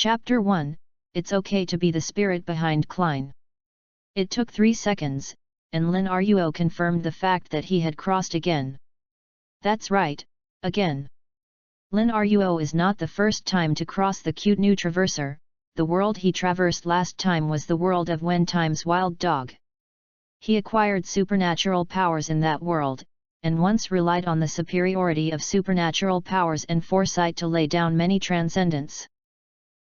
Chapter 1, It's Okay to be the Spirit Behind Klein. It took 3 seconds, and Lin Ruo confirmed the fact that he had crossed again. That's right, again. Lin Ruo is not the first time to cross the cute new traverser. The world he traversed last time was the world of Wen times Wild Dog. He acquired supernatural powers in that world, and once relied on the superiority of supernatural powers and foresight to lay down many transcendents.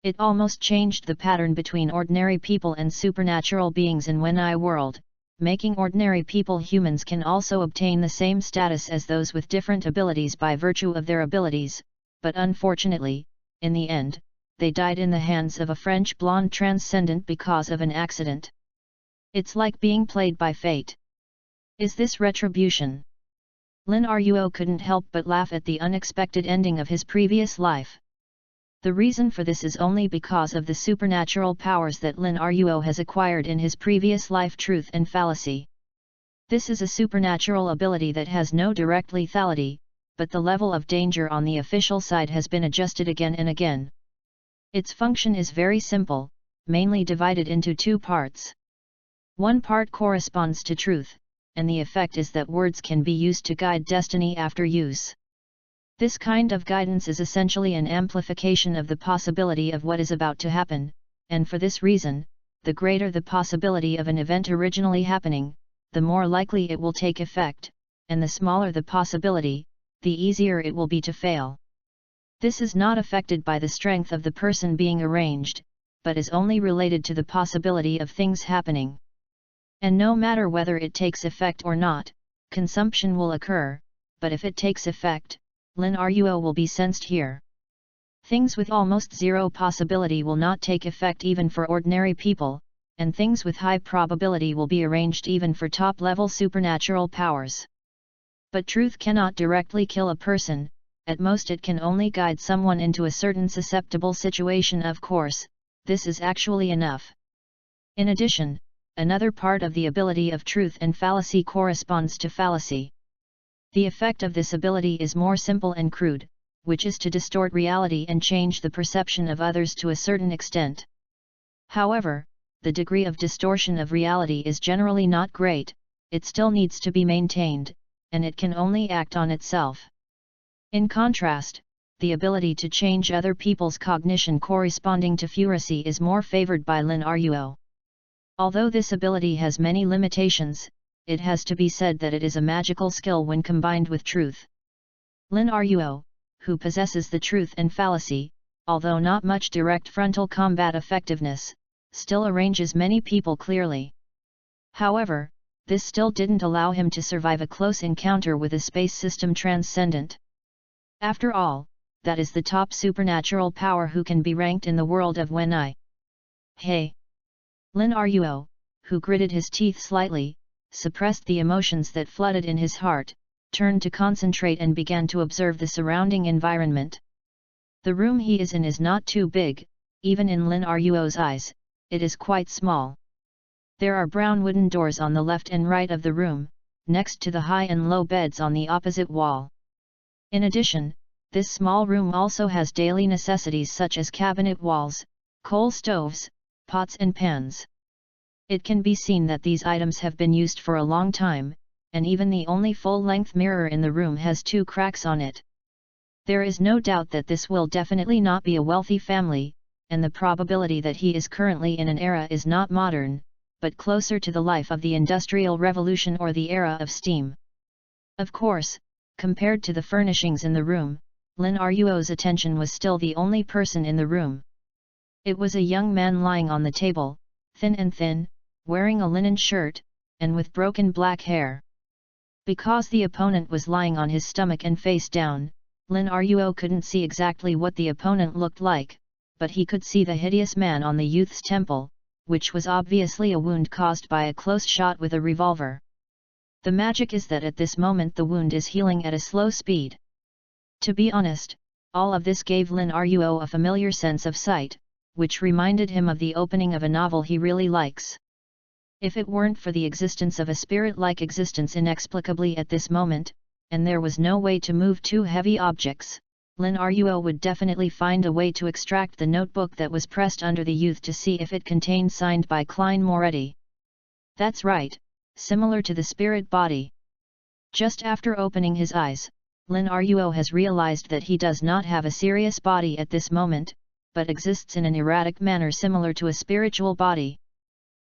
It almost changed the pattern between ordinary people and supernatural beings in Wen world, making ordinary people humans can also obtain the same status as those with different abilities by virtue of their abilities, but unfortunately, in the end, they died in the hands of a French blonde transcendent because of an accident. It's like being played by fate. Is this retribution? Lin Ruo couldn't help but laugh at the unexpected ending of his previous life. The reason for this is only because of the supernatural powers that Lin Ruo has acquired in his previous life, truth and fallacy. This is a supernatural ability that has no direct lethality, but the level of danger on the official side has been adjusted again and again. Its function is very simple, mainly divided into 2 parts. One part corresponds to truth, and the effect is that words can be used to guide destiny after use. This kind of guidance is essentially an amplification of the possibility of what is about to happen, and for this reason, the greater the possibility of an event originally happening, the more likely it will take effect, and the smaller the possibility, the easier it will be to fail. This is not affected by the strength of the person being arranged, but is only related to the possibility of things happening. And no matter whether it takes effect or not, consumption will occur, but if it takes effect, Lin Ruo will be sensed here. Things with almost zero possibility will not take effect even for ordinary people, and things with high probability will be arranged even for top-level supernatural powers. But truth cannot directly kill a person, at most it can only guide someone into a certain susceptible situation. Of course, this is actually enough. In addition, another part of the ability of truth and fallacy corresponds to fallacy. The effect of this ability is more simple and crude, which is to distort reality and change the perception of others to a certain extent. However, the degree of distortion of reality is generally not great, it still needs to be maintained, and it can only act on itself. In contrast, the ability to change other people's cognition corresponding to furacy is more favored by Lin Ruo. Although this ability has many limitations, it has to be said that it is a magical skill when combined with truth. Lin Ruo, who possesses the truth and fallacy, although not much direct frontal combat effectiveness, still arranges many people clearly. However, this still didn't allow him to survive a close encounter with a space system transcendent. After all, that is the top supernatural power who can be ranked in the world of Wen. Hey! Lin Ruo, who gritted his teeth slightly, suppressed the emotions that flooded in his heart, turned to concentrate and began to observe the surrounding environment. The room he is in is not too big, even in Lin Ruo's eyes, it is quite small. There are brown wooden doors on the left and right of the room, next to the high and low beds on the opposite wall. In addition, this small room also has daily necessities such as cabinet walls, coal stoves, pots and pans. It can be seen that these items have been used for a long time, and even the only full-length mirror in the room has 2 cracks on it. There is no doubt that this will definitely not be a wealthy family, and the probability that he is currently in an era is not modern, but closer to the life of the Industrial Revolution or the era of steam. Of course, compared to the furnishings in the room, Lin Ruo's attention was still the only person in the room. It was a young man lying on the table, thin, wearing a linen shirt, and with broken black hair. Because the opponent was lying on his stomach and face down, Lin Ruo couldn't see exactly what the opponent looked like, but he could see the hideous man on the youth's temple, which was obviously a wound caused by a close shot with a revolver. The magic is that at this moment the wound is healing at a slow speed. To be honest, all of this gave Lin Ruo a familiar sense of sight, which reminded him of the opening of a novel he really likes. If it weren't for the existence of a spirit-like existence inexplicably at this moment, and there was no way to move 2 heavy objects, Lin Ruo would definitely find a way to extract the notebook that was pressed under the youth to see if it contained signed by Klein Moretti. That's right, similar to the spirit body. Just after opening his eyes, Lin Ruo has realized that he does not have a serious body at this moment, but exists in an erratic manner similar to a spiritual body.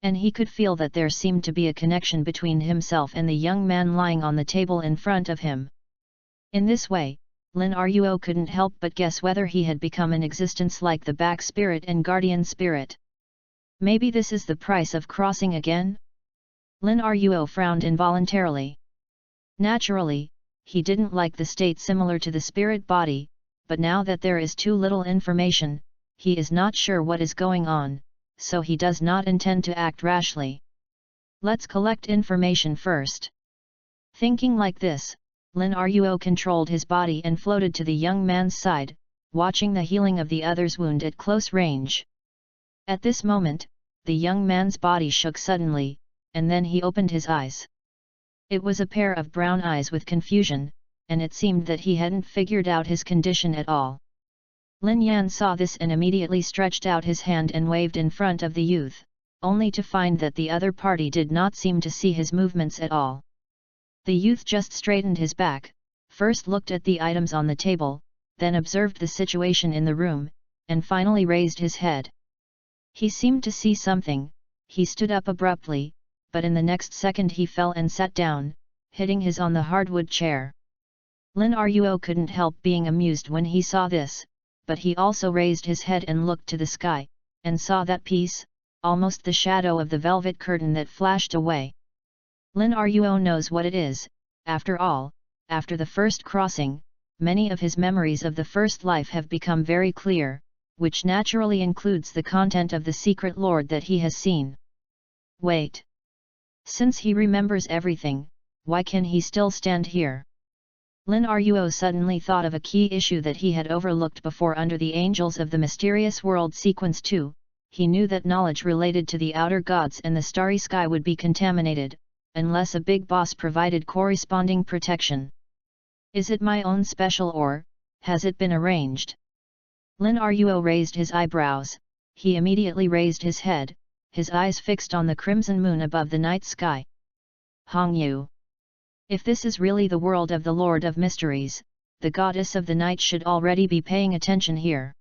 And he could feel that there seemed to be a connection between himself and the young man lying on the table in front of him. In this way, Lin Ruo couldn't help but guess whether he had become an existence like the back spirit and guardian spirit. Maybe this is the price of crossing again? Lin Ruo frowned involuntarily. Naturally, he didn't like the state similar to the spirit body, but now that there is too little information, he is not sure what is going on, so he does not intend to act rashly. Let's collect information first. Thinking like this, Lin Ruo controlled his body and floated to the young man's side, watching the healing of the other's wound at close range. At this moment, the young man's body shook suddenly, and then he opened his eyes. It was a pair of brown eyes with confusion, and it seemed that he hadn't figured out his condition at all. Lin Yan saw this and immediately stretched out his hand and waved in front of the youth, only to find that the other party did not seem to see his movements at all. The youth just straightened his back, first looked at the items on the table, then observed the situation in the room, and finally raised his head. He seemed to see something. He stood up abruptly, but in the next second he fell and sat down, hitting his on the hardwood chair. Lin Ruo couldn't help being amused when he saw this, but he also raised his head and looked to the sky, and saw that piece, almost the shadow of the velvet curtain that flashed away. Lin Ruo knows what it is. After all, after the first crossing, many of his memories of the first life have become very clear, which naturally includes the content of the secret lord that he has seen. Wait. Since he remembers everything, why can he still stand here? Lin Ruo suddenly thought of a key issue that he had overlooked before under the Angels of the Mysterious World Sequence 2, he knew that knowledge related to the outer gods and the starry sky would be contaminated, unless a big boss provided corresponding protection. Is it my own special or, has it been arranged? Lin Ruo raised his eyebrows, he immediately raised his head, his eyes fixed on the crimson moon above the night sky. Hong Yu. If this is really the world of the Lord of Mysteries, the goddess of the night should already be paying attention here.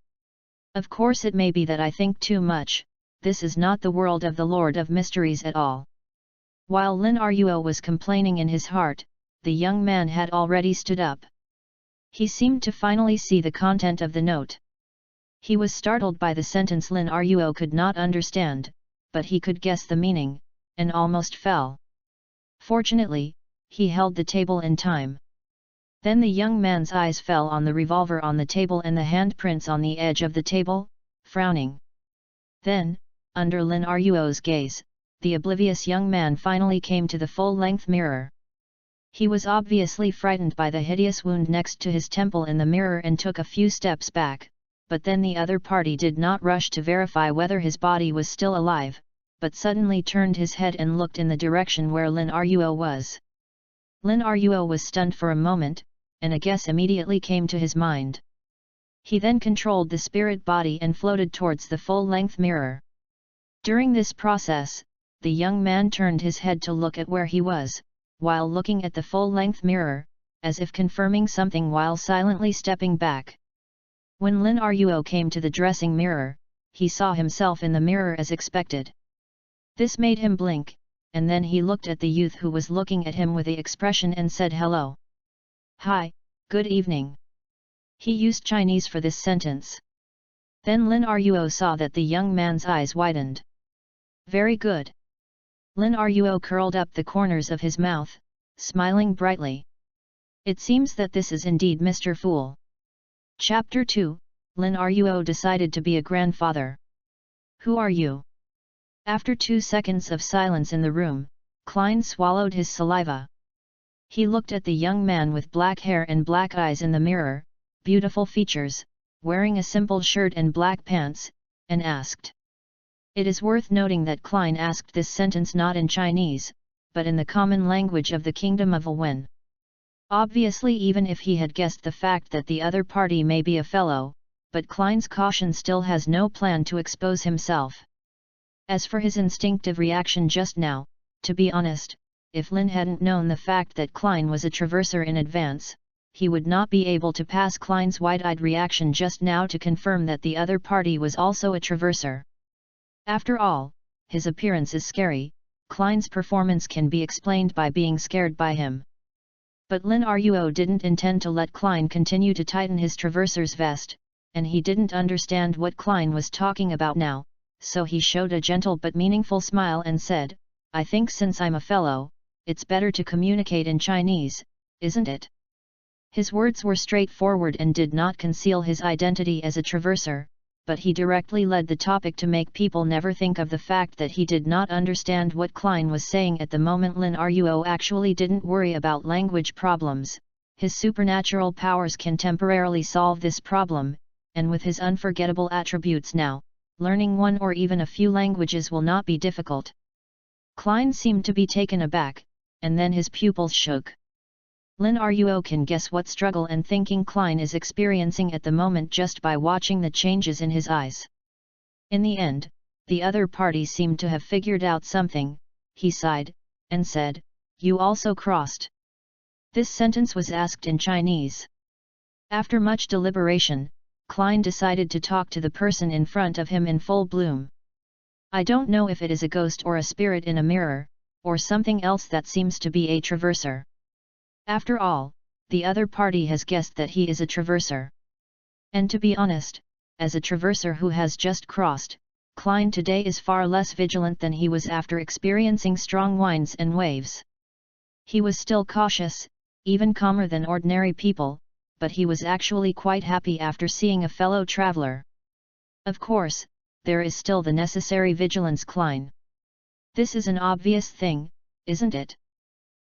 Of course it may be that I think too much, this is not the world of the Lord of Mysteries at all. While Lin Ruo was complaining in his heart, the young man had already stood up. He seemed to finally see the content of the note. He was startled by the sentence Lin Ruo could not understand, but he could guess the meaning, and almost fell. Fortunately, he held the table in time. Then the young man's eyes fell on the revolver on the table and the handprints on the edge of the table, frowning. Then, under Lin Ruo's gaze, the oblivious young man finally came to the full-length mirror. He was obviously frightened by the hideous wound next to his temple in the mirror and took a few steps back, but then the other party did not rush to verify whether his body was still alive, but suddenly turned his head and looked in the direction where Lin Ruo was. Lin Ruo was stunned for a moment, and a guess immediately came to his mind. He then controlled the spirit body and floated towards the full-length mirror. During this process, the young man turned his head to look at where he was, while looking at the full-length mirror, as if confirming something while silently stepping back. When Lin Ruo came to the dressing mirror, he saw himself in the mirror as expected. This made him blink, and then he looked at the youth who was looking at him with the expression and said hello. Hi, good evening. He used Chinese for this sentence. Then Lin Ruo saw that the young man's eyes widened. Very good. Lin Ruo curled up the corners of his mouth, smiling brightly. It seems that this is indeed Mr. Fool. Chapter 2, Lin Ruo decided to be a grandfather. Who are you? After 2 seconds of silence in the room, Klein swallowed his saliva. He looked at the young man with black hair and black eyes in the mirror, beautiful features, wearing a simple shirt and black pants, and asked. It is worth noting that Klein asked this sentence not in Chinese, but in the common language of the Kingdom of Awen. Obviously, even if he had guessed the fact that the other party may be a fellow, but Klein's caution still has no plan to expose himself. As for his instinctive reaction just now, to be honest, if Lin hadn't known the fact that Klein was a traverser in advance, he would not be able to pass Klein's wide-eyed reaction just now to confirm that the other party was also a traverser. After all, his appearance is scary. Klein's performance can be explained by being scared by him. But Lin Ruo didn't intend to let Klein continue to tighten his traverser's vest, and he didn't understand what Klein was talking about now, so he showed a gentle but meaningful smile and said, "I think since I'm a fellow, it's better to communicate in Chinese, isn't it?" His words were straightforward and did not conceal his identity as a traverser, but he directly led the topic to make people never think of the fact that he did not understand what Klein was saying at the moment. Lin Ruo actually didn't worry about language problems. His supernatural powers can temporarily solve this problem, and with his unforgettable attributes now, learning one or even a few languages will not be difficult. Klein seemed to be taken aback, and then his pupils shook. Lin Ruo can guess what struggle and thinking Klein is experiencing at the moment just by watching the changes in his eyes. In the end, the other party seemed to have figured out something. He sighed, and said, "You also crossed." This sentence was asked in Chinese. After much deliberation, Klein decided to talk to the person in front of him in full bloom. "I don't know if it is a ghost or a spirit in a mirror, or something else that seems to be a traverser. After all, the other party has guessed that he is a traverser. And to be honest, as a traverser who has just crossed, Klein today is far less vigilant than he was after experiencing strong winds and waves. He was still cautious, even calmer than ordinary people, but he was actually quite happy after seeing a fellow traveler. Of course, there is still the necessary vigilance, Klein. This is an obvious thing, isn't it?"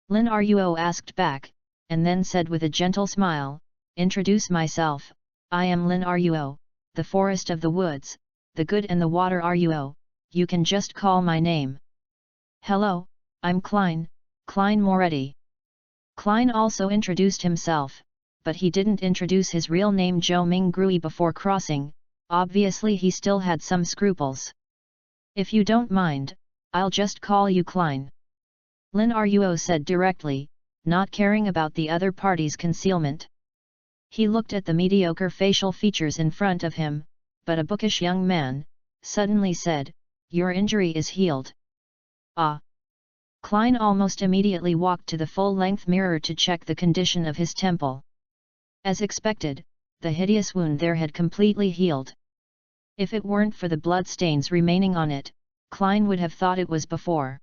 Lin Ruo asked back, and then said with a gentle smile, "Introduce myself, I am Lin Ruo, the forest of the woods, the good and the water Ruo, you can just call my name." "Hello, I'm Klein, Klein Moretti." Klein also introduced himself, but he didn't introduce his real name Zhou Minggrui before crossing. Obviously he still had some scruples. "If you don't mind, I'll just call you Klein," Lin Ruo said directly, not caring about the other party's concealment. He looked at the mediocre facial features in front of him, but a bookish young man suddenly said, "Your injury is healed." "Ah!" Klein almost immediately walked to the full-length mirror to check the condition of his temple. As expected, the hideous wound there had completely healed. If it weren't for the blood stains remaining on it, Klein would have thought it was before.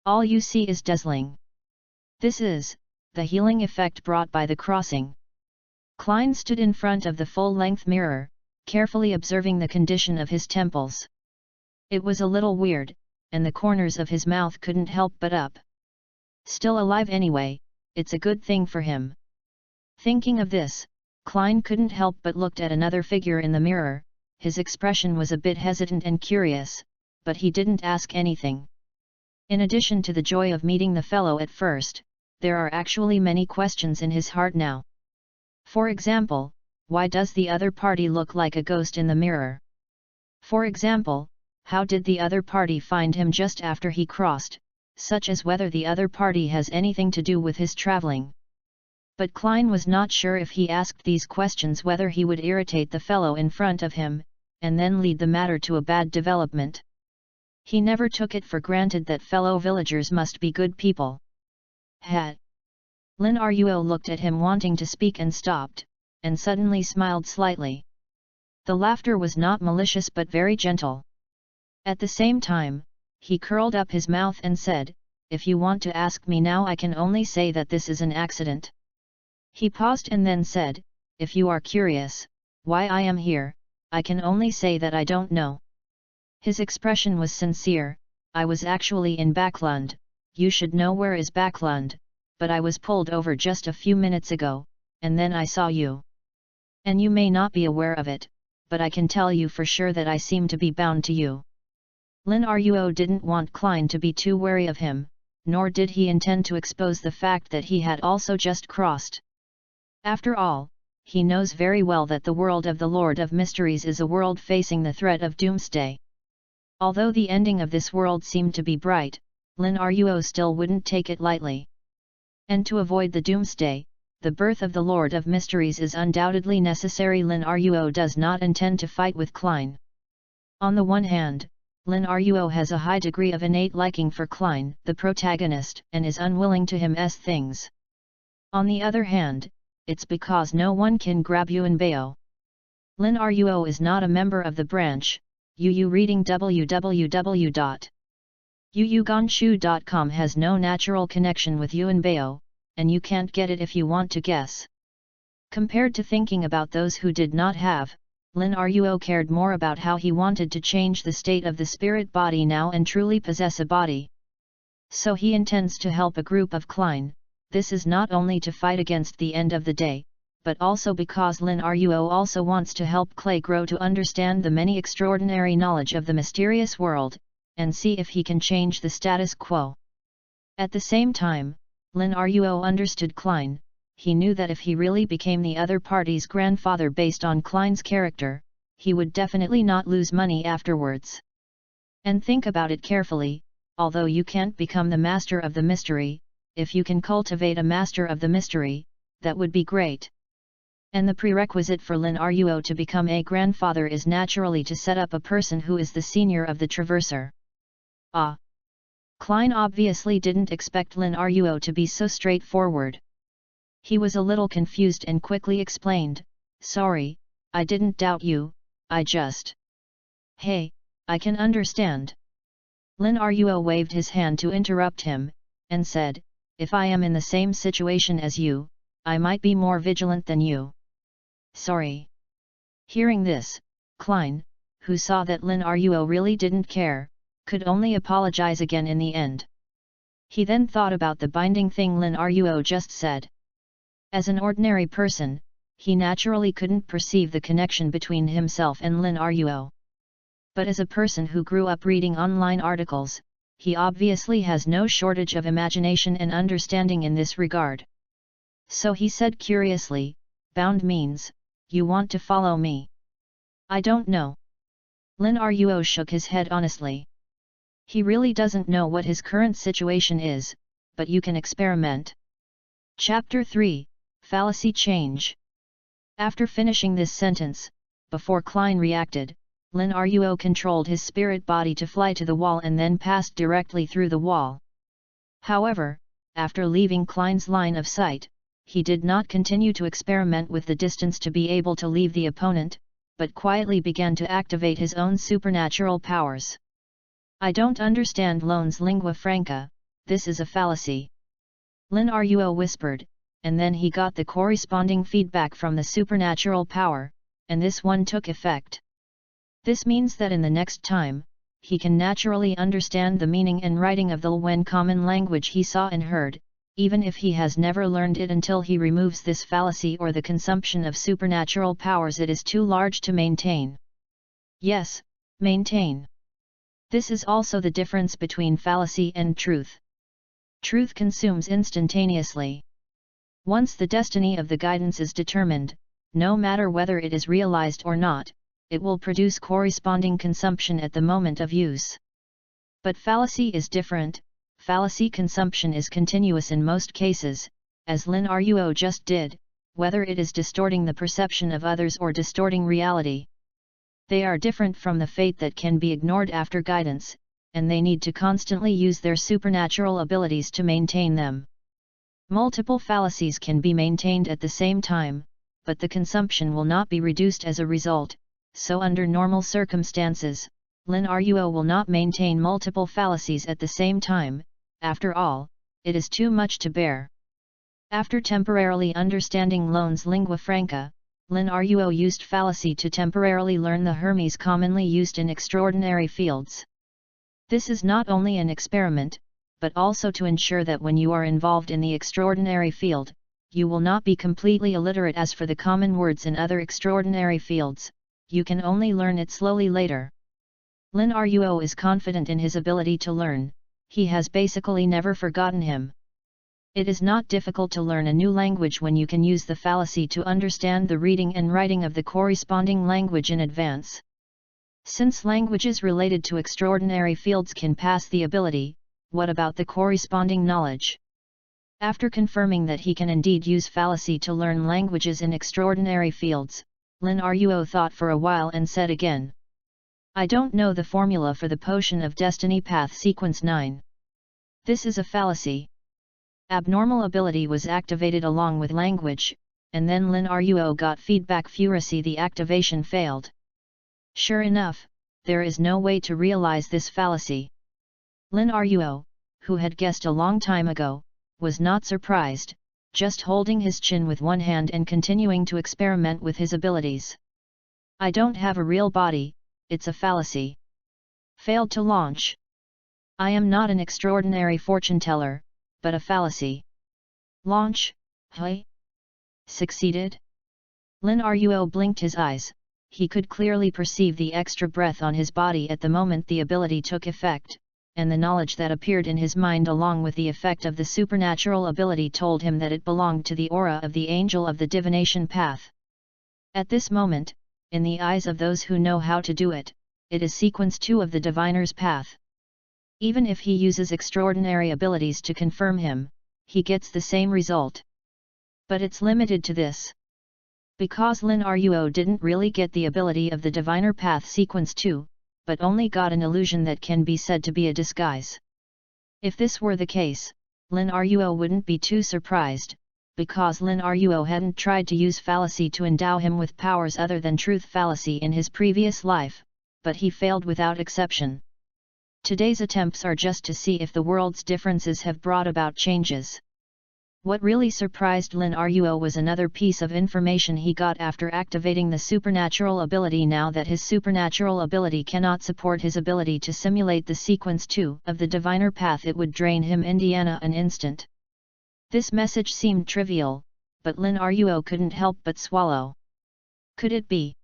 "All you see is dazzling. This is the healing effect brought by the crossing." Klein stood in front of the full-length mirror, carefully observing the condition of his temples. It was a little weird, and the corners of his mouth couldn't help but up. Still alive anyway, it's a good thing for him. Thinking of this, Klein couldn't help but looked at another figure in the mirror. His expression was a bit hesitant and curious, but he didn't ask anything. In addition to the joy of meeting the fellow at first, there are actually many questions in his heart now. For example, why does the other party look like a ghost in the mirror? For example, how did the other party find him just after he crossed, such as whether the other party has anything to do with his traveling. But Klein was not sure if he asked these questions whether he would irritate the fellow in front of him, and then lead the matter to a bad development. He never took it for granted that fellow villagers must be good people. "Hat." Lin Ruo looked at him wanting to speak and stopped, and suddenly smiled slightly. The laughter was not malicious but very gentle. At the same time, he curled up his mouth and said, "If you want to ask me now, I can only say that this is an accident." He paused and then said, "If you are curious, why I am here, I can only say that I don't know." His expression was sincere. "I was actually in Backlund, you should know where is Backlund, but I was pulled over just a few minutes ago, and then I saw you. And you may not be aware of it, but I can tell you for sure that I seem to be bound to you." Lin Ruo didn't want Klein to be too wary of him, nor did he intend to expose the fact that he had also just crossed. After all, he knows very well that the world of the Lord of Mysteries is a world facing the threat of doomsday. Although the ending of this world seemed to be bright, Lin Ruo still wouldn't take it lightly. And to avoid the doomsday, the birth of the Lord of Mysteries is undoubtedly necessary. Lin Ruo does not intend to fight with Klein. On the one hand, Lin Ruo has a high degree of innate liking for Klein, the protagonist, and is unwilling to him's things. On the other hand, it's because no one can grab Yuanbao. Lin Ruo is not a member of the branch. Yu reading www.yuyugonshu.com has no natural connection with Yuanbao, and you can't get it if you want to guess. Compared to thinking about those who did not have, Lin Ruo cared more about how he wanted to change the state of the spirit body now and truly possess a body. So he intends to help a group of Klein. This is not only to fight against the end of the day, but also because Lin Ruo also wants to help Clay grow to understand the many extraordinary knowledge of the mysterious world, and see if he can change the status quo. At the same time, Lin Ruo understood Klein. He knew that if he really became the other party's grandfather based on Klein's character, he would definitely not lose money afterwards. And think about it carefully, although you can't become the master of the mystery, if you can cultivate a master of the mystery, that would be great. And the prerequisite for Lin Ruo to become a grandfather is naturally to set up a person who is the senior of the traverser. Klein obviously didn't expect Lin Ruo to be so straightforward. He was a little confused and quickly explained, "Sorry, I didn't doubt you, I just..." "Hey, I can understand." Lin Ruo waved his hand to interrupt him, and said, "If I am in the same situation as you, I might be more vigilant than you." "Sorry." Hearing this, Klein, who saw that Lin Ruo really didn't care, could only apologize again in the end. He then thought about the binding thing Lin Ruo just said. As an ordinary person, he naturally couldn't perceive the connection between himself and Lin Ruo. But as a person who grew up reading online articles, he obviously has no shortage of imagination and understanding in this regard. So he said curiously, "Bound means, you want to follow me?" "I don't know." Lin Ruo shook his head honestly. He really doesn't know what his current situation is, but you can experiment. Chapter 3, Fallacy Change. After finishing this sentence, before Klein reacted, Lin Ruo controlled his spirit body to fly to the wall and then passed directly through the wall. However, after leaving Klein's line of sight, he did not continue to experiment with the distance to be able to leave the opponent, but quietly began to activate his own supernatural powers. "I don't understand Lone's lingua franca, this is a fallacy," Lin Ruo whispered, and then he got the corresponding feedback from the supernatural power, and this one took effect. This means that in the next time, he can naturally understand the meaning and writing of the Lwen common language he saw and heard, even if he has never learned it until he removes this fallacy or the consumption of supernatural powers it is too large to maintain. Yes, maintain. This is also the difference between fallacy and truth. Truth consumes instantaneously. Once the destiny of the guidance is determined, no matter whether it is realized or not, it will produce corresponding consumption at the moment of use. But fallacy is different. Fallacy consumption is continuous in most cases, as Lin Ruo just did, whether it is distorting the perception of others or distorting reality. They are different from the fate that can be ignored after guidance, and they need to constantly use their supernatural abilities to maintain them. Multiple fallacies can be maintained at the same time, but the consumption will not be reduced as a result, so under normal circumstances, Lin Ruo will not maintain multiple fallacies at the same time. After all, it is too much to bear. After temporarily understanding Lone's lingua franca, Lin Ruo used fallacy to temporarily learn the Hermes commonly used in extraordinary fields. This is not only an experiment, but also to ensure that when you are involved in the extraordinary field, you will not be completely illiterate. As for the common words in other extraordinary fields, you can only learn it slowly later. Lin Ruo is confident in his ability to learn. he has basically never forgotten him. It is not difficult to learn a new language when you can use the fallacy to understand the reading and writing of the corresponding language in advance. Since languages related to extraordinary fields can pass the ability, what about the corresponding knowledge? After confirming that he can indeed use fallacy to learn languages in extraordinary fields, Lin Ruo thought for a while and said again, "I don't know the formula for the Potion of Destiny Path Sequence 9. This is a fallacy." Abnormal ability was activated along with language, and then Lin Ruo got feedback furious the activation failed. Sure enough, there is no way to realize this fallacy. Lin Ruo, who had guessed a long time ago, was not surprised, just holding his chin with one hand and continuing to experiment with his abilities. "I don't have a real body, it's a fallacy. Failed to launch. I am not an extraordinary fortune teller, but a fallacy. Launch, hey? Succeeded?" Lin Ruo blinked his eyes. He could clearly perceive the extra breath on his body at the moment the ability took effect, and the knowledge that appeared in his mind along with the effect of the supernatural ability told him that it belonged to the aura of the Angel of the Divination Path. At this moment, in the eyes of those who know how to do it, it is sequence 2 of the Diviner's Path. Even if he uses extraordinary abilities to confirm him, he gets the same result. But it's limited to this. Because Lin Ruo didn't really get the ability of the Diviner Path Sequence 2, but only got an illusion that can be said to be a disguise. If this were the case, Lin Ruo wouldn't be too surprised, because Lin Ruo hadn't tried to use fallacy to endow him with powers other than truth fallacy in his previous life, but he failed without exception. Today's attempts are just to see if the world's differences have brought about changes. What really surprised Lin Ruo was another piece of information he got after activating the supernatural ability. Now that his supernatural ability cannot support his ability to simulate the sequence 2 of the Diviner Path, it would drain him Indiana an instant. This message seemed trivial, but Lin Ruo couldn't help but swallow. Could it be?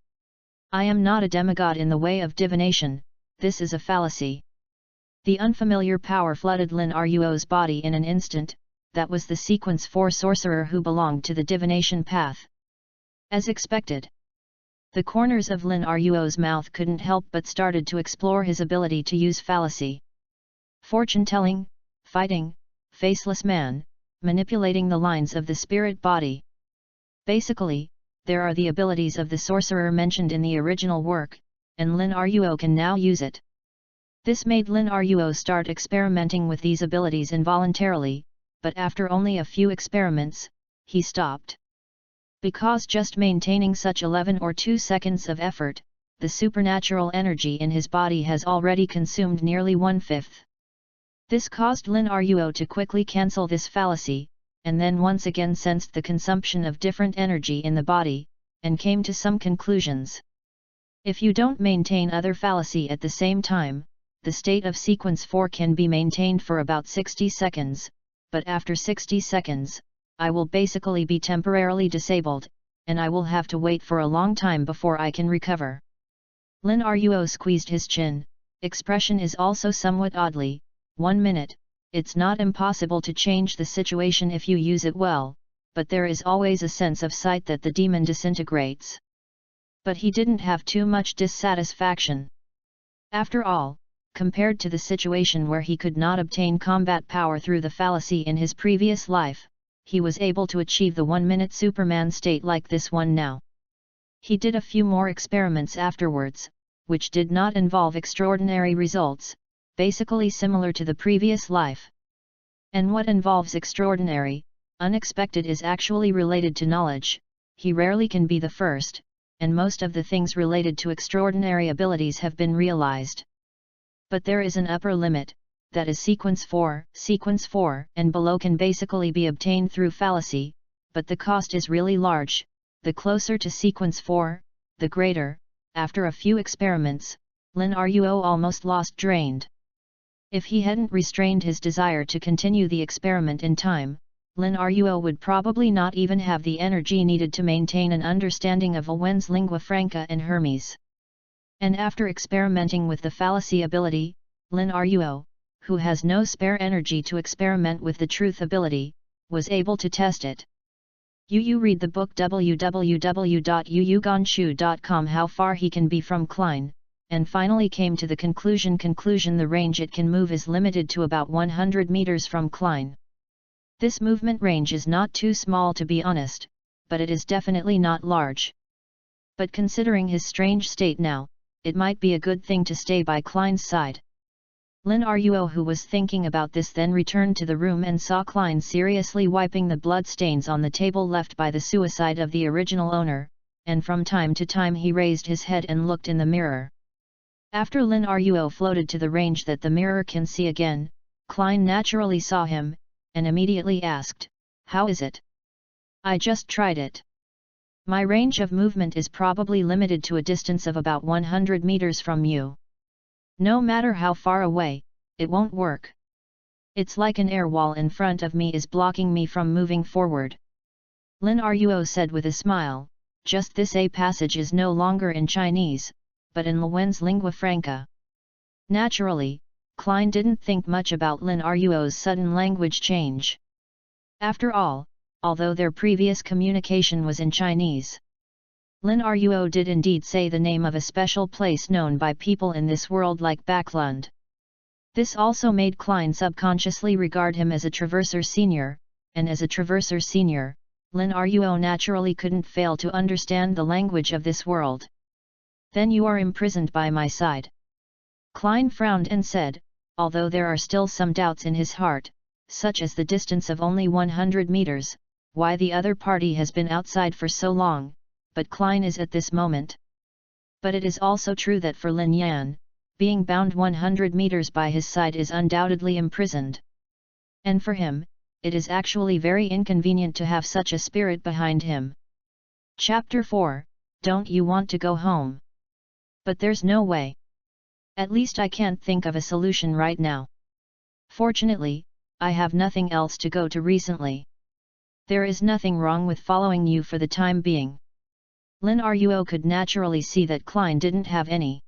"I am not a demigod in the way of divination, this is a fallacy." The unfamiliar power flooded Lin Ruo's body in an instant. That was the Sequence 4 sorcerer who belonged to the Divination Path. As expected, the corners of Lin Ruo's mouth couldn't help but started to explore his ability to use fallacy. Fortune-telling, fighting, faceless man, manipulating the lines of the spirit body. Basically, there are the abilities of the sorcerer mentioned in the original work, and Lin Ruo can now use it. This made Lin Ruo start experimenting with these abilities involuntarily, but after only a few experiments, he stopped. Because just maintaining such 11 or 2 seconds of effort, the supernatural energy in his body has already consumed nearly 1/5. This caused Lin Ruo to quickly cancel this fallacy, and then once again sensed the consumption of different energy in the body, and came to some conclusions. If you don't maintain other fallacy at the same time, the state of sequence 4 can be maintained for about 60 seconds, but after 60 seconds, I will basically be temporarily disabled, and I will have to wait for a long time before I can recover. Lin Ruo squeezed his chin. Expression is also somewhat oddly, 1 minute, it's not impossible to change the situation if you use it well, but there is always a sense of sight that the demon disintegrates. But he didn't have too much dissatisfaction. After all, compared to the situation where he could not obtain combat power through the fallacy in his previous life, he was able to achieve the 1-minute Superman state like this one now. He did a few more experiments afterwards, which did not involve extraordinary results, basically similar to the previous life. And what involves extraordinary, unexpected is actually related to knowledge. He rarely can be the first, and most of the things related to extraordinary abilities have been realized. But there is an upper limit, that is sequence 4 and below can basically be obtained through fallacy, but the cost is really large. The closer to sequence 4, the greater. After a few experiments, Lin Ruo almost lost drained. If he hadn't restrained his desire to continue the experiment in time, Lin Ruo would probably not even have the energy needed to maintain an understanding of Wen's lingua franca and Hermes. And after experimenting with the fallacy ability, Lin Ruo, who has no spare energy to experiment with the truth ability, was able to test it. Yu read the book www.yuyugonshu.com how far he can be from Klein, and finally came to the conclusion the range it can move is limited to about 100 meters from Klein. This movement range is not too small to be honest, but it is definitely not large. But considering his strange state now, it might be a good thing to stay by Klein's side. Lin Ruo, who was thinking about this, then returned to the room and saw Klein seriously wiping the blood stains on the table left by the suicide of the original owner, and from time to time he raised his head and looked in the mirror. After Lin Ruo floated to the range that the mirror can see again, Klein naturally saw him, and immediately asked, "How is it?" "I just tried it. My range of movement is probably limited to a distance of about 100 meters from you. No matter how far away, it won't work. It's like an air wall in front of me is blocking me from moving forward." Lin Ruo said with a smile, "Just this a passage is no longer in Chinese, but in Luwen's lingua franca." Naturally, Klein didn't think much about Lin Ruo's sudden language change. After all, although their previous communication was in Chinese, Lin Ruo did indeed say the name of a special place known by people in this world like Backlund. This also made Klein subconsciously regard him as a Traverser Senior, and as a Traverser Senior, Lin Ruo naturally couldn't fail to understand the language of this world. "Then you are imprisoned by my side." Klein frowned and said, although there are still some doubts in his heart, such as the distance of only 100 meters, why the other party has been outside for so long, but Klein is at this moment. But it is also true that for Lin Yan, being bound 100 meters by his side is undoubtedly imprisoned. And for him, it is actually very inconvenient to have such a spirit behind him. Chapter 4, Don't you want to go home? But there's no way. At least I can't think of a solution right now. Fortunately, I have nothing else to go to recently. There is nothing wrong with following you for the time being. Lin Ruo could naturally see that Klein didn't have any.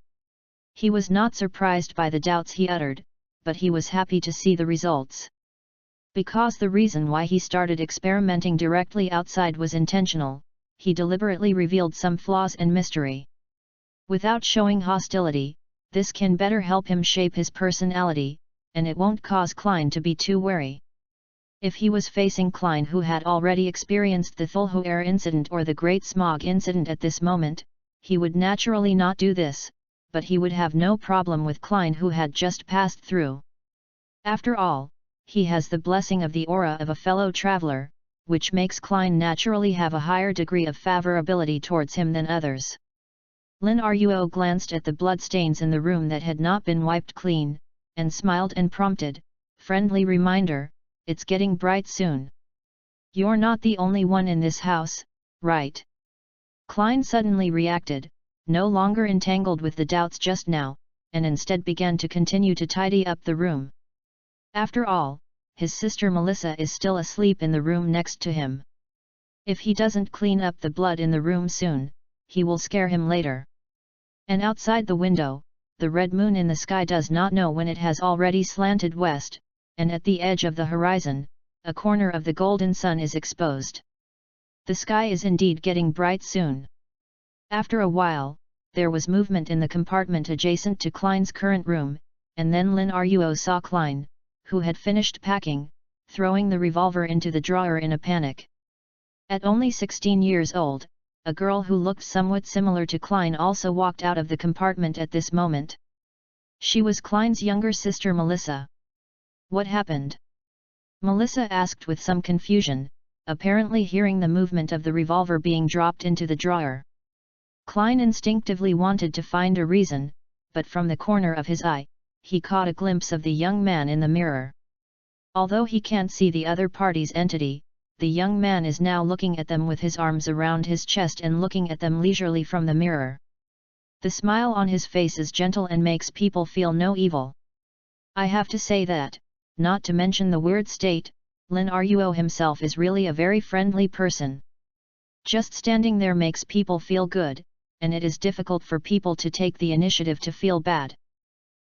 He was not surprised by the doubts he uttered, but he was happy to see the results. Because the reason why he started experimenting directly outside was intentional, he deliberately revealed some flaws and mystery. Without showing hostility, this can better help him shape his personality, and it won't cause Klein to be too wary. If he was facing Klein, who had already experienced the Thulhu Air incident or the Great Smog incident at this moment, he would naturally not do this, but he would have no problem with Klein, who had just passed through. After all, he has the blessing of the aura of a fellow traveler, which makes Klein naturally have a higher degree of favorability towards him than others. Lin Ruo glanced at the bloodstains in the room that had not been wiped clean, and smiled and prompted, "Friendly reminder, it's getting bright soon. You're not the only one in this house, right?" Klein suddenly reacted, no longer entangled with the doubts just now, and instead began to continue to tidy up the room. After all, his sister Melissa is still asleep in the room next to him. If he doesn't clean up the blood in the room soon, he will scare him later. And outside the window, the red moon in the sky does not know when it has already slanted west, and at the edge of the horizon, a corner of the golden sun is exposed. The sky is indeed getting bright soon. After a while, there was movement in the compartment adjacent to Klein's current room, and then Lin Ruo saw Klein, who had finished packing, throwing the revolver into the drawer in a panic. At only 16 years old, a girl who looked somewhat similar to Klein also walked out of the compartment at this moment. She was Klein's younger sister Melissa. "What happened?" Melissa asked with some confusion, apparently hearing the movement of the revolver being dropped into the drawer. Klein instinctively wanted to find a reason, but from the corner of his eye, he caught a glimpse of the young man in the mirror. Although he can't see the other party's entity, the young man is now looking at them with his arms around his chest and looking at them leisurely from the mirror. The smile on his face is gentle and makes people feel no evil. I have to say that, not to mention the weird state, Lin Ruo himself is really a very friendly person. Just standing there makes people feel good, and it is difficult for people to take the initiative to feel bad.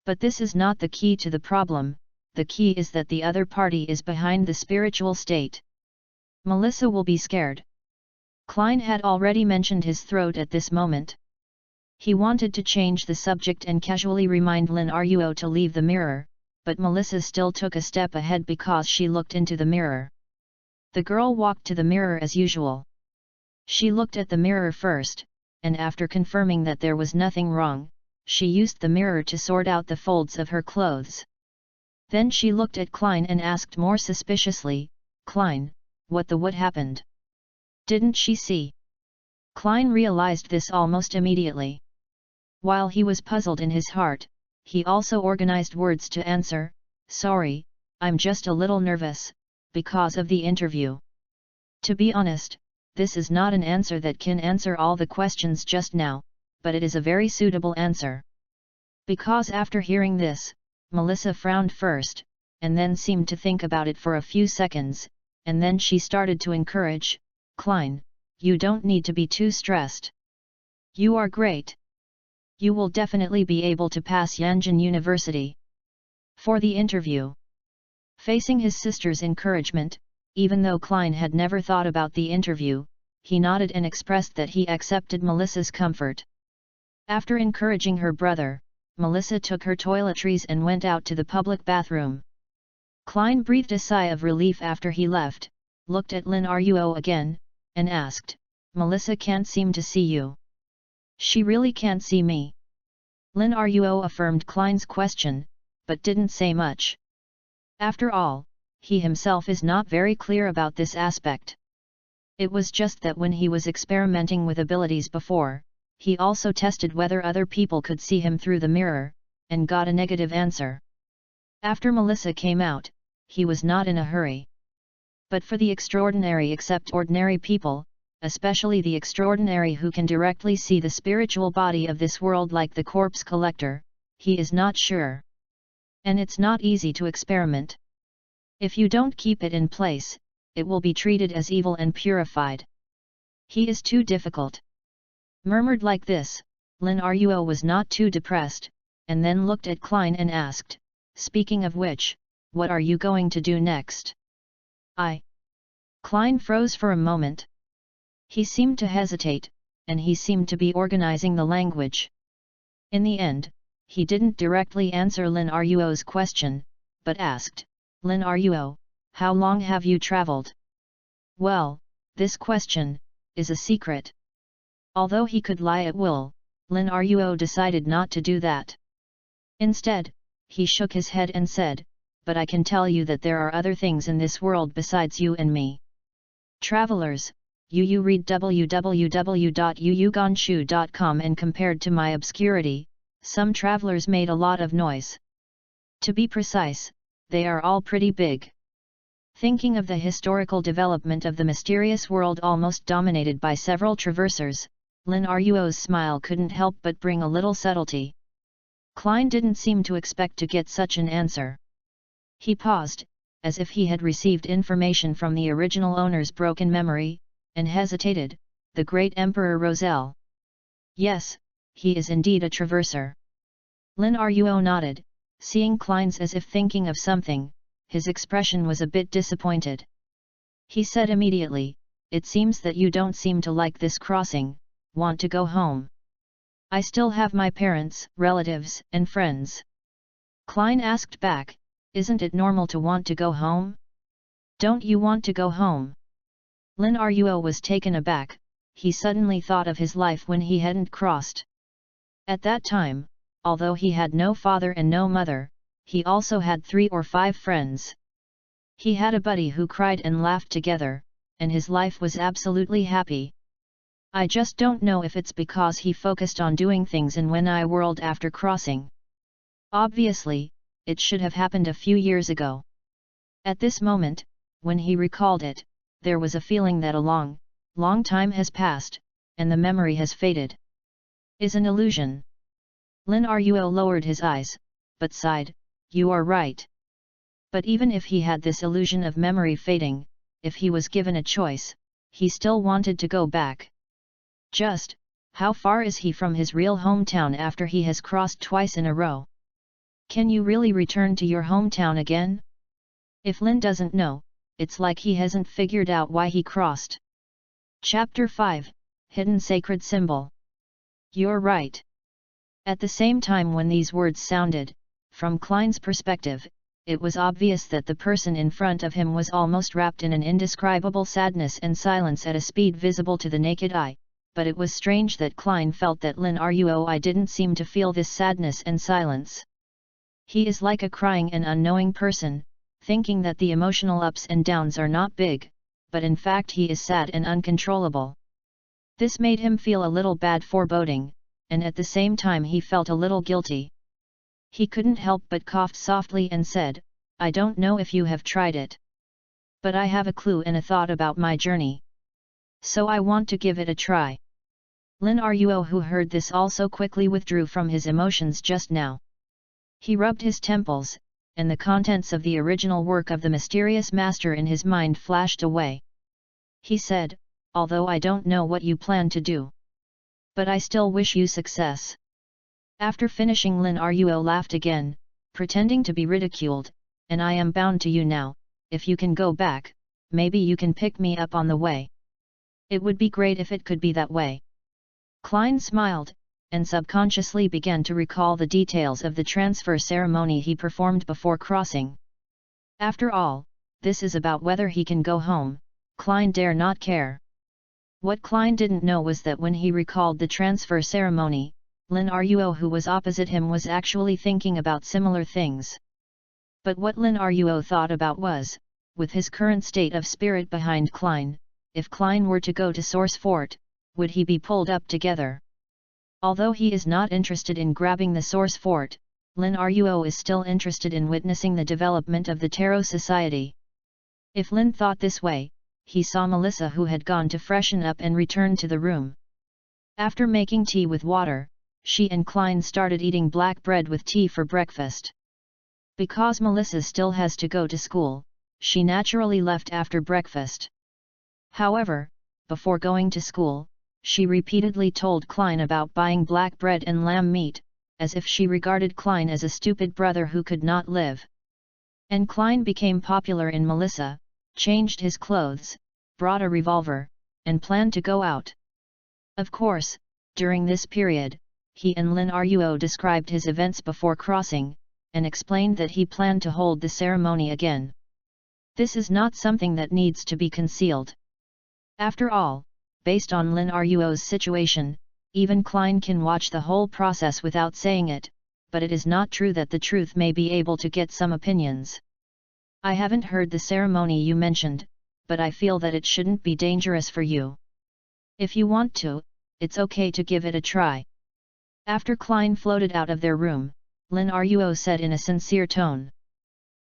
But this is not the key to the problem. the key is that the other party is behind the spiritual state. Melissa will be scared. Klein had already mentioned his throat at this moment. He wanted to change the subject and casually remind Lin Ruo to leave the mirror, but Melissa still took a step ahead because she looked into the mirror. The girl walked to the mirror as usual. She looked at the mirror first, and after confirming that there was nothing wrong, she used the mirror to sort out the folds of her clothes. Then she looked at Klein and asked more suspiciously, "Klein, what happened? Didn't she see?" Klein realized this almost immediately. While he was puzzled in his heart, he also organized words to answer, "Sorry, I'm just a little nervous, because of the interview. To be honest, this is not an answer that can answer all the questions just now, but it is a very suitable answer." Because after hearing this, Melissa frowned first, and then seemed to think about it for a few seconds, and then she started to encourage, "Klein, you don't need to be too stressed. You are great. You will definitely be able to pass Yanjin University." For the interview. Facing his sister's encouragement, even though Klein had never thought about the interview, he nodded and expressed that he accepted Melissa's comfort. After encouraging her brother, Melissa took her toiletries and went out to the public bathroom. Klein breathed a sigh of relief after he left, looked at Lin Ruo again, and asked, "Melissa can't seem to see you. She really can't see me?" Lin Ruo affirmed Klein's question, but didn't say much. After all, he himself is not very clear about this aspect. It was just that when he was experimenting with abilities before, he also tested whether other people could see him through the mirror, and got a negative answer. After Melissa came out, he was not in a hurry. But for the extraordinary except ordinary people, especially the extraordinary who can directly see the spiritual body of this world like the corpse collector, he is not sure. And it's not easy to experiment. If you don't keep it in place, it will be treated as evil and purified. He is too difficult. Murmured like this, Lin Ruo was not too depressed, and then looked at Klein and asked, "Speaking of which, what are you going to do next?" Klein froze for a moment. He seemed to hesitate, and he seemed to be organizing the language. In the end, he didn't directly answer Lin Ruo's question, but asked, "Lin Ruo, how long have you traveled?" Well, this question is a secret. Although he could lie at will, Lin Ruo decided not to do that. Instead, he shook his head and said, "But I can tell you that there are other things in this world besides you and me. Travelers, you read www.yuyuganshu.com, and compared to my obscurity, some travelers made a lot of noise. To be precise, they are all pretty big." Thinking of the historical development of the mysterious world almost dominated by several traversers, Lin Ruo's smile couldn't help but bring a little subtlety. Klein didn't seem to expect to get such an answer. He paused, as if he had received information from the original owner's broken memory, and hesitated, "The great Emperor Roselle." "Yes, he is indeed a traverser." Lin Ruo nodded, seeing Klein's as if thinking of something. His expression was a bit disappointed. He said immediately, "It seems that you don't seem to like this crossing, want to go home." "I still have my parents, relatives, and friends." Klein asked back, "Isn't it normal to want to go home? Don't you want to go home?" Lin Ruo was taken aback. He suddenly thought of his life when he hadn't crossed. At that time, although he had no father and no mother, he also had 3 or 5 friends. He had a buddy who cried and laughed together, and his life was absolutely happy. I just don't know if it's because he focused on doing things in Wenai world after crossing. Obviously, it should have happened a few years ago. At this moment, when he recalled it, there was a feeling that a long time has passed, and the memory has faded. Is an illusion. Lin Ruo lowered his eyes, but sighed, "You are right." But even if he had this illusion of memory fading, if he was given a choice, he still wanted to go back. Just how far is he from his real hometown after he has crossed twice in a row? Can you really return to your hometown again? If Lin doesn't know, it's like he hasn't figured out why he crossed. Chapter 5, Hidden Sacred Symbol. You're right. At the same time when these words sounded, from Klein's perspective, it was obvious that the person in front of him was almost wrapped in an indescribable sadness and silence at a speed visible to the naked eye, but it was strange that Klein felt that Lin Rui didn't seem to feel this sadness and silence. He is like a crying and unknowing person, thinking that the emotional ups and downs are not big, but in fact he is sad and uncontrollable. This made him feel a little bad foreboding, and at the same time he felt a little guilty. He couldn't help but coughed softly and said, I don't know if you have tried it. But I have a clue and a thought about my journey. So I want to give it a try. Lin Ruo, who heard this, also quickly withdrew from his emotions just now. He rubbed his temples, and the contents of the original work of the mysterious master in his mind flashed away. He said, although I don't know what you plan to do, but I still wish you success. After finishing, Lin Ruo laughed again, pretending to be ridiculed, and I am bound to you now. If you can go back, maybe you can pick me up on the way. It would be great if it could be that way. Klein smiled, and subconsciously began to recall the details of the transfer ceremony he performed before crossing. After all, this is about whether he can go home. Klein dare not care. What Klein didn't know was that when he recalled the transfer ceremony, Lin Ruo, who was opposite him, was actually thinking about similar things. But what Lin Ruo thought about was, with his current state of spirit behind Klein, if Klein were to go to Source Fort, would he be pulled up together? Although he is not interested in grabbing the Source Fort, Lin Ruo is still interested in witnessing the development of the Tarot Society. If Lin thought this way, he saw Melissa, who had gone to freshen up and returned to the room. After making tea with water, she and Klein started eating black bread with tea for breakfast. Because Melissa still has to go to school, she naturally left after breakfast. However, before going to school, she repeatedly told Klein about buying black bread and lamb meat, as if she regarded Klein as a stupid brother who could not live. And Klein became popular in Melissa, changed his clothes, brought a revolver, and planned to go out. Of course, during this period, he and Lin Ruo described his events before crossing, and explained that he planned to hold the ceremony again. This is not something that needs to be concealed. After all, based on Lin Ruo's situation, even Klein can watch the whole process without saying it, but it is not true that the truth may be able to get some opinions. I haven't heard the ceremony you mentioned, but I feel that it shouldn't be dangerous for you. If you want to, it's okay to give it a try. After Klein floated out of their room, Lin Ruo said in a sincere tone.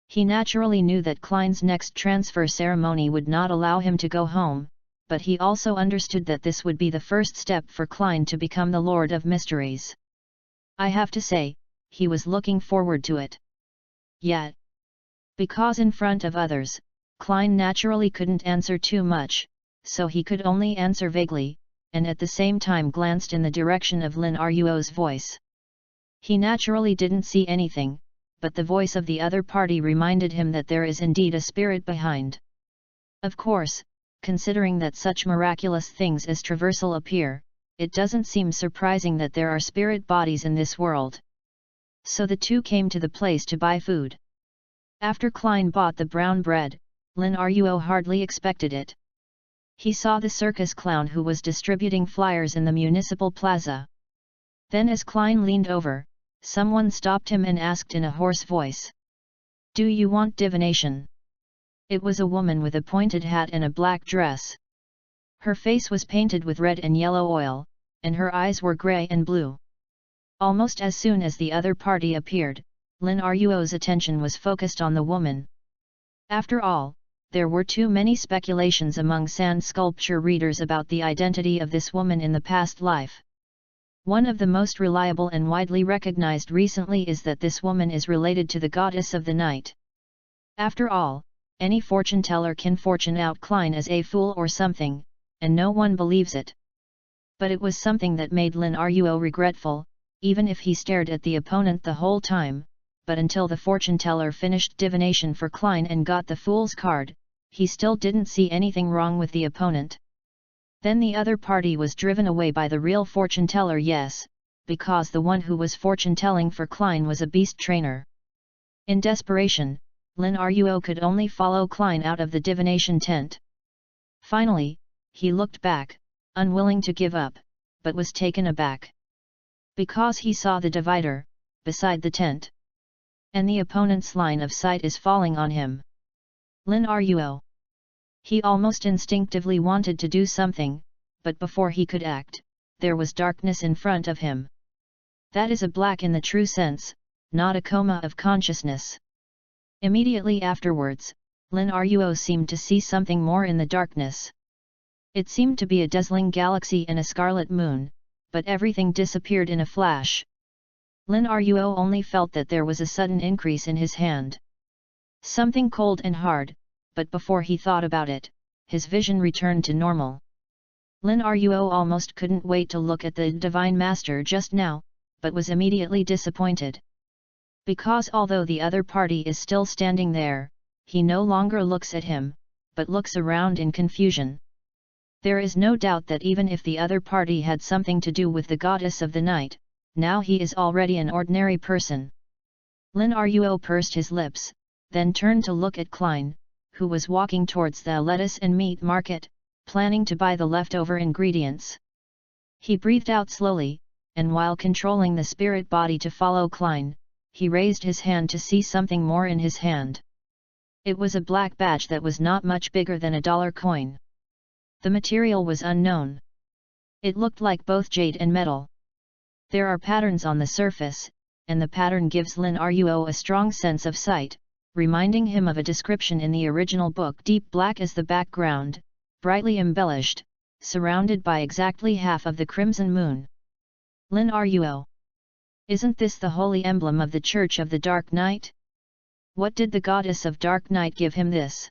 He naturally knew that Klein's next transfer ceremony would not allow him to go home, but he also understood that this would be the first step for Klein to become the Lord of Mysteries. I have to say, he was looking forward to it. Yet, because in front of others, Klein naturally couldn't answer too much, so he could only answer vaguely, and at the same time glanced in the direction of Lin Ruo's voice. He naturally didn't see anything, but the voice of the other party reminded him that there is indeed a spirit behind. Of course, considering that such miraculous things as traversal appear, it doesn't seem surprising that there are spirit bodies in this world. So the two came to the place to buy food. After Klein bought the brown bread, Lin Ruo hardly expected it. He saw the circus clown who was distributing flyers in the municipal plaza. Then as Klein leaned over, someone stopped him and asked in a hoarse voice, "Do you want divination?" It was a woman with a pointed hat and a black dress. Her face was painted with red and yellow oil, and her eyes were grey and blue. Almost as soon as the other party appeared, Lin Ruo's attention was focused on the woman. After all, there were too many speculations among sand sculpture readers about the identity of this woman in the past life. One of the most reliable and widely recognized recently is that this woman is related to the goddess of the night. After all, any fortune teller can fortune out Klein as a fool or something, and no one believes it. But it was something that made Lin Ruo regretful, even if he stared at the opponent the whole time, but until the fortune teller finished divination for Klein and got the Fool's card, he still didn't see anything wrong with the opponent. Then the other party was driven away by the real fortune teller, yes, because the one who was fortune telling for Klein was a beast trainer. In desperation, Lin Ruo could only follow Klein out of the divination tent. Finally, he looked back, unwilling to give up, but was taken aback. Because he saw the divider, beside the tent. And the opponent's line of sight is falling on him. Lin Ruo. He almost instinctively wanted to do something, but before he could act, there was darkness in front of him. That is a black in the true sense, not a coma of consciousness. Immediately afterwards, Lin Ruo seemed to see something more in the darkness. It seemed to be a dazzling galaxy and a scarlet moon, but everything disappeared in a flash. Lin Ruo only felt that there was a sudden increase in his hand. Something cold and hard, but before he thought about it, his vision returned to normal. Lin Ruo almost couldn't wait to look at the Divine Master just now, but was immediately disappointed. Because although the other party is still standing there, he no longer looks at him, but looks around in confusion. There is no doubt that even if the other party had something to do with the goddess of the night, now he is already an ordinary person. Lin Ruo pursed his lips, then turned to look at Klein, who was walking towards the lettuce and meat market, planning to buy the leftover ingredients. He breathed out slowly, and while controlling the spirit body to follow Klein, he raised his hand to see something more in his hand. It was a black badge that was not much bigger than a $1 coin. The material was unknown. It looked like both jade and metal. There are patterns on the surface, and the pattern gives Lin Ruo a strong sense of sight, reminding him of a description in the original book. Deep black as the background, brightly embellished, surrounded by exactly half of the crimson moon. Lin Ruo. Isn't this the holy emblem of the Church of the Dark Night? What did the goddess of Dark Night give him this?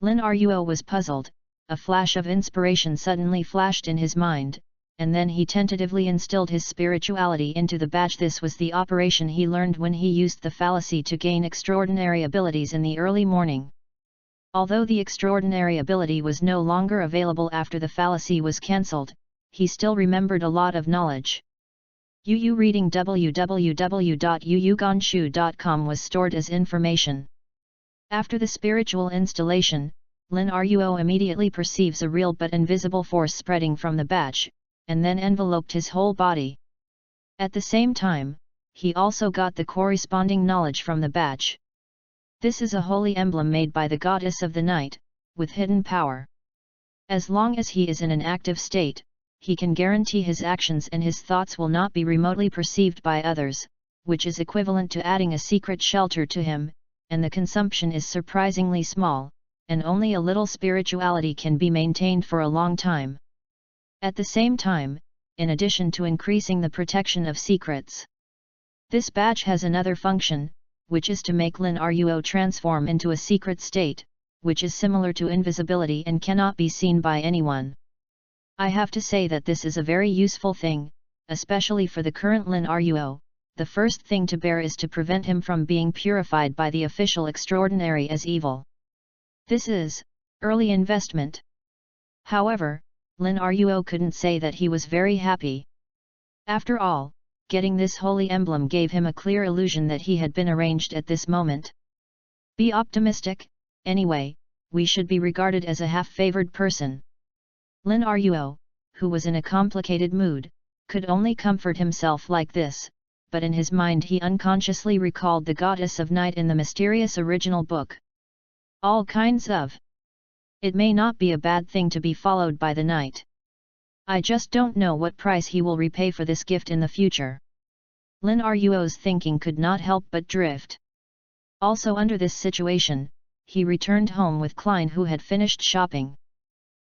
Lin Ruo was puzzled. A flash of inspiration suddenly flashed in his mind, and then he tentatively instilled his spirituality into the badge. This was the operation he learned when he used the fallacy to gain extraordinary abilities in the early morning. Although the extraordinary ability was no longer available after the fallacy was cancelled, he still remembered a lot of knowledge. UU reading www.uugonshu.com was stored as information. After the spiritual installation, Lin Ruo immediately perceives a real but invisible force spreading from the badge, and then enveloped his whole body. At the same time, he also got the corresponding knowledge from the badge. This is a holy emblem made by the goddess of the night, with hidden power. As long as he is in an active state, he can guarantee his actions and his thoughts will not be remotely perceived by others, which is equivalent to adding a secret shelter to him, and the consumption is surprisingly small, and only a little spirituality can be maintained for a long time. At the same time, in addition to increasing the protection of secrets, this badge has another function, which is to make Lin Ruo transform into a secret state, which is similar to invisibility and cannot be seen by anyone. I have to say that this is a very useful thing, especially for the current Lin Ruo. The first thing to bear is to prevent him from being purified by the official extraordinary as evil. This is early investment. However, Lin Ruo couldn't say that he was very happy. After all, getting this holy emblem gave him a clear illusion that he had been arranged at this moment. Be optimistic, anyway, we should be regarded as a half-favored person. Lin Ruo, who was in a complicated mood, could only comfort himself like this, but in his mind he unconsciously recalled the goddess of night in the mysterious original book. All kinds of. It may not be a bad thing to be followed by the night. I just don't know what price he will repay for this gift in the future. Lin Ruo's thinking could not help but drift. Also under this situation, he returned home with Klein, who had finished shopping.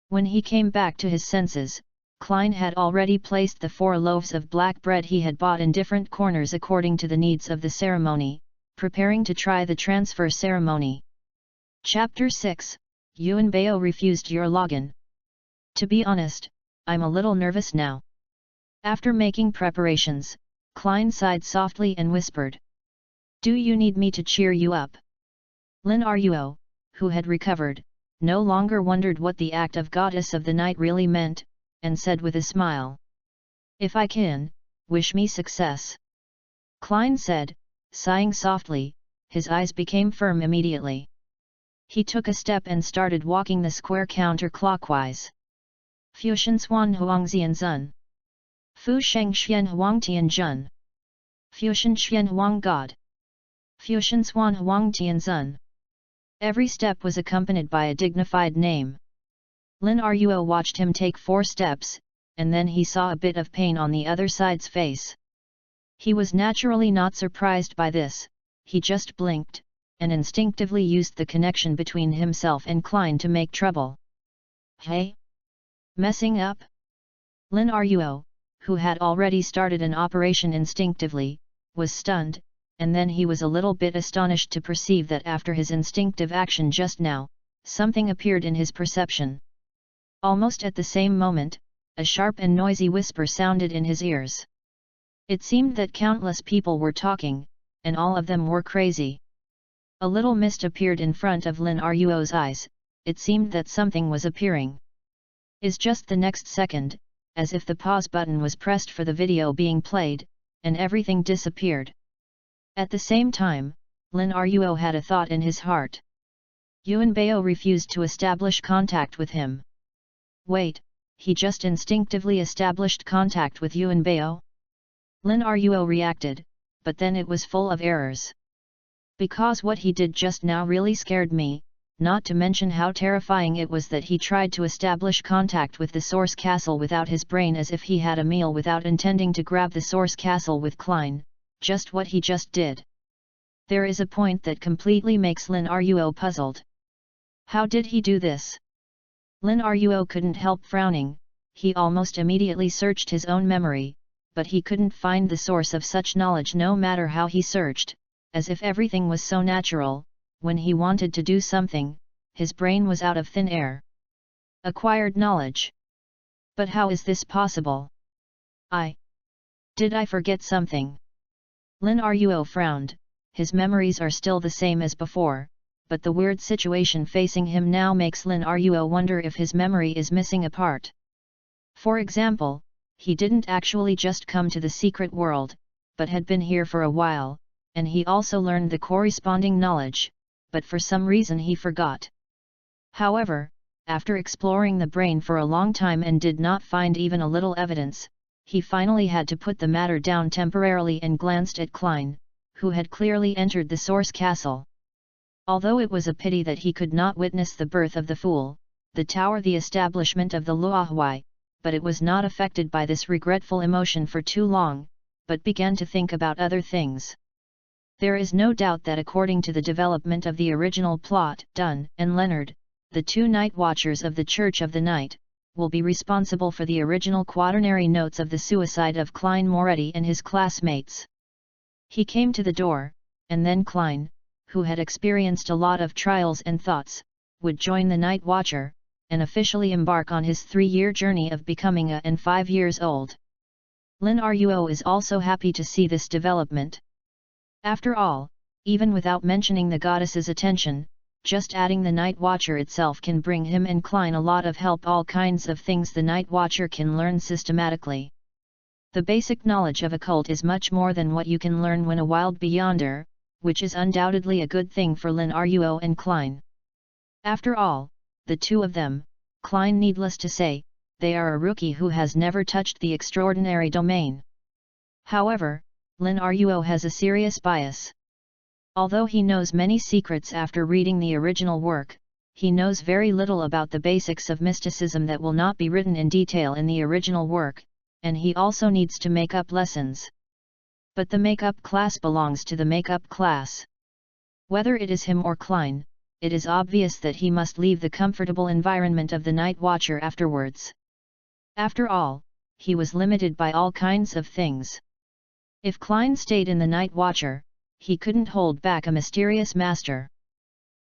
When he came back to his senses, Klein had already placed the 4 loaves of black bread he had bought in different corners according to the needs of the ceremony, preparing to try the transfer ceremony. Chapter 6, Yuan Bao refused your login. To be honest, I'm a little nervous now. After making preparations, Klein sighed softly and whispered. Do you need me to cheer you up? Lin Ruo, who had recovered, no longer wondered what the act of Goddess of the Night really meant, and said with a smile. If I can, wish me success. Klein said, sighing softly, his eyes became firm immediately. He took a step and started walking the square counterclockwise. Fuxian Swan Huangzian Zun. Fu Sheng Xian Huang Tian Jun. Fuxian Xian Huang God. Fuxian Swan Huang Tian Zun. Every step was accompanied by a dignified name. Lin Ruo watched him take 4 steps, and then he saw a bit of pain on the other side's face. He was naturally not surprised by this, he just blinked, and instinctively used the connection between himself and Klein to make trouble. Hey? Messing up? Lin Ruo, who had already started an operation instinctively, was stunned, and then he was a little bit astonished to perceive that after his instinctive action just now, something appeared in his perception. Almost at the same moment, a sharp and noisy whisper sounded in his ears. It seemed that countless people were talking, and all of them were crazy. A little mist appeared in front of Lin Ruo's eyes, it seemed that something was appearing. Just the next second, as if the pause button was pressed for the video being played, and everything disappeared. At the same time, Lin Ruo had a thought in his heart. Yuan Bao refused to establish contact with him. Wait, he just instinctively established contact with Yuan Bao? Lin Ruo reacted, but then it was full of errors. Because what he did just now really scared me, not to mention how terrifying it was that he tried to establish contact with the Source Castle without his brain, as if he had a meal without intending to grab the Source Castle with Klein, just what he just did. There is a point that completely makes Lin Ruo puzzled. How did he do this? Lin Ruo couldn't help frowning, he almost immediately searched his own memory, but he couldn't find the source of such knowledge no matter how he searched, as if everything was so natural. When he wanted to do something, his brain was out of thin air. Acquired knowledge. But how is this possible? Did I forget something? Lin Ruo frowned, his memories are still the same as before, but the weird situation facing him now makes Lin Ruo wonder if his memory is missing a part. For example, he didn't actually just come to the secret world, but had been here for a while, and he also learned the corresponding knowledge, but for some reason he forgot. However, after exploring the brain for a long time and did not find even a little evidence, he finally had to put the matter down temporarily and glanced at Klein, who had clearly entered the Source Castle. Although it was a pity that he could not witness the birth of the Fool, the tower, the establishment of the Luohui, but it was not affected by this regretful emotion for too long, but began to think about other things. There is no doubt that according to the development of the original plot, Dun and Leonard, the 2 Night Watchers of the Church of the Night, will be responsible for the original quaternary notes of the suicide of Klein Moretti and his classmates. He came to the door, and then Klein, who had experienced a lot of trials and thoughts, would join the Night Watcher, and officially embark on his 3-year journey of becoming a and 5 years old. Lin Ruo is also happy to see this development. After all, even without mentioning the goddess's attention, just adding the Night Watcher itself can bring him and Klein a lot of help. All kinds of things the Night Watcher can learn systematically. The basic knowledge of occult is much more than what you can learn when a wild beyonder, which is undoubtedly a good thing for Lin Ruo and Klein. After all, the two of them, Klein needless to say, they are a rookie who has never touched the extraordinary domain. However, Lin Ruo has a serious bias. Although he knows many secrets after reading the original work, he knows very little about the basics of mysticism that will not be written in detail in the original work, and he also needs to make up lessons. But the make-up class belongs to the make-up class. Whether it is him or Klein, it is obvious that he must leave the comfortable environment of the Night Watcher afterwards. After all, he was limited by all kinds of things. If Klein stayed in the Night Watcher, he couldn't hold back a mysterious master.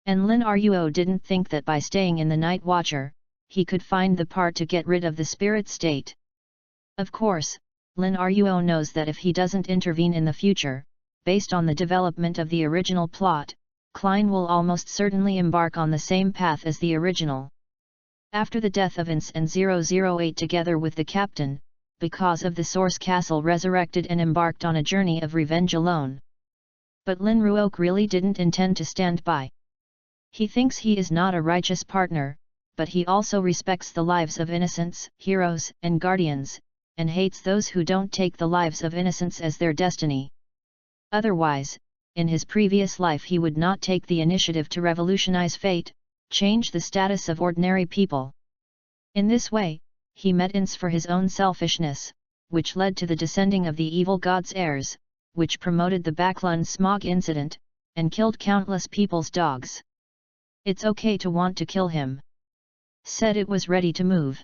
And Lin Ruo didn't think that by staying in the Night Watcher, he could find the part to get rid of the spirit state. Of course, Lin Ruo knows that if he doesn't intervene in the future, based on the development of the original plot, Klein will almost certainly embark on the same path as the original. After the death of Ince and 008 together with the captain, because of the Source Castle resurrected and embarked on a journey of revenge alone. But Lin Ruok really didn't intend to stand by. He thinks he is not a righteous partner, but he also respects the lives of innocents, heroes, and guardians, and hates those who don't take the lives of innocents as their destiny. Otherwise, in his previous life he would not take the initiative to revolutionize fate, change the status of ordinary people. In this way, he met Ince for his own selfishness, which led to the descending of the evil god's heirs, which promoted the Backlund smog incident, and killed countless people's dogs. It's okay to want to kill him. Said it was ready to move.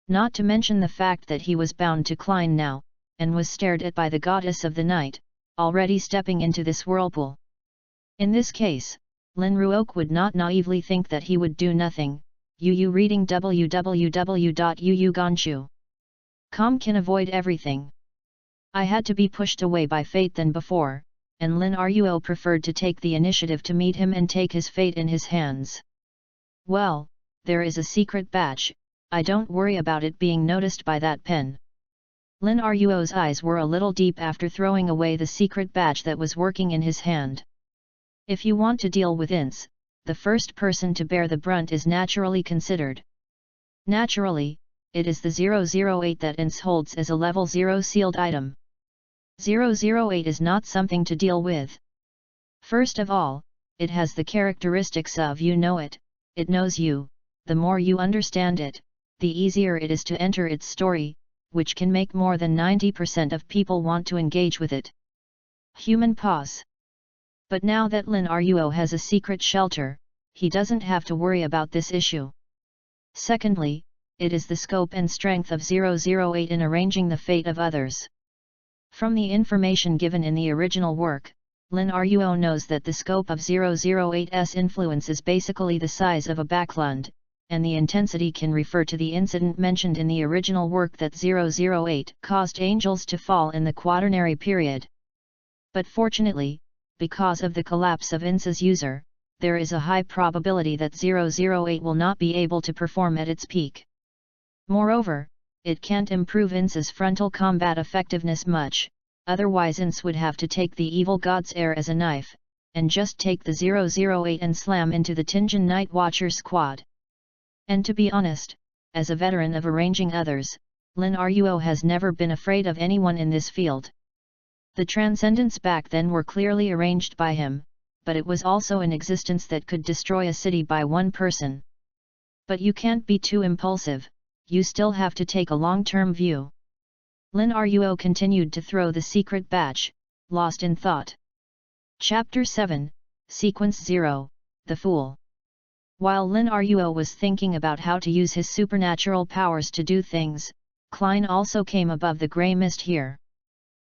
Not to mention the fact that he was bound to Klein now, and was stared at by the goddess of the night, already stepping into this whirlpool. In this case, Lin Ruok would not naively think that he would do nothing. Reading www.uuganshu.com can avoid everything. I had to be pushed away by fate than before, and Lin Ruo preferred to take the initiative to meet him and take his fate in his hands. Well, there is a secret batch, I don't worry about it being noticed by that pen. Lin Ruo's eyes were a little deep after throwing away the secret batch that was working in his hand. If you want to deal with Ince, the first person to bear the brunt is naturally considered. Naturally, it is the 008 that Ince holds as a level 0 sealed item. 008 is not something to deal with. First of all, it has the characteristics of you know it, it knows you, the more you understand it, the easier it is to enter its story, which can make more than 90% of people want to engage with it. Human pause. But now that Lin Ruo has a secret shelter, he doesn't have to worry about this issue. Secondly, it is the scope and strength of 008 in arranging the fate of others. From the information given in the original work, Lin Ruo knows that the scope of 008's influence is basically the size of a Backlund, and the intensity can refer to the incident mentioned in the original work that 008 caused angels to fall in the Quaternary period. But fortunately, because of the collapse of Ince's user, there is a high probability that 008 will not be able to perform at its peak. Moreover, it can't improve Ince's frontal combat effectiveness much, otherwise Ince would have to take the evil god's heir as a knife, and just take the 008 and slam into the Tinjin Night Watcher squad. And to be honest, as a veteran of arranging others, Lin Ruo has never been afraid of anyone in this field. The transcendents back then were clearly arranged by him, but it was also an existence that could destroy a city by one person. But you can't be too impulsive, you still have to take a long-term view. Lin Ruo continued to throw the secret batch, lost in thought. Chapter 7, Sequence 0, The Fool. While Lin Ruo was thinking about how to use his supernatural powers to do things, Klein also came above the grey mist here.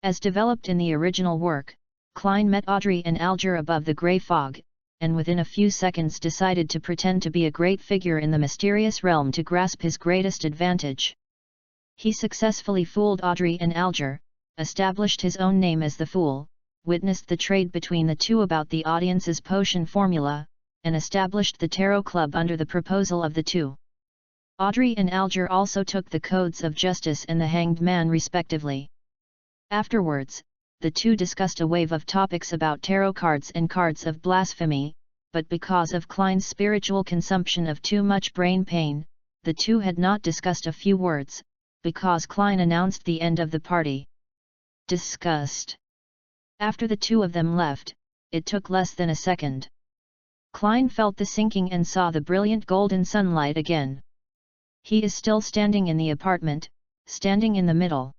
As developed in the original work, Klein met Audrey and Alger above the grey fog, and within a few seconds decided to pretend to be a great figure in the mysterious realm to grasp his greatest advantage. He successfully fooled Audrey and Alger, established his own name as the Fool, witnessed the trade between the two about the audience's potion formula, and established the Tarot Club under the proposal of the two. Audrey and Alger also took the Codes of Justice and the Hanged Man respectively. Afterwards, the two discussed a wave of topics about tarot cards and cards of blasphemy, but because of Klein's spiritual consumption of too much brain pain, the two had not discussed a few words, because Klein announced the end of the party. Disgust. After the two of them left, it took less than a second. Klein felt the sinking and saw the brilliant golden sunlight again. He is still standing in the apartment, standing in the middle.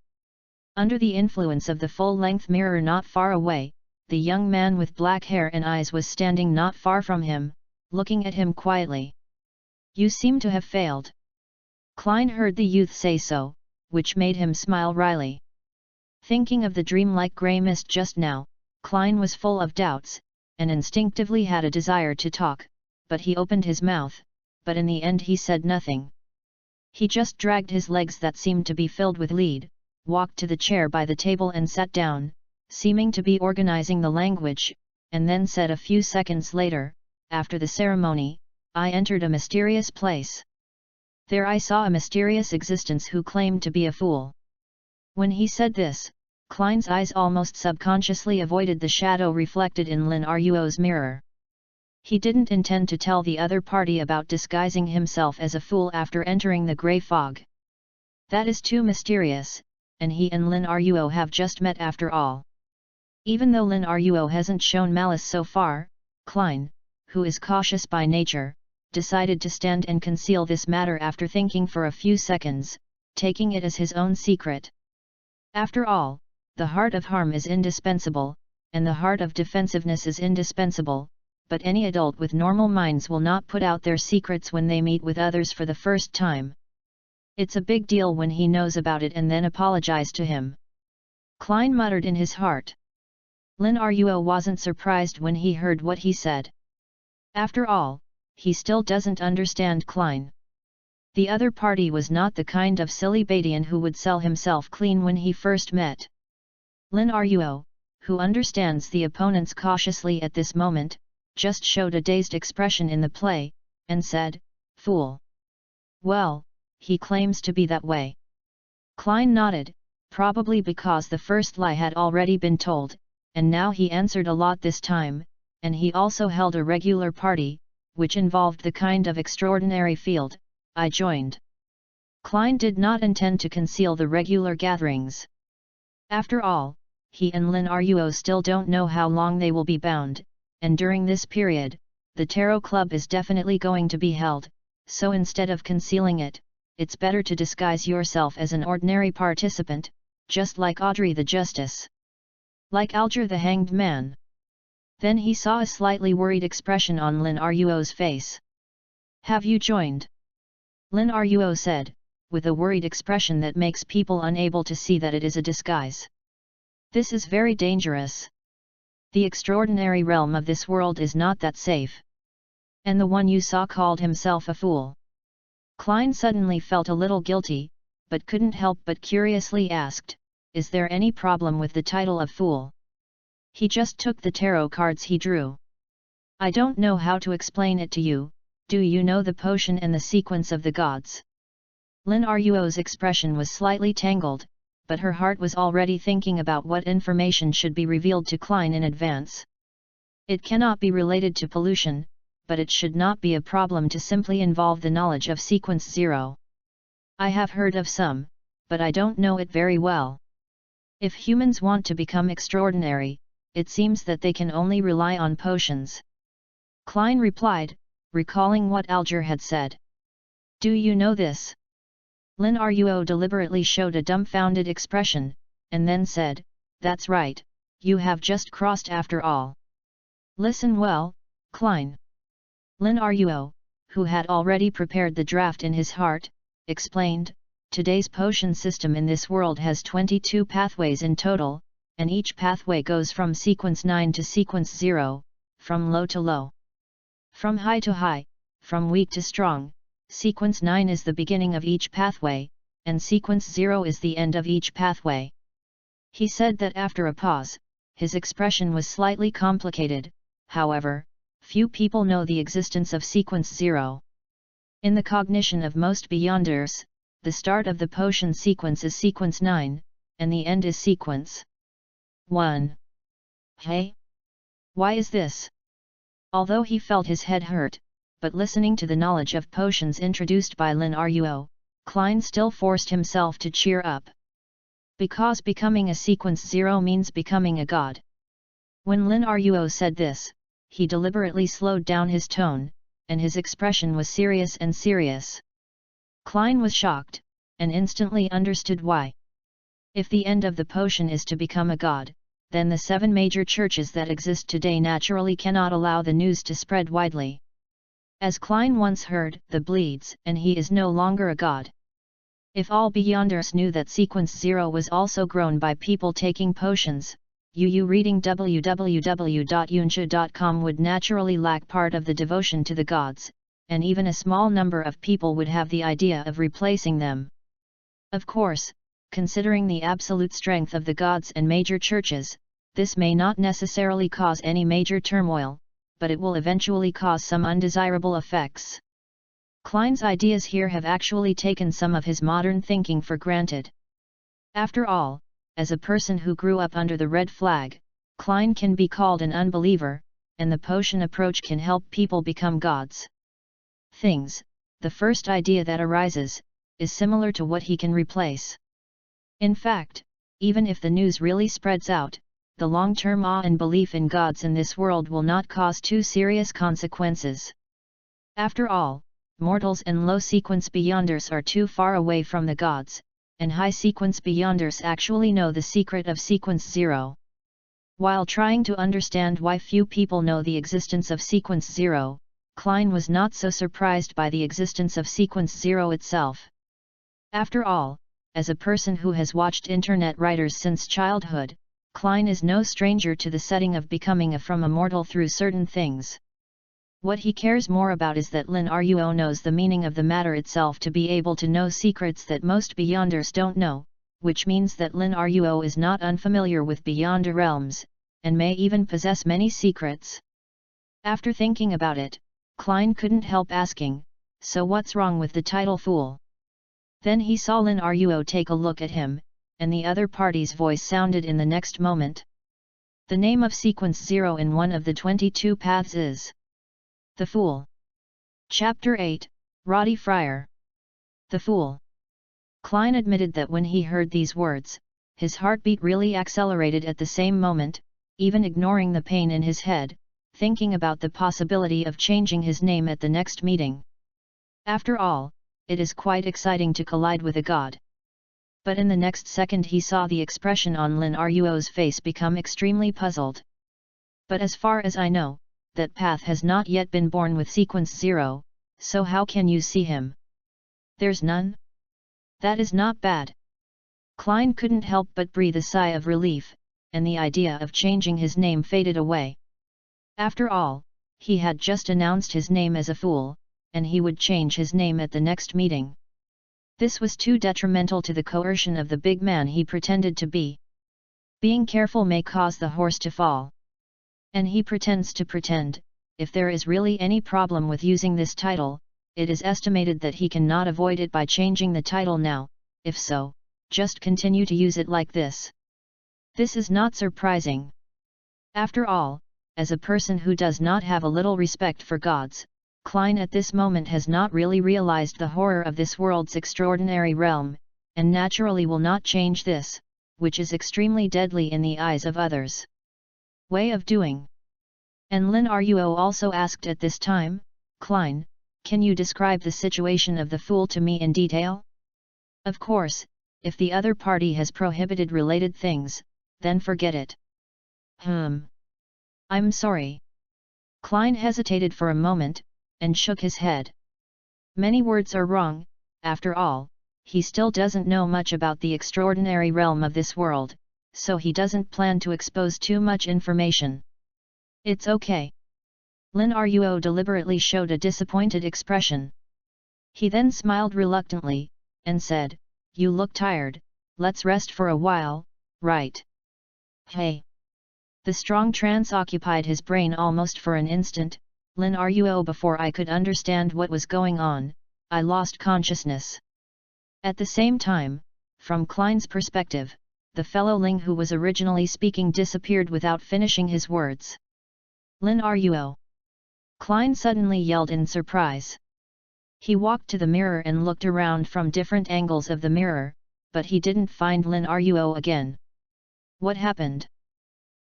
Under the influence of the full-length mirror not far away, the young man with black hair and eyes was standing not far from him, looking at him quietly. "You seem to have failed." Klein heard the youth say so, which made him smile wryly. Thinking of the dreamlike grey mist just now, Klein was full of doubts, and instinctively had a desire to talk, but he opened his mouth, but in the end he said nothing. He just dragged his legs that seemed to be filled with lead, walked to the chair by the table and sat down, seeming to be organizing the language, and then said a few seconds later, after the ceremony, I entered a mysterious place. There I saw a mysterious existence who claimed to be a fool. When he said this, Klein's eyes almost subconsciously avoided the shadow reflected in Lin Ruo's mirror. He didn't intend to tell the other party about disguising himself as a fool after entering the grey fog. That is too mysterious, and he and Lin Ruo have just met after all. Even though Lin Ruo hasn't shown malice so far, Klein, who is cautious by nature, decided to stand and conceal this matter after thinking for a few seconds, taking it as his own secret. After all, the heart of harm is indispensable, and the heart of defensiveness is indispensable, but any adult with normal minds will not put out their secrets when they meet with others for the first time. It's a big deal when he knows about it and then apologize to him. Klein muttered in his heart. Lin Ruo wasn't surprised when he heard what he said. After all, he still doesn't understand Klein. The other party was not the kind of silly Badian who would sell himself clean when he first met. Lin Ruo, who understands the opponents cautiously at this moment, just showed a dazed expression in the play, and said, "Fool. Well, he claims to be that way." Klein nodded, probably because the first lie had already been told, and now he answered a lot this time, and he also held a regular party, which involved the kind of extraordinary field I joined. Klein did not intend to conceal the regular gatherings. After all, he and Lin Ruo still don't know how long they will be bound, and during this period, the Tarot Club is definitely going to be held, so instead of concealing it, it's better to disguise yourself as an ordinary participant, just like Audrey the Justice. Like Alger the Hanged Man. Then he saw a slightly worried expression on Lin Ruo's face. "Have you joined?" Lin Ruo said, with a worried expression that makes people unable to see that it is a disguise. "This is very dangerous. The extraordinary realm of this world is not that safe. And the one you saw called himself a fool." Klein suddenly felt a little guilty, but couldn't help but curiously asked, "Is there any problem with the title of fool? He just took the tarot cards he drew. I don't know how to explain it to you. Do you know the potion and the sequence of the gods?" Lin Ruo's expression was slightly tangled, but her heart was already thinking about what information should be revealed to Klein in advance. It cannot be related to pollution, but it should not be a problem to simply involve the knowledge of sequence 0. "I have heard of some, but I don't know it very well. If humans want to become extraordinary, it seems that they can only rely on potions." Klein replied, recalling what Alger had said. "Do you know this?" Lin Ruo deliberately showed a dumbfounded expression, and then said, "That's right, you have just crossed after all. Listen well, Klein." Lin Ruo, who had already prepared the draft in his heart, explained, "Today's potion system in this world has 22 pathways in total, and each pathway goes from sequence 9 to sequence 0, from low to low. From high to high, from weak to strong. Sequence 9 is the beginning of each pathway, and sequence 0 is the end of each pathway." He said that after a pause, his expression was slightly complicated. However, few people know the existence of sequence 0. In the cognition of most Beyonders, the start of the potion sequence is sequence 9, and the end is sequence 1. Hey? Why is this? Although he felt his head hurt, but listening to the knowledge of potions introduced by Lin Ruo, Klein still forced himself to cheer up. Because becoming a sequence 0 means becoming a god. When Lin Ruo said this, he deliberately slowed down his tone, and his expression was serious and serious. Klein was shocked, and instantly understood why. If the end of the potion is to become a god, then the 7 major churches that exist today naturally cannot allow the news to spread widely. As Klein once heard, the bleeds, and he is no longer a god. If all Beyonders knew that sequence 0 was also grown by people taking potions, reading www.yunsha.com would naturally lack part of the devotion to the gods, and even a small number of people would have the idea of replacing them. Of course, considering the absolute strength of the gods and major churches, This may not necessarily cause any major turmoil, but it will eventually cause some undesirable effects. Klein's ideas here have actually taken some of his modern thinking for granted. After all, as a person who grew up under the red flag, Klein can be called an unbeliever, and the potion approach can help people become gods. Things, the first idea that arises, is similar to what he can replace. In fact, even if the news really spreads out, the long-term awe and belief in gods in this world will not cause too serious consequences. After all, mortals and low-sequence beyonders are too far away from the gods, and high-sequence beyonders actually know the secret of sequence 0. While trying to understand why few people know the existence of sequence 0, Klein was not so surprised by the existence of sequence 0 itself. After all, as a person who has watched internet writers since childhood, Klein is no stranger to the setting of becoming from a mortal through certain things. What he cares more about is that Lin Ruo knows the meaning of the matter itself to be able to know secrets that most beyonders don't know, which means that Lin Ruo is not unfamiliar with beyonder realms, and may even possess many secrets. After thinking about it, Klein couldn't help asking, "So what's wrong with the title Fool?" Then he saw Lin Ruo take a look at him, and the other party's voice sounded in the next moment. The name of sequence 0 in one of the 22 paths is The Fool. Chapter 8, Roddy Fryer. The Fool. Klein admitted that when he heard these words, his heartbeat really accelerated at the same moment, even ignoring the pain in his head, thinking about the possibility of changing his name at the next meeting. After all, it is quite exciting to collide with a god. But in the next second he saw the expression on Lin Ruo's face become extremely puzzled. "But as far as I know, that path has not yet been born with sequence 0, so how can you see him? There's none? That is not bad." Klein couldn't help but breathe a sigh of relief, and the idea of changing his name faded away. After all, he had just announced his name as a fool, and he would change his name at the next meeting. This was too detrimental to the coercion of the big man he pretended to be. Being careful may cause the horse to fall. And he pretends to pretend. If there is really any problem with using this title, it is estimated that he cannot avoid it by changing the title now. If so, just continue to use it like this. This is not surprising. After all, as a person who does not have a little respect for gods, Klein at this moment has not really realized the horror of this world's extraordinary realm, and naturally will not change this, which is extremely deadly in the eyes of others. Way of doing. And Lin Ruo also asked at this time, "Klein, can you describe the situation of the fool to me in detail?" Of course, if the other party has prohibited related things, then forget it. I'm sorry." Klein hesitated for a moment, and shook his head. Many words are wrong. After all, he still doesn't know much about the extraordinary realm of this world, so he doesn't plan to expose too much information. "It's okay." Lin Ruo deliberately showed a disappointed expression. He then smiled reluctantly, and said, "You look tired, let's rest for a while, right?" "Hey!" The strong trance occupied his brain almost for an instant. "Lin Ruo, before I could understand what was going on, I lost consciousness." At the same time, from Klein's perspective, the fellow Ling who was originally speaking disappeared without finishing his words. "Lin Ruo!" Klein suddenly yelled in surprise. He walked to the mirror and looked around from different angles of the mirror, but he didn't find Lin Ruo again. What happened?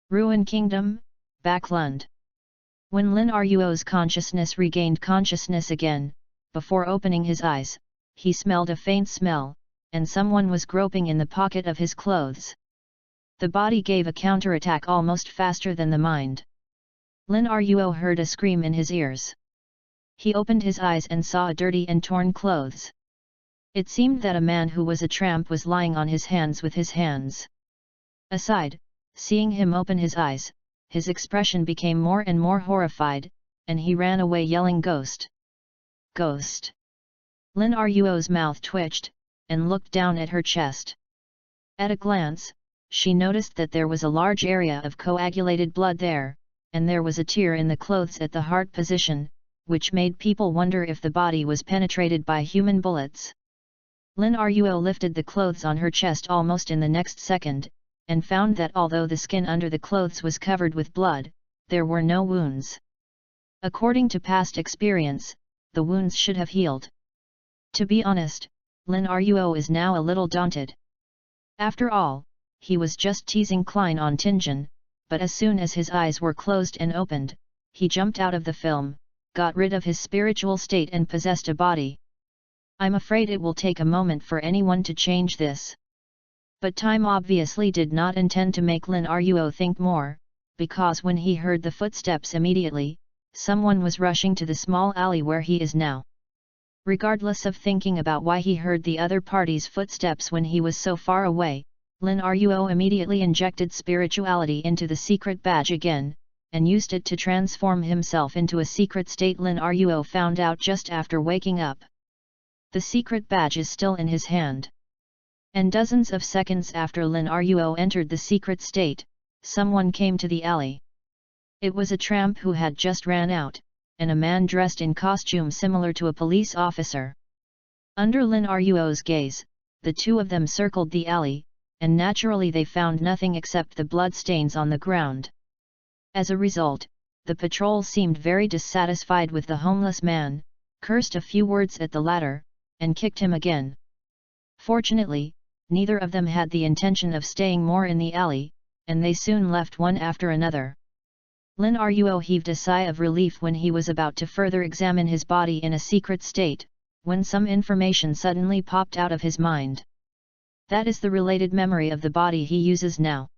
Ruin Kingdom, Backlund. When Lin Ruo's consciousness regained consciousness again, before opening his eyes, he smelled a faint smell, and someone was groping in the pocket of his clothes. The body gave a counterattack almost faster than the mind. Lin Ruo heard a scream in his ears. He opened his eyes and saw dirty and torn clothes. It seemed that a man who was a tramp was lying on his hands with his hands. Aside, seeing him open his eyes, his expression became more and more horrified, and he ran away yelling, "Ghost! Ghost!" Lin Ruo's mouth twitched, and looked down at her chest. At a glance, she noticed that there was a large area of coagulated blood there, and there was a tear in the clothes at the heart position, which made people wonder if the body was penetrated by human bullets. Lin Ruo lifted the clothes on her chest almost in the next second, and found that although the skin under the clothes was covered with blood, there were no wounds. According to past experience, the wounds should have healed. To be honest, Lin Ruo is now a little daunted. After all, he was just teasing Klein on Tingen, but as soon as his eyes were closed and opened, he jumped out of the film, got rid of his spiritual state and possessed a body. I'm afraid it will take a moment for anyone to change this. But time obviously did not intend to make Lin Ruo think more, because when he heard the footsteps immediately, someone was rushing to the small alley where he is now. Regardless of thinking about why he heard the other party's footsteps when he was so far away, Lin Ruo immediately injected spirituality into the secret badge again, and used it to transform himself into a secret state Lin Ruo found out just after waking up. The secret badge is still in his hand. And dozens of seconds after Lin Ruo entered the secret state, someone came to the alley. It was a tramp who had just ran out, and a man dressed in costume similar to a police officer. Under Lin Ruo's gaze, the two of them circled the alley, and naturally they found nothing except the blood stains on the ground. As a result, the patrol seemed very dissatisfied with the homeless man, cursed a few words at the latter, and kicked him again. Fortunately, neither of them had the intention of staying more in the alley, and they soon left one after another. Lin Ruo heaved a sigh of relief when he was about to further examine his body in a secret state, when some information suddenly popped out of his mind. That is the related memory of the body he uses now.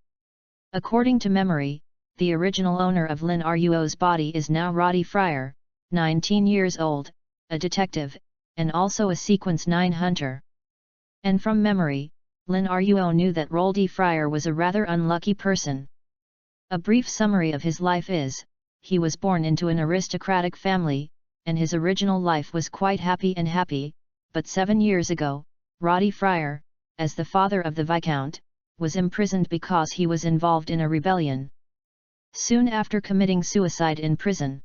According to memory, the original owner of Lin Ruo's body is now Roddy Fryer, 19 years old, a detective, and also a Sequence 9 hunter. And from memory, Lin Ruo knew that Roddy Fryer was a rather unlucky person. A brief summary of his life is, he was born into an aristocratic family, and his original life was quite happy, but 7 years ago, Roddy Fryer, as the father of the Viscount, was imprisoned because he was involved in a rebellion. Soon after committing suicide in prison.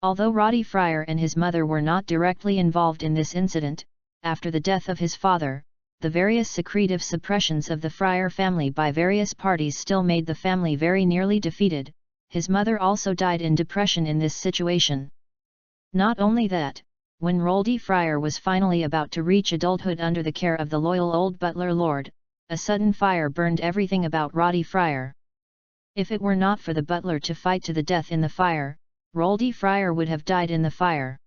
Although Roddy Fryer and his mother were not directly involved in this incident, after the death of his father, the various secretive suppressions of the Fryer family by various parties still made the family very nearly defeated. His mother also died in depression in this situation. Not only that, when Roddy Fryer was finally about to reach adulthood under the care of the loyal old butler lord, a sudden fire burned everything about Roddy Fryer. If it were not for the butler to fight to the death in the fire, Roddy Fryer would have died in the fire.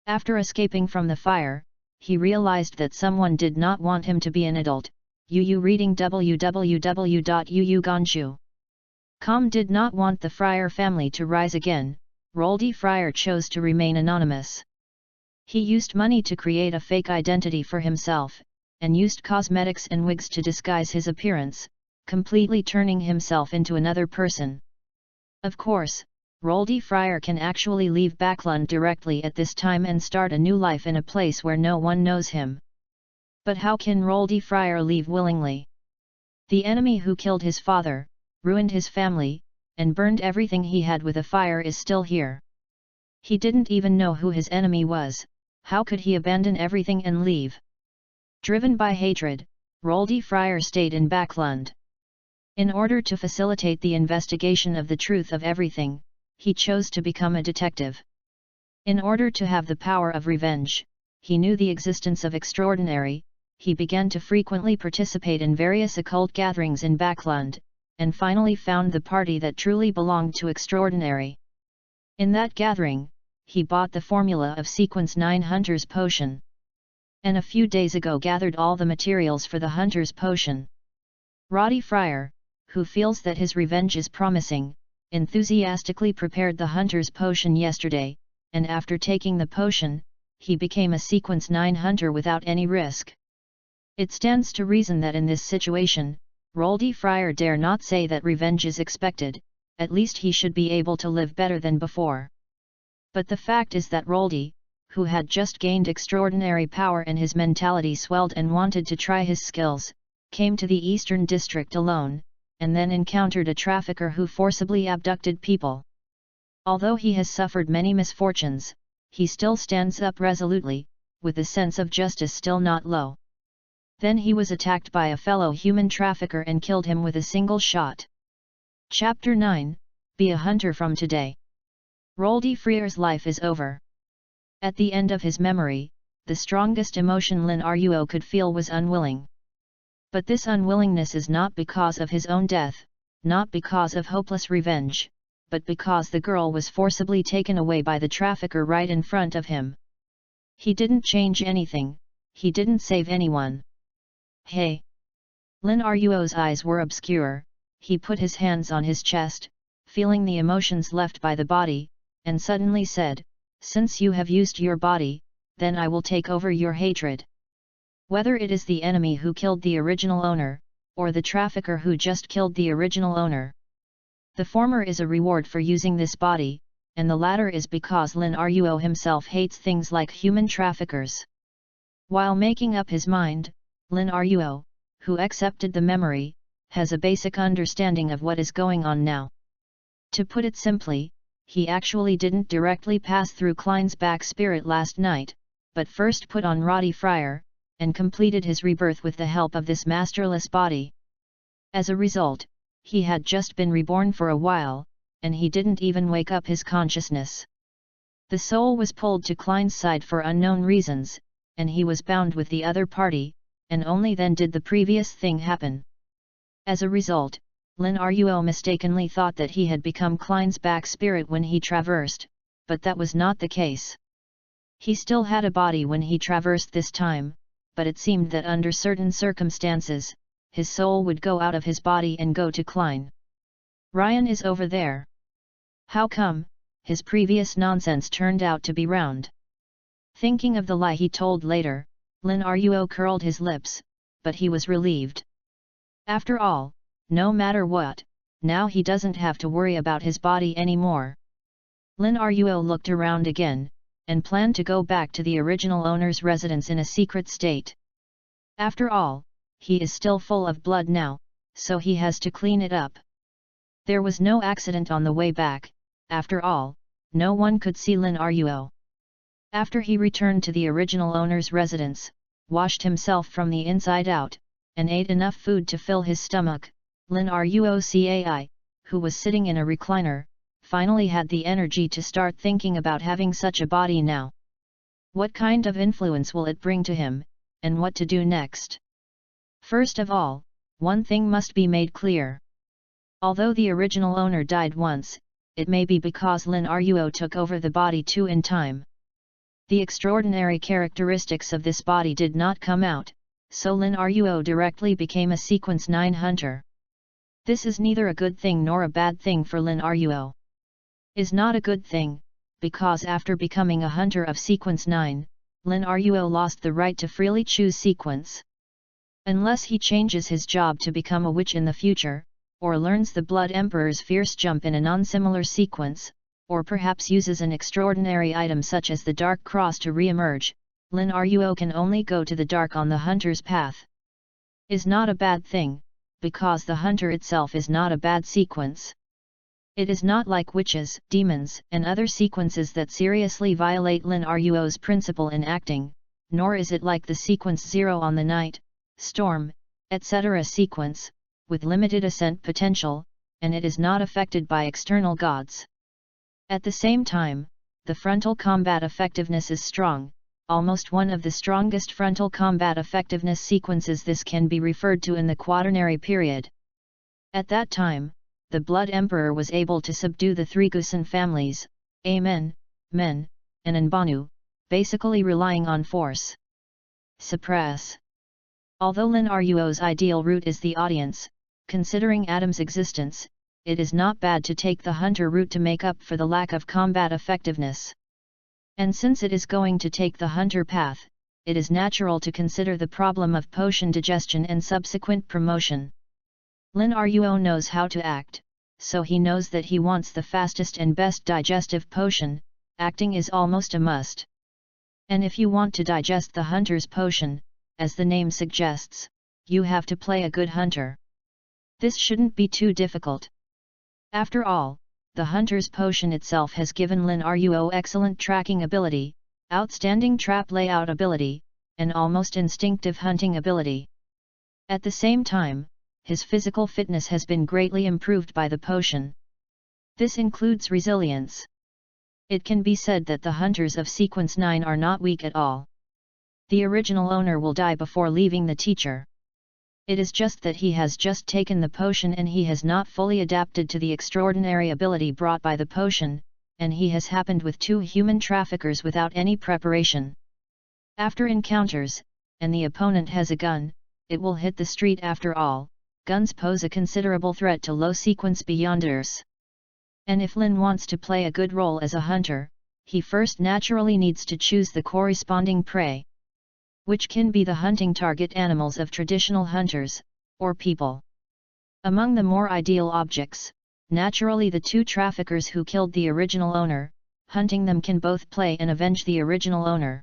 After escaping from the fire, he realized that someone did not want him to be an adult. Reading www.uuganshu.com did not want the Fryer family to rise again. Roddy Fryer chose to remain anonymous. He used money to create a fake identity for himself, and used cosmetics and wigs to disguise his appearance, completely turning himself into another person. Of course, Roddy Fryer can actually leave Backlund directly at this time and start a new life in a place where no one knows him. But how can Roddy Fryer leave willingly? The enemy who killed his father, ruined his family, and burned everything he had with a fire is still here. He didn't even know who his enemy was. How could he abandon everything and leave? Driven by hatred, Roddy Fryer stayed in Backlund. In order to facilitate the investigation of the truth of everything, he chose to become a detective. In order to have the power of revenge, he knew the existence of Extraordinary. He began to frequently participate in various occult gatherings in Backlund, and finally found the party that truly belonged to Extraordinary. In that gathering, he bought the formula of Sequence 9 Hunter's potion. And a few days ago gathered all the materials for the Hunter's potion. Roddy Fryer, who feels that his revenge is promising, enthusiastically prepared the Hunter's potion yesterday, and after taking the potion, he became a Sequence 9 Hunter without any risk. It stands to reason that in this situation, Roddy Fryer dare not say that revenge is expected, at least he should be able to live better than before. But the fact is that Roddy, who had just gained extraordinary power and his mentality swelled and wanted to try his skills, came to the eastern district alone, and then encountered a trafficker who forcibly abducted people. Although he has suffered many misfortunes, he still stands up resolutely, with the sense of justice still not low. Then he was attacked by a fellow human trafficker and killed him with a single shot. Chapter 9, Be a Hunter from Today. Rolde Freer's life is over. At the end of his memory, the strongest emotion Lin Ruo could feel was unwilling. But this unwillingness is not because of his own death, not because of hopeless revenge, but because the girl was forcibly taken away by the trafficker right in front of him. He didn't change anything, he didn't save anyone. Hey! Lin Ruo's eyes were obscure, he put his hands on his chest, feeling the emotions left by the body, and suddenly said, "Since you have used your body, then I will take over your hatred. Whether it is the enemy who killed the original owner, or the trafficker who just killed the original owner. The former is a reward for using this body, and the latter is because Lin Ruo himself hates things like human traffickers." While making up his mind, Lin Ruo, who accepted the memory, has a basic understanding of what is going on now. To put it simply, he actually didn't directly pass through Klein's back spirit last night, but first put on Rolde Freer, and completed his rebirth with the help of this masterless body. As a result, he had just been reborn for a while, and he didn't even wake up his consciousness. The soul was pulled to Klein's side for unknown reasons, and he was bound with the other party, and only then did the previous thing happen. As a result, Lin Ruo mistakenly thought that he had become Klein's back spirit when he traversed, but that was not the case. He still had a body when he traversed this time, but it seemed that under certain circumstances, his soul would go out of his body and go to Klein. Ryan is over there. How come, his previous nonsense turned out to be round? Thinking of the lie he told later, Lin Ruo curled his lips, but he was relieved. After all, no matter what, now he doesn't have to worry about his body anymore. Lin Ruo looked around again, and planned to go back to the original owner's residence in a secret state. After all, he is still full of blood now, so he has to clean it up. There was no accident on the way back, after all, no one could see Lin Ruo. After he returned to the original owner's residence, washed himself from the inside out, and ate enough food to fill his stomach, Lin Ruo Cai, who was sitting in a recliner, finally had the energy to start thinking about having such a body now. What kind of influence will it bring to him, and what to do next? First of all, one thing must be made clear. Although the original owner died once, it may be because Lin Ruo took over the body too in time. The extraordinary characteristics of this body did not come out, so Lin Ruo directly became a Sequence 9 hunter. This is neither a good thing nor a bad thing for Lin Ruo. Is not a good thing, because after becoming a hunter of Sequence 9, Lin Ruo lost the right to freely choose sequence. Unless he changes his job to become a witch in the future, or learns the Blood Emperor's fierce jump in a non-similar sequence, or perhaps uses an extraordinary item such as the Dark Cross to re-emerge, Lin Ruo can only go to the dark on the hunter's path. Is not a bad thing, because the hunter itself is not a bad sequence. It is not like witches, demons, and other sequences that seriously violate Lin Ruo's principle in acting, nor is it like the sequence 0 on the night, storm, etc. sequence, with limited ascent potential, and it is not affected by external gods. At the same time, the frontal combat effectiveness is strong, almost one of the strongest frontal combat effectiveness sequences this can be referred to in the Quaternary period. At that time, the Blood Emperor was able to subdue the three Gusan families, Amen, Men, and Anbanu, basically relying on force. Suppress. Although Lin Ruo's ideal route is the audience, considering Adam's existence, it is not bad to take the hunter route to make up for the lack of combat effectiveness. And since it is going to take the hunter path, it is natural to consider the problem of potion digestion and subsequent promotion. Lin Ruo knows how to act, so he knows that he wants the fastest and best digestive potion. Acting is almost a must. And if you want to digest the hunter's potion, as the name suggests, you have to play a good hunter. This shouldn't be too difficult. After all, the hunter's potion itself has given Lin Ruo excellent tracking ability, outstanding trap layout ability, and almost instinctive hunting ability. At the same time, his physical fitness has been greatly improved by the potion. This includes resilience. It can be said that the hunters of Sequence 9 are not weak at all. The original owner will die before leaving the teacher. It is just that he has just taken the potion and he has not fully adapted to the extraordinary ability brought by the potion, and he has happened with 2 human traffickers without any preparation. After encounters, and the opponent has a gun, it will hit the street after all. Guns pose a considerable threat to low sequence beyonders. And if Lin wants to play a good role as a hunter, he first naturally needs to choose the corresponding prey, which can be the hunting target animals of traditional hunters, or people. Among the more ideal objects, naturally the 2 traffickers who killed the original owner, hunting them can both play and avenge the original owner.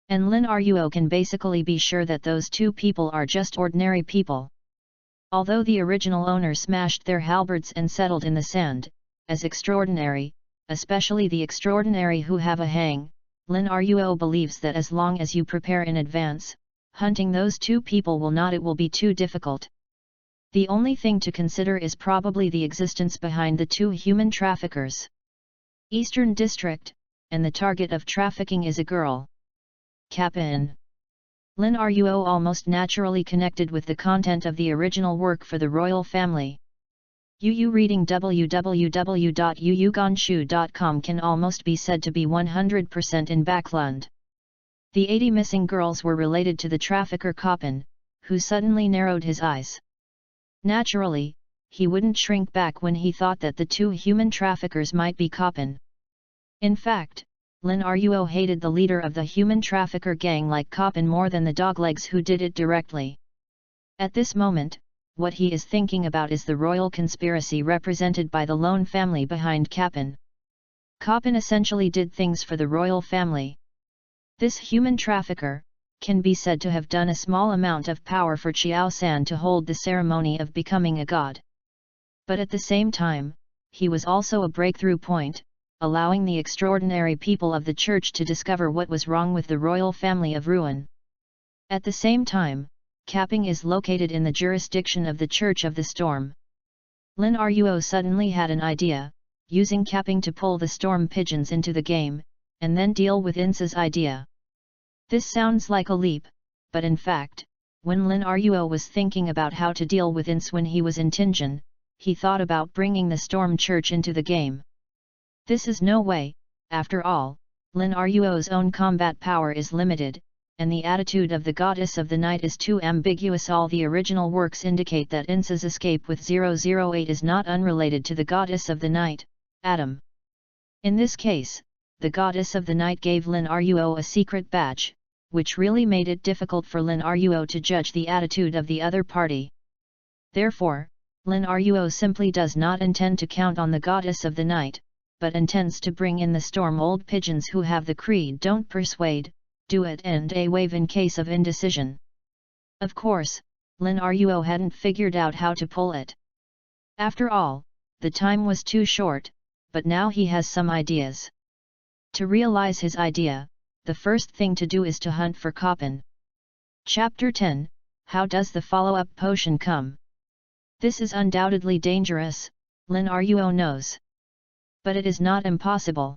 And Lin Ruo can basically be sure that those 2 people are just ordinary people. Although the original owner smashed their halberds and settled in the sand, as extraordinary, especially the extraordinary who have a hang, Lin Ruo believes that as long as you prepare in advance, hunting those 2 people it will be too difficult. The only thing to consider is probably the existence behind the 2 human traffickers. Eastern District, and the target of trafficking is a girl. Kappa. Lin Ruo almost naturally connected with the content of the original work for the royal family. Yu reading www.yuyuganshu.com can almost be said to be 100% in Backlund. The 80 missing girls were related to the trafficker Koppen, who suddenly narrowed his eyes. Naturally, he wouldn't shrink back when he thought that the 2 human traffickers might be Koppen. In fact, Lin Ruo hated the leader of the human trafficker gang like Koppen more than the doglegs who did it directly. At this moment, what he is thinking about is the royal conspiracy represented by the lone family behind Koppen. Koppen essentially did things for the royal family. This human trafficker can be said to have done a small amount of power for Qiao San to hold the ceremony of becoming a god. But at the same time, he was also a breakthrough point, allowing the extraordinary people of the church to discover what was wrong with the royal family of Ruin. At the same time, Capping is located in the jurisdiction of the Church of the Storm. Lin Ruo suddenly had an idea, using Capping to pull the storm pigeons into the game, and then deal with Insa's idea. This sounds like a leap, but in fact, when Lin Ruo was thinking about how to deal with Insa when he was in Tianjin, he thought about bringing the Storm Church into the game. This is no way, after all, Lin Ruo's own combat power is limited, and the attitude of the Goddess of the Night is too ambiguous. All the original works indicate that Insa's escape with 008 is not unrelated to the Goddess of the Night, Adam. In this case, the Goddess of the Night gave Lin Ruo a secret badge, which really made it difficult for Lin Ruo to judge the attitude of the other party. Therefore, Lin Ruo simply does not intend to count on the Goddess of the Night, but intends to bring in the storm old pigeons who have the creed don't persuade, do it and a wave in case of indecision. Of course, Lin Ruo hadn't figured out how to pull it. After all, the time was too short, but now he has some ideas. To realize his idea, the first thing to do is to hunt for Koppen. Chapter 10, How does the follow-up potion come? This is undoubtedly dangerous, Lin Ruo knows. But it is not impossible.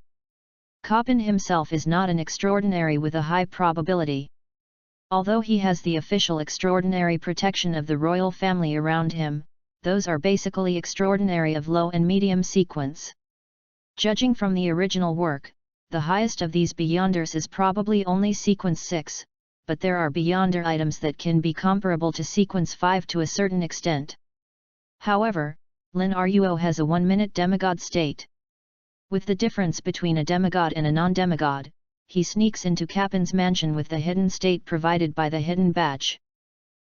Koppen himself is not an extraordinary with a high probability. Although he has the official extraordinary protection of the royal family around him, those are basically extraordinary of low and medium sequence. Judging from the original work, the highest of these beyonders is probably only sequence 6, but there are beyonder items that can be comparable to sequence 5 to a certain extent. However, Lin Ruo has a 1-minute demigod state. With the difference between a demigod and a non-demigod, he sneaks into Kappen's mansion with the hidden state provided by the hidden badge.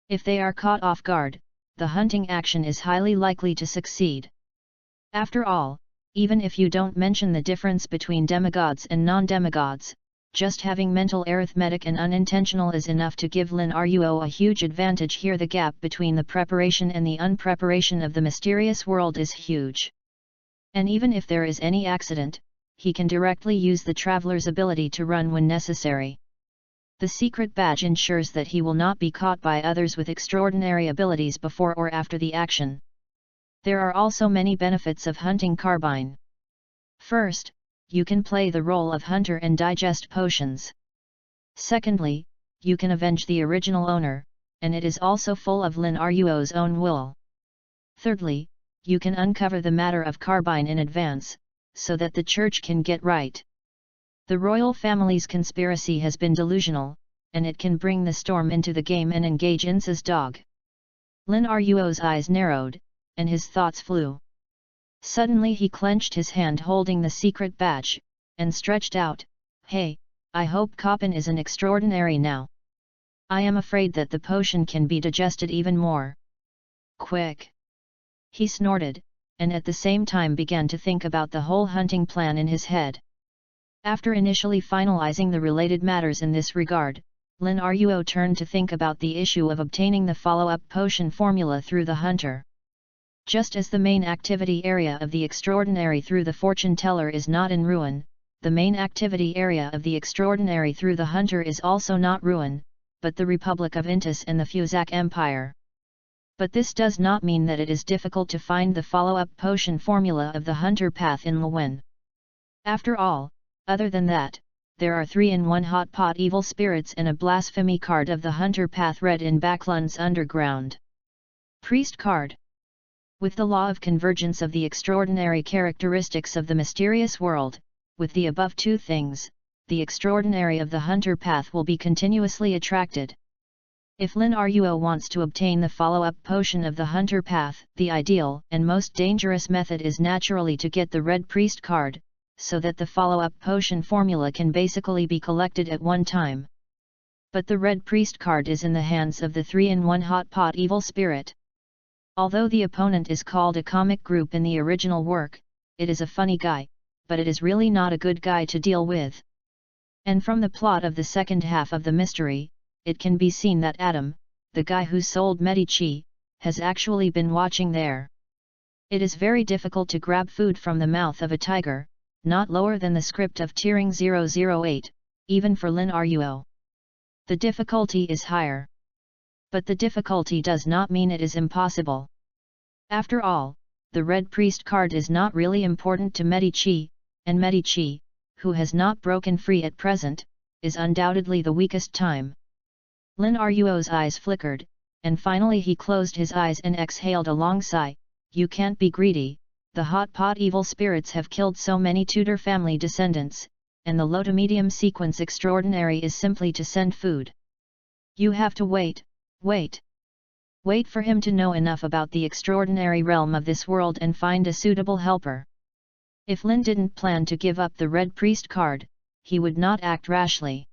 If they are caught off guard, the hunting action is highly likely to succeed. After all, even if you don't mention the difference between demigods and non-demigods, just having mental arithmetic and unintentional is enough to give Lin Ruo a huge advantage here. The gap between the preparation and the unpreparation of the mysterious world is huge. And even if there is any accident, he can directly use the traveler's ability to run when necessary. The secret badge ensures that he will not be caught by others with extraordinary abilities before or after the action. There are also many benefits of hunting carbine. First, you can play the role of hunter and digest potions. Secondly, you can avenge the original owner, and it is also full of Lin Ruo's own will. Thirdly, you can uncover the matter of carbine in advance, so that the church can get right. The royal family's conspiracy has been delusional, and it can bring the storm into the game and engage Insa's dog. Lin Ruo's eyes narrowed, and his thoughts flew. Suddenly he clenched his hand holding the secret badge, and stretched out, "Hey, I hope Coppin isn't extraordinary now. I am afraid that the potion can be digested even more." "Quick!" he snorted, and at the same time began to think about the whole hunting plan in his head. After initially finalizing the related matters in this regard, Lin Ruo turned to think about the issue of obtaining the follow-up potion formula through the hunter. Just as the main activity area of the extraordinary through the fortune teller is not in ruin, the main activity area of the extraordinary through the hunter is also not ruin, but the Republic of Intis and the Fuzak Empire. But this does not mean that it is difficult to find the follow-up potion formula of the hunter path in Lwen. After all, other than that, there are 3-in-1 hot pot evil spirits and a blasphemy card of the hunter path read in Backlund's underground. Priest card. With the law of convergence of the extraordinary characteristics of the mysterious world, with the above two things, the extraordinary of the hunter path will be continuously attracted. If Lin Ruo wants to obtain the follow-up potion of the hunter path, the ideal and most dangerous method is naturally to get the red priest card, so that the follow-up potion formula can basically be collected at one time. But the red priest card is in the hands of the 3-in-1 hot pot evil spirit. Although the opponent is called a comic group in the original work, it is a funny guy, but it is really not a good guy to deal with. And from the plot of the second half of the mystery, it can be seen that Adam, the guy who sold Medici, has actually been watching there. It is very difficult to grab food from the mouth of a tiger, not lower than the script of Tearing 008, even for Lin Ruo. The difficulty is higher. But the difficulty does not mean it is impossible. After all, the red priest card is not really important to Medici, and Medici, who has not broken free at present, is undoubtedly the weakest time. Lin Ruo's eyes flickered, and finally he closed his eyes and exhaled a long sigh. "You can't be greedy, the hot pot evil spirits have killed so many Tudor family descendants, and the low to medium sequence extraordinary is simply to send food. You have to wait. Wait for him to know enough about the extraordinary realm of this world and find a suitable helper." If Lin didn't plan to give up the red priest card, he would not act rashly.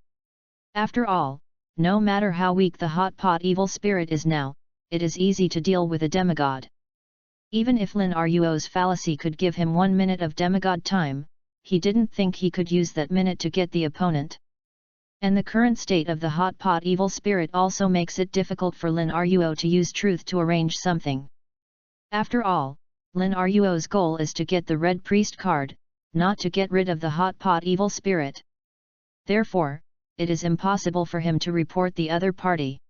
After all, no matter how weak the hot pot evil spirit is now, it is easy to deal with a demigod. Even if Lin Ruo's fallacy could give him 1 minute of demigod time, he didn't think he could use that minute to get the opponent. And the current state of the hot pot evil spirit also makes it difficult for Lin Ruo to use truth to arrange something. After all, Lin Ruo's goal is to get the red priest card, not to get rid of the hot pot evil spirit. Therefore, it is impossible for him to report the other party.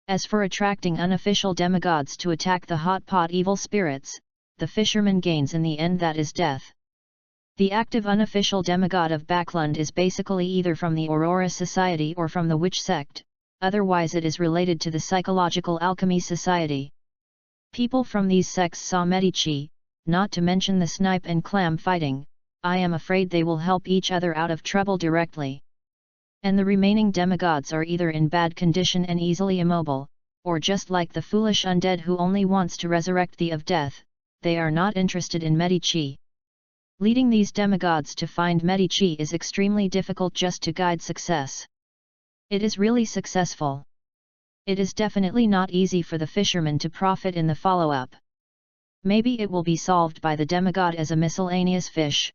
As for attracting unofficial demigods to attack the hot pot evil spirits, the fisherman gains in the end, that is death. The active unofficial demigod of Backlund is basically either from the Aurora Society or from the Witch Sect, otherwise it is related to the Psychological Alchemy Society. People from these sects saw Medici, not to mention the snipe and clam fighting. I am afraid they will help each other out of trouble directly. And the remaining demigods are either in bad condition and easily immobile, or just like the foolish undead who only wants to resurrect the of death, they are not interested in Medici. Leading these demigods to find Medici is extremely difficult just to guide success. It is really successful. It is definitely not easy for the fisherman to profit in the follow-up. Maybe it will be solved by the demigod as a miscellaneous fish.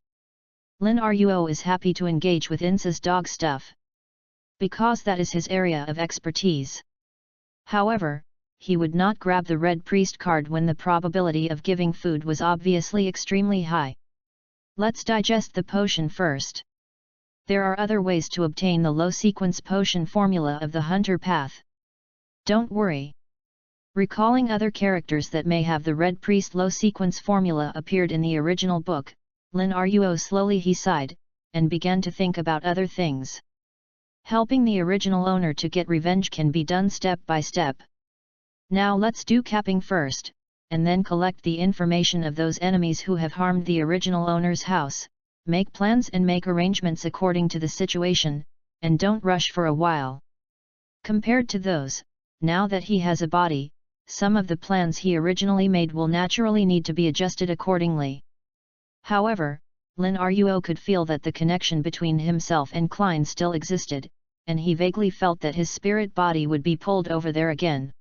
Lin Ruo is happy to engage with Insa's dog stuff, because that is his area of expertise. However, he would not grab the Red Priest card when the probability of giving food was obviously extremely high. Let's digest the potion first. There are other ways to obtain the low-sequence potion formula of the Hunter Path. Don't worry. Recalling other characters that may have the Red Priest low-sequence formula appeared in the original book, Lin Ruo slowly he sighed, and began to think about other things. Helping the original owner to get revenge can be done step by step. Now let's do capping first, and then collect the information of those enemies who have harmed the original owner's house, make plans and make arrangements according to the situation, and don't rush for a while. Compared to those, now that he has a body, some of the plans he originally made will naturally need to be adjusted accordingly. However, Lin Ruo could feel that the connection between himself and Klein still existed, and he vaguely felt that his spirit body would be pulled over there again.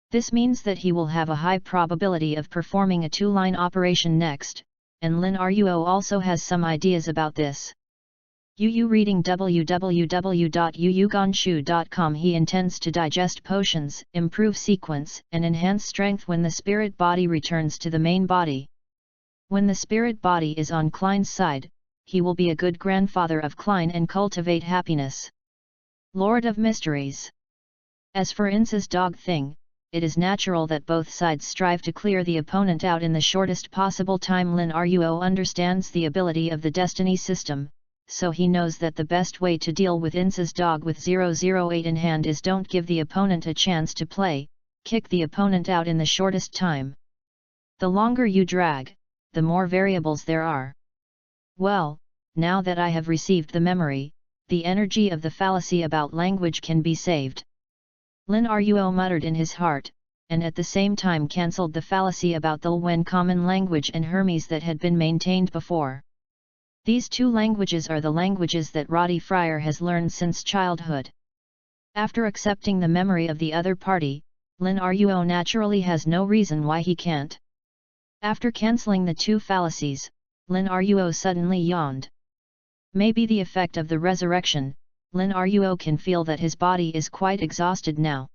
This means that he will have a high probability of performing a two-line operation next, and Lin Ruo also has some ideas about this. Reading www.yuyugonshu.com. He intends to digest potions, improve sequence, and enhance strength when the spirit body returns to the main body. When the spirit body is on Klein's side, he will be a good grandfather of Klein and cultivate happiness. Lord of Mysteries. As for Insa's dog thing, it is natural that both sides strive to clear the opponent out in the shortest possible time. Lin Ruo understands the ability of the destiny system, so he knows that the best way to deal with Insa's dog with 008 in hand is don't give the opponent a chance to play, kick the opponent out in the shortest time. The longer you drag, the more variables there are. Well, now that I have received the memory, the energy of the fallacy about language can be saved. Lin Ruo muttered in his heart, and at the same time cancelled the fallacy about the Wen common language and Hermes that had been maintained before. These two languages are the languages that Roddy Fryer has learned since childhood. After accepting the memory of the other party, Lin Ruo naturally has no reason why he can't. After cancelling the two fallacies, Lin Ruo suddenly yawned. Maybe the effect of the resurrection, Lin Ruo can feel that his body is quite exhausted now.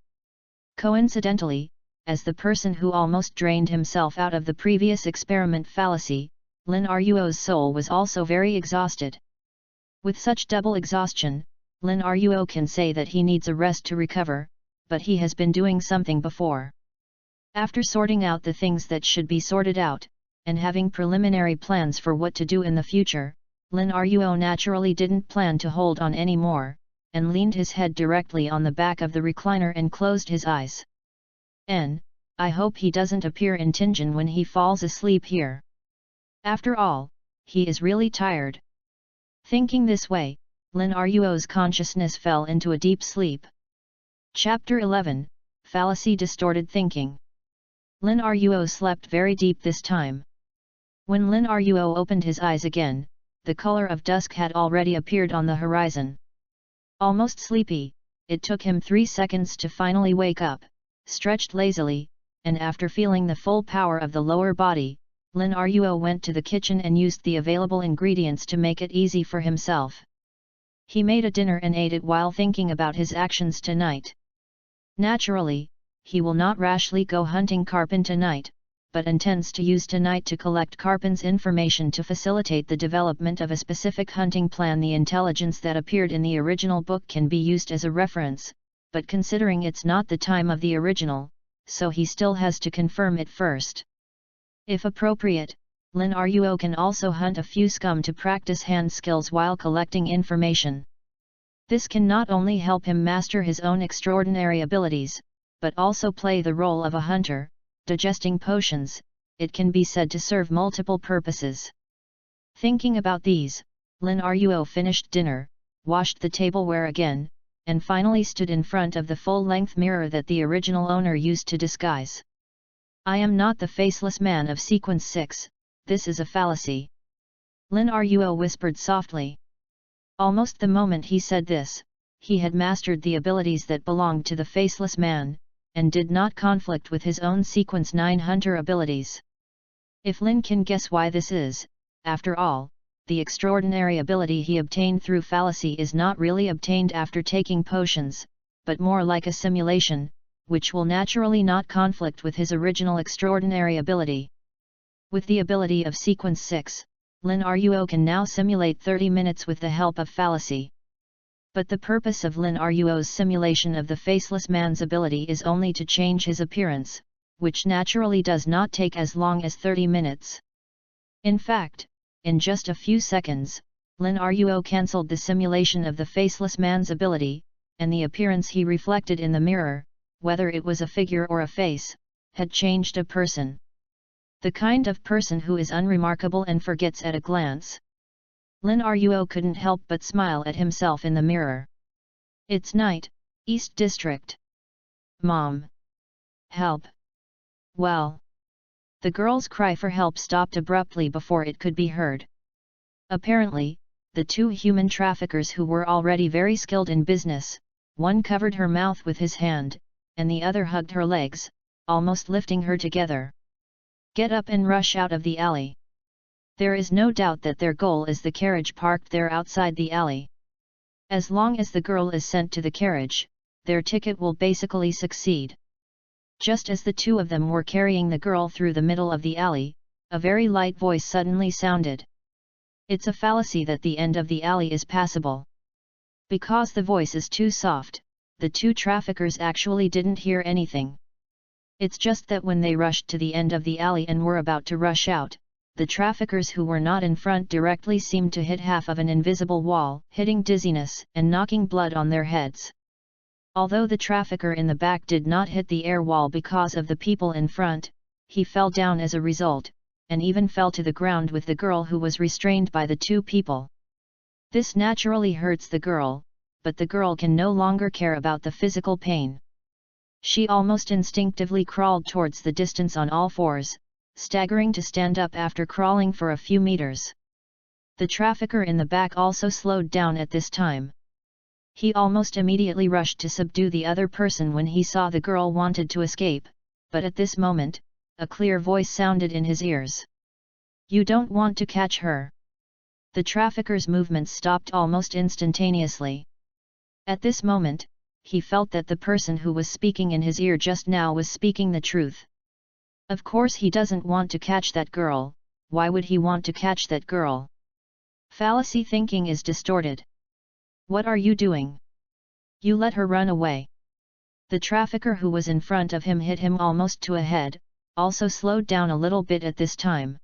Coincidentally, as the person who almost drained himself out of the previous experiment fallacy, Lin Ruo's soul was also very exhausted. With such double exhaustion, Lin Ruo can say that he needs a rest to recover, but he has been doing something before. After sorting out the things that should be sorted out, and having preliminary plans for what to do in the future, Lin Ruo naturally didn't plan to hold on anymore, and leaned his head directly on the back of the recliner and closed his eyes. I hope he doesn't appear in Tianjin when he falls asleep here. After all, he is really tired. Thinking this way, Lin Ruo's consciousness fell into a deep sleep. Chapter 11, Fallacy Distorted Thinking. Lin Ruo slept very deep this time. When Lin Ruo opened his eyes again, the color of dusk had already appeared on the horizon. Almost sleepy, it took him 3 seconds to finally wake up, stretched lazily, and after feeling the full power of the lower body, Lin Ruo went to the kitchen and used the available ingredients to make it easy for himself. He made a dinner and ate it while thinking about his actions tonight. Naturally, he will not rashly go hunting Karpin tonight, but intends to use tonight to collect Karpin's information to facilitate the development of a specific hunting plan. The intelligence that appeared in the original book can be used as a reference, but considering it's not the time of the original, so he still has to confirm it first. If appropriate, Lin Ruo can also hunt a few scum to practice hand skills while collecting information. This can not only help him master his own extraordinary abilities, but also play the role of a hunter. Digesting potions, it can be said to serve multiple purposes. Thinking about these, Lin Ruo finished dinner, washed the tableware again, and finally stood in front of the full-length mirror that the original owner used to disguise. I am not the faceless man of sequence 6, this is a fallacy. Lin Ruo whispered softly. Almost the moment he said this, he had mastered the abilities that belonged to the faceless man, and did not conflict with his own sequence 9 hunter abilities. If Lin can guess why this is, after all, the extraordinary ability he obtained through fallacy is not really obtained after taking potions, but more like a simulation, which will naturally not conflict with his original extraordinary ability. With the ability of Sequence 6, Lin Ruo can now simulate 30 minutes with the help of fallacy. But the purpose of Lin Ruo's simulation of the faceless man's ability is only to change his appearance, which naturally does not take as long as 30 minutes. In fact, in just a few seconds, Lin Ruo cancelled the simulation of the faceless man's ability, and the appearance he reflected in the mirror, whether it was a figure or a face, had changed a person. The kind of person who is unremarkable and forgets at a glance. Lin Ruo couldn't help but smile at himself in the mirror. It's night, East District. Mom! Help! Well! The girl's cry for help stopped abruptly before it could be heard. Apparently, the two human traffickers who were already very skilled in business, one covered her mouth with his hand, and the other hugged her legs, almost lifting her together. Get up and rush out of the alley. There is no doubt that their goal is the carriage parked there outside the alley. As long as the girl is sent to the carriage, their ticket will basically succeed. Just as the two of them were carrying the girl through the middle of the alley, a very light voice suddenly sounded. It's a fallacy that the end of the alley is passable. Because the voice is too soft, the two traffickers actually didn't hear anything. It's just that when they rushed to the end of the alley and were about to rush out, the traffickers who were not in front directly seemed to hit half of an invisible wall, hitting dizziness and knocking blood on their heads. Although the trafficker in the back did not hit the air wall because of the people in front, he fell down as a result, and even fell to the ground with the girl who was restrained by the two people. This naturally hurts the girl, but the girl can no longer care about the physical pain. She almost instinctively crawled towards the distance on all fours, staggering to stand up after crawling for a few meters. The trafficker in the back also slowed down at this time. He almost immediately rushed to subdue the other person when he saw the girl wanted to escape, but at this moment, a clear voice sounded in his ears. You don't want to catch her. The trafficker's movements stopped almost instantaneously. At this moment, he felt that the person who was speaking in his ear just now was speaking the truth. Of course he doesn't want to catch that girl. Why would he want to catch that girl? Fallacy thinking is distorted. What are you doing? You let her run away. The trafficker who was in front of him hit him almost to a head, also slowed down a little bit at this time.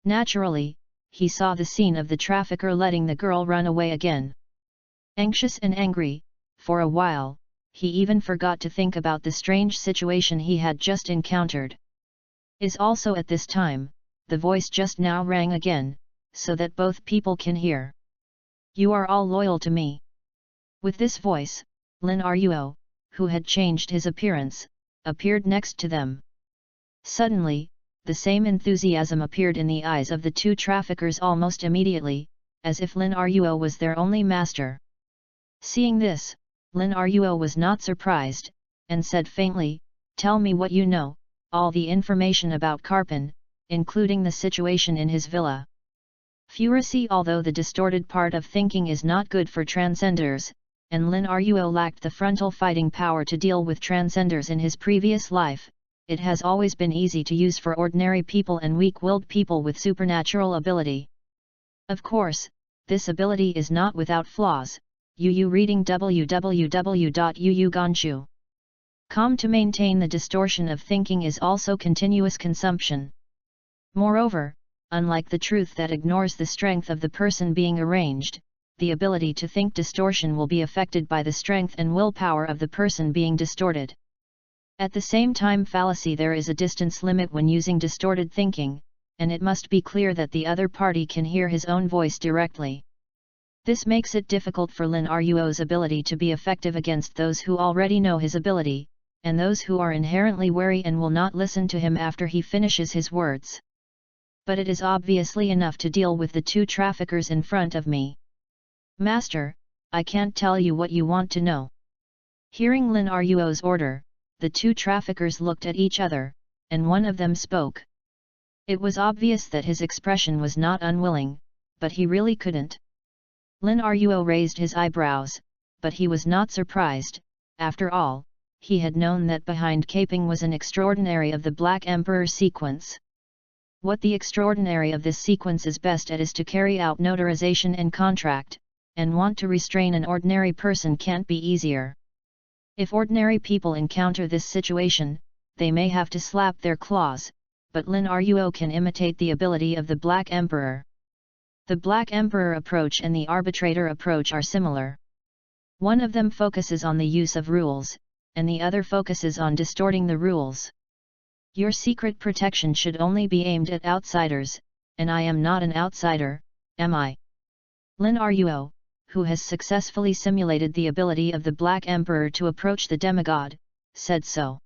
Naturally, he saw the scene of the trafficker letting the girl run away again. Anxious and angry, for a while, he even forgot to think about the strange situation he had just encountered. Is also at this time, the voice just now rang again, so that both people can hear. You are all loyal to me. With this voice, Lin Ruo, who had changed his appearance, appeared next to them. Suddenly, the same enthusiasm appeared in the eyes of the two traffickers almost immediately, as if Lin Ruo was their only master. Seeing this, Lin Ruo was not surprised, and said faintly, Tell me what you know, all the information about Karpin, including the situation in his villa. Furacy. Although the distorted part of thinking is not good for transcenders, and Lin Ruo lacked the frontal fighting power to deal with transcenders in his previous life, it has always been easy to use for ordinary people and weak-willed people with supernatural ability. Of course, this ability is not without flaws. Reading www.uuganshu.com. To maintain the distortion of thinking is also continuous consumption. Moreover, unlike the truth that ignores the strength of the person being arranged, the ability to think distortion will be affected by the strength and willpower of the person being distorted. At the same time, fallacy, there is a distance limit when using distorted thinking, and it must be clear that the other party can hear his own voice directly. This makes it difficult for Lin Ruo's ability to be effective against those who already know his ability, and those who are inherently wary and will not listen to him after he finishes his words. But it is obviously enough to deal with the two traffickers in front of me. Master, I can't tell you what you want to know. Hearing Lin Ruo's order, the two traffickers looked at each other, and one of them spoke. It was obvious that his expression was not unwilling, but he really couldn't. Lin Ruo raised his eyebrows, but he was not surprised. After all, he had known that behind caping was an extraordinary of the Black Emperor sequence. What the extraordinary of this sequence is best at is to carry out notarization and contract, and want to restrain an ordinary person can't be easier. If ordinary people encounter this situation, they may have to slap their claws, but Lin Ruo can imitate the ability of the Black Emperor. The Black Emperor approach and the arbitrator approach are similar. One of them focuses on the use of rules, and the other focuses on distorting the rules. Your secret protection should only be aimed at outsiders, and I am not an outsider, am I? Lin Ruo, who has successfully simulated the ability of the Black Emperor to approach the demigod, said so.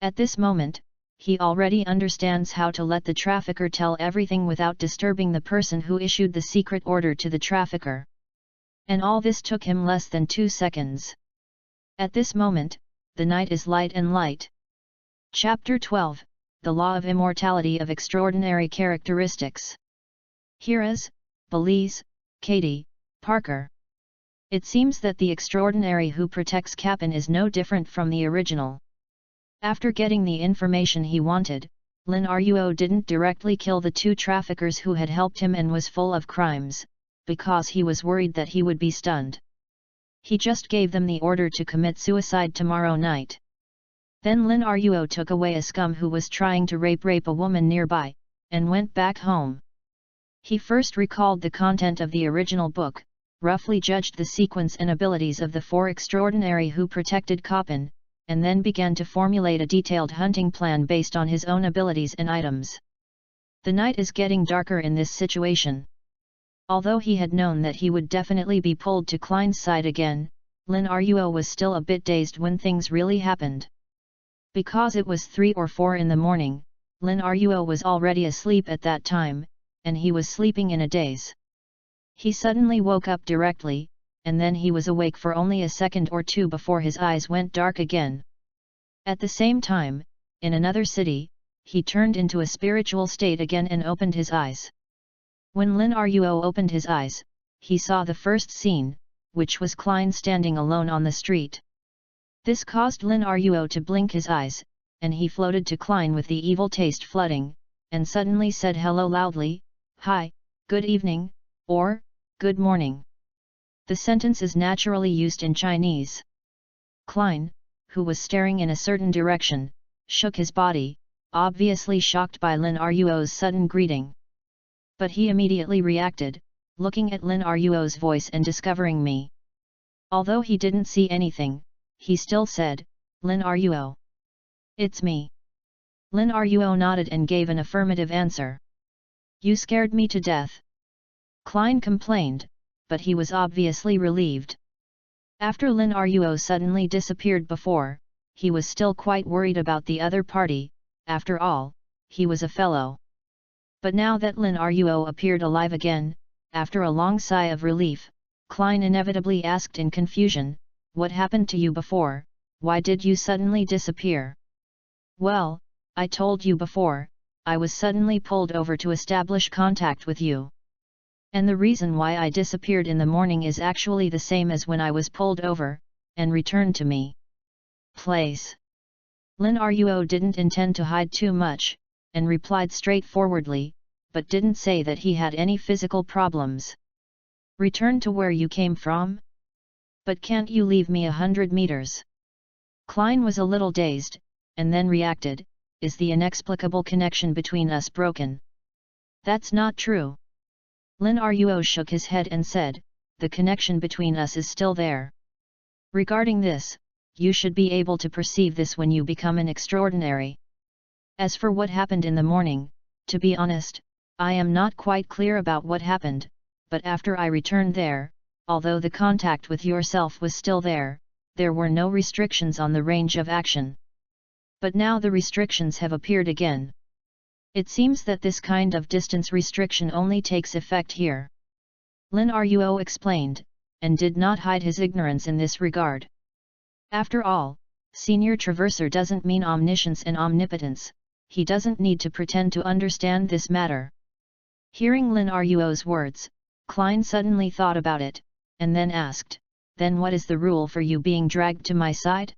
At this moment, he already understands how to let the trafficker tell everything without disturbing the person who issued the secret order to the trafficker. And all this took him less than 2 seconds. At this moment, the night is light and light. Chapter 12, The Law of Immortality of Extraordinary Characteristics. Here is, Belize, Katie, Parker. It seems that the extraordinary who protects Cap'n is no different from the original. After getting the information he wanted, Lin Ruo didn't directly kill the 2 traffickers who had helped him and was full of crimes, because he was worried that he would be stunned. He just gave them the order to commit suicide tomorrow night. Then Lin Ruo took away a scum who was trying to rape a woman nearby, and went back home. He first recalled the content of the original book, roughly judged the sequence and abilities of the 4 extraordinary who protected Cap'n, and then began to formulate a detailed hunting plan based on his own abilities and items. The night is getting darker in this situation. Although he had known that he would definitely be pulled to Klein's side again, Lin Ruo was still a bit dazed when things really happened. Because it was 3 or 4 in the morning, Lin Ruo was already asleep at that time, and he was sleeping in a daze. He suddenly woke up directly, and then he was awake for only a second or 2 before his eyes went dark again. At the same time, in another city, he turned into a spiritual state again and opened his eyes. When Lin Ruo opened his eyes, he saw the first scene, which was Klein standing alone on the street. This caused Lin Ruo to blink his eyes, and he floated to Klein with the evil taste flooding, and suddenly said hello loudly, "Hi, good evening," or, "Good morning." The sentence is naturally used in Chinese. Klein, who was staring in a certain direction, shook his body, obviously shocked by Lin Ruo's sudden greeting. But he immediately reacted, looking at Lin Ruo's voice and discovering me. Although he didn't see anything, he still said, "Lin Ruo. It's me." Lin Ruo nodded and gave an affirmative answer. "You scared me to death." Klein complained, but he was obviously relieved. After Lin Ruo suddenly disappeared before, he was still quite worried about the other party. After all, he was a fellow. But now that Lin Ruo appeared alive again, after a long sigh of relief, Klein inevitably asked in confusion, "What happened to you before? Why did you suddenly disappear?" "Well, I told you before, I was suddenly pulled over to establish contact with you. And the reason why I disappeared in the morning is actually the same as when I was pulled over, and returned to me place." Lin Ruo didn't intend to hide too much, and replied straightforwardly, but didn't say that he had any physical problems. "Return to where you came from? But can't you leave me 100 meters? Klein was a little dazed, and then reacted, "Is the inexplicable connection between us broken?" "That's not true." Lin Ruo shook his head and said, "The connection between us is still there. Regarding this, you should be able to perceive this when you become an extraordinary. As for what happened in the morning, to be honest, I am not quite clear about what happened, but after I returned there, although the contact with yourself was still there were no restrictions on the range of action. But now the restrictions have appeared again. It seems that this kind of distance restriction only takes effect here." Lin Ruo explained, and did not hide his ignorance in this regard. After all, Senior Traverser doesn't mean omniscience and omnipotence, he doesn't need to pretend to understand this matter. Hearing Lin Ruo's words, Klein suddenly thought about it, and then asked, "Then what is the rule for you being dragged to my side?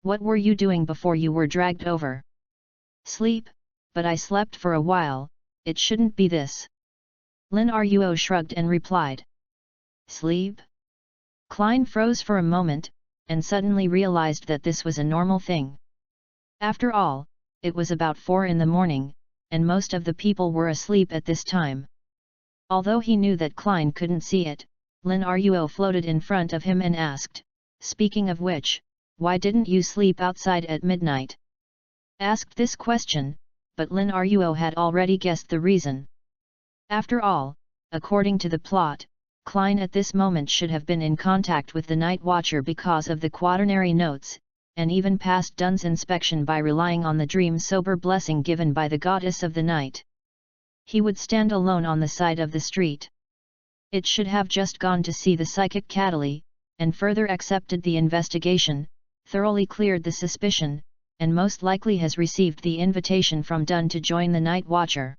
What were you doing before you were dragged over?" "Sleep, but I slept for a while, it shouldn't be this." Lin Ruo shrugged and replied. "Sleep?" Klein froze for a moment, and suddenly realized that this was a normal thing. After all, it was about 4 in the morning, and most of the people were asleep at this time. Although he knew that Klein couldn't see it, Lin Ruo floated in front of him and asked, "Speaking of which, why didn't you sleep outside at midnight?" Asked this question, but Lin Ruo had already guessed the reason. After all, according to the plot, Klein at this moment should have been in contact with the Night Watcher because of the quaternary notes, and even passed Dun's inspection by relying on the dream-sober blessing given by the goddess of the night. He would stand alone on the side of the street. It should have just gone to see the psychic Cataly, and further accepted the investigation, thoroughly cleared the suspicion, and most likely has received the invitation from Dun to join the Night Watcher.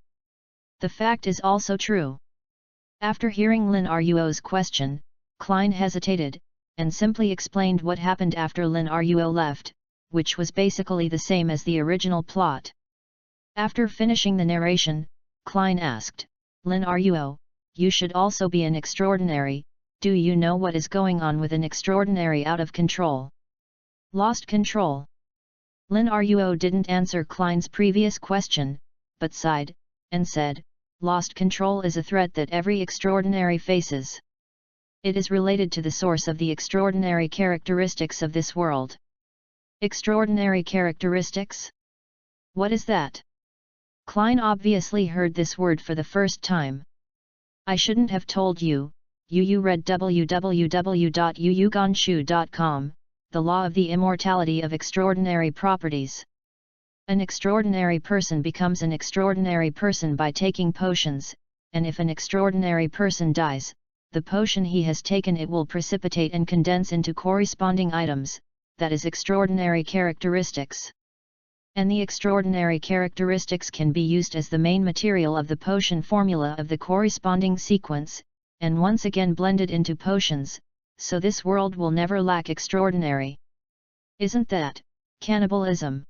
The fact is also true. After hearing Lin Ruo's question, Klein hesitated, and simply explained what happened after Lin Ruo left, which was basically the same as the original plot. After finishing the narration, Klein asked, "Lin Ruo, you should also be an extraordinary, do you know what is going on with an extraordinary out of control? Lost control?" Lin Ruo didn't answer Klein's previous question, but sighed, and said, "Lost control is a threat that every extraordinary faces. It is related to the source of the extraordinary characteristics of this world." Extraordinary characteristics? What is that? Klein obviously heard this word for the first time. "I shouldn't have told you, you read www.yuyuganshu.com, The Law of the Immortality of Extraordinary Properties. An extraordinary person becomes an extraordinary person by taking potions, and if an extraordinary person dies, the potion he has taken it will precipitate and condense into corresponding items, that is extraordinary characteristics. And the extraordinary characteristics can be used as the main material of the potion formula of the corresponding sequence, and once again blended into potions, so this world will never lack extraordinary. Isn't that cannibalism?"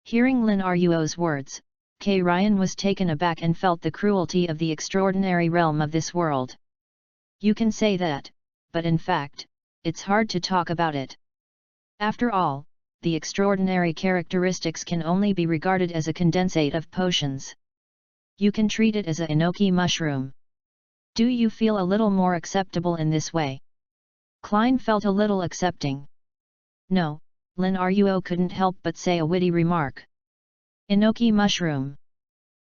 Hearing Lin Ruo's words, K. Ryan was taken aback and felt the cruelty of the extraordinary realm of this world. You can say that, but in fact, it's hard to talk about it. After all, the extraordinary characteristics can only be regarded as a condensate of potions. You can treat it as a enoki mushroom. Do you feel a little more acceptable in this way? Klein felt a little accepting. No, Lin Ruo couldn't help but say a witty remark. Enoki mushroom.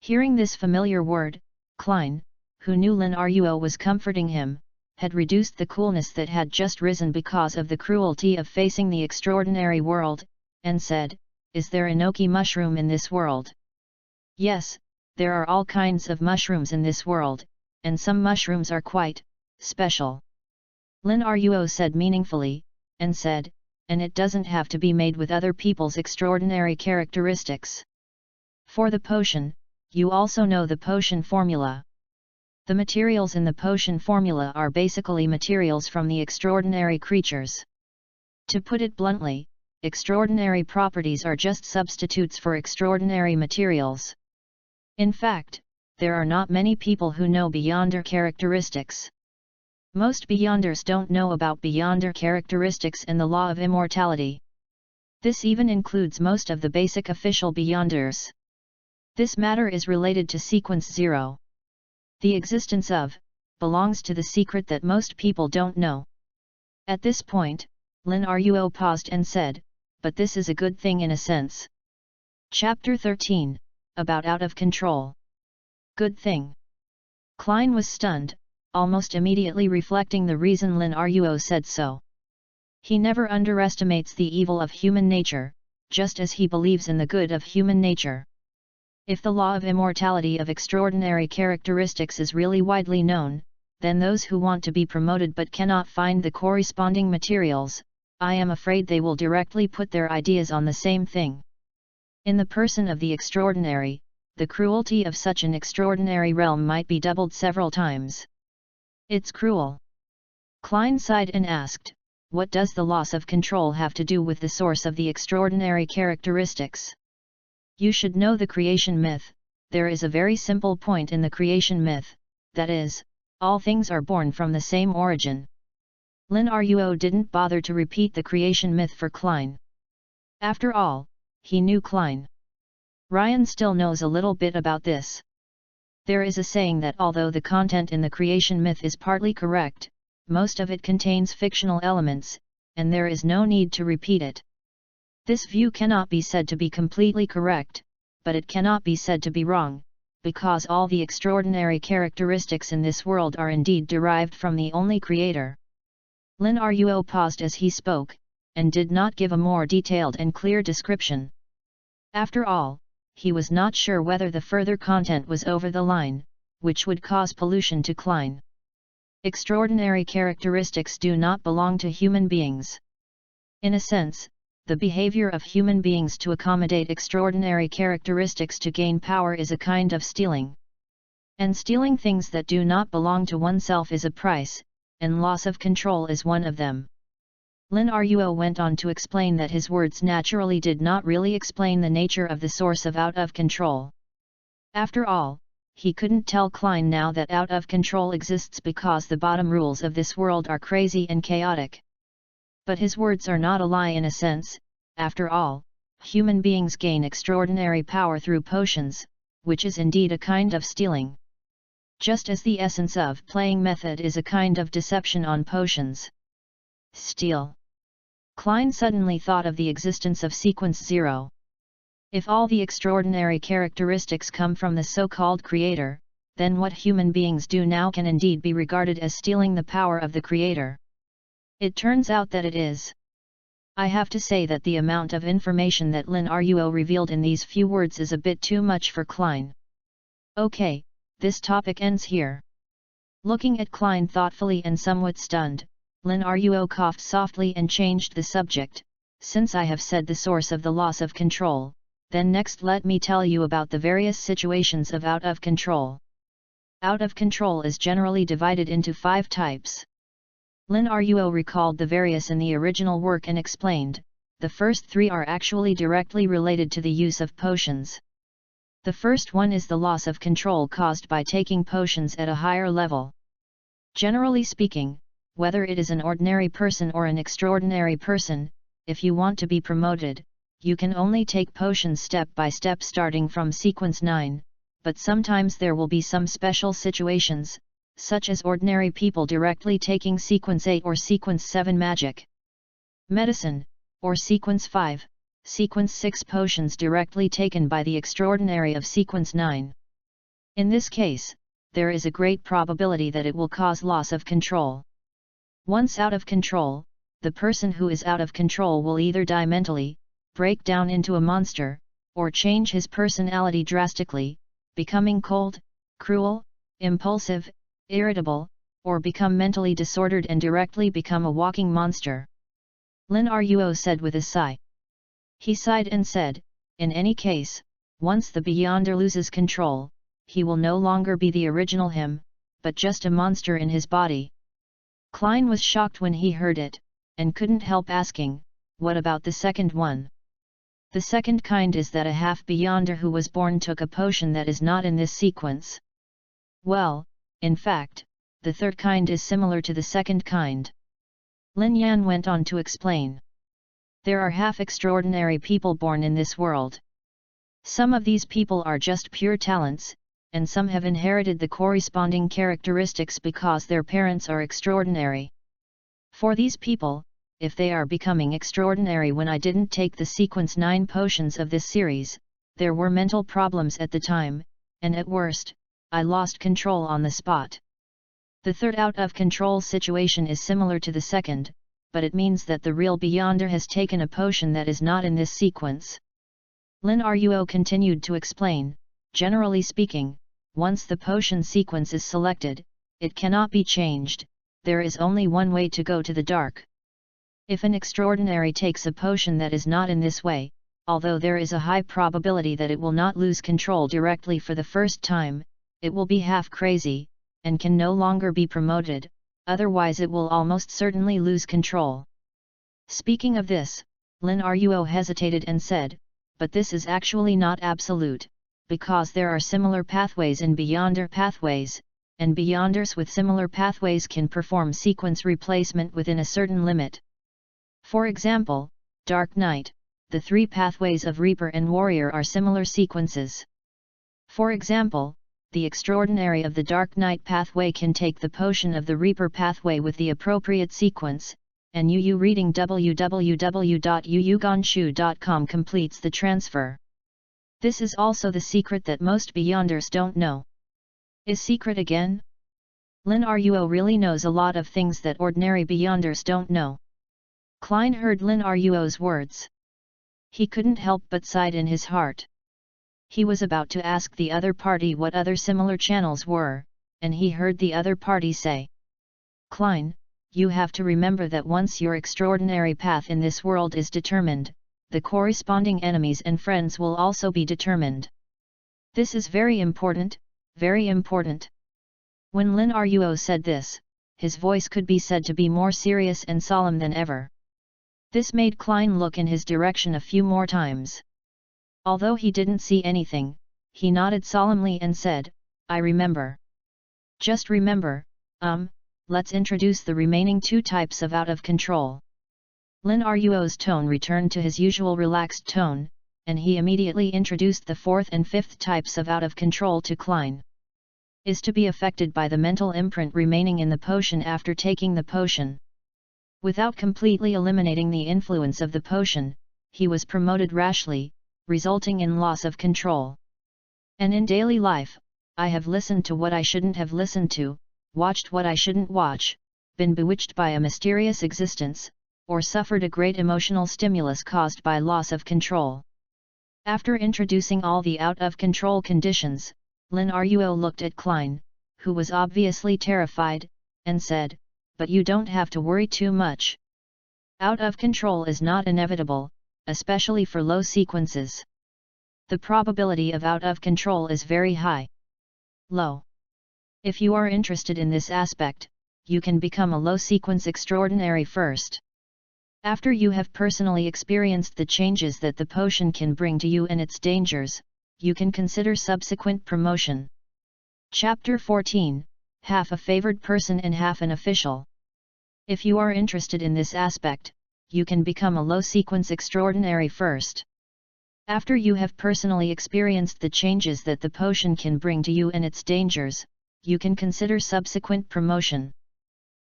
Hearing this familiar word, Klein, who knew Lin Ruo was comforting him, had reduced the coolness that had just risen because of the cruelty of facing the extraordinary world, and said, "Is there enoki mushroom in this world?" "Yes, there are all kinds of mushrooms in this world, and some mushrooms are quite special," Lin Ruo said meaningfully, and said, "and it doesn't have to be made with other people's extraordinary characteristics. For the potion, you also know the potion formula. The materials in the potion formula are basically materials from the extraordinary creatures. To put it bluntly, extraordinary properties are just substitutes for extraordinary materials. In fact, there are not many people who know Beyonder characteristics. Most Beyonders don't know about Beyonder characteristics and the law of immortality. This even includes most of the basic official Beyonders. This matter is related to Sequence 0. The existence of belongs to the secret that most people don't know." At this point, Lin Ruo paused and said, "But this is a good thing in a sense." Chapter 13, About Out of Control. Good thing. Klein was stunned, almost immediately reflecting the reason Lin Ruo said so. He never underestimates the evil of human nature, just as he believes in the good of human nature. If the law of immortality of extraordinary characteristics is really widely known, then those who want to be promoted but cannot find the corresponding materials, I am afraid they will directly put their ideas on the same thing. In the person of the extraordinary, the cruelty of such an extraordinary realm might be doubled several times. It's cruel. Klein sighed and asked, what does the loss of control have to do with the source of the extraordinary characteristics? You should know the creation myth. There is a very simple point in the creation myth, that is, all things are born from the same origin. Lin Ruo didn't bother to repeat the creation myth for Klein. After all, he knew Klein. Ryan still knows a little bit about this. There is a saying that although the content in the creation myth is partly correct, most of it contains fictional elements, and there is no need to repeat it. This view cannot be said to be completely correct, but it cannot be said to be wrong, because all the extraordinary characteristics in this world are indeed derived from the only creator. Lin Ruo paused as he spoke, and did not give a more detailed and clear description. After all, he was not sure whether the further content was over the line, which would cause pollution to Klein. Extraordinary characteristics do not belong to human beings. In a sense, the behavior of human beings to accommodate extraordinary characteristics to gain power is a kind of stealing. And stealing things that do not belong to oneself is a price, and loss of control is one of them. Lin Ruo went on to explain that his words naturally did not really explain the nature of the source of out of control. After all, he couldn't tell Klein now that out of control exists because the bottom rules of this world are crazy and chaotic. But his words are not a lie in a sense. After all, human beings gain extraordinary power through potions, which is indeed a kind of stealing. Just as the essence of playing method is a kind of deception on potions. Steal. Klein suddenly thought of the existence of Sequence 0. If all the extraordinary characteristics come from the so-called creator, then what human beings do now can indeed be regarded as stealing the power of the creator. It turns out that it is. I have to say that the amount of information that Lin Ruo revealed in these few words is a bit too much for Klein. Okay, this topic ends here. Looking at Klein thoughtfully and somewhat stunned, Lin Ruo coughed softly and changed the subject. Since I have said the source of the loss of control, then next let me tell you about the various situations of out of control. Out of control is generally divided into 5 types. Lin Ruo recalled the various in the original work and explained, the first 3 are actually directly related to the use of potions. The first one is the loss of control caused by taking potions at a higher level. Generally speaking, whether it is an ordinary person or an extraordinary person, if you want to be promoted, you can only take potions step by step starting from sequence 9, but sometimes there will be some special situations, such as ordinary people directly taking sequence 8 or sequence 7 magic medicine, or sequence 5, sequence 6 potions directly taken by the extraordinary of sequence 9. In this case, there is a great probability that it will cause loss of control. Once out of control, the person who is out of control will either die mentally, break down into a monster, or change his personality drastically, becoming cold, cruel, impulsive, irritable, or become mentally disordered and directly become a walking monster. Lin Ruo said with a sigh. He sighed and said, in any case, once the Beyonder loses control, he will no longer be the original him, but just a monster in his body. Klein was shocked when he heard it, and couldn't help asking, what about the second one? The second kind is that a half Beyonder who was born took a potion that is not in this sequence. Well, in fact, the third kind is similar to the second kind. Lin Yan went on to explain. There are half extraordinary people born in this world. Some of these people are just pure talents, and some have inherited the corresponding characteristics because their parents are extraordinary. For these people, if they are becoming extraordinary when I didn't take the sequence 9 potions of this series, there were mental problems at the time, and at worst, I lost control on the spot. The third out of control situation is similar to the second, but it means that the real Beyonder has taken a potion that is not in this sequence. Lin Ruo continued to explain, generally speaking, once the potion sequence is selected, it cannot be changed, there is only one way to go to the dark. If an extraordinary takes a potion that is not in this way, although there is a high probability that it will not lose control directly for the first time, it will be half crazy, and can no longer be promoted, otherwise it will almost certainly lose control. Speaking of this, Lin Ruo hesitated and said, but this is actually not absolute, because there are similar pathways in Beyonder pathways, and Beyonders with similar pathways can perform sequence replacement within a certain limit. For example, Dark Knight, the 3 pathways of Reaper and Warrior are similar sequences. For example, the Extraordinary of the Dark Knight pathway can take the potion of the Reaper pathway with the appropriate sequence, and UU reading www.uuganshu.com completes the transfer. This is also the secret that most Beyonders don't know. Is secret again? Lin Ruo really knows a lot of things that ordinary Beyonders don't know. Klein heard Lin Ruo's words. He couldn't help but sighed in his heart. He was about to ask the other party what other similar channels were, and he heard the other party say, Klein, you have to remember that once your extraordinary path in this world is determined, the corresponding enemies and friends will also be determined. This is very important, very important. When Lin Ruo said this, his voice could be said to be more serious and solemn than ever. This made Klein look in his direction a few more times. Although he didn't see anything, he nodded solemnly and said, I remember. Just remember, let's introduce the remaining 2 types of out of control. Lin Ruo's tone returned to his usual relaxed tone, and he immediately introduced the 4th and 5th types of out of control to Klein. Is to be affected by the mental imprint remaining in the potion after taking the potion. Without completely eliminating the influence of the potion, he was promoted rashly, resulting in loss of control. And in daily life, I have listened to what I shouldn't have listened to, watched what I shouldn't watch, been bewitched by a mysterious existence, or suffered a great emotional stimulus caused by loss of control. After introducing all the out-of-control conditions, Lin Ruo looked at Klein, who was obviously terrified, and said, but you don't have to worry too much. Out of control is not inevitable, especially for low sequences. The probability of out of control is very high. Low. If you are interested in this aspect, you can become a low sequence extraordinary first. After you have personally experienced the changes that the potion can bring to you and its dangers, you can consider subsequent promotion. Chapter 14, Half a favored person and half an official. If you are interested in this aspect, you can become a low sequence extraordinary first. After you have personally experienced the changes that the potion can bring to you and its dangers, you can consider subsequent promotion.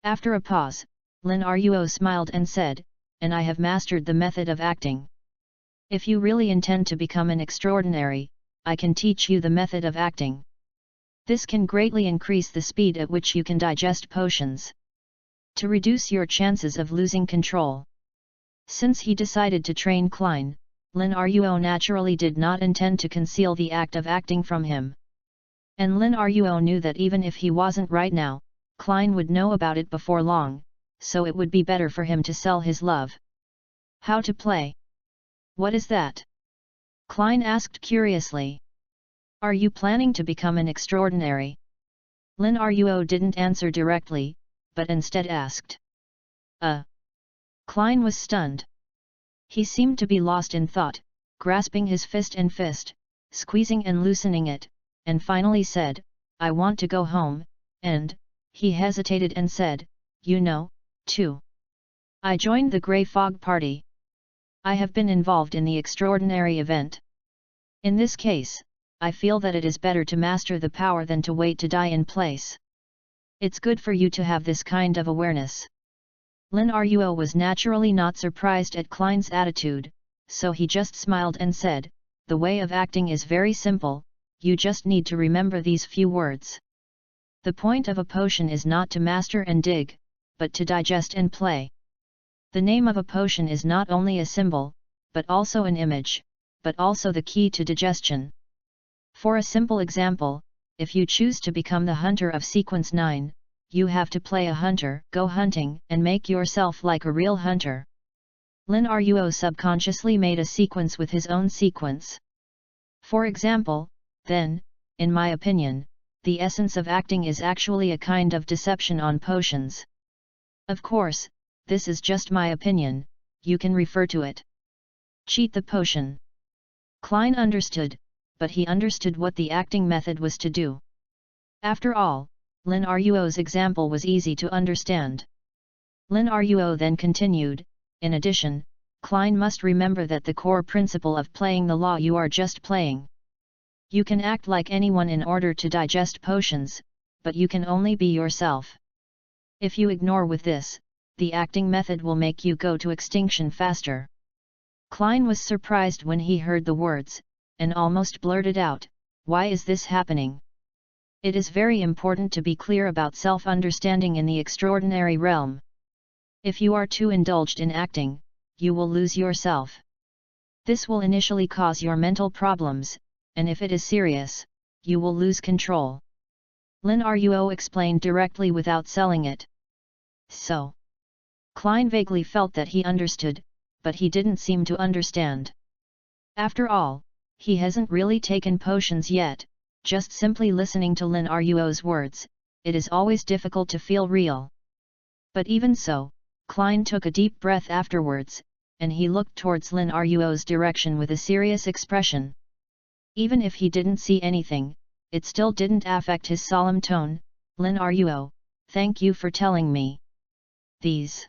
After a pause, Lin Ruo smiled and said, and I have mastered the method of acting. If you really intend to become an extraordinary, I can teach you the method of acting. This can greatly increase the speed at which you can digest potions. To reduce your chances of losing control. Since he decided to train Klein, Lin Ruo naturally did not intend to conceal the act of acting from him. And Lin Ruo knew that even if he wasn't right now, Klein would know about it before long, so it would be better for him to sell his love. How to play? What is that? Klein asked curiously. Are you planning to become an extraordinary? Lin Ruo didn't answer directly, but instead asked. Klein was stunned. He seemed to be lost in thought, grasping his fist and fist, squeezing and loosening it, and finally said, I want to go home, and, he hesitated and said, too. I joined the Grey Fog Party. I have been involved in the extraordinary event. In this case, I feel that it is better to master the power than to wait to die in place. It's good for you to have this kind of awareness. Lin Ruo was naturally not surprised at Klein's attitude, so he just smiled and said, the way of acting is very simple, you just need to remember these few words. The point of a potion is not to master and dig, but to digest and play. The name of a potion is not only a symbol, but also an image, but also the key to digestion. For a simple example, if you choose to become the hunter of sequence 9, you have to play a hunter, go hunting, and make yourself like a real hunter. Lin Ruo subconsciously made a sequence with his own sequence. For example, then, in my opinion, the essence of acting is actually a kind of deception on potions. Of course, this is just my opinion, you can refer to it. Cheat the potion. Klein understood, but he understood what the acting method was to do. After all, Lin Ruo's example was easy to understand. Lin Ruo then continued, in addition, Klein must remember that the core principle of playing the law you are just playing. You can act like anyone in order to digest potions, but you can only be yourself. If you ignore with this, the acting method will make you go to extinction faster. Klein was surprised when he heard the words, and almost blurted out, "Why is this happening?" It is very important to be clear about self-understanding in the extraordinary realm. If you are too indulged in acting, you will lose yourself. This will initially cause your mental problems, and if it is serious, you will lose control. Lin Ruo explained directly without selling it. So, Klein vaguely felt that he understood, but he didn't seem to understand. After all, he hasn't really taken potions yet. Just simply listening to Lin Ruo's words, it is always difficult to feel real. But even so, Klein took a deep breath afterwards, and he looked towards Lin Ruo's direction with a serious expression. Even if he didn't see anything, it still didn't affect his solemn tone. "Lin Ruo, thank you for telling me these."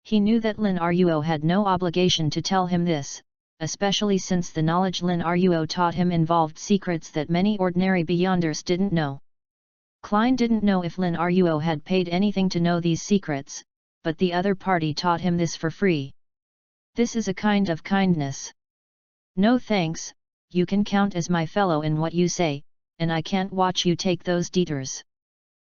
He knew that Lin Ruo had no obligation to tell him this, especially since the knowledge Lin Ruo taught him involved secrets that many ordinary beyonders didn't know. Klein didn't know if Lin Ruo had paid anything to know these secrets, but the other party taught him this for free. This is a kind of kindness. "No thanks, you can count as my fellow in what you say, and I can't watch you take those detours."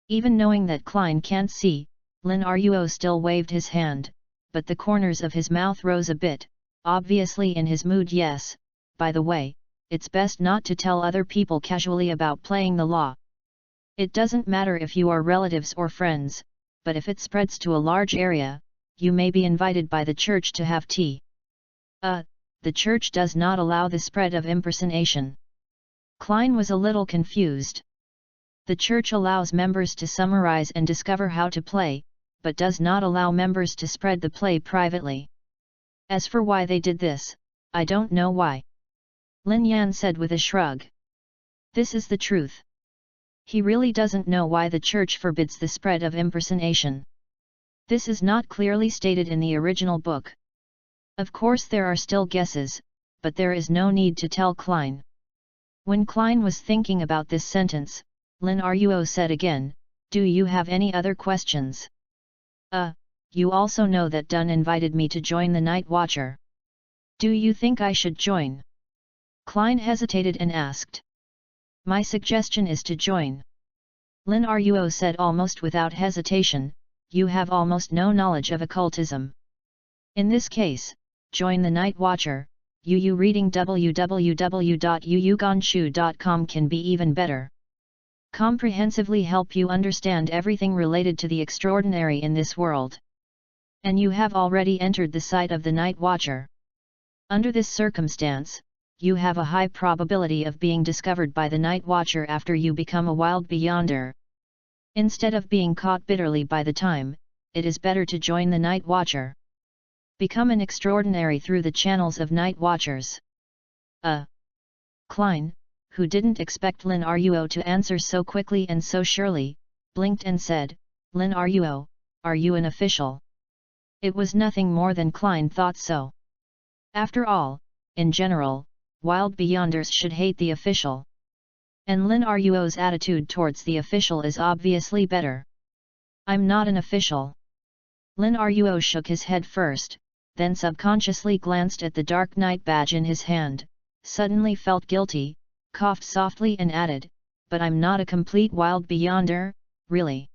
Even knowing that Klein can't see, Lin Ruo still waved his hand, but the corners of his mouth rose a bit. Obviously in his mood. "Yes, by the way, it's best not to tell other people casually about playing the law. It doesn't matter if you are relatives or friends, but if it spreads to a large area, you may be invited by the church to have tea." The church does not allow the spread of impersonation. Klein was a little confused. The church allows members to summarize and discover how to play, but does not allow members to spread the play privately. As for why they did this, I don't know why. Lin Yan said with a shrug. This is the truth. He really doesn't know why the church forbids the spread of impersonation. This is not clearly stated in the original book. Of course there are still guesses, but there is no need to tell Klein. When Klein was thinking about this sentence, Lin Ruo said again, "Do you have any other questions?" You also know that Dun invited me to join the Night Watcher. Do you think I should join?" Klein hesitated and asked. "My suggestion is to join." Lin Ruo said almost without hesitation, "You have almost no knowledge of occultism. In this case, join the Night Watcher. Reading www.yuyuganshu.com can be even better. Comprehensively help you understand everything related to the extraordinary in this world. And you have already entered the site of the Night Watcher. Under this circumstance, you have a high probability of being discovered by the Night Watcher after you become a wild beyonder. Instead of being caught bitterly by the time, it is better to join the Night Watcher. Become an extraordinary through the channels of Night Watchers." Klein, who didn't expect Lin Ruo to answer so quickly and so surely, blinked and said, "Lin Ruo, are you an official?" It was nothing more than Klein thought so. After all, in general, wild beyonders should hate the official. And Lin Ruo's attitude towards the official is obviously better. "I'm not an official." Lin Ruo shook his head first, then subconsciously glanced at the dark night badge in his hand, suddenly felt guilty, coughed softly and added, "But I'm not a complete wild beyonder, really.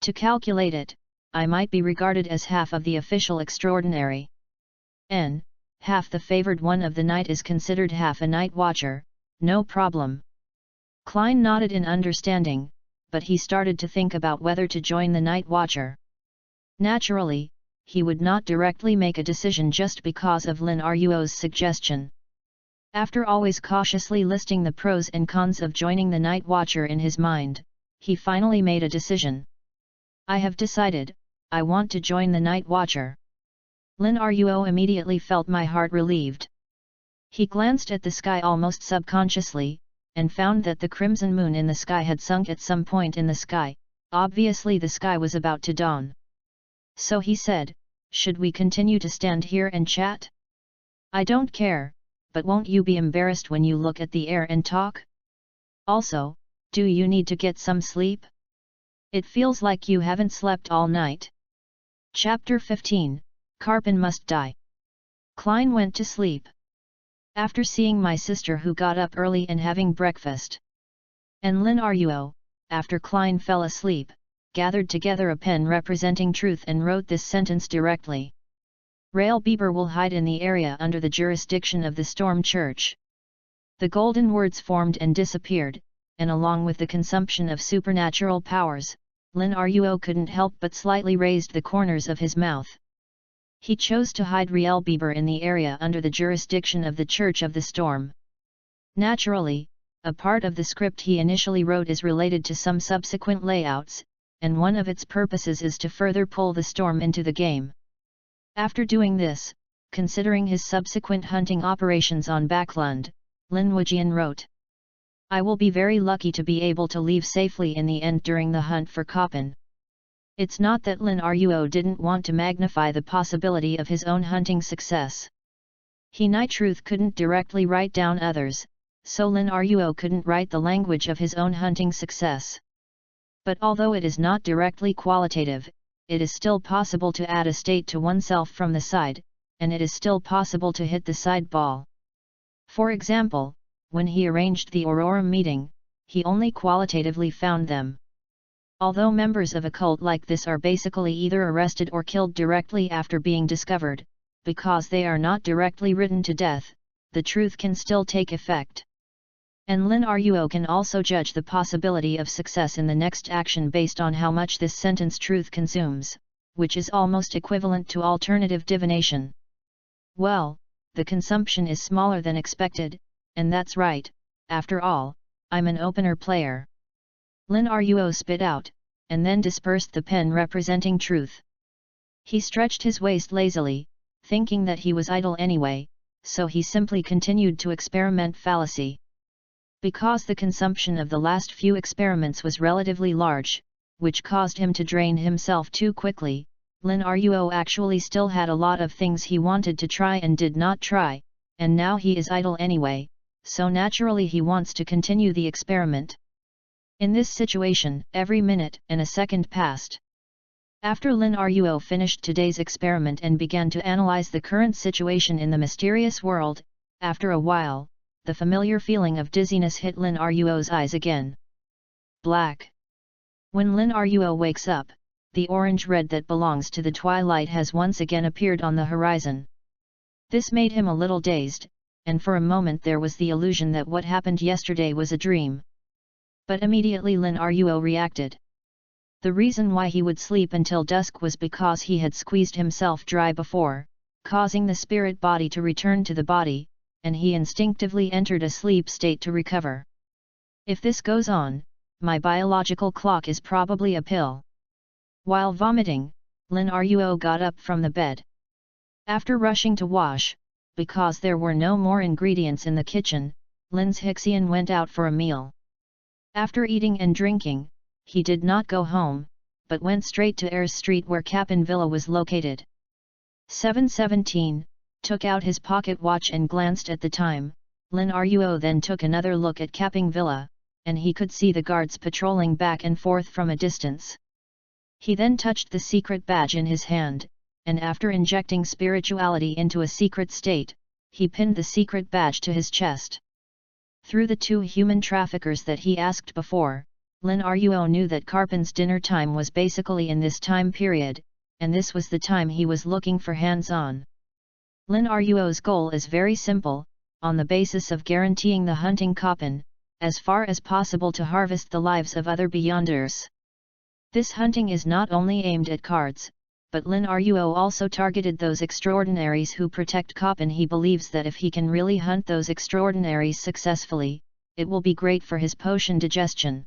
To calculate it, I might be regarded as half of the official extraordinary. Half the favored one of the night is considered half a Night Watcher, no problem." Klein nodded in understanding, but he started to think about whether to join the Night Watcher. Naturally, he would not directly make a decision just because of Lin Ruo's suggestion. After always cautiously listing the pros and cons of joining the Night Watcher in his mind, he finally made a decision. I have decided, I want to join the Night Watcher. Lin Ruo immediately felt my heart relieved. He glanced at the sky almost subconsciously, and found that the crimson moon in the sky had sunk at some point in the sky. Obviously the sky was about to dawn. So he said, should we continue to stand here and chat? I don't care, but won't you be embarrassed when you look at the air and talk? Also, do you need to get some sleep? It feels like you haven't slept all night. Chapter 15, Carpin Must Die. Klein went to sleep. After seeing my sister who got up early and having breakfast. And Lin Ruo, after Klein fell asleep, gathered together a pen representing truth and wrote this sentence directly. Rael Bieber will hide in the area under the jurisdiction of the Storm Church. The golden words formed and disappeared, and along with the consumption of supernatural powers, Lin Ruo couldn't help but slightly raised the corners of his mouth. He chose to hide Rael Bieber in the area under the jurisdiction of the Church of the Storm. Naturally, a part of the script he initially wrote is related to some subsequent layouts, and one of its purposes is to further pull the storm into the game. After doing this, considering his subsequent hunting operations on Backlund, Lin Wujian wrote, I will be very lucky to be able to leave safely in the end during the hunt for Carpin. It's not that Lin Ruo didn't want to magnify the possibility of his own hunting success. He Night Truth couldn't directly write down others, so Lin Ruo couldn't write the language of his own hunting success. But although it is not directly qualitative, it is still possible to add a state to oneself from the side, and it is still possible to hit the side ball. For example, when he arranged the Aurora meeting, he only qualitatively found them. Although members of a cult like this are basically either arrested or killed directly after being discovered, because they are not directly written to death, the truth can still take effect. And Lin Ruo can also judge the possibility of success in the next action based on how much this sentence truth consumes, which is almost equivalent to alternative divination. Well, the consumption is smaller than expected, and that's right, after all, I'm an opener player. Lin Ruo spit out, and then dispersed the pen representing truth. He stretched his waist lazily, thinking that he was idle anyway, so he simply continued to experiment fallacy. Because the consumption of the last few experiments was relatively large, which caused him to drain himself too quickly, Lin Ruo actually still had a lot of things he wanted to try and did not try, and now he is idle anyway, so naturally he wants to continue the experiment. In this situation, every minute and a second passed. After Lin Ruo finished today's experiment and began to analyze the current situation in the mysterious world, after a while, the familiar feeling of dizziness hit Lin Ruo's eyes again. Black. When Lin Ruo wakes up, the orange-red that belongs to the twilight has once again appeared on the horizon. This made him a little dazed, and for a moment there was the illusion that what happened yesterday was a dream. But immediately Lin Ruo reacted. The reason why he would sleep until dusk was because he had squeezed himself dry before, causing the spirit body to return to the body, and he instinctively entered a sleep state to recover. If this goes on, my biological clock is probably a pill. While vomiting, Lin Ruo got up from the bed. After rushing to wash, because there were no more ingredients in the kitchen, Lin's Hixian went out for a meal. After eating and drinking, he did not go home, but went straight to Ayres Street where Capin Villa was located. 7:17, took out his pocket watch and glanced at the time. Lin Ruo then took another look at Capin Villa, and he could see the guards patrolling back and forth from a distance. He then touched the secret badge in his hand, and after injecting spirituality into a secret state, he pinned the secret badge to his chest. Through the two human traffickers that he asked before, Lin Ruo knew that Carpin's dinner time was basically in this time period, and this was the time he was looking for hands-on. Lin Ruo's goal is very simple, on the basis of guaranteeing the hunting Carpin, as far as possible to harvest the lives of other Beyonders. This hunting is not only aimed at cards, but Lin Ruo also targeted those extraordinaries who protect Kop, and he believes that if he can really hunt those extraordinaries successfully, it will be great for his potion digestion.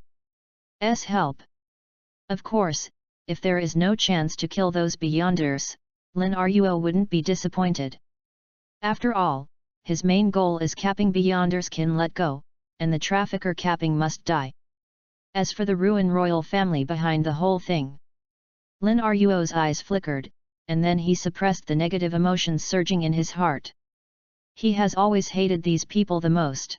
Help. Of course, if there is no chance to kill those Beyonders, Lin Ruo wouldn't be disappointed. After all, his main goal is capping Beyonders can let go, and the trafficker capping must die. As for the Ruin royal family behind the whole thing, Lin Ruo's eyes flickered, and then he suppressed the negative emotions surging in his heart. He has always hated these people the most.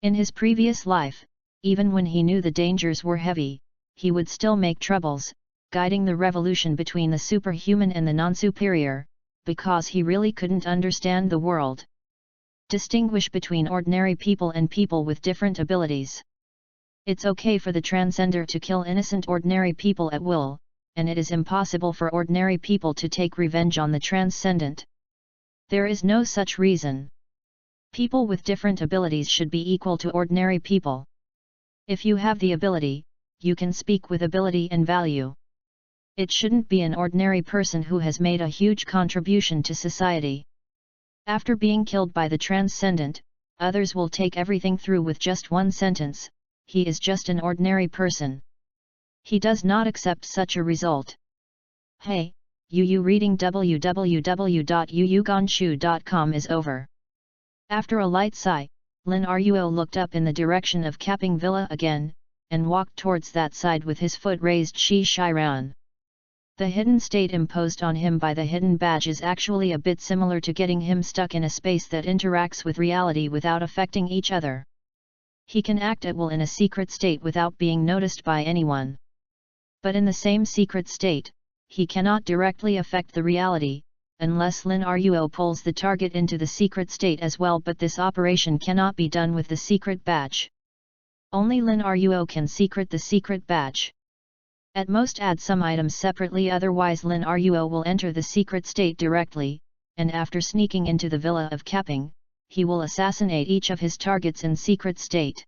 In his previous life, even when he knew the dangers were heavy, he would still make troubles, guiding the revolution between the superhuman and the non-superior, because he really couldn't understand the world. Distinguish between ordinary people and people with different abilities. It's okay for the transcender to kill innocent ordinary people at will, and it is impossible for ordinary people to take revenge on the transcendent. There is no such reason. People with different abilities should be equal to ordinary people. If you have the ability, you can speak with ability and value. It shouldn't be an ordinary person who has made a huge contribution to society. After being killed by the transcendent, others will take everything through with just one sentence: he is just an ordinary person. He does not accept such a result. Hey, you reading www.yuyugonshu.com is over. After a light sigh, Lin Ruo looked up in the direction of Capping Villa again, and walked towards that side with his foot raised Shi Shiran. The hidden state imposed on him by the hidden badge is actually a bit similar to getting him stuck in a space that interacts with reality without affecting each other. He can act at will in a secret state without being noticed by anyone. But in the same secret state, he cannot directly affect the reality, unless Lin Ruo pulls the target into the secret state as well, but this operation cannot be done with the secret badge. Only Lin Ruo can secret the secret badge. At most add some items separately, otherwise Lin Ruo will enter the secret state directly, and after sneaking into the villa of Capping, he will assassinate each of his targets in secret state.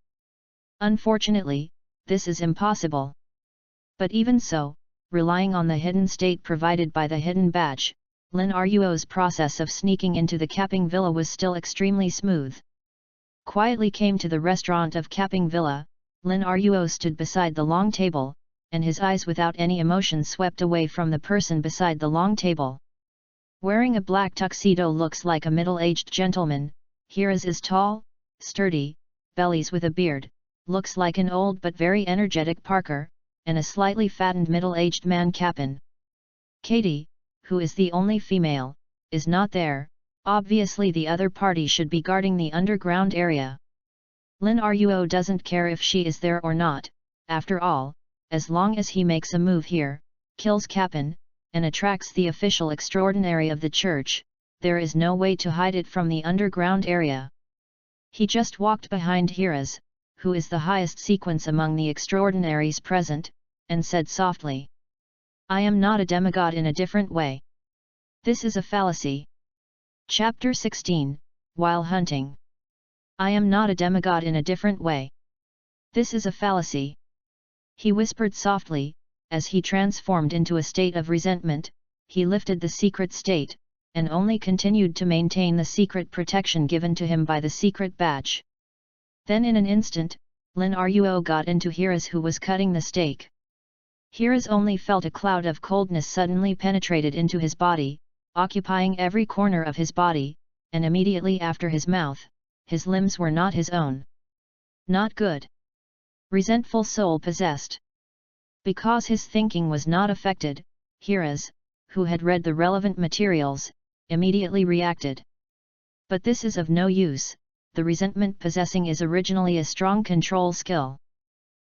Unfortunately, this is impossible. But even so, relying on the hidden state provided by the hidden badge, Lin Ruo's process of sneaking into the Capping Villa was still extremely smooth. Quietly came to the restaurant of Capping Villa, Lin Ruo stood beside the long table, and his eyes without any emotion swept away from the person beside the long table. Wearing a black tuxedo, looks like a middle-aged gentleman. Hiras is tall, sturdy, bellies with a beard, looks like an old but very energetic Parker, and a slightly fattened middle-aged man Capin. Katie, who is the only female, is not there. Obviously the other party should be guarding the underground area. Lin Ruo doesn't care if she is there or not. After all, as long as he makes a move here, kills Capin, and attracts the official extraordinary of the church, there is no way to hide it from the underground area. He just walked behind Hiras, who is the highest sequence among the extraordinaries present, and said softly, "I am not a demigod in a different way. This is a fallacy." Chapter 16, While Hunting. I am not a demigod in a different way. This is a fallacy. He whispered softly, as he transformed into a state of resentment. He lifted the secret state, and only continued to maintain the secret protection given to him by the secret badge. Then in an instant, Lin Ruo got into Hiras, who was cutting the steak. Hiras only felt a cloud of coldness suddenly penetrated into his body, occupying every corner of his body, and immediately after his mouth. His limbs were not his own. Not good. Resentful soul possessed. Because his thinking was not affected, Hiras, who had read the relevant materials, immediately reacted. But this is of no use. The resentment possessing is originally a strong control skill.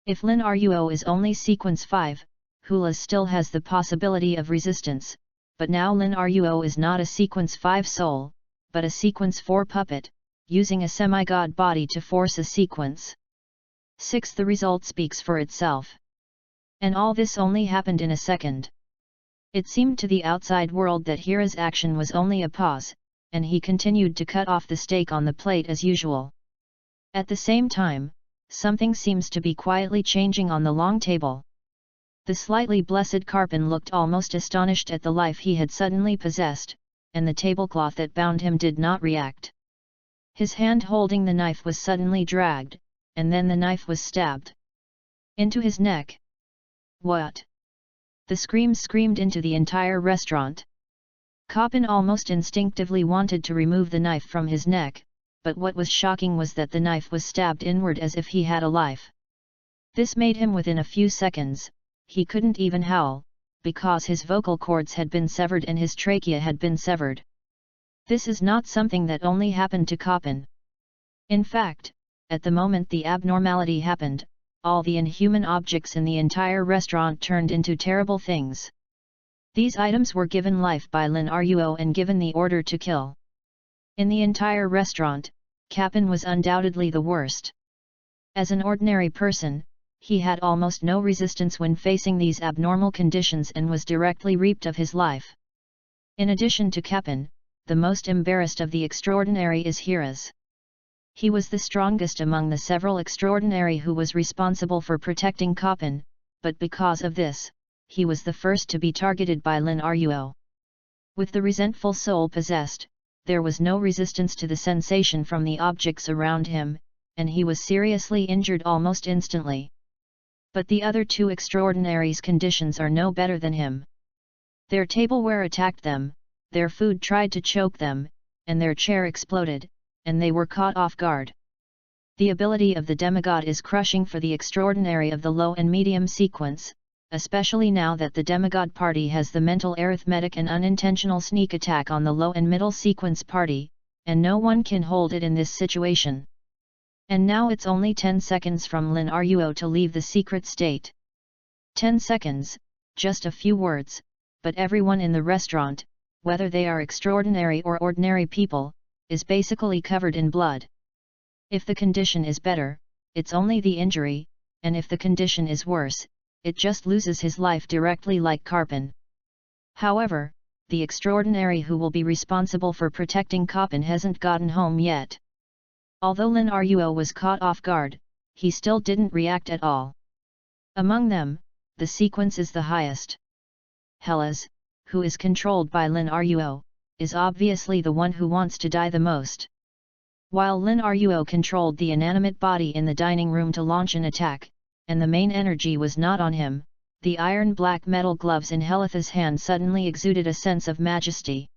If Lin Ruo is only sequence 5, Hula still has the possibility of resistance, but now Lin Ruo is not a sequence 5 soul, but a sequence 4 puppet, using a semi-god body to force a sequence 6. The result speaks for itself. And all this only happened in a second. It seemed to the outside world that Hira's action was only a pause, and he continued to cut off the steak on the plate as usual. At the same time, something seems to be quietly changing on the long table. The slightly blessed Carpin looked almost astonished at the life he had suddenly possessed, and the tablecloth that bound him did not react. His hand holding the knife was suddenly dragged, and then the knife was stabbed into his neck. What? The screams screamed into the entire restaurant. Carpin almost instinctively wanted to remove the knife from his neck, but what was shocking was that the knife was stabbed inward as if he had a life. This made him within a few seconds. He couldn't even howl, because his vocal cords had been severed and his trachea had been severed. This is not something that only happened to Carpin. In fact, at the moment the abnormality happened, all the inhuman objects in the entire restaurant turned into terrible things. These items were given life by Lin Ruo and given the order to kill. In the entire restaurant, Carpin was undoubtedly the worst. As an ordinary person, he had almost no resistance when facing these abnormal conditions and was directly reaped of his life. In addition to Carpin, the most embarrassed of the extraordinary is Hiras. He was the strongest among the several extraordinary who was responsible for protecting Carpin, but because of this, he was the first to be targeted by Lin Ruo. With the resentful soul possessed, there was no resistance to the sensation from the objects around him, and he was seriously injured almost instantly. But the other two extraordinaries' conditions are no better than him. Their tableware attacked them, their food tried to choke them, and their chair exploded, and they were caught off guard. The ability of the demigod is crushing for the extraordinary of the low and medium sequence, especially now that the demigod party has the mental arithmetic and unintentional sneak attack on the low and middle sequence party, and no one can hold it in this situation. And now it's only 10 seconds from Lin Ruo to leave the secret state. 10 seconds, just a few words, but everyone in the restaurant, whether they are extraordinary or ordinary people, is basically covered in blood. If the condition is better, it's only the injury, and if the condition is worse, it just loses his life directly like Carpin. However, the extraordinary who will be responsible for protecting Carpin hasn't gotten home yet. Although Lin Ruo was caught off guard, he still didn't react at all. Among them, the sequence is the highest. Hellas, who is controlled by Lin Ruo, is obviously the one who wants to die the most. While Lin Ruo controlled the inanimate body in the dining room to launch an attack, and the main energy was not on him, the iron black metal gloves in Helitha's hand suddenly exuded a sense of majesty.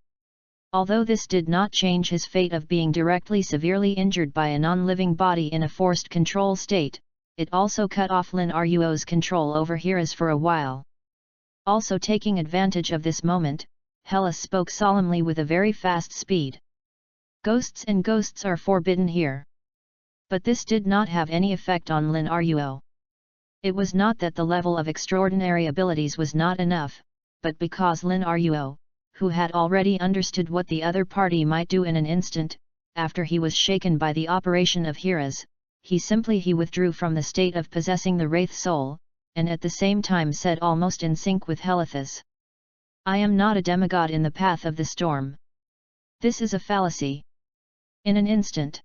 Although this did not change his fate of being directly severely injured by a non-living body in a forced control state, it also cut off Lin Ruo's control over Hiras for a while. Also taking advantage of this moment, Hellas spoke solemnly with a very fast speed. Ghosts and ghosts are forbidden here. But this did not have any effect on Lin Ruo. It was not that the level of extraordinary abilities was not enough, but because Lin Ruo, who had already understood what the other party might do in an instant, after he was shaken by the operation of Hiras, he withdrew from the state of possessing the wraith soul, and at the same time said almost in sync with Helitha's, "I am not a demigod in the path of the storm. This is a fallacy." In an instant,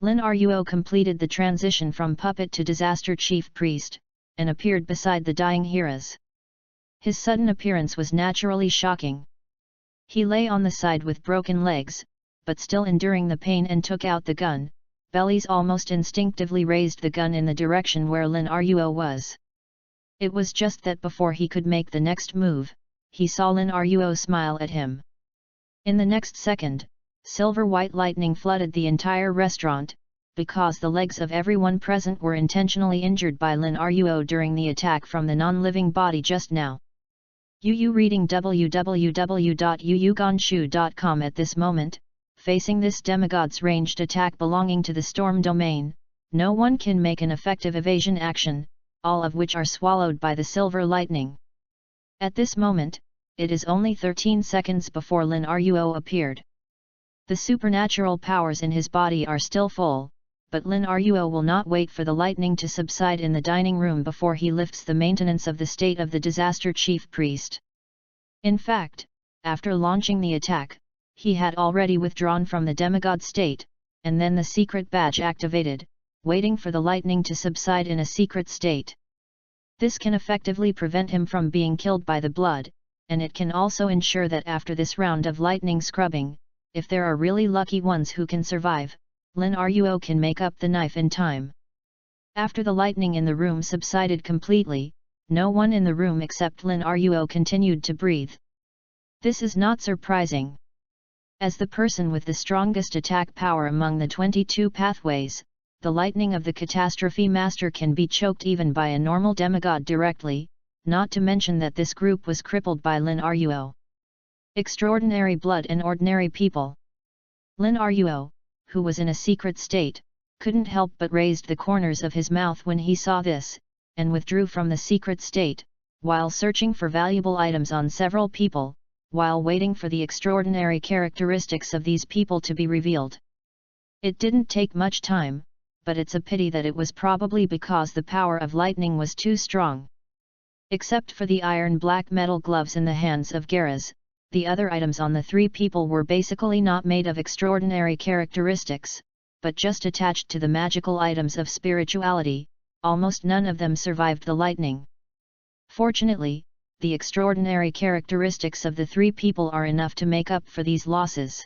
Lin Ruo completed the transition from puppet to disaster chief priest, and appeared beside the dying Hiras. His sudden appearance was naturally shocking. He lay on the side with broken legs, but still enduring the pain, and took out the gun. Bellies almost instinctively raised the gun in the direction where Lin Ruo was. It was just that before he could make the next move, he saw Lin Ruo smile at him. In the next second, silver-white lightning flooded the entire restaurant, because the legs of everyone present were intentionally injured by Lin Ruo during the attack from the non-living body just now. Yu reading www.yuyugonshu.com. At this moment, facing this demigod's ranged attack belonging to the storm domain, no one can make an effective evasion action, all of which are swallowed by the silver lightning. At this moment, it is only 13 seconds before Lin Ruo appeared. The supernatural powers in his body are still full, but Lin Ruo will not wait for the lightning to subside in the dining room before he lifts the maintenance of the state of the disaster chief priest. In fact, after launching the attack, he had already withdrawn from the demigod state, and then the secret badge activated, waiting for the lightning to subside in a secret state. This can effectively prevent him from being killed by the blood, and it can also ensure that after this round of lightning scrubbing, if there are really lucky ones who can survive, Lin Ruo can make up the knife in time. After the lightning in the room subsided completely, no one in the room except Lin Ruo continued to breathe. This is not surprising. As the person with the strongest attack power among the 22 pathways, the lightning of the Catastrophe Master can be choked even by a normal demigod directly, not to mention that this group was crippled by Lin Ruo. Extraordinary blood and ordinary people. Lin Ruo, who was in a secret state, couldn't help but raised the corners of his mouth when he saw this, and withdrew from the secret state, while searching for valuable items on several people, while waiting for the extraordinary characteristics of these people to be revealed. It didn't take much time, but it's a pity that it was probably because the power of lightning was too strong. Except for the iron black metal gloves in the hands of Garaz, the other items on the three people were basically not made of extraordinary characteristics, but just attached to the magical items of spirituality. Almost none of them survived the lightning. Fortunately, the extraordinary characteristics of the three people are enough to make up for these losses.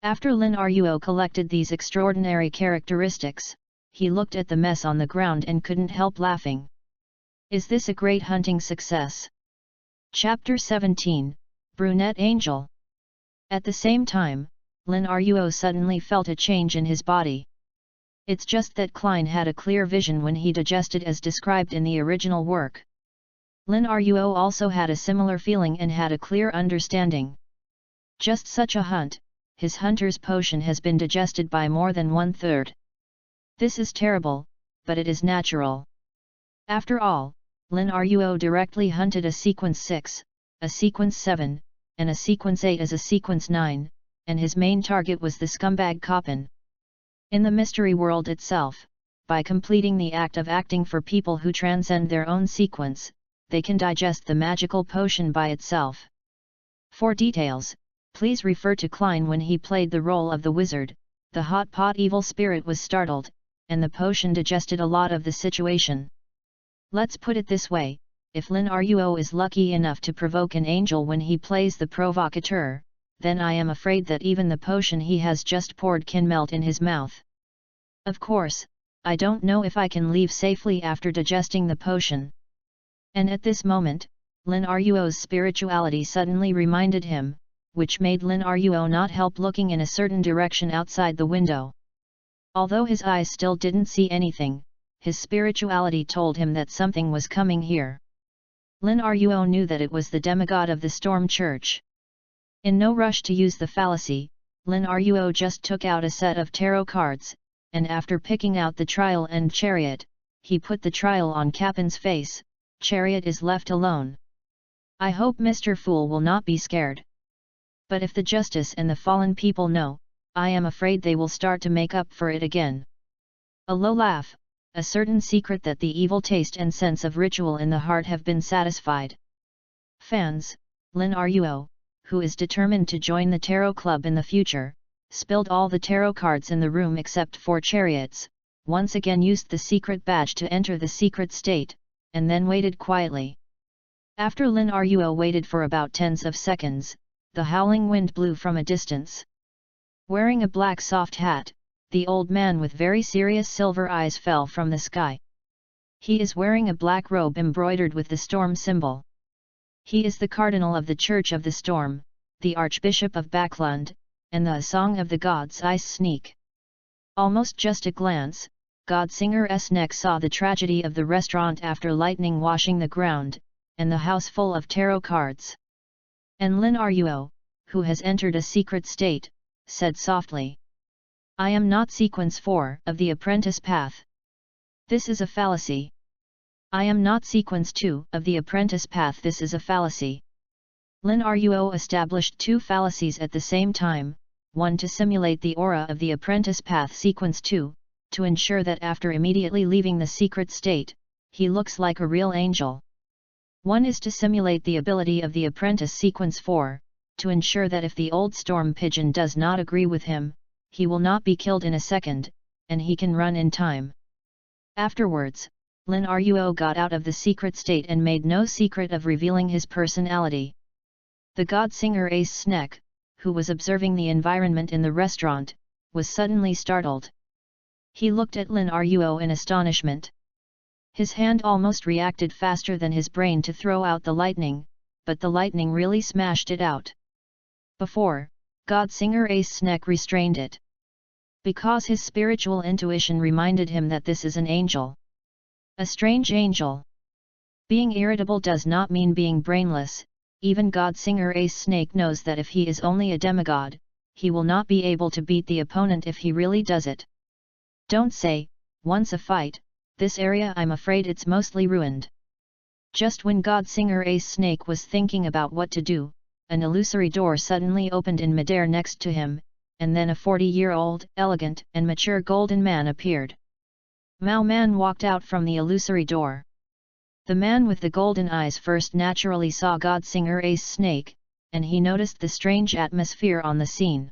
After Lin Ruo collected these extraordinary characteristics, he looked at the mess on the ground and couldn't help laughing. Is this a great hunting success? Chapter 17, Brunette Angel. At the same time, Lin Ruo suddenly felt a change in his body. It's just that Klein had a clear vision when he digested as described in the original work. Lin Ruo also had a similar feeling and had a clear understanding. Just such a hunt, his hunter's potion has been digested by more than 1/3. This is terrible, but it is natural. After all, Lin Ruo directly hunted a sequence 6, a sequence 7, and a sequence 8 as a sequence 9, and his main target was the scumbag Koppen. In the mystery world itself, by completing the act of acting for people who transcend their own sequence, they can digest the magical potion by itself. For details, please refer to Klein when he played the role of the wizard. The hot pot evil spirit was startled, and the potion digested a lot of the situation. Let's put it this way, if Lin Ruo is lucky enough to provoke an angel when he plays the provocateur, then I am afraid that even the potion he has just poured can melt in his mouth. Of course, I don't know if I can leave safely after digesting the potion. And at this moment, Lin Ruo's spirituality suddenly reminded him, which made Lin Ruo not help looking in a certain direction outside the window. Although his eyes still didn't see anything, his spirituality told him that something was coming here. Lin Ruo knew that it was the demigod of the Storm Church. In no rush to use the fallacy, Lin Ruo just took out a set of tarot cards, and after picking out the Trial and Chariot, he put the Trial on Kappen's face. Chariot is left alone. I hope Mr. Fool will not be scared. But if the Justice and the fallen people know, I am afraid they will start to make up for it again. A low laugh, a certain secret that the evil taste and sense of ritual in the heart have been satisfied. Fans, Lin Ruo, who is determined to join the tarot club in the future, spilled all the tarot cards in the room except for chariots, once again used the secret badge to enter the secret state, and then waited quietly. After Lin Ruo waited for about tens of seconds, the howling wind blew from a distance. Wearing a black soft hat, the old man with very serious silver eyes fell from the sky. He is wearing a black robe embroidered with the storm symbol. He is the cardinal of the Church of the Storm, the Archbishop of Backlund, and the Song of the Gods Ice Sneak. Almost just a glance, Godsinger's neck saw the tragedy of the restaurant after lightning washing the ground, and the house full of tarot cards. And Lin Ruo, who has entered a secret state, said softly, I am not sequence 4 of the apprentice path. This is a fallacy. I am not sequence 2 of the apprentice path. This is a fallacy. Lin Ruo established two fallacies at the same time, one to simulate the aura of the apprentice path sequence 2, to ensure that after immediately leaving the secret state, he looks like a real angel. One is to simulate the ability of the apprentice sequence 4, to ensure that if the old storm pigeon does not agree with him, he will not be killed in a second, and he can run in time. Afterwards, Lin Ruo got out of the secret state and made no secret of revealing his personality. The god singer Ace Snek, who was observing the environment in the restaurant, was suddenly startled. He looked at Lin Ruo in astonishment. His hand almost reacted faster than his brain to throw out the lightning, but the lightning really smashed it out. Before, god singer Ace Snek restrained it. Because his spiritual intuition reminded him that this is an angel. A strange angel. Being irritable does not mean being brainless. Even god singer Ace Snake knows that if he is only a demigod, he will not be able to beat the opponent if he really does it. Don't say, once a fight, this area I'm afraid it's mostly ruined. Just when god singer Ace Snake was thinking about what to do, an illusory door suddenly opened in midair next to him, and then a 40-year-old, elegant and mature golden man appeared. Mao Man walked out from the illusory door. The man with the golden eyes first naturally saw god singer Ace Snake, and he noticed the strange atmosphere on the scene.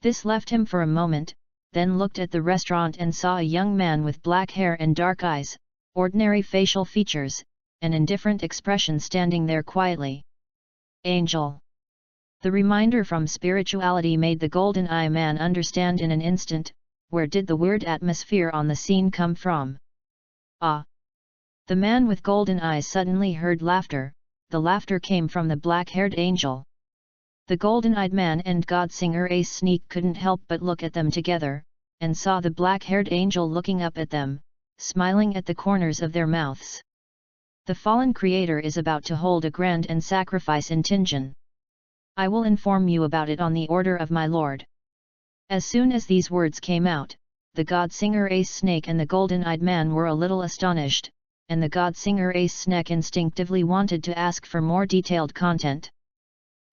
This left him for a moment, then looked at the restaurant and saw a young man with black hair and dark eyes, ordinary facial features, and indifferent expression standing there quietly. Angel. The reminder from spirituality made the golden eye man understand in an instant, where did the weird atmosphere on the scene come from? Ah! The man with golden eyes suddenly heard laughter. The laughter came from the black-haired angel. The golden-eyed man and god singer Ace Sneak couldn't help but look at them together, and saw the black-haired angel looking up at them, smiling at the corners of their mouths. The fallen creator is about to hold a grand and sacrifice intention. I will inform you about it on the order of my lord. As soon as these words came out, the god singer Ace Snake and the golden-eyed man were a little astonished, and the god singer Ace Snake instinctively wanted to ask for more detailed content.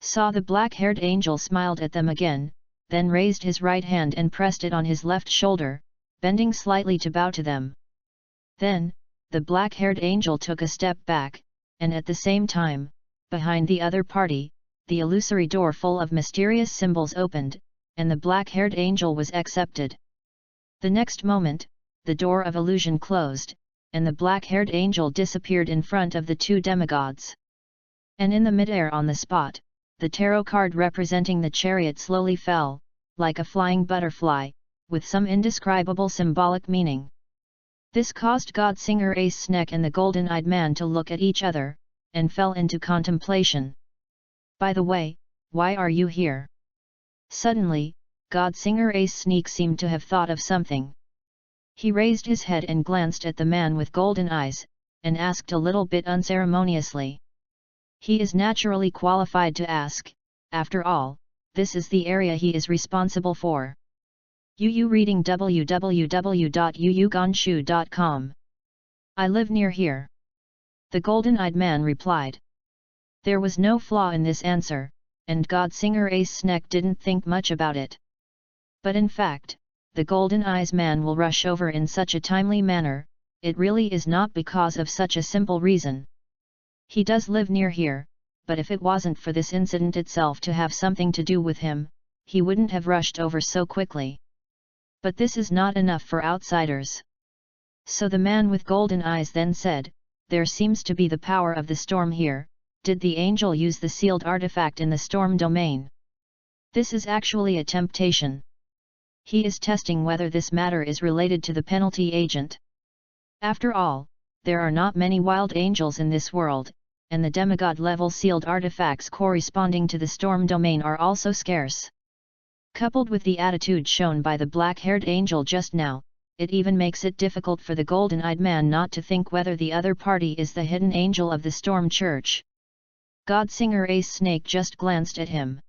Saw the black-haired angel smiled at them again, then raised his right hand and pressed it on his left shoulder, bending slightly to bow to them. Then, the black-haired angel took a step back, and at the same time, behind the other party, the illusory door full of mysterious symbols opened, and the black-haired angel was accepted. The next moment, the door of illusion closed, and the black-haired angel disappeared in front of the two demigods. And in the midair on the spot, the tarot card representing the chariot slowly fell, like a flying butterfly, with some indescribable symbolic meaning. This caused god singer Ace Snake and the golden-eyed man to look at each other, and fell into contemplation. By the way, why are you here? Suddenly, god singer Ace Sneak seemed to have thought of something. He raised his head and glanced at the man with golden eyes, and asked a little bit unceremoniously. He is naturally qualified to ask, after all, this is the area he is responsible for. Yu reading www.yuyugonshu.com. I live near here. The golden-eyed man replied. There was no flaw in this answer, and god singer Ace Snake didn't think much about it. But in fact, the golden eyes man will rush over in such a timely manner, it really is not because of such a simple reason. He does live near here, but if it wasn't for this incident itself to have something to do with him, he wouldn't have rushed over so quickly. But this is not enough for outsiders. So the man with golden eyes then said, there seems to be the power of the storm here. Did the angel use the sealed artifact in the storm domain? This is actually a temptation. He is testing whether this matter is related to the penalty agent. After all, there are not many wild angels in this world, and the demigod-level sealed artifacts corresponding to the storm domain are also scarce. Coupled with the attitude shown by the black-haired angel just now, it even makes it difficult for the golden-eyed man not to think whether the other party is the hidden angel of the storm church. God singer Ace Snake just glanced at him.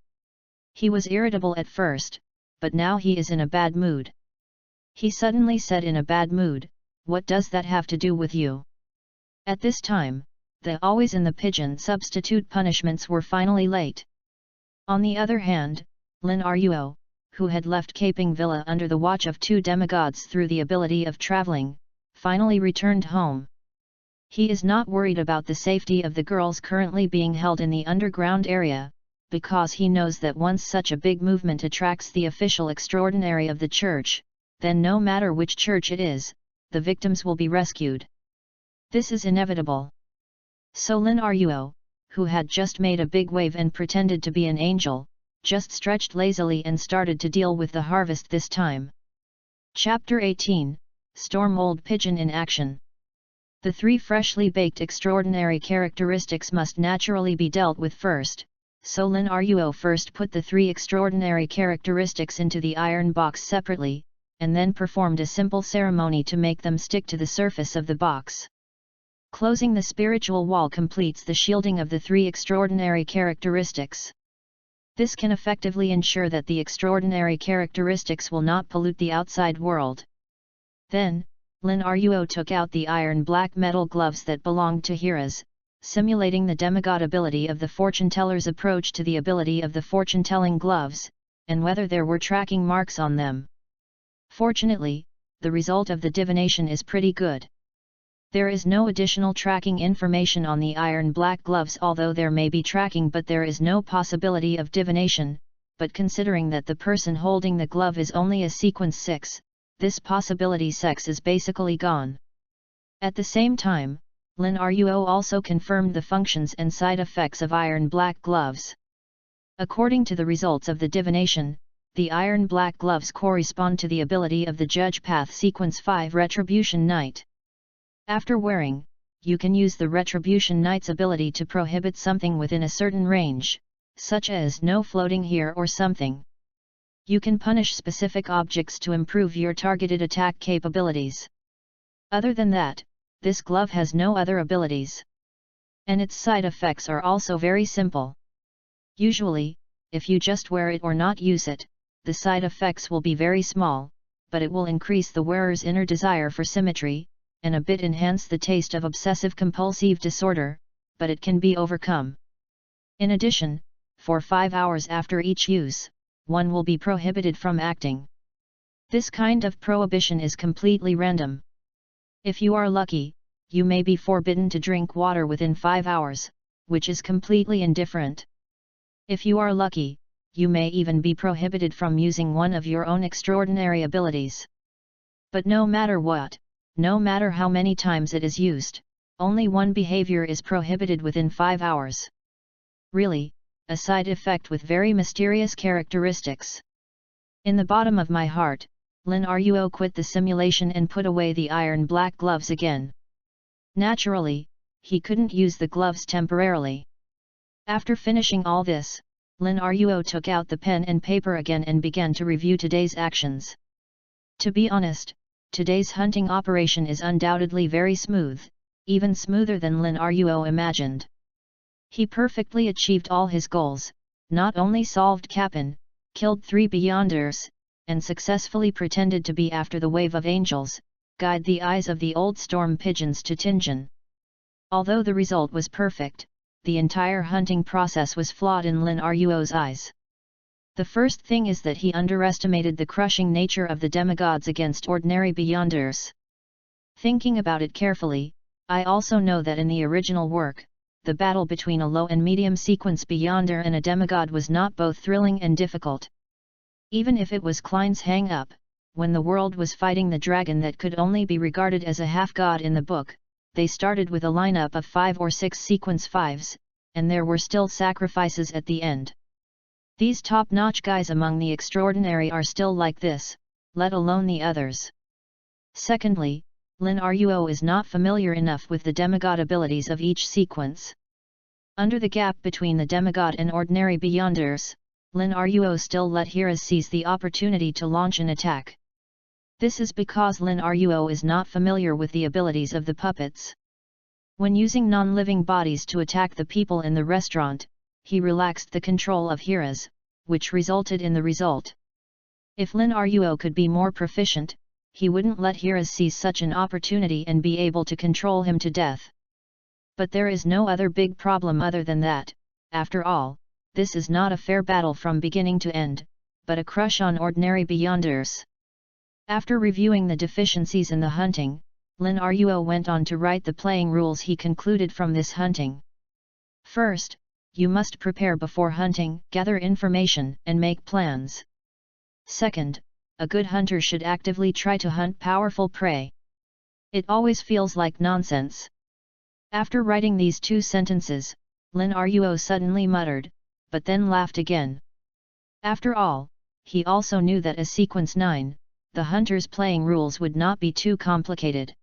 He was irritable at first, but now he is in a bad mood. He suddenly said in a bad mood, what does that have to do with you? At this time, the always in the pigeon substitute punishments were finally late. On the other hand, Lin Ruo, who had left Caping Villa under the watch of two demigods through the ability of traveling, finally returned home. He is not worried about the safety of the girls currently being held in the underground area, because he knows that once such a big movement attracts the official extraordinary of the church, then no matter which church it is, the victims will be rescued. This is inevitable. So Lin Ruo, who had just made a big wave and pretended to be an angel, just stretched lazily and started to deal with the harvest this time. Chapter 18, Storm Old Pigeon in Action. The three freshly baked extraordinary characteristics must naturally be dealt with first, so Lin Ruo first put the three extraordinary characteristics into the iron box separately, and then performed a simple ceremony to make them stick to the surface of the box. Closing the spiritual wall completes the shielding of the three extraordinary characteristics. This can effectively ensure that the extraordinary characteristics will not pollute the outside world. Then, Lin Ruo took out the iron black metal gloves that belonged to Hiras, simulating the demigod ability of the fortune-teller's approach to the ability of the fortune-telling gloves, and whether there were tracking marks on them. Fortunately, the result of the divination is pretty good. There is no additional tracking information on the iron black gloves, although there may be tracking, but there is no possibility of divination, but considering that the person holding the glove is only a sequence 6, this possibility 6 is basically gone. At the same time, Lin Ruo also confirmed the functions and side effects of iron black gloves. According to the results of the divination, the iron black gloves correspond to the ability of the Judge Path Sequence 5 Retribution Knight. After wearing, you can use the Retribution Knight's ability to prohibit something within a certain range, such as no floating here or something. You can punish specific objects to improve your targeted attack capabilities. Other than that, this glove has no other abilities. And its side effects are also very simple. Usually, if you just wear it or not use it, the side effects will be very small, but it will increase the wearer's inner desire for symmetry, and a bit enhance the taste of obsessive-compulsive disorder, but it can be overcome. In addition, for 5 hours after each use, one will be prohibited from acting. This kind of prohibition is completely random. If you are lucky, you may be forbidden to drink water within 5 hours, which is completely indifferent. If you are lucky, you may even be prohibited from using one of your own extraordinary abilities. But no matter what, no matter how many times it is used, only one behavior is prohibited within 5 hours. Really, a side effect with very mysterious characteristics. In the bottom of my heart, Lin Ruo quit the simulation and put away the iron black gloves again. Naturally, he couldn't use the gloves temporarily. After finishing all this, Lin Ruo took out the pen and paper again and began to review today's actions. To be honest, today's hunting operation is undoubtedly very smooth, even smoother than Lin Ruo imagined. He perfectly achieved all his goals, not only solved Capin, killed 3 Beyonders, and successfully pretended to be after the wave of angels, guide the eyes of the old storm pigeons to Tinjin. Although the result was perfect, the entire hunting process was flawed in Lin Ruo's eyes. The first thing is that he underestimated the crushing nature of the demigods against ordinary Beyonders. Thinking about it carefully, I also know that in the original work, the battle between a low and medium sequence Beyonder and a demigod was not both thrilling and difficult. Even if it was Klein's hang-up, when the world was fighting the dragon that could only be regarded as a half-god in the book, they started with a lineup of 5 or 6 sequence 5s, and there were still sacrifices at the end. These top-notch guys among the extraordinary are still like this, let alone the others. Secondly, Lin Ruo is not familiar enough with the demigod abilities of each sequence. Under the gap between the demigod and ordinary Beyonders, Lin Ruo still let Hiras seize the opportunity to launch an attack. This is because Lin Ruo is not familiar with the abilities of the puppets. When using non-living bodies to attack the people in the restaurant, he relaxed the control of Hiras, which resulted in the result. If Lin Ruo could be more proficient, he wouldn't let Hiras seize such an opportunity and be able to control him to death. But there is no other big problem other than that, after all, this is not a fair battle from beginning to end, but a crush on ordinary Beyonders. After reviewing the deficiencies in the hunting, Lin Ruo went on to write the playing rules he concluded from this hunting. First, you must prepare before hunting, gather information, and make plans. Second, a good hunter should actively try to hunt powerful prey. It always feels like nonsense, After writing these 2 sentences, Lin Ruo suddenly muttered, but then laughed again. After all, he also knew that as sequence 9, the hunter's playing rules would not be too complicated.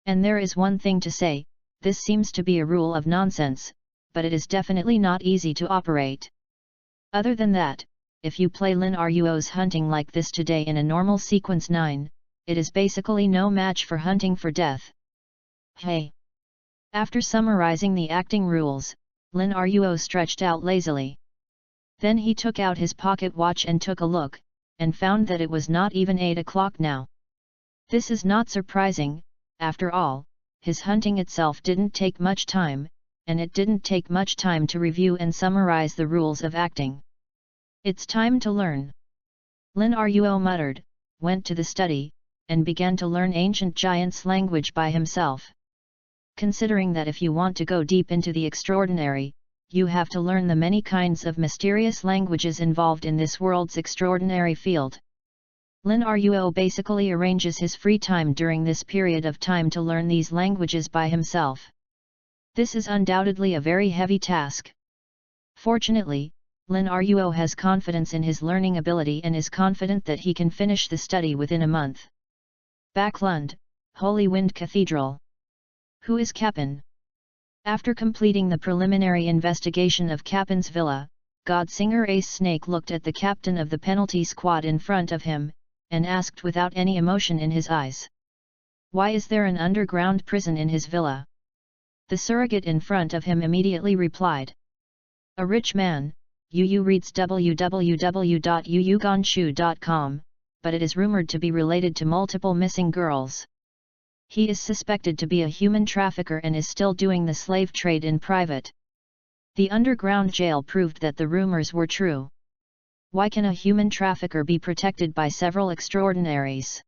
And there is one thing to say, this seems to be a rule of nonsense, but it is definitely not easy to operate. Other than that, if you play Lin Ruo's hunting like this today in a normal sequence 9, it is basically no match for hunting for death. Hey! After summarizing the acting rules, Lin Ruo stretched out lazily. Then he took out his pocket watch and took a look, and found that it was not even 8 o'clock now. This is not surprising, after all, his hunting itself didn't take much time, and it didn't take much time to review and summarize the rules of acting. It's time to learn. Lin Ruo muttered, went to the study, and began to learn ancient giants' language by himself. Considering that if you want to go deep into the extraordinary, you have to learn the many kinds of mysterious languages involved in this world's extraordinary field. Lin Ruo basically arranges his free time during this period of time to learn these languages by himself. This is undoubtedly a very heavy task. Fortunately, Lin Ruo has confidence in his learning ability and is confident that he can finish the study within a month. Backlund, Holy Wind Cathedral. Who is Capin? After completing the preliminary investigation of Capin's villa, God-Singer Ace Snake looked at the captain of the penalty squad in front of him, and asked without any emotion in his eyes. Why is there an underground prison in his villa? The surrogate in front of him immediately replied. A rich man, Yu reads www.yuyugonshu.com, but it is rumored to be related to multiple missing girls. He is suspected to be a human trafficker and is still doing the slave trade in private. The underground jail proved that the rumors were true. Why can a human trafficker be protected by several extraordinaries?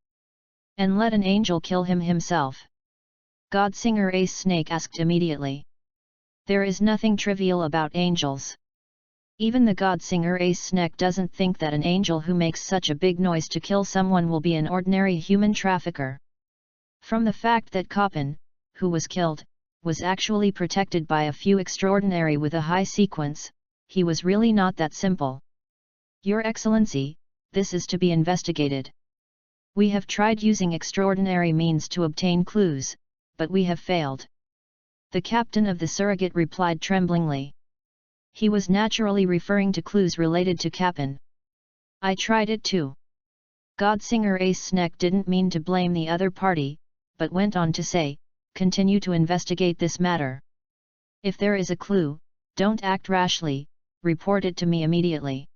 And let an angel kill him himself? God-Singer Ace Snake asked immediately. There is nothing trivial about angels. Even the God-Singer Ace Snake doesn't think that an angel who makes such a big noise to kill someone will be an ordinary human trafficker. From the fact that Capin, who was killed, was actually protected by a few extraordinary with a high sequence, he was really not that simple. Your Excellency, this is to be investigated. We have tried using extraordinary means to obtain clues, but we have failed. The captain of the surrogate replied tremblingly. He was naturally referring to clues related to Capin. I tried it too. God-Singer Ace Snake didn't mean to blame the other party, but went on to say, continue to investigate this matter. If there is a clue, don't act rashly, report it to me immediately.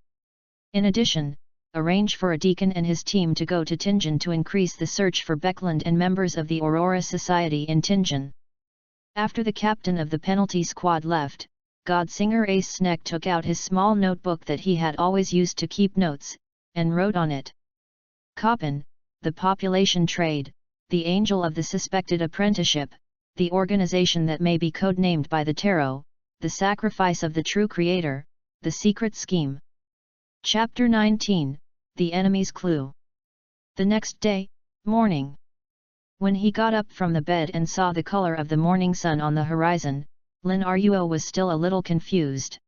In addition, arrange for a deacon and his team to go to Tianjin to increase the search for Backlund and members of the Aurora Society in Tianjin. After the captain of the penalty squad left, God-Singer Ace Snake took out his small notebook that he had always used to keep notes, and wrote on it. Capin, the population trade, the angel of the suspected apprenticeship, the organization that may be codenamed by the tarot, the sacrifice of the true creator, the secret scheme. Chapter 19, The Enemy's Clue. The next day, morning. When he got up from the bed and saw the color of the morning sun on the horizon, Lin Ruo was still a little confused.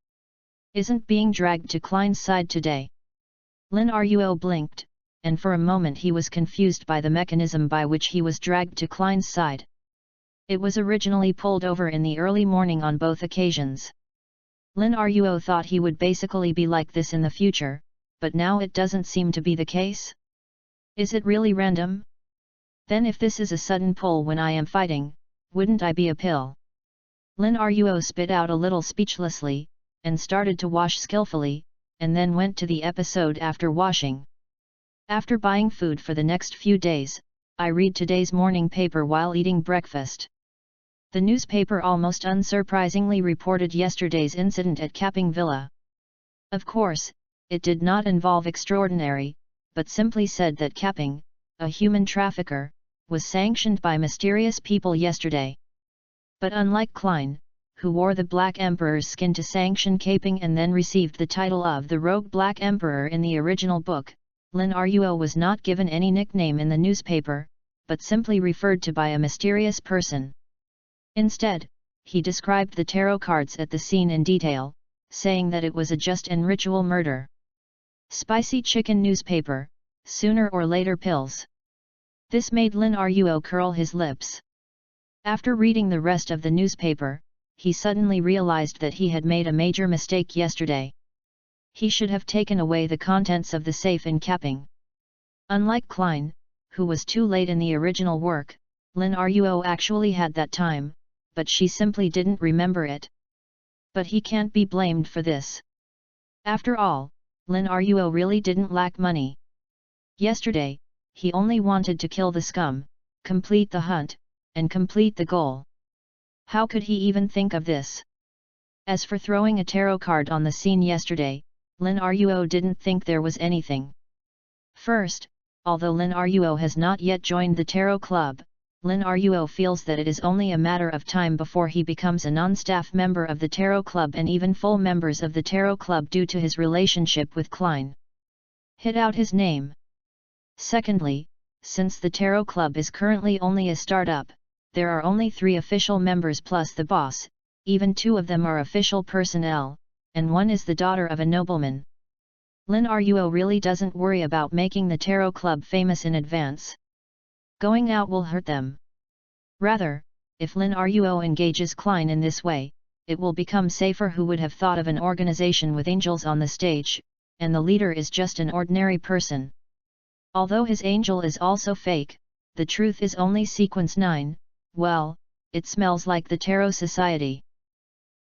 Isn't being dragged to Klein's side today? Lin Ruo blinked, and for a moment he was confused by the mechanism by which he was dragged to Klein's side. It was originally pulled over in the early morning on both occasions. Lin Ruo thought he would basically be like this in the future, but now it doesn't seem to be the case. Is it really random? Then if this is a sudden pull when I am fighting, wouldn't I be a pill? Lin Ruo spit out a little speechlessly, and started to wash skillfully, and then went to the episode after washing. After buying food for the next few days, I read today's morning paper while eating breakfast. The newspaper almost unsurprisingly reported yesterday's incident at Caping Villa. Of course, it did not involve extraordinary, but simply said that Caping, a human trafficker, was sanctioned by mysterious people yesterday. But unlike Klein, who wore the Black Emperor's skin to sanction Caping and then received the title of the Rogue Black Emperor in the original book, Lin Ruo was not given any nickname in the newspaper, but simply referred to by a mysterious person. Instead, he described the tarot cards at the scene in detail, saying that it was a just and ritual murder. Spicy chicken newspaper, sooner or later pills. This made Lin Ruo curl his lips. After reading the rest of the newspaper, he suddenly realized that he had made a major mistake yesterday. He should have taken away the contents of the safe in capping. Unlike Klein, who was too late in the original work, Lin Ruo actually had that time, but she simply didn't remember it. But he can't be blamed for this. After all, Lin Ruo really didn't lack money. Yesterday, he only wanted to kill the scum, complete the hunt, and complete the goal. How could he even think of this? As for throwing a tarot card on the scene yesterday, Lin Ruo didn't think there was anything. First, although Lin Ruo has not yet joined the tarot club, Lin Ruo feels that it is only a matter of time before he becomes a non-staff member of the tarot club and even full members of the tarot club due to his relationship with Klein. Hit out his name. Secondly, since the tarot club is currently only a startup, there are only 3 official members plus the boss, even 2 of them are official personnel, and 1 is the daughter of a nobleman. Lin Ruo really doesn't worry about making the tarot club famous in advance. Going out will hurt them. Rather, if Lin Ruo engages Klein in this way, it will become safer. Who would have thought of an organization with angels on the stage, and the leader is just an ordinary person. Although his angel is also fake, the truth is only sequence 9, well, it smells like the Tarot Society.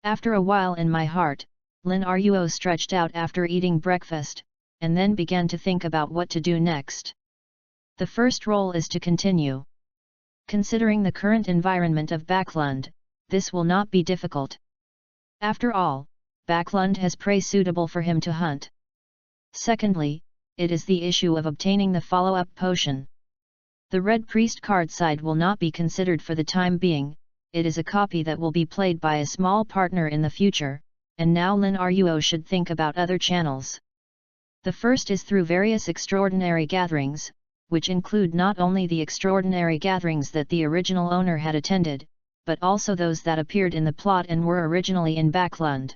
After a while in my heart, Lin Ruo stretched out after eating breakfast, and then began to think about what to do next. The first role is to continue. Considering the current environment of Backlund, this will not be difficult. After all, Backlund has prey suitable for him to hunt. Secondly, it is the issue of obtaining the follow-up potion. The Red Priest card side will not be considered for the time being, it is a copy that will be played by a small partner in the future, and now Lin Ruo should think about other channels. The first is through various extraordinary gatherings, which include not only the extraordinary gatherings that the original owner had attended, but also those that appeared in the plot and were originally in Backlund.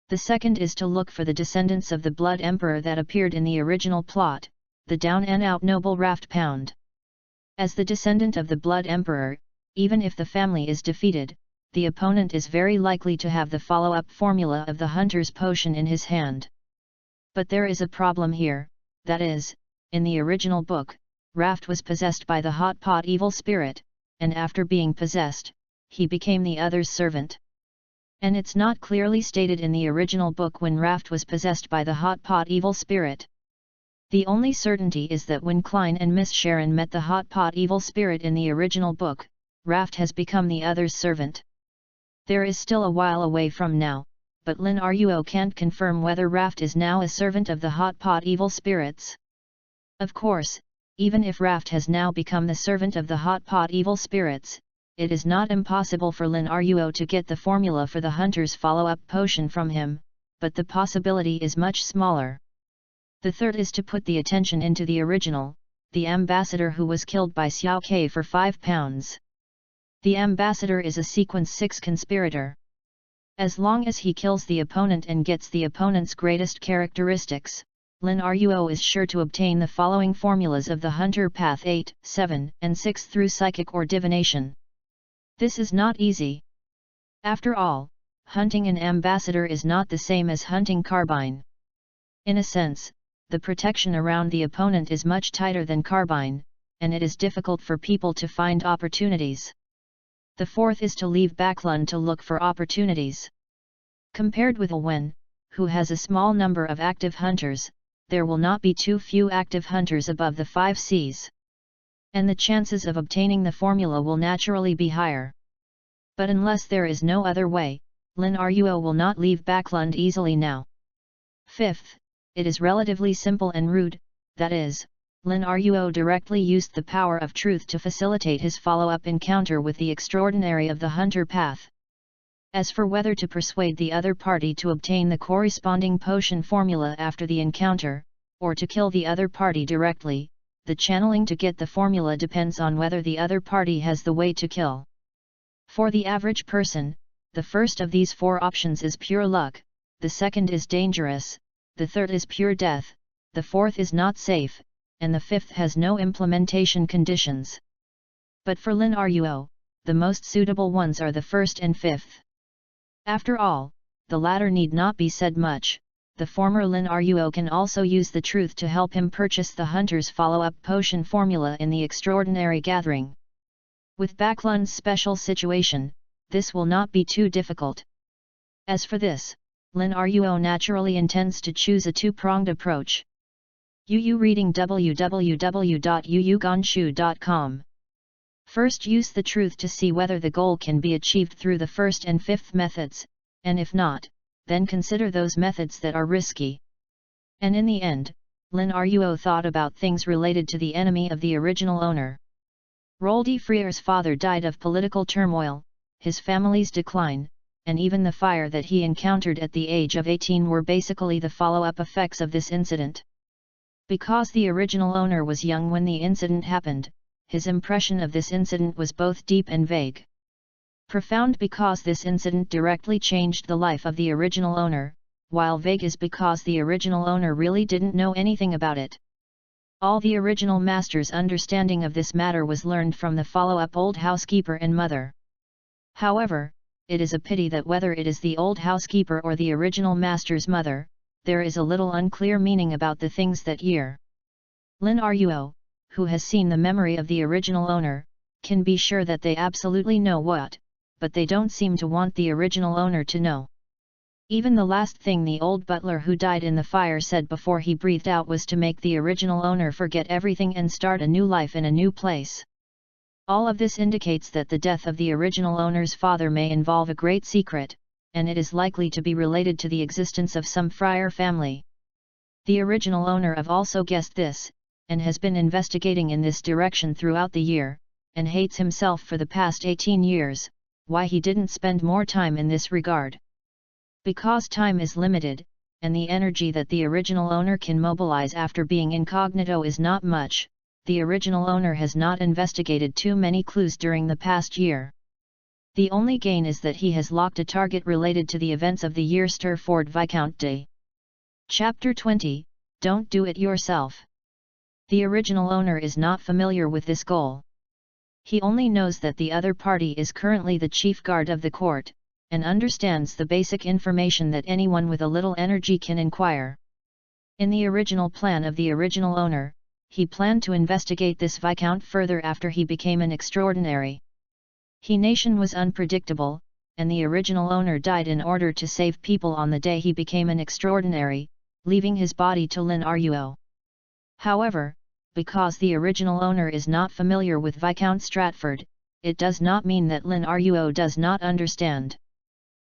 The second is to look for the descendants of the Blood Emperor that appeared in the original plot, the down-and-out noble Raft Pound. As the descendant of the Blood Emperor, even if the family is defeated, the opponent is very likely to have the follow-up formula of the Hunter's Potion in his hand. But there is a problem here, that is, in the original book, Raft was possessed by the Hot Pot evil spirit, and after being possessed, he became the other's servant. And it's not clearly stated in the original book when Raft was possessed by the Hot Pot evil spirit. The only certainty is that when Klein and Miss Sharon met the Hot Pot evil spirit in the original book, Raft has become the other's servant. There is still a while away from now, but Lin Ruo can't confirm whether Raft is now a servant of the Hot Pot evil spirits. Of course, even if Raft has now become the servant of the Hot Pot evil spirits, it is not impossible for Lin Ruo to get the formula for the Hunter's follow-up potion from him, but the possibility is much smaller. The third is to put the attention into the original, the ambassador who was killed by Xiao Ke for 5 pounds. The ambassador is a sequence 6 conspirator. As long as he kills the opponent and gets the opponent's greatest characteristics, Lin Ruo is sure to obtain the following formulas of the Hunter Path 8, 7, and 6 through psychic or divination. This is not easy. After all, hunting an ambassador is not the same as hunting Carbine. In a sense, the protection around the opponent is much tighter than Carbine, and it is difficult for people to find opportunities. The fourth is to leave Backlund to look for opportunities. Compared with Wen, who has a small number of active hunters, there will not be too few active hunters above the 5 Cs. And the chances of obtaining the formula will naturally be higher. But unless there is no other way, Lin Ruo will not leave Backlund easily now. Fifth, it is relatively simple and rude, that is, Lin Ruo directly used the power of truth to facilitate his follow-up encounter with the extraordinary of the Hunter Path. As for whether to persuade the other party to obtain the corresponding potion formula after the encounter, or to kill the other party directly, the channeling to get the formula depends on whether the other party has the way to kill. For the average person, The first of these four options is pure luck, the second is dangerous, the third is pure death, the fourth is not safe, and the fifth has no implementation conditions. But for Lin Ruo, the most suitable ones are the first and fifth. After all, the latter need not be said much. The former Lin Ruo can also use the truth to help him purchase the hunter's follow-up potion formula in the extraordinary gathering. With Backlun's special situation, this will not be too difficult. As for this, Lin Ruo naturally intends to choose a two-pronged approach. Yu reading www.yuyugonshu.com. First, use the truth to see whether the goal can be achieved through the first and fifth methods, and if not, then consider those methods that are risky. And in the end, Lin Ruo thought about things related to the enemy of the original owner. Rolde Freer's father died of political turmoil, his family's decline, and even the fire that he encountered at the age of 18 were basically the follow-up effects of this incident. Because the original owner was young when the incident happened, his impression of this incident was both deep and vague. Profound because this incident directly changed the life of the original owner, while vague is because the original owner really didn't know anything about it. All the original master's understanding of this matter was learned from the follow-up old housekeeper and mother. However, it is a pity that whether it is the old housekeeper or the original master's mother, there is a little unclear meaning about the things that year. Lin Ruo, who has seen the memory of the original owner, can be sure that they absolutely know what, but they don't seem to want the original owner to know. Even the last thing the old butler who died in the fire said before he breathed out was to make the original owner forget everything and start a new life in a new place. All of this indicates that the death of the original owner's father may involve a great secret, and it is likely to be related to the existence of some friar family. The original owner have also guessed this, and has been investigating in this direction throughout the year, and hates himself for the past 18 years, why he didn't spend more time in this regard. Because time is limited, and the energy that the original owner can mobilize after being incognito is not much, the original owner has not investigated too many clues during the past year. The only gain is that he has locked a target related to the events of the year Sturford Viscount Day. Chapter 20, Don't Do It Yourself. The original owner is not familiar with this goal. He only knows that the other party is currently the chief guard of the court, and understands the basic information that anyone with a little energy can inquire. In the original plan of the original owner, he planned to investigate this Viscount further after he became an extraordinary. He nation was unpredictable, and the original owner died in order to save people on the day he became an extraordinary, leaving his body to Lin Ruo. However, because the original owner is not familiar with Viscount Stratford, it does not mean that Lin Ruo does not understand.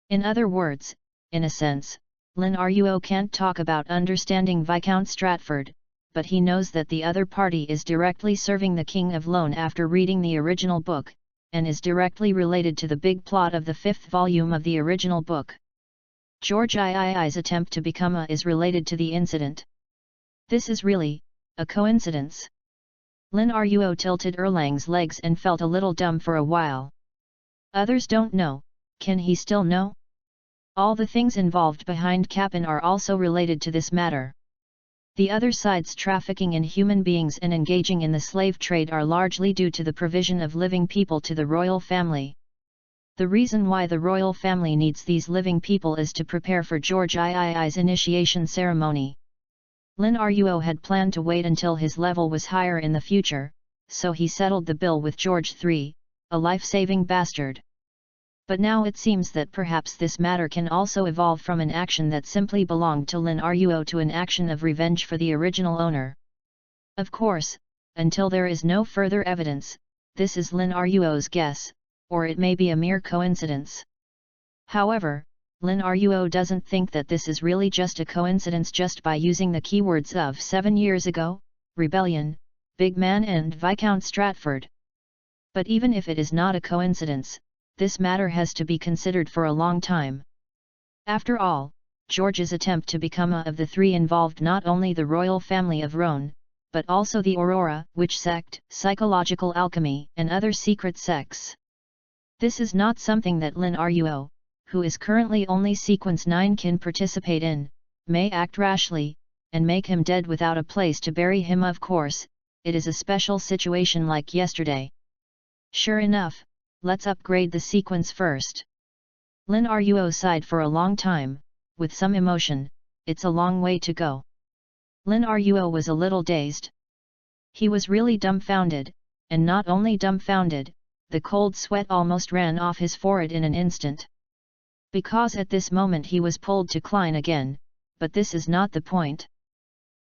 In other words, in a sense, Lin Ruo can't talk about understanding Viscount Stratford, but he knows that the other party is directly serving the King of Lone after reading the original book, and is directly related to the big plot of the 5th volume of the original book. George Ii's attempt to become a is related to the incident. This is really a coincidence. Lin Ruo tilted Erlang's legs and felt a little dumb for a while. Others don't know, can he still know? All the things involved behind Capin are also related to this matter. The other side's trafficking in human beings and engaging in the slave trade are largely due to the provision of living people to the royal family. The reason why the royal family needs these living people is to prepare for George Ii's initiation ceremony. Lin Ruo had planned to wait until his level was higher in the future, so he settled the bill with George III, a life-saving bastard. But now it seems that perhaps this matter can also evolve from an action that simply belonged to Lin Ruo to an action of revenge for the original owner. Of course, until there is no further evidence, this is Lin Ruo's guess, or it may be a mere coincidence. However, Lin Ruo doesn't think that this is really just a coincidence just by using the keywords of 7 years ago, rebellion, big man and Viscount Stratford. But even if it is not a coincidence, this matter has to be considered for a long time. After all, George's attempt to become a of the three involved not only the royal family of Rhone, but also the Aurora, witch sect, psychological alchemy, and other secret sects. This is not something that Lin Ruo, who is currently only sequence 9 can participate in, may act rashly, and make him dead without a place to bury him. Of course, it is a special situation like yesterday. Sure enough, let's upgrade the sequence first. Lin Ruo sighed for a long time, with some emotion. It's a long way to go. Lin Ruo was a little dazed. He was really dumbfounded, and not only dumbfounded, the cold sweat almost ran off his forehead in an instant. Because at this moment he was pulled to Klein again, but this is not the point.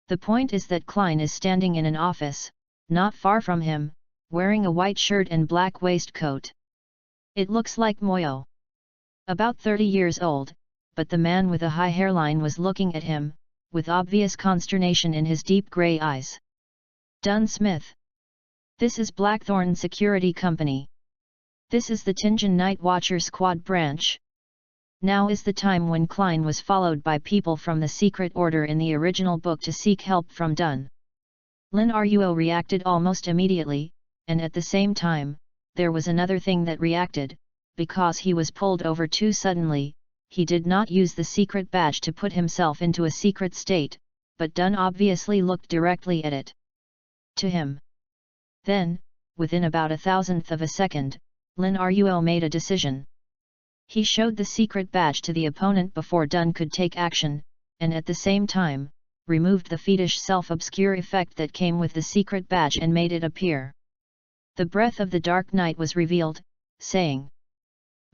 The point is that Klein is standing in an office, not far from him, wearing a white shirt and black waistcoat. It looks like Moyo. About 30 years old, but the man with a high hairline was looking at him, with obvious consternation in his deep grey eyes. Dunn Smith. This is Blackthorn Security Company. This is the Tingen Night Watcher Squad branch. Now is the time when Klein was followed by people from the secret order in the original book to seek help from Dunn. Lin Ruo reacted almost immediately, and at the same time, there was another thing that reacted, because he was pulled over too suddenly. He did not use the secret badge to put himself into a secret state, but Dunn obviously looked directly at it. To him. Then, within about 1,000th of a second, Lin Ruo made a decision. He showed the secret badge to the opponent before Dunn could take action, and at the same time, removed the fiendish self-obscure effect that came with the secret badge and made it appear. The breath of the Dark Knight was revealed, saying,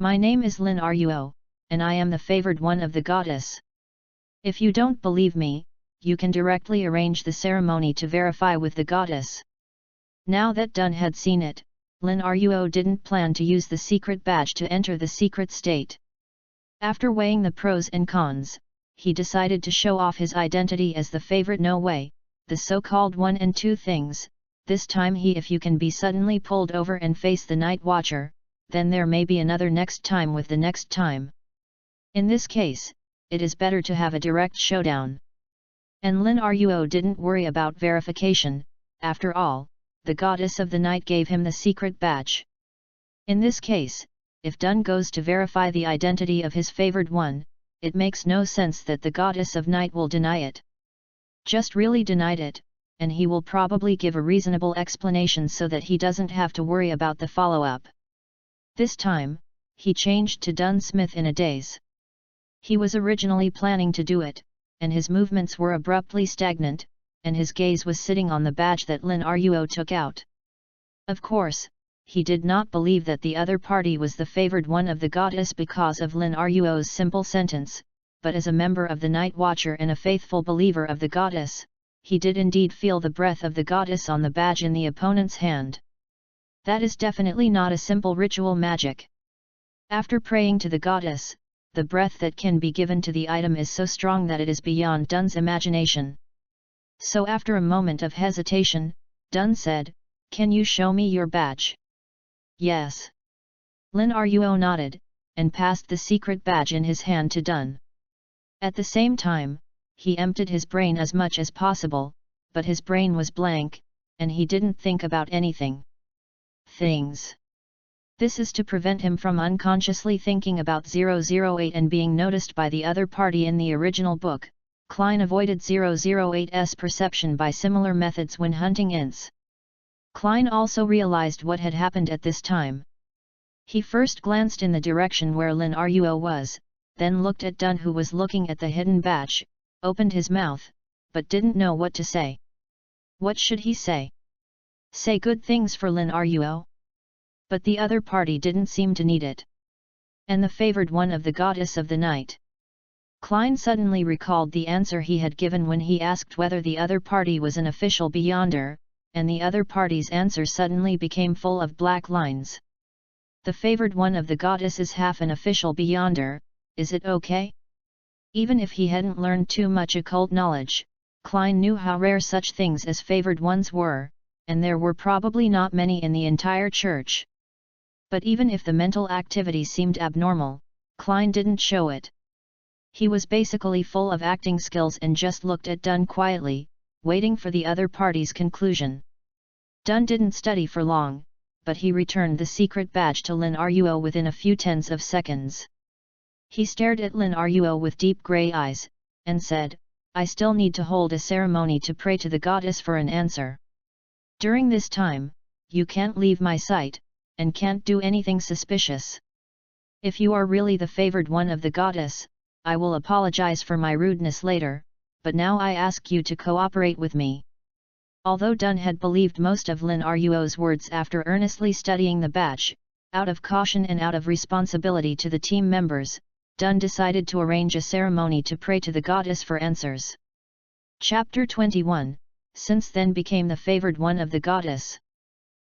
"My name is Lin Ruo, and I am the favored one of the goddess. If you don't believe me, you can directly arrange the ceremony to verify with the goddess." Now that Dunn had seen it, Lin Ruo didn't plan to use the secret badge to enter the secret state. After weighing the pros and cons, he decided to show off his identity as the favorite. No way, the so-called 1 and 2 things, this time if you can be suddenly pulled over and face the Night Watcher, then there may be another next time with the next time. In this case, it is better to have a direct showdown. And Lin Ruo didn't worry about verification. After all, the goddess of the night gave him the secret badge. In this case, if Dunn goes to verify the identity of his favored one, it makes no sense that the goddess of night will deny it. Just really denied it, and he will probably give a reasonable explanation so that he doesn't have to worry about the follow-up. This time, he changed to Dunn Smith in a daze. He was originally planning to do it, and his movements were abruptly stagnant, and his gaze was sitting on the badge that Lin Ruo took out. Of course, he did not believe that the other party was the favored one of the goddess because of Lin Ruo's simple sentence, but as a member of the Night Watcher and a faithful believer of the goddess, he did indeed feel the breath of the goddess on the badge in the opponent's hand. That is definitely not a simple ritual magic. After praying to the goddess, the breath that can be given to the item is so strong that it is beyond Dunn's imagination. So after a moment of hesitation, Dunn said, "Can you show me your badge?" "Yes." Lin Ruo nodded, and passed the secret badge in his hand to Dunn. At the same time, he emptied his brain as much as possible, but his brain was blank, and he didn't think about anything. Things. This is to prevent him from unconsciously thinking about 008 and being noticed by the other party in the original book. Klein avoided 008's perception by similar methods when hunting ints. Klein also realized what had happened at this time. He first glanced in the direction where Lin Ruo was, then looked at Dunn who was looking at the hidden badge, opened his mouth, but didn't know what to say. What should he say? Say good things for Lin Ruo? But the other party didn't seem to need it. And the favored one of the goddess of the night. Klein suddenly recalled the answer he had given when he asked whether the other party was an official beyonder, and the other party's answer suddenly became full of black lines. The favored one of the goddess is half an official beyonder, is it okay? Even if he hadn't learned too much occult knowledge, Klein knew how rare such things as favored ones were, and there were probably not many in the entire church. But even if the mental activity seemed abnormal, Klein didn't show it. He was basically full of acting skills and just looked at Dunn quietly, waiting for the other party's conclusion. Dunn didn't study for long, but he returned the secret badge to Lin Ruo within a few tens of seconds. He stared at Lin Ruo with deep grey eyes, and said, I still need to hold a ceremony to pray to the goddess for an answer. During this time, you can't leave my sight, and can't do anything suspicious. If you are really the favored one of the goddess, I will apologize for my rudeness later, but now I ask you to cooperate with me. Although Dun had believed most of Lin Ruo's words after earnestly studying the batch, out of caution and out of responsibility to the team members, Dun decided to arrange a ceremony to pray to the goddess for answers. Chapter 21, Since then became the favored one of the goddess.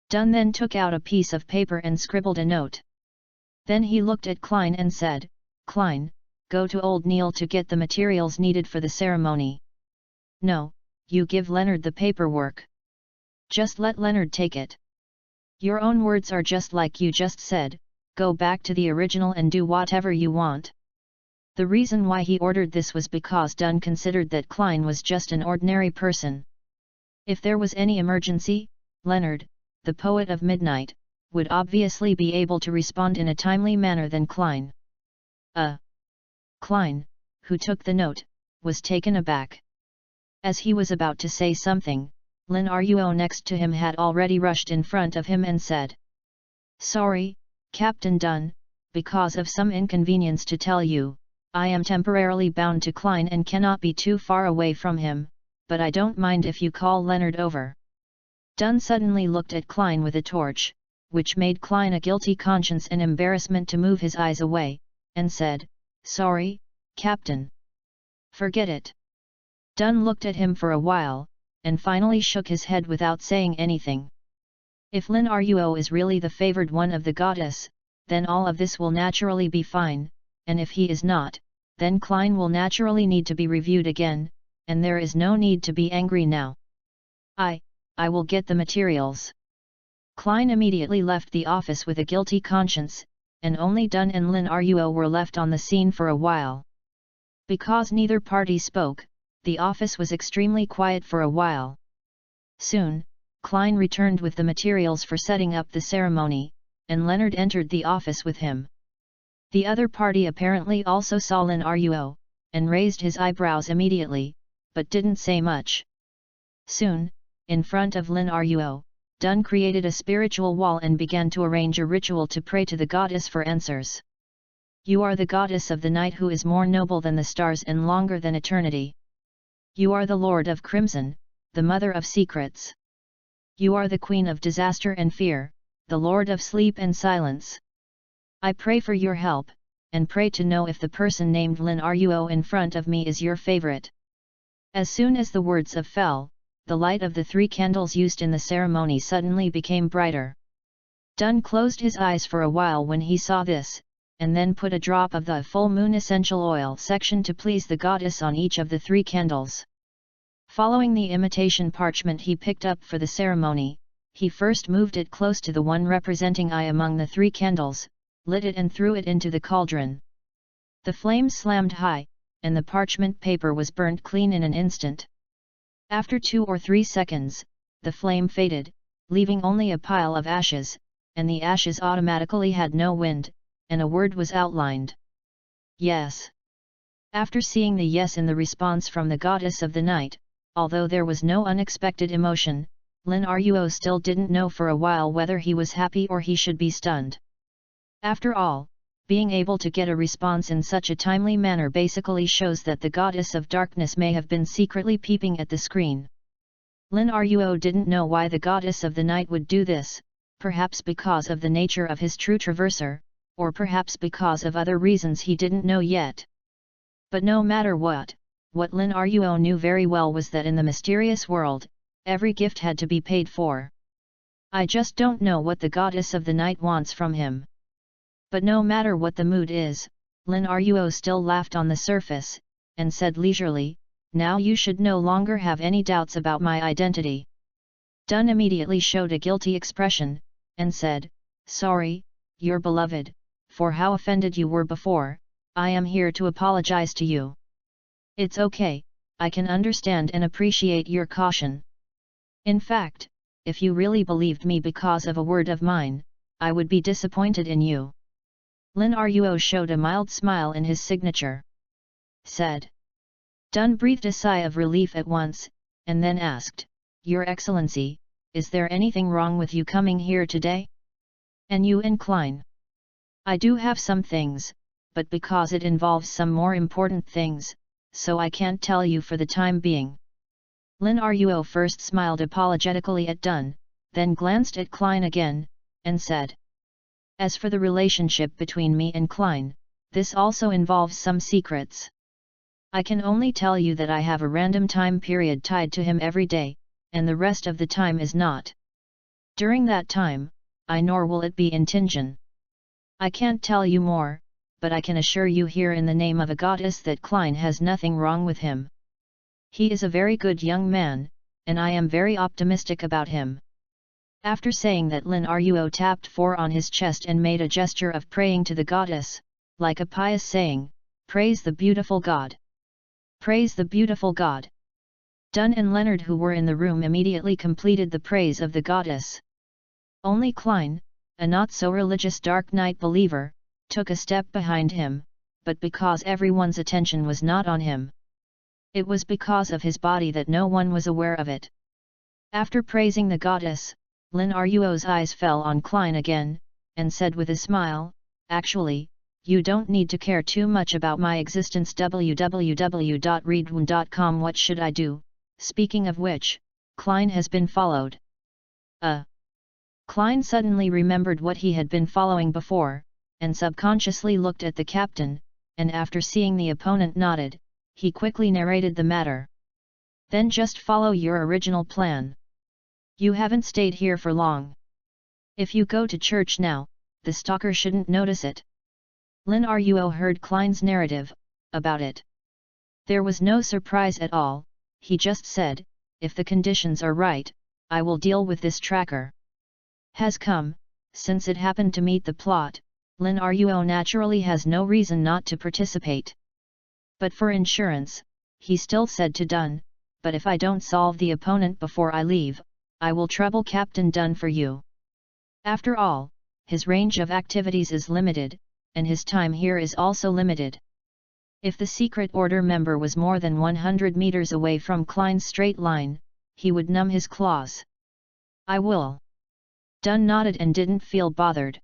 Dun then took out a piece of paper and scribbled a note. Then he looked at Klein and said, Klein, go to Old Neil to get the materials needed for the ceremony. No, you give Leonard the paperwork. Just let Leonard take it. Your own words are just like you just said, go back to the original and do whatever you want. The reason why he ordered this was because Dun considered that Klein was just an ordinary person. If there was any emergency, Leonard, the poet of midnight, would obviously be able to respond in a timely manner than Klein. Klein, who took the note, was taken aback. As he was about to say something, Lin Ruo next to him had already rushed in front of him and said, Sorry, Captain Dun, because of some inconvenience to tell you, I am temporarily bound to Klein and cannot be too far away from him, but I don't mind if you call Leonard over. Dun suddenly looked at Klein with a torch, which made Klein a guilty conscience and embarrassment to move his eyes away, and said, Sorry, Captain. Forget it. Dun looked at him for a while, and finally shook his head without saying anything. If Lin Ruo is really the favored one of the goddess, then all of this will naturally be fine, and if he is not, then Klein will naturally need to be reviewed again, and there is no need to be angry now. I will get the materials. Klein immediately left the office with a guilty conscience, and only Dun and Lin Ruo were left on the scene for a while. Because neither party spoke, the office was extremely quiet for a while. Soon, Klein returned with the materials for setting up the ceremony, and Leonard entered the office with him. The other party apparently also saw Lin Ruo, and raised his eyebrows immediately, but didn't say much. Soon, in front of Lin Ruo, Dun created a spiritual wall and began to arrange a ritual to pray to the goddess for answers. You are the goddess of the night who is more noble than the stars and longer than eternity. You are the Lord of Crimson, the Mother of Secrets. You are the Queen of Disaster and Fear, the Lord of Sleep and Silence. I pray for your help, and pray to know if the person named Lin Ruo in front of me is your favorite. As soon as the words fell, the light of the 3 candles used in the ceremony suddenly became brighter. Dun closed his eyes for a while when he saw this, and then put a drop of the full moon essential oil section to please the goddess on each of the 3 candles. Following the imitation parchment he picked up for the ceremony, he first moved it close to the one representing I among the 3 candles, lit it and threw it into the cauldron. The flames slammed high, and the parchment paper was burnt clean in an instant. After 2 or 3 seconds, the flame faded, leaving only a pile of ashes, and the ashes automatically had no wind, and a word was outlined. Yes. After seeing the yes in the response from the goddess of the night, although there was no unexpected emotion, Lin Ruo still didn't know for a while whether he was happy or he should be stunned. After all, being able to get a response in such a timely manner basically shows that the goddess of darkness may have been secretly peeping at the screen. Lin Ruo didn't know why the goddess of the night would do this, perhaps because of the nature of his true traverser, or perhaps because of other reasons he didn't know yet. But no matter what Lin Ruo knew very well was that in the mysterious world, every gift had to be paid for. I just don't know what the goddess of the night wants from him. But no matter what the mood is, Lin Ruo still laughed on the surface, and said leisurely, now you should no longer have any doubts about my identity. Dun immediately showed a guilty expression, and said, Sorry, your beloved, for how offended you were before. I am here to apologize to you. It's okay, I can understand and appreciate your caution. In fact, if you really believed me because of a word of mine, I would be disappointed in you. Lin Ruo showed a mild smile in his signature. Said. Dun breathed a sigh of relief at once, and then asked, Your Excellency, is there anything wrong with you coming here today? And you incline. I do have some things, but because it involves some more important things, so I can't tell you for the time being. Lin Ruo first smiled apologetically at Dun, then glanced at Klein again, and said. As for the relationship between me and Klein, this also involves some secrets. I can only tell you that I have a random time period tied to him every day, and the rest of the time is not. During that time, nor will it be in Tingen. I can't tell you more, but I can assure you here in the name of a goddess that Klein has nothing wrong with him. He is a very good young man, and I am very optimistic about him. After saying that, Lin Ruo tapped 4 on his chest and made a gesture of praying to the goddess, like a pious saying, Praise the beautiful God! Praise the beautiful God! Dun and Leonard, who were in the room, immediately completed the praise of the goddess. Only Klein, a not-so-religious Dark Knight believer, took a step behind him, but because everyone's attention was not on him. It was because of his body that no one was aware of it. After praising the goddess, Lin Ruo's eyes fell on Klein again, and said with a smile, Actually, you don't need to care too much about my existence. www.readaloud.com. What should I do? Speaking of which, Klein has been followed. Klein suddenly remembered what he had been following before, and subconsciously looked at the captain, and after seeing the opponent nodded, he quickly narrated the matter. Then just follow your original plan. You haven't stayed here for long. If you go to church now, the stalker shouldn't notice it. Lin Ruo heard Klein's narrative about it. There was no surprise at all, he just said, if the conditions are right, I will deal with this tracker. Has come, since it happened to meet the plot, Lin Ruo naturally has no reason not to participate. But for insurance, he still said to Dun, but if I don't solve the opponent before I leave, I will trouble Captain Dun for you. After all, his range of activities is limited, and his time here is also limited. If the secret order member was more than 100 meters away from Klein's straight line, he would numb his claws. I will. Dun nodded and didn't feel bothered.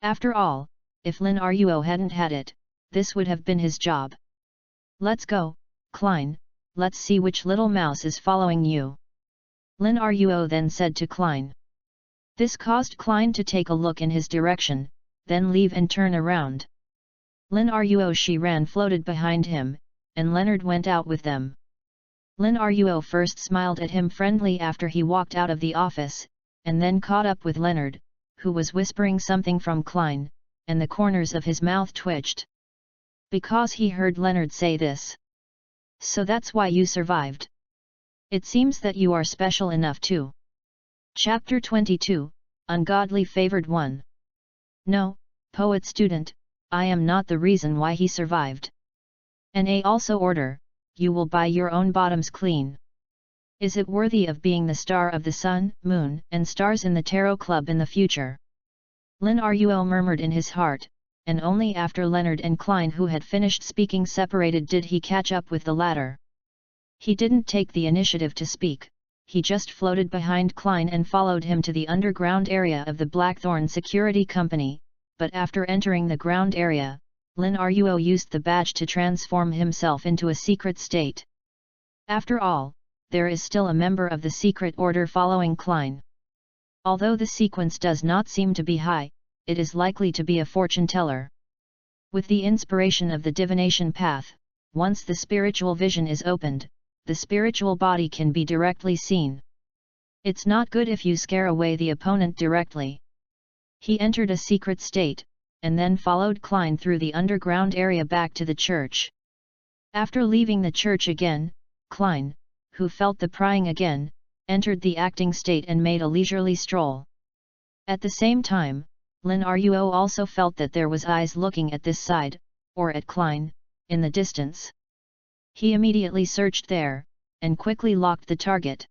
After all, if Lin Ruo hadn't had it, this would have been his job. Let's go, Klein, let's see which little mouse is following you. Lin Ruo then said to Klein. This caused Klein to take a look in his direction, then leave and turn around. Lin Ruo she ran floated behind him, and Leonard went out with them. Lin Ruo first smiled at him friendly after he walked out of the office, and then caught up with Leonard, who was whispering something from Klein, and the corners of his mouth twitched. Because he heard Leonard say this. So that's why you survived. It seems that you are special enough too. Chapter 22, Ungodly Favored One. No, poet student, I am not the reason why he survived. And also order, you will buy your own bottoms clean. Is it worthy of being the star of the sun, moon, and stars in the tarot club in the future? Lin Ruo murmured in his heart, and only after Leonard and Klein, who had finished speaking, separated did he catch up with the latter. He didn't take the initiative to speak, he just floated behind Klein and followed him to the underground area of the Blackthorn Security Company, but after entering the ground area, Lin Ruo used the badge to transform himself into a secret state. After all, there is still a member of the secret order following Klein. Although the sequence does not seem to be high, it is likely to be a fortune teller. With the inspiration of the divination path, once the spiritual vision is opened, the spiritual body can be directly seen. It's not good if you scare away the opponent directly. He entered a secret state, and then followed Klein through the underground area back to the church. After leaving the church again, Klein, who felt the prying again, entered the acting state and made a leisurely stroll. At the same time, Lin Ruo also felt that there was eyes looking at this side, or at Klein, in the distance. He immediately searched there, and quickly locked the target.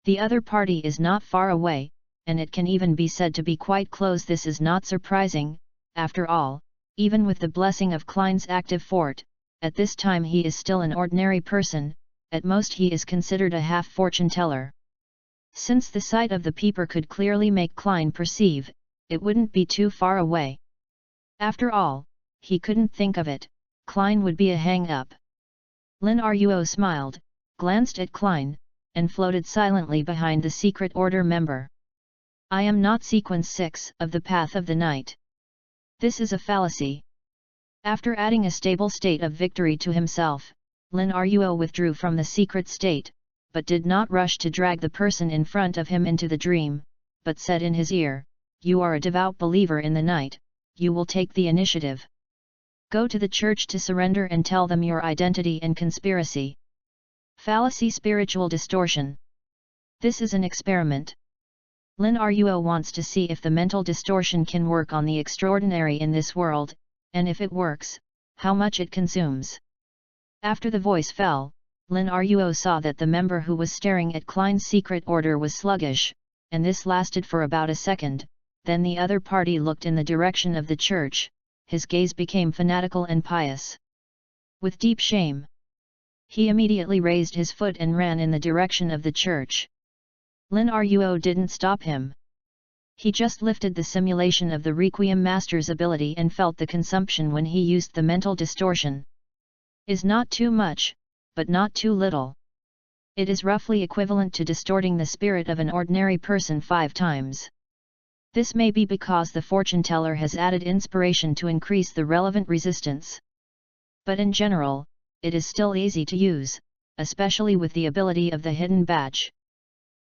The other party is not far away, and it can even be said to be quite close. This is not surprising, after all, even with the blessing of Klein's active fort, at this time he is still an ordinary person, at most he is considered a half fortune teller. Since the sight of the peeper could clearly make Klein perceive, it wouldn't be too far away. After all, he couldn't think of it, Klein would be a hang-up. Lin Ruo smiled, glanced at Klein, and floated silently behind the secret order member. I am not sequence 6 of the Path of the Night. This is a fallacy. After adding a stable state of victory to himself, Lin Ruo withdrew from the secret state, but did not rush to drag the person in front of him into the dream, but said in his ear, "You are a devout believer in the night, you will take the initiative. Go to the church to surrender and tell them your identity and conspiracy." Fallacy, spiritual distortion. This is an experiment. Lin Ruo wants to see if the mental distortion can work on the extraordinary in this world, and if it works, how much it consumes. After the voice fell, Lin Ruo saw that the member who was staring at Klein's secret order was sluggish, and this lasted for about a second. Then the other party looked in the direction of the church, his gaze became fanatical and pious. With deep shame, he immediately raised his foot and ran in the direction of the church. Lin Ruo didn't stop him. He just lifted the simulation of the Requiem Master's ability and felt the consumption when he used the mental distortion. Is not too much, but not too little. It is roughly equivalent to distorting the spirit of an ordinary person 5 times. This may be because the fortune teller has added inspiration to increase the relevant resistance. But in general, it is still easy to use, especially with the ability of the hidden badge.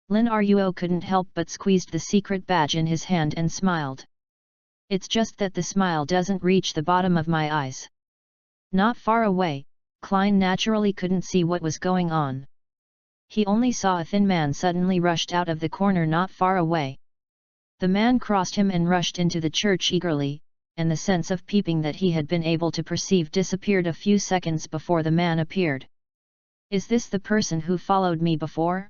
Lin Ruo couldn't help but squeezed the secret badge in his hand and smiled. It's just that the smile doesn't reach the bottom of my eyes. Not far away, Klein naturally couldn't see what was going on. He only saw a thin man suddenly rushed out of the corner not far away. The man crossed him and rushed into the church eagerly, and the sense of peeping that he had been able to perceive disappeared a few seconds before the man appeared. Is this the person who followed me before?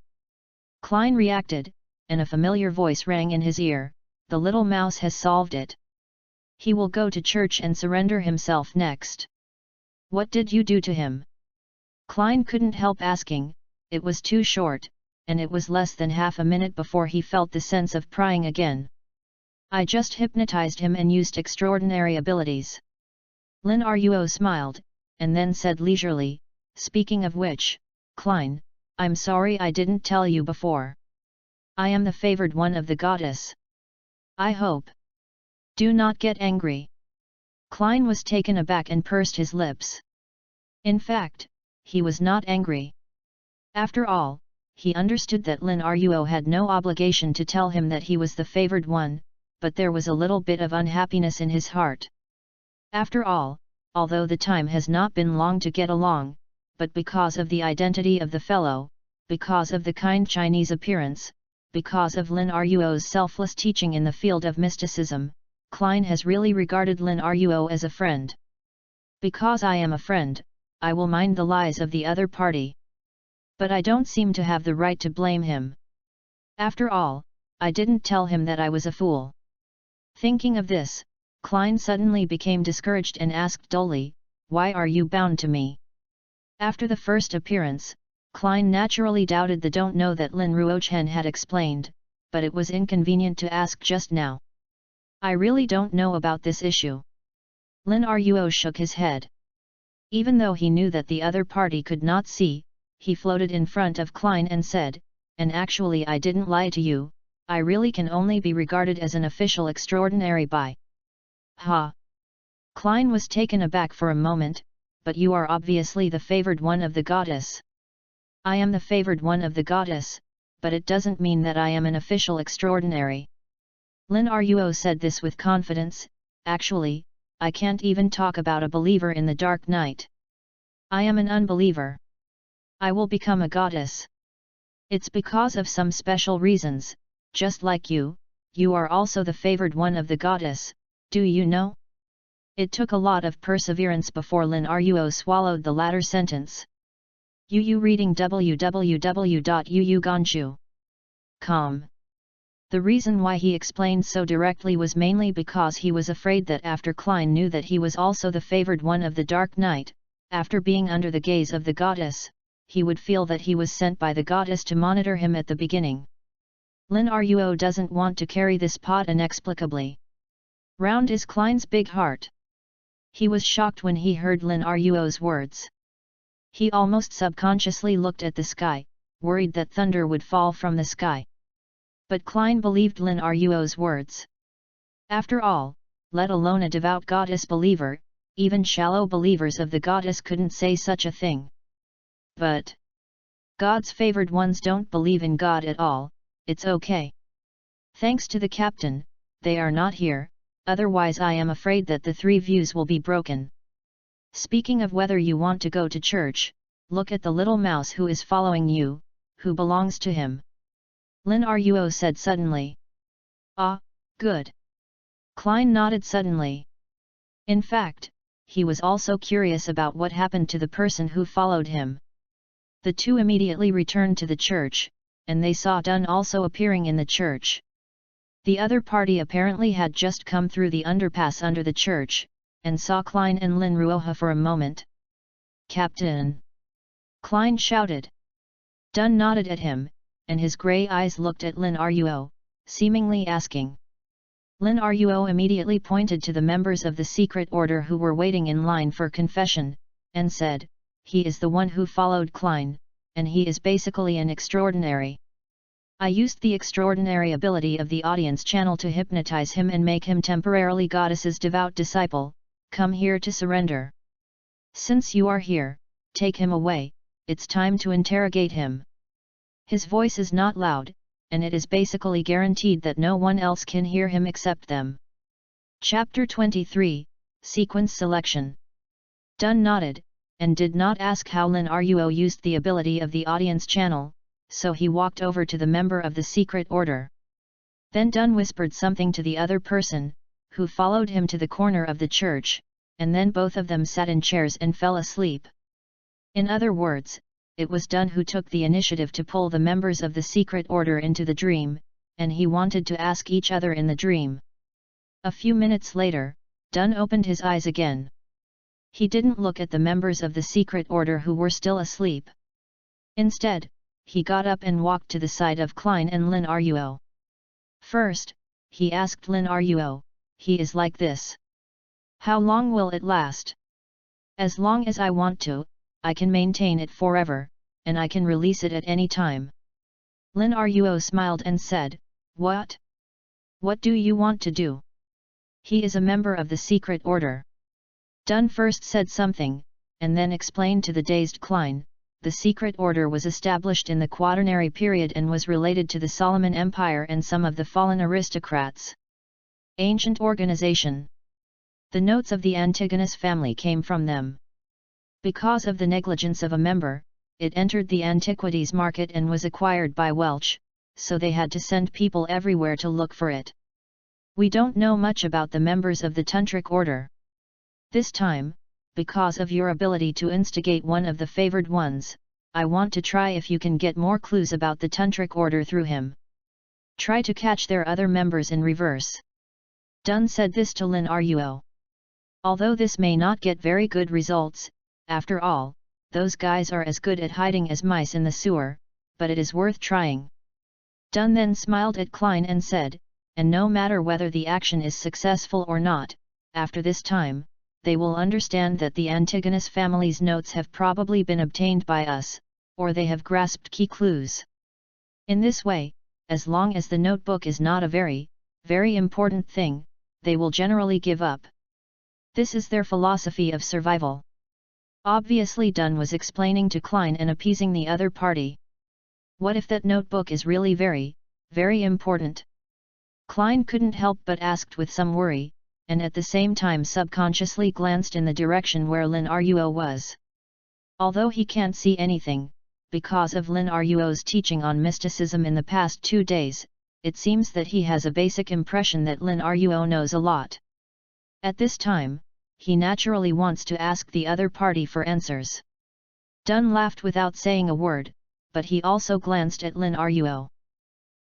Klein reacted, and a familiar voice rang in his ear, "The little mouse has solved it. He will go to church and surrender himself next." "What did you do to him?" Klein couldn't help asking. It was too short, and it was less than half a minute before he felt the sense of prying again. "I just hypnotized him and used extraordinary abilities." Lin Ruo smiled, and then said leisurely, "Speaking of which, Klein, I'm sorry I didn't tell you before. I am the favored one of the goddess. I hope. Do not get angry." Klein was taken aback and pursed his lips. In fact, he was not angry. After all, he understood that Lin Ruo had no obligation to tell him that he was the favored one, but there was a little bit of unhappiness in his heart. After all, although the time has not been long to get along, but because of the identity of the fellow, because of the kind Chinese appearance, because of Lin Ruo's selfless teaching in the field of mysticism, Klein has really regarded Lin Ruo as a friend. "Because I am a friend, I will mind the lies of the other party. But I don't seem to have the right to blame him. After all, I didn't tell him that I was a fool." Thinking of this, Klein suddenly became discouraged and asked dully, "Why are you bound to me?" After the first appearance, Klein naturally doubted the don't know that Lin Ruochen had explained, but it was inconvenient to ask just now. "I really don't know about this issue." Lin Ruo shook his head. Even though he knew that the other party could not see, he floated in front of Klein and said, "And actually I didn't lie to you, I really can only be regarded as an official extraordinary by." "Ha!" Klein was taken aback for a moment, "But you are obviously the favored one of the goddess." "I am the favored one of the goddess, but it doesn't mean that I am an official extraordinary." Lin Ruo said this with confidence. "Actually, I can't even talk about a believer in the dark night. I am an unbeliever. I will become a goddess. It's because of some special reasons, just like you are also the favored one of the goddess, do you know?" It took a lot of perseverance before Lin Ruo swallowed the latter sentence. Reading www.yuuganju.com The reason why he explained so directly was mainly because he was afraid that after Klein knew that he was also the favored one of the Dark Knight, after being under the gaze of the goddess, he would feel that he was sent by the goddess to monitor him at the beginning. Lin Ruo doesn't want to carry this pot inexplicably. Round is Klein's big heart. He was shocked when he heard Lin Ruo's words. He almost subconsciously looked at the sky, worried that thunder would fall from the sky. But Klein believed Lin Ruo's words. After all, let alone a devout goddess believer, even shallow believers of the goddess couldn't say such a thing. But God's favored ones don't believe in God at all. It's okay. Thanks to the captain, they are not here, otherwise I am afraid that the three views will be broken. Speaking of whether you want to go to church, look at the little mouse who is following you, who belongs to him. Lin Ruo said suddenly. Ah, good. Klein nodded suddenly. In fact, he was also curious about what happened to the person who followed him. The two immediately returned to the church, and they saw Dun also appearing in the church. The other party apparently had just come through the underpass under the church, and saw Klein and Lin Ruoha for a moment. Captain! Klein shouted. Dun nodded at him, and his grey eyes looked at Lin Ruo, seemingly asking. Lin Ruo immediately pointed to the members of the secret order who were waiting in line for confession, and said, "He is the one who followed Klein, and he is basically an extraordinary. I used the extraordinary ability of the audience channel to hypnotize him and make him temporarily goddess's devout disciple. Come here to surrender. Since you are here, take him away, it's time to interrogate him." His voice is not loud, and it is basically guaranteed that no one else can hear him except them. Chapter 23, Sequence Selection. Dun nodded, and did not ask how Lin Ruo used the ability of the audience channel, so he walked over to the member of the secret order. Then Dun whispered something to the other person, who followed him to the corner of the church, and then both of them sat in chairs and fell asleep. In other words, it was Dun who took the initiative to pull the members of the secret order into the dream, and he wanted to ask each other in the dream. A few minutes later, Dun opened his eyes again. He didn't look at the members of the secret order who were still asleep. Instead, he got up and walked to the side of Klein and Lin Ruo. First, he asked Lin Ruo, "He is like this. How long will it last?" "As long as I want to, I can maintain it forever, and I can release it at any time." Lin Ruo smiled and said, "What? What do you want to do?" "He is a member of the secret order." Dun first said something, and then explained to the dazed Klein. The secret order was established in the Quaternary period and was related to the Solomon Empire and some of the fallen aristocrats. Ancient organization. The notes of the Antigonus family came from them. Because of the negligence of a member, it entered the antiquities market and was acquired by Welch, so they had to send people everywhere to look for it. We don't know much about the members of the Tantric order. This time, because of your ability to instigate one of the favored ones, I want to try if you can get more clues about the Tantric order through him. Try to catch their other members in reverse. Dun said this to Lin Ruo. Although this may not get very good results, after all, those guys are as good at hiding as mice in the sewer, but it is worth trying. Dun then smiled at Klein and said, "And no matter whether the action is successful or not, after this time, they will understand that the Antigonus family's notes have probably been obtained by us, or they have grasped key clues. In this way, as long as the notebook is not a very, very important thing, they will generally give up. This is their philosophy of survival." Obviously Dun was explaining to Klein and appeasing the other party. What if that notebook is really very, very important? Klein couldn't help but asked with some worry, and at the same time subconsciously glanced in the direction where Lin Ruo was. Although he can't see anything, because of Lin Ruo's teaching on mysticism in the past 2 days, it seems that he has a basic impression that Lin Ruo knows a lot. At this time, he naturally wants to ask the other party for answers. Dun laughed without saying a word, but he also glanced at Lin Ruo.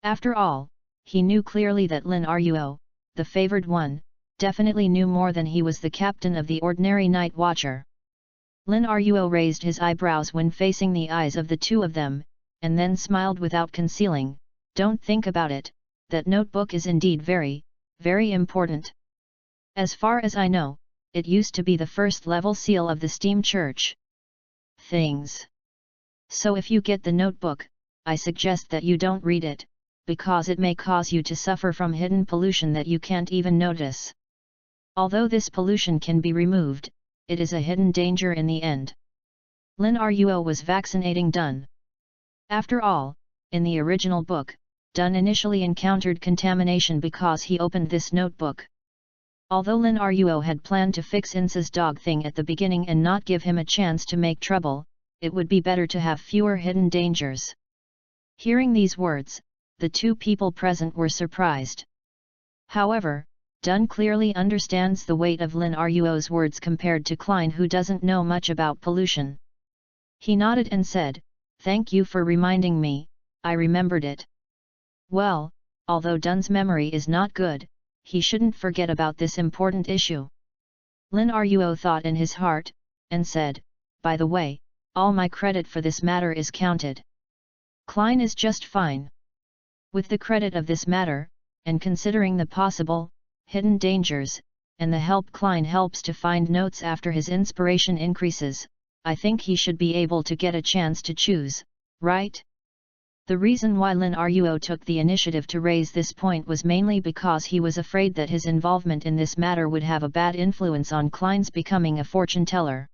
After all, he knew clearly that Lin Ruo, the favored one, definitely knew more than he was the captain of the ordinary night watcher. Lin Ruo raised his eyebrows when facing the eyes of the two of them, and then smiled without concealing. Don't think about it, that notebook is indeed very, very important. As far as I know, it used to be the first level seal of the Steam Church. Things. So if you get the notebook, I suggest that you don't read it, because it may cause you to suffer from hidden pollution that you can't even notice. Although this pollution can be removed, it is a hidden danger in the end. Lin Ruo was vaccinating Dun. After all, in the original book, Dun initially encountered contamination because he opened this notebook. Although Lin Ruo had planned to fix Insa's dog thing at the beginning and not give him a chance to make trouble, it would be better to have fewer hidden dangers. Hearing these words, the two people present were surprised. However, Dun clearly understands the weight of Lin Ruo's words compared to Klein, who doesn't know much about pollution. He nodded and said, "Thank you for reminding me, I remembered it." Well, although Dun's memory is not good, he shouldn't forget about this important issue. Lin Ruo thought in his heart, and said, "By the way, all my credit for this matter is counted. Klein is just fine." With the credit of this matter, and considering the possible, hidden dangers, and the help Klein helps to find notes after his inspiration increases, I think he should be able to get a chance to choose, right? The reason why Lin Ruo took the initiative to raise this point was mainly because he was afraid that his involvement in this matter would have a bad influence on Klein's becoming a fortune teller.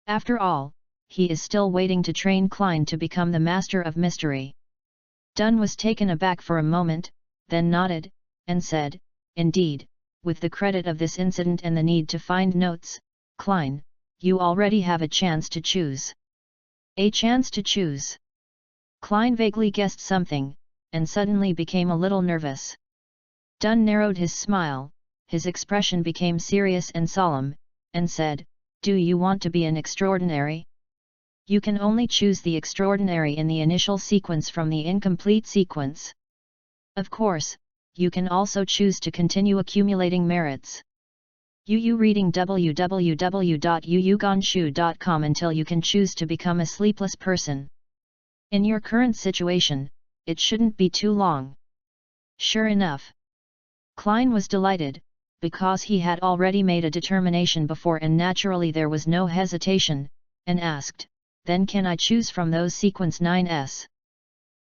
After all, he is still waiting to train Klein to become the master of mystery. Dun was taken aback for a moment, then nodded, and said, "Indeed, with the credit of this incident and the need to find notes, Klein, you already have a chance to choose." A chance to choose? Klein vaguely guessed something, and suddenly became a little nervous. Dun narrowed his smile, his expression became serious and solemn, and said, "Do you want to be an extraordinary? You can only choose the extraordinary in the initial sequence from the incomplete sequence. Of course, you can also choose to continue accumulating merits. Yu reading www.yuyugonshu.com until you can choose to become a sleepless person. In your current situation, it shouldn't be too long." Sure enough. Klein was delighted, because he had already made a determination before and naturally there was no hesitation, and asked, "Then can I choose from those sequence 9s?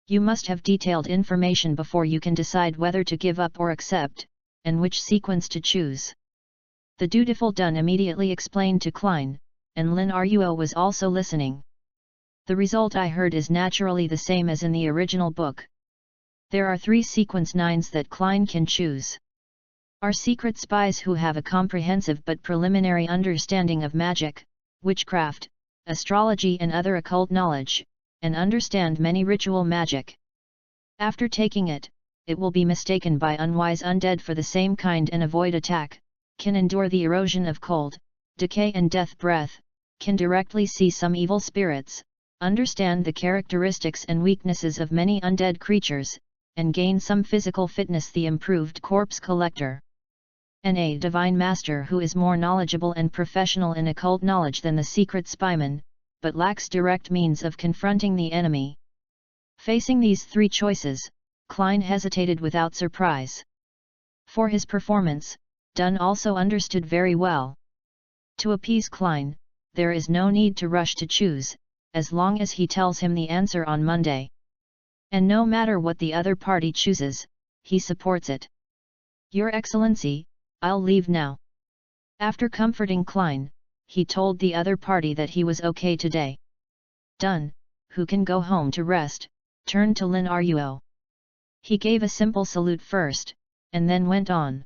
You must have detailed information before you can decide whether to give up or accept, and which sequence to choose." The dutiful Dun immediately explained to Klein, and Lin Ruo was also listening. "The result I heard is naturally the same as in the original book. There are 3 sequence 9s that Klein can choose. Are secret spies who have a comprehensive but preliminary understanding of magic, witchcraft, astrology and other occult knowledge, and understand many ritual magic. After taking it, it will be mistaken by unwise undead for the same kind and avoid attack, can endure the erosion of cold, decay and death breath, can directly see some evil spirits, understand the characteristics and weaknesses of many undead creatures, and gain some physical fitness, the improved corpse collector. And a divine master who is more knowledgeable and professional in occult knowledge than the secret spyman, but lacks direct means of confronting the enemy." Facing these 3 choices, Klein hesitated without surprise. For his performance, Dun also understood very well. To appease Klein, there is no need to rush to choose, as long as he tells him the answer on Monday. And no matter what the other party chooses, he supports it. "Your Excellency, I'll leave now." After comforting Klein, he told the other party that he was okay today. Dun, who can go home to rest, turned to Lin Ruo. He gave a simple salute first, and then went on.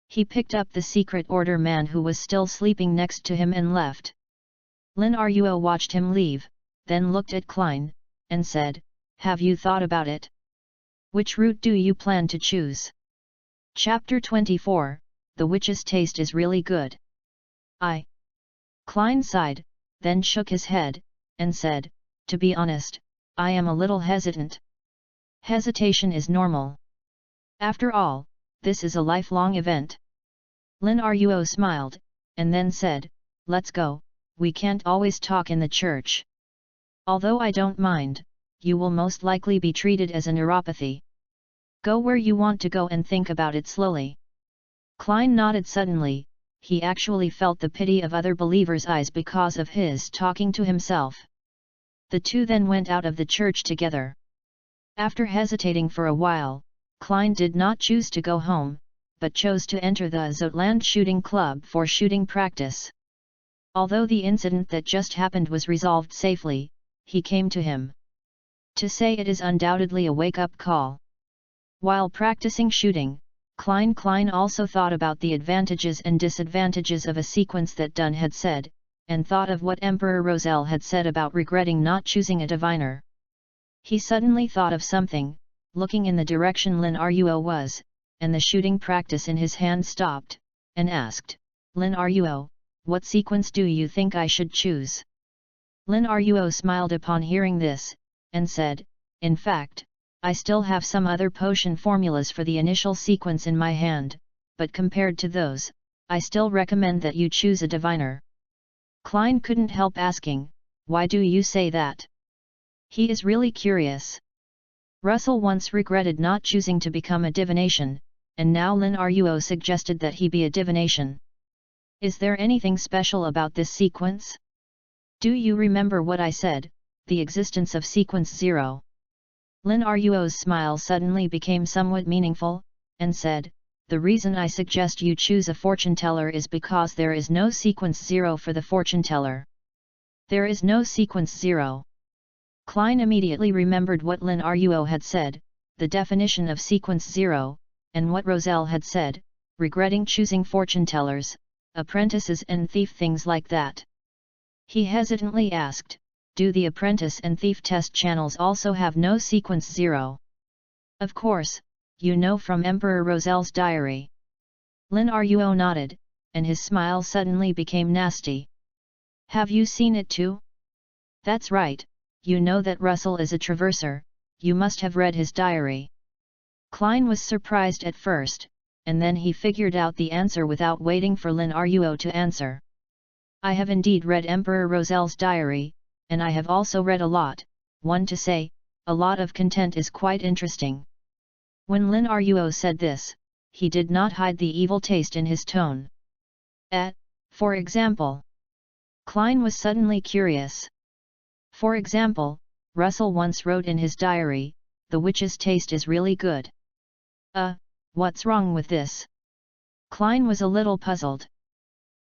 He picked up the secret order man who was still sleeping next to him and left. Lin Ruo watched him leave, then looked at Klein, and said, "Have you thought about it? Which route do you plan to choose?" Chapter 24, The Witch's Taste is Really Good. Klein sighed, then shook his head, and said, "To be honest, I am a little hesitant." Hesitation is normal. After all, this is a lifelong event. Lin Ruo smiled, and then said, let's go, we can't always talk in the church. Although I don't mind, you will most likely be treated as a neuropathy. Go where you want to go and think about it slowly. Klein nodded suddenly, he actually felt the pity of other believers' eyes because of his talking to himself. The two then went out of the church together. After hesitating for a while, Klein did not choose to go home, but chose to enter the Zotland shooting club for shooting practice. Although the incident that just happened was resolved safely, he came to him to say it is undoubtedly a wake-up call. While practicing shooting, Klein also thought about the advantages and disadvantages of a sequence that Dunn had said, and thought of what Emperor Roselle had said about regretting not choosing a diviner. He suddenly thought of something, looking in the direction Lin Ruo was, and the shooting practice in his hand stopped, and asked, Lin Ruo, what sequence do you think I should choose? Lin Ruo smiled upon hearing this, and said, in fact, I still have some other potion formulas for the initial sequence in my hand, but compared to those, I still recommend that you choose a diviner. Klein couldn't help asking, why do you say that? He is really curious. Russell once regretted not choosing to become a divination, and now Lin Ruo suggested that he be a divination. Is there anything special about this sequence? Do you remember what I said, the existence of sequence 0? Lin Ruo's smile suddenly became somewhat meaningful, and said, the reason I suggest you choose a fortune teller is because there is no sequence 0 for the fortune teller. There is no sequence 0. Klein immediately remembered what Lin Ruo had said, the definition of sequence 0, and what Roselle had said, regretting choosing fortune tellers, apprentices and thief, things like that. He hesitantly asked, do the apprentice and thief test channels also have no sequence 0? Of course, you know from Emperor Roselle's diary. Lin Ruo nodded, and his smile suddenly became nasty. Have you seen it too? That's right, you know that Russell is a traverser, you must have read his diary. Klein was surprised at first, and then he figured out the answer without waiting for Lin Ruo to answer. I have indeed read Emperor Roselle's diary, and I have also read a lot, one to say, a lot of content is quite interesting. When Lin Ruo said this, he did not hide the evil taste in his tone. For example. Klein was suddenly curious. For example, Russell once wrote in his diary, the witch's taste is really good. What's wrong with this? Klein was a little puzzled.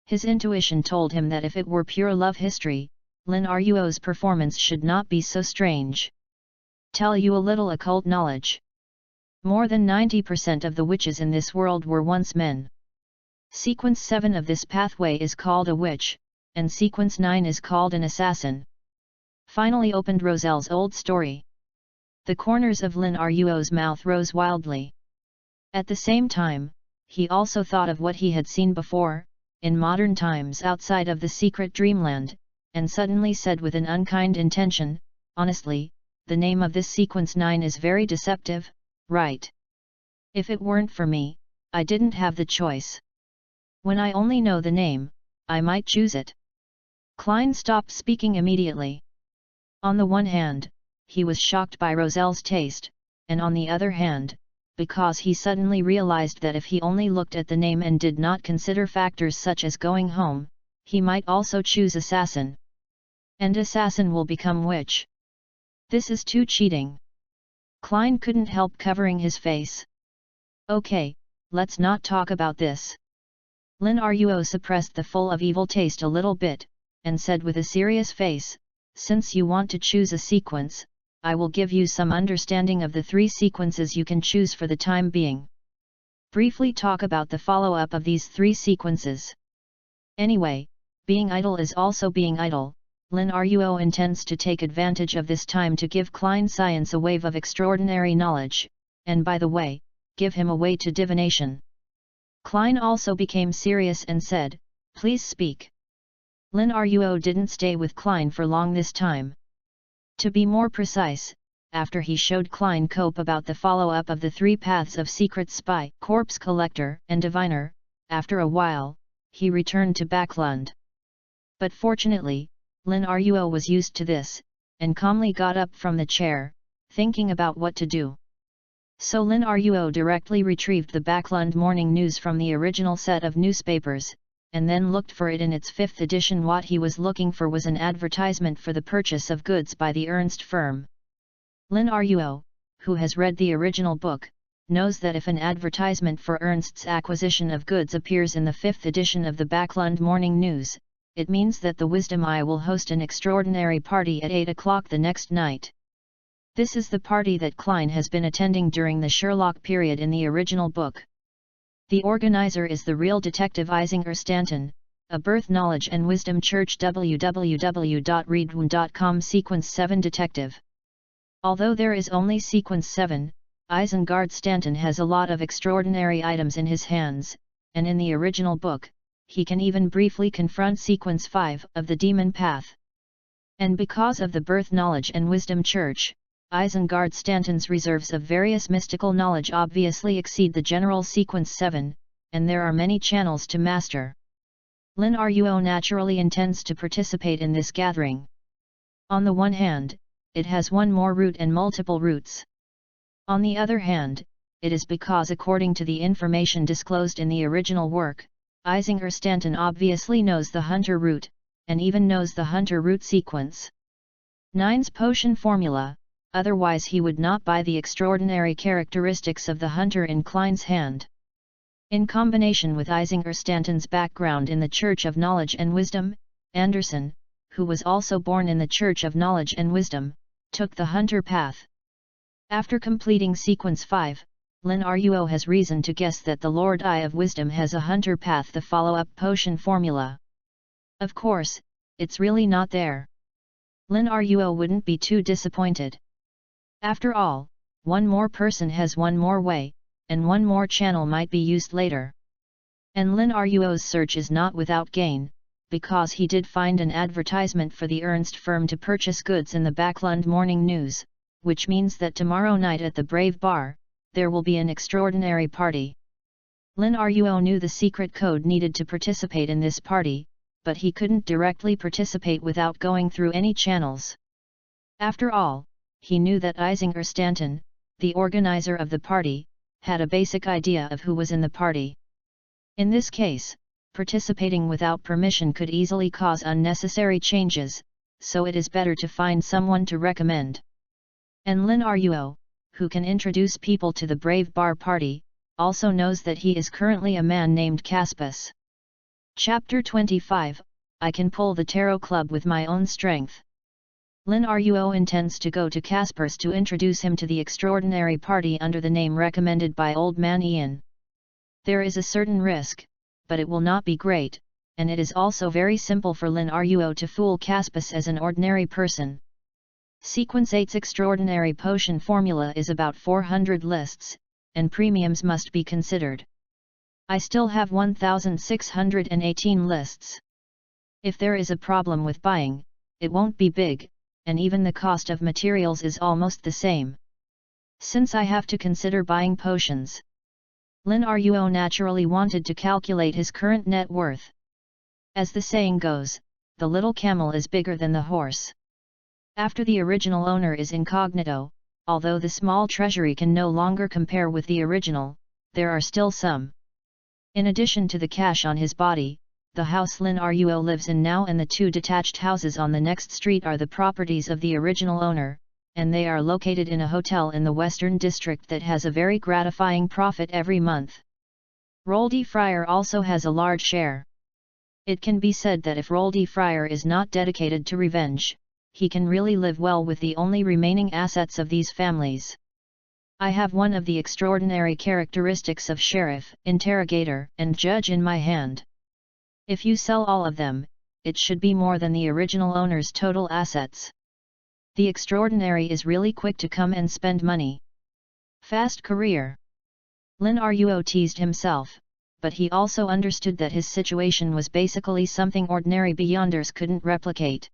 His intuition told him that if it were pure love history, Lin Ruo's performance should not be so strange. Tell you a little occult knowledge. More than 90% of the witches in this world were once men. Sequence 7 of this pathway is called a witch, and sequence 9 is called an assassin. Finally opened Roselle's old story. The corners of Lin Ruo's mouth rose wildly. At the same time, he also thought of what he had seen before, in modern times outside of the secret dreamland, and suddenly said with an unkind intention, honestly, the name of this sequence 9 is very deceptive, right? If it weren't for me, I didn't have the choice. When I only know the name, I might choose it. Klein stopped speaking immediately. On the one hand, he was shocked by Roselle's taste, and on the other hand, because he suddenly realized that if he only looked at the name and did not consider factors such as going home, he might also choose assassin. And assassin will become witch. This is too cheating. Klein couldn't help covering his face. Okay, let's not talk about this. Lin Ruo suppressed the full of evil taste a little bit, and said with a serious face, since you want to choose a sequence, I will give you some understanding of the 3 sequences you can choose for the time being. Briefly talk about the follow-up of these 3 sequences. Anyway, being idle is also being idle. Lin Ruo intends to take advantage of this time to give Klein Science a wave of extraordinary knowledge, and by the way, give him a way to divination. Klein also became serious and said, please speak. Lin Ruo didn't stay with Klein for long this time. To be more precise, after he showed Klein Cope about the follow-up of the 3 paths of secret spy, corpse collector, and diviner, after a while, he returned to Backlund. But fortunately, Lin Ruo was used to this, and calmly got up from the chair, thinking about what to do. So Lin Ruo directly retrieved the Backlund Morning News from the original set of newspapers, and then looked for it in its 5th edition. What he was looking for was an advertisement for the purchase of goods by the Ernst firm. Lin Ruo, who has read the original book, knows that if an advertisement for Ernst's acquisition of goods appears in the 5th edition of the Backlund Morning News, it means that the Wisdom Eye will host an extraordinary party at 8 o'clock the next night. This is the party that Klein has been attending during the Sherlock period in the original book. The organizer is the real detective Isinger Stanton, a Birth Knowledge and Wisdom Church www.readaloud.com Sequence 7 detective. Although there is only Sequence 7, Isengard Stanton has a lot of extraordinary items in his hands, and in the original book, he can even briefly confront Sequence 5 of the Demon Path. And because of the Birth Knowledge and Wisdom Church, Isengard Stanton's reserves of various mystical knowledge obviously exceed the general Sequence 7, and there are many channels to master. Lin Ruo naturally intends to participate in this gathering. On the one hand, it has one more route and multiple routes. On the other hand, it is because according to the information disclosed in the original work, Isinger Stanton obviously knows the Hunter route, and even knows the Hunter route sequence. 9's potion formula. Otherwise he would not buy the extraordinary characteristics of the Hunter in Klein's hand. In combination with Isinger Stanton's background in the Church of Knowledge and Wisdom, Anderson, who was also born in the Church of Knowledge and Wisdom, took the Hunter path. After completing Sequence 5, Lin Ruo has reason to guess that the Lord Eye of Wisdom has a Hunter path, the follow-up potion formula. Of course, it's really not there. Lin Ruo wouldn't be too disappointed. After all, one more person has one more way, and one more channel might be used later. And Lin Ruo's search is not without gain, because he did find an advertisement for the Ernst firm to purchase goods in the Backlund Morning News, which means that tomorrow night at the Brave Bar, there will be an extraordinary party. Lin Ruo knew the secret code needed to participate in this party, but he couldn't directly participate without going through any channels. After all, he knew that Isinger Stanton, the organizer of the party, had a basic idea of who was in the party. In this case, participating without permission could easily cause unnecessary changes, so it is better to find someone to recommend. And Lin Ruo, who can introduce people to the Brave Bar party, also knows that he is currently a man named Caspus. Chapter 25, I can pull the Tarot Club with my own strength. Lin Ruo intends to go to Caspers to introduce him to the extraordinary party under the name recommended by Old Man Ian. There is a certain risk, but it will not be great, and it is also very simple for Lin Ruo to fool Caspus as an ordinary person. Sequence 8's extraordinary potion formula is about 400 lists, and premiums must be considered. I still have 1,618 lists. If there is a problem with buying, it won't be big, and even the cost of materials is almost the same. Since I have to consider buying potions, Lin Ruo naturally wanted to calculate his current net worth. As the saying goes, the little camel is bigger than the horse. After the original owner is incognito, although the small treasury can no longer compare with the original, there are still some. In addition to the cash on his body, the house Lin Ruo lives in now and the 2 detached houses on the next street are the properties of the original owner, and they are located in a hotel in the Western District that has a very gratifying profit every month. Roldy Fryer also has a large share. It can be said that if Roldy Fryer is not dedicated to revenge, he can really live well with the only remaining assets of these families. I have one of the extraordinary characteristics of sheriff, interrogator, and judge in my hand. If you sell all of them, it should be more than the original owner's total assets. The extraordinary is really quick to come and spend money. Fast career. Lin Ruo teased himself, but he also understood that his situation was basically something ordinary beyonders couldn't replicate.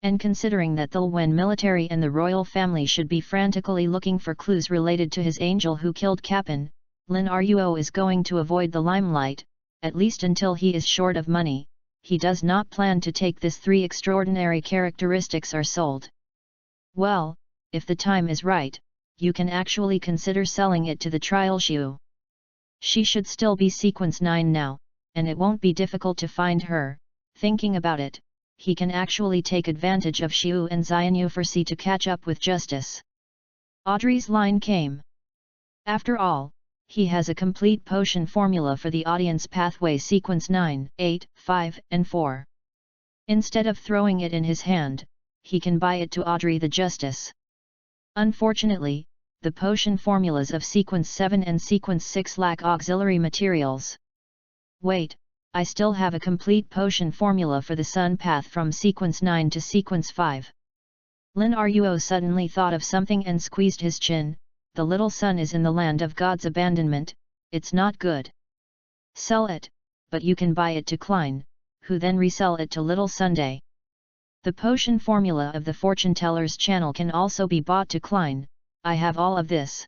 And considering that the Wen military and the royal family should be frantically looking for clues related to his angel who killed Kappan, Lin Ruo is going to avoid the limelight, at least until he is short of money. He does not plan to take this 3 extraordinary characteristics are sold. Well, if the time is right, you can actually consider selling it to the trial Xiu. She should still be sequence 9 now, and it won't be difficult to find her. Thinking about it, he can actually take advantage of Xiu and Xianyu for C to catch up with justice. Audrey's line came. After all, he has a complete potion formula for the audience pathway sequence 9, 8, 5, and 4. Instead of throwing it in his hand, he can buy it to Audrey the Justice. Unfortunately, the potion formulas of sequence 7 and sequence 6 lack auxiliary materials. Wait, I still have a complete potion formula for the sun path from sequence 9 to sequence 5. Lin Ruo suddenly thought of something and squeezed his chin. The little sun is in the land of God's abandonment, it's not good. Sell it, but you can buy it to Klein, who then resell it to Little Sunday. The potion formula of the fortune teller's channel can also be bought to Klein. I have all of this.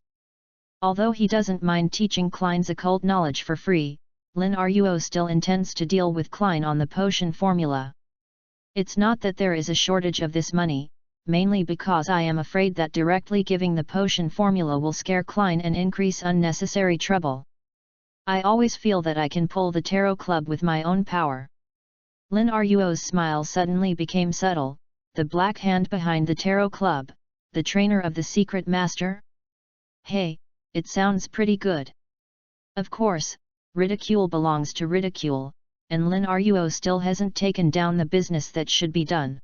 Although he doesn't mind teaching Klein's occult knowledge for free, Lin Ruo still intends to deal with Klein on the potion formula. It's not that there is a shortage of this money, mainly because I am afraid that directly giving the potion formula will scare Klein and increase unnecessary trouble. I always feel that I can pull the tarot club with my own power. Lin Ruo's smile suddenly became subtle. The black hand behind the tarot club, the trainer of the secret master? Hey, it sounds pretty good. Of course, ridicule belongs to ridicule, and Lin Ruo still hasn't taken down the business that should be done.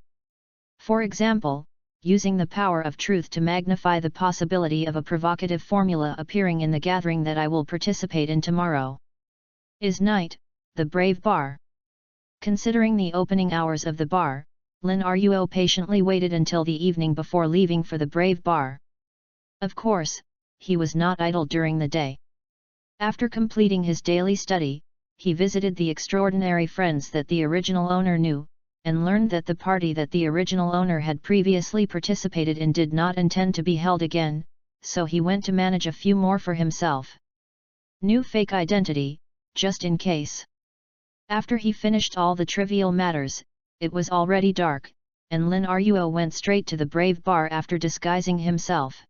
For example, using the power of truth to magnify the possibility of a provocative formula appearing in the gathering that I will participate in tomorrow. Is night, the Brave Bar. Considering the opening hours of the bar, Lin Ruo patiently waited until the evening before leaving for the Brave Bar. Of course, he was not idle during the day. After completing his daily study, he visited the extraordinary friends that the original owner knew, and learned that the party that the original owner had previously participated in did not intend to be held again, so he went to manage a few more for himself. New fake identity, just in case. After he finished all the trivial matters, it was already dark, and Lin Ruo went straight to the Brave Bar after disguising himself.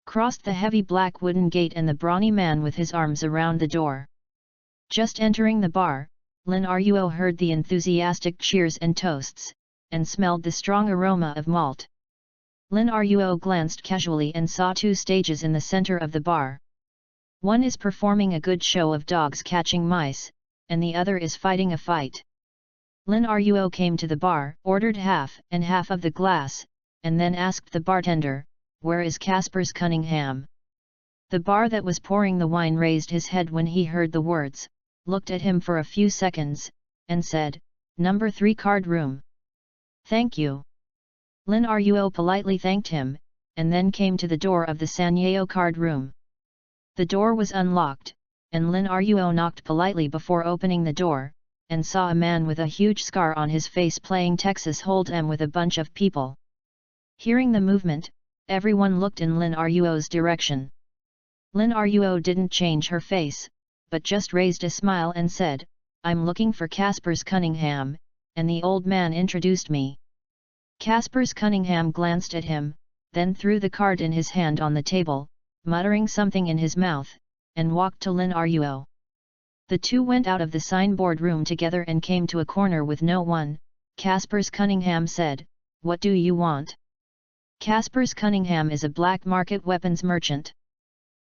Crossed the heavy black wooden gate and the brawny man with his arms around the door. Just entering the bar, Lin Ruo heard the enthusiastic cheers and toasts, and smelled the strong aroma of malt. Lin Ruo glanced casually and saw 2 stages in the center of the bar. One is performing a good show of dogs catching mice, and the other is fighting a fight. Lin Ruo came to the bar, ordered half and half of the glass, and then asked the bartender, "Where is Casper's Cunningham?" The bar that was pouring the wine raised his head when he heard the words, looked at him for a few seconds, and said, "Number 3 card room." "Thank you." Lin Ruo politely thanked him, and then came to the door of the Sanyeo card room. The door was unlocked, and Lin Ruo knocked politely before opening the door, and saw a man with a huge scar on his face playing Texas Hold'em with a bunch of people. Hearing the movement, everyone looked in Lin Ruo's direction. Lin Ruo didn't change her face, but just raised a smile and said, "I'm looking for Casper's Cunningham," and the old man introduced me. Casper's Cunningham glanced at him, then threw the card in his hand on the table, muttering something in his mouth, and walked to Lin Ruo. The two went out of the signboard room together and came to a corner with no one. Casper's Cunningham said, "What do you want?" Casper's Cunningham is a black market weapons merchant.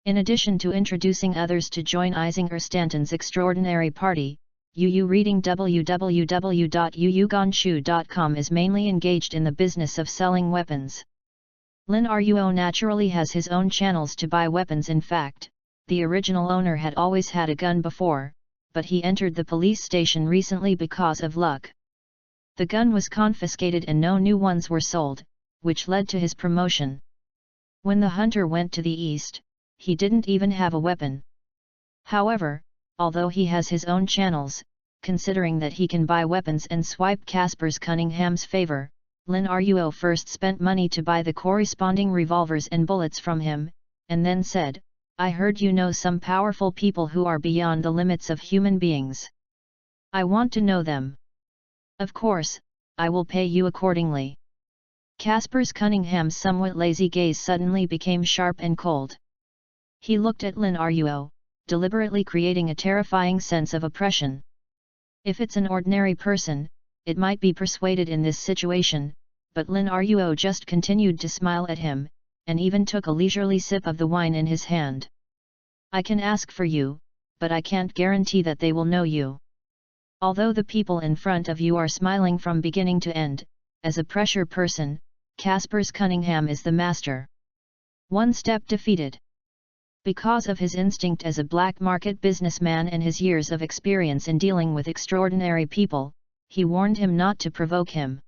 In addition to introducing others to join Isinger Stanton's extraordinary party, Yu reading www.yuyugonshu.com is mainly engaged in the business of selling weapons. Lin Ruo naturally has his own channels to buy weapons. In fact, the original owner had always had a gun before, but he entered the police station recently because of luck. The gun was confiscated and no new ones were sold, which led to his promotion. When the hunter went to the east, he didn't even have a weapon. However, although he has his own channels, considering that he can buy weapons and swipe Casper's Cunningham's favor, Lin Ruo first spent money to buy the corresponding revolvers and bullets from him, and then said, "I heard you know some powerful people who are beyond the limits of human beings. I want to know them. Of course, I will pay you accordingly." Casper's Cunningham's somewhat lazy gaze suddenly became sharp and cold. He looked at Lin Ruo, deliberately creating a terrifying sense of oppression. If it's an ordinary person, it might be persuaded in this situation, but Lin Ruo just continued to smile at him, and even took a leisurely sip of the wine in his hand. "I can ask for you, but I can't guarantee that they will know you. Although the people in front of you are smiling from beginning to end, as a pressure person, Casper's Cunningham is the master. One step defeated." Because of his instinct as a black market businessman and his years of experience in dealing with extraordinary people, he warned him not to provoke him.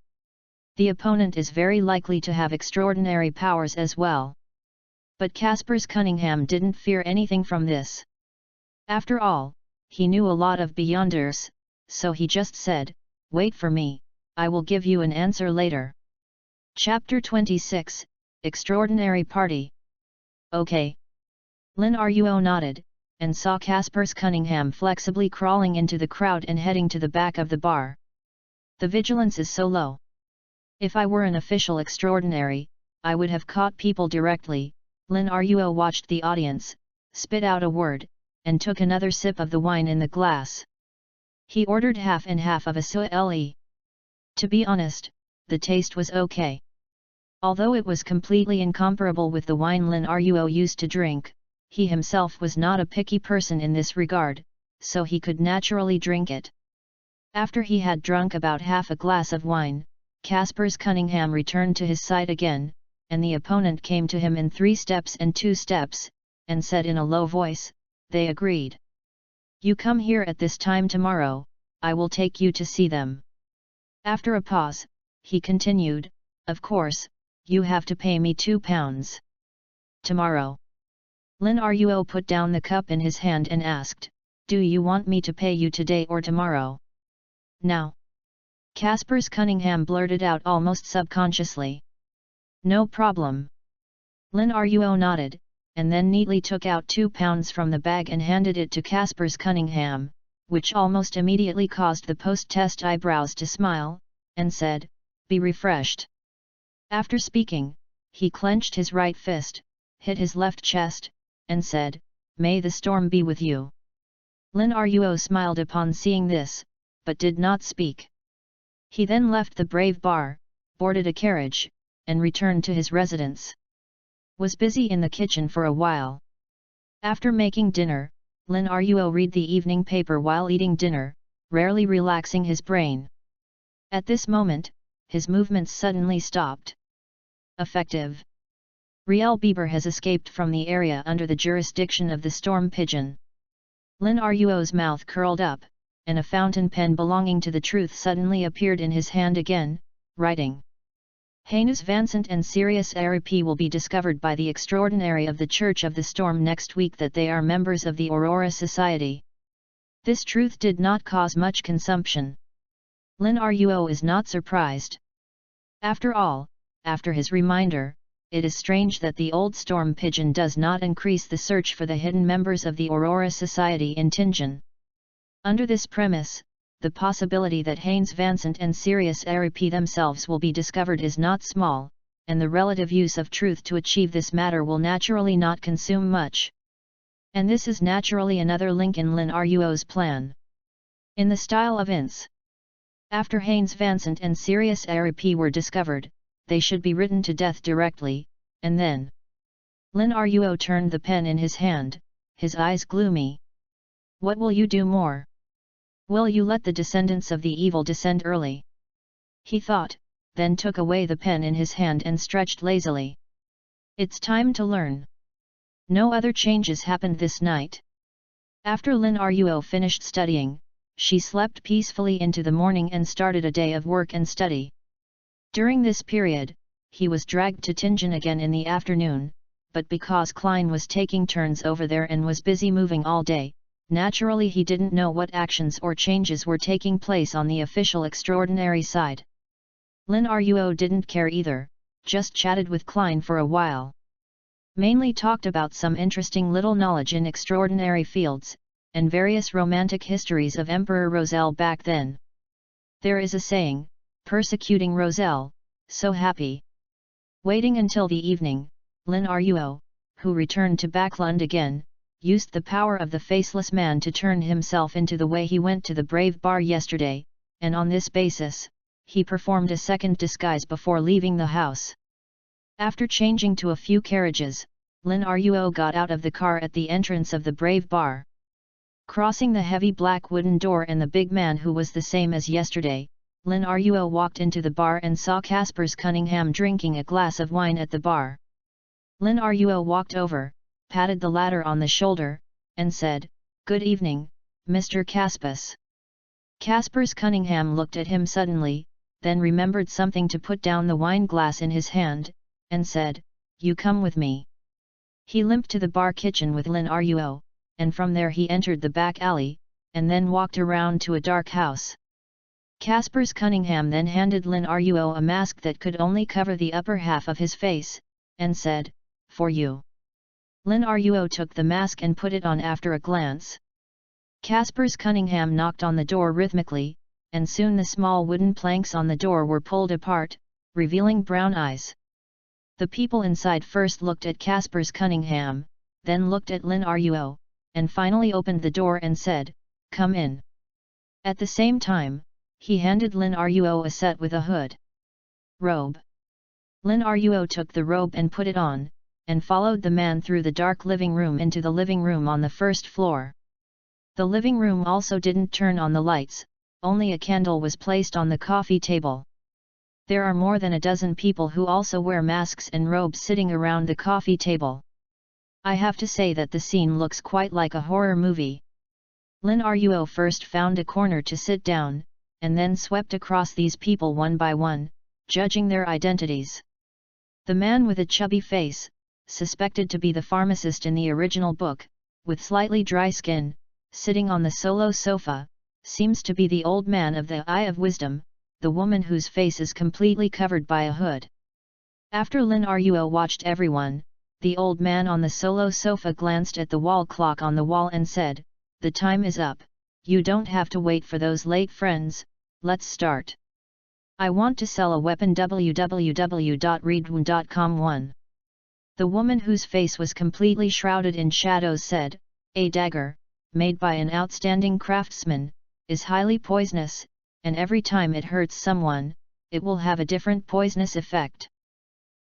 The opponent is very likely to have extraordinary powers as well. But Casper's Cunningham didn't fear anything from this. After all, he knew a lot of Beyonders, so he just said, "Wait for me, I will give you an answer later." Chapter 26, Extraordinary Party. "Okay." Lin Ruo nodded, and saw Casper's Cunningham flexibly crawling into the crowd and heading to the back of the bar. "The vigilance is so low. If I were an official extraordinary, I would have caught people directly." Lin Ruo watched the audience, spit out a word, and took another sip of the wine in the glass. He ordered half and half of a sui. To be honest, the taste was okay. Although it was completely incomparable with the wine Lin Ruo used to drink, he himself was not a picky person in this regard, so he could naturally drink it. After he had drunk about half a glass of wine, Casper's Cunningham returned to his side again, and the opponent came to him in 3 steps and 2 steps, and said in a low voice, "They agreed. You come here at this time tomorrow, I will take you to see them." After a pause, he continued, "Of course, you have to pay me £2. Tomorrow." Lin Ruo put down the cup in his hand and asked, "Do you want me to pay you today or tomorrow?" "Now." Casper's Cunningham blurted out almost subconsciously. "No problem." Lin Ruo nodded, and then neatly took out £2 from the bag and handed it to Casper's Cunningham, which almost immediately caused the post-test eyebrows to smile, and said, "Be refreshed." After speaking, he clenched his right fist, hit his left chest, and said, "May the storm be with you." Lin Ruo smiled upon seeing this, but did not speak. He then left the brave bar, boarded a carriage, and returned to his residence. Was busy in the kitchen for a while. After making dinner, Lin Ruo read the evening paper while eating dinner, rarely relaxing his brain. At this moment, his movements suddenly stopped. Effective. Riel Bieber has escaped from the area under the jurisdiction of the storm pigeon. Lin Ruo's mouth curled up, and a fountain pen belonging to the truth suddenly appeared in his hand again, writing. Haynes Vansant and Sirius Aripi will be discovered by the extraordinary of the Church of the Storm next week that they are members of the Aurora Society. This truth did not cause much consumption. Lin Ruo is not surprised. After all, after his reminder, it is strange that the old storm pigeon does not increase the search for the hidden members of the Aurora Society in Tingen. Under this premise, the possibility that Haynes Vansant and Sirius Aripi themselves will be discovered is not small, and the relative use of truth to achieve this matter will naturally not consume much. And this is naturally another link in Lin Ruo's plan. In the style of Ince. After Haynes Vansant and Sirius Aripi were discovered, they should be written to death directly, and then. Lin Ruo turned the pen in his hand, his eyes gloomy. What will you do more? Will you let the descendants of the evil descend early? He thought, then took away the pen in his hand and stretched lazily. It's time to learn. No other changes happened this night. After Lin Ruo finished studying, she slept peacefully into the morning and started a day of work and study. During this period, he was dragged to Tingen again in the afternoon, but because Klein was taking turns over there and was busy moving all day, naturally he didn't know what actions or changes were taking place on the official extraordinary side. Lin Ruo didn't care either, just chatted with Klein for a while. Mainly talked about some interesting little knowledge in extraordinary fields, and various romantic histories of Emperor Roselle back then. There is a saying, persecuting Roselle, so happy. Waiting until the evening, Lin Ruo, who returned to Backlund again, used the power of the faceless man to turn himself into the way he went to the Brave Bar yesterday, and on this basis, he performed a second disguise before leaving the house. After changing to a few carriages, Lin Ruo got out of the car at the entrance of the Brave Bar. Crossing the heavy black wooden door and the big man who was the same as yesterday, Lin Ruo walked into the bar and saw Caspers Cunningham drinking a glass of wine at the bar. Lin Ruo walked over, patted the latter on the shoulder, and said, "Good evening, Mr. Caspus." Caspers Cunningham looked at him suddenly, then remembered something to put down the wine glass in his hand, and said, "You come with me." He limped to the bar kitchen with Lin Ruo, and from there he entered the back alley, and then walked around to a dark house. Caspers Cunningham then handed Lin Ruo a mask that could only cover the upper half of his face, and said, "For you." Lin Ruo took the mask and put it on after a glance. Caspers Cunningham knocked on the door rhythmically, and soon the small wooden planks on the door were pulled apart, revealing brown eyes. The people inside first looked at Caspers Cunningham, then looked at Lin Ruo, and finally opened the door and said, "Come in." At the same time, he handed Lin Ruo a set with a hood. Robe. Lin Ruo took the robe and put it on, and followed the man through the dark living room into the living room on the first floor. The living room also didn't turn on the lights, only a candle was placed on the coffee table. There are more than a dozen people who also wear masks and robes sitting around the coffee table. I have to say that the scene looks quite like a horror movie. Lin Ruo first found a corner to sit down, and then swept across these people one by one, judging their identities. The man with a chubby face, suspected to be the pharmacist in the original book, with slightly dry skin, sitting on the solo sofa, seems to be the old man of the Eye of Wisdom, the woman whose face is completely covered by a hood. After Lin Ruo watched everyone, the old man on the solo sofa glanced at the wall clock on the wall and said, "The time is up, you don't have to wait for those late friends, let's start. I want to sell a weapon www.readaloud.com 1. The woman whose face was completely shrouded in shadows said, "A dagger, made by an outstanding craftsman, is highly poisonous, and every time it hurts someone, it will have a different poisonous effect.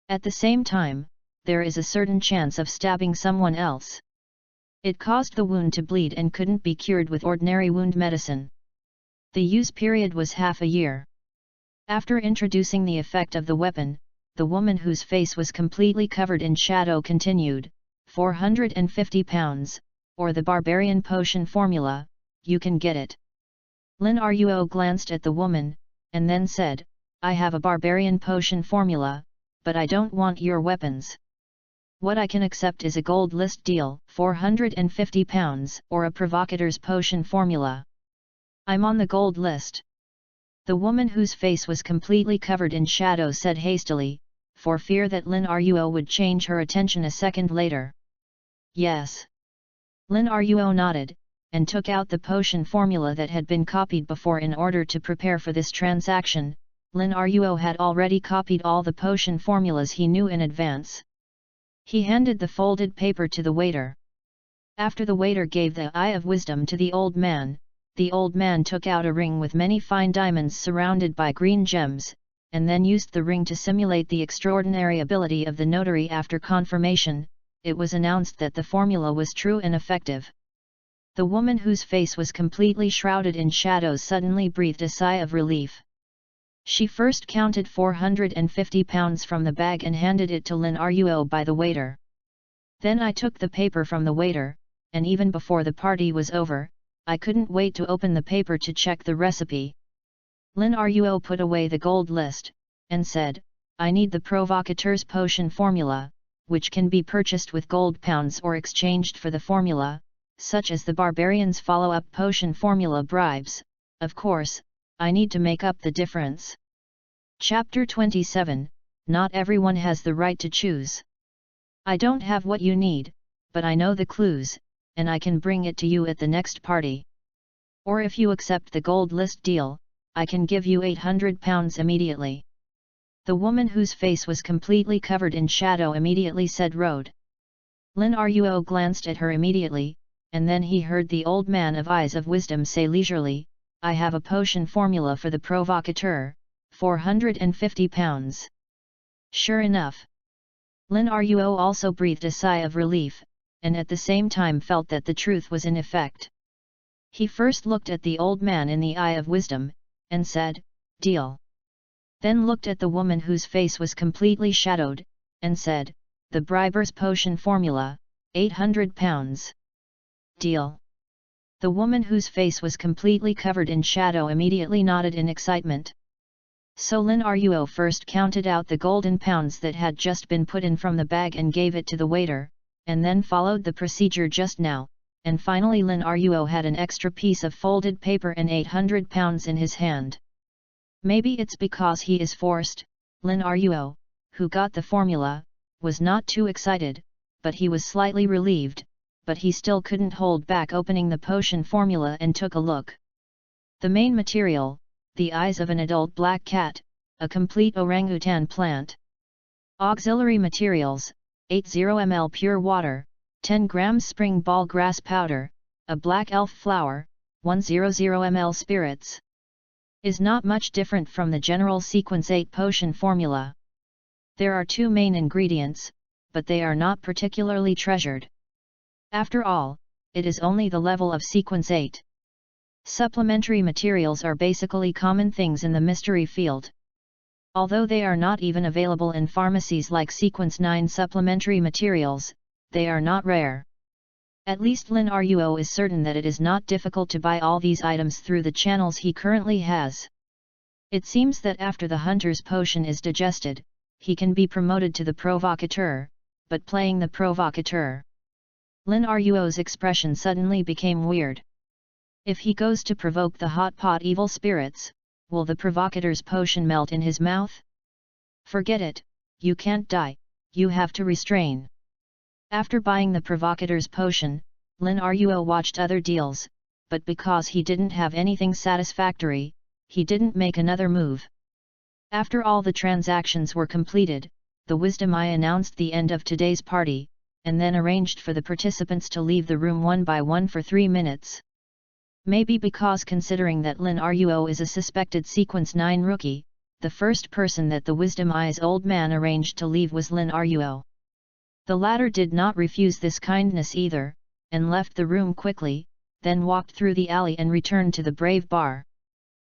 At the same time, there is a certain chance of stabbing someone else. It caused the wound to bleed and couldn't be cured with ordinary wound medicine. The use period was half a year." After introducing the effect of the weapon, the woman whose face was completely covered in shadow continued, £450, or the Barbarian Potion Formula, you can get it. Lin Ruo glanced at the woman, and then said, "I have a Barbarian Potion Formula, but I don't want your weapons. What I can accept is a gold list deal, £450, or a Provocator's Potion Formula. I'm on the gold list." The woman whose face was completely covered in shadow said hastily, for fear that Lin Ruo would change her attention a second later. "Yes." Lin Ruo nodded, and took out the potion formula that had been copied before in order to prepare for this transaction. Lin Ruo had already copied all the potion formulas he knew in advance. He handed the folded paper to the waiter. After the waiter gave the Eye of Wisdom to the old man took out a ring with many fine diamonds surrounded by green gems, and then used the ring to simulate the extraordinary ability of the notary. After confirmation, it was announced that the formula was true and effective. The woman whose face was completely shrouded in shadows suddenly breathed a sigh of relief. She first counted £450 from the bag and handed it to Lin Ruo by the waiter. "Then I took the paper from the waiter, and even before the party was over, I couldn't wait to open the paper to check the recipe." Lin Ruo put away the gold list, and said, "I need the Provocateur's Potion Formula, which can be purchased with gold pounds or exchanged for the formula, such as the Barbarian's follow-up potion formula bribes. Of course, I need to make up the difference." Chapter 27, Not everyone has the right to choose. I don't have what you need, but I know the clues, and I can bring it to you at the next party. Or if you accept the gold list deal, I can give you £800 immediately. The woman whose face was completely covered in shadow immediately said road. Lin Ruo glanced at her immediately, and then he heard the old man of eyes of wisdom say leisurely, I have a potion formula for the provocateur, £450. Sure enough. Lin Ruo also breathed a sigh of relief, and at the same time felt that the truth was in effect. He first looked at the old man in the eye of wisdom, and said, deal. Then looked at the woman whose face was completely shadowed, and said, the briber's potion formula, £800. Deal. The woman whose face was completely covered in shadow immediately nodded in excitement. So Lin Ruo first counted out the golden pounds that had just been put in from the bag and gave it to the waiter, and then followed the procedure just now, and finally Lin Ruo had an extra piece of folded paper and £800 in his hand. Maybe it's because he is forced. Lin Ruo, who got the formula, was not too excited, but he was slightly relieved, but he still couldn't hold back opening the potion formula and took a look. The main material, the eyes of an adult black cat, a complete orangutan plant. Auxiliary materials, 80 ml pure water, 10 grams spring ball grass powder, a black elf flower, 100 ml spirits. Is not much different from the general sequence 8 potion formula. There are 2 main ingredients, but they are not particularly treasured. After all, it is only the level of sequence 8. Supplementary materials are basically common things in the mystery field. Although they are not even available in pharmacies like sequence 9 supplementary materials, they are not rare. At least Lin Ruo is certain that it is not difficult to buy all these items through the channels he currently has. It seems that after the hunter's potion is digested, he can be promoted to the provocateur, but playing the provocateur. Lin Ruo's expression suddenly became weird. If he goes to provoke the hot pot evil spirits, will the provocateur's potion melt in his mouth? Forget it, you can't die, you have to restrain. After buying the provocateur's potion, Lin Ruo watched other deals, but because he didn't have anything satisfactory, he didn't make another move. After all the transactions were completed, the Wisdom Eye announced the end of today's party, and then arranged for the participants to leave the room one by one for 3 minutes. Maybe because considering that Lin Ruo is a suspected sequence 9 rookie, the first person that the Wisdom Eye's old man arranged to leave was Lin Ruo. The latter did not refuse this kindness either, and left the room quickly, then walked through the alley and returned to the Brave Bar.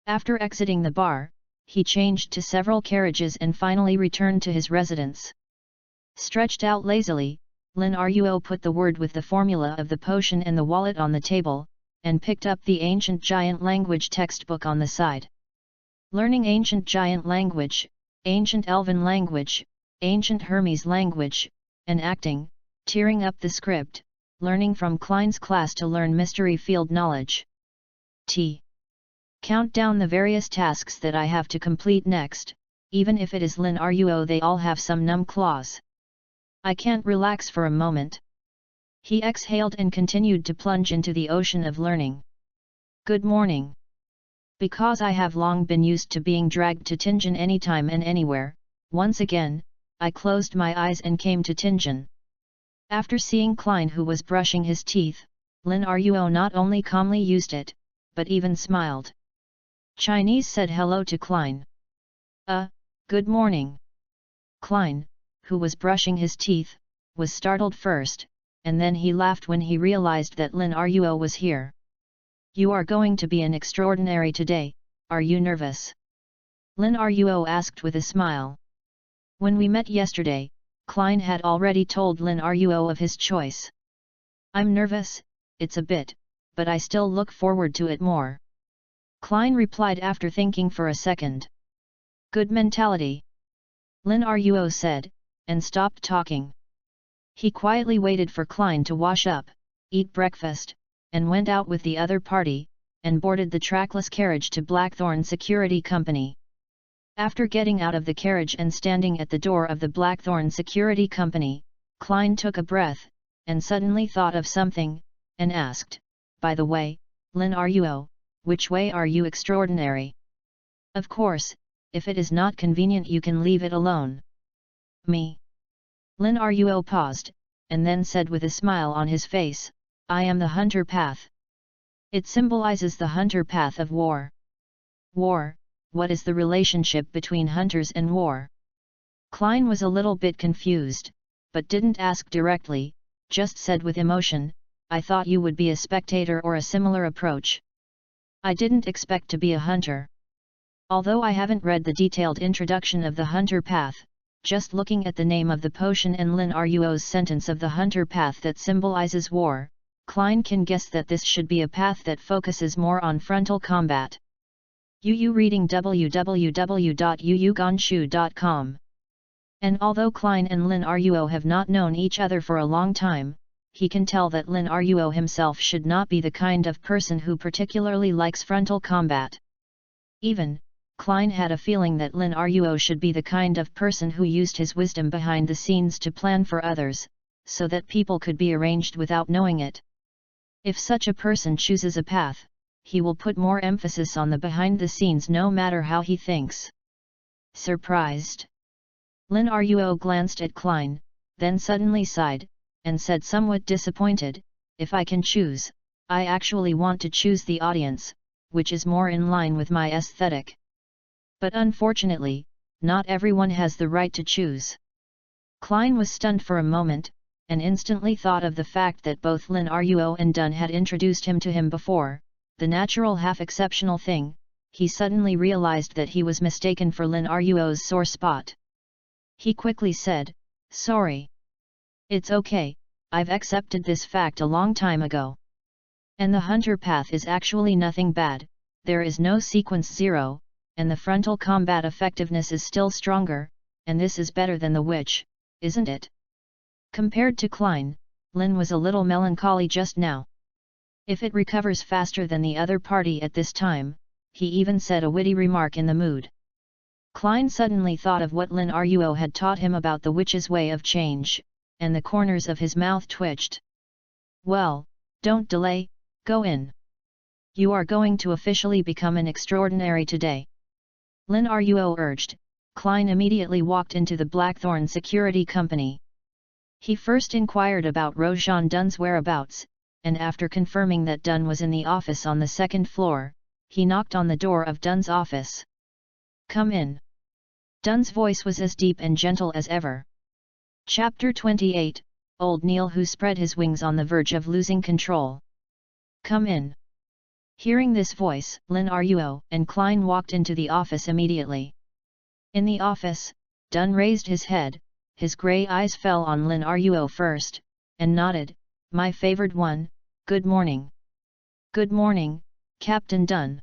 After exiting the bar, he changed to several carriages and finally returned to his residence. Stretched out lazily, Lin Ruo put the word with the formula of the potion and the wallet on the table, and picked up the Ancient Giant Language textbook on the side. Learning Ancient Giant Language, Ancient Elven Language, Ancient Hermes Language, and acting, tearing up the script, learning from Klein's class to learn mystery field knowledge. Count down the various tasks that I have to complete next, even if it is Lin Ruo, they all have some numb clause. I can't relax for a moment. He exhaled and continued to plunge into the ocean of learning. Good morning. Because I have long been used to being dragged to Tingen anytime and anywhere, once again, I closed my eyes and came to Tingen. After seeing Klein who was brushing his teeth, Lin Ruo not only calmly used it, but even smiled. Chinese said hello to Klein. Good morning. Klein, who was brushing his teeth, was startled first, and then he laughed when he realized that Lin Ruo was here. You are going to be an extraordinary today, are you nervous? Lin Ruo asked with a smile. When we met yesterday, Klein had already told Lin Ruo of his choice. I'm nervous, it's a bit, but I still look forward to it more. Klein replied after thinking for a second. Good mentality. Lin Ruo said, and stopped talking. He quietly waited for Klein to wash up, eat breakfast, and went out with the other party, and boarded the trackless carriage to Blackthorn Security Company. After getting out of the carriage and standing at the door of the Blackthorn Security Company, Klein took a breath, and suddenly thought of something, and asked, "By the way, Lin Ruo, which way are you extraordinary? Of course, if it is not convenient you can leave it alone." "Me?" Lin Ruo paused, and then said with a smile on his face, "I am the hunter path. It symbolizes the hunter path of war." "War? What is the relationship between hunters and war?" Klein was a little bit confused, but didn't ask directly, just said with emotion, "I thought you would be a spectator or a similar approach. I didn't expect to be a hunter. Although I haven't read the detailed introduction of the hunter path, just looking at the name of the potion and Lin Ruo's sentence of the hunter path that symbolizes war, Klein can guess that this should be a path that focuses more on frontal combat." Yu reading www.yuyugonshu.com. And although Klein and Lin Ruo have not known each other for a long time, he can tell that Lin Ruo himself should not be the kind of person who particularly likes frontal combat. Even, Klein had a feeling that Lin Ruo should be the kind of person who used his wisdom behind the scenes to plan for others, so that people could be arranged without knowing it. If such a person chooses a path, he will put more emphasis on the behind the scenes no matter how he thinks. Surprised? Lin Ruo glanced at Klein, then suddenly sighed, and said somewhat disappointed, "If I can choose, I actually want to choose the audience, which is more in line with my aesthetic. But unfortunately, not everyone has the right to choose." Klein was stunned for a moment, and instantly thought of the fact that both Lin Ruo and Dun had introduced him to him before, the natural half-exceptional thing. He suddenly realized that he was mistaken for Lin Ruo's sore spot. He quickly said, "Sorry. It's okay, I've accepted this fact a long time ago. And the hunter path is actually nothing bad, there is no sequence 0, and the frontal combat effectiveness is still stronger, and this is better than the witch, isn't it?" Compared to Klein, Lin was a little melancholy just now. If it recovers faster than the other party at this time, he even said a witty remark in the mood. Klein suddenly thought of what Lin Ruo had taught him about the witch's way of change, and the corners of his mouth twitched. "Well, don't delay, go in. You are going to officially become an extraordinary today," Lin Ruo urged. Klein immediately walked into the Blackthorn Security Company. He first inquired about Rojan Dun's whereabouts, and after confirming that Dun was in the office on the second floor, he knocked on the door of Dun's office. "Come in." Dun's voice was as deep and gentle as ever. Chapter 28, Old Neil who spread his wings on the verge of losing control. "Come in." Hearing this voice, Lin Ruo and Klein walked into the office immediately. In the office, Dun raised his head, his grey eyes fell on Lin Ruo first, and nodded, "My favored one, good morning." "Good morning, Captain Dun."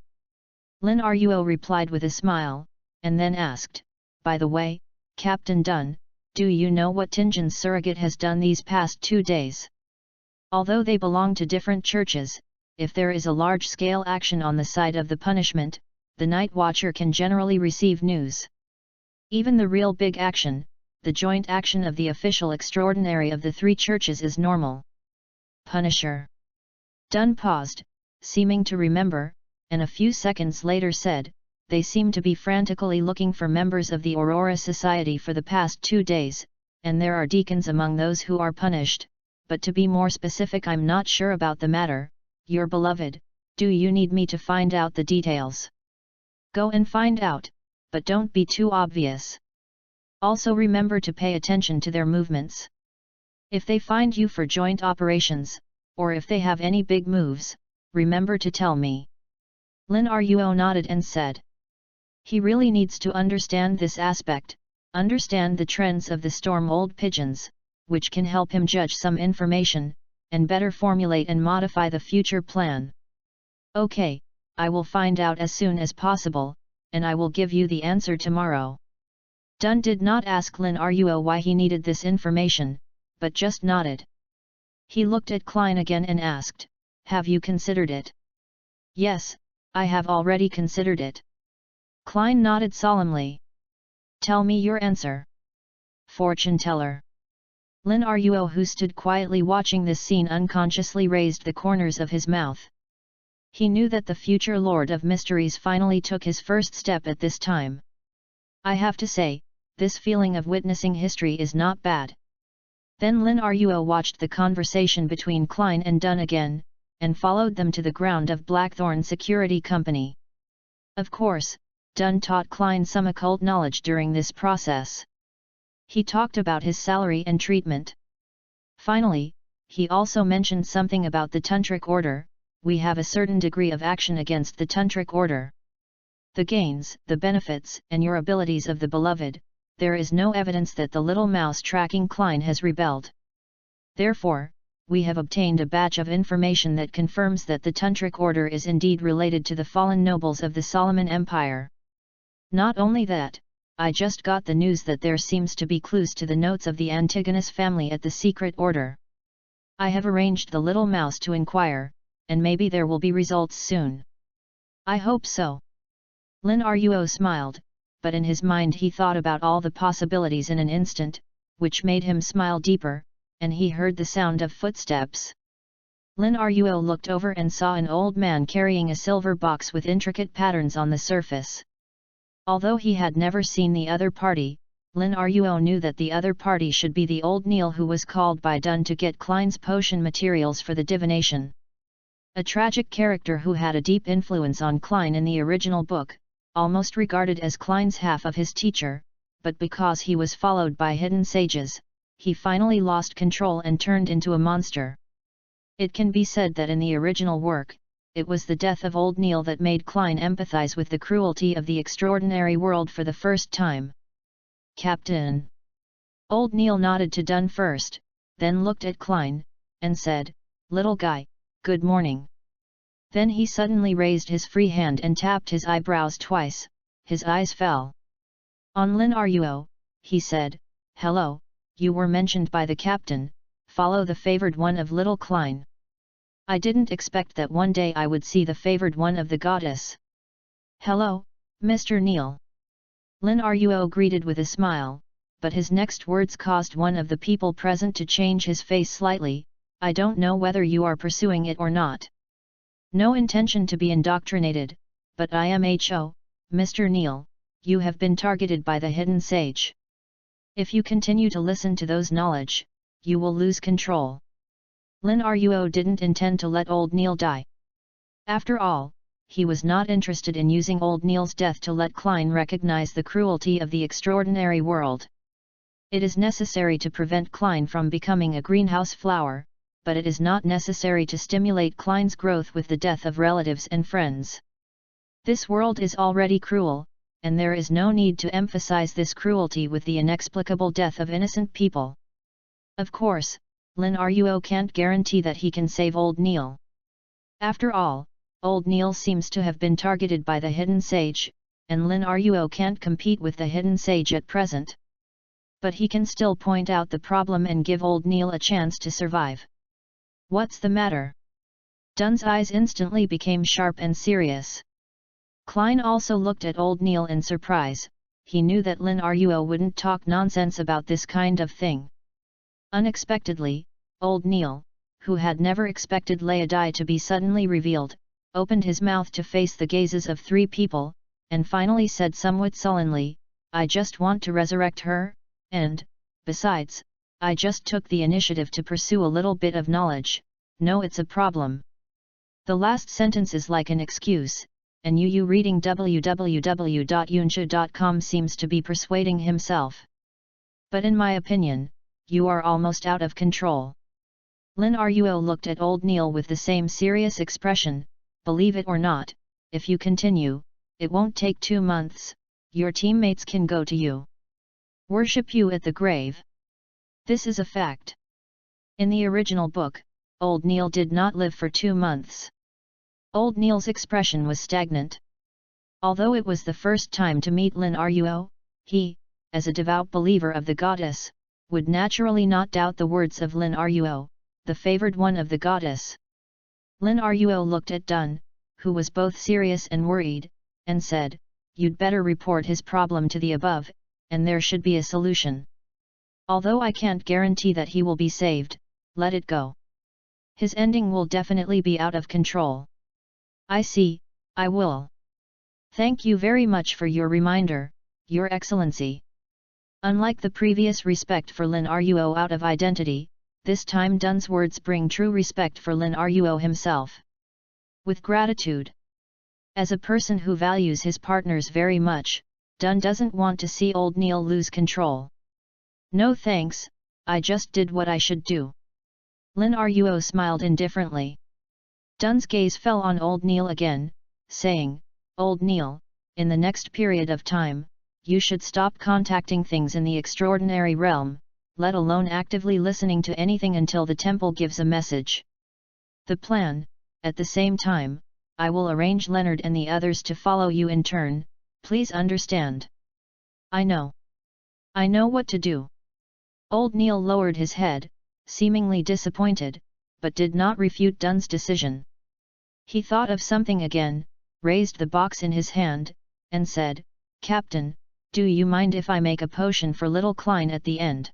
Lin Ruo replied with a smile, and then asked, "By the way, Captain Dun, do you know what Tinjin's surrogate has done these past 2 days? Although they belong to different churches, if there is a large-scale action on the side of the punishment, the Night Watcher can generally receive news. Even the real big action, the joint action of the official extraordinary of the 3 churches is normal." "Punisher?" Dun paused, seeming to remember, and a few seconds later said, "They seem to be frantically looking for members of the Aurora Society for the past 2 days, and there are deacons among those who are punished, but to be more specific I'm not sure about the matter. Your beloved, do you need me to find out the details?" "Go and find out, but don't be too obvious. Also remember to pay attention to their movements. If they find you for joint operations, or if they have any big moves, remember to tell me." Lin Ruo nodded and said, he really needs to understand this aspect, understand the trends of the storm old pigeons, which can help him judge some information, and better formulate and modify the future plan. "Okay, I will find out as soon as possible, and I will give you the answer tomorrow." Dun did not ask Lin Ruo why he needed this information, but just nodded. He looked at Klein again and asked, "Have you considered it?" "Yes, I have already considered it." Klein nodded solemnly. Tell me your answer. Fortune teller. Lin Ruo, who stood quietly watching this scene, unconsciously raised the corners of his mouth. He knew that the future Lord of Mysteries finally took his first step at this time. I have to say, this feeling of witnessing history is not bad. Then Lin Ruo watched the conversation between Klein and Dunn again, and followed them to the ground of Blackthorn Security Company. Of course, Dunn taught Klein some occult knowledge during this process. He talked about his salary and treatment. Finally, he also mentioned something about the Tantric Order. We have a certain degree of action against the Tantric Order. The gains, the benefits, and your abilities of the beloved, there is no evidence that the little mouse tracking Klein has rebelled. Therefore, we have obtained a batch of information that confirms that the Tantric Order is indeed related to the fallen nobles of the Solomon Empire. Not only that, I just got the news that there seems to be clues to the notes of the Antigonus family at the secret order. I have arranged the little mouse to inquire, and maybe there will be results soon. I hope so. Lin Ruo smiled, but in his mind he thought about all the possibilities in an instant, which made him smile deeper, and he heard the sound of footsteps. Lin Ruo looked over and saw an old man carrying a silver box with intricate patterns on the surface. Although he had never seen the other party, Lin Ruo knew that the other party should be the old Neil who was called by Dunn to get Klein's potion materials for the divination. A tragic character who had a deep influence on Klein in the original book, almost regarded as Klein's half of his teacher, but because he was followed by hidden sages, he finally lost control and turned into a monster. It can be said that in the original work, it was the death of old Neil that made Klein empathize with the cruelty of the extraordinary world for the first time. Captain. Old Neil nodded to Dunn first, then looked at Klein, and said, "Little guy, good morning." Then he suddenly raised his free hand and tapped his eyebrows twice. His eyes fell on Lin Ruo. He said, "Hello, you were mentioned by the captain, follow the favored one of little Klein. I didn't expect that one day I would see the favored one of the goddess." "Hello, Mr. Neil." Lin Ruo greeted with a smile, but his next words caused one of the people present to change his face slightly. "I don't know whether you are pursuing it or not. No intention to be indoctrinated, but Mr. Neil, you have been targeted by the hidden sage. If you continue to listen to those knowledge, you will lose control." Lin Ruo didn't intend to let old Neil die. After all, he was not interested in using old Neil's death to let Klein recognize the cruelty of the extraordinary world. It is necessary to prevent Klein from becoming a greenhouse flower, but it is not necessary to stimulate Klein's growth with the death of relatives and friends. This world is already cruel, and there is no need to emphasize this cruelty with the inexplicable death of innocent people. Of course, Lin Ruo can't guarantee that he can save old Neil. After all, old Neil seems to have been targeted by the hidden sage, and Lin Ruo can't compete with the hidden sage at present. But he can still point out the problem and give old Neil a chance to survive. "What's the matter?" Dunn's eyes instantly became sharp and serious. Klein also looked at old Neil in surprise. He knew that Lin Ruo wouldn't talk nonsense about this kind of thing. Unexpectedly, old Neil, who had never expected Leodai to be suddenly revealed, opened his mouth to face the gazes of three people, and finally said somewhat sullenly, "I just want to resurrect her, and, besides, I just took the initiative to pursue a little bit of knowledge. No, it's a problem." The last sentence is like an excuse, and you reading www.yunsha.com seems to be persuading himself. But in my opinion, you are almost out of control. Lin Ruo looked at old Neil with the same serious expression. "Believe it or not, if you continue, it won't take 2 months, your teammates can go to you. Worship you at the grave. This is a fact." In the original book, old Neil did not live for 2 months. Old Neil's expression was stagnant. Although it was the first time to meet Lin Ruo, he, as a devout believer of the goddess, would naturally not doubt the words of Lin Ruo, the favored one of the goddess. Lin Ruo looked at Dunn, who was both serious and worried, and said, "You'd better report his problem to the above, and there should be a solution. Although I can't guarantee that he will be saved, let it go. His ending will definitely be out of control. I see, I will. Thank you very much for your reminder, Your Excellency. Unlike the previous respect for Lin Ruo out of identity, this time Dun's words bring true respect for Lin Ruo himself. With gratitude. As a person who values his partners very much, Dun doesn't want to see old Neil lose control. No thanks, I just did what I should do. Lin Ruo smiled indifferently. Dun's gaze fell on old Neil again, saying, Old Neil, in the next period of time, you should stop contacting things in the extraordinary realm, let alone actively listening to anything until the temple gives a message. The plan, at the same time, I will arrange Leonard and the others to follow you in turn, please understand. I know. I know what to do. Old Neil lowered his head, seemingly disappointed, but did not refute Dun's decision. He thought of something again, raised the box in his hand, and said, Captain, do you mind if I make a potion for little Klein at the end?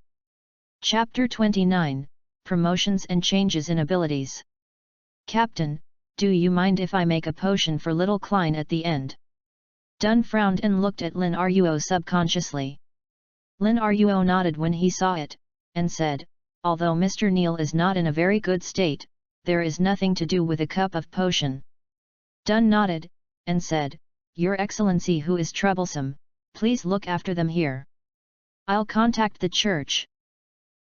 Chapter 29, Promotions and Changes in Abilities. Captain, do you mind if I make a potion for little Klein at the end? Dun frowned and looked at Lin Ruo subconsciously. Lin Ruo nodded when he saw it, and said, although Mr. Neil is not in a very good state, there is nothing to do with a cup of potion. Dun nodded, and said, Your Excellency who is troublesome, please look after them here. I'll contact the church.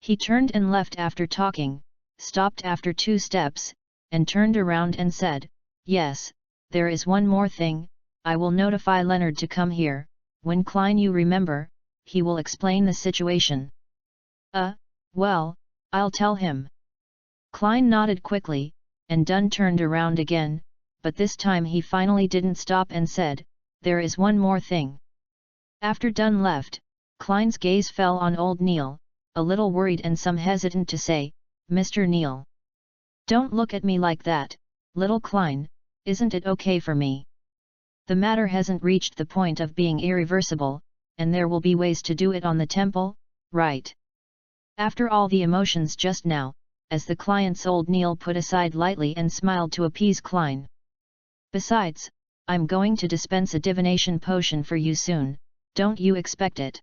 He turned and left after talking, stopped after 2 steps, and turned around and said, Yes, there is one more thing, I will notify Leonard to come here, when Klein you remember, he will explain the situation. Well, I'll tell him. Klein nodded quickly, and Dun turned around again, but this time he finally didn't stop and said, There is one more thing. After Dun left, Klein's gaze fell on old Neil, a little worried and some hesitant to say, Mr. Neil. Don't look at me like that, little Klein, isn't it okay for me? The matter hasn't reached the point of being irreversible, and there will be ways to do it on the temple, right? After all the emotions just now, as the client's old Neil put aside lightly and smiled to appease Klein. Besides, I'm going to dispense a divination potion for you soon, don't you expect it?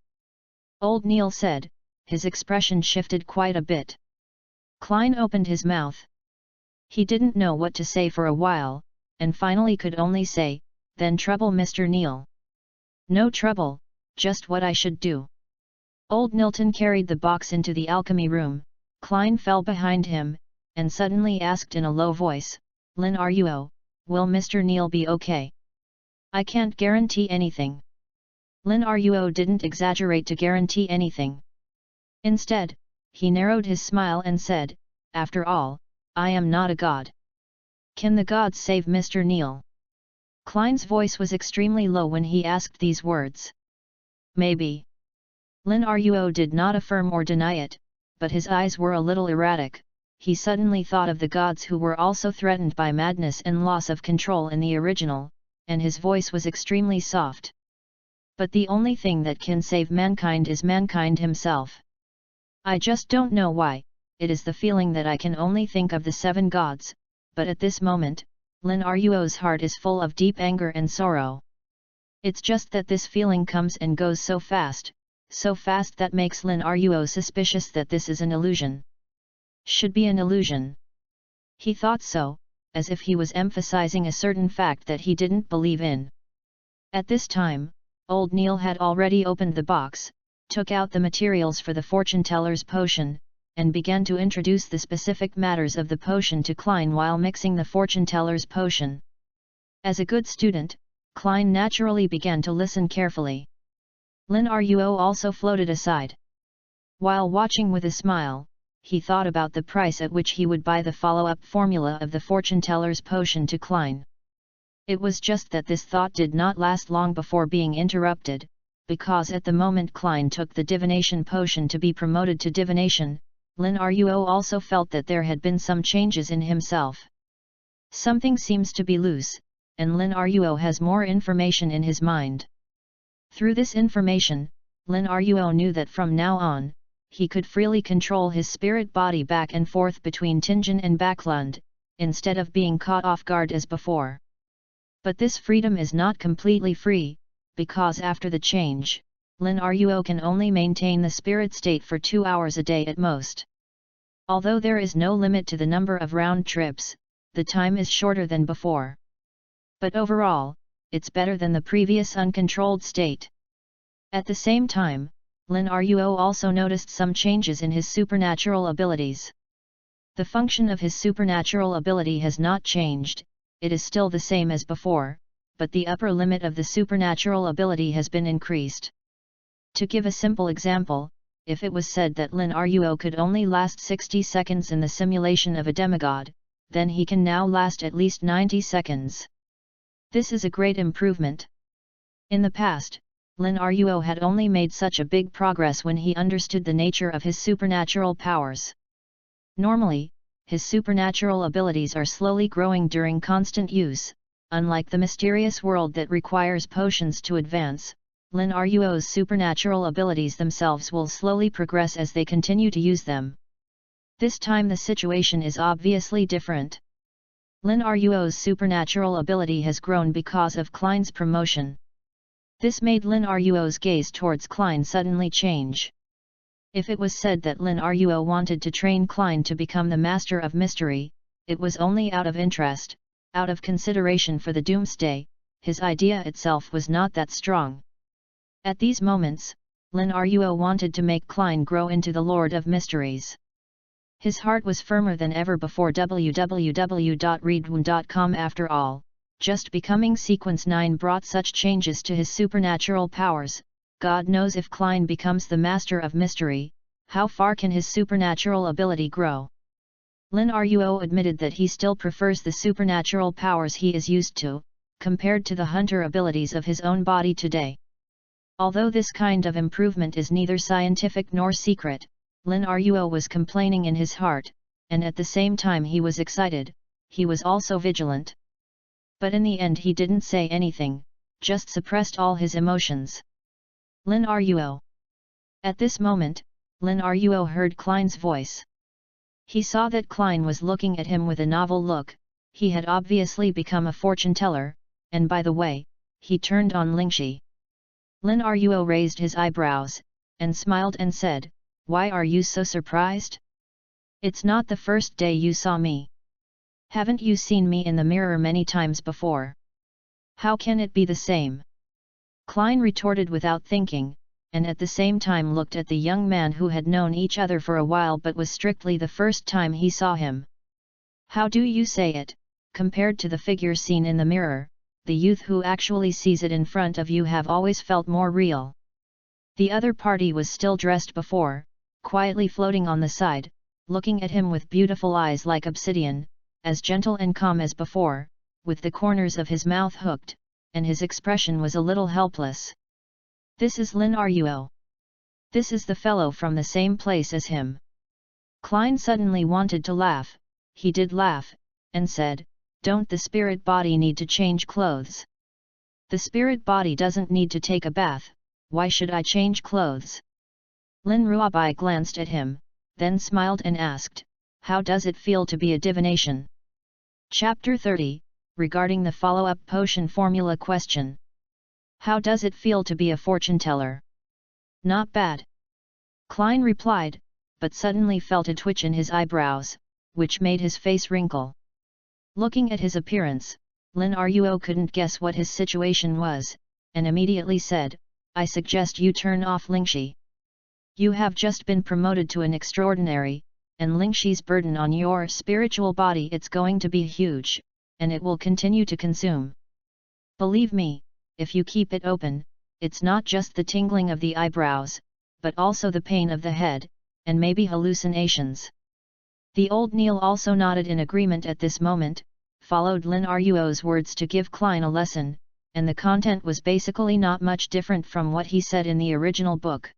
Old Neil said, his expression shifted quite a bit. Klein opened his mouth. He didn't know what to say for a while, and finally could only say, Then trouble Mr. Neil. No trouble, just what I should do. Old Nilton carried the box into the alchemy room, Klein fell behind him, and suddenly asked in a low voice, Lin Ruo, will Mr. Neil be okay? I can't guarantee anything. Lin Ruo didn't exaggerate to guarantee anything. Instead, he narrowed his smile and said, After all, I am not a god. Can the gods save Mr. Neil? Klein's voice was extremely low when he asked these words. Maybe. Lin Ruo did not affirm or deny it, but his eyes were a little erratic. He suddenly thought of the gods who were also threatened by madness and loss of control in the original, and his voice was extremely soft. But the only thing that can save mankind is mankind himself. I just don't know why, it is the feeling that I can only think of the 7 gods, but at this moment, Lin Ruo's heart is full of deep anger and sorrow. It's just that this feeling comes and goes so fast that makes Lin Ruo suspicious that this is an illusion. Should be an illusion. He thought so, as if he was emphasizing a certain fact that he didn't believe in. At this time, old Neil had already opened the box, took out the materials for the fortune-teller's potion, and began to introduce the specific matters of the potion to Klein while mixing the fortune-teller's potion. As a good student, Klein naturally began to listen carefully. Lin Ruo also floated aside. While watching with a smile, he thought about the price at which he would buy the follow-up formula of the fortune-teller's potion to Klein. It was just that this thought did not last long before being interrupted, because at the moment Klein took the divination potion to be promoted to divination, Lin Ruo also felt that there had been some changes in himself. Something seems to be loose, and Lin Ruo has more information in his mind. Through this information, Lin Ruo knew that from now on, he could freely control his spirit body back and forth between Tianjin and Backlund, instead of being caught off guard as before. But this freedom is not completely free, because after the change, Lin Ruo can only maintain the spirit state for 2 hours a day at most. Although there is no limit to the number of round trips, the time is shorter than before. But overall, it's better than the previous uncontrolled state. At the same time, Lin Ruo also noticed some changes in his supernatural abilities. The function of his supernatural ability has not changed, it is still the same as before, but the upper limit of the supernatural ability has been increased. To give a simple example, if it was said that Lin Ruo could only last 60 seconds in the simulation of a demigod, then he can now last at least 90 seconds. This is a great improvement. In the past, Lin Ruo had only made such a big progress when he understood the nature of his supernatural powers. Normally, his supernatural abilities are slowly growing during constant use, unlike the mysterious world that requires potions to advance. Lin Ruo's supernatural abilities themselves will slowly progress as they continue to use them. This time the situation is obviously different. Lin Ruo's supernatural ability has grown because of Klein's promotion. This made Lin Ruo's gaze towards Klein suddenly change. If it was said that Lin Ruo wanted to train Klein to become the master of mystery, it was only out of interest, out of consideration for the doomsday. His idea itself was not that strong. At these moments, Lin Ruo wanted to make Klein grow into the Lord of Mysteries. His heart was firmer than ever before. www.readaloud.com. After all, just becoming Sequence 9 brought such changes to his supernatural powers. God knows if Klein becomes the master of mystery, how far can his supernatural ability grow? Lin Ruo admitted that he still prefers the supernatural powers he is used to, compared to the hunter abilities of his own body today. Although this kind of improvement is neither scientific nor secret, Lin Ruo was complaining in his heart, and at the same time he was excited, he was also vigilant. But in the end he didn't say anything, just suppressed all his emotions. Lin Ruo. At this moment, Lin Ruo heard Klein's voice. He saw that Klein was looking at him with a novel look. He had obviously become a fortune teller, and by the way, he turned on Lingxi. Lin Ruo raised his eyebrows, and smiled and said, "Why are you so surprised? It's not the first day you saw me. Haven't you seen me in the mirror many times before? How can it be the same?" Klein retorted without thinking, and at the same time looked at the young man who had known each other for a while but was strictly the first time he saw him. "How do you say it, compared to the figure seen in the mirror, the youth who actually sees it in front of you have always felt more real." The other party was still dressed before, quietly floating on the side, looking at him with beautiful eyes like obsidian, as gentle and calm as before, with the corners of his mouth hooked, and his expression was a little helpless. "This is Lin Ruo. This is the fellow from the same place as him." Klein suddenly wanted to laugh. He did laugh, and said, "Don't the spirit body need to change clothes? The spirit body doesn't need to take a bath, why should I change clothes?" Lin Ruobai glanced at him, then smiled and asked, "How does it feel to be a divination?" Chapter 30, regarding the follow-up potion formula question. How does it feel to be a fortune teller? Not bad. Klein replied, but suddenly felt a twitch in his eyebrows, which made his face wrinkle. Looking at his appearance, Lin Ruo couldn't guess what his situation was, and immediately said, "I suggest you turn off Lingxi. You have just been promoted to an extraordinary, and Lingxi's burden on your spiritual body it's going to be huge, and it will continue to consume. Believe me, if you keep it open, it's not just the tingling of the eyebrows, but also the pain of the head, and maybe hallucinations." The old Neil also nodded in agreement at this moment, followed Lin Ruo's words to give Klein a lesson, and the content was basically not much different from what he said in the original book.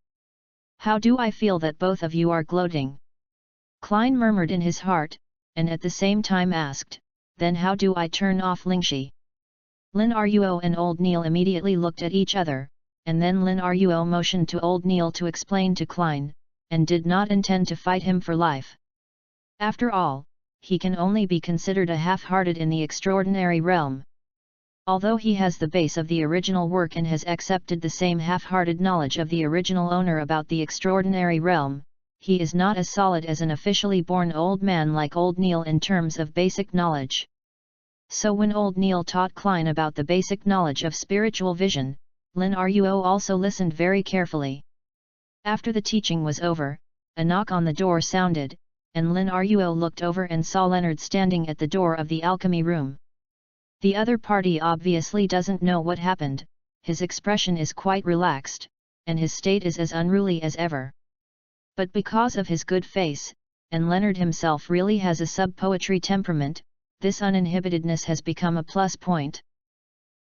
"How do I feel that both of you are gloating?" Klein murmured in his heart, and at the same time asked, "Then how do I turn off Lingxi?" Lin Ruo and old Neil immediately looked at each other, and then Lin Ruo motioned to old Neil to explain to Klein, and did not intend to fight him for life. After all, he can only be considered a half-hearted in the extraordinary realm. Although he has the base of the original work and has accepted the same half-hearted knowledge of the original owner about the extraordinary realm, he is not as solid as an officially born old man like old Neil in terms of basic knowledge. So when old Neil taught Klein about the basic knowledge of spiritual vision, Lin Ruo also listened very carefully. After the teaching was over, a knock on the door sounded, and Lin Ruo looked over and saw Leonard standing at the door of the alchemy room. The other party obviously doesn't know what happened, his expression is quite relaxed, and his state is as unruly as ever. But because of his good face, and Leonard himself really has a sub-poetry temperament, this uninhibitedness has become a plus point.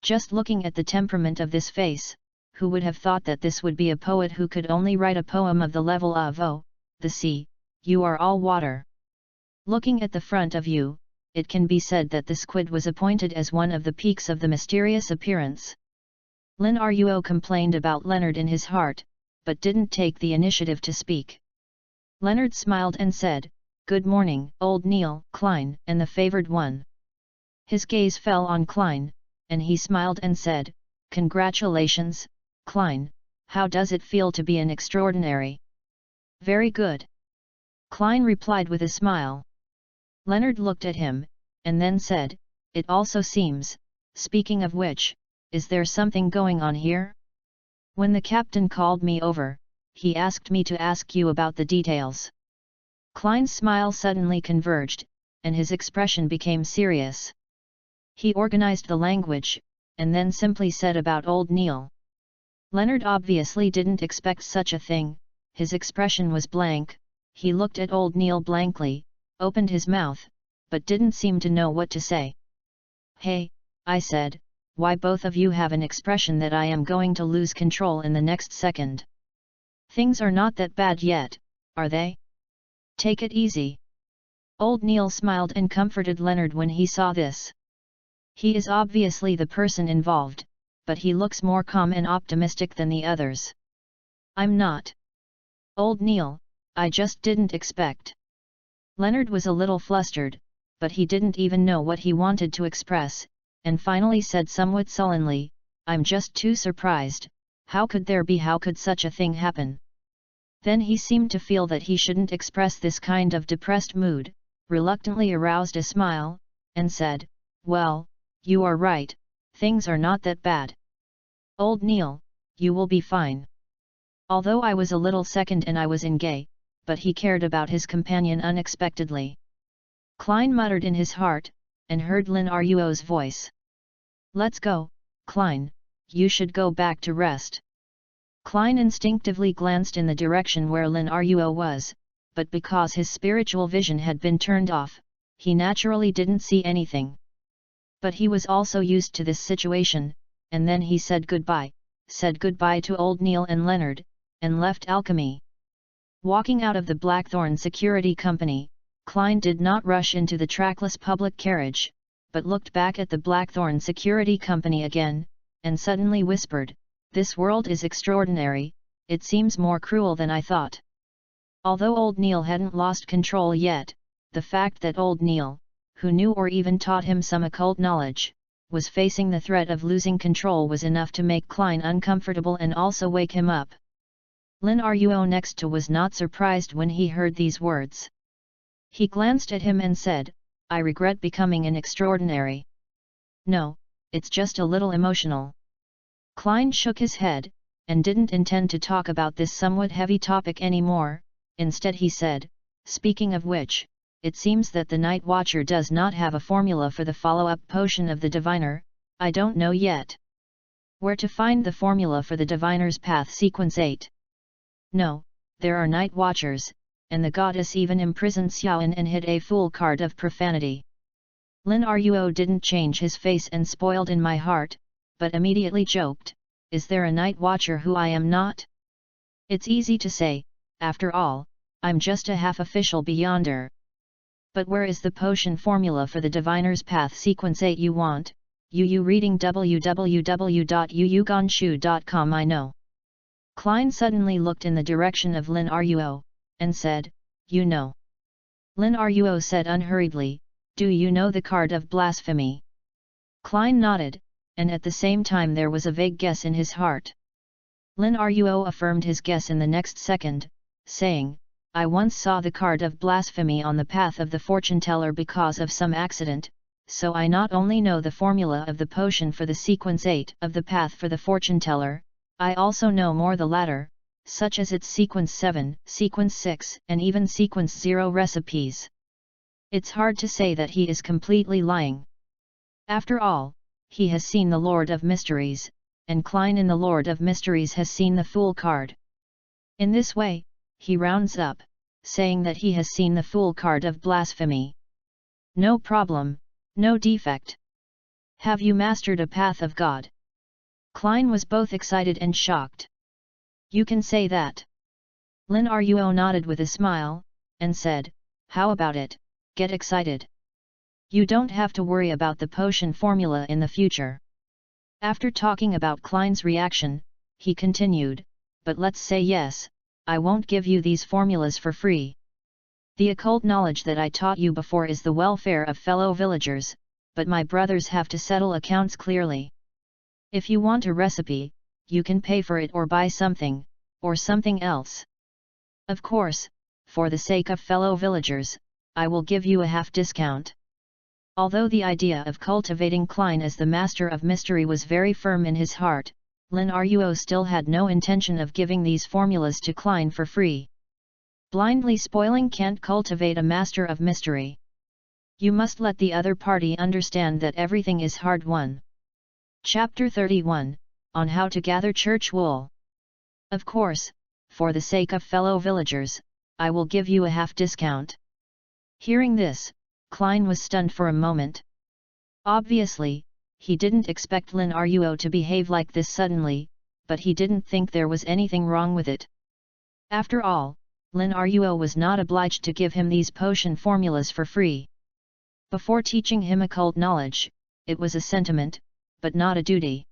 Just looking at the temperament of this face, who would have thought that this would be a poet who could only write a poem of the level of "Oh, the sea, you are all water." Looking at the front of you, it can be said that the squid was appointed as one of the peaks of the mysterious appearance. Lin Ruo complained about Leonard in his heart, but didn't take the initiative to speak. Leonard smiled and said, "Good morning, old Neil, Klein, and the favored one." His gaze fell on Klein, and he smiled and said, "Congratulations, Klein, how does it feel to be an extraordinary?" "Very good," Klein replied with a smile. Leonard looked at him, and then said, "It also seems, speaking of which, is there something going on here? When the captain called me over, he asked me to ask you about the details." Klein's smile suddenly converged, and his expression became serious. He organized the language, and then simply said about old Neil. Leonard obviously didn't expect such a thing, his expression was blank, he looked at old Neil blankly, opened his mouth, but didn't seem to know what to say. "Hey," I said, "why both of you have an expression that I am going to lose control in the next second? Things are not that bad yet, are they? Take it easy." Old Neil smiled and comforted Leonard when he saw this. He is obviously the person involved, but he looks more calm and optimistic than the others. "I'm not. Old Neil, I just didn't expect." Leonard was a little flustered, but he didn't even know what he wanted to express, and finally said somewhat sullenly, "I'm just too surprised, how could such a thing happen?" Then he seemed to feel that he shouldn't express this kind of depressed mood, reluctantly aroused a smile, and said, "Well, you are right, things are not that bad. Old Neil, you will be fine." Although I was a little second and I was in gay, but he cared about his companion unexpectedly. Klein muttered in his heart, and heard Lin Ruo's voice. "Let's go, Klein, you should go back to rest." Klein instinctively glanced in the direction where Lin Ruo was, but because his spiritual vision had been turned off, he naturally didn't see anything. But he was also used to this situation, and then he said goodbye to old Neil and Leonard, and left alchemy. Walking out of the Blackthorn Security Company, Klein did not rush into the trackless public carriage, but looked back at the Blackthorn Security Company again, and suddenly whispered, "This world is extraordinary, it seems more cruel than I thought." Although old Neil hadn't lost control yet, the fact that old Neil, who knew or even taught him some occult knowledge, was facing the threat of losing control was enough to make Klein uncomfortable and also wake him up. Lin Ruo next to was not surprised when he heard these words. He glanced at him and said, "I regret becoming an extraordinary." "No, it's just a little emotional." Klein shook his head, and didn't intend to talk about this somewhat heavy topic anymore. Instead he said, "Speaking of which, it seems that the Night Watcher does not have a formula for the follow-up potion of the Diviner, I don't know yet. Where to find the formula for the Diviner's Path Sequence 8? No, there are Night Watchers, and the goddess even imprisoned Xiaoan and hid a fool card of profanity." Lin Ruo didn't change his face and spoiled in my heart, but immediately joked, "Is there a Night Watcher who I am not? It's easy to say, after all, I'm just a half-official beyonder. But where is the potion formula for the Diviner's Path Sequence 8 you want, Yu reading www.yuyugonshu.com. I know. Klein suddenly looked in the direction of Lin Ruo, and said, you know. Lin Ruo said unhurriedly, do you know the card of blasphemy? Klein nodded, and at the same time there was a vague guess in his heart. Lin Ruo affirmed his guess in the next second, saying, I once saw the card of blasphemy on the path of the fortune teller because of some accident, so I not only know the formula of the potion for the sequence 8 of the path for the fortune teller, I also know more the latter, such as its sequence 7, sequence 6 and even sequence 0 recipes. It's hard to say that he is completely lying. After all, he has seen the Lord of Mysteries, and Klein in the Lord of Mysteries has seen the Fool card. In this way, he rounds up, saying that he has seen the Fool card of blasphemy. No problem, no defect. Have you mastered a path of God? Klein was both excited and shocked. You can say that. Lin Ruo nodded with a smile, and said, how about it, get excited. You don't have to worry about the potion formula in the future. After talking about Klein's reaction, he continued, but let's say yes, I won't give you these formulas for free. The occult knowledge that I taught you before is the welfare of fellow villagers, but my brothers have to settle accounts clearly. If you want a recipe, you can pay for it or buy something, or something else. Of course, for the sake of fellow villagers, I will give you a half discount. Although the idea of cultivating Klein as the master of mystery was very firm in his heart, Lin Ruo still had no intention of giving these formulas to Klein for free. Blindly spoiling can't cultivate a master of mystery. You must let the other party understand that everything is hard-won. Chapter 31, on how to gather church wool. Of course, for the sake of fellow villagers, I will give you a half discount. Hearing this, Klein was stunned for a moment. Obviously, he didn't expect Lin Ruo to behave like this suddenly, but he didn't think there was anything wrong with it. After all, Lin Ruo was not obliged to give him these potion formulas for free. Before teaching him occult knowledge, it was a sentiment, but not a duty.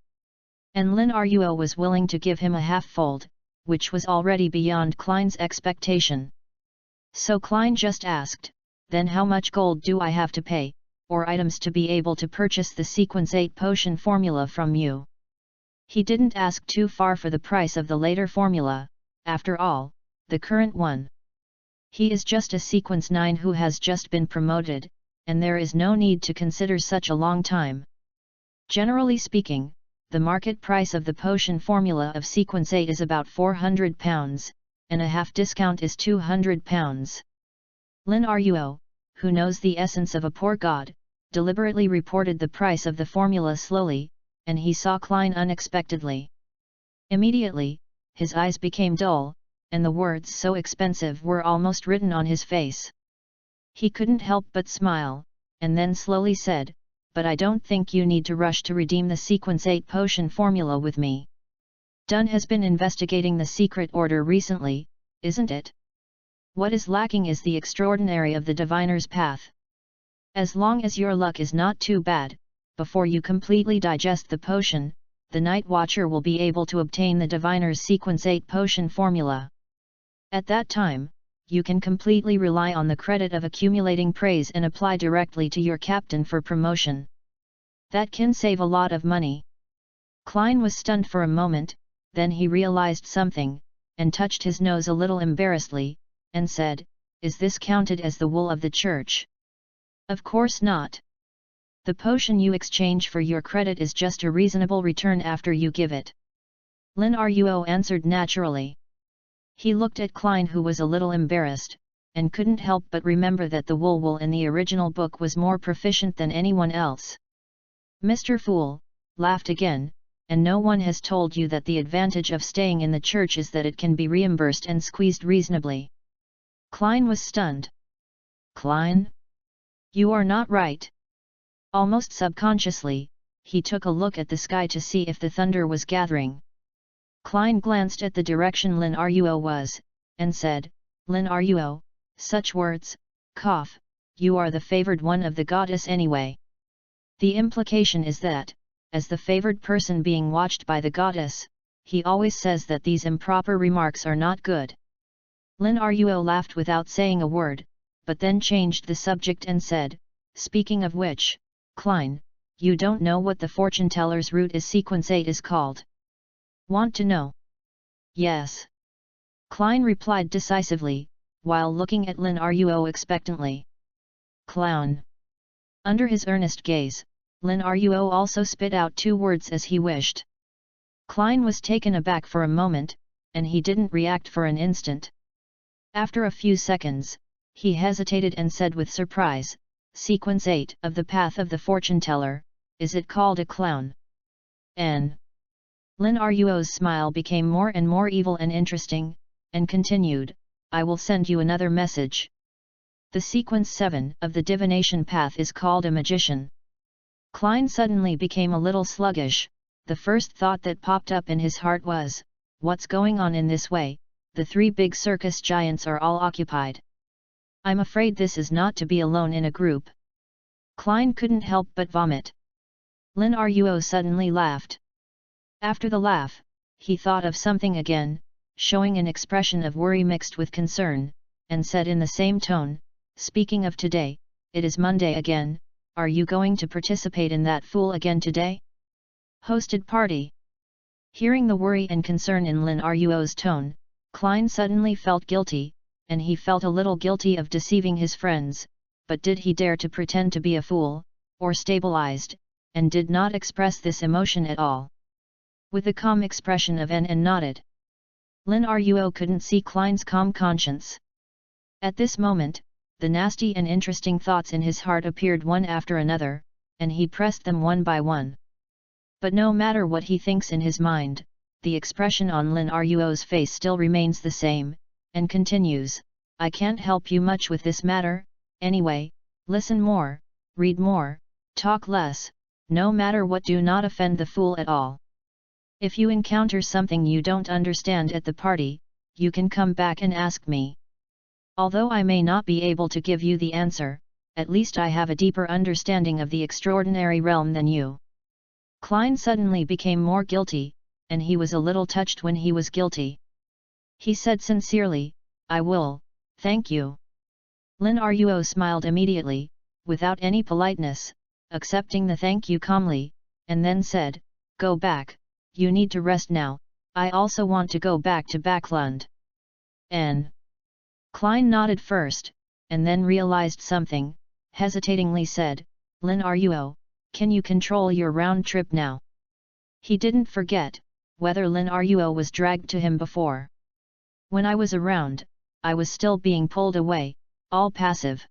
And Lin Ruo was willing to give him a half-fold, which was already beyond Klein's expectation. So Klein just asked, then how much gold do I have to pay, or items to be able to purchase the sequence 8 potion formula from you? He didn't ask too far for the price of the later formula, after all, the current one. He is just a sequence 9 who has just been promoted, and there is no need to consider such a long time. Generally speaking, the market price of the potion formula of sequence 8 is about £400, and a half discount is £200. Lin Ruo, who knows the essence of a poor god, deliberately reported the price of the formula slowly, and he saw Klein unexpectedly. Immediately, his eyes became dull, and the words so expensive were almost written on his face. He couldn't help but smile, and then slowly said, but I don't think you need to rush to redeem the sequence 8 potion formula with me. Dunn has been investigating the secret order recently, isn't it? What is lacking is the extraordinary of the diviner's path. As long as your luck is not too bad, before you completely digest the potion, the Night Watcher will be able to obtain the diviner's sequence 8 potion formula. At that time, you can completely rely on the credit of accumulating praise and apply directly to your captain for promotion. That can save a lot of money. Klein was stunned for a moment, then he realized something, and touched his nose a little embarrassedly, and said, is this counted as the wool of the church? Of course not. The potion you exchange for your credit is just a reasonable return after you give it. Lin Ruo answered naturally. He looked at Klein, who was a little embarrassed, and couldn't help but remember that the wool in the original book was more proficient than anyone else. Mr. Fool, laughed again, and no one has told you that the advantage of staying in the church is that it can be reimbursed and squeezed reasonably. Klein was stunned. Klein? You are not right. Almost subconsciously, he took a look at the sky to see if the thunder was gathering. Klein glanced at the direction Lin Ruo was, and said, Lin Ruo, such words, cough, you are the favored one of the goddess anyway. The implication is that, as the favored person being watched by the goddess, he always says that these improper remarks are not good. Lin Ruo laughed without saying a word, but then changed the subject and said, speaking of which, Klein, you don't know what the fortune teller's route is sequence 8 is called. Want to know? Yes. Klein replied decisively, while looking at Lin Ruo expectantly. Clown. Under his earnest gaze, Lin Ruo also spit out 2 words as he wished. Klein was taken aback for a moment, and he didn't react for an instant. After a few seconds, he hesitated and said with surprise, Sequence 8 of the Path of the Fortune Teller, is it called a clown? N. Lin Ruo's smile became more and more evil and interesting, and continued, I will send you another message. The Sequence 7 of the Divination Path is called a magician. Klein suddenly became a little sluggish. The first thought that popped up in his heart was, what's going on in this way? The 3 big circus giants are all occupied. I'm afraid this is not to be alone in a group. Klein couldn't help but vomit. Lin Ruo suddenly laughed. After the laugh, he thought of something again, showing an expression of worry mixed with concern, and said in the same tone, speaking of today, it is Monday again, are you going to participate in that fool again today? Hosted party. Hearing the worry and concern in Lin Ruo's tone, Klein suddenly felt guilty, and he felt a little guilty of deceiving his friends, but did he dare to pretend to be a fool, or stabilized, and did not express this emotion at all. With a calm expression of and nodded. Lin Ruo couldn't see Klein's calm conscience. At this moment, the nasty and interesting thoughts in his heart appeared one after another, and he pressed them one by one. But no matter what he thinks in his mind, the expression on Lin Ruo's face still remains the same, and continues, I can't help you much with this matter, anyway, listen more, read more, talk less, no matter what, do not offend the fool at all. If you encounter something you don't understand at the party, you can come back and ask me. Although I may not be able to give you the answer, at least I have a deeper understanding of the extraordinary realm than you. Klein suddenly became more guilty, and he was a little touched when he was guilty. He said sincerely, I will, thank you. Lin Ruo smiled immediately, without any politeness, accepting the thank you calmly, and then said, go back, you need to rest now, I also want to go back to Backlund. N. Klein nodded first, and then realized something, hesitatingly said, Lin Ruo, can you control your round trip now? He didn't forget whether Lin Ruo was dragged to him before. When I was around, I was still being pulled away, all passive.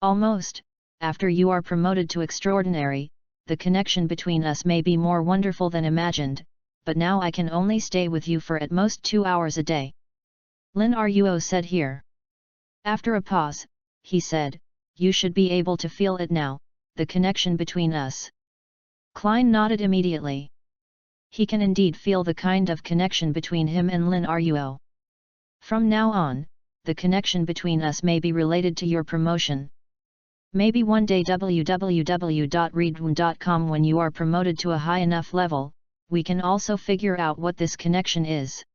Almost, after you are promoted to extraordinary, the connection between us may be more wonderful than imagined, but now I can only stay with you for at most 2 hours a day. Lin Ruo said here. After a pause, he said, you should be able to feel it now, the connection between us. Klein nodded immediately. He can indeed feel the kind of connection between him and Lin Ruo. From now on, the connection between us may be related to your promotion. Maybe one day www.readaloud.com, when you are promoted to a high enough level, we can also figure out what this connection is.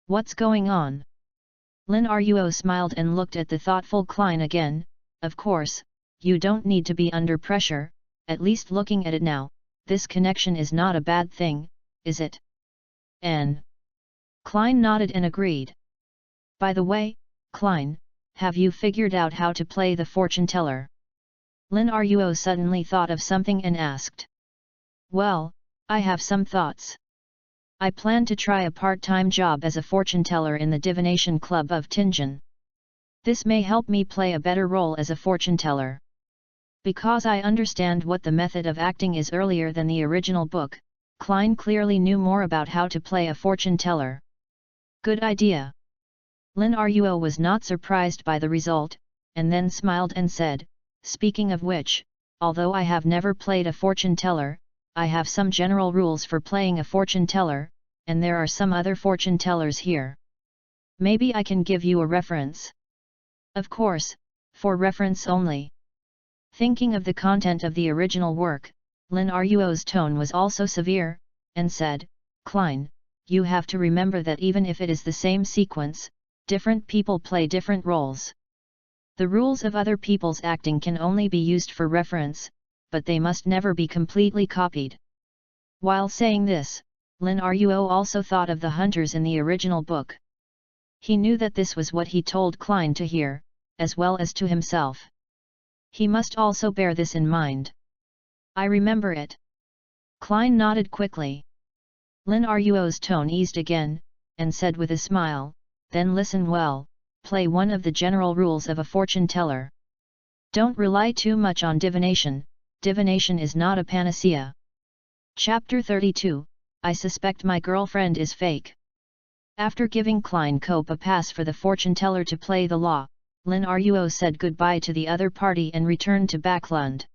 What's going on? Lin Ruo smiled and looked at the thoughtful Klein again. Of course, you don't need to be under pressure, at least looking at it now, this connection is not a bad thing, is it? N. Klein nodded and agreed. By the way, Klein, have you figured out how to play the fortune teller? Lin Ruo suddenly thought of something and asked. Well, I have some thoughts. I plan to try a part-time job as a fortune teller in the Divination Club of Tianjin. This may help me play a better role as a fortune teller. Because I understand what the method of acting is earlier than the original book, Klein clearly knew more about how to play a fortune teller. Good idea. Lin Ruo was not surprised by the result, and then smiled and said, speaking of which, although I have never played a fortune teller, I have some general rules for playing a fortune teller, and there are some other fortune tellers here. Maybe I can give you a reference. Of course, for reference only. Thinking of the content of the original work, Lin Ruo's tone was also severe, and said, "Klein, you have to remember that even if it is the same sequence, different people play different roles. The rules of other people's acting can only be used for reference, but they must never be completely copied." While saying this, Lin Ruo also thought of the hunters in the original book. He knew that this was what he told Klein to hear, as well as to himself. He must also bear this in mind. "I remember it." Klein nodded quickly. Lin Ruo's tone eased again, and said with a smile, "Then listen well, play one of the general rules of a fortune teller. Don't rely too much on divination, divination is not a panacea." Chapter 32, I suspect my girlfriend is fake. After giving Klein Cope a pass for the fortune teller to play the law, Lin Ruo said goodbye to the other party and returned to Backlund.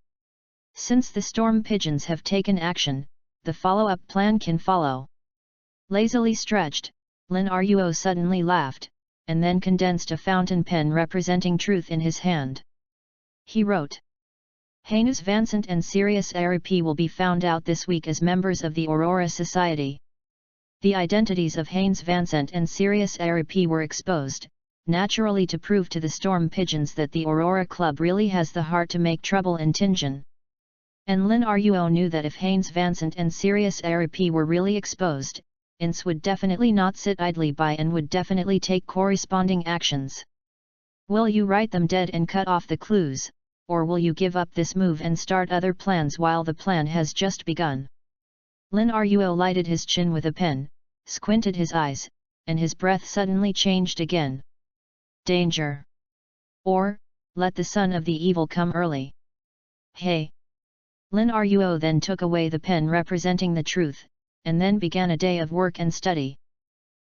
Since the storm pigeons have taken action, the follow-up plan can follow. Lazily stretched, Lin Ruo suddenly laughed, and then condensed a fountain pen representing truth in his hand. He wrote, "Hanus Vansant and Sirius Aripi will be found out this week as members of the Aurora Society." The identities of Haynes Vansant and Sirius Aripi were exposed, naturally to prove to the storm pigeons that the Aurora Club really has the heart to make trouble in Tingen. And Lin Ruo knew that if Haynes Vansant and Sirius Aripi were really exposed, Ince would definitely not sit idly by and would definitely take corresponding actions. "Will you write them dead and cut off the clues, or will you give up this move and start other plans while the plan has just begun?" Lin Ruo lighted his chin with a pen, squinted his eyes, and his breath suddenly changed again. "Danger! Or, let the son of the evil come early. Hey!" Lin Ruo then took away the pen representing the truth, and then began a day of work and study.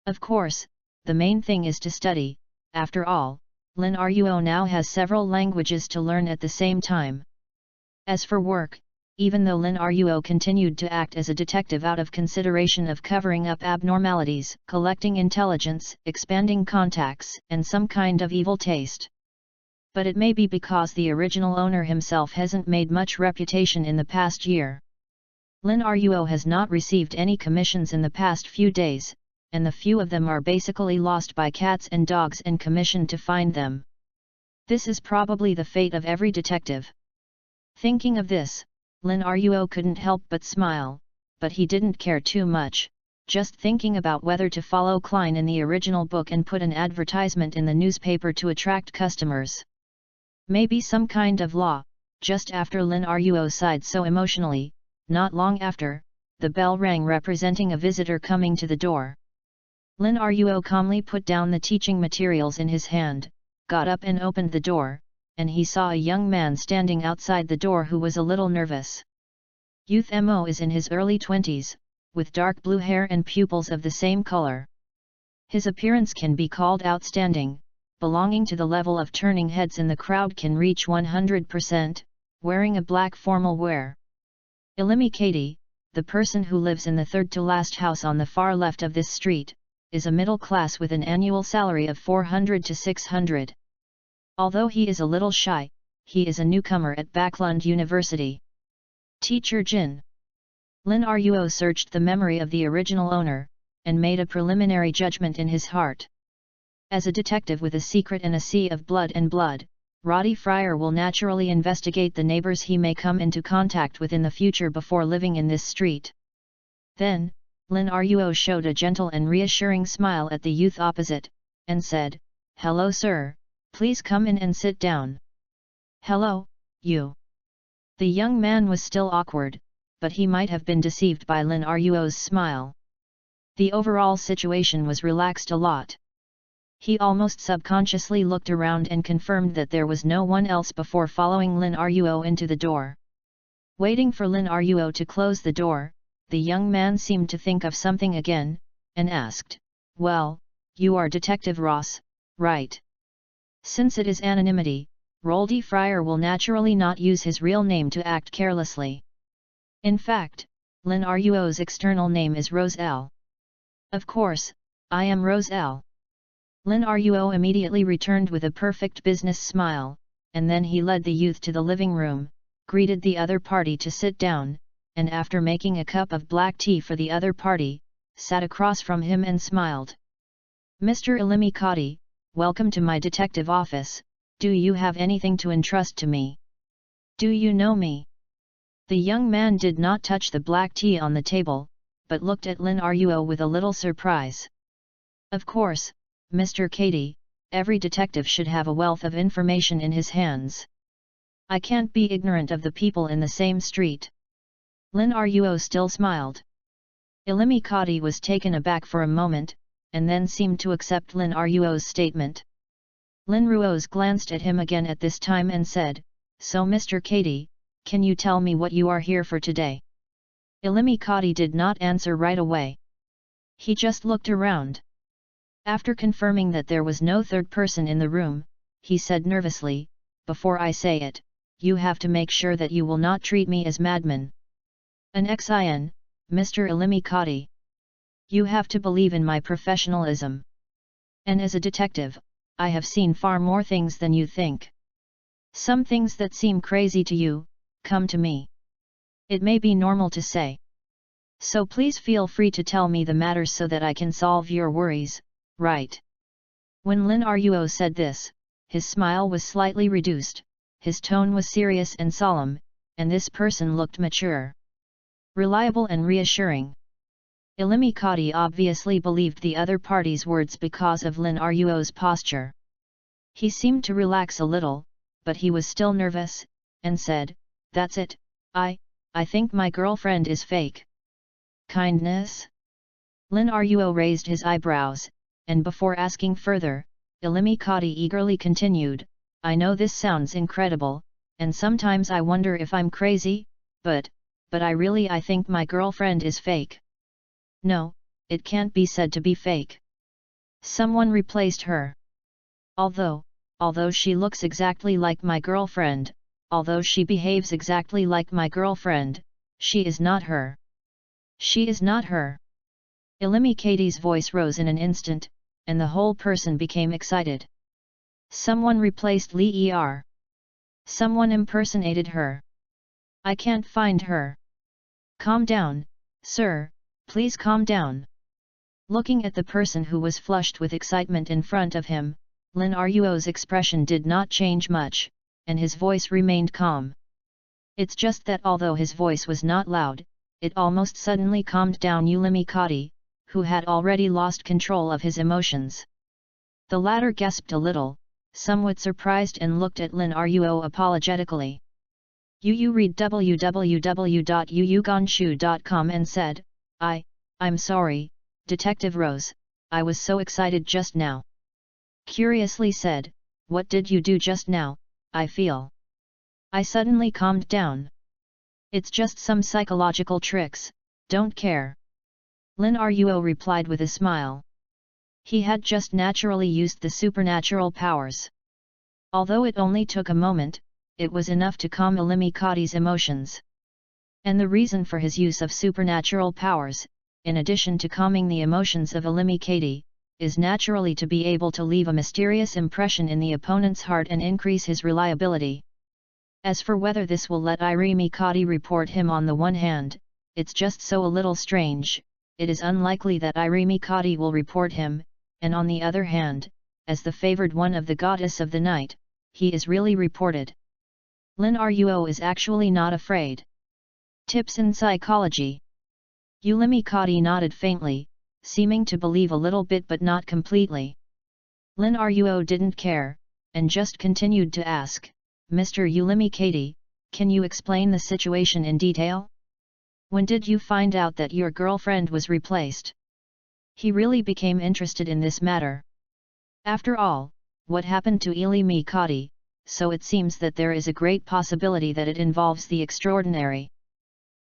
Of course, the main thing is to study. After all, Lin Ruo now has several languages to learn at the same time. As for work, even though Lin Ruo continued to act as a detective out of consideration of covering up abnormalities, collecting intelligence, expanding contacts, and some kind of evil taste. But it may be because the original owner himself hasn't made much reputation in the past year. Lin Ruo has not received any commissions in the past few days, and the few of them are basically lost by cats and dogs and commissioned to find them. This is probably the fate of every detective. Thinking of this, Lin Ruo couldn't help but smile, but he didn't care too much, just thinking about whether to follow Klein in the original book and put an advertisement in the newspaper to attract customers. Maybe some kind of law. Just after Lin Ruo sighed so emotionally, not long after, the bell rang representing a visitor coming to the door. Lin Ruo calmly put down the teaching materials in his hand, got up and opened the door, and he saw a young man standing outside the door who was a little nervous. Youth Mo is in his early 20s, with dark blue hair and pupils of the same color. His appearance can be called outstanding, belonging to the level of turning heads in the crowd can reach 100%, wearing a black formal wear. Ilimi Katie, the person who lives in the third-to-last house on the far left of this street, is a middle class with an annual salary of 400 to 600. Although he is a little shy, he is a newcomer at Backlund University. Teacher Jin. Lin Ruo searched the memory of the original owner, and made a preliminary judgment in his heart. As a detective with a secret and a sea of blood, Roddy Fryer will naturally investigate the neighbors he may come into contact with in the future before living in this street. Then, Lin Ruo showed a gentle and reassuring smile at the youth opposite, and said, "Hello sir, please come in and sit down." "Hello, you." The young man was still awkward, but he might have been deceived by Lin Ruo's smile. The overall situation was relaxed a lot. He almost subconsciously looked around and confirmed that there was no one else before following Lin Ruo into the door. Waiting for Lin Ruo to close the door, the young man seemed to think of something again, and asked, "Well, you are Detective Ross, right?" Since it is anonymity, Roddy Fryer will naturally not use his real name to act carelessly. In fact, Lin Ruo's external name is Roselle. "Of course, I am Roselle." Lin Ruo immediately returned with a perfect business smile, and then he led the youth to the living room, greeted the other party to sit down, and after making a cup of black tea for the other party, sat across from him and smiled. "Mr. Ilimikati, welcome to my detective office. Do you have anything to entrust to me? Do you know me?" The young man did not touch the black tea on the table, but looked at Lin Ruo with a little surprise. "Of course, Mr. Kati, every detective should have a wealth of information in his hands. I can't be ignorant of the people in the same street." Lin Ruo still smiled. Ilimikati was taken aback for a moment, and then seemed to accept Lin Ruo's statement. Lin Ruo's glanced at him again at this time and said, "So Mr. Kati, can you tell me what you are here for today?" Ilimikati did not answer right away. He just looked around. After confirming that there was no third person in the room, he said nervously, "Before I say it, you have to make sure that you will not treat me as madman. An xin, Mr. Ilimikati. You have to believe in my professionalism. And as a detective, I have seen far more things than you think. Some things that seem crazy to you, come to me. It may be normal to say. So please feel free to tell me the matters so that I can solve your worries, right?" When Lin Ruo said this, his smile was slightly reduced, his tone was serious and solemn, and this person looked mature, reliable and reassuring. Ilimikati obviously believed the other party's words because of Lin Ruo's posture. He seemed to relax a little, but he was still nervous, and said, "That's it, I think my girlfriend is fake." "Kindness?" Lin Ruo raised his eyebrows, and before asking further, Ilimikati eagerly continued, "I know this sounds incredible, and sometimes I wonder if I'm crazy, but I think my girlfriend is fake. No, it can't be said to be fake. Someone replaced her. Although she looks exactly like my girlfriend, although she behaves exactly like my girlfriend, she is not her. She is not her." Ilimikati's voice rose in an instant, and the whole person became excited. Someone replaced Li Er. Someone impersonated her. I can't find her. Calm down, sir, please calm down. Looking at the person who was flushed with excitement in front of him, Lin Ruo's expression did not change much, and his voice remained calm. It's just that although his voice was not loud, it almost suddenly calmed down Ilimikati, who had already lost control of his emotions. The latter gasped a little, somewhat surprised, and looked at Lin Ruo apologetically. Yu read www.yuyugonshu.com and said, I'm sorry, Detective Rose, I was so excited just now. Curiously said, "What did you do just now?" "I feel I suddenly calmed down. It's just some psychological tricks, don't care." Lin Ruo replied with a smile. He had just naturally used the supernatural powers. Although it only took a moment, it was enough to calm Ilimikati's emotions. And the reason for his use of supernatural powers, in addition to calming the emotions of Ilimikati, is naturally to be able to leave a mysterious impression in the opponent's heart and increase his reliability. As for whether this will let Ilimikati report him, on the one hand, it's just so a little strange, it is unlikely that Ilimikati will report him, and on the other hand, as the favored one of the goddess of the night, he is really reported. Lin Ruo is actually not afraid. Tips in psychology. Ilimikati nodded faintly, seeming to believe a little bit but not completely. Lin Ruo didn't care, and just continued to ask, "Mr. Ilimikati, can you explain the situation in detail? When did you find out that your girlfriend was replaced?" He really became interested in this matter. After all, what happened to Ilimikati, so it seems that there is a great possibility that it involves the extraordinary.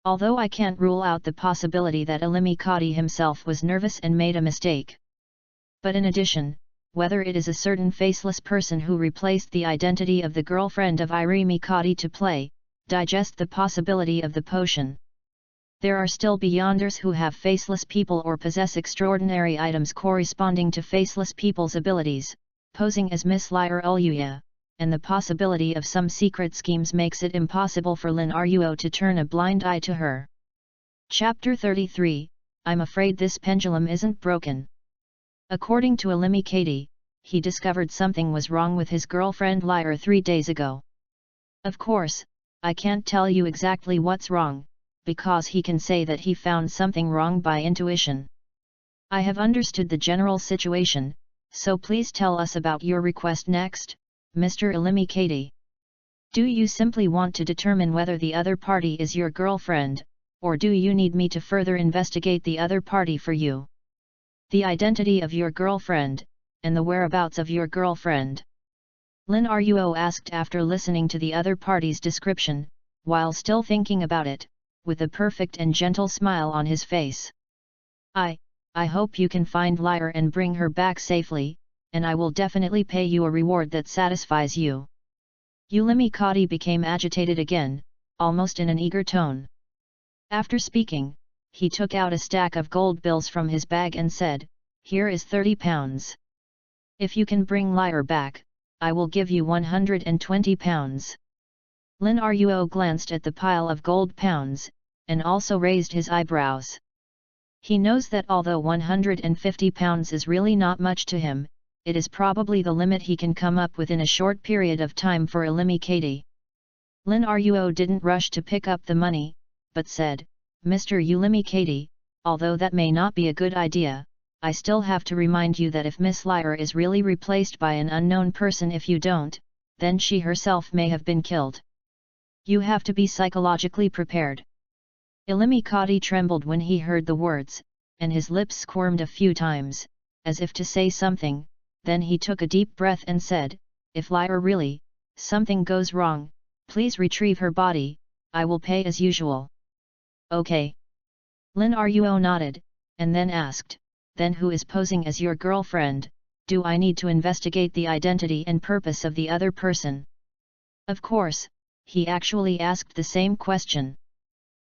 Although I can't rule out the possibility that Ilimikati himself was nervous and made a mistake. But in addition, whether it is a certain faceless person who replaced the identity of the girlfriend of Ilimikati to digest the possibility of the potion. There are still beyonders who have faceless people or possess extraordinary items corresponding to faceless people's abilities, posing as Miss Lyra Uluya, and the possibility of some secret schemes makes it impossible for Lin Ruo to turn a blind eye to her. Chapter 33, I'm afraid this pendulum isn't broken. According to Katie, he discovered something was wrong with his girlfriend Lyra 3 days ago. Of course, I can't tell you exactly what's wrong, because he can say that he found something wrong by intuition. I have understood the general situation, so please tell us about your request next, Mr. Katie. Do you simply want to determine whether the other party is your girlfriend, or do you need me to further investigate the other party for you? The identity of your girlfriend, and the whereabouts of your girlfriend. Lin Ruo asked after listening to the other party's description, while still thinking about it, with a perfect and gentle smile on his face. I hope you can find Lyra and bring her back safely, and I will definitely pay you a reward that satisfies you. Katie became agitated again, almost in an eager tone. After speaking, he took out a stack of gold bills from his bag and said, "Here is 30 pounds. If you can bring Lyra back, I will give you 120 pounds. Lin Ruo glanced at the pile of gold pounds, and also raised his eyebrows. He knows that although 150 pounds is really not much to him, it is probably the limit he can come up with in a short period of time for Katie. Lin Ruo didn't rush to pick up the money, but said, "Mr. Katie, although that may not be a good idea, I still have to remind you that if Miss Lyra is really replaced by an unknown person, if you don't, then she herself may have been killed. You have to be psychologically prepared." Katie trembled when he heard the words, and his lips squirmed a few times, as if to say something, then he took a deep breath and said, "If Lyra really, something goes wrong, please retrieve her body, I will pay as usual." "Okay." Lin Ruo nodded, and then asked, "Then who is posing as your girlfriend? Do I need to investigate the identity and purpose of the other person?" Of course, he actually asked the same question.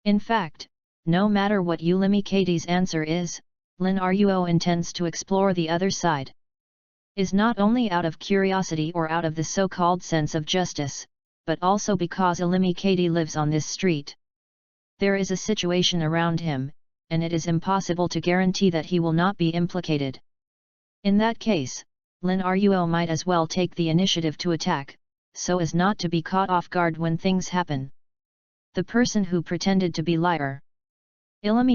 In fact, no matter what Katie's answer is, Lin Ruo intends to explore the other side. Is not only out of curiosity or out of the so-called sense of justice, but also because Katie lives on this street. There is a situation around him, and it is impossible to guarantee that he will not be implicated. In that case, Lin Ruo might as well take the initiative to attack, so as not to be caught off guard when things happen. The person who pretended to be Lyra.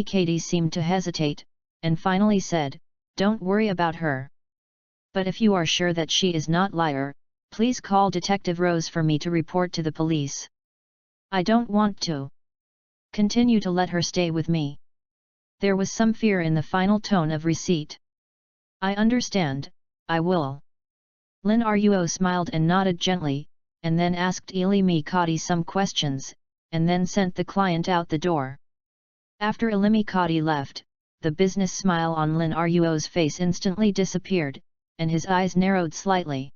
Katie seemed to hesitate, and finally said, "Don't worry about her. But if you are sure that she is not Lyra, please call Detective Rose for me to report to the police. I don't want to continue to let her stay with me." There was some fear in the final tone of receipt. "I understand, I will." Lin Ruo smiled and nodded gently, and then asked Katie some questions, and then sent the client out the door. After Katie left, the business smile on Lin Ruo's face instantly disappeared, and his eyes narrowed slightly.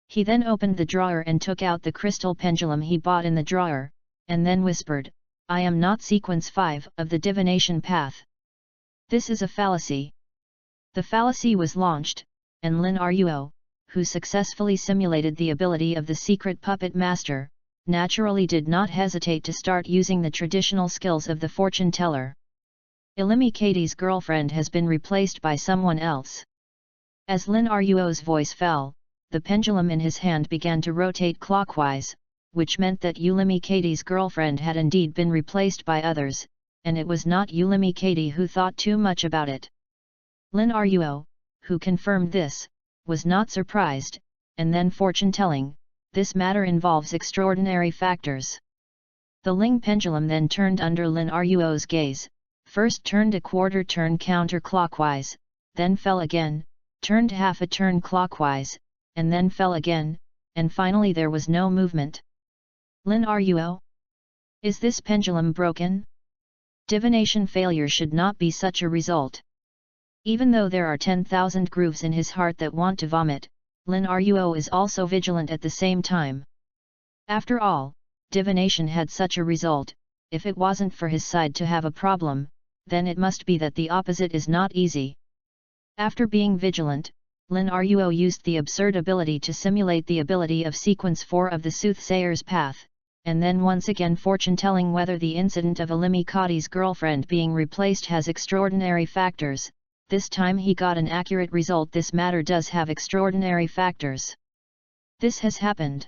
He then opened the drawer and took out the crystal pendulum he bought in the drawer, and then whispered, "I am not sequence 5 of the divination path. This is a fallacy." The fallacy was launched, and Lin Ruo, who successfully simulated the ability of the secret puppet master, naturally did not hesitate to start using the traditional skills of the fortune teller. Katie's girlfriend has been replaced by someone else. As Lin Ruo's voice fell, the pendulum in his hand began to rotate clockwise, which meant that Katie's girlfriend had indeed been replaced by others, and it was not Katie who thought too much about it. Lin Ruo, who confirmed this, was not surprised, and then fortune-telling, this matter involves extraordinary factors. The Ling pendulum then turned under Lin Ruo's gaze, first turned a quarter turn counterclockwise, then fell again, turned half a turn clockwise, and then fell again, and finally there was no movement. Lin Ruo? Is this pendulum broken? Divination failure should not be such a result. Even though there are 10,000 grooves in his heart that want to vomit, Lin Ruo is also vigilant at the same time. After all, divination had such a result. If it wasn't for his side to have a problem, then it must be that the opposite is not easy. After being vigilant, Lin Ruo used the absurd ability to simulate the ability of Sequence 4 of the Soothsayer's Path, and then once again fortune-telling whether the incident of Alimikati's girlfriend being replaced has extraordinary factors. This time he got an accurate result. This matter does have extraordinary factors. This has happened.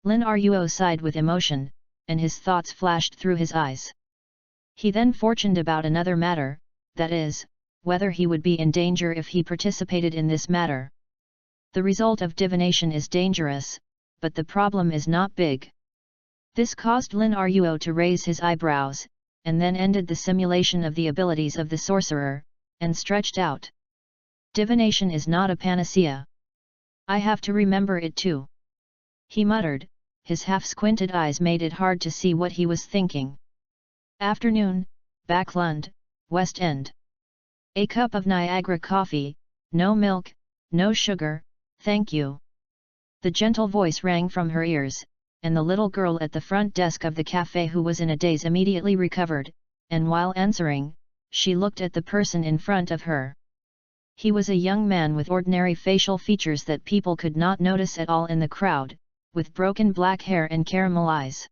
Lin Ruo sighed with emotion, and his thoughts flashed through his eyes. He then fortuned about another matter, that is, whether he would be in danger if he participated in this matter. The result of divination is dangerous, but the problem is not big. This caused Lin Ruo to raise his eyebrows, and then ended the simulation of the abilities of the sorcerer, and stretched out. Divination is not a panacea. I have to remember it too. He muttered, his half-squinted eyes made it hard to see what he was thinking. Afternoon, Backlund, West End. A cup of Niagara coffee, no milk, no sugar, thank you. The gentle voice rang from her ears, and the little girl at the front desk of the cafe who was in a daze immediately recovered, and while answering, she looked at the person in front of her. He was a young man with ordinary facial features that people could not notice at all in the crowd, with broken black hair and caramel eyes.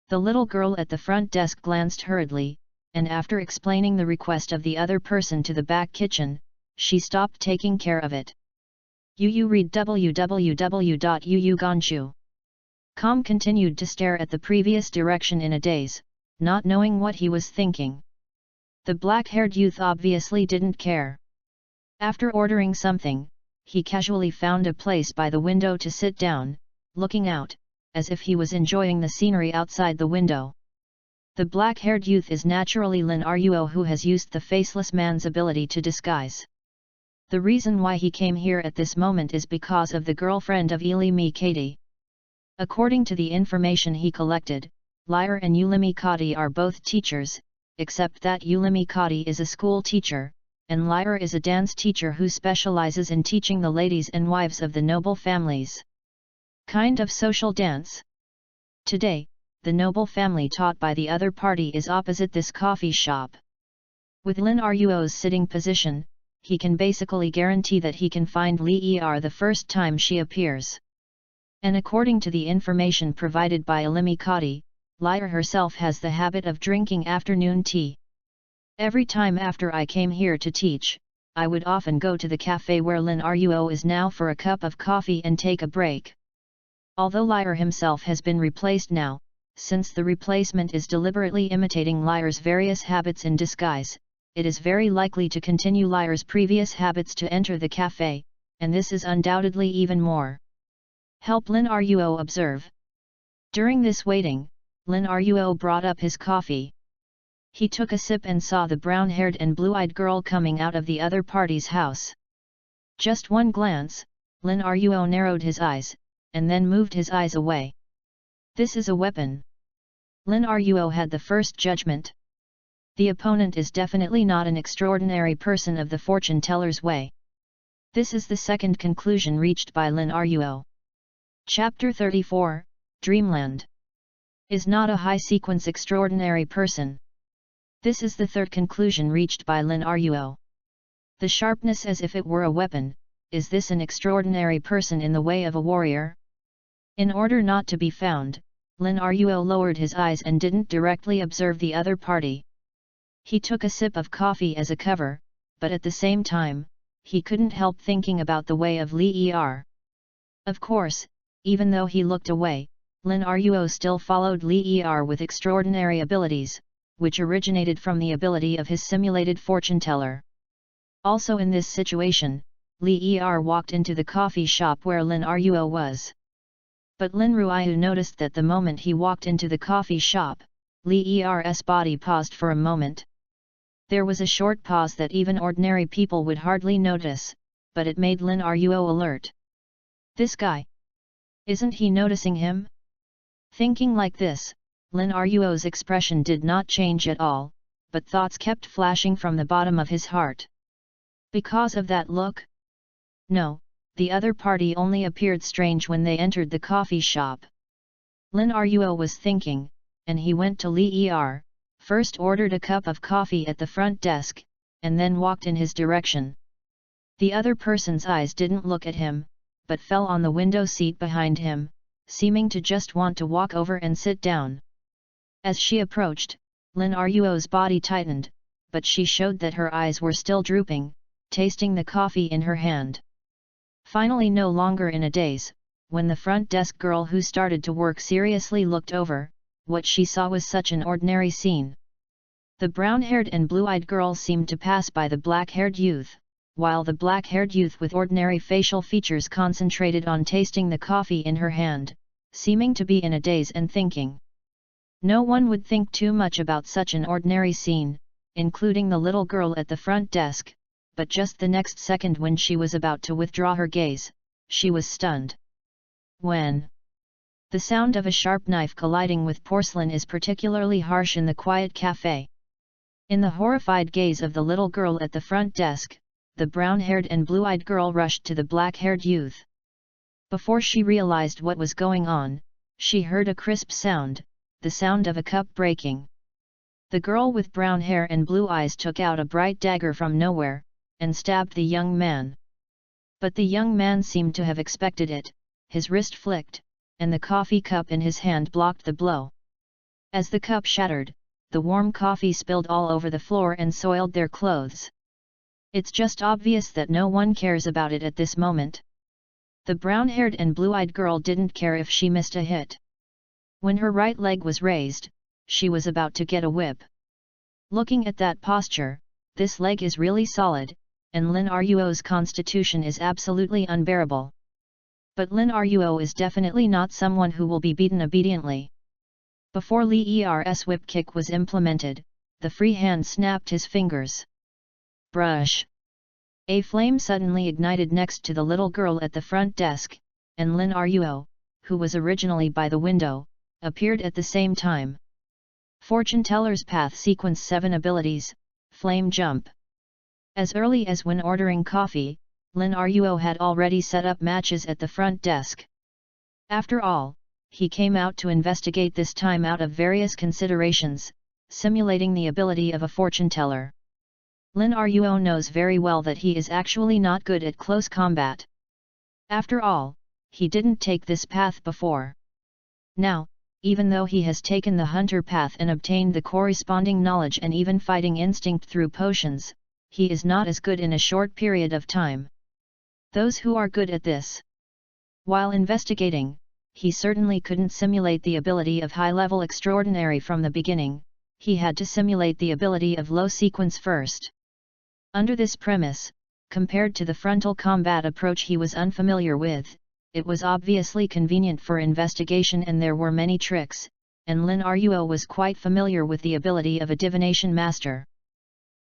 The little girl at the front desk glanced hurriedly, and after explaining the request of the other person to the back kitchen, she stopped taking care of it. Yu read www.yuugonshu.com continued to stare at the previous direction in a daze, not knowing what he was thinking. The black-haired youth obviously didn't care. After ordering something, he casually found a place by the window to sit down, looking out, as if he was enjoying the scenery outside the window. The black-haired youth is naturally Lin Ruo, who has used the faceless man's ability to disguise. The reason why he came here at this moment is because of the girlfriend of Alimikati. According to the information he collected, Lyre and Alimikati are both teachers, except that Alimikati is a school teacher, and Lyre is a dance teacher who specializes in teaching the ladies and wives of the noble families. Kind of social dance. Today, the noble family taught by the other party is opposite this coffee shop. With Lin Ruo's sitting position, he can basically guarantee that he can find Li Er the first time she appears. And according to the information provided by Alimikati, Lyre herself has the habit of drinking afternoon tea. Every time after I came here to teach, I would often go to the cafe where Lin Ruo is now for a cup of coffee and take a break. Although Lyre himself has been replaced now, since the replacement is deliberately imitating Lyre's various habits in disguise, it is very likely to continue Lyre's previous habits to enter the cafe, and this is undoubtedly even more. Help Lin Ruo observe. During this waiting, Lin Ruo brought up his coffee. He took a sip and saw the brown-haired and blue-eyed girl coming out of the other party's house. Just one glance, Lin Ruo narrowed his eyes, and then moved his eyes away. This is a weapon. Lin Ruo had the first judgment. The opponent is definitely not an extraordinary person of the fortune-teller's way. This is the second conclusion reached by Lin Ruo. Chapter 34, Dreamland. Is not a high-sequence extraordinary person. This is the third conclusion reached by Lin Ruo. The sharpness as if it were a weapon, is this an extraordinary person in the way of a warrior? In order not to be found, Lin Ruo lowered his eyes and didn't directly observe the other party. He took a sip of coffee as a cover, but at the same time, he couldn't help thinking about the way of Li Er. Of course, even though he looked away, Lin Ruo still followed Li Er with extraordinary abilities, which originated from the ability of his simulated fortune-teller. Also in this situation, Li Er walked into the coffee shop where Lin Ruo was. But Lin Ruo noticed that the moment he walked into the coffee shop, Li Er's body paused for a moment. There was a short pause that even ordinary people would hardly notice, but it made Lin Ruo alert. This guy. Isn't he noticing him? Thinking like this, Lin Ruo's expression did not change at all, but thoughts kept flashing from the bottom of his heart. Because of that look? No, the other party only appeared strange when they entered the coffee shop. Lin Ruo was thinking, and he went to Li Er, first ordered a cup of coffee at the front desk, and then walked in his direction. The other person's eyes didn't look at him, but fell on the window seat behind him, seeming to just want to walk over and sit down. As she approached, Lin Ruo's body tightened, but she showed that her eyes were still drooping, tasting the coffee in her hand. Finally, no longer in a daze, when the front desk girl who started to work seriously looked over, what she saw was such an ordinary scene. The brown-haired and blue-eyed girl seemed to pass by the black-haired youth, while the black-haired youth with ordinary facial features concentrated on tasting the coffee in her hand, seeming to be in a daze and thinking. No one would think too much about such an ordinary scene, including the little girl at the front desk, but just the next second when she was about to withdraw her gaze, she was stunned. When the sound of a sharp knife colliding with porcelain is particularly harsh in the quiet cafe. In the horrified gaze of the little girl at the front desk, the brown-haired and blue-eyed girl rushed to the black-haired youth. Before she realized what was going on, she heard a crisp sound, the sound of a cup breaking. The girl with brown hair and blue eyes took out a bright dagger from nowhere, and stabbed the young man. But the young man seemed to have expected it, his wrist flicked, and the coffee cup in his hand blocked the blow. As the cup shattered, the warm coffee spilled all over the floor and soiled their clothes. It's just obvious that no one cares about it at this moment. The brown-haired and blue-eyed girl didn't care if she missed a hit. When her right leg was raised, she was about to get a whip. Looking at that posture, this leg is really solid, and Lin Ruo's constitution is absolutely unbearable. But Lin Ruo is definitely not someone who will be beaten obediently. Before Li Er's whip kick was implemented, the free hand snapped his fingers. Brush! A flame suddenly ignited next to the little girl at the front desk, and Lin Ruo, who was originally by the window, appeared at the same time. Fortune Teller's Path Sequence 7 Abilities, Flame Jump. As early as when ordering coffee, Lin Ruo had already set up matches at the front desk. After all, he came out to investigate this time out of various considerations, simulating the ability of a fortune teller. Lin Ruo knows very well that he is actually not good at close combat. After all, he didn't take this path before. Now, even though he has taken the hunter path and obtained the corresponding knowledge and even fighting instinct through potions, he is not as good in a short period of time. Those who are good at this. While investigating, he certainly couldn't simulate the ability of high-level extraordinary from the beginning, he had to simulate the ability of low sequence first. Under this premise, compared to the frontal combat approach he was unfamiliar with, it was obviously convenient for investigation and there were many tricks, and Lin Ruo was quite familiar with the ability of a divination master.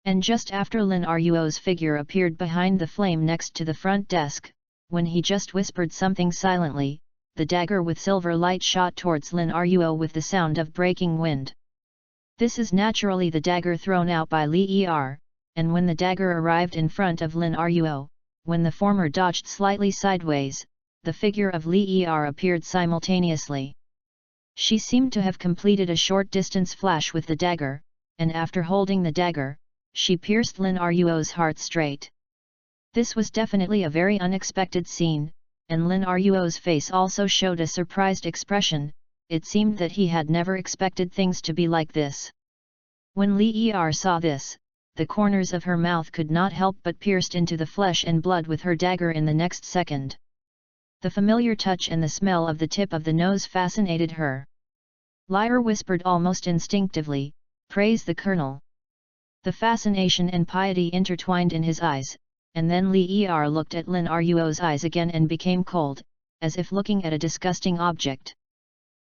And just after Lin Ruo's figure appeared behind the flame next to the front desk, when he just whispered something silently, the dagger with silver light shot towards Lin Ruo with the sound of breaking wind. This is naturally the dagger thrown out by Li Er, and when the dagger arrived in front of Lin Ruo, when the former dodged slightly sideways, the figure of Li Er appeared simultaneously. She seemed to have completed a short-distance flash with the dagger, and after holding the dagger, she pierced Lin Ruo's heart straight. This was definitely a very unexpected scene, and Lin Ruo's face also showed a surprised expression. It seemed that he had never expected things to be like this. When Li Er saw this, the corners of her mouth could not help but pierced into the flesh and blood with her dagger in the next second. The familiar touch and the smell of the tip of the nose fascinated her. Lyre whispered almost instinctively, "Praise the Colonel." The fascination and piety intertwined in his eyes, and then Li Er looked at Lin Ruo's eyes again and became cold, as if looking at a disgusting object.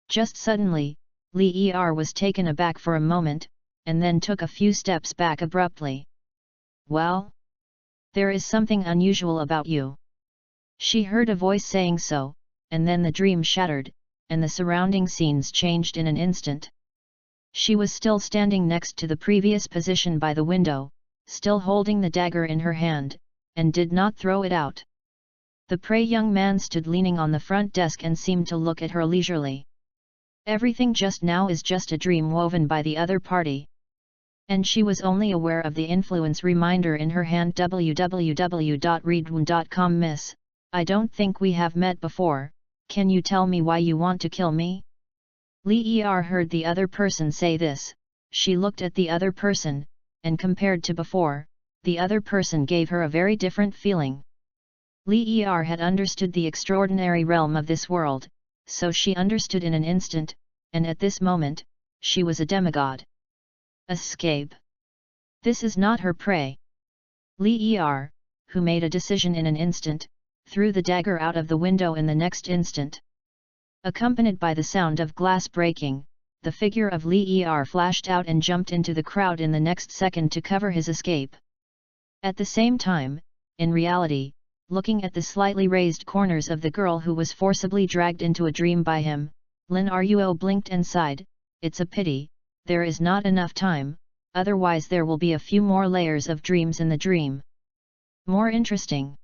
Just suddenly, Li Er was taken aback for a moment, and then took a few steps back abruptly. "Well? There is something unusual about you." She heard a voice saying so, and then the dream shattered, and the surrounding scenes changed in an instant. She was still standing next to the previous position by the window, still holding the dagger in her hand, and did not throw it out. The prey young man stood leaning on the front desk and seemed to look at her leisurely. Everything just now is just a dream woven by the other party. And she was only aware of the influence reminder in her hand. www.readaloud.com. Miss, I don't think we have met before, can you tell me why you want to kill me? Li Er heard the other person say this. She looked at the other person, and compared to before, the other person gave her a very different feeling. Li Er had understood the extraordinary realm of this world, so she understood in an instant, and at this moment, she was a demigod. Escape. This is not her prey. Li Er, who made a decision in an instant, threw the dagger out of the window in the next instant. Accompanied by the sound of glass breaking, the figure of Li Er flashed out and jumped into the crowd in the next second to cover his escape. At the same time, in reality, looking at the slightly raised corners of the girl who was forcibly dragged into a dream by him, Lin Ruo blinked and sighed, it's a pity, there is not enough time, otherwise there will be a few more layers of dreams in the dream. More interesting.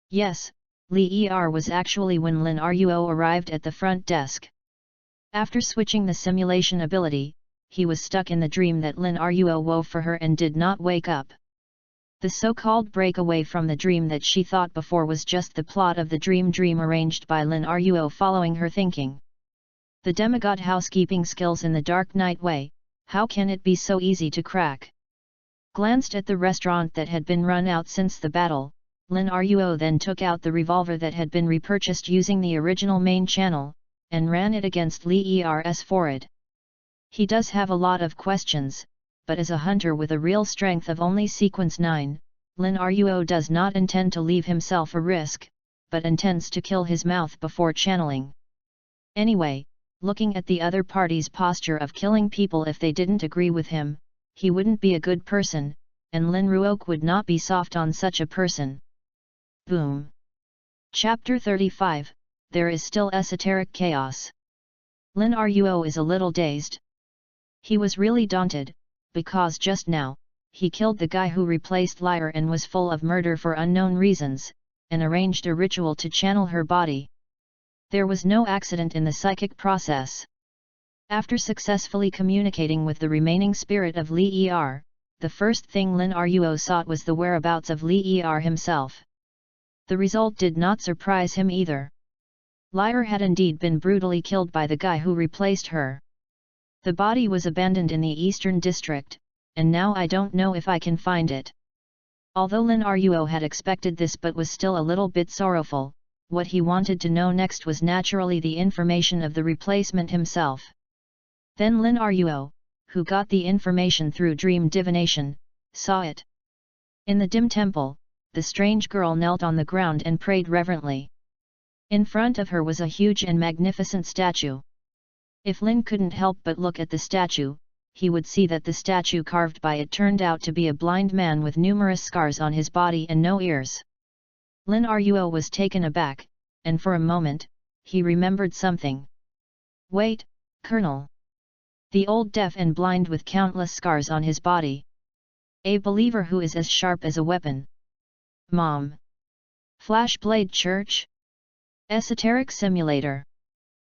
Yes, Li Er was actually when Lin Ruo arrived at the front desk. After switching the simulation ability, he was stuck in the dream that Lin Ruo wove for her and did not wake up. The so-called breakaway from the dream that she thought before was just the plot of the dream arranged by Lin Ruo following her thinking. The demigod housekeeping skills in the Dark Knight way, how can it be so easy to crack? Glanced at the restaurant that had been run out since the battle, Lin Ruo then took out the revolver that had been repurchased using the original main channel, and ran it against Li Er's forehead. He does have a lot of questions, but as a hunter with a real strength of only sequence 9, Lin Ruo does not intend to leave himself a risk, but intends to kill his mouth before channeling. Anyway, looking at the other party's posture of killing people if they didn't agree with him, he wouldn't be a good person, and Lin Ruok would not be soft on such a person. Boom. Chapter 35, There is still esoteric chaos. Lin Ruo is a little dazed. He was really daunted, because just now, he killed the guy who replaced Lyre and was full of murder for unknown reasons, and arranged a ritual to channel her body. There was no accident in the psychic process. After successfully communicating with the remaining spirit of Li Er, the first thing Lin Ruo sought was the whereabouts of Li Er himself. The result did not surprise him either. Lyre had indeed been brutally killed by the guy who replaced her. The body was abandoned in the Eastern District, and now I don't know if I can find it. Although Lin Ruo had expected this but was still a little bit sorrowful, what he wanted to know next was naturally the information of the replacement himself. Then Lin Ruo, who got the information through dream divination, saw it. In the dim temple, the strange girl knelt on the ground and prayed reverently. In front of her was a huge and magnificent statue. If Lin couldn't help but look at the statue, he would see that the statue carved by it turned out to be a blind man with numerous scars on his body and no ears. Lin Ruo was taken aback, and for a moment, he remembered something. Wait, Colonel. The old deaf and blind with countless scars on his body. A believer who is as sharp as a weapon. Mom. Flashblade Church? Esoteric Simulator.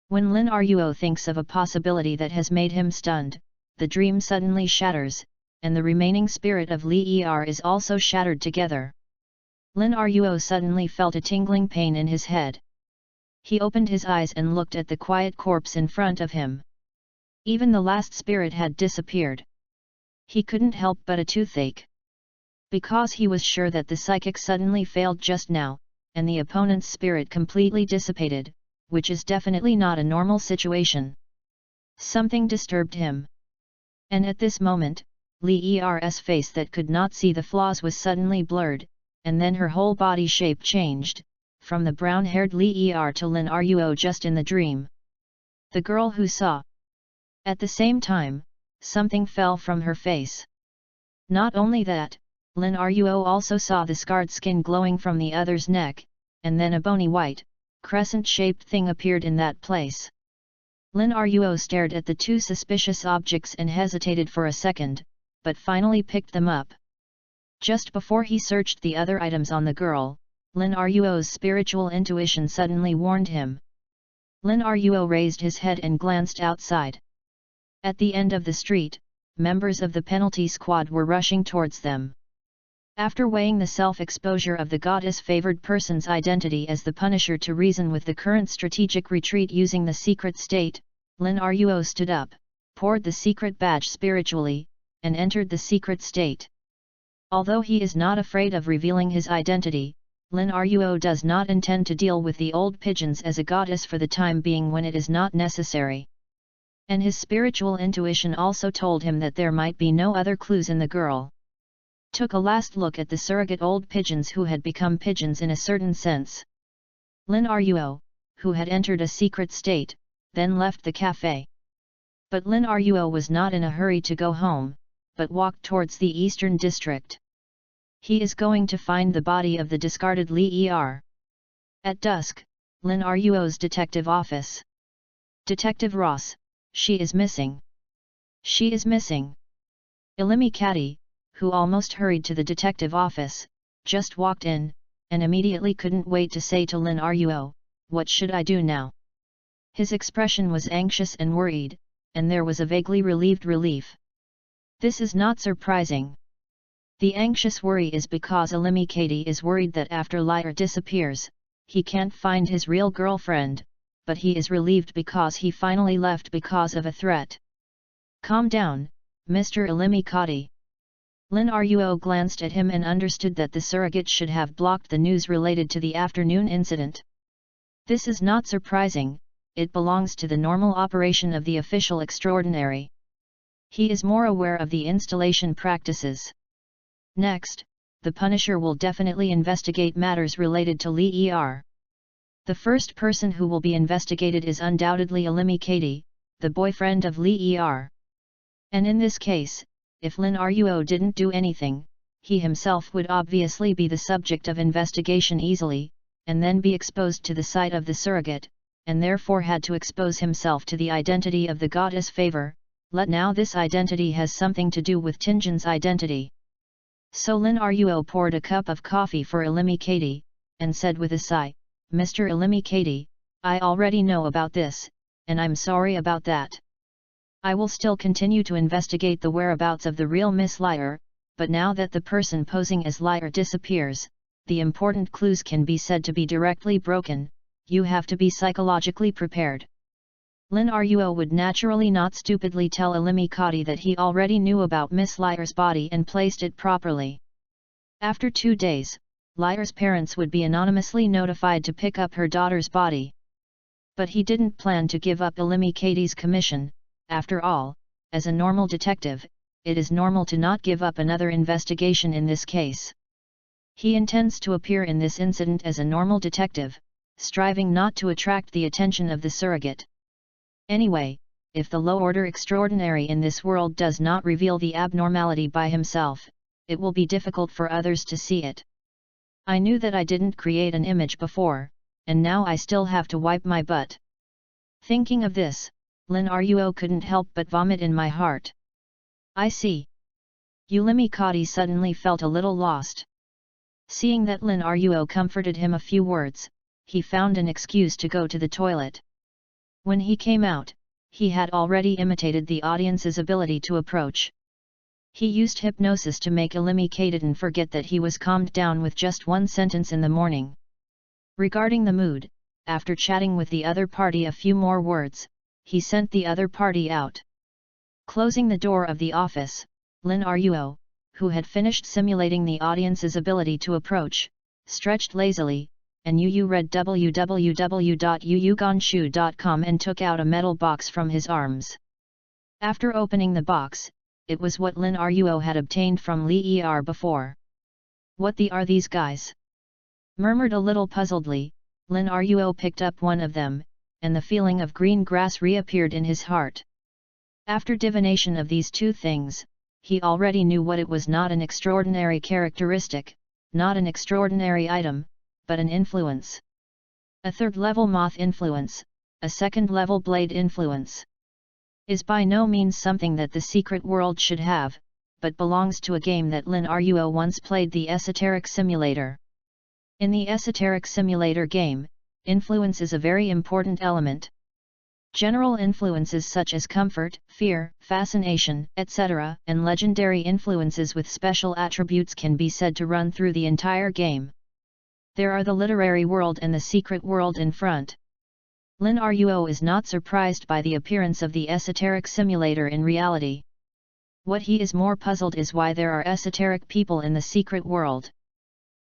When Lin Ruo thinks of a possibility that has made him stunned, the dream suddenly shatters, and the remaining spirit of Li Er is also shattered together. Lin Ruo suddenly felt a tingling pain in his head. He opened his eyes and looked at the quiet corpse in front of him. Even the last spirit had disappeared. He couldn't help but a toothache. Because he was sure that the psychic suddenly failed just now, and the opponent's spirit completely dissipated, which is definitely not a normal situation. Something disturbed him. And at this moment, Li Er's face that could not see the flaws was suddenly blurred, and then her whole body shape changed, from the brown-haired Li Er to Lin Ruo just in the dream. The girl who saw. At the same time, something fell from her face. Not only that, Lin Ruo also saw the scarred skin glowing from the other's neck, and then a bony white, crescent-shaped thing appeared in that place. Lin Ruo stared at the two suspicious objects and hesitated for a second, but finally picked them up. Just before he searched the other items on the girl, Lin Ruo's spiritual intuition suddenly warned him. Lin Ruo raised his head and glanced outside. At the end of the street, members of the penalty squad were rushing towards them. After weighing the self-exposure of the goddess-favored person's identity as the punisher to reason with the current strategic retreat using the secret state, Lin Ruo stood up, poured the secret badge spiritually, and entered the secret state. Although he is not afraid of revealing his identity, Lin Ruo does not intend to deal with the old pigeons as a goddess for the time being when it is not necessary. And his spiritual intuition also told him that there might be no other clues in the girl. Took a last look at the surrogate old pigeons who had become pigeons in a certain sense. Lin Ruo, who had entered a secret state, then left the cafe. But Lin Ruo was not in a hurry to go home, but walked towards the eastern district. He is going to find the body of the discarded Li Er. At dusk, Lin Ruo's detective office. Detective Ross, she is missing. She is missing. Ilimi Kati, who almost hurried to the detective office, just walked in, and immediately couldn't wait to say to Lin Ruo, "What should I do now?" His expression was anxious and worried, and there was a vaguely relieved relief. This is not surprising. The anxious worry is because Ilimi Kati is worried that after Lyra disappears, he can't find his real girlfriend, but he is relieved because he finally left because of a threat. Calm down, Mr. Ilimi Kati. Lin Ruo glanced at him and understood that the surrogate should have blocked the news related to the afternoon incident. This is not surprising, it belongs to the normal operation of the official extraordinary. He is more aware of the installation practices. Next, the Punisher will definitely investigate matters related to Li Er. The first person who will be investigated is undoubtedly Ilimi Kati, the boyfriend of Li Er. And in this case, if Lin Ruo didn't do anything, he himself would obviously be the subject of investigation easily, and then be exposed to the sight of the surrogate, and therefore had to expose himself to the identity of the goddess favor. Let now this identity has something to do with Tinjin's identity. So Lin Ruo poured a cup of coffee for Ilimi Kati, and said with a sigh, "Mr. Ilimi Kati, I already know about this, and I'm sorry about that. I will still continue to investigate the whereabouts of the real Miss Lyra, but now that the person posing as Lyra disappears, the important clues can be said to be directly broken. You have to be psychologically prepared." Lin Ruo would naturally not stupidly tell Ilimi Kati that he already knew about Miss Lyra's body and placed it properly. After 2 days, Lyra's parents would be anonymously notified to pick up her daughter's body. But he didn't plan to give up Ilimi Kati's commission. After all, as a normal detective, it is normal to not give up another investigation in this case. He intends to appear in this incident as a normal detective, striving not to attract the attention of the surrogate. Anyway, if the low-order extraordinary in this world does not reveal the abnormality by himself, it will be difficult for others to see it. I knew that I didn't create an image before, and now I still have to wipe my butt. Thinking of this, Lin Ruo couldn't help but vomit in my heart. I see. Ilimi Kati suddenly felt a little lost. Seeing that Lin Ruo comforted him a few words, he found an excuse to go to the toilet. When he came out, he had already imitated the audience's ability to approach. He used hypnosis to make Ilimi Kati forget that he was calmed down with just one sentence in the morning. Regarding the mood, after chatting with the other party a few more words, he sent the other party out. Closing the door of the office, Lin Ruo, who had finished simulating the audience's ability to approach, stretched lazily, and Yu read www.yuyugonshu.com and took out a metal box from his arms. After opening the box, it was what Lin Ruo had obtained from Li Er before. "What are these guys?" murmured a little puzzledly. Lin Ruo picked up one of them, and the feeling of green grass reappeared in his heart. After divination of these two things, he already knew what it was: not an extraordinary characteristic, not an extraordinary item, but an influence. A third-level moth influence, a second-level blade influence. Is by no means something that the secret world should have, but belongs to a game that Lin Ruo once played, the Esoteric Simulator. In the Esoteric Simulator game, influence is a very important element. General influences such as comfort, fear, fascination, etc., and legendary influences with special attributes can be said to run through the entire game. There are the literary world and the secret world in front. Lin Ruo is not surprised by the appearance of the esoteric simulator in reality. What he is more puzzled is why there are esoteric people in the secret world.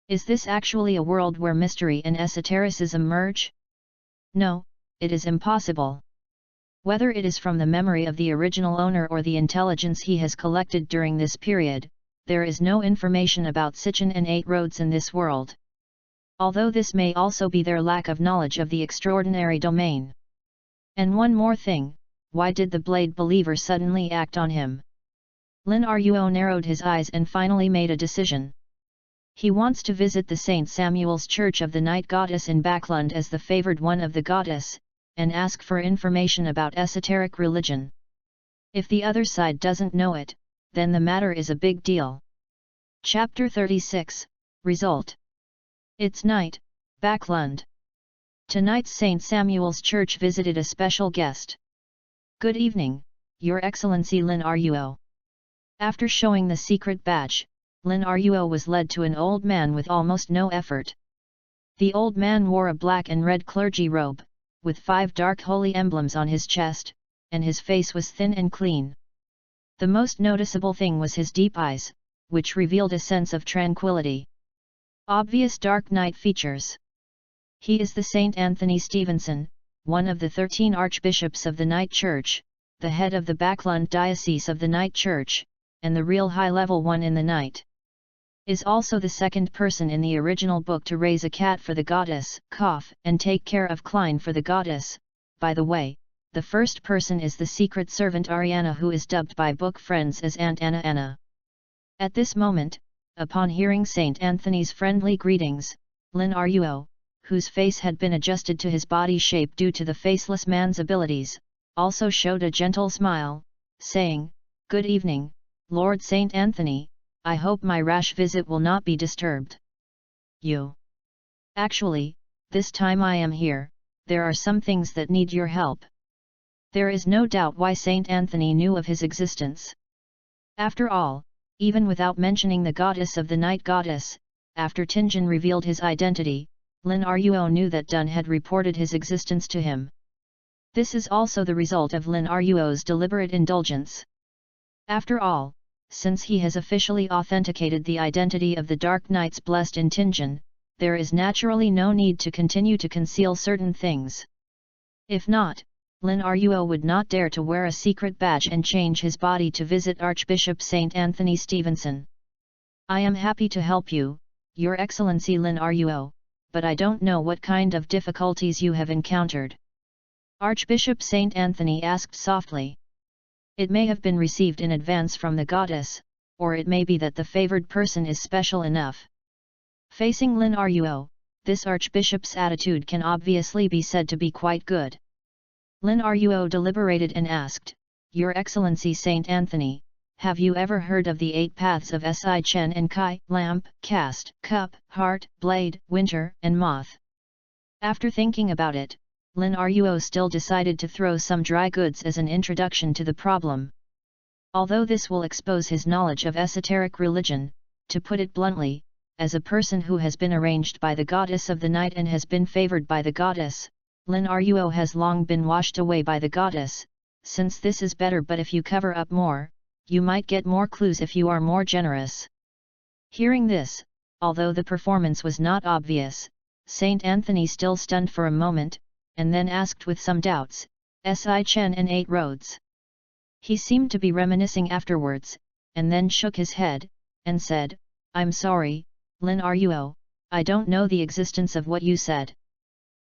Is this actually a world where mystery and esotericism merge? No, it is impossible. Whether it is from the memory of the original owner or the intelligence he has collected during this period, there is no information about Sitchin and 8 roads in this world. Although this may also be their lack of knowledge of the extraordinary domain. And one more thing, why did the Blade Believer suddenly act on him? Lin Ruo narrowed his eyes and finally made a decision. He wants to visit the St. Samuel's Church of the Night Goddess in Backlund as the favored one of the goddess, and ask for information about esoteric religion. If the other side doesn't know it, then the matter is a big deal. Chapter 36, Result. It's night, Backlund. Tonight's St. Samuel's Church visited a special guest. Good evening, Your Excellency Lin Ruo. After showing the secret badge, Lin Ruo was led to an old man with almost no effort. The old man wore a black and red clergy robe, with 5 dark holy emblems on his chest, and his face was thin and clean. The most noticeable thing was his deep eyes, which revealed a sense of tranquility. Obvious dark night features. He is the Saint Anthony Stevenson, one of the 13 archbishops of the Night Church, the head of the Backlund Diocese of the Night Church, and the real high-level one in the night. Is also the second person in the original book to raise a cat for the goddess, cough, and take care of Klein for the goddess. By the way, the first person is the secret servant Ariana, who is dubbed by book friends as Aunt Anna. At this moment, upon hearing Saint Anthony's friendly greetings, Lin Ruo, whose face had been adjusted to his body shape due to the faceless man's abilities, also showed a gentle smile, saying, "Good evening, Lord Saint Anthony. I hope my rash visit will not be disturbed." You. Actually, this time I am here, there are some things that need your help. There is no doubt why Saint Anthony knew of his existence. After all, even without mentioning the goddess of the night goddess, after Tinjin revealed his identity, Lin Ruo knew that Dun had reported his existence to him. This is also the result of Lin Ruo's deliberate indulgence. After all, since he has officially authenticated the identity of the Dark Knights blessed in Tinjin, there is naturally no need to continue to conceal certain things. If not, Lin Ruo would not dare to wear a secret badge and change his body to visit Archbishop Saint Anthony Stevenson. I am happy to help you, Your Excellency Lin Ruo, but I don't know what kind of difficulties you have encountered. Archbishop Saint Anthony asked softly. It may have been received in advance from the goddess, or it may be that the favored person is special enough. Facing Lin Ruo, this archbishop's attitude can obviously be said to be quite good. Lin Ruo deliberated and asked, "Your Excellency Saint Anthony, have you ever heard of the 8 paths of Si Chen and Kai, lamp, cast, cup, heart, blade, winter, and moth?" After thinking about it, Lin Ruo still decided to throw some dry goods as an introduction to the problem. Although this will expose his knowledge of esoteric religion, to put it bluntly, as a person who has been arranged by the goddess of the night and has been favored by the goddess, Lin Ruo has long been washed away by the goddess. Since this is better, but if you cover up more, you might get more clues if you are more generous. Hearing this, although the performance was not obvious, Saint Anthony still stunned for a moment, and then asked with some doubts, "Si Chen and 8 roads?" He seemed to be reminiscing afterwards, and then shook his head, and said, "I'm sorry, Lin Ruo, I don't know the existence of what you said."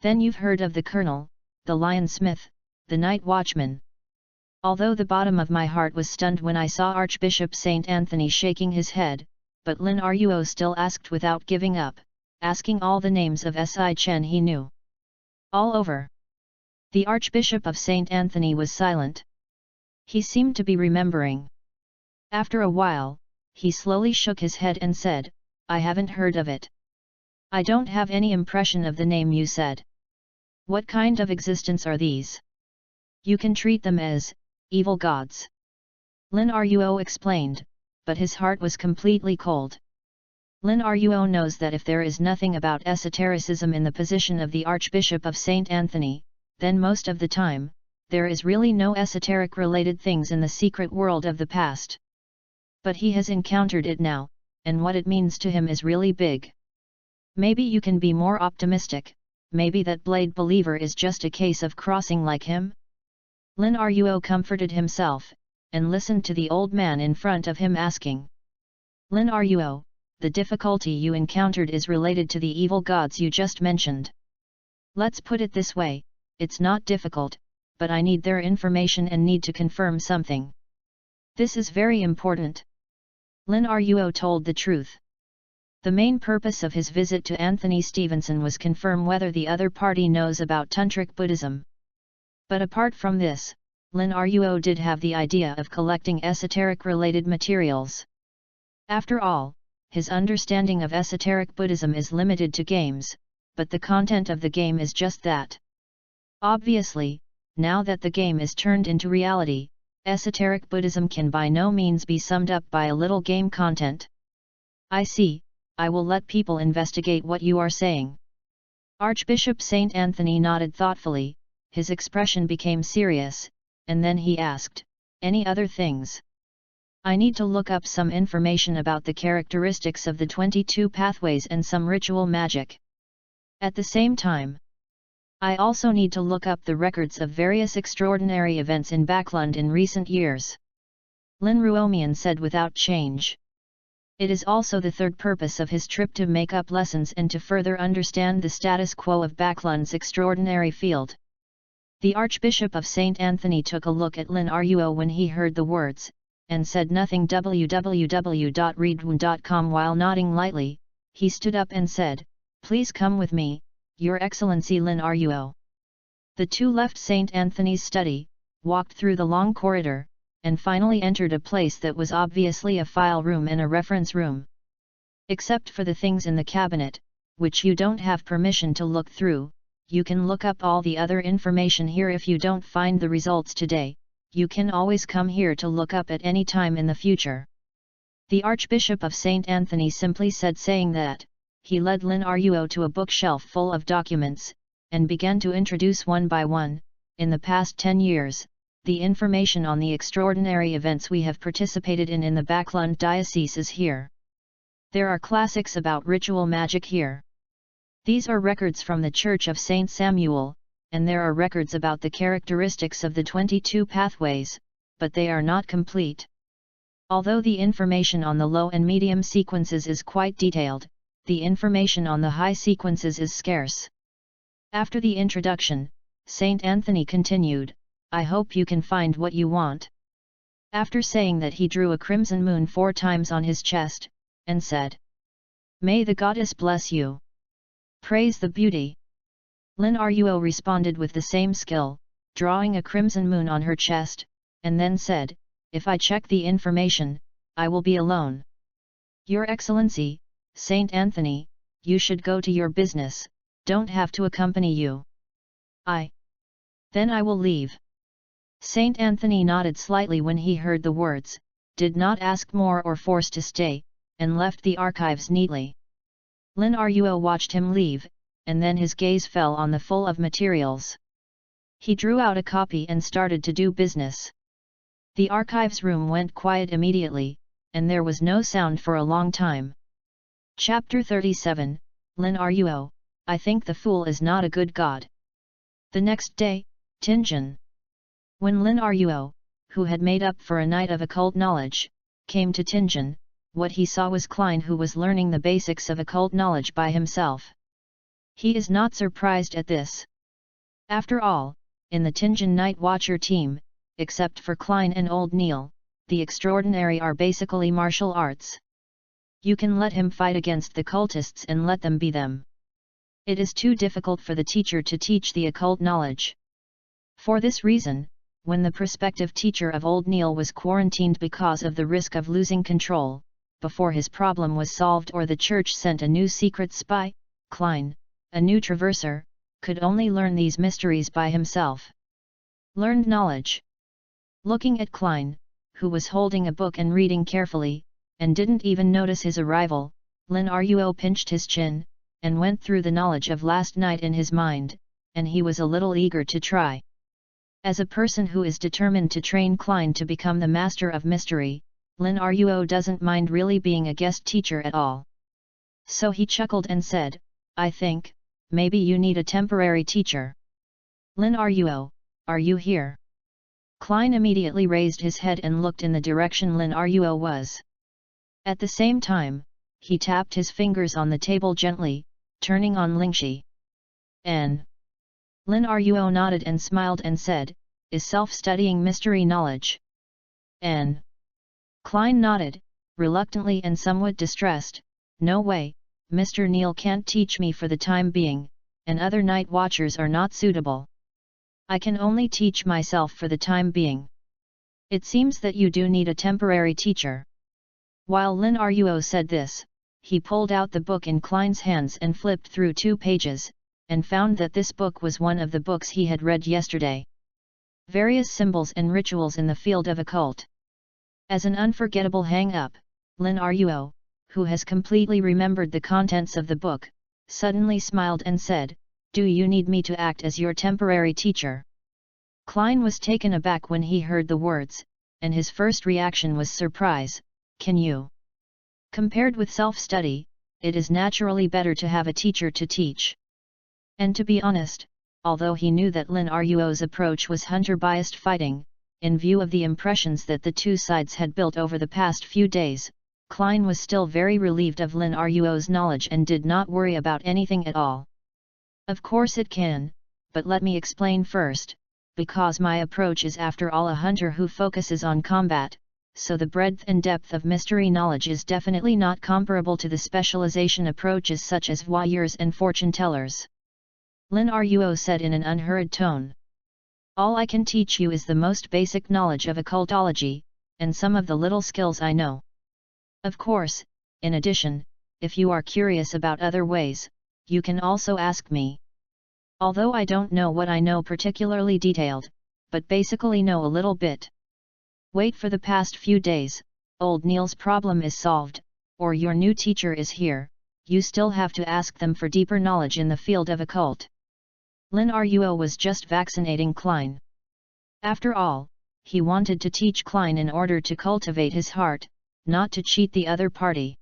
"Then you've heard of the Colonel, the Lionsmith, the Night Watchman." Although the bottom of my heart was stunned when I saw Archbishop Saint Anthony shaking his head, but Lin Ruo still asked without giving up, asking all the names of Si Chen he knew. All over. The Archbishop of St. Anthony was silent. He seemed to be remembering. After a while, he slowly shook his head and said, "I haven't heard of it. I don't have any impression of the name you said. What kind of existence are these?" You can treat them as evil gods. Lin Ruo explained, but his heart was completely cold. Lin Ruo knows that if there is nothing about esotericism in the position of the Archbishop of St. Anthony, then most of the time, there is really no esoteric-related things in the secret world of the past. But he has encountered it now, and what it means to him is really big. Maybe you can be more optimistic, maybe that Blade Believer is just a case of crossing like him? Lin Ruo comforted himself, and listened to the old man in front of him asking. Lin Ruo, the difficulty you encountered is related to the evil gods you just mentioned. Let's put it this way, it's not difficult, but I need their information and need to confirm something. This is very important. Lin Ruo told the truth. The main purpose of his visit to Anthony Stevenson was confirm whether the other party knows about Tantric Buddhism. But apart from this, Lin Ruo did have the idea of collecting esoteric-related materials. After all, his understanding of esoteric Buddhism is limited to games, but the content of the game is just that. Obviously, now that the game is turned into reality, esoteric Buddhism can by no means be summed up by a little game content. I see, I will let people investigate what you are saying. Archbishop St. Anthony nodded thoughtfully, his expression became serious, and then he asked, any other things? I need to look up some information about the characteristics of the 22 pathways and some ritual magic. At the same time, I also need to look up the records of various extraordinary events in Backlund in recent years. Lin Ruomian said without change. It is also the third purpose of his trip to make up lessons and to further understand the status quo of Backlund's extraordinary field. The Archbishop of St. Anthony took a look at Lin Ruo when he heard the words, and said nothing. www.readaloud.com. While nodding lightly, he stood up and said, please come with me, Your Excellency Lin Ruo. The two left St. Anthony's study, walked through the long corridor, and finally entered a place that was obviously a file room and a reference room. Except for the things in the cabinet, which you don't have permission to look through, you can look up all the other information here. If you don't find the results today, you can always come here to look up at any time in the future. The Archbishop of St. Anthony simply said, saying that, he led Lin Ruo to a bookshelf full of documents, and began to introduce one by one, in the past 10 years, the information on the extraordinary events we have participated in the Backlund diocese is here. There are classics about ritual magic here. These are records from the Church of Saint Samuel, and there are records about the characteristics of the 22 pathways, but they are not complete. Although the information on the low and medium sequences is quite detailed, the information on the high sequences is scarce. After the introduction, Saint Anthony continued, I hope you can find what you want. After saying that, he drew a crimson moon 4 times on his chest, and said, May the goddess bless you. Praise the beauty. Lin Ruo responded with the same skill, drawing a crimson moon on her chest, and then said, If I check the information, I will be alone. Your Excellency, Saint Anthony, you should go to your business, don't have to accompany you. Then I will leave. Saint Anthony nodded slightly when he heard the words, did not ask more or force to stay, and left the archives neatly. Lin Ruo watched him leave, and then his gaze fell on the full of materials. He drew out a copy and started to do business. The archives room went quiet immediately, and there was no sound for a long time. Chapter 37, Lin Ruo, I think the fool is not a good god. The next day, Tianjin. When Lin Ruo, who had made up for a night of occult knowledge, came to Tianjin, what he saw was Klein, who was learning the basics of occult knowledge by himself. He is not surprised at this. After all, in the Tianjin Night Watcher team, except for Klein and Old Neil, the extraordinary are basically martial arts. You can let him fight against the cultists and let them be them. It is too difficult for the teacher to teach the occult knowledge. For this reason, when the prospective teacher of Old Neil was quarantined because of the risk of losing control, before his problem was solved or the church sent a new secret spy, Klein, a new traverser, could only learn these mysteries by himself. Learned knowledge. Looking at Klein, who was holding a book and reading carefully, and didn't even notice his arrival, Lin Ruo pinched his chin, and went through the knowledge of last night in his mind, and he was a little eager to try. As a person who is determined to train Klein to become the master of mystery, Lin Ruo doesn't mind really being a guest teacher at all. So he chuckled and said, "I think, maybe you need a temporary teacher." "Lin Ruo, are you here?" Klein immediately raised his head and looked in the direction Lin Ruo was. At the same time, he tapped his fingers on the table gently, turning on Lingxi. "N." Lin Ruo nodded and smiled and said, "Is self-studying mystery knowledge?" "N." Klein nodded, reluctantly and somewhat distressed. "No way, Mr. Neil can't teach me for the time being, and other night watchers are not suitable. I can only teach myself for the time being." "It seems that you do need a temporary teacher." While Lin Ruo said this, he pulled out the book in Klein's hands and flipped through 2 pages, and found that this book was one of the books he had read yesterday. Various symbols and rituals in the field of occult. As an unforgettable hang-up, Lin Ruo, who has completely remembered the contents of the book, suddenly smiled and said, "Do you need me to act as your temporary teacher?" Klein was taken aback when he heard the words, and his first reaction was surprise. "Can you?" Compared with self-study, it is naturally better to have a teacher to teach. And to be honest, although he knew that Lin Ruo's approach was hunter-biased fighting, in view of the impressions that the two sides had built over the past few days, Klein was still very relieved of Lin Ruo's knowledge and did not worry about anything at all. "Of course it can, but let me explain first, because my approach is after all a hunter who focuses on combat, so the breadth and depth of mystery knowledge is definitely not comparable to the specialization approaches such as voyeurs and fortune-tellers," Lin Ruo said in an unhurried tone. "All I can teach you is the most basic knowledge of occultology, and some of the little skills I know. Of course, in addition, if you are curious about other ways, you can also ask me. Although I don't know what I know particularly detailed, but basically know a little bit. Wait for the past few days, old Neil's problem is solved, or your new teacher is here, you still have to ask them for deeper knowledge in the field of occult." Lin Ruo was just vaccinating Klein. After all, he wanted to teach Klein in order to cultivate his heart, not to cheat the other party.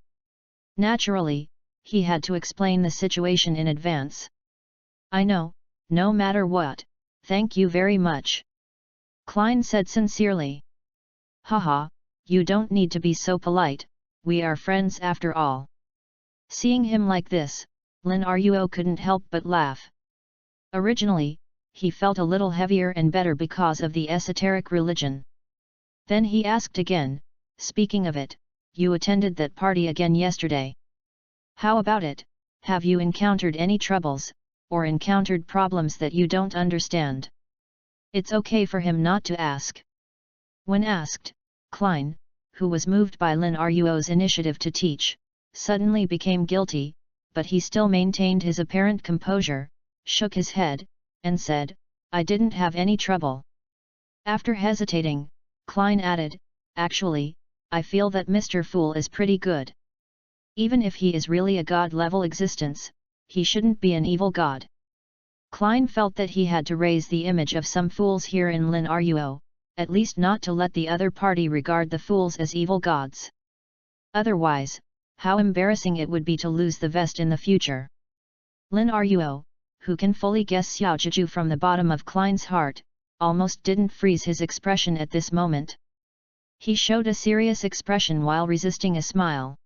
Naturally, he had to explain the situation in advance. "I know, no matter what, thank you very much," Klein said sincerely. "Haha, you don't need to be so polite, we are friends after all." Seeing him like this, Lin Ruo couldn't help but laugh. Originally, he felt a little heavier and better because of the esoteric religion. Then he asked again, "Speaking of it, you attended that party again yesterday. How about it? Have you encountered any troubles, or encountered problems that you don't understand?" It's okay for him not to ask. When asked, Klein, who was moved by Lin Ruo's initiative to teach, suddenly became guilty, but he still maintained his apparent composure, shook his head, and said, "I didn't have any trouble." After hesitating, Klein added, "Actually, I feel that Mr. Fool is pretty good. Even if he is really a god-level existence, he shouldn't be an evil god." Klein felt that he had to raise the image of some fools here in Lin Ruo, at least not to let the other party regard the fools as evil gods. Otherwise, how embarrassing it would be to lose the vest in the future. Lin Ruo, who can fully guess Xiao Zhiju from the bottom of Klein's heart, almost didn't freeze his expression at this moment. He showed a serious expression while resisting a smile.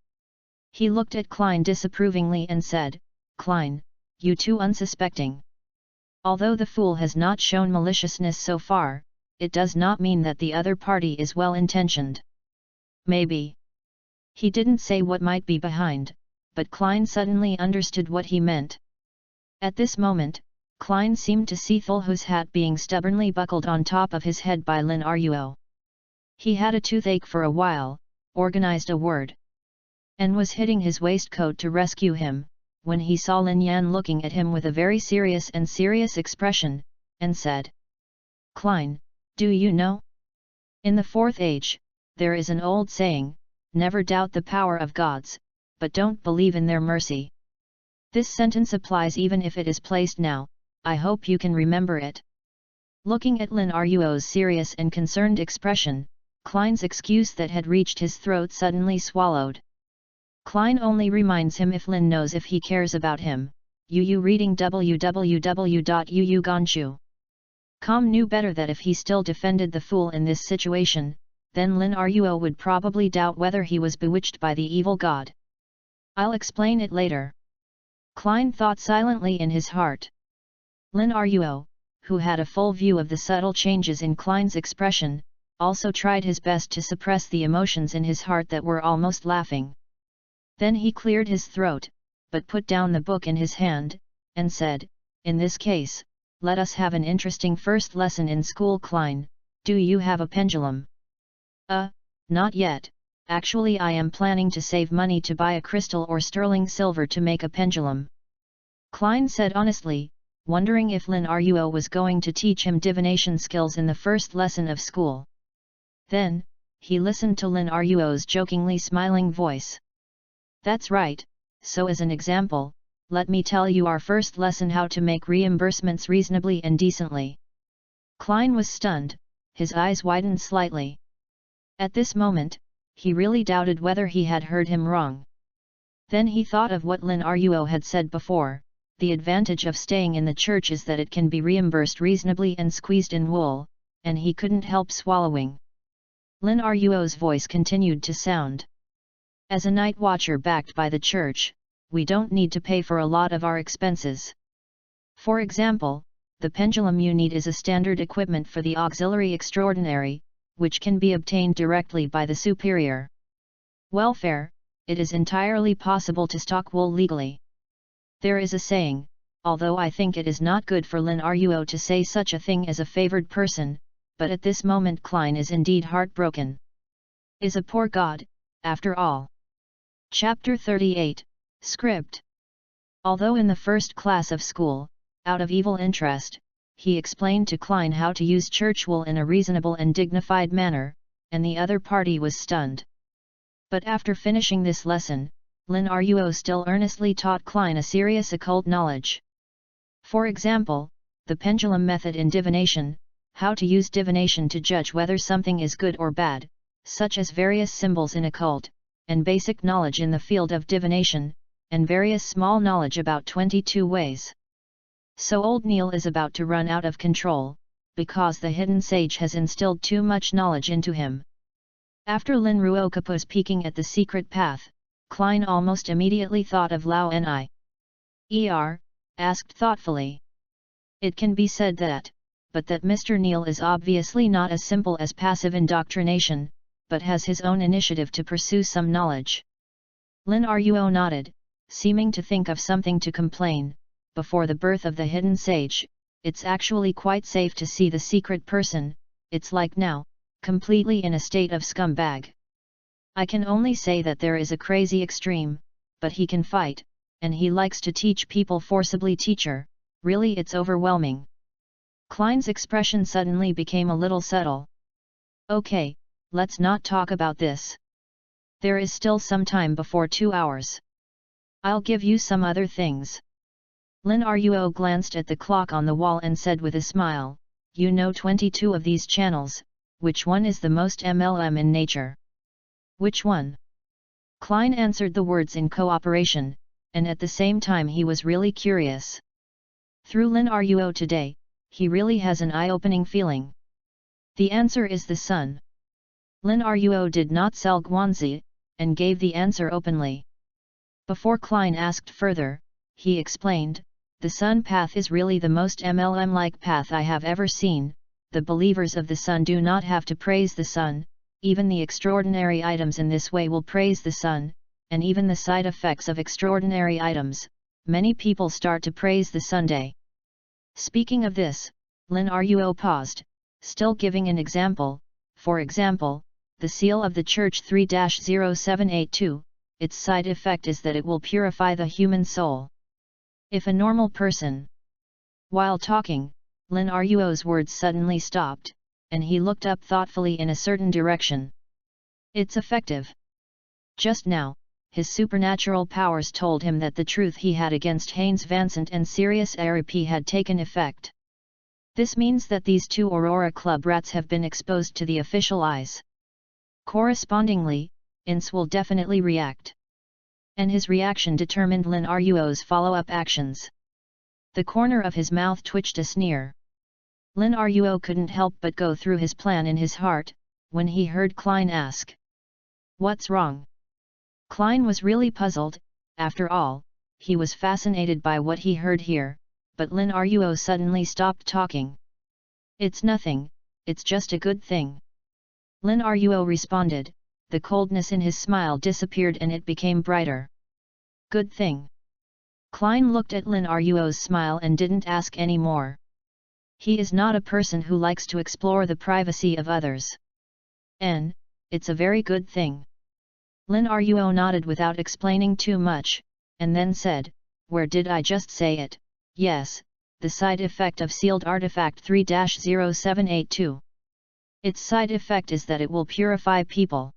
He looked at Klein disapprovingly and said, "Klein, you too unsuspecting. Although the fool has not shown maliciousness so far, it does not mean that the other party is well-intentioned. Maybe." He didn't say what might be behind, but Klein suddenly understood what he meant. At this moment, Klein seemed to see Thulhu's hat being stubbornly buckled on top of his head by Lin Ruo. He had a toothache for a while, organized a word, and was hitting his waistcoat to rescue him, when he saw Lin Yan looking at him with a very serious expression, and said, Klein, do you know? In the fourth age, there is an old saying, never doubt the power of gods, but don't believe in their mercy. This sentence applies even if it is placed now, I hope you can remember it. Looking at Lin Ruo's serious and concerned expression, Klein's excuse that had reached his throat suddenly swallowed. Klein only reminds him if Lin knows if he cares about him. Yu reading www.yuyuganshu.com knew better that if he still defended the fool in this situation, then Lin Ruo would probably doubt whether he was bewitched by the evil god. I'll explain it later. Klein thought silently in his heart. Lin Ruo, who had a full view of the subtle changes in Klein's expression, also tried his best to suppress the emotions in his heart that were almost laughing. Then he cleared his throat, but put down the book in his hand, and said, in this case, let us have an interesting first lesson in school. Klein, do you have a pendulum? Not yet, actually I am planning to save money to buy a crystal or sterling silver to make a pendulum. Klein said honestly, wondering if Lin Ruo was going to teach him divination skills in the first lesson of school. Then, he listened to Lin Ruo's jokingly smiling voice. That's right, so as an example, let me tell you our first lesson how to make reimbursements reasonably and decently. Klein was stunned, his eyes widened slightly. At this moment, he really doubted whether he had heard him wrong. Then he thought of what Lin Ruo had said before, the advantage of staying in the church is that it can be reimbursed reasonably and squeezed in wool, and he couldn't help swallowing. Lin Ruo's voice continued to sound. As a night watcher backed by the church, we don't need to pay for a lot of our expenses. For example, the pendulum you need is a standard equipment for the auxiliary extraordinary, which can be obtained directly by the superior welfare. It is entirely possible to stock wool legally. There is a saying, although I think it is not good for Lin Ruo to say such a thing as a favored person, but at this moment Klein is indeed heartbroken. Is a poor god, after all. Chapter 38, Script. Although in the first class of school, out of evil interest, he explained to Klein how to use church wool in a reasonable and dignified manner, and the other party was stunned. But after finishing this lesson, Lin Ruo still earnestly taught Klein a serious occult knowledge. For example, the pendulum method in divination, how to use divination to judge whether something is good or bad, such as various symbols in occult, and basic knowledge in the field of divination, and various small knowledge about 22 ways. So old Neil is about to run out of control, because the hidden sage has instilled too much knowledge into him. After Lin Ruo's peeking at the secret path, Klein almost immediately thought of Lao Ni. Asked thoughtfully. It can be said that, but that Mr. Neil is obviously not as simple as passive indoctrination, but has his own initiative to pursue some knowledge. Lin Ruo nodded, seeming to think of something to complain. Before the birth of the hidden sage, it's actually quite safe to see the secret person, it's like now, completely in a state of scumbag. I can only say that there is a crazy extreme, but he can fight, and he likes to teach people forcibly. Teacher, really it's overwhelming. Klein's expression suddenly became a little subtle. Okay, let's not talk about this. There is still some time before 2 hours. I'll give you some other things. Lin Ruo glanced at the clock on the wall and said with a smile, you know 22 of these channels, which one is the most MLM in nature? Which one? Klein answered the words in cooperation, and at the same time he was really curious. Through Lin Ruo today, he really has an eye-opening feeling. The answer is the sun. Lin Ruo did not sell guanzi, and gave the answer openly. Before Klein asked further, he explained, the sun path is really the most MLM-like path I have ever seen. The believers of the sun do not have to praise the sun, even the extraordinary items in this way will praise the sun, and even the side effects of extraordinary items, many people start to praise the Sunday. Speaking of this, Lin Ruo paused, still giving an example. For example, the seal of the church 3-0782, its side effect is that it will purify the human soul. If a normal person, while talking, Lin Ruo's words suddenly stopped, and he looked up thoughtfully in a certain direction. It's effective. Just now, his supernatural powers told him that the truth he had against Haynes Vansant and Sirius Arapi had taken effect. This means that these two Aurora Club rats have been exposed to the official eyes. Correspondingly, Ince will definitely react. And his reaction determined Lin Ruo's follow-up actions. The corner of his mouth twitched a sneer. Lin Ruo couldn't help but go through his plan in his heart, when he heard Klein ask, "What's wrong?" Klein was really puzzled. After all, he was fascinated by what he heard here, but Lin Ruo suddenly stopped talking. "It's nothing, it's just a good thing." Lin Ruo responded, the coldness in his smile disappeared and it became brighter. "Good thing." Klein looked at Lin Ruo's smile and didn't ask any more. He is not a person who likes to explore the privacy of others. It's a very good thing." Lin Ruo nodded without explaining too much, and then said, "Where did I just say it? Yes, the side effect of sealed artifact 3-0782. Its side effect is that it will purify people.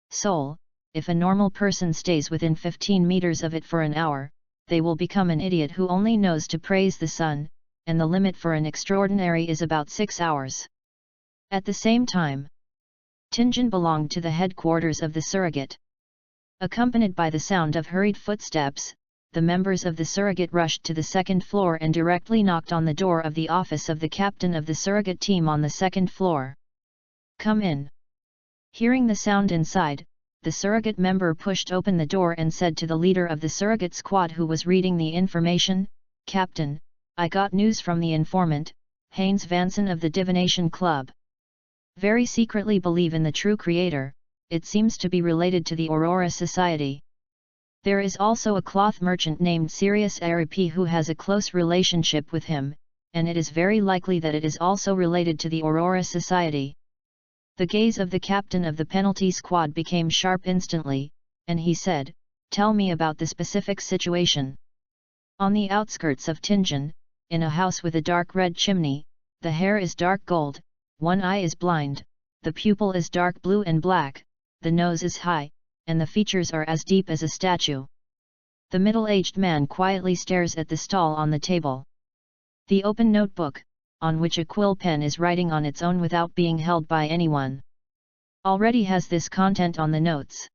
Soul, if a normal person stays within 15 meters of it for an hour, they will become an idiot who only knows to praise the sun, and the limit for an extraordinary is about 6 hours. At the same time, Tinjin belonged to the headquarters of the surrogate. Accompanied by the sound of hurried footsteps, the members of the surrogate rushed to the second floor and directly knocked on the door of the office of the captain of the surrogate team on the second floor. "Come in." Hearing the sound inside, the surrogate member pushed open the door and said to the leader of the surrogate squad who was reading the information, "Captain, I got news from the informant, Haynes Vanson of the Divination Club. Very secretly believe in the true creator, it seems to be related to the Aurora Society. There is also a cloth merchant named Sirius Arapi who has a close relationship with him, and it is very likely that it is also related to the Aurora Society." The gaze of the captain of the penalty squad became sharp instantly, and he said, "Tell me about the specific situation." On the outskirts of Tinjin, in a house with a dark red chimney, the hair is dark gold, one eye is blind, the pupil is dark blue and black, the nose is high, and the features are as deep as a statue. The middle-aged man quietly stares at the stall on the table. The open notebook, on which a quill pen is writing on its own without being held by anyone, already has this content on the notes.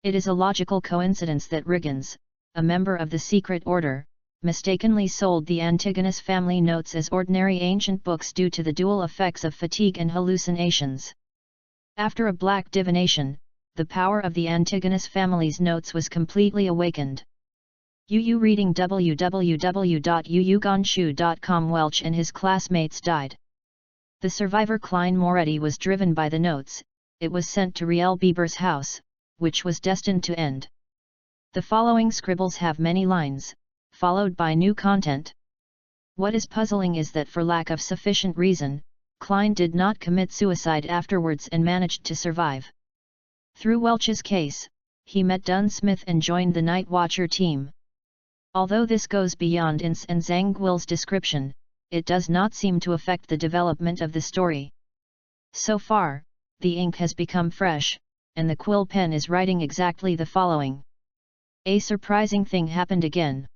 It is a logical coincidence that Riggins, a member of the secret order, mistakenly sold the Antigonus family notes as ordinary ancient books due to the dual effects of fatigue and hallucinations. After a black divination, the power of the Antigonus family's notes was completely awakened. Yu reading www.yuyugonshu.com. Welch and his classmates died. The survivor Klein Moretti was driven by the notes. It was sent to Riel Bieber's house, which was destined to end. The following scribbles have many lines, followed by new content. What is puzzling is that for lack of sufficient reason, Klein did not commit suicide afterwards and managed to survive. Through Welch's case, he met Dun Smith and joined the Night Watcher team. Although this goes beyond Ince and Zhang Guil's description, it does not seem to affect the development of the story. So far, the ink has become fresh, and the quill pen is writing exactly the following. A surprising thing happened again.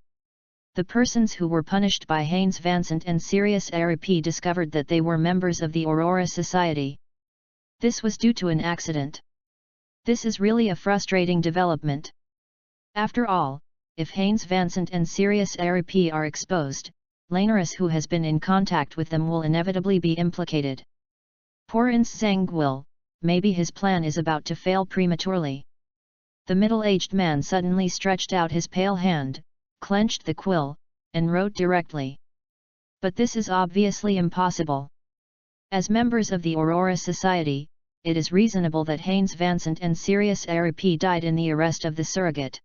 The persons who were punished by Haynes Vansant and Sirius Arapi discovered that they were members of the Aurora Society. This was due to an accident. This is really a frustrating development. After all, if Haynes Vansant and Sirius Arapi are exposed, Lanaris who has been in contact with them will inevitably be implicated. Poor Ince Zangwil, maybe his plan is about to fail prematurely. The middle-aged man suddenly stretched out his pale hand, clenched the quill, and wrote directly. But this is obviously impossible. As members of the Aurora Society, it is reasonable that Haynes Vansant and Sirius Arapi died in the arrest of the surrogate.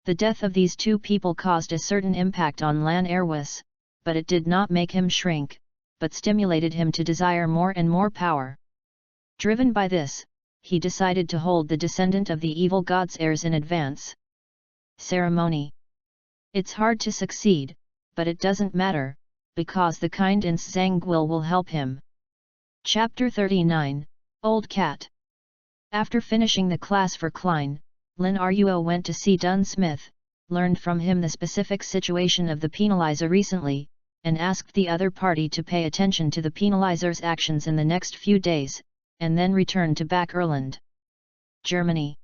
The death of these two people caused a certain impact on Lan Erwis, but it did not make him shrink, but stimulated him to desire more and more power. Driven by this, he decided to hold the descendant of the evil god's heirs in advance. Ceremony. It's hard to succeed, but it doesn't matter, because the kind ins Zangwil will help him. Chapter 39, Old Cat. After finishing the class for Klein, Lin Ruo went to see Dun Smith, learned from him the specific situation of the penalizer recently, and asked the other party to pay attention to the penalizer's actions in the next few days, and then returned to Backerland, Germany.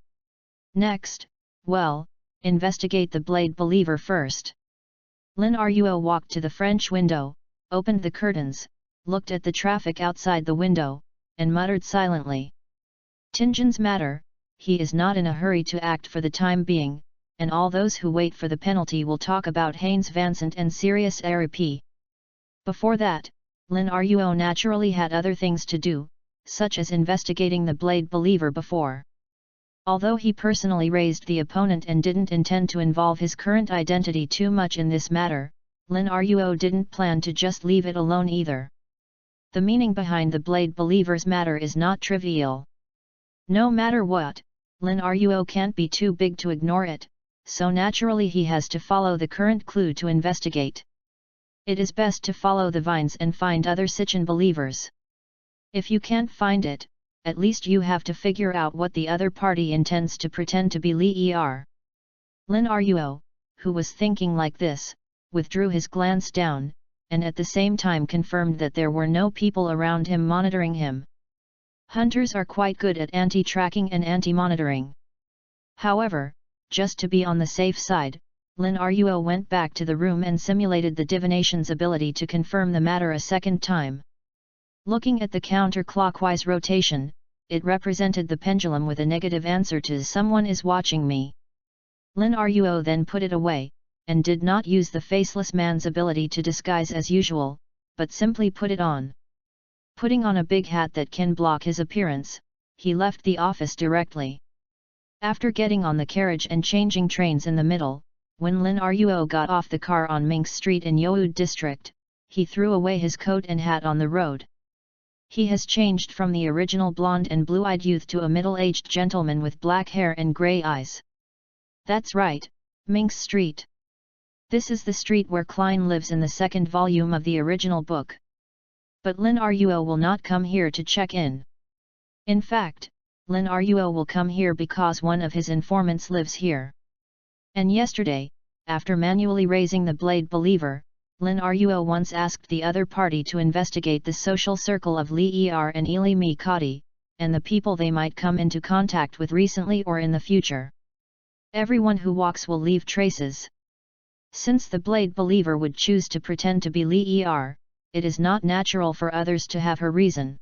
Next, well, investigate the Blade Believer first. Lin Ruo walked to the French window, opened the curtains, looked at the traffic outside the window, and muttered silently. Tinjin's matter, he is not in a hurry to act for the time being, and all those who wait for the penalty will talk about Haynes Vincent and Sirius RP. Before that, Lin Ruo naturally had other things to do, such as investigating the Blade Believer before. Although he personally raised the opponent and didn't intend to involve his current identity too much in this matter, Lin Ruo didn't plan to just leave it alone either. The meaning behind the Blade Believer's matter is not trivial. No matter what, Lin Ruo can't be too big to ignore it, so naturally he has to follow the current clue to investigate. It is best to follow the vines and find other Sichan believers. If you can't find it, at least you have to figure out what the other party intends to pretend to be Li Er. Lin Ruo, who was thinking like this, withdrew his glance down, and at the same time confirmed that there were no people around him monitoring him. Hunters are quite good at anti-tracking and anti-monitoring. However, just to be on the safe side, Lin Ruo went back to the room and simulated the divination's ability to confirm the matter a second time. Looking at the counterclockwise rotation, it represented the pendulum with a negative answer to "someone is watching me." Lin Ruo then put it away, and did not use the faceless man's ability to disguise as usual, but simply put it on. Putting on a big hat that can block his appearance, he left the office directly. After getting on the carriage and changing trains in the middle, when Lin Ruo got off the car on Mink Street in Youd District, he threw away his coat and hat on the road. He has changed from the original blonde and blue-eyed youth to a middle-aged gentleman with black hair and grey eyes. That's right, Mink Street. This is the street where Klein lives in the second volume of the original book. But Lin Ruo will not come here to check in. In fact, Lin Ruo will come here because one of his informants lives here. And yesterday, after manually raising the Blade Believer, Lin Ruo once asked the other party to investigate the social circle of Li Er and Ili Mikati, and the people they might come into contact with recently or in the future. Everyone who walks will leave traces. Since the Blade Believer would choose to pretend to be Li Er, it is not natural for others to have her reason.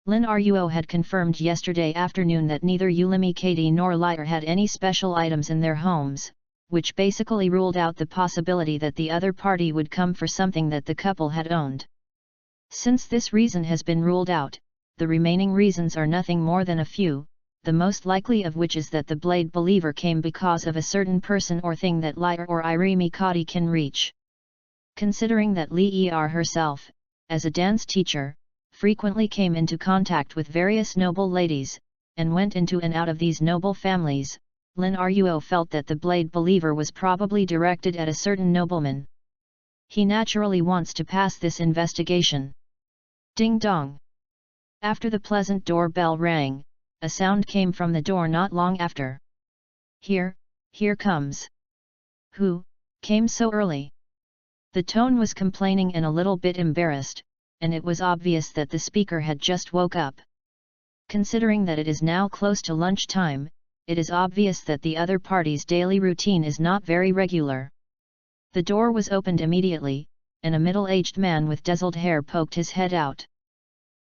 Lin Ruo had confirmed yesterday afternoon that neither Ulimi Kati nor Lier had any special items in their homes, which basically ruled out the possibility that the other party would come for something that the couple had owned. Since this reason has been ruled out, the remaining reasons are nothing more than a few, the most likely of which is that the Blade Believer came because of a certain person or thing that Lier or Irimi Kati can reach. Considering that Li Er herself, as a dance teacher, frequently came into contact with various noble ladies, and went into and out of these noble families, Lin Ruo felt that the Blade Believer was probably directed at a certain nobleman. He naturally wants to pass this investigation. Ding dong! After the pleasant doorbell rang, a sound came from the door not long after. Here comes. Who came so early? The tone was complaining and a little bit embarrassed, and it was obvious that the speaker had just woke up. Considering that it is now close to lunchtime, it is obvious that the other party's daily routine is not very regular. The door was opened immediately, and a middle-aged man with dazzled hair poked his head out.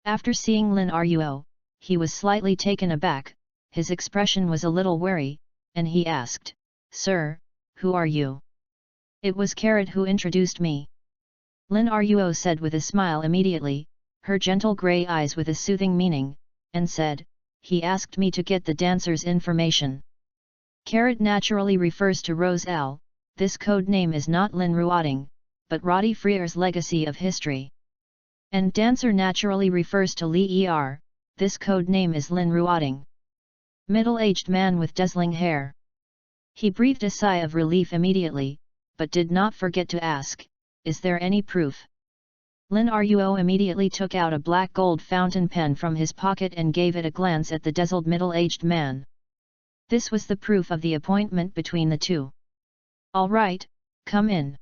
After seeing Lin Ruo, he was slightly taken aback, his expression was a little wary, and he asked, "Sir, who are you?" "It was Carrot who introduced me," Lin Ruo said with a smile immediately, her gentle grey eyes with a soothing meaning, and said, "He asked me to get the dancer's information." Carrot naturally refers to Rose L, this code name is not Lin Ruoding, but Roddy Freer's legacy of history. And dancer naturally refers to Li Er, this code name is Lin Ruoding. Middle-aged man with dazzling hair. He breathed a sigh of relief immediately, but did not forget to ask, "Is there any proof?" Lin Ruo immediately took out a black gold fountain pen from his pocket and gave it a glance at the dazzled middle-aged man. This was the proof of the appointment between the two. "All right, come in."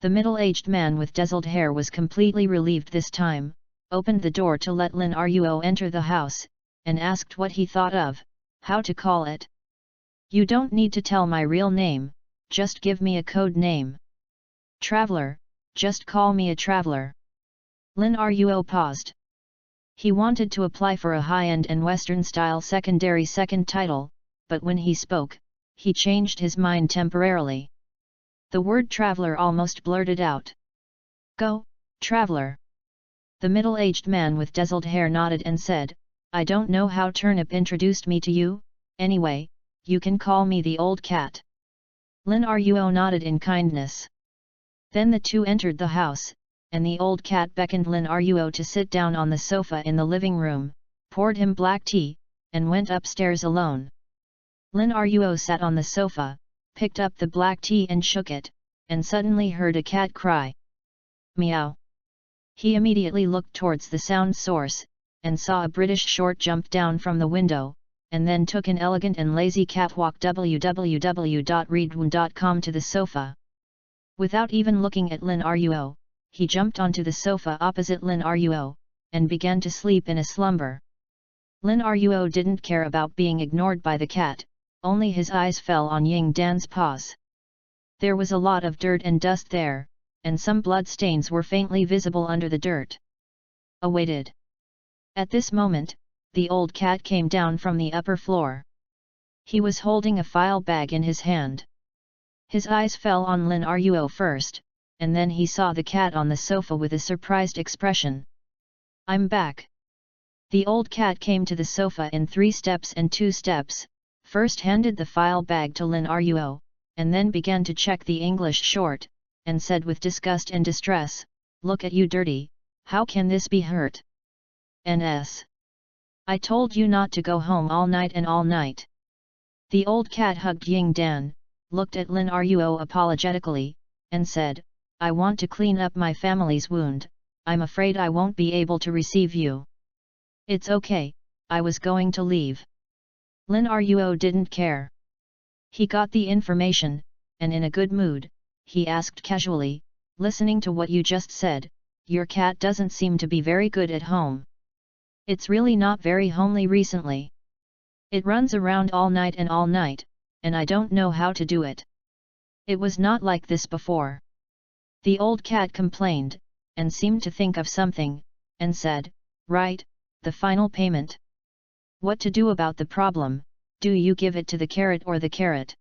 The middle-aged man with dazzled hair was completely relieved this time, opened the door to let Lin Ruo enter the house, and asked what he thought of, how to call it. "You don't need to tell my real name, just give me a code name." "Traveler, just call me a traveler." Lin Ruo paused. He wanted to apply for a high-end and Western-style secondary second title, but when he spoke, he changed his mind temporarily. The word traveler almost blurted out. "Go, traveler." The middle-aged man with dazzled hair nodded and said, "I don't know how Turnip introduced me to you, anyway, you can call me the old cat." Lin Ruo nodded in kindness. Then the two entered the house, and the old cat beckoned Lin Ruo to sit down on the sofa in the living room, poured him black tea, and went upstairs alone. Lin Ruo sat on the sofa, picked up the black tea and shook it, and suddenly heard a cat cry. "Meow." He immediately looked towards the sound source, and saw a British short jump down from the window, and then took an elegant and lazy catwalk www.readaloud.com to the sofa. Without even looking at Lin Ruo, he jumped onto the sofa opposite Lin Ruo, and began to sleep in a slumber. Lin Ruo didn't care about being ignored by the cat, only his eyes fell on Ying Dan's paws. There was a lot of dirt and dust there, and some blood stains were faintly visible under the dirt. Awaited. At this moment, the old cat came down from the upper floor. He was holding a file bag in his hand. His eyes fell on Lin Ruo first, and then he saw the cat on the sofa with a surprised expression. "I'm back." The old cat came to the sofa in 3 steps and 2 steps, first handed the file bag to Lin Ruo, and then began to check the English short, and said with disgust and distress, "Look at you dirty, how can this be hurt? NS. I told you not to go home all night and all night." The old cat hugged Ying Dan, looked at Lin Ruo apologetically, and said, "I want to clean up my family's wound, I'm afraid I won't be able to receive you." "It's okay, I was going to leave." Lin Ruo didn't care. He got the information, and in a good mood, he asked casually, "Listening to what you just said, your cat doesn't seem to be very good at home. It's really not very homely recently. It runs around all night, and I don't know how to do it. It was not like this before." The old cat complained, and seemed to think of something, and said, "Right, the final payment. What to do about the problem, do you give it to the carrot or the carrot?"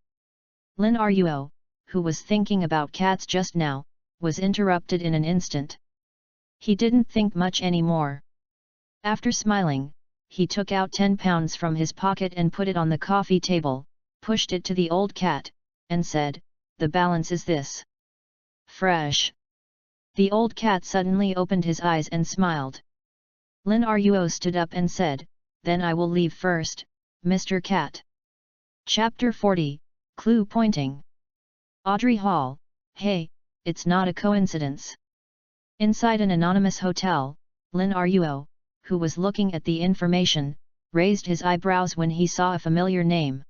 Lin Ruo, who was thinking about cats just now, was interrupted in an instant. He didn't think much anymore. After smiling, he took out 10 pounds from his pocket and put it on the coffee table, pushed it to the old cat, and said, "The balance is this. Fresh." The old cat suddenly opened his eyes and smiled. Lin Ruo stood up and said, "Then I will leave first, Mr. Cat." Chapter 40, Clue Pointing. Audrey Hall, hey, it's not a coincidence. Inside an anonymous hotel, Lin Ruo, who was looking at the information, raised his eyebrows when he saw a familiar name.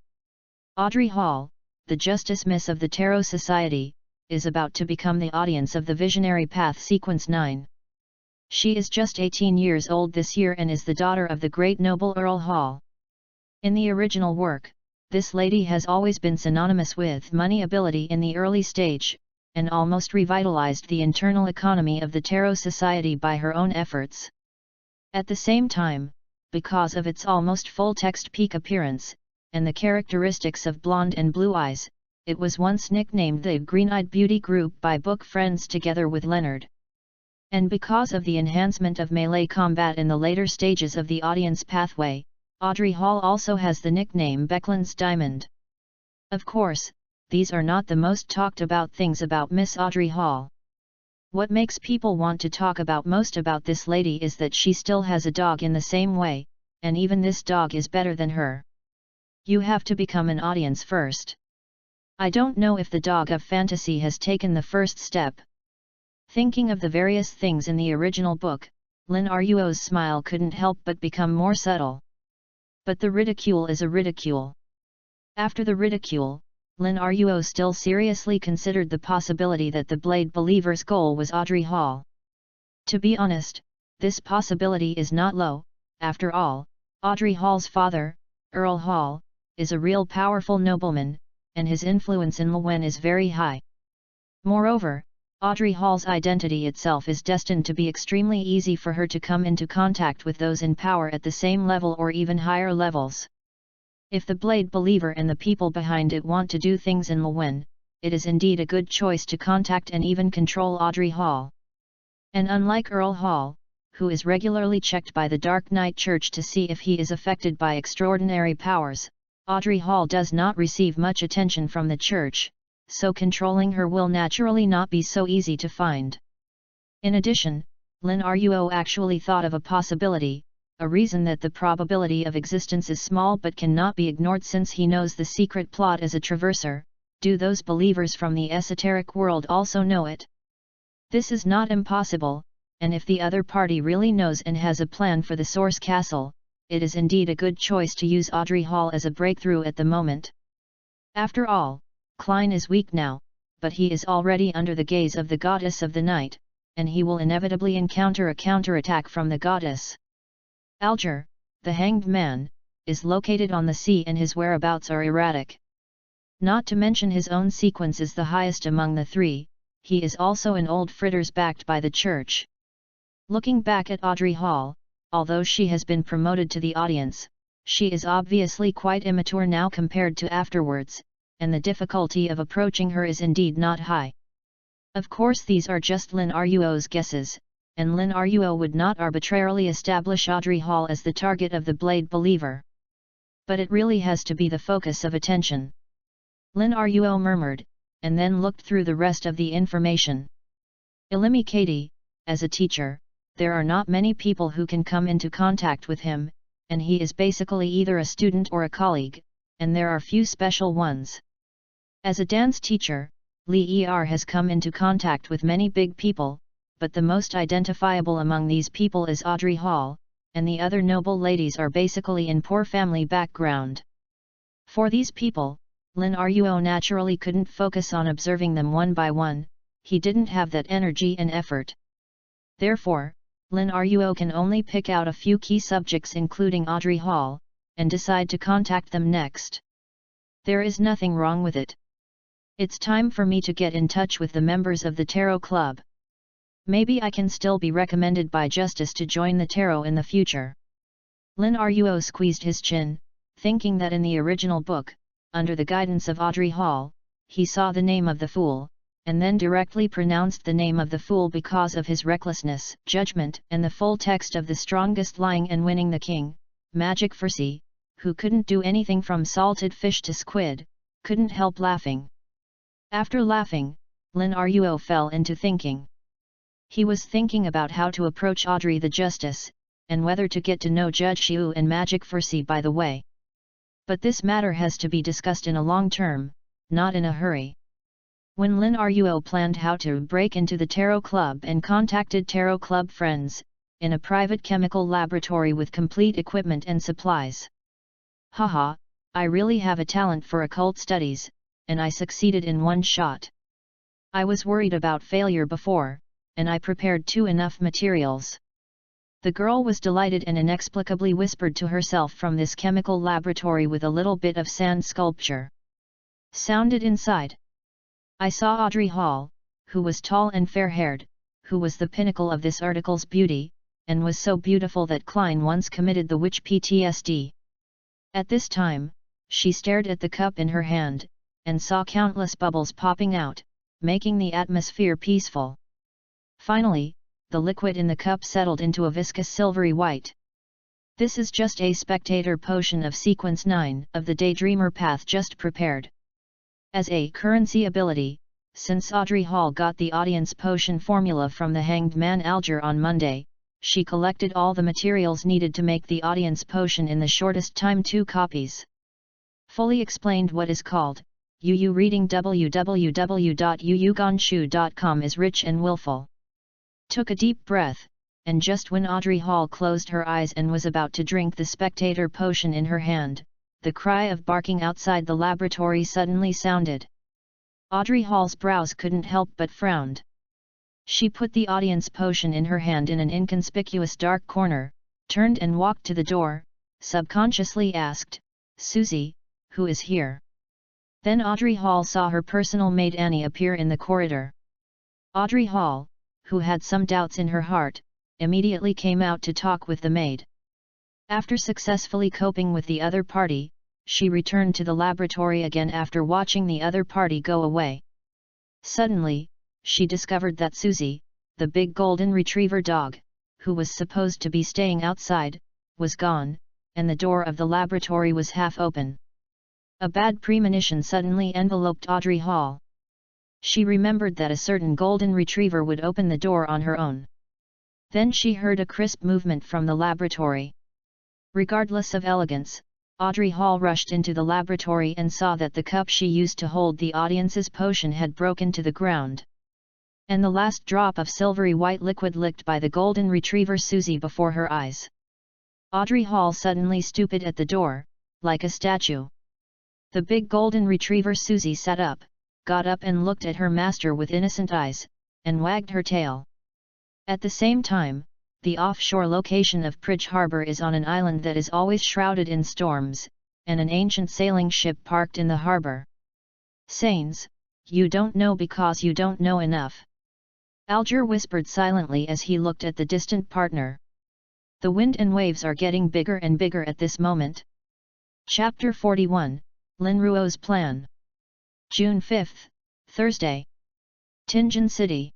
Audrey Hall, the Justice Miss of the Tarot Society, is about to become the audience of the Visionary Path Sequence 9. She is just 18 years old this year and is the daughter of the great noble Earl Hall. In the original work, this lady has always been synonymous with money ability in the early stage, and almost revitalized the internal economy of the Tarot Society by her own efforts. At the same time, because of its almost full-text peak appearance, and the characteristics of blonde and blue eyes, it was once nicknamed the Green-Eyed Beauty Group by book friends together with Leonard. And because of the enhancement of melee combat in the later stages of the audience pathway, Audrey Hall also has the nickname Beckland's Diamond. Of course, these are not the most talked about things about Miss Audrey Hall. What makes people want to talk about most about this lady is that she still has a dog in the same way, and even this dog is better than her. You have to become an audience first. I don't know if the dog of fantasy has taken the first step. Thinking of the various things in the original book, Lin Ruo's smile couldn't help but become more subtle. But the ridicule is a ridicule. After the ridicule, Lin Ruo still seriously considered the possibility that the Blade Believer's goal was Audrey Hall. To be honest, this possibility is not low. After all, Audrey Hall's father, Earl Hall, is a real powerful nobleman, and his influence in Lwen is very high. Moreover, Audrey Hall's identity itself is destined to be extremely easy for her to come into contact with those in power at the same level or even higher levels. If the Blade Believer and the people behind it want to do things in Lwen, it is indeed a good choice to contact and even control Audrey Hall. And unlike Earl Hall, who is regularly checked by the Dark Knight Church to see if he is affected by extraordinary powers, Audrey Hall does not receive much attention from the Church, so controlling her will naturally not be so easy to find. In addition, Lin Ruo actually thought of a possibility, a reason that the probability of existence is small but cannot be ignored since he knows the secret plot as a traverser. Do those believers from the esoteric world also know it? This is not impossible, and if the other party really knows and has a plan for the Source Castle, it is indeed a good choice to use Audrey Hall as a breakthrough at the moment. After all, Klein is weak now, but he is already under the gaze of the Goddess of the Night, and he will inevitably encounter a counterattack from the Goddess. Alger, the Hanged Man, is located on the sea and his whereabouts are erratic. Not to mention his own sequence is the highest among the three, he is also an old fritters backed by the Church. Looking back at Audrey Hall, although she has been promoted to the audience, she is obviously quite immature now compared to afterwards, and the difficulty of approaching her is indeed not high. Of course these are just Lin Ruo's guesses, and Lin Ruo would not arbitrarily establish Audrey Hall as the target of the Blade Believer. But it really has to be the focus of attention. Lin Ruo murmured, and then looked through the rest of the information. Ilimi Katie, as a teacher, there are not many people who can come into contact with him, and he is basically either a student or a colleague, and there are few special ones. As a dance teacher, Li Er has come into contact with many big people, but the most identifiable among these people is Audrey Hall, and the other noble ladies are basically in poor family background. For these people, Lin Ruo naturally couldn't focus on observing them one by one, he didn't have that energy and effort. Therefore, Lin Ruo can only pick out a few key subjects including Audrey Hall, and decide to contact them next. There is nothing wrong with it. It's time for me to get in touch with the members of the Tarot Club. Maybe I can still be recommended by Justice to join the Tarot in the future. Lin Ruo squeezed his chin, thinking that in the original book, under the guidance of Audrey Hall, he saw the name of the Fool, and then directly pronounced the name of the Fool because of his recklessness, judgment, and the full text of the strongest lying and winning the king, Magic Fursy, who couldn't do anything from salted fish to squid, couldn't help laughing. After laughing, Lin Ruo fell into thinking. He was thinking about how to approach Audrey the Justice, and whether to get to know Judge Xiu and Magic Fursy by the way. But this matter has to be discussed in a long term, not in a hurry. When Lin Ruo planned how to break into the Tarot Club and contacted Tarot Club friends, in a private chemical laboratory with complete equipment and supplies. Haha, I really have a talent for occult studies, and I succeeded in one shot. I was worried about failure before, and I prepared enough materials. The girl was delighted and inexplicably whispered to herself from this chemical laboratory with a little bit of sand sculpture. Sounded inside. I saw Audrey Hall, who was tall and fair-haired, who was the pinnacle of this article's beauty, and was so beautiful that Klein once committed the witch PTSD. At this time, she stared at the cup in her hand, and saw countless bubbles popping out, making the atmosphere peaceful. Finally, the liquid in the cup settled into a viscous silvery white. This is just a spectator potion of sequence 9 of the Daydreamer path just prepared. As a currency ability, since Audrey Hall got the audience potion formula from the Hanged Man Alger on Monday, she collected all the materials needed to make the audience potion in the shortest time, 2 copies. Fully explained what is called, Yu reading www.yuyugonshu.com is rich and willful. took a deep breath, and just when Audrey Hall closed her eyes and was about to drink the spectator potion in her hand, the cry of barking outside the laboratory suddenly sounded. Audrey Hall's brows couldn't help but frowned. She put the audience potion in her hand in an inconspicuous dark corner, turned and walked to the door, subconsciously asked, "Susie, who is here?" Then Audrey Hall saw her personal maid Annie appear in the corridor. Audrey Hall, who had some doubts in her heart, immediately came out to talk with the maid. After successfully coping with the other party, she returned to the laboratory again after watching the other party go away. Suddenly, she discovered that Susie, the big golden retriever dog, who was supposed to be staying outside, was gone, and the door of the laboratory was half open. A bad premonition suddenly enveloped Audrey Hall. She remembered that a certain golden retriever would open the door on her own. Then she heard a crisp movement from the laboratory. Regardless of elegance, Audrey Hall rushed into the laboratory and saw that the cup she used to hold the audience's potion had broken to the ground. And the last drop of silvery white liquid licked by the golden retriever Susie before her eyes. Audrey Hall suddenly stooped at the door, like a statue. The big golden retriever Susie sat up, got up and looked at her master with innocent eyes, and wagged her tail. At the same time, the offshore location of Pridge Harbor is on an island that is always shrouded in storms, and an ancient sailing ship parked in the harbor. "Sains, you don't know because you don't know enough," Alger whispered silently as he looked at the distant partner. "The wind and waves are getting bigger and bigger at this moment." Chapter 41, Lin Ruo's Plan. June 5, Thursday. Tianjin City.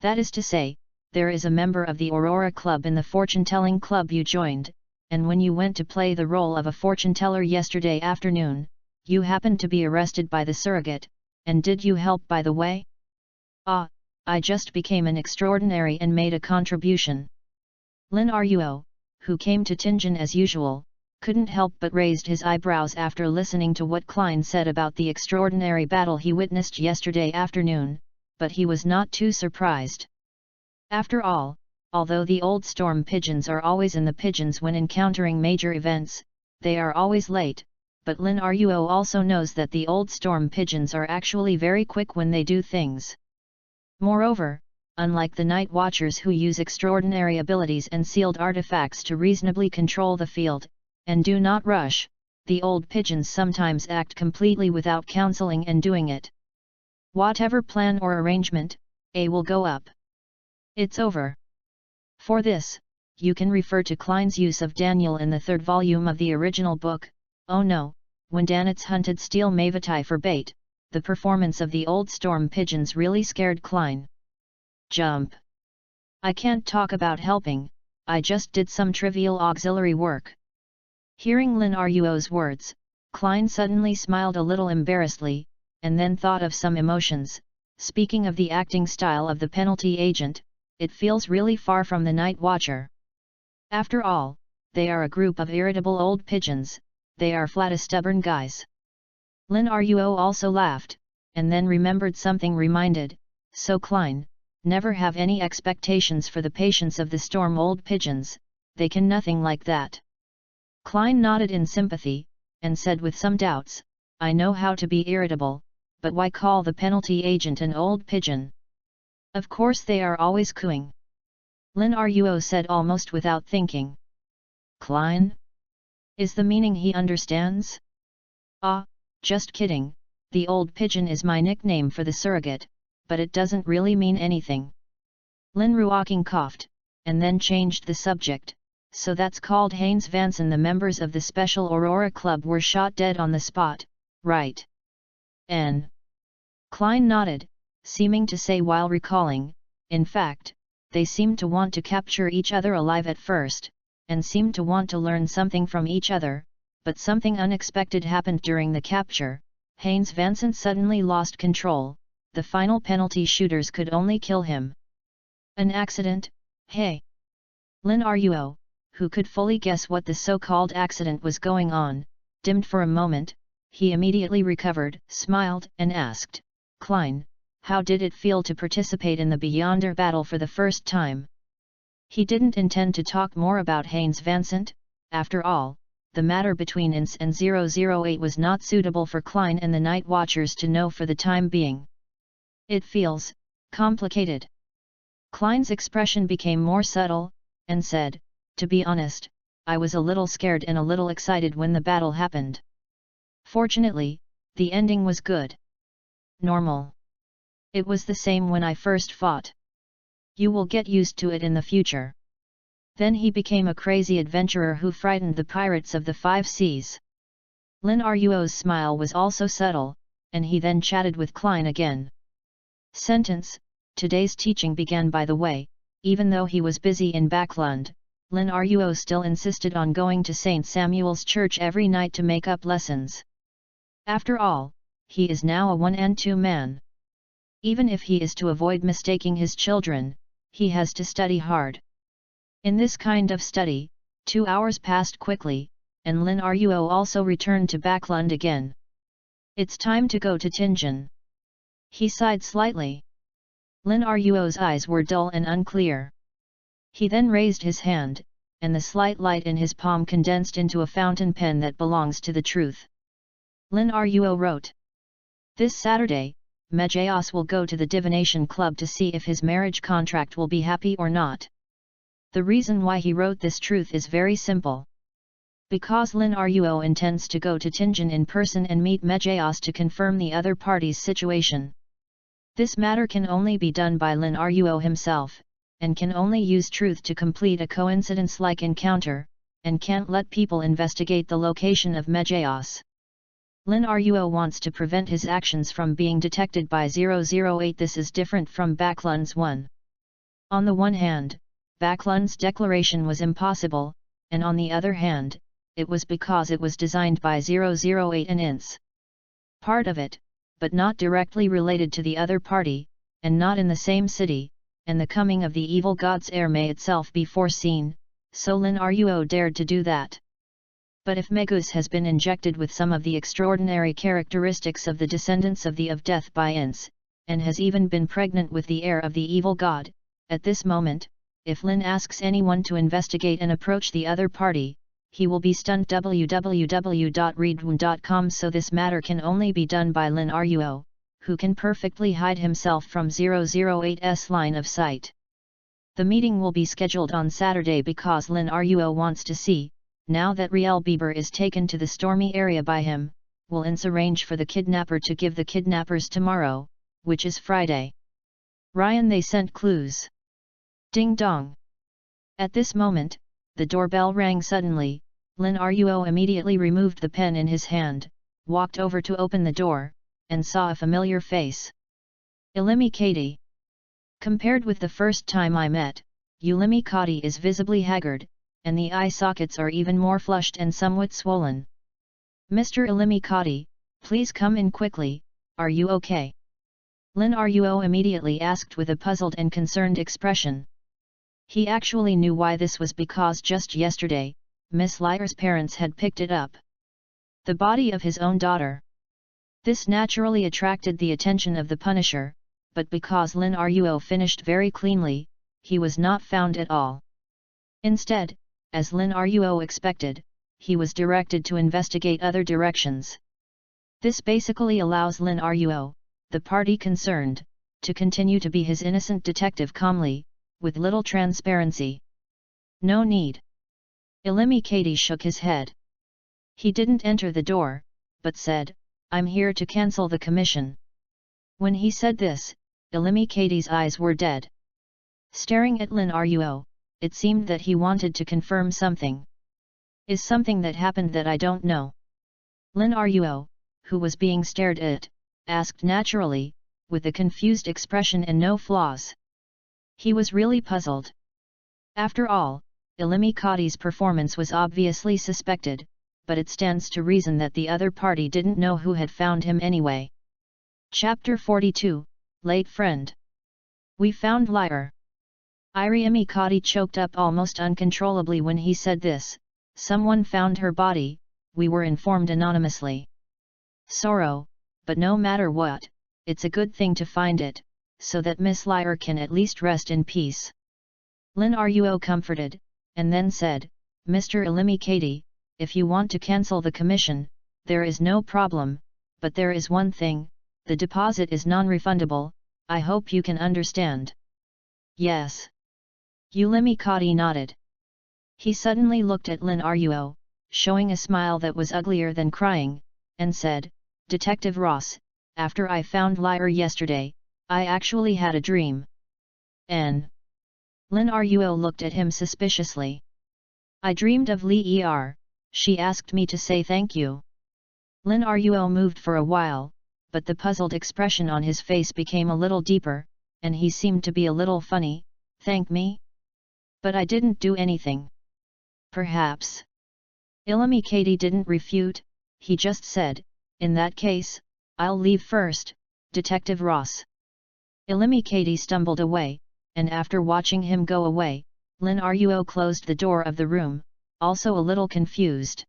That is to say, there is a member of the Aurora Club in the fortune-telling club you joined, and when you went to play the role of a fortune-teller yesterday afternoon, you happened to be arrested by the surrogate, and did you help by the way? "Ah, I just became an extraordinary and made a contribution." Lin Ruo, who came to Tianjin as usual, couldn't help but raised his eyebrows after listening to what Klein said about the extraordinary battle he witnessed yesterday afternoon, but he was not too surprised. After all, although the old storm pigeons are always in the pigeons when encountering major events, they are always late, but Lin Ruo also knows that the old storm pigeons are actually very quick when they do things. Moreover, unlike the night watchers who use extraordinary abilities and sealed artifacts to reasonably control the field, and do not rush, the old pigeons sometimes act completely without counseling and doing it. Whatever plan or arrangement, A will go up. It's over. For this, you can refer to Klein's use of Daniel in the third volume of the original book, Oh No, when Danitz hunted steel Mavatai for bait. The performance of the old storm pigeons really scared Klein. Jump. I can't talk about helping, I just did some trivial auxiliary work. Hearing Lin Ruo's words, Klein suddenly smiled a little embarrassedly, and then thought of some emotions. Speaking of the acting style of the penalty agent, it feels really far from the night watcher. After all, they are a group of irritable old pigeons, they are flat as stubborn guys. Lin Ruo also laughed, and then remembered something reminded, so Klein, never have any expectations for the patience of the storm old pigeons, they can nothing like that. Klein nodded in sympathy, and said with some doubts, I know how to be irritable, but why call the penalty agent an old pigeon? Of course they are always cooing. Lin Ruo said almost without thinking. Klein? Is the meaning he understands? Ah, just kidding, the old pigeon is my nickname for the surrogate, but it doesn't really mean anything. Lin Ruoking coughed, and then changed the subject. So that's called Haynes Vanson. The members of the Special Aurora Club were shot dead on the spot, right? N. Klein nodded, seeming to say while recalling, in fact, they seemed to want to capture each other alive at first, and seemed to want to learn something from each other, but something unexpected happened during the capture. Haynes Vanson suddenly lost control, the final penalty shooters could only kill him. An accident, hey? Lin Ruo, who could fully guess what the so-called accident was going on, dimmed for a moment. He immediately recovered, smiled, and asked, Klein, How did it feel to participate in the Beyonder battle for the first time? He didn't intend to talk more about Haynes Vincent. After all, the matter between INS and 008 was not suitable for Klein and the Night Watchers to know for the time being. It feels complicated. Klein's expression became more subtle, and said, "To be honest, I was a little scared and a little excited when the battle happened. Fortunately, the ending was good. Normal. It was the same when I first fought. You will get used to it in the future." Then he became a crazy adventurer who frightened the pirates of the 5 seas. Lin Ruo's smile was also subtle, and he then chatted with Klein again. Today's teaching began by the way. Even though he was busy in Backlund, Lin Ruo still insisted on going to St. Samuel's Church every night to make up lessons. After all, he is now a 1 and 2 man. Even if he is to avoid mistaking his children, he has to study hard. In this kind of study, 2 hours passed quickly, and Lin Ruo also returned to Backlund again. "It's time to go to Tianjin." He sighed slightly. Lin Ruo's eyes were dull and unclear. He then raised his hand, and the slight light in his palm condensed into a fountain pen that belongs to the truth. Lin Ruo wrote, "This Saturday, Mejios will go to the divination club to see if his marriage contract will be happy or not." The reason why he wrote this truth is very simple. Because Lin Ruo intends to go to Tianjin in person and meet Mejios to confirm the other party's situation. This matter can only be done by Lin Ruo himself, and can only use truth to complete a coincidence-like encounter, and can't let people investigate the location of Mejios. Lin Ruo wants to prevent his actions from being detected by 008. This is different from Backlund's one. On the one hand, Backlund's declaration was impossible, and on the other hand, it was because it was designed by 008 and INS. Part of it, but not directly related to the other party, and not in the same city, and the coming of the evil god's heir may itself be foreseen, so Lin Ruo dared to do that. But if Megus has been injected with some of the extraordinary characteristics of the descendants of the of death by INS, and has even been pregnant with the heir of the evil god, at this moment, if Lin asks anyone to investigate and approach the other party, he will be stunned. www.readaloud.com. So this matter can only be done by Lin Ruo, who can perfectly hide himself from 008's line of sight. The meeting will be scheduled on Saturday because Lin Ruo wants to see, now that Riel Bieber is taken to the stormy area by him, will INS arrange for the kidnapper to give the kidnappers tomorrow, which is Friday. Ryan, they sent clues. Ding dong. At this moment, the doorbell rang suddenly. Lin Ruo immediately removed the pen in his hand, walked over to open the door, and saw a familiar face. Ilimi Katie. Compared with the first time I met, Ulimi Kati is visibly haggard, and the eye sockets are even more flushed and somewhat swollen. "Mr. Ilimi Kati, please come in quickly, are you okay?" Lin Ruo immediately asked with a puzzled and concerned expression. He actually knew why this was because just yesterday, Miss Lyre's parents had picked it up. The body of his own daughter. This naturally attracted the attention of the Punisher, but because Lin Ruo finished very cleanly, he was not found at all. Instead, as Lin Ruo expected, he was directed to investigate other directions. This basically allows Lin Ruo, the party concerned, to continue to be his innocent detective calmly, with little transparency. "No need." Ilimi Katie shook his head. He didn't enter the door, but said, "I'm here to cancel the commission." When he said this, Ilimi Katie's eyes were dead. Staring at Lin Ruo, it seemed that he wanted to confirm something. "Is something that happened that I don't know?" Lin Ruo, who was being stared at, asked naturally, with a confused expression and no flaws. He was really puzzled. After all, Ilimi Kati's performance was obviously suspected, but it stands to reason that the other party didn't know who had found him anyway. Chapter 42, Late Friend. "We found Lyre." Ilimi Kati choked up almost uncontrollably when he said this. "Someone found her body, we were informed anonymously." "Sorrow, but no matter what, it's a good thing to find it, so that Miss Lyre can at least rest in peace." Lin Ruo comforted, and then said, "Mr. Elimikati, if you want to cancel the commission, there is no problem, but there is one thing, the deposit is non-refundable, I hope you can understand." "Yes." Elimikati nodded. He suddenly looked at Lin Ruo, showing a smile that was uglier than crying, and said, "Detective Ross, after I found Lyre yesterday, I actually had a dream." Lin Ruo looked at him suspiciously. "I dreamed of Li Er, she asked me to say thank you." Lin Ruo moved for a while, but the puzzled expression on his face became a little deeper, and he seemed to be a little funny. "Thank me? But I didn't do anything." "Perhaps." Elimikati didn't refute, he just said, "In that case, I'll leave first, Detective Ross." Elimikati stumbled away, and after watching him go away, Lin Ruo closed the door of the room, also a little confused.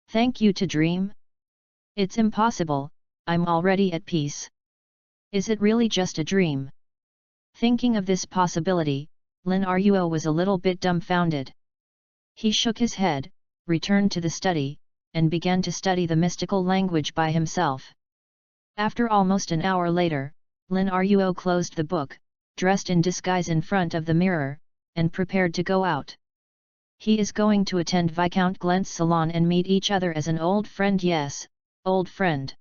"Thank you to dream? It's impossible, I'm already at peace. Is it really just a dream?" Thinking of this possibility, Lin Ruo was a little bit dumbfounded. He shook his head, returned to the study, and began to study the mystical language by himself. After almost an hour later, Lin Ruo closed the book, dressed in disguise in front of the mirror, and prepared to go out. He is going to attend Viscount Glent's salon and meet each other as an old friend. Yes, old friend.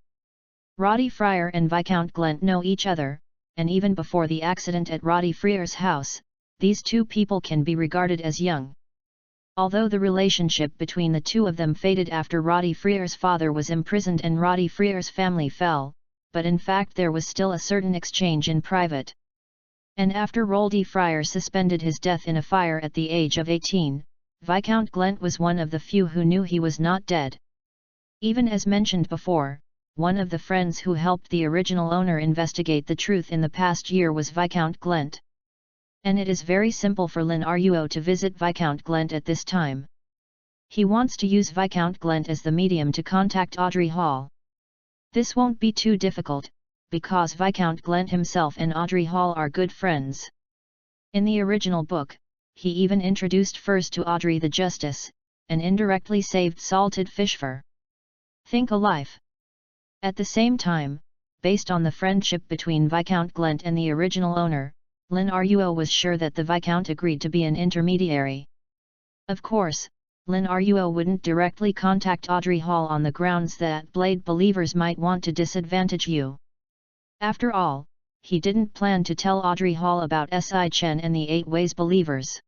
Roddy Frere and Viscount Glent know each other, and even before the accident at Roddy Frere's house, these two people can be regarded as young. Although the relationship between the two of them faded after Roddy Frere's father was imprisoned and Roddy Frere's family fell, but in fact there was still a certain exchange in private. And after Roddy Frere suspended his death in a fire at the age of 18, Viscount Glent was one of the few who knew he was not dead. Even as mentioned before, one of the friends who helped the original owner investigate the truth in the past year was Viscount Glent. And it is very simple for Lin Ruo to visit Viscount Glent at this time. He wants to use Viscount Glent as the medium to contact Audrey Hall. This won't be too difficult, because Viscount Glent himself and Audrey Hall are good friends. In the original book, he even introduced first to Audrey the Justice, and indirectly saved salted fish for Think Alive. At the same time, based on the friendship between Viscount Glent and the original owner, Lin Ruo was sure that the Viscount agreed to be an intermediary. Of course, Lin Ruo wouldn't directly contact Audrey Hall on the grounds that Blade believers might want to disadvantage you. After all, he didn't plan to tell Audrey Hall about Si Chen and the 8 Ways believers.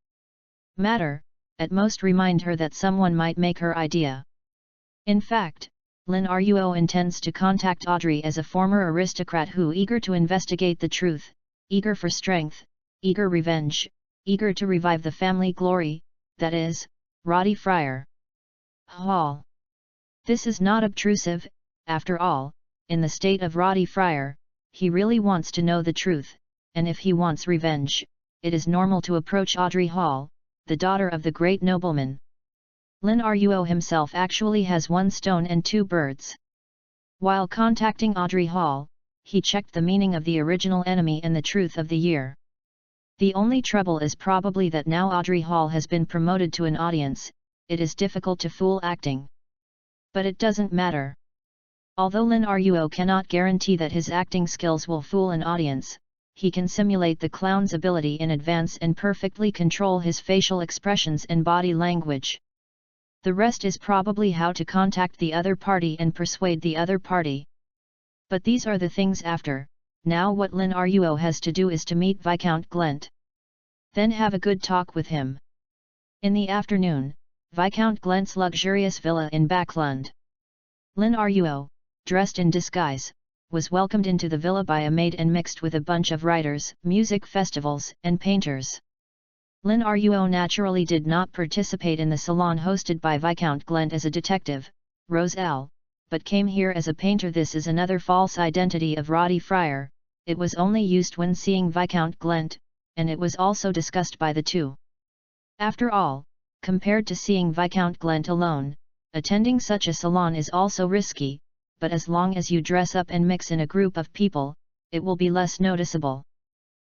Matter, at most remind her that someone might make her idea. In fact, Lin Ruo intends to contact Audrey as a former aristocrat who eager to investigate the truth, eager for strength, eager revenge, eager to revive the family glory, that is, Roddy Frere. Hall. This is not obtrusive, after all, in the state of Roddy Frere, he really wants to know the truth, and if he wants revenge, it is normal to approach Audrey Hall, the daughter of the great nobleman. Lin Ruo himself actually has 1 stone and 2 birds. While contacting Audrey Hall, he checked the meaning of the original enemy and the truth of the year. The only trouble is probably that now Audrey Hall has been promoted to an audience, it is difficult to fool acting. But it doesn't matter. Although Lin Ruo cannot guarantee that his acting skills will fool an audience, he can simulate the clown's ability in advance and perfectly control his facial expressions and body language. The rest is probably how to contact the other party and persuade the other party. But these are the things after. Now what Lin Ruo has to do is to meet Viscount Glent. Then have a good talk with him. In the afternoon, Viscount Glent's luxurious villa in Backlund. Lin Ruo, dressed in disguise, was welcomed into the villa by a maid and mixed with a bunch of writers, music festivals, and painters. Lin Ruo naturally did not participate in the salon hosted by Viscount Glent as a detective, Roselle, but came here as a painter. This is another false identity of Roddy Frere, it was only used when seeing Viscount Glent, and it was also discussed by the two. After all, compared to seeing Viscount Glent alone, attending such a salon is also risky, but as long as you dress up and mix in a group of people, it will be less noticeable.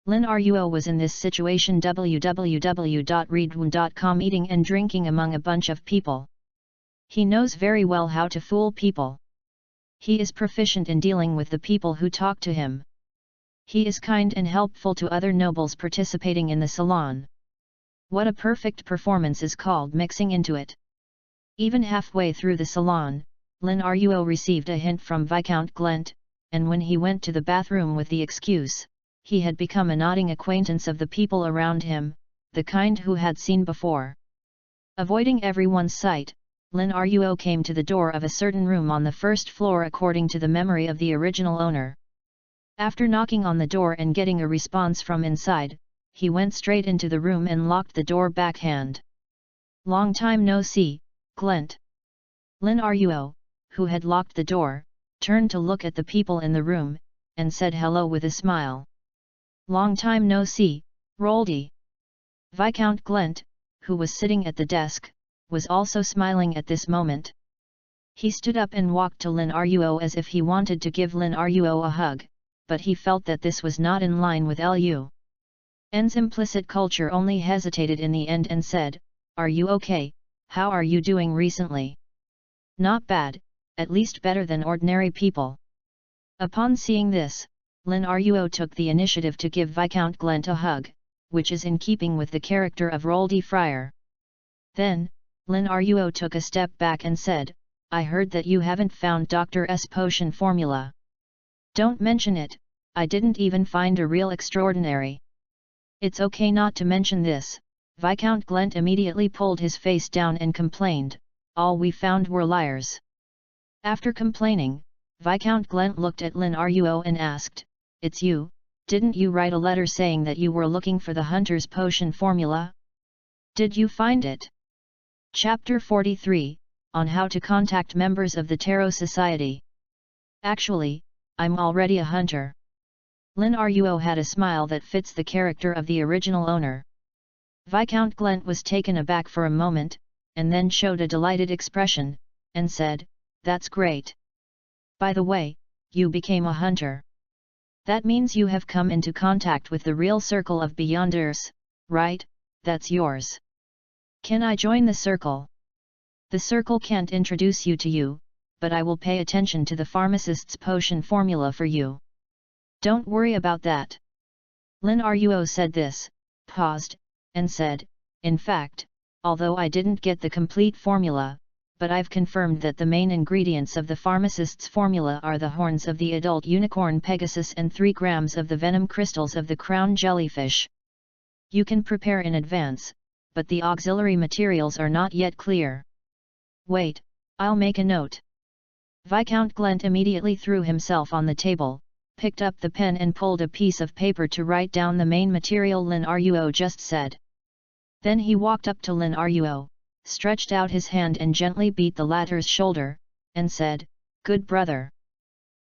Lin Ruo was in this situation www.readaloud.com eating and drinking among a bunch of people. He knows very well how to fool people. He is proficient in dealing with the people who talk to him. He is kind and helpful to other nobles participating in the salon. What a perfect performance is called mixing into it. Even halfway through the salon, Lin Ruo received a hint from Viscount Glent, and when he went to the bathroom with the excuse, he had become a nodding acquaintance of the people around him, the kind who had seen before. Avoiding everyone's sight, Lin Ruo came to the door of a certain room on the first floor according to the memory of the original owner. After knocking on the door and getting a response from inside, he went straight into the room and locked the door backhand. Long time no see, Glent. Lin Ruo, who had locked the door, turned to look at the people in the room, and said hello with a smile. Long time no see, Roldy. Viscount Glent, who was sitting at the desk, was also smiling at this moment. He stood up and walked to Lin Ruo as if he wanted to give Lin Ruo a hug, but he felt that this was not in line with Lu's implicit culture. Only hesitated in the end and said, "Are you okay? How are you doing recently?" "Not bad, at least better than ordinary people." Upon seeing this, Lin Ruo took the initiative to give Viscount Glent a hug, which is in keeping with the character of Roldy Friar. Then, Lin Ruo took a step back and said, "I heard that you haven't found Dr. S potion formula." "Don't mention it, I didn't even find a real extraordinary." "It's okay not to mention this," Viscount Glent immediately pulled his face down and complained, "all we found were liars." After complaining, Viscount Glent looked at Lin Ruo and asked, "It's you, didn't you write a letter saying that you were looking for the hunter's potion formula? Did you find it?" Chapter 43, on how to contact members of the Tarot Society. "Actually, I'm already a hunter." Lin Ruo had a smile that fits the character of the original owner. Viscount Glent was taken aback for a moment, and then showed a delighted expression, and said, "That's great. By the way, you became a hunter. That means you have come into contact with the real circle of Beyonders, right? That's yours. Can I join the circle?" "The circle can't introduce you to you, but I will pay attention to the pharmacist's potion formula for you. Don't worry about that." Lin Ruo said this, paused, and said, "In fact, although I didn't get the complete formula, but I've confirmed that the main ingredients of the pharmacist's formula are the horns of the adult unicorn Pegasus and 3 grams of the venom crystals of the crown jellyfish. You can prepare in advance, but the auxiliary materials are not yet clear." "Wait, I'll make a note." Viscount Glent immediately threw himself on the table, picked up the pen and pulled a piece of paper to write down the main material Lin Ruo just said. Then he walked up to Lin Ruo, stretched out his hand and gently beat the latter's shoulder, and said, "Good brother."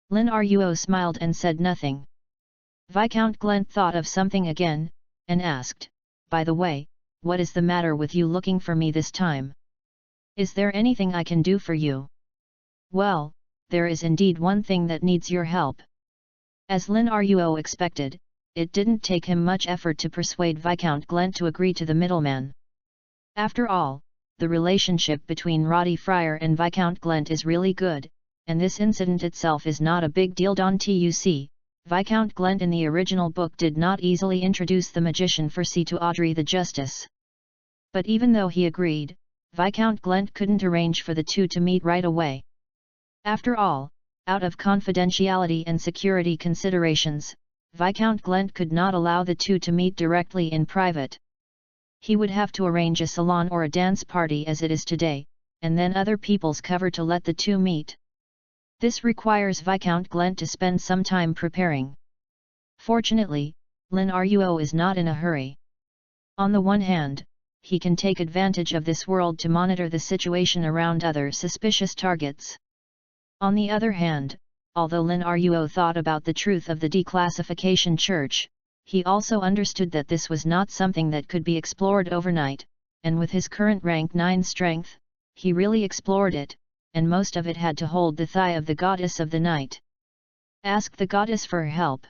Lin Ruo smiled and said nothing. Viscount Glent thought of something again, and asked, "By the way, what is the matter with you looking for me this time? Is there anything I can do for you?" "Well, there is indeed one thing that needs your help." As Lin Ruo expected, it didn't take him much effort to persuade Viscount Glent to agree to the middleman. After all, the relationship between Roddy Friar and Viscount Glent is really good, and this incident itself is not a big deal. Tuc, Viscount Glent in the original book did not easily introduce the magician Foresee to Audrey the Justice. But even though he agreed, Viscount Glent couldn't arrange for the two to meet right away. After all, out of confidentiality and security considerations, Viscount Glent could not allow the two to meet directly in private. He would have to arrange a salon or a dance party as it is today, and then other people's cover to let the two meet. This requires Viscount Glent to spend some time preparing. Fortunately, Lin Ruo is not in a hurry. On the one hand, he can take advantage of this world to monitor the situation around other suspicious targets. On the other hand, although Lin Ruo thought about the truth of the declassification church, he also understood that this was not something that could be explored overnight, and with his current rank 9 strength, he really explored it, and most of it had to hold the thigh of the goddess of the night. Ask the goddess for help.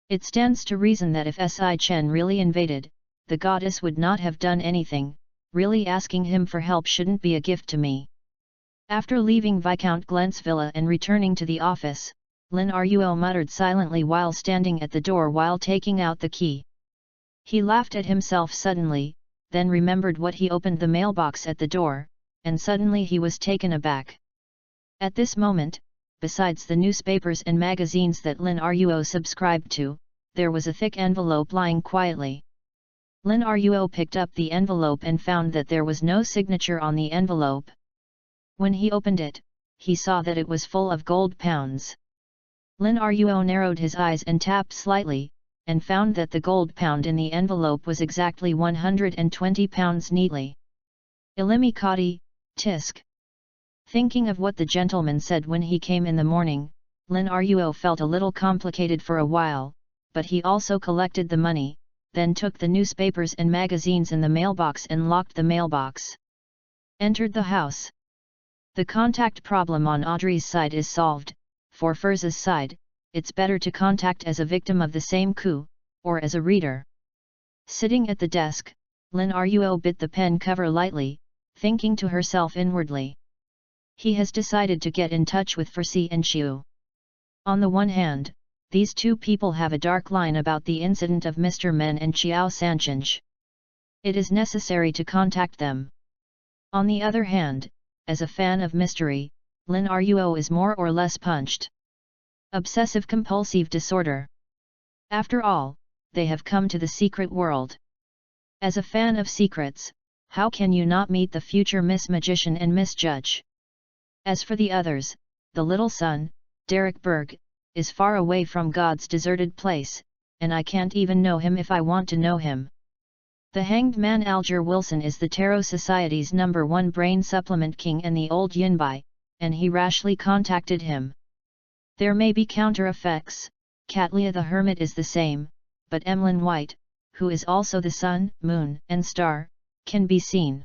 It stands to reason that if Si Chen really invaded, the goddess would not have done anything. Really asking him for help shouldn't be a gift to me. After leaving Viscount Glent's villa and returning to the office, Lin Ruo muttered silently while standing at the door while taking out the key. He laughed at himself suddenly, then remembered what he opened the mailbox at the door, and suddenly he was taken aback. At this moment, besides the newspapers and magazines that Lin Ruo subscribed to, there was a thick envelope lying quietly. Lin Ruo picked up the envelope and found that there was no signature on the envelope. When he opened it, he saw that it was full of gold pounds. Lin Ruo narrowed his eyes and tapped slightly, and found that the gold pound in the envelope was exactly 120 pounds neatly. Ilimi Kati, tisk. Thinking of what the gentleman said when he came in the morning, Lin Ruo felt a little complicated for a while, but he also collected the money, then took the newspapers and magazines in the mailbox and locked the mailbox. Entered the house. The contact problem on Audrey's side is solved. For Firz's side, it's better to contact as a victim of the same coup, or as a reader. Sitting at the desk, Lin Ruo bit the pen cover lightly, thinking to herself inwardly. He has decided to get in touch with Firsi and Xiu. On the one hand, these two people have a dark line about the incident of Mr. Men and Xiao Sanchange. It is necessary to contact them. On the other hand, as a fan of mystery, Lin Ruo is more or less punched. Obsessive-compulsive disorder. After all, they have come to the secret world. As a fan of secrets, how can you not meet the future Miss Magician and Miss Judge? As for the others, the little son, Derek Berg, is far away from God's deserted place, and I can't even know him if I want to know him. The hanged man Alger Wilson is the Tarot Society's #1 brain supplement king and the old Yinbai, and he rashly contacted him. There may be counter-effects. Catlia the Hermit is the same, but Emlyn White, who is also the sun, moon, and star, can be seen.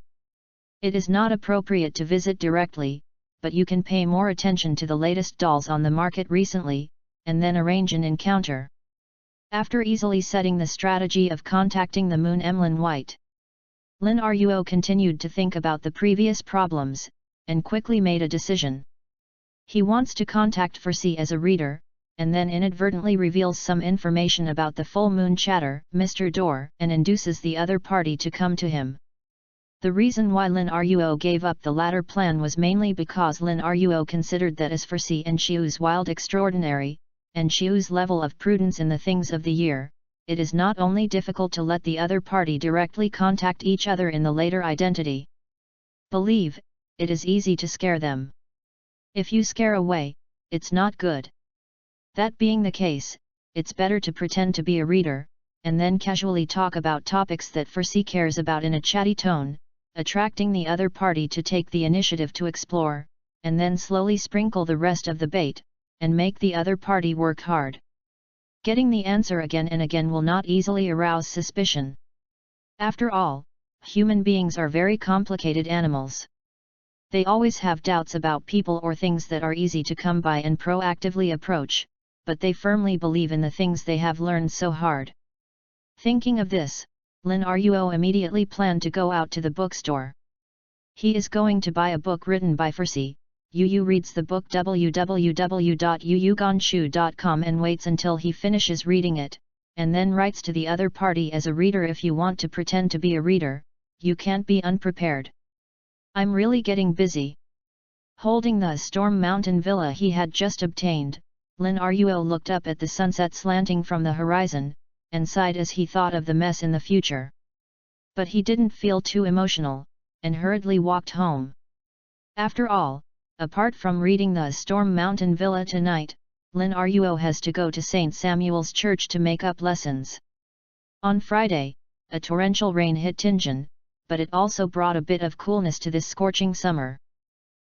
It is not appropriate to visit directly, but you can pay more attention to the latest dolls on the market recently, and then arrange an encounter. After easily setting the strategy of contacting the moon Emlyn White, Lin Ruo continued to think about the previous problems, and quickly made a decision. He wants to contact Firsi as a reader, and then inadvertently reveals some information about the full moon chatter, Mr. Dor, and induces the other party to come to him. The reason why Lin Ruo gave up the latter plan was mainly because Lin Ruo considered that as Firsi and Xiu's wild extraordinary, and Xiu's level of prudence in the things of the year, it is not only difficult to let the other party directly contact each other in the later identity. Believe, it is easy to scare them. If you scare away, it's not good. That being the case, it's better to pretend to be a reader, and then casually talk about topics that Firsi cares about in a chatty tone, attracting the other party to take the initiative to explore, and then slowly sprinkle the rest of the bait, and make the other party work hard. Getting the answer again and again will not easily arouse suspicion. After all, human beings are very complicated animals. They always have doubts about people or things that are easy to come by and proactively approach, but they firmly believe in the things they have learned so hard. Thinking of this, Lin Ruo immediately planned to go out to the bookstore. He is going to buy a book written by Firsi. Yu reads the book www.yuyuganshu.com and waits until he finishes reading it, and then writes to the other party as a reader. If you want to pretend to be a reader, you can't be unprepared. I'm really getting busy. Holding the Storm Mountain villa he had just obtained, Lin Ruo looked up at the sunset slanting from the horizon, and sighed as he thought of the mess in the future. But he didn't feel too emotional, and hurriedly walked home. After all, apart from reading the Storm Mountain Villa tonight, Lin Ruo has to go to St. Samuel's Church to make up lessons. On Friday, a torrential rain hit Tianjin, but it also brought a bit of coolness to this scorching summer.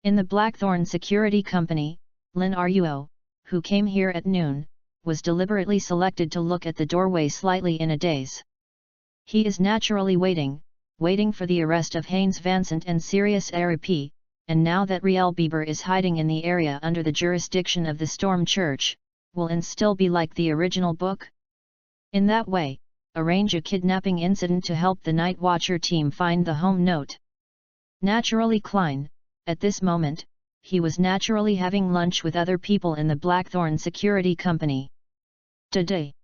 In the Blackthorn Security Company, Lin Ruo, who came here at noon, was deliberately selected to look at the doorway slightly in a daze. He is naturally waiting for the arrest of Haynes Vansant and Sirius Arapi, and now that Riel Bieber is hiding in the area under the jurisdiction of the Storm Church, will it still be like the original book, In that way, arrange a kidnapping incident to help the Night Watcher team find the home note. Naturally Klein, at this moment, he was naturally having lunch with other people in the Blackthorn Security Company. Today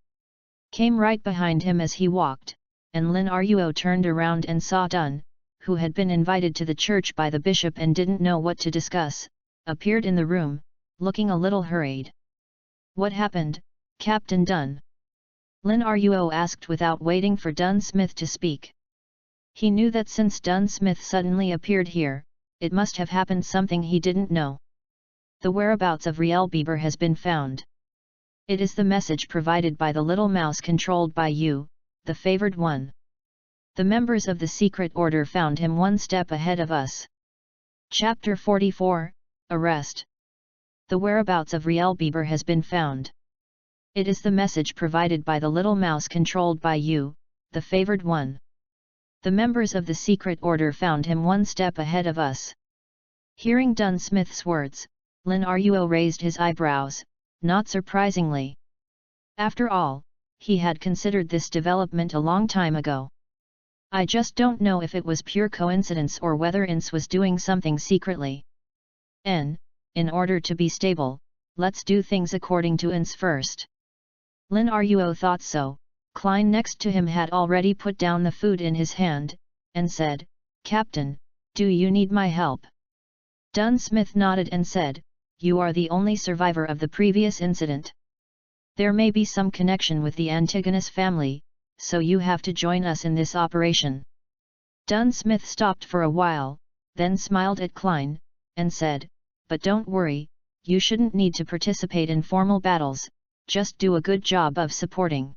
came right behind him as he walked, and Lin Ruo turned around and saw Dun, who had been invited to the church by the bishop and didn't know what to discuss, appeared in the room, looking a little hurried. What happened, Captain Dun? Lin Ruo asked without waiting for Dun Smith to speak. He knew that since Dun Smith suddenly appeared here, it must have happened something he didn't know. The whereabouts of Riel Bieber has been found. It is the message provided by the little mouse controlled by you, the favored one. The members of the secret order found him one step ahead of us. Chapter 44, Arrest. The whereabouts of Riel Bieber has been found. It is the message provided by the little mouse controlled by you, the favored one. The members of the secret order found him one step ahead of us. Hearing Dun Smith's words, Lin Ruo raised his eyebrows, not surprisingly. After all, he had considered this development a long time ago. I just don't know if it was pure coincidence or whether INS was doing something secretly. In order to be stable, let's do things according to INS first. Lin Ruo thought so. Klein next to him had already put down the food in his hand, and said, Captain, do you need my help? Dun Smith nodded and said, you are the only survivor of the previous incident. There may be some connection with the Antigonus family, so you have to join us in this operation. Dun Smith stopped for a while, then smiled at Klein, and said, but don't worry, you shouldn't need to participate in formal battles, just do a good job of supporting.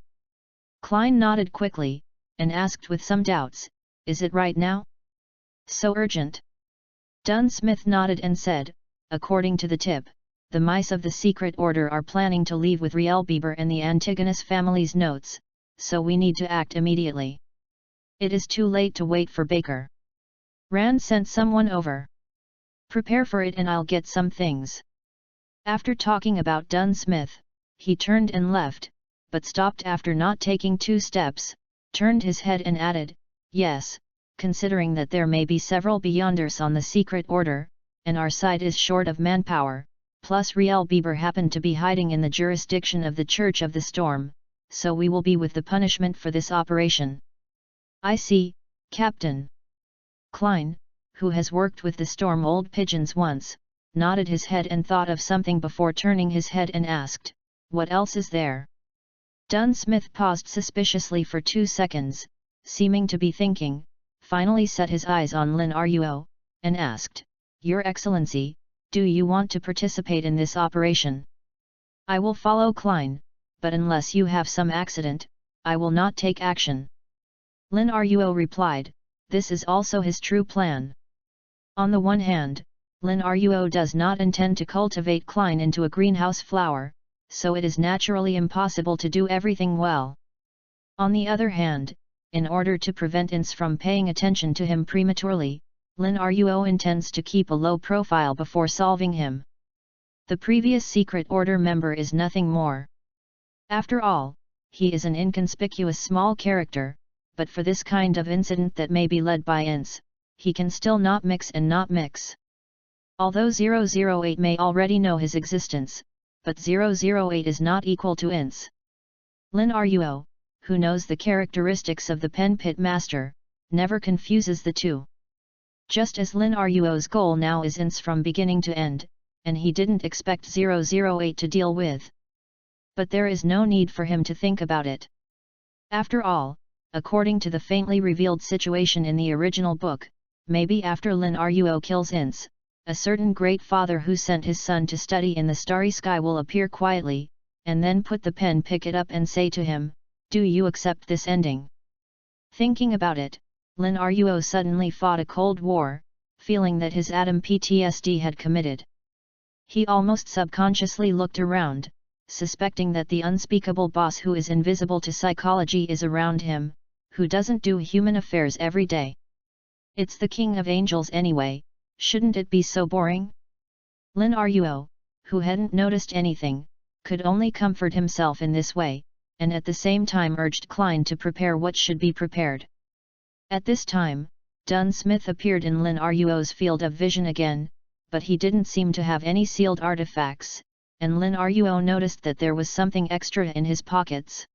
Klein nodded quickly, and asked with some doubts, is it right now? So urgent? Dun Smith nodded and said, according to the tip, the mice of the secret order are planning to leave with Riel Bieber and the Antigonus family's notes, so we need to act immediately. It is too late to wait for Baker. Rand sent someone over. Prepare for it and I'll get some things. After talking about Dun Smith, he turned and left, but stopped after not taking 2 steps, turned his head and added, yes, considering that there may be several Beyonders on the secret order, and our side is short of manpower, plus Riel Bieber happened to be hiding in the jurisdiction of the Church of the Storm, so we will be with the punishment for this operation. I see, Captain. Klein, who has worked with the Storm Old Pigeons once, nodded his head and thought of something before turning his head and asked, what else is there? Dun Smith paused suspiciously for 2 seconds, seeming to be thinking, finally set his eyes on Lin Ruo, and asked, Your Excellency, do you want to participate in this operation? I will follow Klein, but unless you have some accident, I will not take action. Lin Ruo replied, this is also his true plan. On the one hand, Lin Ruo does not intend to cultivate Klein into a greenhouse flower, so it is naturally impossible to do everything well. On the other hand, in order to prevent INS from paying attention to him prematurely, Lin Ruo intends to keep a low profile before solving him. The previous secret order member is nothing more. After all, he is an inconspicuous small character, but for this kind of incident that may be led by INS, he can still not mix and not mix. Although 008 may already know his existence, but 008 is not equal to INS. Lin Ruo, who knows the characteristics of the Pen Pit Master, never confuses the two. Just as Lin Ruo's goal now is INS from beginning to end, and he didn't expect 008 to deal with. But there is no need for him to think about it. After all, according to the faintly revealed situation in the original book, maybe after Lin Ruo kills INS, a certain great father who sent his son to study in the starry sky will appear quietly, and then put the pen, pick it up and say to him, do you accept this ending? Thinking about it, Lin Ruo suddenly fought a cold war, feeling that his Atom PTSD had committed. He almost subconsciously looked around, suspecting that the unspeakable boss who is invisible to psychology is around him, who doesn't do human affairs every day. It's the King of Angels anyway, shouldn't it be so boring? Lin Ruo, who hadn't noticed anything, could only comfort himself in this way, and at the same time urged Klein to prepare what should be prepared. At this time, Dun Smith appeared in Lin Ruo's field of vision again, but he didn't seem to have any sealed artifacts, and Lin Ruo noticed that there was something extra in his pockets.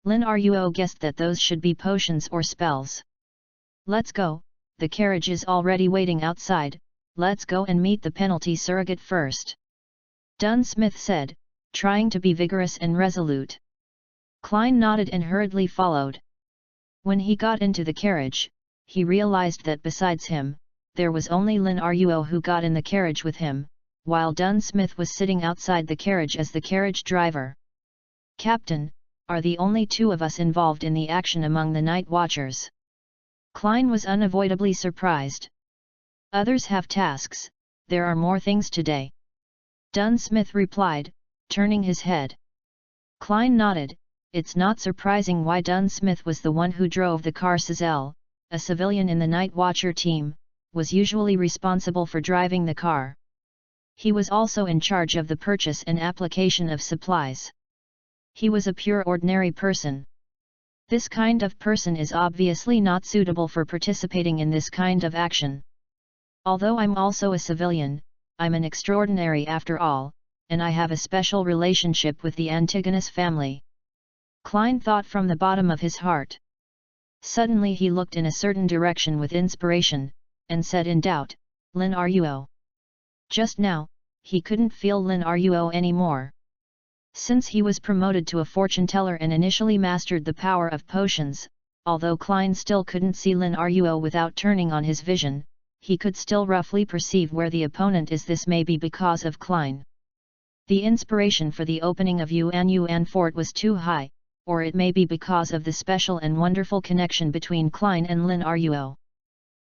Lin Ruo guessed that those should be potions or spells. "Let's go, the carriage is already waiting outside, let's go and meet the penalty surrogate first," Dun Smith said, trying to be vigorous and resolute. Klein nodded and hurriedly followed. When he got into the carriage, he realized that besides him, there was only Lin Ruo who got in the carriage with him, while Dun Smith was sitting outside the carriage as the carriage driver. "Captain, are the only two of us involved in the action among the night watchers?" Klein was unavoidably surprised. "Others have tasks, there are more things today," Dun Smith replied, turning his head. Klein nodded. It's not surprising why Dun Smith was the one who drove the car. Cecil, a civilian in the night watcher team, was usually responsible for driving the car. He was also in charge of the purchase and application of supplies. He was a pure ordinary person. This kind of person is obviously not suitable for participating in this kind of action. Although I'm also a civilian, I'm an extraordinary after all, and I have a special relationship with the Antigonus family. Klein thought from the bottom of his heart. Suddenly he looked in a certain direction with inspiration, and said in doubt, "Lin Ruo." Just now, he couldn't feel Lin Ruo anymore. Since he was promoted to a fortune teller and initially mastered the power of potions, although Klein still couldn't see Lin Ruo without turning on his vision, he could still roughly perceive where the opponent is. This may be because of Klein. The inspiration for the opening of Yuan Fort was too high, or it may be because of the special and wonderful connection between Klein and Lin Ruo.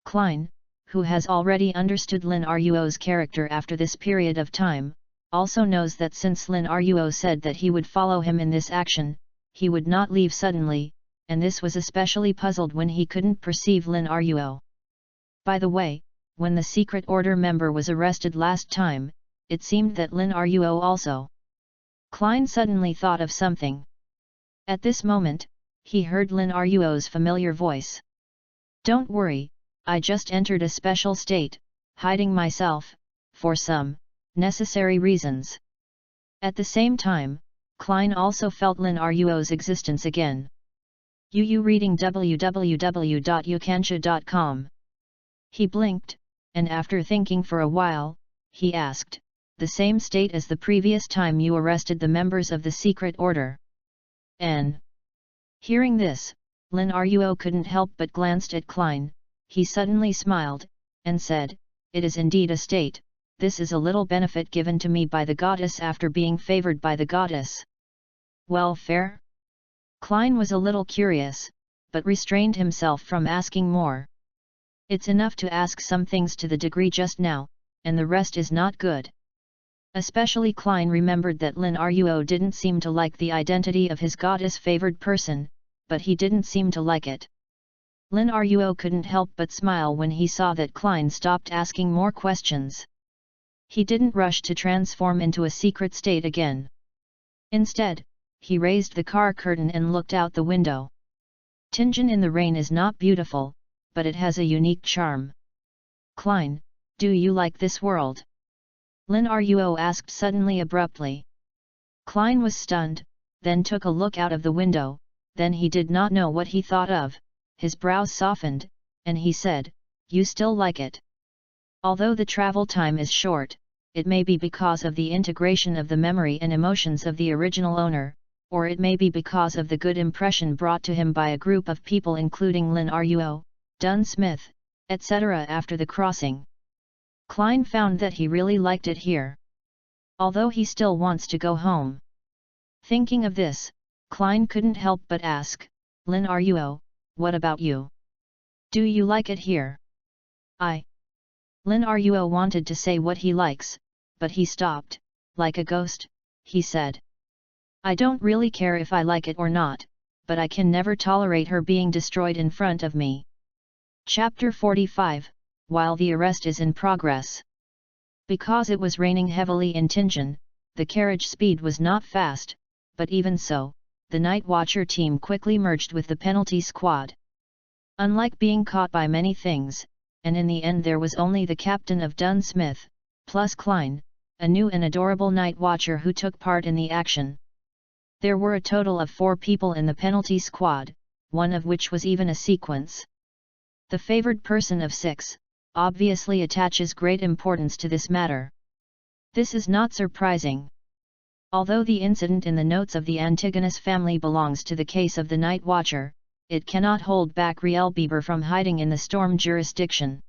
Klein, who has already understood Lin Ruo's character after this period of time, also knows that since Lin Ruo said that he would follow him in this action, he would not leave suddenly, and this was especially puzzled when he couldn't perceive Lin Ruo. By the way, when the secret order member was arrested last time, it seemed that Lin Ruo also. Klein suddenly thought of something. At this moment, he heard Lin Ruo's familiar voice. "Don't worry, I just entered a special state, hiding myself, for some necessary reasons." At the same time, Klein also felt Lin Ruo's existence again. Reading www.ukansha.com. He blinked, and after thinking for a while, he asked, "The same state as the previous time you arrested the members of the secret order?" N. Hearing this, Lin Ruo couldn't help but glanced at Klein. He suddenly smiled, and said, "It is indeed a state. This is a little benefit given to me by the goddess after being favored by the goddess." "Welfare?" Klein was a little curious, but restrained himself from asking more. "It's enough to ask some things to the degree just now, and the rest is not good." Especially Klein remembered that Lin Ruo didn't seem to like the identity of his goddess-favored person, but he didn't seem to like it. Lin Ruo couldn't help but smile when he saw that Klein stopped asking more questions. He didn't rush to transform into a secret state again. Instead, he raised the car curtain and looked out the window. Tianjin in the rain is not beautiful, but it has a unique charm. "Klein, do you like this world?" Lin Ruo asked suddenly abruptly. Klein was stunned, then took a look out of the window, then he did not know what he thought of, his brows softened, and he said, "You still like it? Although the travel time is short, it may be because of the integration of the memory and emotions of the original owner, or it may be because of the good impression brought to him by a group of people including Lin Ruo, Dun Smith, etc. after the crossing." Klein found that he really liked it here. Although he still wants to go home. Thinking of this, Klein couldn't help but ask, "Lin Ruo, what about you? Do you like it here?" Lin Ruo wanted to say what he likes, but he stopped. "Like a ghost," he said. "I don't really care if I like it or not, but I can never tolerate her being destroyed in front of me." Chapter 45, While the arrest is in progress. Because it was raining heavily in Tianjin, the carriage speed was not fast, but even so, the Night Watcher team quickly merged with the penalty squad. Unlike being caught by many things, and in the end there was only the captain of Dunsmith, plus Klein, a new and adorable Night Watcher who took part in the action. There were a total of 4 people in the penalty squad, one of which was even a sequence. The favored person of 6, obviously attaches great importance to this matter. This is not surprising. Although the incident in the notes of the Antigonus family belongs to the case of the Night Watcher, it cannot hold back Rielbeber from hiding in the Storm jurisdiction.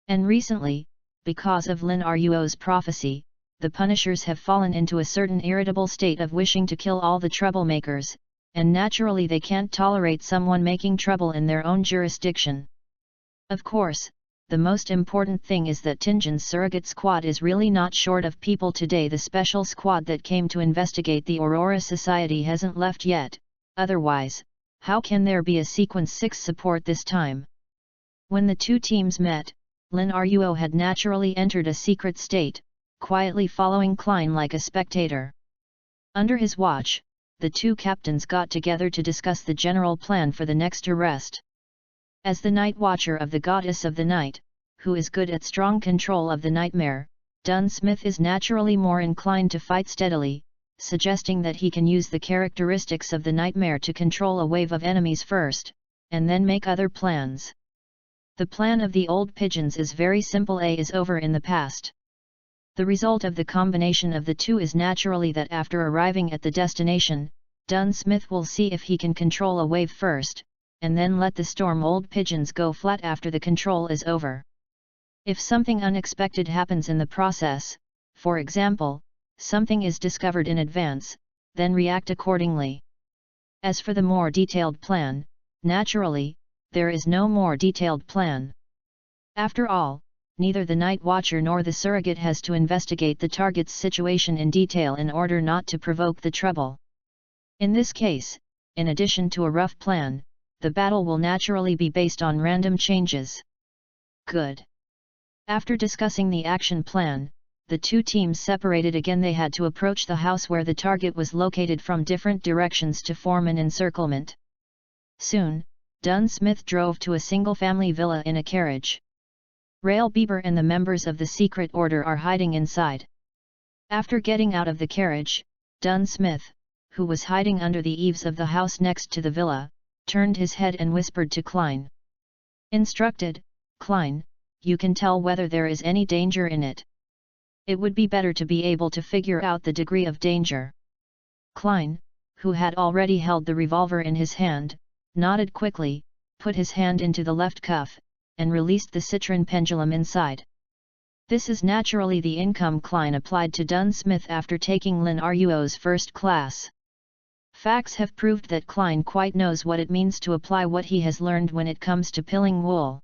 And recently, because of Lin Ruo's prophecy, the Punishers have fallen into a certain irritable state of wishing to kill all the troublemakers, and naturally they can't tolerate someone making trouble in their own jurisdiction. Of course, the most important thing is that Tinjin's surrogate squad is really not short of people today. The special squad that came to investigate the Aurora Society hasn't left yet, otherwise, how can there be a Sequence 6 support this time? When the 2 teams met, Lin Ruo had naturally entered a secret state, quietly following Klein like a spectator. Under his watch, the 2 captains got together to discuss the general plan for the next arrest. As the Night Watcher of the Goddess of the Night, who is good at strong control of the nightmare, Dunsmith is naturally more inclined to fight steadily, suggesting that he can use the characteristics of the nightmare to control a wave of enemies first, and then make other plans. The plan of the old pigeons is very simple. A is over in the past. The result of the combination of the 2 is naturally that after arriving at the destination, Dunsmith will see if he can control a wave first, and then let the storm old pigeons go flat after the control is over. If something unexpected happens in the process, for example, something is discovered in advance, then react accordingly. As for the more detailed plan, naturally, there is no more detailed plan. After all, neither the Night Watcher nor the surrogate has to investigate the target's situation in detail in order not to provoke the trouble. In this case, in addition to a rough plan, the battle will naturally be based on random changes. Good. After discussing the action plan, the 2 teams separated again. They had to approach the house where the target was located from different directions to form an encirclement. Soon, Dunsmith drove to a single-family villa in a carriage. Rielbeber and the members of the secret order are hiding inside. After getting out of the carriage, Dunsmith, who was hiding under the eaves of the house next to the villa, turned his head and whispered to Klein. Instructed, Klein, you can tell whether there is any danger in it. It would be better to be able to figure out the degree of danger. Klein, who had already held the revolver in his hand, nodded quickly, put his hand into the left cuff, and released the citron pendulum inside. This is naturally the income Klein applied to Dunsmith after taking Lin Ruo's first class. Facts have proved that Klein quite knows what it means to apply what he has learned when it comes to pilling wool.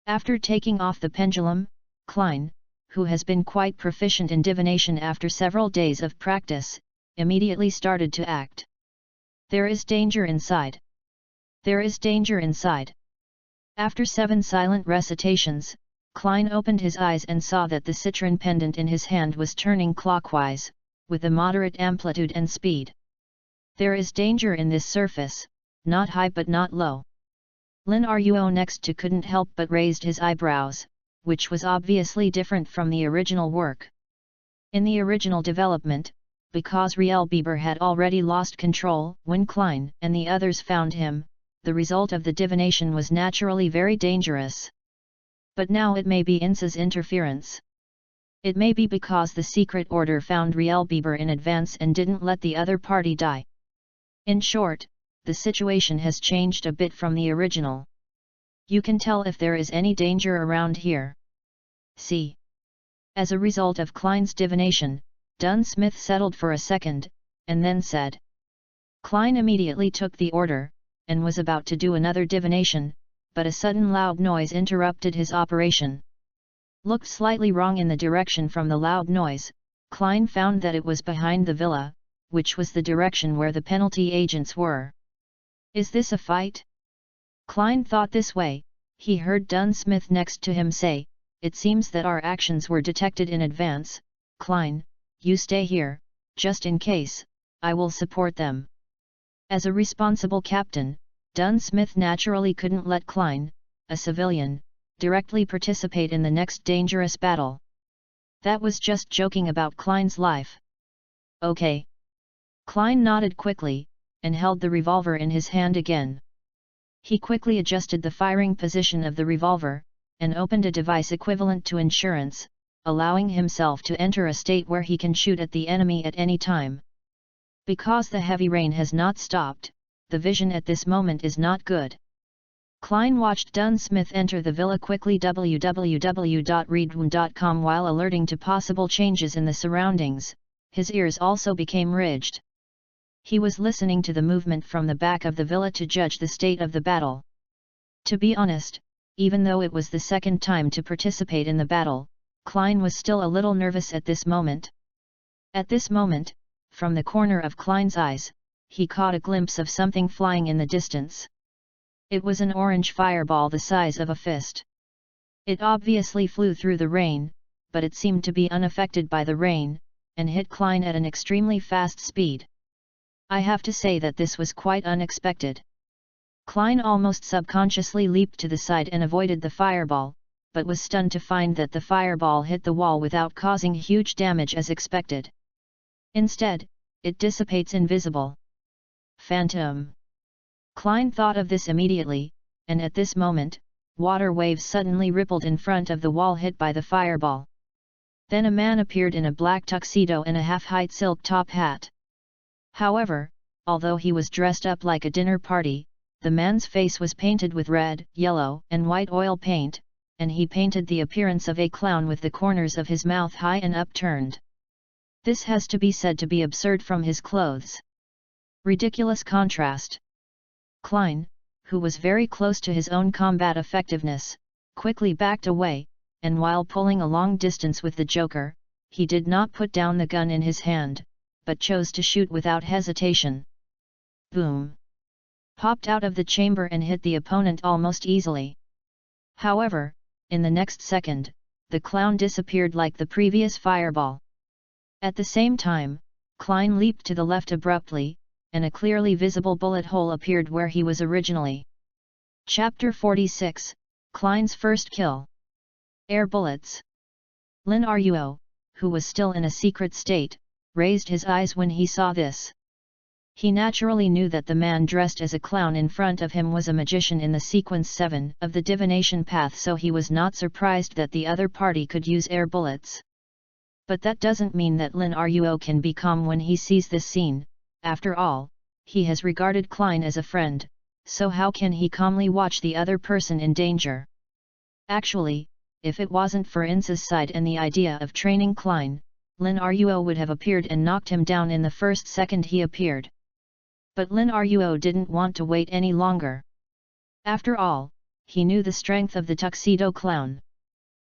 After taking off the pendulum, Klein, who has been quite proficient in divination after several days of practice, immediately started to act. There is danger inside. There is danger inside. After 7 silent recitations, Klein opened his eyes and saw that the citron pendant in his hand was turning clockwise, with a moderate amplitude and speed. There is danger in this surface, not high but not low. Lin Ruo next to couldn't help but raised his eyebrows, which was obviously different from the original work. In the original development, because Rielbeber had already lost control when Klein and the others found him, the result of the divination was naturally very dangerous. But now it may be Insa's interference. It may be because the secret order found Rielbeber in advance and didn't let the other party die. In short, the situation has changed a bit from the original. You can tell if there is any danger around here. See. As a result of Klein's divination, Dunsmith settled for a second, and then said. Klein immediately took the order, and was about to do another divination, but a sudden loud noise interrupted his operation. Looked slightly wrong in the direction from the loud noise, Klein found that it was behind the villa, which was the direction where the penalty agents were. Is this a fight? Klein thought this way. He heard Dunsmith next to him say, it seems that our actions were detected in advance. Klein, you stay here, just in case, I will support them. As a responsible captain, Dunsmith naturally couldn't let Klein, a civilian, directly participate in the next dangerous battle. That was just joking about Klein's life. Okay. Klein nodded quickly, and held the revolver in his hand again. He quickly adjusted the firing position of the revolver, and opened a device equivalent to insurance, allowing himself to enter a state where he can shoot at the enemy at any time. Because the heavy rain has not stopped, the vision at this moment is not good. Klein watched Dunsmith enter the villa quickly www.readaloud.com while alerting to possible changes in the surroundings. His ears also became ridged. He was listening to the movement from the back of the villa to judge the state of the battle. To be honest, even though it was the second time to participate in the battle, Klein was still a little nervous at this moment. At this moment, from the corner of Klein's eyes, he caught a glimpse of something flying in the distance. It was an orange fireball the size of a fist. It obviously flew through the rain, but it seemed to be unaffected by the rain, and hit Klein at an extremely fast speed. I have to say that this was quite unexpected. Klein almost subconsciously leaped to the side and avoided the fireball, but was stunned to find that the fireball hit the wall without causing huge damage as expected. Instead, it dissipates invisible. Phantom. Klein thought of this immediately, and at this moment, water waves suddenly rippled in front of the wall hit by the fireball. Then a man appeared in a black tuxedo and a half-height silk top hat. However, although he was dressed up like a dinner party, the man's face was painted with red, yellow, and white oil paint, and he painted the appearance of a clown with the corners of his mouth high and upturned. This has to be said to be absurd from his clothes. Ridiculous contrast. Klein, who was very close to his own combat effectiveness, quickly backed away, and while pulling a long distance with the Joker, he did not put down the gun in his hand, but chose to shoot without hesitation. Boom! Popped out of the chamber and hit the opponent almost easily. However, in the next second, the clown disappeared like the previous fireball. At the same time, Klein leaped to the left abruptly, and a clearly visible bullet hole appeared where he was originally. Chapter 46, Klein's first kill. Air bullets. Lin Ruo, who was still in a secret state, raised his eyes when he saw this. He naturally knew that the man dressed as a clown in front of him was a magician in the sequence 7 of the divination path, so he was not surprised that the other party could use air bullets. But that doesn't mean that Lin Ruo can be calm when he sees this scene. After all, he has regarded Klein as a friend, so how can he calmly watch the other person in danger? Actually, if it wasn't for Insa's side and the idea of training Klein, Lin Ruo would have appeared and knocked him down in the first second he appeared. But Lin Ruo didn't want to wait any longer. After all, he knew the strength of the tuxedo clown.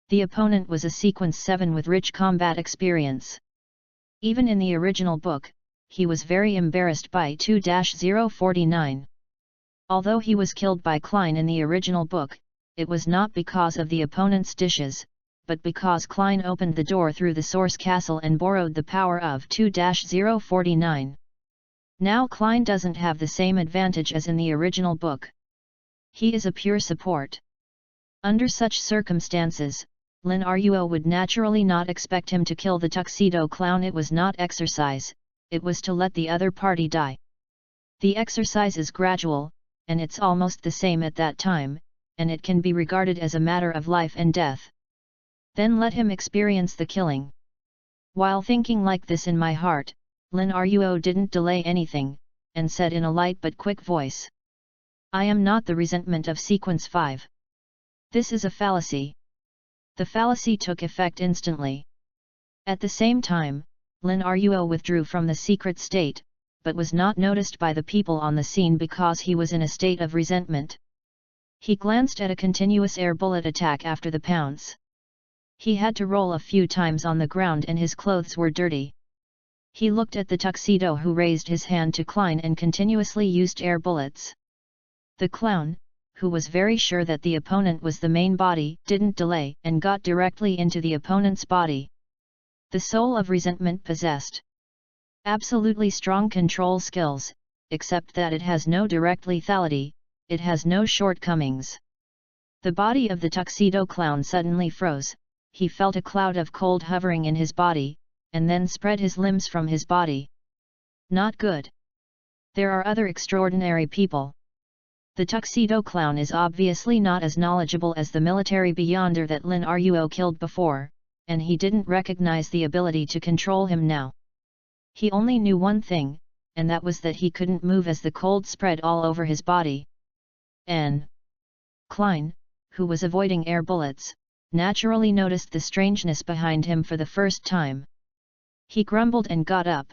The opponent was a sequence 7 with rich combat experience. Even in the original book, he was very embarrassed by 2-049. Although he was killed by Klein in the original book, it was not because of the opponent's dishes, but because Klein opened the door through the source castle and borrowed the power of 2-049. Now Klein doesn't have the same advantage as in the original book. He is a pure support. Under such circumstances, Lin Ruo would naturally not expect him to kill the tuxedo clown. It was not exercise, it was to let the other party die. The exercise is gradual, and it's almost the same at that time, and it can be regarded as a matter of life and death. Then let him experience the killing. While thinking like this in my heart, Lin Ruo didn't delay anything, and said in a light but quick voice. I am not the resentment of sequence 5. This is a fallacy. The fallacy took effect instantly. At the same time, Lin Ruo withdrew from the secret state, but was not noticed by the people on the scene because he was in a state of resentment. He glanced at a continuous air bullet attack after the pounce. He had to roll a few times on the ground and his clothes were dirty. He looked at the tuxedo who raised his hand to Klein and continuously used air bullets. The clown, who was very sure that the opponent was the main body, didn't delay and got directly into the opponent's body. The soul of resentment possessed absolutely strong control skills, except that it has no direct lethality, it has no shortcomings. The body of the tuxedo clown suddenly froze, he felt a cloud of cold hovering in his body, and then spread his limbs from his body. Not good. There are other extraordinary people. The tuxedo clown is obviously not as knowledgeable as the military beyonder that Lin Ruo killed before, and he didn't recognize the ability to control him now. He only knew one thing, and that was that he couldn't move as the cold spread all over his body. Klein, who was avoiding air bullets, naturally noticed the strangeness behind him for the first time. He grumbled and got up.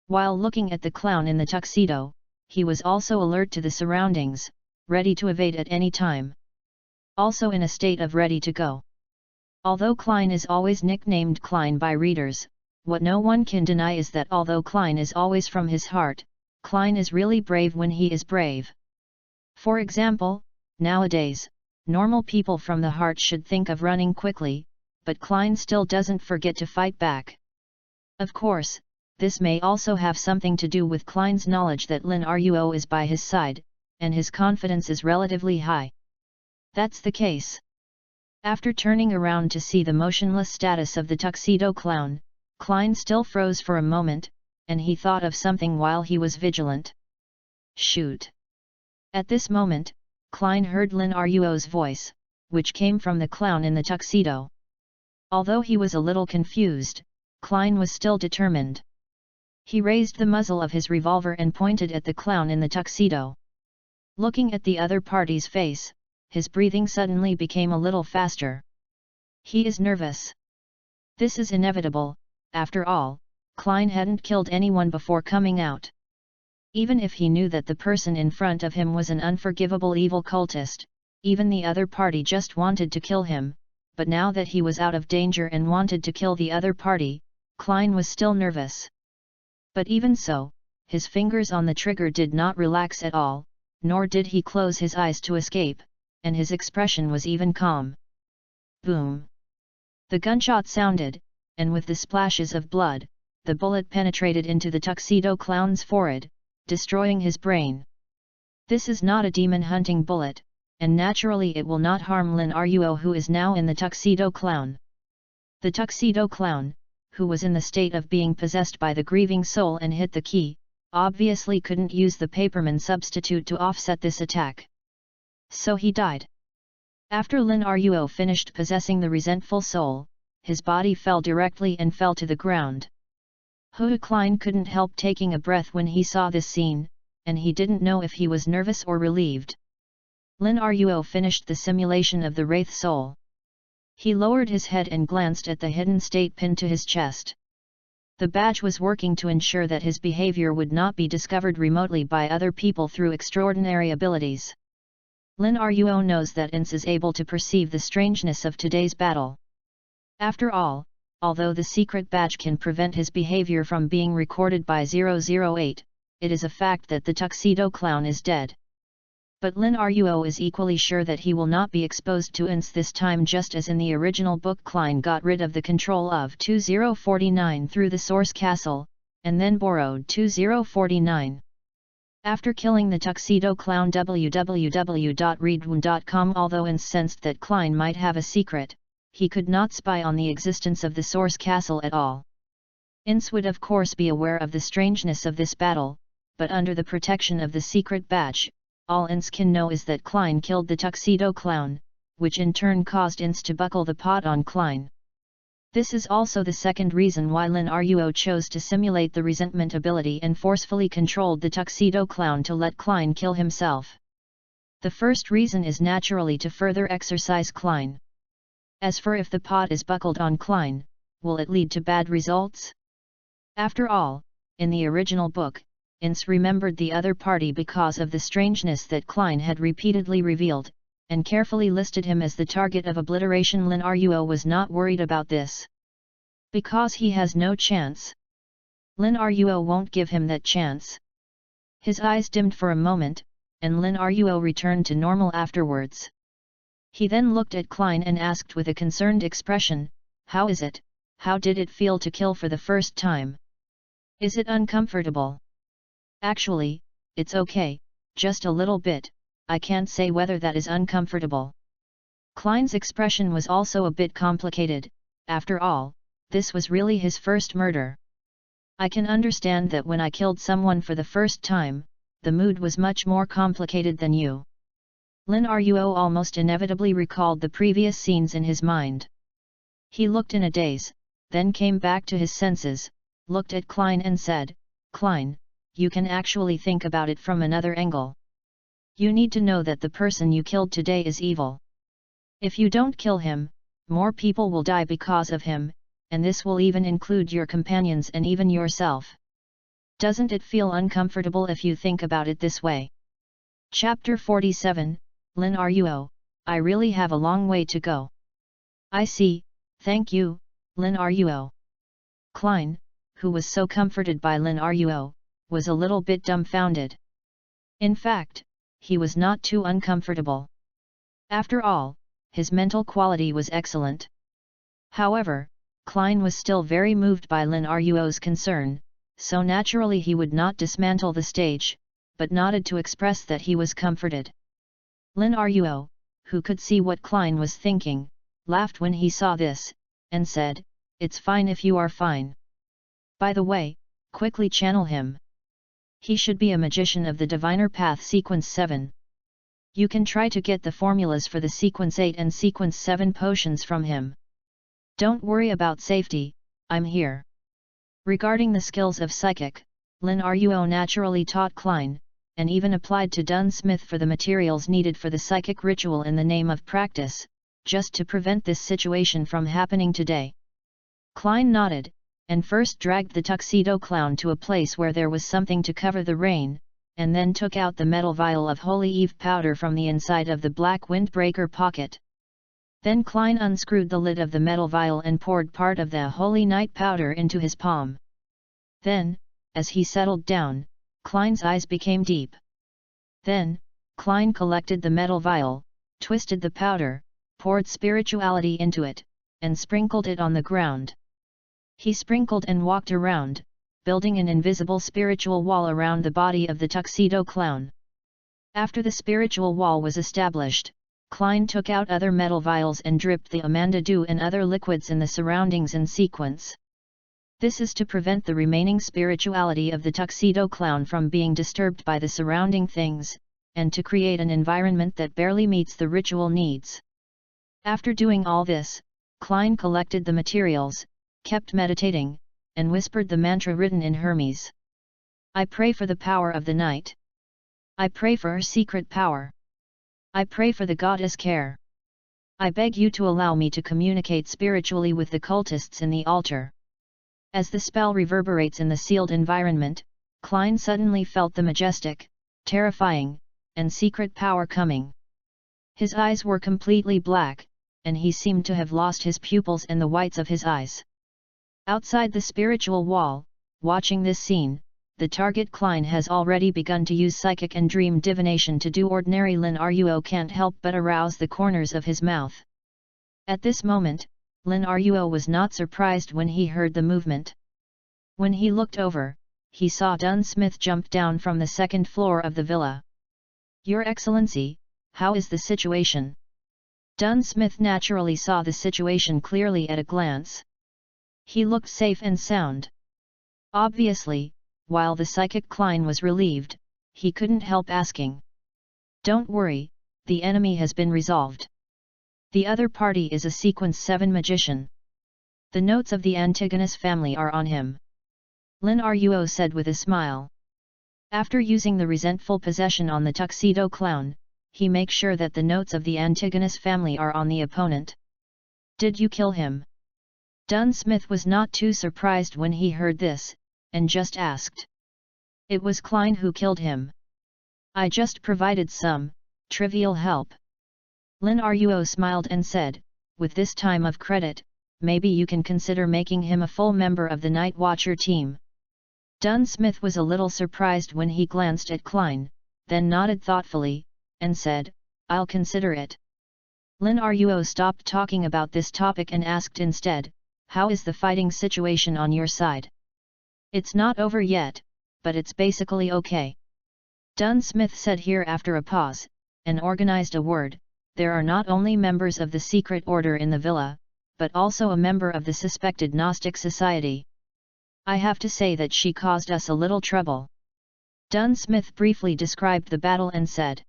While looking at the clown in the tuxedo, he was also alert to the surroundings, ready to evade at any time. Also in a state of ready to go. Although Klein is always nicknamed Klein by readers, what no one can deny is that although Klein is always from his heart, Klein is really brave when he is brave. For example, nowadays, normal people from the heart should think of running quickly, but Klein still doesn't forget to fight back. Of course, this may also have something to do with Klein's knowledge that Lin Ruo is by his side, and his confidence is relatively high. That's the case. After turning around to see the motionless status of the tuxedo clown, Klein still froze for a moment, and he thought of something while he was vigilant. Shoot! At this moment, Klein heard Lin Ruo's voice, which came from the clown in the tuxedo. Although he was a little confused, Klein was still determined. He raised the muzzle of his revolver and pointed at the clown in the tuxedo. Looking at the other party's face, his breathing suddenly became a little faster. He is nervous. This is inevitable, after all, Klein hadn't killed anyone before coming out. Even if he knew that the person in front of him was an unforgivable evil cultist, even the other party just wanted to kill him, but now that he was out of danger and wanted to kill the other party, Klein was still nervous. But even so, his fingers on the trigger did not relax at all, nor did he close his eyes to escape, and his expression was even calm. Boom! The gunshot sounded, and with the splashes of blood, the bullet penetrated into the tuxedo clown's forehead, destroying his brain. This is not a demon-hunting bullet, and naturally it will not harm Lin Ruo, who is now in the tuxedo clown. The tuxedo clown, who was in the state of being possessed by the grieving soul and hit the key, obviously couldn't use the paperman substitute to offset this attack. So he died. After Lin Ruo finished possessing the resentful soul, his body fell directly and fell to the ground. Hu Klein couldn't help taking a breath when he saw this scene, and he didn't know if he was nervous or relieved. Lin Ruo finished the simulation of the Wraith Soul. He lowered his head and glanced at the hidden state pin to his chest. The badge was working to ensure that his behavior would not be discovered remotely by other people through extraordinary abilities. Lin Ruo knows that INS is able to perceive the strangeness of today's battle. After all, although the secret badge can prevent his behavior from being recorded by 008, it is a fact that the tuxedo clown is dead. But Lin Ruo is equally sure that he will not be exposed to INS this time, just as in the original book Klein got rid of the control of 2049 through the source castle, and then borrowed 2049. After killing the tuxedo clown, www.readaloud.com, although INS sensed that Klein might have a secret, he could not spy on the existence of the source castle at all. INS would of course be aware of the strangeness of this battle, but under the protection of the secret badge, all INS can know is that Klein killed the tuxedo clown, which in turn caused INS to buckle the pot on Klein. This is also the second reason why Lin Ruo chose to simulate the resentment ability and forcefully controlled the tuxedo clown to let Klein kill himself. The first reason is naturally to further exercise Klein. As for if the pot is buckled on Klein, will it lead to bad results? After all, in the original book, INS remembered the other party because of the strangeness that Klein had repeatedly revealed, and carefully listed him as the target of obliteration. Lin Ruo was not worried about this. Because he has no chance. Lin Ruo won't give him that chance. His eyes dimmed for a moment, and Lin Ruo returned to normal afterwards. He then looked at Klein and asked with a concerned expression, "How is it? How did it feel to kill for the first time? Is it uncomfortable?" Actually, it's okay, just a little bit, I can't say whether that is uncomfortable. Klein's expression was also a bit complicated, after all, this was really his first murder. I can understand that when I killed someone for the first time, the mood was much more complicated than you. Lin Ruo almost inevitably recalled the previous scenes in his mind. He looked in a daze, then came back to his senses, looked at Klein and said, "Klein, you can actually think about it from another angle. You need to know that the person you killed today is evil. If you don't kill him, more people will die because of him, and this will even include your companions and even yourself. Doesn't it feel uncomfortable if you think about it this way?" Chapter 47, Lin Ruo, I really have a long way to go. I see, thank you, Lin Ruo. Klein, who was so comforted by Lin Ruo, was a little bit dumbfounded. In fact, he was not too uncomfortable. After all, his mental quality was excellent. However, Klein was still very moved by Lin Ruo's concern, so naturally he would not dismantle the stage, but nodded to express that he was comforted. Lin Ruo, who could see what Klein was thinking, laughed when he saw this, and said, "It's fine if you are fine. By the way, quickly channel him. He should be a magician of the Diviner Path Sequence 7. You can try to get the formulas for the Sequence 8 and Sequence 7 potions from him. Don't worry about safety, I'm here." Regarding the skills of psychic, Lin Ruo naturally taught Klein, and even applied to Dunsmith for the materials needed for the psychic ritual in the name of practice, just to prevent this situation from happening today. Klein nodded, and first dragged the tuxedo clown to a place where there was something to cover the rain, and then took out the metal vial of Holy Eve powder from the inside of the black windbreaker pocket. Then Klein unscrewed the lid of the metal vial and poured part of the Holy Night powder into his palm. Then, as he settled down, Klein's eyes became deep. Then, Klein collected the metal vial, twisted the powder, poured spirituality into it, and sprinkled it on the ground. He sprinkled and walked around, building an invisible spiritual wall around the body of the tuxedo clown. After the spiritual wall was established, Klein took out other metal vials and dripped the Amanda Dew and other liquids in the surroundings in sequence. This is to prevent the remaining spirituality of the tuxedo clown from being disturbed by the surrounding things, and to create an environment that barely meets the ritual needs. After doing all this, Klein collected the materials, kept meditating, and whispered the mantra written in Hermes. I pray for the power of the night. I pray for her secret power. I pray for the goddess Care. I beg you to allow me to communicate spiritually with the cultists in the altar. As the spell reverberates in the sealed environment, Klein suddenly felt the majestic, terrifying, and secret power coming. His eyes were completely black, and he seemed to have lost his pupils and the whites of his eyes. Outside the spiritual wall, watching this scene, the target Klein has already begun to use psychic and dream divination to do ordinary Lin Ruo can't help but arouse the corners of his mouth. At this moment, Lin Ruo was not surprised when he heard the movement. When he looked over, he saw Dunsmith jump down from the second floor of the villa. Your Excellency, how is the situation? Dunsmith naturally saw the situation clearly at a glance. He looked safe and sound. Obviously, while the psychic Klein was relieved, he couldn't help asking. Don't worry, the enemy has been resolved. The other party is a Sequence 7 magician. The notes of the Antigonus family are on him. Lin Ruo said with a smile. After using the resentful possession on the tuxedo clown, he makes sure that the notes of the Antigonus family are on the opponent. Did you kill him? Dunsmith was not too surprised when he heard this, and just asked. It was Klein who killed him. I just provided some trivial help. Lin Ruo smiled and said, with this time of credit, maybe you can consider making him a full member of the Night Watcher team. Dunsmith was a little surprised when he glanced at Klein, then nodded thoughtfully, and said, I'll consider it. Lin Ruo stopped talking about this topic and asked instead, how is the fighting situation on your side? It's not over yet, but it's basically okay. Dunsmith said here after a pause, and organized a word. There are not only members of the secret order in the villa, but also a member of the suspected Gnostic Society. I have to say that she caused us a little trouble. Dunsmith briefly described the battle and said,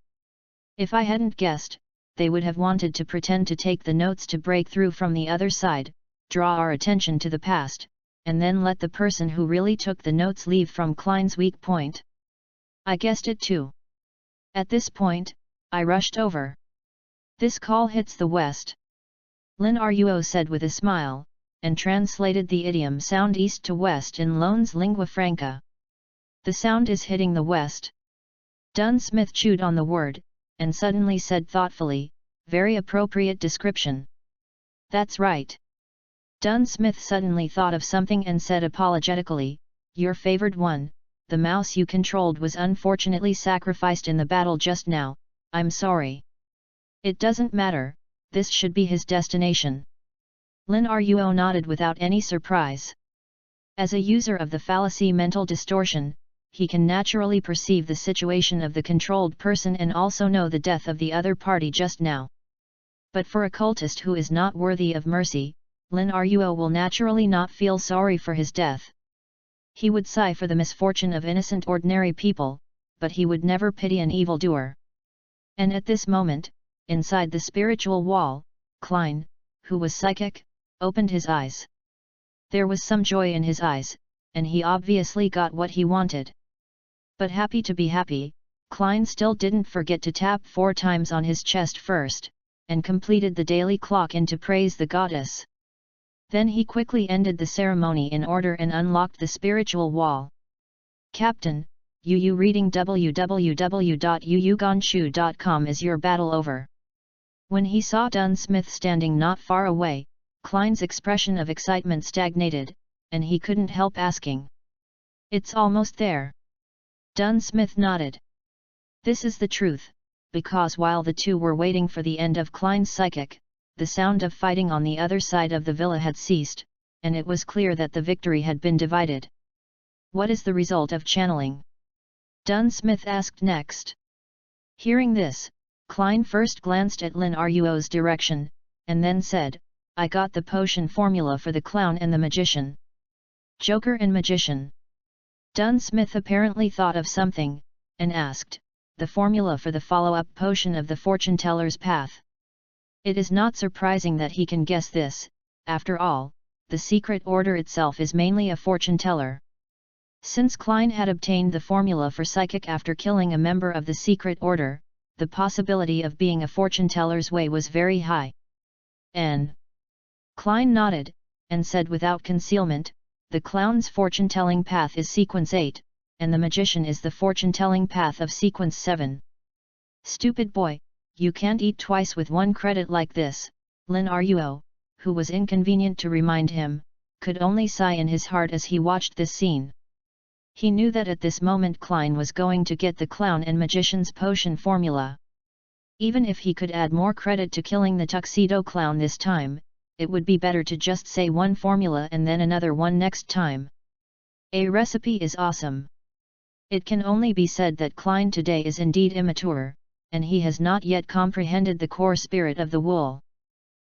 "If I hadn't guessed, they would have wanted to pretend to take the notes to break through from the other side, draw our attention to the past, and then let the person who really took the notes leave from Klein's weak point. I guessed it too. At this point, I rushed over. This call hits the West," Lin Ruo said with a smile, and translated the idiom sound east to west in Loan's lingua franca. "The sound is hitting the West." Dunsmith chewed on the word, and suddenly said thoughtfully, "Very appropriate description." "That's right." Dunsmith suddenly thought of something and said apologetically, "Your favored one, the mouse you controlled, was unfortunately sacrificed in the battle just now. I'm sorry." "It doesn't matter, this should be his destination." Lin Ruo nodded without any surprise. As a user of the fallacy mental distortion, he can naturally perceive the situation of the controlled person and also know the death of the other party just now. But for a cultist who is not worthy of mercy, Lin Ruo will naturally not feel sorry for his death. He would sigh for the misfortune of innocent ordinary people, but he would never pity an evildoer. And at this moment, inside the spiritual wall, Klein, who was psychic, opened his eyes. There was some joy in his eyes, and he obviously got what he wanted. But happy to be happy, Klein still didn't forget to tap 4 times on his chest first, and completed the daily clock in to praise the goddess. Then he quickly ended the ceremony in order and unlocked the spiritual wall. "Captain, you reading www.yuyuganshu.com. Is your battle over?" When he saw Dunsmith standing not far away, Klein's expression of excitement stagnated, and he couldn't help asking. "It's almost there." Dunsmith nodded. This is the truth, because while the two were waiting for the end of Klein's psychic, the sound of fighting on the other side of the villa had ceased, and it was clear that the victory had been divided. "What is the result of channeling?" Dunsmith asked next. Hearing this, Klein first glanced at Lin Ruo's direction, and then said, "I got the potion formula for the clown and the magician." "Joker and magician?" Dunsmith apparently thought of something, and asked, "The formula for the follow-up potion of the fortune-teller's path?" It is not surprising that he can guess this. After all, the secret order itself is mainly a fortune-teller. Since Klein had obtained the formula for psychic after killing a member of the secret order, the possibility of being a fortune-teller's way was very high. N. Klein nodded, and said without concealment, "The clown's fortune-telling path is sequence 8, and the magician is the fortune-telling path of sequence 7. "Stupid boy, you can't eat twice with 1 credit like this." Lin Ruo, who was inconvenient to remind him, could only sigh in his heart as he watched this scene. He knew that at this moment Klein was going to get the clown and magician's potion formula. Even if he could add more credit to killing the tuxedo clown this time, it would be better to just say one formula and then another one next time. A recipe is awesome. It can only be said that Klein today is indeed immature, and he has not yet comprehended the core spirit of the wool.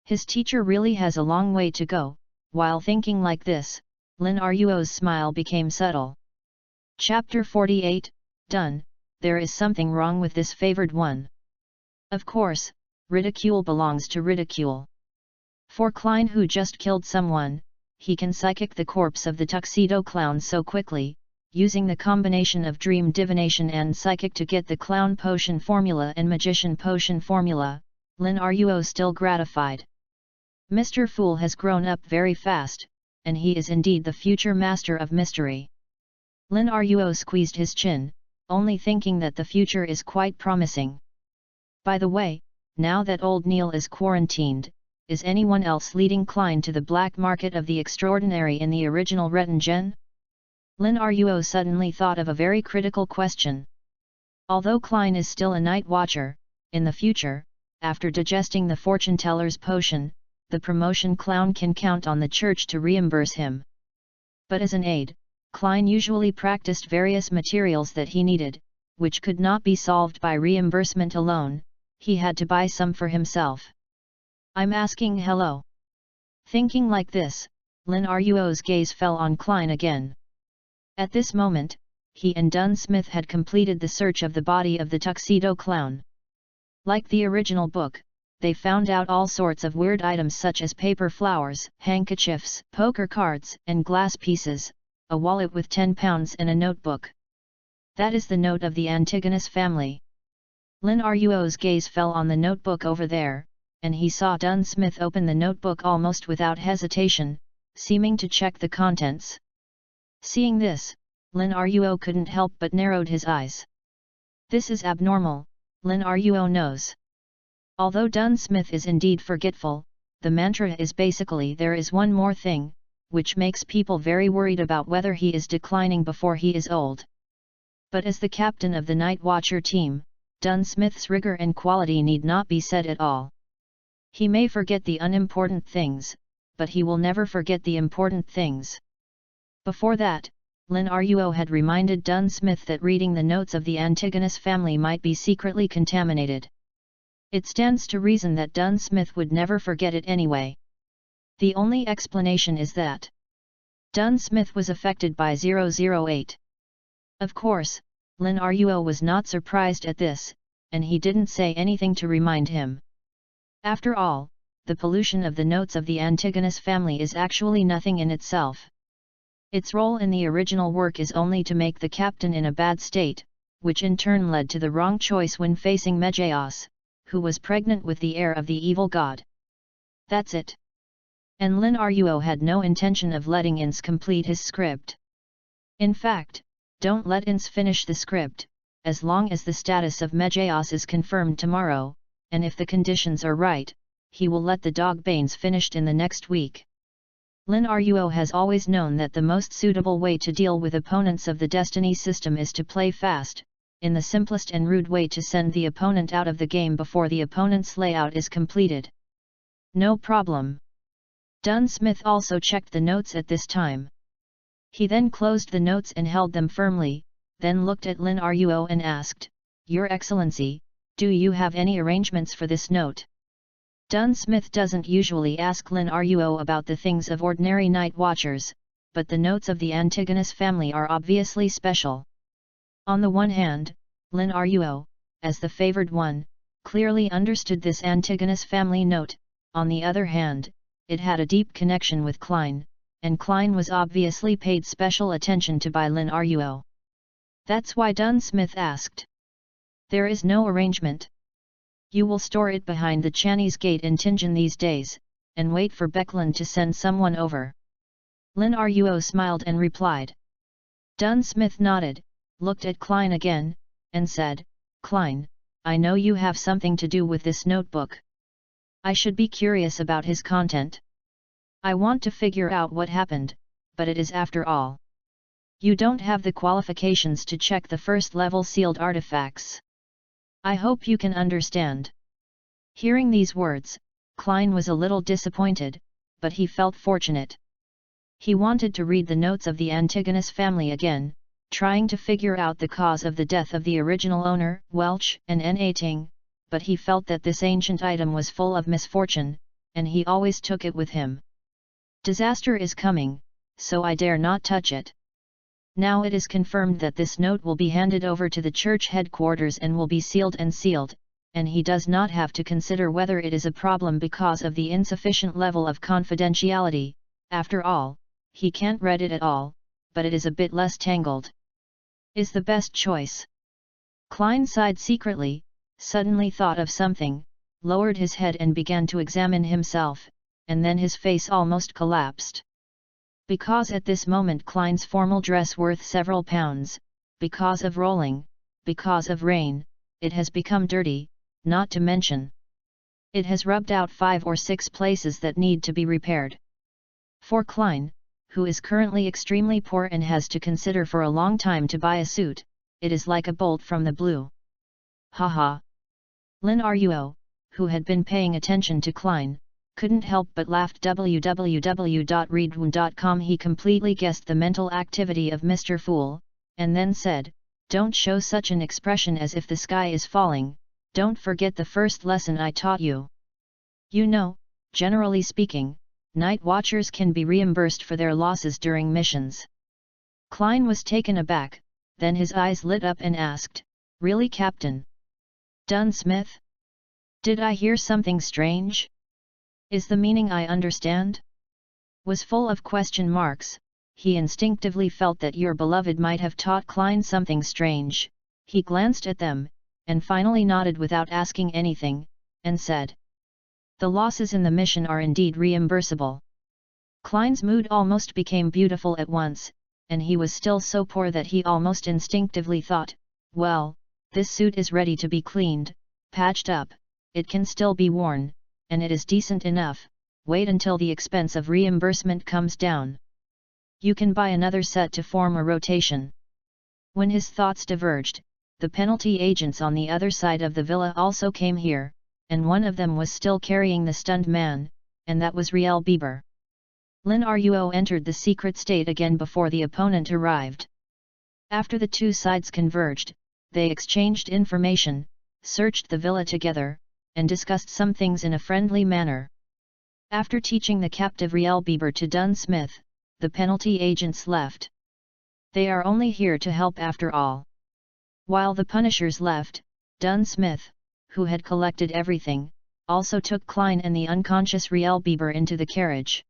His teacher really has a long way to go. While thinking like this, Lin Ruo's smile became subtle. Chapter 48, done. There is something wrong with this favored one. Of course, ridicule belongs to ridicule. For Klein, who just killed someone, he can psychic the corpse of the tuxedo clown so quickly, using the combination of dream divination and psychic to get the clown potion formula and magician potion formula. Lin Ruo still gratified. Mr. Fool has grown up very fast, and he is indeed the future master of mystery. Lin Ruo squeezed his chin, only thinking that the future is quite promising. By the way, now that old Neil is quarantined, is anyone else leading Klein to the black market of the extraordinary in the original Rettingen? Lin Ruo suddenly thought of a very critical question. Although Klein is still a night watcher, in the future, after digesting the fortune-teller's potion, the promotion clown can count on the church to reimburse him. But as an aid, Klein usually practiced various materials that he needed, which could not be solved by reimbursement alone. He had to buy some for himself. I'm asking hello. Thinking like this, Lin Ruo's gaze fell on Klein again. At this moment, he and Dunsmith had completed the search of the body of the tuxedo clown. Like the original book, they found out all sorts of weird items such as paper flowers, handkerchiefs, poker cards, and glass pieces, a wallet with 10 pounds and a notebook. That is the note of the Antigonus family. Lin Ruo's gaze fell on the notebook over there, and he saw Dunsmith open the notebook almost without hesitation, seeming to check the contents. Seeing this, Lin Ruo couldn't help but narrowed his eyes. This is abnormal, Lin Ruo knows. Although Dunsmith is indeed forgetful, the mantra is basically there is one more thing, which makes people very worried about whether he is declining before he is old. But as the captain of the Night Watcher team, Dunsmith's rigor and quality need not be said at all. He may forget the unimportant things, but he will never forget the important things. Before that, Lin Ruo had reminded Dunsmith that reading the notes of the Antigonus family might be secretly contaminated. It stands to reason that Dunsmith would never forget it anyway. The only explanation is that Dunsmith was affected by 008. Of course, Lin Ruo was not surprised at this, and he didn't say anything to remind him. After all, the pollution of the notes of the Antigonus family is actually nothing in itself. Its role in the original work is only to make the captain in a bad state, which in turn led to the wrong choice when facing Megeos, who was pregnant with the heir of the evil god. That's it. And Lin Ruo had no intention of letting Ince complete his script. In fact, don't let Ince finish the script, as long as the status of Megeos is confirmed tomorrow, and if the conditions are right, he will let the dog Banes finished in the next week. Lin Ruo has always known that the most suitable way to deal with opponents of the Destiny system is to play fast, in the simplest and rude way to send the opponent out of the game before the opponent's layout is completed. No problem. Dunsmith also checked the notes at this time. He then closed the notes and held them firmly, then looked at Lin Ruo and asked, "Your Excellency, do you have any arrangements for this note?" Dunsmith doesn't usually ask Lin Ruo about the things of ordinary night watchers, but the notes of the Antigonus family are obviously special. On the one hand, Lin Ruo, as the favored one, clearly understood this Antigonus family note, on the other hand, it had a deep connection with Klein, and Klein was obviously paid special attention to by Lin Ruo. That's why Dunsmith asked. There is no arrangement. You will store it behind the Chinese gate in Tianjin these days, and wait for Becklin to send someone over. Lin Ruo smiled and replied. Dunsmith nodded, looked at Klein again, and said, "Klein, I know you have something to do with this notebook. I should be curious about his content. I want to figure out what happened, but it is after all. You don't have the qualifications to check the first-level sealed artifacts. I hope you can understand." Hearing these words, Klein was a little disappointed, but he felt fortunate. He wanted to read the notes of the Antigonus family again, trying to figure out the cause of the death of the original owner, Welch and N.A. Ting, but he felt that this ancient item was full of misfortune, and he always took it with him. Disaster is coming, so I dare not touch it. Now it is confirmed that this note will be handed over to the church headquarters and will be sealed, and he does not have to consider whether it is a problem because of the insufficient level of confidentiality. After all, he can't read it at all, but it is a bit less tangled. Is the best choice. Klein sighed secretly, suddenly thought of something, lowered his head and began to examine himself, and then his face almost collapsed. Because at this moment Klein's formal dress worth several pounds, because of rolling, because of rain, it has become dirty, not to mention. It has rubbed out 5 or 6 places that need to be repaired. For Klein, who is currently extremely poor and has to consider for a long time to buy a suit, it is like a bolt from the blue. Haha. Lin Ruo, who had been paying attention to Klein, couldn't help but laughed. www.readaloud.com. He completely guessed the mental activity of Mr. Fool, and then said, don't show such an expression as if the sky is falling, don't forget the first lesson I taught you. You know, generally speaking, night watchers can be reimbursed for their losses during missions. Klein was taken aback, then his eyes lit up and asked, "Really, Captain? Dunsmith? Did I hear something strange? Is the meaning I understand?" Was full of question marks. He instinctively felt that your beloved might have taught Klein something strange. He glanced at them, and finally nodded without asking anything, and said, "The losses in the mission are indeed reimbursable." Klein's mood almost became beautiful at once, and he was still so poor that he almost instinctively thought, "Well, this suit is ready to be cleaned, patched up, it can still be worn, and it is decent enough, wait until the expense of reimbursement comes down. You can buy another set to form a rotation." When his thoughts diverged, the penalty agents on the other side of the villa also came here, and one of them was still carrying the stunned man, and that was Riel Bieber. Lin Ruo entered the secret state again before the opponent arrived. After the two sides converged, they exchanged information, searched the villa together, and discussed some things in a friendly manner. After teaching the captive Riel Bieber to Dunsmith, the penalty agents left. They are only here to help after all. While the punishers left, Dunsmith, who had collected everything, also took Klein and the unconscious Riel Bieber into the carriage.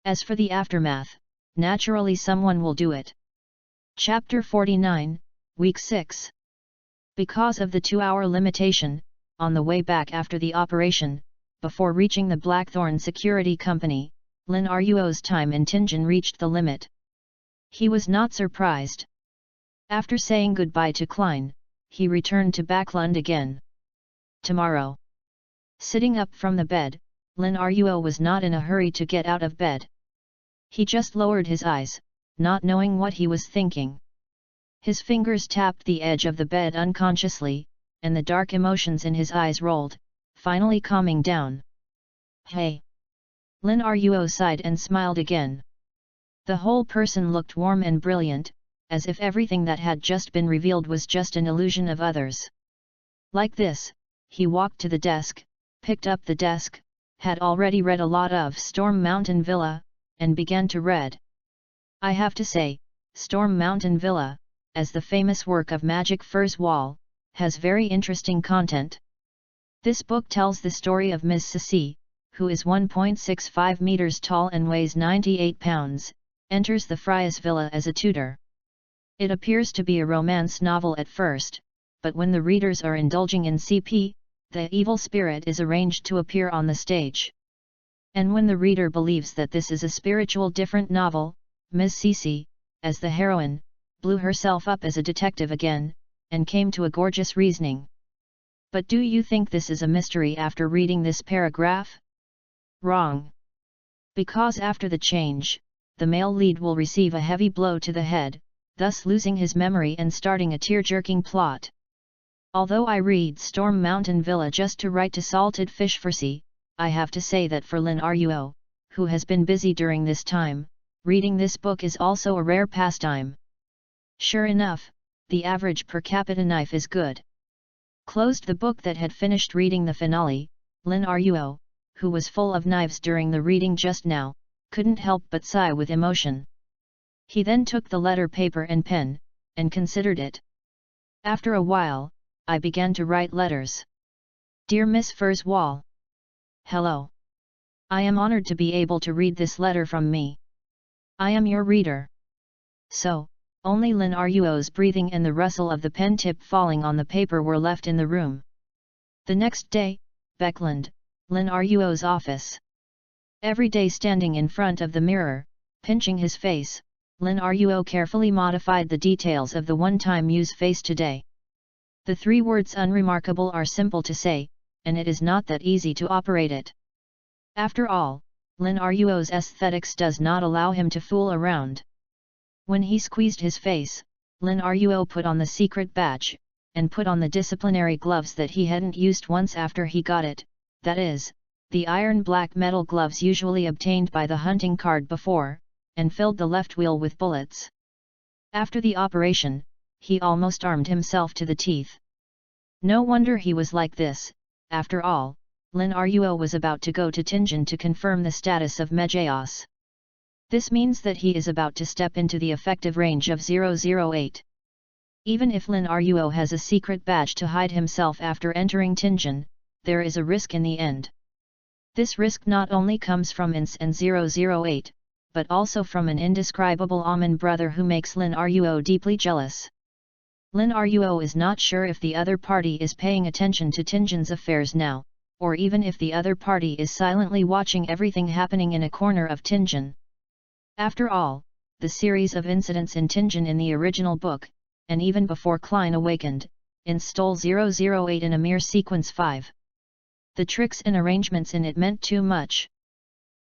As for the aftermath, naturally someone will do it. Chapter 49, Week 6. Because of the 2-hour limitation, on the way back after the operation, before reaching the Blackthorn Security Company, Lin Ruo's time in Tianjin reached the limit. He was not surprised. After saying goodbye to Klein, he returned to Backlund again. Tomorrow. Sitting up from the bed, Lin Ruo was not in a hurry to get out of bed. He just lowered his eyes, not knowing what he was thinking. His fingers tapped the edge of the bed unconsciously, and the dark emotions in his eyes rolled, finally calming down. "Hey!" Lin Ruo sighed and smiled again. The whole person looked warm and brilliant, as if everything that had just been revealed was just an illusion of others. Like this, he walked to the desk, picked up the desk, had already read a lot of Storm Mountain Villa, and began to read. I have to say, Storm Mountain Villa, as the famous work of Magic Furs Wall, has very interesting content. This book tells the story of Miss Sissi, who is 1.65 meters tall and weighs 98 pounds, enters the Frias Villa as a tutor. It appears to be a romance novel at first, but when the readers are indulging in CP, the evil spirit is arranged to appear on the stage. And when the reader believes that this is a spiritual different novel, Miss Sissi, as the heroine, blew herself up as a detective again, and came to a gorgeous reasoning. But do you think this is a mystery after reading this paragraph? Wrong. Because after the change, the male lead will receive a heavy blow to the head, thus losing his memory and starting a tear-jerking plot. Although I read Storm Mountain Villa just to write to Salted Fish Farsi, I have to say that for Lin Ruo, who has been busy during this time, reading this book is also a rare pastime. Sure enough, the average per capita knife is good. Closed the book that had finished reading the finale, Lin Ruo, who was full of knives during the reading just now, couldn't help but sigh with emotion. He then took the letter paper and pen, and considered it. After a while, I began to write letters. Dear Miss Furs Wall. Hello. I am honored to be able to read this letter from me. I am your reader. So, only Lin Ruo's breathing and the rustle of the pen tip falling on the paper were left in the room. The next day, Backlund, Lin Ruo's office. Every day standing in front of the mirror, pinching his face, Lin Ruo carefully modified the details of the one-time use face today. The 3 words unremarkable are simple to say, and it is not that easy to operate it. After all, Lin Ruo's aesthetics does not allow him to fool around. When he squeezed his face, Lin Ruo put on the secret badge, and put on the disciplinary gloves that he hadn't used once after he got it, that is, the iron black metal gloves usually obtained by the hunting card before, and filled the left wheel with bullets. After the operation, he almost armed himself to the teeth. No wonder he was like this. After all, Lin Ruo was about to go to Tianjin to confirm the status of Mejios. This means that he is about to step into the effective range of 008. Even if Lin Ruo has a secret badge to hide himself after entering Tianjin, there is a risk in the end. This risk not only comes from INS and 008, but also from an indescribable almond brother who makes Lin Ruo deeply jealous. Lin Ruo is not sure if the other party is paying attention to Tianjin's affairs now, or even if the other party is silently watching everything happening in a corner of Tianjin. After all, the series of incidents in Tianjin in the original book, and even before Klein awakened, install 008 in a mere sequence 5. The tricks and arrangements in it meant too much.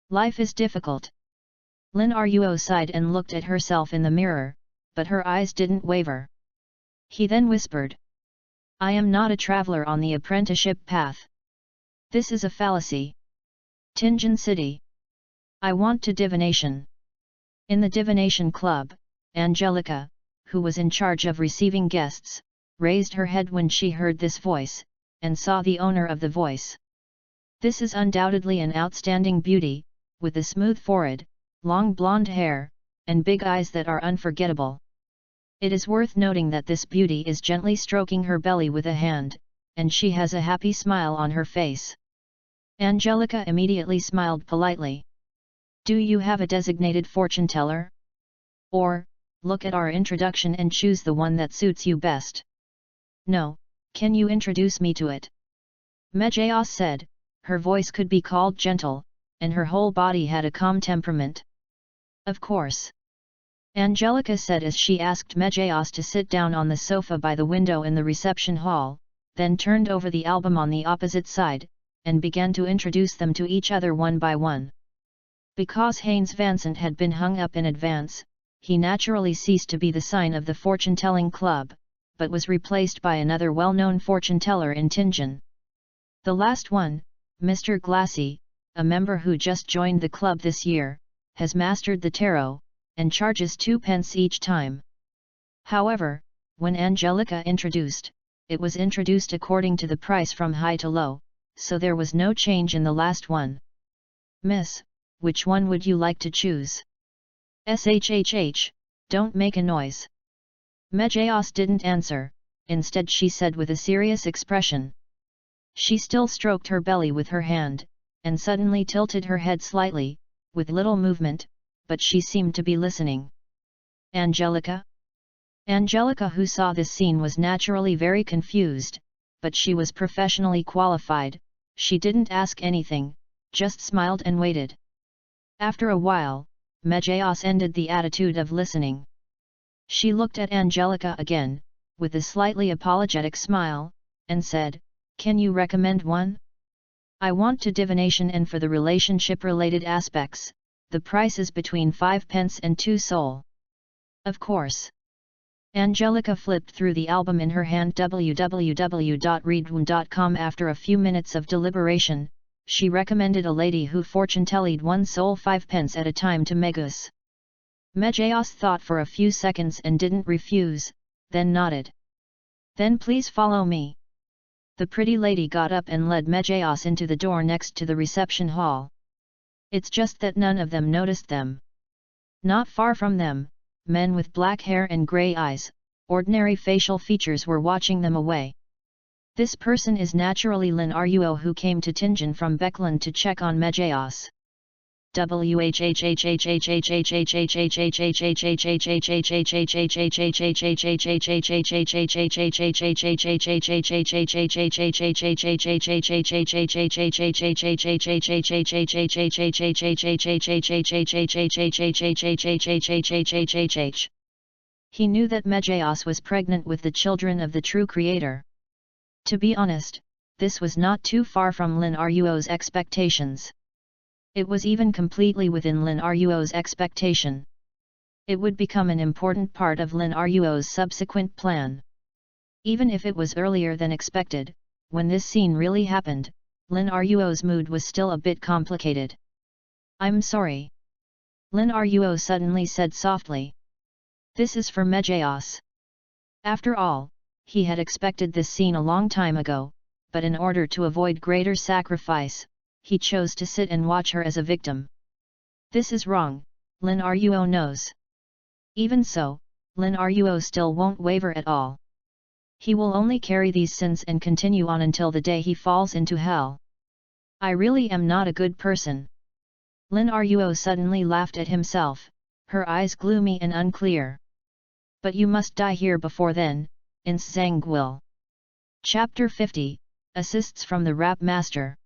Life is difficult. Lin Ruo sighed and looked at herself in the mirror, but her eyes didn't waver. He then whispered, "I am not a traveler on the apprenticeship path. This is a fallacy. Tianjin City. I want to divination." In the divination club, Angelica, who was in charge of receiving guests, raised her head when she heard this voice, and saw the owner of the voice. This is undoubtedly an outstanding beauty, with a smooth forehead, long blonde hair, and big eyes that are unforgettable. It is worth noting that this beauty is gently stroking her belly with a hand, and she has a happy smile on her face. Angelica immediately smiled politely. "Do you have a designated fortune teller? Or, look at our introduction and choose the one that suits you best." "No, can you introduce me to it?" Mejios said. Her voice could be called gentle, and her whole body had a calm temperament. "Of course," Angelica said as she asked Mejios to sit down on the sofa by the window in the reception hall, then turned over the album on the opposite side, and began to introduce them to each other one by one. Because Haynes Vincent had been hung up in advance, he naturally ceased to be the sign of the fortune-telling club, but was replaced by another well-known fortune-teller in Tianjin. The last one, Mr. Glassy, a member who just joined the club this year, has mastered the tarot, and charges 2 pence each time. However, when Angelica introduced, it was introduced according to the price from high to low, so there was no change in the last one. "Miss, which one would you like to choose?" "Shhh, don't make a noise." Mejios didn't answer, instead she said with a serious expression. She still stroked her belly with her hand, and suddenly tilted her head slightly, with little movement, but she seemed to be listening. "Angelica?" Angelica, who saw this scene, was naturally very confused, but she was professionally qualified. She didn't ask anything, just smiled and waited. After a while, Mejios ended the attitude of listening. She looked at Angelica again, with a slightly apologetic smile, and said, "Can you recommend one? I want to divination, and for the relationship-related aspects, the price is between 5 pence and 2 sol." "Of course." Angelica flipped through the album in her hand www.readaloud.com. After a few minutes of deliberation, she recommended a lady who fortune-tellied 1 sol 5 pence at a time to Megus. Mejios thought for a few seconds and didn't refuse, then nodded. "Then please follow me." The pretty lady got up and led Mejios into the door next to the reception hall. It's just that none of them noticed them. Not far from them, men with black hair and grey eyes, ordinary facial features, were watching them away. This person is naturally Lin Ruo, who came to Tianjin from Beckland to check on Mejios. He knew that Mejios was pregnant with the children of the true creator. To be honest, this was not too far from Lin Ruo's expectations. It was even completely within Lin Ruo's expectation. It would become an important part of Lin Ruo's subsequent plan. Even if it was earlier than expected, when this scene really happened, Lin Ruo's mood was still a bit complicated. "I'm sorry," Lin Ruo suddenly said softly. "This is for Mejios." After all, he had expected this scene a long time ago, but in order to avoid greater sacrifice, he chose to sit and watch her as a victim. This is wrong, Lin Ruo knows. Even so, Lin Ruo still won't waver at all. He will only carry these sins and continue on until the day he falls into hell. I really am not a good person. Lin Ruo suddenly laughed at himself, her eyes gloomy and unclear. But you must die here before then, in Zhangguil. Chapter 50, Assists from the Rap Master.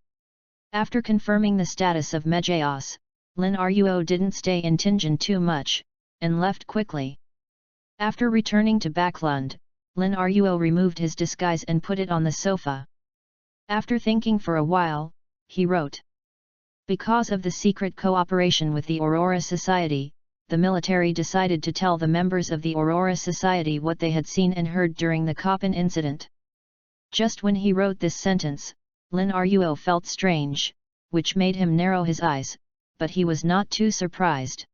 After confirming the status of Mejios, Lin Ruo didn't stay in Tianjin too much, and left quickly. After returning to Backlund, Lin Ruo removed his disguise and put it on the sofa. After thinking for a while, he wrote. Because of the secret cooperation with the Aurora Society, the military decided to tell the members of the Aurora Society what they had seen and heard during the Coppin incident. Just when he wrote this sentence, Lin Ruo felt strange, which made him narrow his eyes, but he was not too surprised.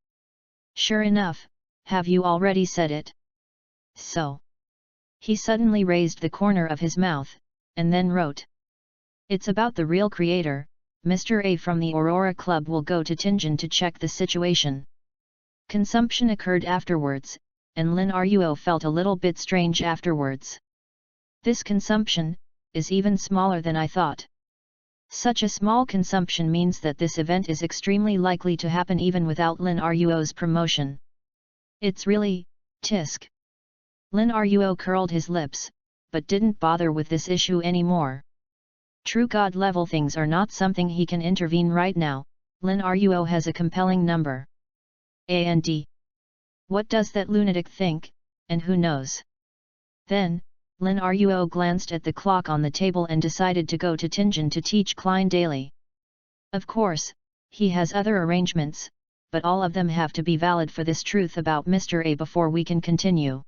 Sure enough, have you already said it? So. He suddenly raised the corner of his mouth, and then wrote. It's about the real creator. Mr. A from the Aurora Club will go to Tianjin to check the situation. Consumption occurred afterwards, and Lin Ruo felt a little bit strange afterwards. This consumption is even smaller than I thought. Such a small consumption means that this event is extremely likely to happen even without Lin Ruo's promotion. It's really, tisk. Lin Ruo curled his lips, but didn't bother with this issue anymore. True God level things are not something he can intervene right now. Lin Ruo has a compelling number. And what does that lunatic think, and who knows? Then, Lin Ruo glanced at the clock on the table and decided to go to Tianjin to teach Klein daily. Of course, he has other arrangements, but all of them have to be valid for this truth about Mr. A before we can continue.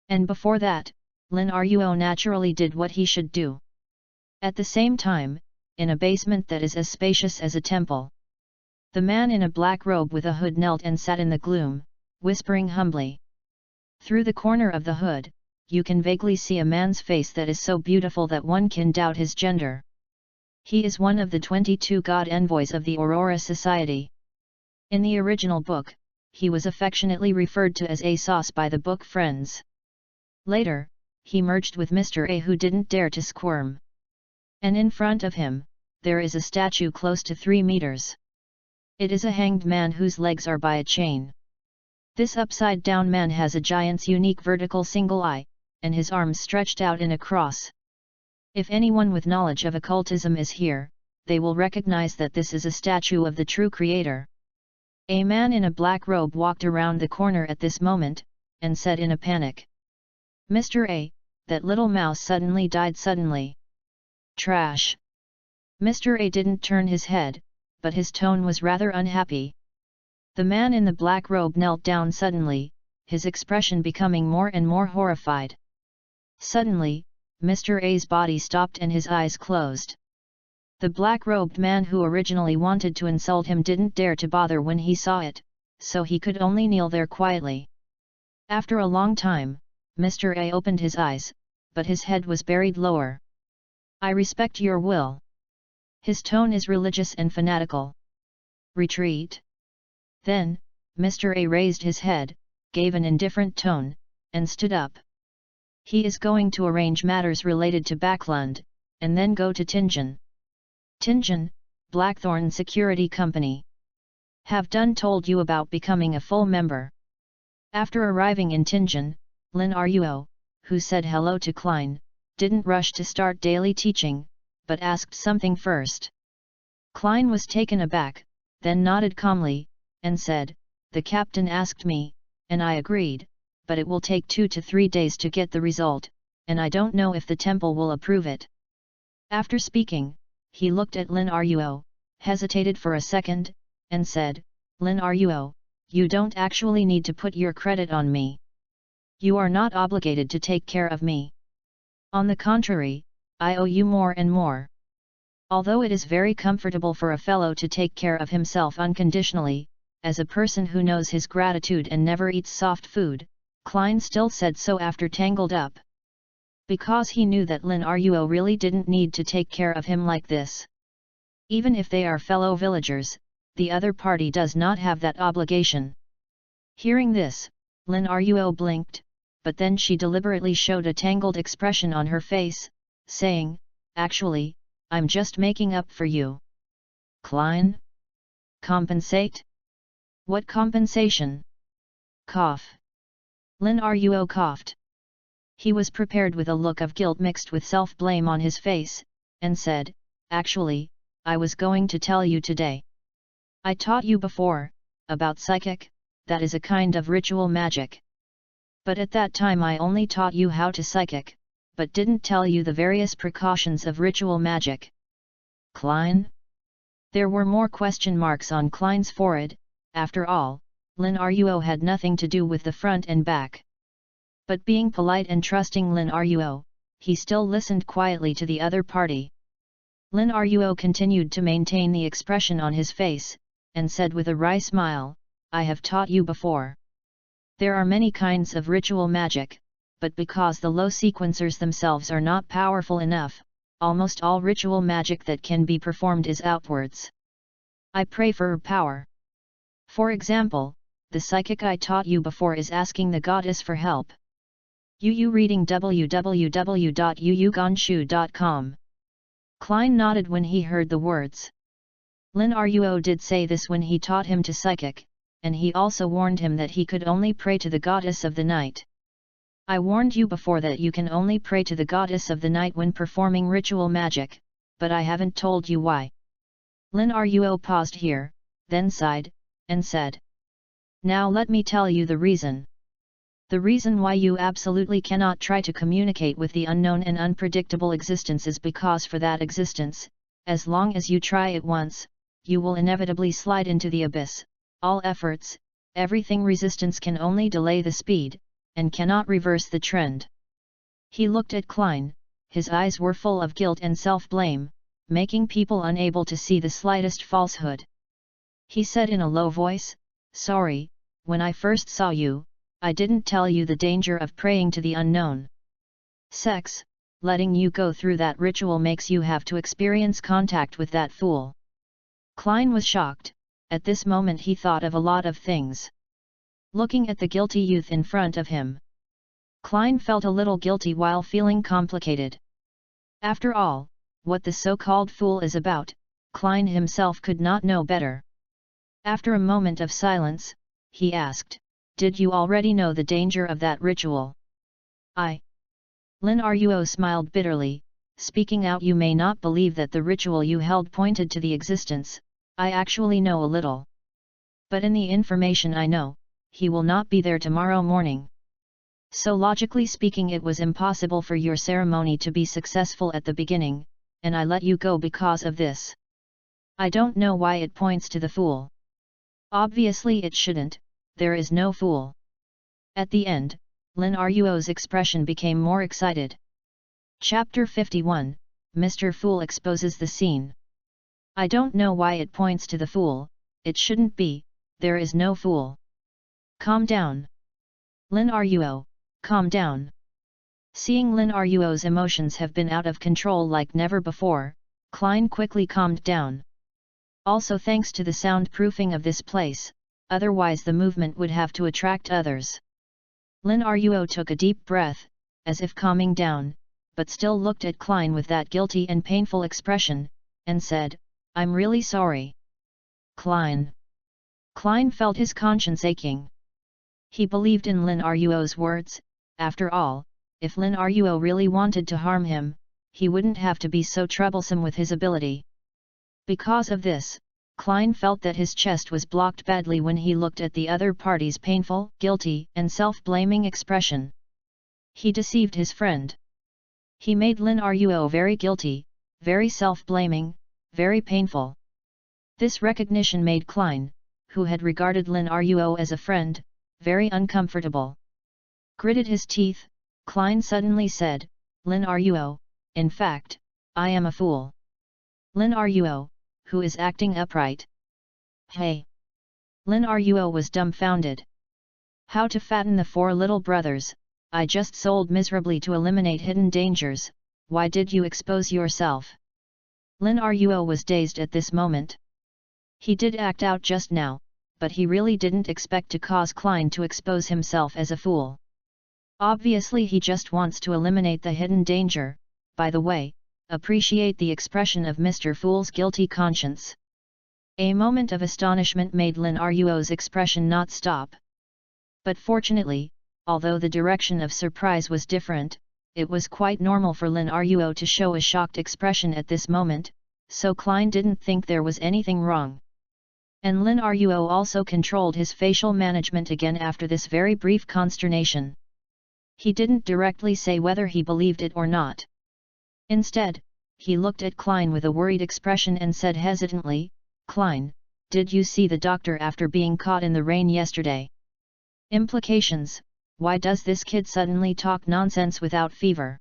And before that, Lin Ruo naturally did what he should do. At the same time, in a basement that is as spacious as a temple, the man in a black robe with a hood knelt and sat in the gloom, whispering humbly. Through the corner of the hood, you can vaguely see a man's face that is so beautiful that one can doubt his gender. He is one of the 22 god envoys of the Aurora Society. In the original book, he was affectionately referred to as ASOS by the book friends. Later, he merged with Mr. A who didn't dare to squirm. And in front of him, there is a statue close to 3 meters. It is a hanged man whose legs are by a chain. This upside-down man has a giant's unique vertical single eye, and his arms stretched out in a cross. If anyone with knowledge of occultism is here, they will recognize that this is a statue of the true creator. A man in a black robe walked around the corner at this moment, and said in a panic. Mr. A, that little mouse suddenly died suddenly. Trash. Mr. A didn't turn his head, but his tone was rather unhappy. The man in the black robe knelt down suddenly, his expression becoming more and more horrified. Suddenly, Mr. A's body stopped and his eyes closed. The black-robed man who originally wanted to insult him didn't dare to bother when he saw it, so he could only kneel there quietly. After a long time, Mr. A opened his eyes, but his head was buried lower. I respect your will. His tone is religious and fanatical. Retreat. Then, Mr. A raised his head, gave an indifferent tone, and stood up. He is going to arrange matters related to Backlund, and then go to Tianjin. Tianjin, Blackthorn Security Company. Have done told you about becoming a full member. After arriving in Tianjin, Lin Ruo, who said hello to Klein, didn't rush to start daily teaching, but asked something first. Klein was taken aback, then nodded calmly, and said, the captain asked me, and I agreed, but it will take 2 to 3 days to get the result, and I don't know if the temple will approve it. After speaking, he looked at Lin Ruo, hesitated for a second, and said, Lin Ruo, you don't actually need to put your credit on me. You are not obligated to take care of me. On the contrary, I owe you more and more. Although it is very comfortable for a fellow to take care of himself unconditionally, as a person who knows his gratitude and never eats soft food, Klein still said so after tangled up. Because he knew that Lin Ruo really didn't need to take care of him like this. Even if they are fellow villagers, the other party does not have that obligation. Hearing this, Lin Ruo blinked, but then she deliberately showed a tangled expression on her face, saying, "Actually, I'm just making up for you." Klein? Compensate? What compensation? Cough. Lin Ruo coughed. He was prepared with a look of guilt mixed with self-blame on his face, and said, "Actually, I was going to tell you today. I taught you before, about psychic, that is a kind of ritual magic. But at that time I only taught you how to psychic, but didn't tell you the various precautions of ritual magic." Klein? There were more question marks on Klein's forehead. After all, Lin Ruo had nothing to do with the front and back. But being polite and trusting Lin Ruo, he still listened quietly to the other party. Lin Ruo continued to maintain the expression on his face, and said with a wry smile, "I have taught you before. There are many kinds of ritual magic, but because the low sequencers themselves are not powerful enough, almost all ritual magic that can be performed is outwards. I pray for power. For example, the psychic I taught you before is asking the goddess for help." Yu reading www.yuyugonshu.com. Klein nodded when he heard the words. Lin Ruo did say this when he taught him to psychic, and he also warned him that he could only pray to the goddess of the night. "I warned you before that you can only pray to the goddess of the night when performing ritual magic, but I haven't told you why." Lin Ruo paused here, then sighed, and said, "Now let me tell you the reason. The reason why you absolutely cannot try to communicate with the unknown and unpredictable existence is because for that existence, as long as you try it once, you will inevitably slide into the abyss. All efforts, everything resistance can only delay the speed, and cannot reverse the trend." He looked at Klein, his eyes were full of guilt and self-blame, making people unable to see the slightest falsehood. He said in a low voice, "Sorry, when I first saw you, I didn't tell you the danger of praying to the unknown. Sex, letting you go through that ritual makes you have to experience contact with that fool." Klein was shocked. At this moment he thought of a lot of things. Looking at the guilty youth in front of him, Klein felt a little guilty while feeling complicated. After all, what the so-called fool is about, Klein himself could not know better. After a moment of silence, he asked, "Did you already know the danger of that ritual?" Lin Ruo smiled bitterly, speaking out, "You may not believe that the ritual you held pointed to the existence. I actually know a little. But in the information I know, he will not be there tomorrow morning. So logically speaking it was impossible for your ceremony to be successful at the beginning, and I let you go because of this. I don't know why it points to the fool. Obviously it shouldn't, there is no fool." At the end, Lin Ruo's expression became more excited. Chapter 51, Mr. Fool exposes the scene. "I don't know why it points to the fool, it shouldn't be, there is no fool. Calm down. Lin Ruo, calm down." Seeing Lin Ruo's emotions have been out of control like never before, Klein quickly calmed down. Also thanks to the soundproofing of this place, otherwise the movement would have to attract others. Lin Ruo took a deep breath, as if calming down, but still looked at Klein with that guilty and painful expression, and said, "I'm really sorry." Klein. Klein felt his conscience aching. He believed in Lin Ruo's words. After all, if Lin Ruo really wanted to harm him, he wouldn't have to be so troublesome with his ability. Because of this, Klein felt that his chest was blocked badly when he looked at the other party's painful, guilty, and self-blaming expression. He deceived his friend. He made Lin Ruo very guilty, very self-blaming, very painful. This recognition made Klein, who had regarded Lin Ruo as a friend, very uncomfortable. Gritted his teeth, Klein suddenly said, "Lin Ruo, in fact, I am a fool." Lin Ruo, who is acting upright? Hey! Lin Ruo was dumbfounded. How to fatten the 4 little brothers. I just sold miserably to eliminate hidden dangers. Why did you expose yourself? Lin Ruo was dazed at this moment. He did act out just now, but he really didn't expect to cause Klein to expose himself as a fool. Obviously he just wants to eliminate the hidden danger. By the way, appreciate the expression of Mr. Fool's guilty conscience. A moment of astonishment made Lin Ruo's expression not stop. But fortunately, although the direction of surprise was different, it was quite normal for Lin Ruo to show a shocked expression at this moment, so Klein didn't think there was anything wrong. And Lin Ruo also controlled his facial management again after this very brief consternation. He didn't directly say whether he believed it or not. Instead, he looked at Klein with a worried expression and said hesitantly, "Klein, did you see the doctor after being caught in the rain yesterday? Implications: why does this kid suddenly talk nonsense without fever?"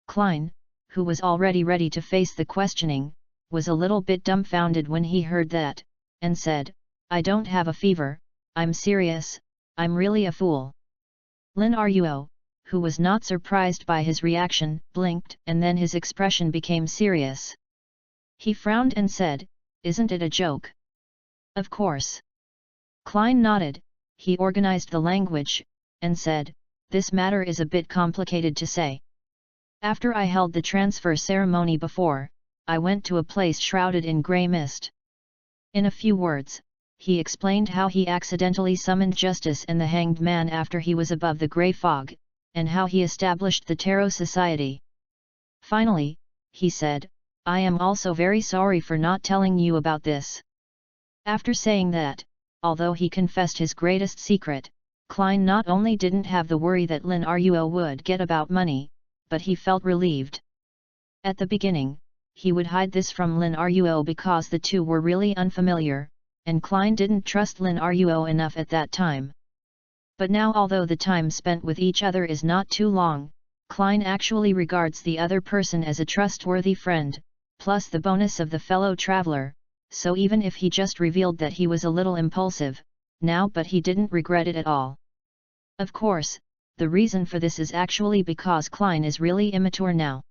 Klein, who was already ready to face the questioning, was a little bit dumbfounded when he heard that, and said, "I don't have a fever, I'm serious, I'm really a fool." Lin Ruo, who was not surprised by his reaction, blinked and then his expression became serious. He frowned and said, "Isn't it a joke?" "Of course." Klein nodded, he organized the language, and said, "This matter is a bit complicated to say. After I held the transfer ceremony before, I went to a place shrouded in grey mist." In a few words, he explained how he accidentally summoned justice and the hanged man after he was above the grey fog, and how he established the Tarot Society. Finally, he said, "I am also very sorry for not telling you about this." After saying that, although he confessed his greatest secret, Klein not only didn't have the worry that Lin Ruo would get about money, but he felt relieved. At the beginning, he would hide this from Lin Ruo because the two were really unfamiliar, and Klein didn't trust Lin Ruo enough at that time. But now, although the time spent with each other is not too long, Klein actually regards the other person as a trustworthy friend, plus the bonus of the fellow traveler, so even if he just revealed that he was a little impulsive, now but he didn't regret it at all. Of course, the reason for this is actually because Klein is really immature now.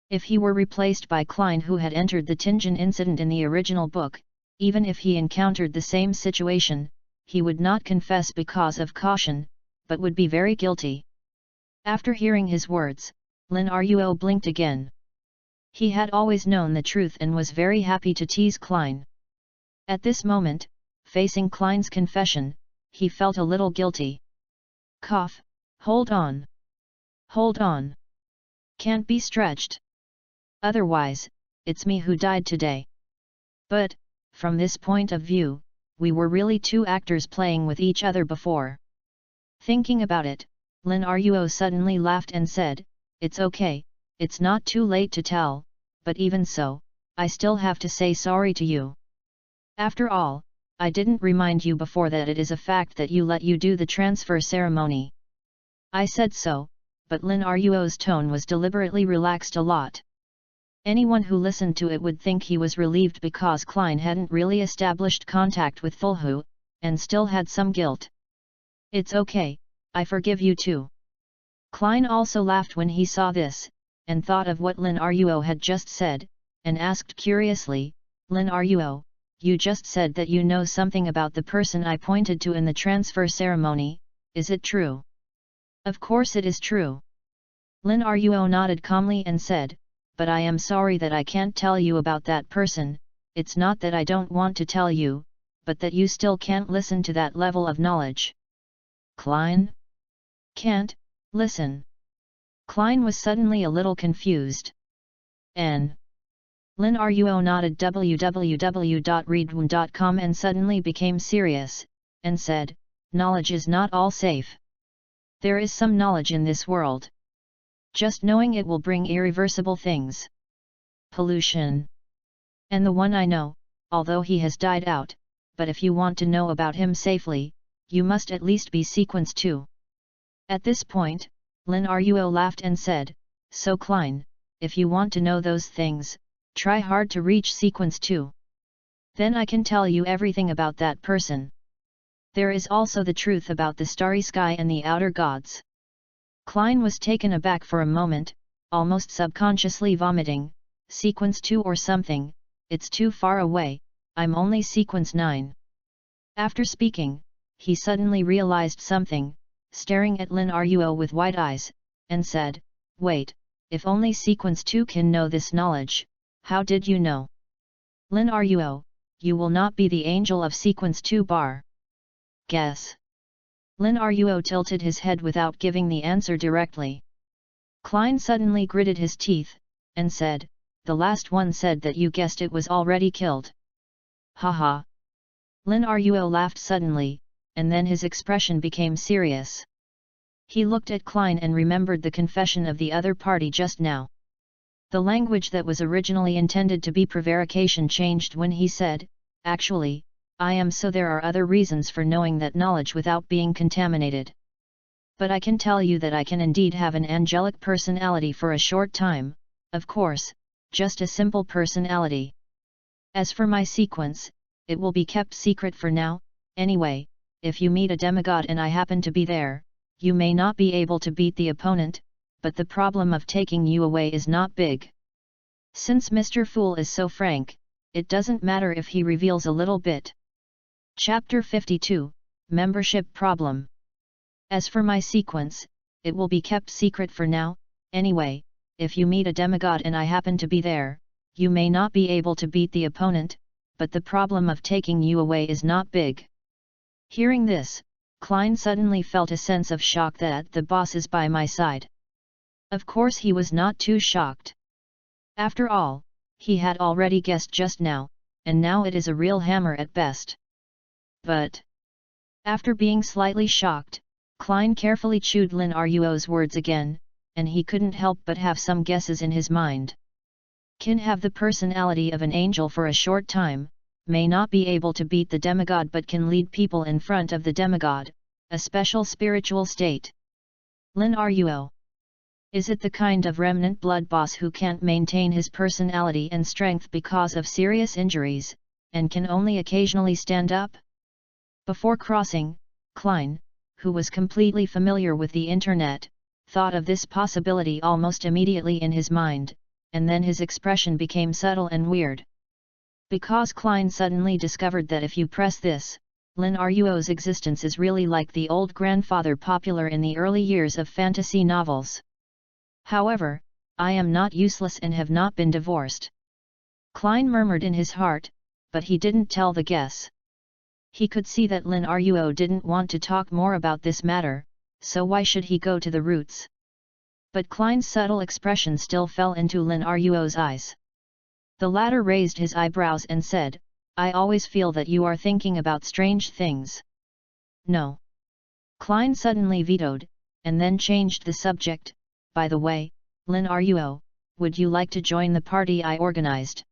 If he were replaced by Klein, who had entered the Tingen incident in the original book, even if he encountered the same situation, he would not confess because of caution, but would be very guilty. After hearing his words, Lin Ruo blinked again. He had always known the truth and was very happy to tease Klein. At this moment, facing Klein's confession, he felt a little guilty. Cough, hold on. Hold on. Can't be stretched. Otherwise, it's me who died today. But, from this point of view, we were really two actors playing with each other before. Thinking about it, Lin Ruo suddenly laughed and said, "It's okay, it's not too late to tell, but even so, I still have to say sorry to you. After all, I didn't remind you before that it is a fact that you let you do the transfer ceremony." I said so, but Lin Ruo's tone was deliberately relaxed a lot. Anyone who listened to it would think he was relieved because Klein hadn't really established contact with Fulhu, and still had some guilt. "It's okay, I forgive you too." Klein also laughed when he saw this, and thought of what Lin Ruo had just said, and asked curiously, "Lin Ruo, you just said that you know something about the person I pointed to in the transfer ceremony, is it true?" "Of course it is true." Lin Ruo nodded calmly and said, "But I am sorry that I can't tell you about that person. It's not that I don't want to tell you, but that you still can't listen to that level of knowledge." "Klein? Can't listen?" Klein was suddenly a little confused. Lin Ruo nodded www.readaloud.com and suddenly became serious, and said, "Knowledge is not all safe. There is some knowledge in this world. Just knowing it will bring irreversible things. Pollution. And the one I know, although he has died out, but if you want to know about him safely, you must at least be sequence 2. At this point, Lin Ruo laughed and said, "So Klein, if you want to know those things, try hard to reach sequence 2. Then I can tell you everything about that person." There is also the truth about the starry sky and the outer gods. Klein was taken aback for a moment, almost subconsciously vomiting. Sequence 2 or something, it's too far away, I'm only sequence 9. After speaking, he suddenly realized something, staring at Lin Ruo with wide eyes, and said, wait, if only sequence 2 can know this knowledge, how did you know? Lin Ruo, you will not be the angel of sequence 2 bar. Guess. Lin Ruo tilted his head without giving the answer directly. Klein suddenly gritted his teeth, and said, the last one said that you guessed it was already killed. Haha. Lin Ruo laughed suddenly, and then his expression became serious. He looked at Klein and remembered the confession of the other party just now. The language that was originally intended to be prevarication changed when he said, actually, I am so there are other reasons for knowing that knowledge without being contaminated. But I can tell you that I can indeed have an angelic personality for a short time, of course, just a simple personality. As for my sequence, it will be kept secret for now, anyway, if you meet a demigod and I happen to be there, you may not be able to beat the opponent, but the problem of taking you away is not big. Since Mr. Fool is so frank, it doesn't matter if he reveals a little bit. Chapter 52, Membership Problem. As for my sequence, it will be kept secret for now, anyway, if you meet a demigod and I happen to be there, you may not be able to beat the opponent, but the problem of taking you away is not big. Hearing this, Klein suddenly felt a sense of shock that the boss is by my side. Of course he was not too shocked. After all, he had already guessed just now, and now it is a real hammer at best. But after being slightly shocked, Klein carefully chewed Lin Ruo's words again, and he couldn't help but have some guesses in his mind. Can have the personality of an angel for a short time, may not be able to beat the demigod but can lead people in front of the demigod, a special spiritual state. Lin Ruo. Is it the kind of remnant blood boss who can't maintain his personality and strength because of serious injuries, and can only occasionally stand up? Before crossing, Klein, who was completely familiar with the internet, thought of this possibility almost immediately in his mind, and then his expression became subtle and weird. Because Klein suddenly discovered that if you press this, Lin Ruo's existence is really like the old grandfather popular in the early years of fantasy novels. However, I am not useless and have not been divorced. Klein murmured in his heart, but he didn't tell the guess. He could see that Lin Ruo didn't want to talk more about this matter, so why should he go to the roots? But Klein's subtle expression still fell into Lin Ruo's eyes. The latter raised his eyebrows and said, I always feel that you are thinking about strange things. No. Klein suddenly vetoed, and then changed the subject. By the way, Lin Ruo, would you like to join the party I organized?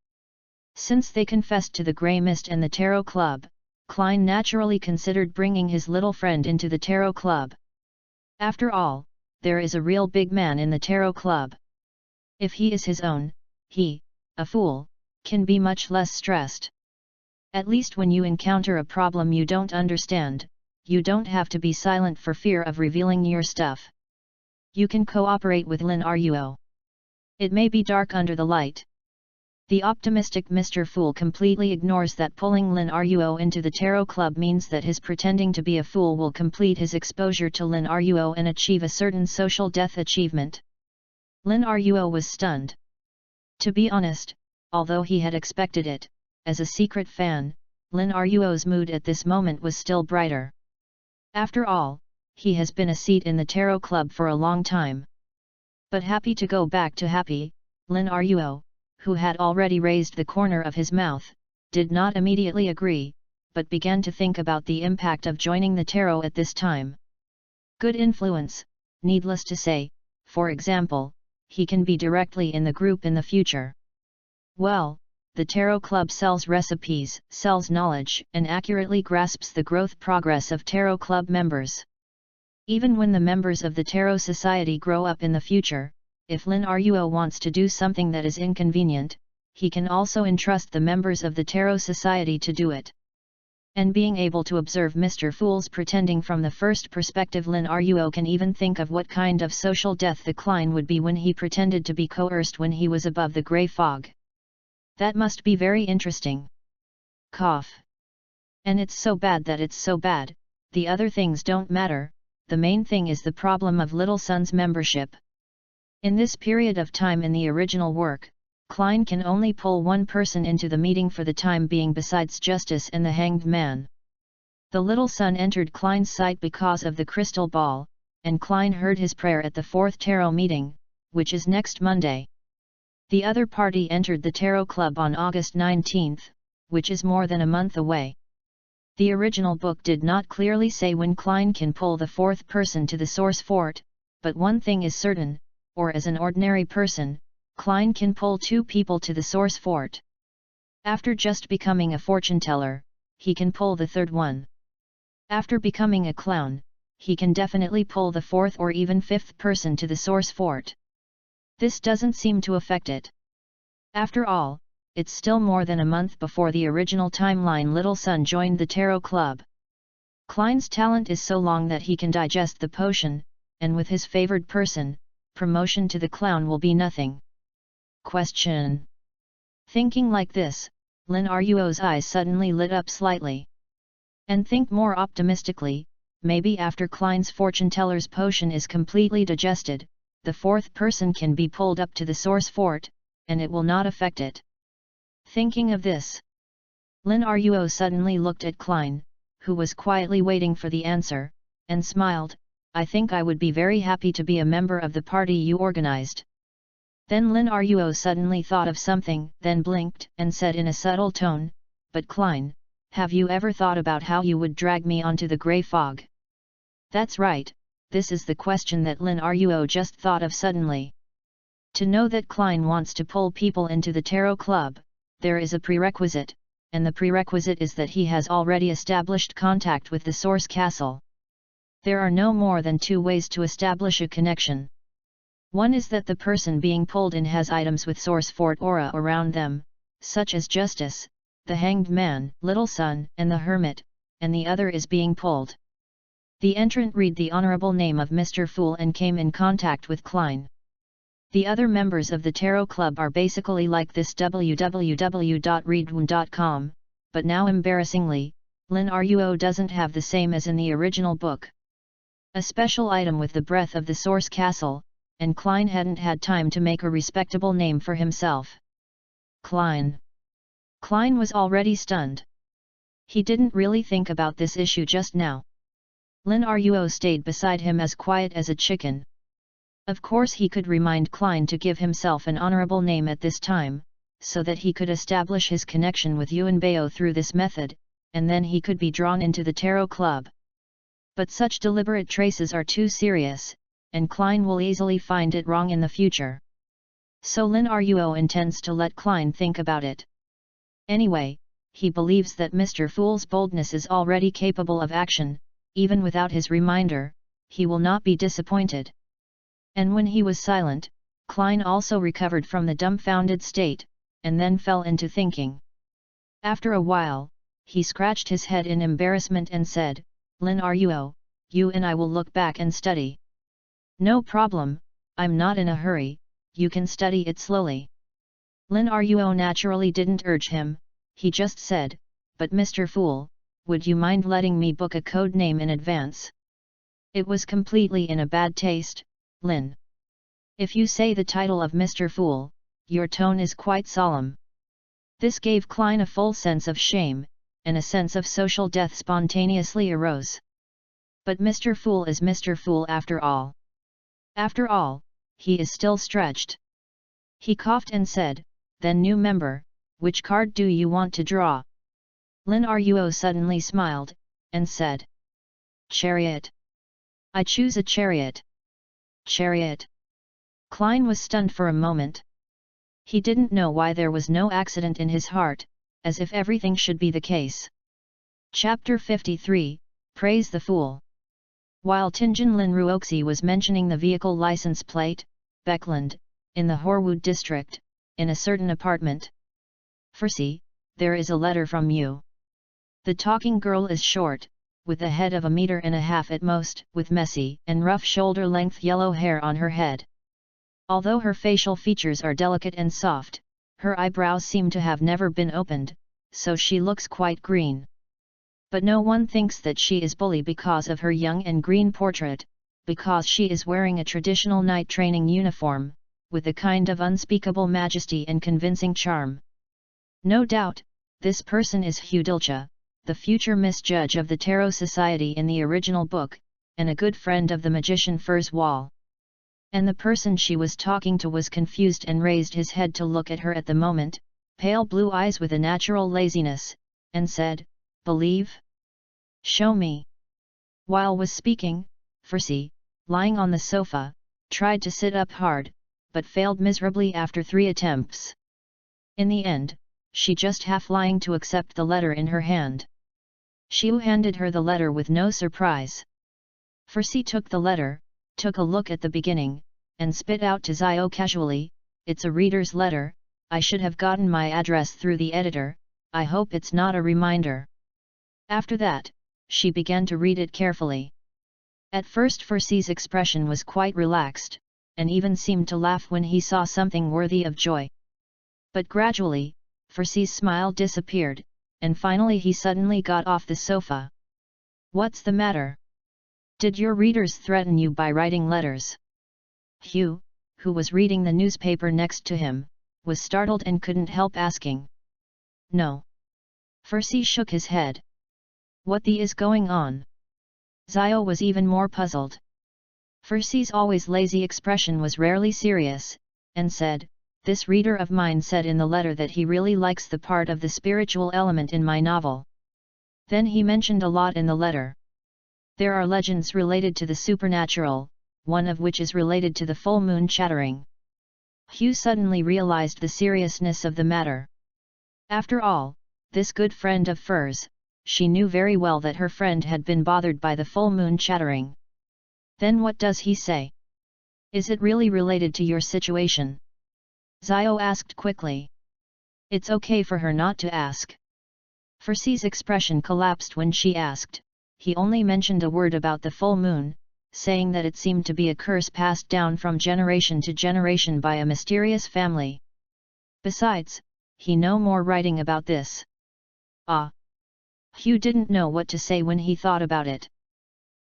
Since they confessed to the Grey Mist and the Tarot Club, Klein naturally considered bringing his little friend into the Tarot Club. After all, there is a real big man in the Tarot Club. If he is his own, he, a fool, can be much less stressed. At least when you encounter a problem you don't understand, you don't have to be silent for fear of revealing your stuff. You can cooperate with Lin Ruo. It may be dark under the light. The optimistic Mr. Fool completely ignores that pulling Lin Ruo into the Tarot Club means that his pretending to be a fool will complete his exposure to Lin Ruo and achieve a certain social death achievement. Lin Ruo was stunned. To be honest, although he had expected it, as a secret fan, Lin Ruo's mood at this moment was still brighter. After all, he has been a seat in the Tarot Club for a long time. But happy to go back to happy, Lin Ruo, who had already raised the corner of his mouth, did not immediately agree, but began to think about the impact of joining the tarot at this time. Good influence, needless to say, for example, he can be directly in the group in the future. Well, the Tarot Club sells recipes, sells knowledge, and accurately grasps the growth progress of Tarot Club members. Even when the members of the Tarot Society grow up in the future, if Lin Ruo wants to do something that is inconvenient, he can also entrust the members of the Tarot Society to do it. And being able to observe Mr. Fool's pretending from the first perspective, Lin Ruo can even think of what kind of social death the Klein would be when he pretended to be coerced when he was above the grey fog. That must be very interesting. Cough. And it's so bad that it's so bad, the other things don't matter, the main thing is the problem of Little Sun's membership. In this period of time in the original work, Klein can only pull one person into the meeting for the time being besides Justice and the Hanged Man. The Little Sun entered Klein's sight because of the crystal ball, and Klein heard his prayer at the 4th tarot meeting, which is next Monday. The other party entered the tarot club on August 19, which is more than a month away. The original book did not clearly say when Klein can pull the 4th person to the source fort, but one thing is certain, or as an ordinary person, Klein can pull 2 people to the source fort. After just becoming a fortune teller, he can pull the 3rd one. After becoming a clown, he can definitely pull the 4th or even 5th person to the source fort. This doesn't seem to affect it. After all, it's still more than a month before the original timeline Little Sun joined the tarot club. Klein's talent is so long that he can digest the potion, and with his favored person, promotion to the clown will be nothing. Question. Thinking like this, Lin Ruo's eyes suddenly lit up slightly. And think more optimistically, maybe after Klein's fortune teller's potion is completely digested, the 4th person can be pulled up to the source fort, and it will not affect it. Thinking of this, Lin Ruo suddenly looked at Klein, who was quietly waiting for the answer, and smiled. I think I would be very happy to be a member of the party you organized. Then Lin Ruo suddenly thought of something, then blinked and said in a subtle tone, but Klein, have you ever thought about how you would drag me onto the grey fog? That's right, this is the question that Lin Ruo just thought of suddenly. To know that Klein wants to pull people into the tarot club, there is a prerequisite, and the prerequisite is that he has already established contact with the source castle. There are no more than 2 ways to establish a connection. One is that the person being pulled in has items with source fort aura around them, such as Justice, the Hanged Man, Little Sun, and the Hermit, and the other is being pulled. The entrant read the honorable name of Mr. Fool and came in contact with Klein. The other members of the tarot club are basically like this www.readaloud.com, but now embarrassingly, Lin Ruo doesn't have the same as in the original book. A special item with the breath of the source castle, and Klein hadn't had time to make a respectable name for himself. Klein was already stunned. He didn't really think about this issue just now. Lin Ruo stayed beside him as quiet as a chicken. Of course he could remind Klein to give himself an honorable name at this time, so that he could establish his connection with Yuan Bao through this method, and then he could be drawn into the tarot club. But such deliberate traces are too serious, and Klein will easily find it wrong in the future. So Lin Ruo intends to let Klein think about it. Anyway, he believes that Mr. Fool's boldness is already capable of action, even without his reminder, he will not be disappointed. And when he was silent, Klein also recovered from the dumbfounded state, and then fell into thinking. After a while, he scratched his head in embarrassment and said, Lin Ruo, you and I will look back and study. No problem, I'm not in a hurry, you can study it slowly. Lin Ruo naturally didn't urge him, he just said, but Mr. Fool, would you mind letting me book a code name in advance? It was completely in a bad taste, Lin. If you say the title of Mr. Fool, your tone is quite solemn. This gave Klein a full sense of shame, and a sense of social death spontaneously arose. But Mr. Fool is Mr. Fool after all. After all, he is still stretched. He coughed and said, then new member, which card do you want to draw? Lin Ruo suddenly smiled, and said, Chariot. I choose a chariot. Chariot. Klein was stunned for a moment. He didn't know why there was no accident in his heart, as if everything should be the case. Chapter 53, Praise the Fool. While Tinjin Lin Ruoxi was mentioning the vehicle license plate, Beckland, in the Horwood district, in a certain apartment. Firsi, there is a letter from you. The talking girl is short, with a head of 1.5 meters at most, with messy and rough shoulder-length yellow hair on her head. Although her facial features are delicate and soft, her eyebrows seem to have never been opened, so she looks quite green. But no one thinks that she is bully because of her young and green portrait, because she is wearing a traditional night training uniform, with a kind of unspeakable majesty and convincing charm. No doubt, this person is Hudilcha, the future Miss Judge of the Tarot Society in the original book, and a good friend of the magician Furzwal. And the person she was talking to was confused and raised his head to look at her at the moment, pale blue eyes with a natural laziness, and said, "Believe? Show me." While was speaking, Furzy, lying on the sofa, tried to sit up hard, but failed miserably after 3 attempts. In the end, she just half-lying to accept the letter in her hand. Xiu handed her the letter with no surprise. Furzy took the letter, took a look at the beginning, and spit out to Zio casually, "It's a reader's letter, I should have gotten my address through the editor, I hope it's not a reminder." After that, she began to read it carefully. At first Furzy's expression was quite relaxed, and even seemed to laugh when he saw something worthy of joy. But gradually, Furzy's smile disappeared, and finally he suddenly got off the sofa. "What's the matter? Did your readers threaten you by writing letters?" Hugh, who was reading the newspaper next to him, was startled and couldn't help asking. "No." Furzy shook his head. "What the is going on?" Zio was even more puzzled. Furzy's always lazy expression was rarely serious, and said, "This reader of mine said in the letter that he really likes the part of the spiritual element in my novel. Then he mentioned a lot in the letter. There are legends related to the supernatural, one of which is related to the full moon chattering." Hugh suddenly realized the seriousness of the matter. After all, this good friend of Fur's, she knew very well that her friend had been bothered by the full moon chattering. "Then what does he say? Is it really related to your situation?" Zio asked quickly. It's okay for her not to ask. Furzy's expression collapsed when she asked. He only mentioned a word about the full moon, saying that it seemed to be a curse passed down from generation to generation by a mysterious family. Besides, he no more writing about this. Ah! Hugh didn't know what to say when he thought about it.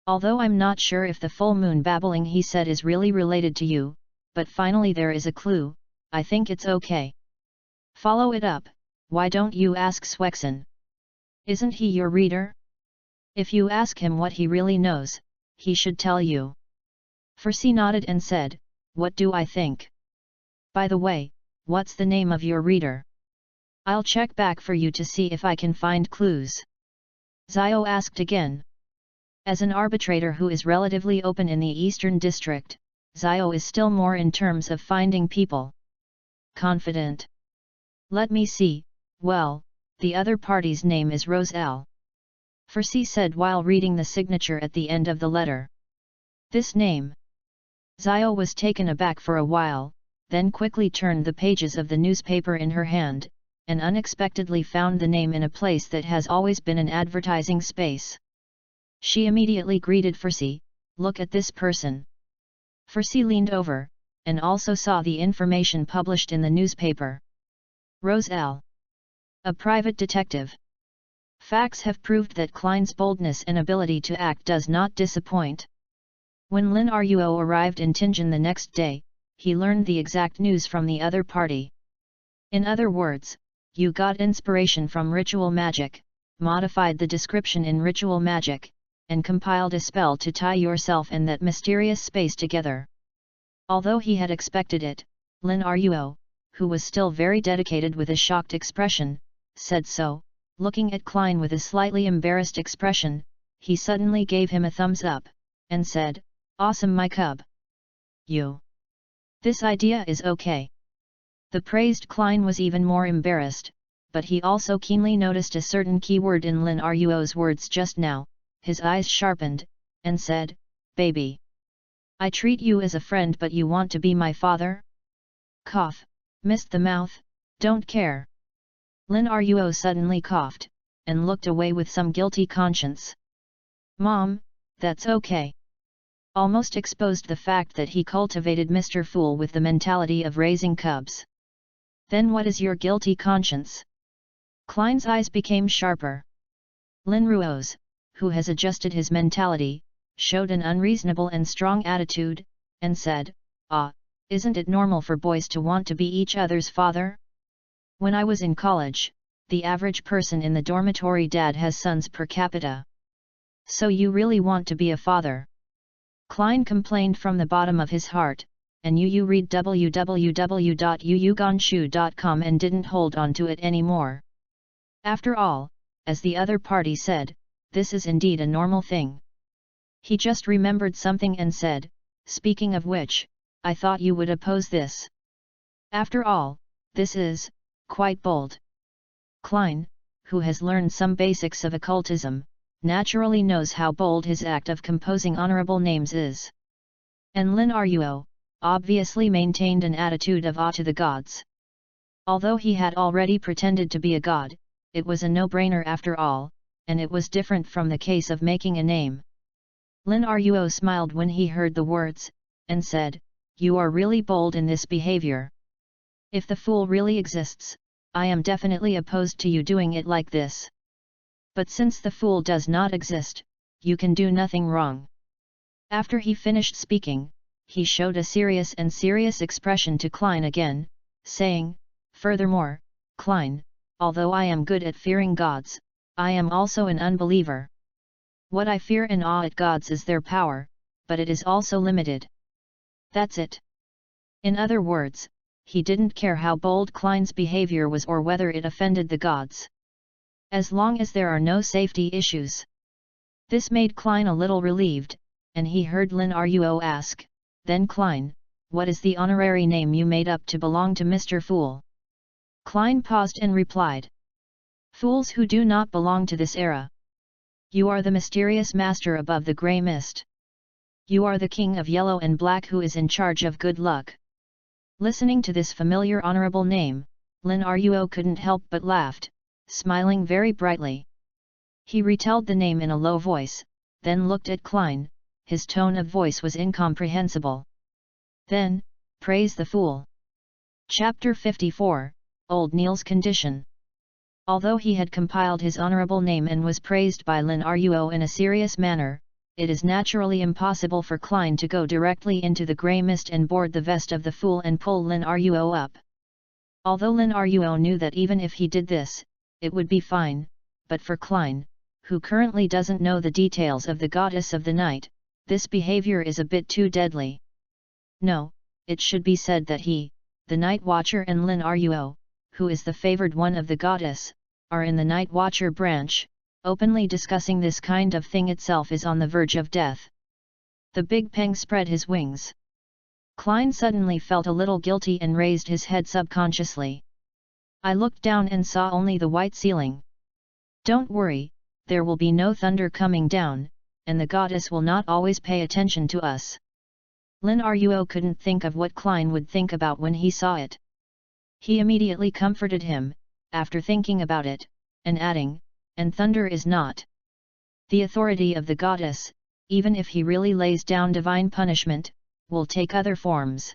"Although I'm not sure if the full moon babbling he said is really related to you, but finally there is a clue, I think it's okay. Follow it up, why don't you ask Swexen? Isn't he your reader? If you ask him what he really knows, he should tell you." Furzy nodded and said, "What do I think? By the way, what's the name of your reader? I'll check back for you to see if I can find clues." Zio asked again. As an arbitrator who is relatively open in the Eastern District, Zio is still more in terms of finding people confident. "Let me see, well, the other party's name is Roselle," Furzy said while reading the signature at the end of the letter. "This name?" Zio was taken aback for a while, then quickly turned the pages of the newspaper in her hand, and unexpectedly found the name in a place that has always been an advertising space. She immediately greeted Furzy, "Look at this person." Furzy leaned over, and also saw the information published in the newspaper. Roselle. A private detective. Facts have proved that Klein's boldness and ability to act does not disappoint. When Lin Ruo arrived in Tianjin the next day, he learned the exact news from the other party. In other words, you got inspiration from ritual magic, modified the description in ritual magic, and compiled a spell to tie yourself and that mysterious space together. Although he had expected it, Lin Ruo, who was still very dedicated with a shocked expression, said so. Looking at Klein with a slightly embarrassed expression, he suddenly gave him a thumbs up, and said, "Awesome my cub. You. This idea is okay." The praised Klein was even more embarrassed, but he also keenly noticed a certain keyword in Lin Ruo's words just now. His eyes sharpened, and said, "Baby. I treat you as a friend but you want to be my father?" Cough, missed the mouth, don't care. Lin Ruo suddenly coughed, and looked away with some guilty conscience. "Mom, that's okay." Almost exposed the fact that he cultivated Mr. Fool with the mentality of raising cubs. "Then what is your guilty conscience?" Klein's eyes became sharper. Lin Ruo's, who has adjusted his mentality, showed an unreasonable and strong attitude, and said, "Isn't it normal for boys to want to be each other's father? When I was in college, the average person in the dormitory dad has sons per capita. So you really want to be a father?" Klein complained from the bottom of his heart, and you read www.yuyuganshu.com and didn't hold on to it anymore. After all, as the other party said, this is indeed a normal thing. He just remembered something and said, "Speaking of which, I thought you would oppose this. After all, this is quite bold." Klein, who has learned some basics of occultism, naturally knows how bold his act of composing honorable names is. And Lin Ruo obviously maintained an attitude of awe to the gods. Although he had already pretended to be a god, it was a no-brainer after all, and it was different from the case of making a name. Lin Ruo smiled when he heard the words, and said, "You are really bold in this behavior. If the fool really exists, I am definitely opposed to you doing it like this. But since the fool does not exist, you can do nothing wrong." After he finished speaking, he showed a serious expression to Klein again, saying, "Furthermore, Klein, although I am good at fearing gods, I am also an unbeliever. What I fear and awe at gods is their power, but it is also limited. That's it." In other words, he didn't care how bold Klein's behavior was or whether it offended the gods. As long as there are no safety issues. This made Klein a little relieved, and he heard Lin Ruo ask, "Then Klein, what is the honorary name you made up to belong to Mr. Fool?" Klein paused and replied, "Fools who do not belong to this era. You are the mysterious master above the grey mist. You are the king of yellow and black who is in charge of good luck." Listening to this familiar honorable name, Lin Ruo couldn't help but laughed, smiling very brightly. He retelled the name in a low voice, then looked at Klein. His tone of voice was incomprehensible. "Then, praise the fool." Chapter 54, Old Neil's Condition. Although he had compiled his honorable name and was praised by Lin Ruo in a serious manner, it is naturally impossible for Klein to go directly into the grey mist and board the vest of the fool and pull Lin Ruo up. Although Lin Ruo knew that even if he did this, it would be fine, but for Klein, who currently doesn't know the details of the goddess of the night, this behavior is a bit too deadly. No, it should be said that he, the Night Watcher, and Lin Ruo, who is the favored one of the goddess, are in the Night Watcher branch. Openly discussing this kind of thing itself is on the verge of death. The Big Peng spread his wings. Klein suddenly felt a little guilty and raised his head subconsciously. "I looked down and saw only the white ceiling. Don't worry, there will be no thunder coming down, and the goddess will not always pay attention to us." Lin Ruo couldn't think of what Klein would think about when he saw it. He immediately comforted him, after thinking about it, and adding, "And thunder is not the authority of the goddess, even if he really lays down divine punishment, will take other forms.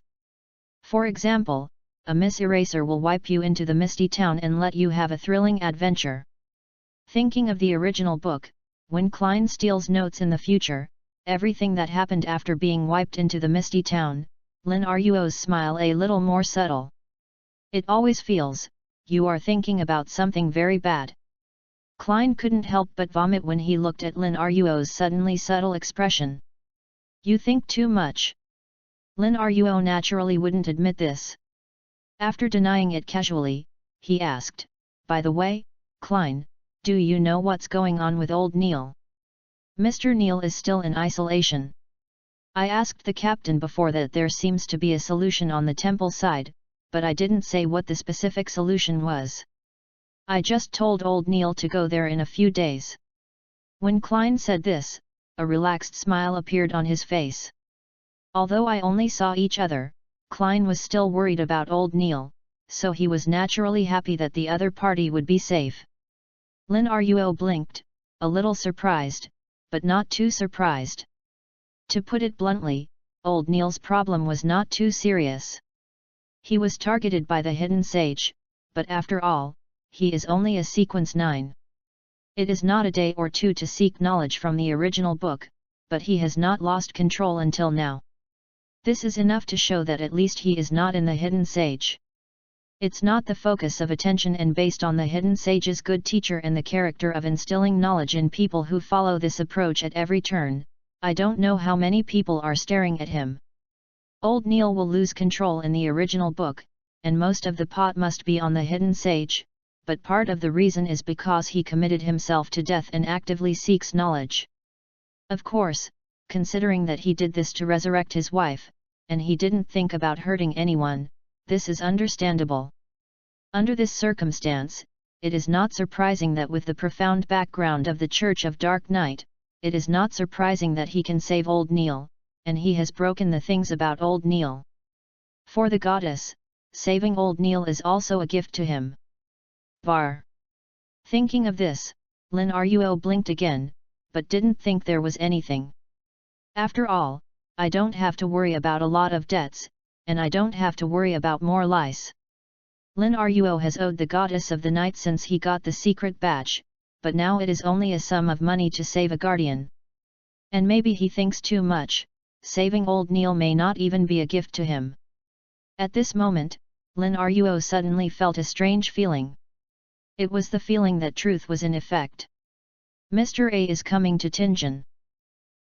For example, a Miss Eraser will wipe you into the misty town and let you have a thrilling adventure." Thinking of the original book, when Klein steals notes in the future, everything that happened after being wiped into the misty town, Lin Ruo's smile a little more subtle. "It always feels, you are thinking about something very bad." Klein couldn't help but vomit when he looked at Lin Ruo's suddenly subtle expression. "You think too much." Lin Ruo naturally wouldn't admit this. After denying it casually, he asked, "By the way, Klein, do you know what's going on with old Neil?" "Mr. Neil is still in isolation. I asked the captain before that there seems to be a solution on the temple side, but I didn't say what the specific solution was. I just told old Neil to go there in a few days." When Klein said this, a relaxed smile appeared on his face. Although I only saw each other, Klein was still worried about old Neil, so he was naturally happy that the other party would be safe. Lin Ruo blinked, a little surprised, but not too surprised. To put it bluntly, old Neil's problem was not too serious. He was targeted by the hidden sage, but after all, he is only a sequence 9. It is not a day or two to seek knowledge from the original book, but he has not lost control until now. This is enough to show that at least he is not in the hidden sage. It's not the focus of attention, and based on the hidden sage's good teacher and the character of instilling knowledge in people who follow this approach at every turn, I don't know how many people are staring at him. Old Neil will lose control in the original book, and most of the pot must be on the hidden sage, but part of the reason is because he committed himself to death and actively seeks knowledge. Of course, considering that he did this to resurrect his wife, and he didn't think about hurting anyone, this is understandable. Under this circumstance, it is not surprising that with the profound background of the Church of Dark Night, it is not surprising that he can save old Neil, and he has broken the things about old Neil. For the goddess, saving old Neil is also a gift to him. Var. Thinking of this, Lin Ruo blinked again, but didn't think there was anything. After all, I don't have to worry about a lot of debts, and I don't have to worry about more lice. Lin Ruo has owed the goddess of the night since he got the secret badge, but now it is only a sum of money to save a guardian. And maybe he thinks too much, saving old Neil may not even be a gift to him. At this moment, Lin Ruo suddenly felt a strange feeling. It was the feeling that truth was in effect. Mr. A is coming to Tianjin.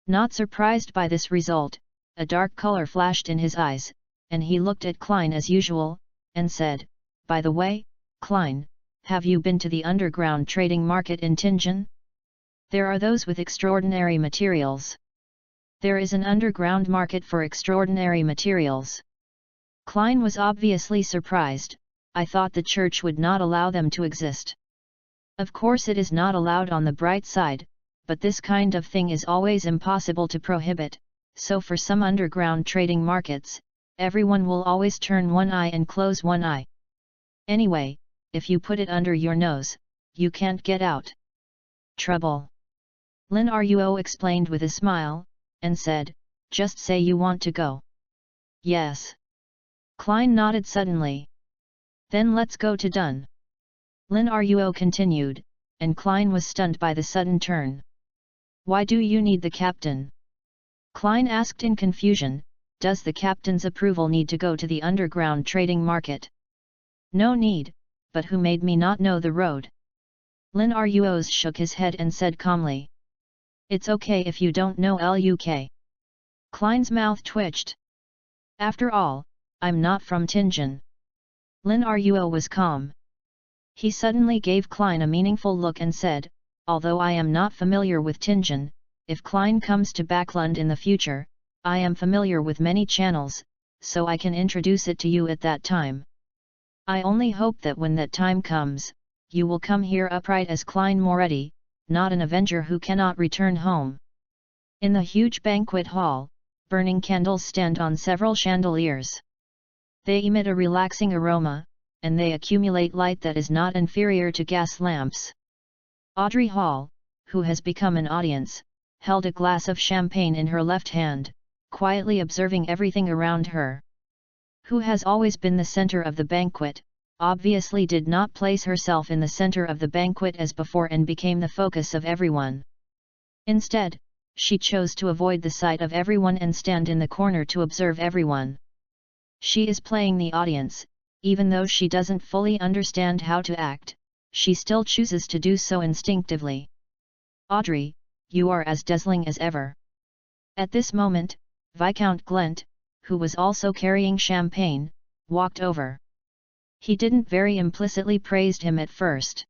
Not surprised by this result, a dark color flashed in his eyes, and he looked at Klein as usual, and said, "By the way, Klein, have you been to the underground trading market in Tianjin? There are those with extraordinary materials." There is an underground market for extraordinary materials. Klein was obviously surprised. I thought the church would not allow them to exist. Of course it is not allowed on the bright side, but this kind of thing is always impossible to prohibit, so for some underground trading markets, everyone will always turn one eye and close one eye. Anyway, if you put it under your nose, you can't get out. Trouble. Lin Ruo explained with a smile, and said, "Just say you want to go." "Yes." Klein nodded suddenly. "Then let's go to Dun." Lin Ruo continued, and Klein was stunned by the sudden turn. "Why do you need the captain?" Klein asked in confusion. "Does the captain's approval need to go to the underground trading market?" "No need, but who made me not know the road?" Lin Ruo shook his head and said calmly. "It's okay if you don't know Luk." Klein's mouth twitched. "After all, I'm not from Tianjin." Lin Ruo was calm. He suddenly gave Klein a meaningful look and said, "Although I am not familiar with Tianjin, if Klein comes to Backlund in the future, I am familiar with many channels, so I can introduce it to you at that time. I only hope that when that time comes, you will come here upright as Klein Moretti, not an avenger who cannot return home." In the huge banquet hall, burning candles stand on several chandeliers. They emit a relaxing aroma, and they accumulate light that is not inferior to gas lamps. Audrey Hall, who has become an audience, held a glass of champagne in her left hand, quietly observing everything around her. Who has always been the center of the banquet, obviously did not place herself in the center of the banquet as before and became the focus of everyone. Instead, she chose to avoid the sight of everyone and stand in the corner to observe everyone. She is playing the audience, even though she doesn't fully understand how to act, she still chooses to do so instinctively. "Audrey, you are as dazzling as ever." At this moment, Viscount Glent, who was also carrying champagne, walked over. He didn't very implicitly praise him at first.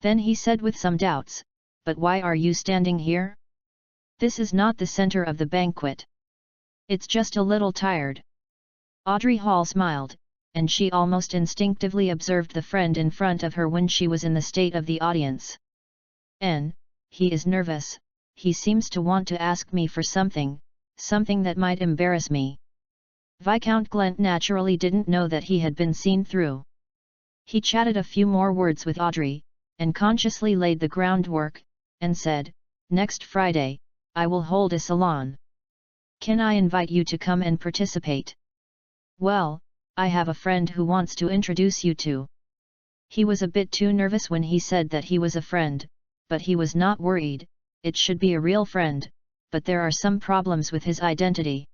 Then he said with some doubts, "But why are you standing here? This is not the center of the banquet. It's just a little tired." Audrey Hall smiled, and she almost instinctively observed the friend in front of her when she was in the state of the audience. He is nervous, he seems to want to ask me for something that might embarrass me." Viscount Glent naturally didn't know that he had been seen through. He chatted a few more words with Audrey, and consciously laid the groundwork, and said, "Next Friday, I will hold a salon. Can I invite you to come and participate?" "Well, I have a friend who wants to introduce you to." He was a bit too nervous when he said that he was a friend, but he was not worried. It should be a real friend, but there are some problems with his identity.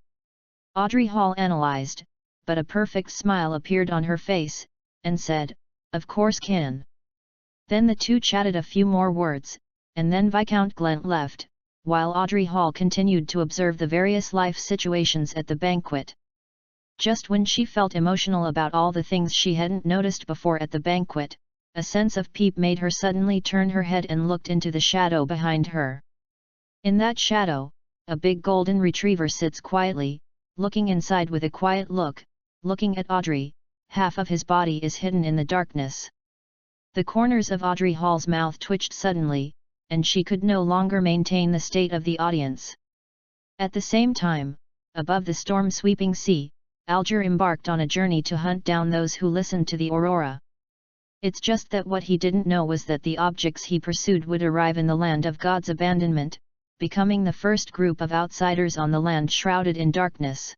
Audrey Hall analyzed, but a perfect smile appeared on her face, and said, "Of course can." Then the two chatted a few more words, and then Viscount Glent left, while Audrey Hall continued to observe the various life situations at the banquet. Just when she felt emotional about all the things she hadn't noticed before at the banquet, a sense of pique made her suddenly turn her head and looked into the shadow behind her. In that shadow, a big golden retriever sits quietly, looking inside with a quiet look, looking at Audrey. Half of his body is hidden in the darkness. The corners of Audrey Hall's mouth twitched suddenly, and she could no longer maintain the state of the audience. At the same time, above the storm-sweeping sea, Alger embarked on a journey to hunt down those who listened to the aurora. It's just that what he didn't know was that the objects he pursued would arrive in the land of God's abandonment, becoming the first group of outsiders on the land shrouded in darkness.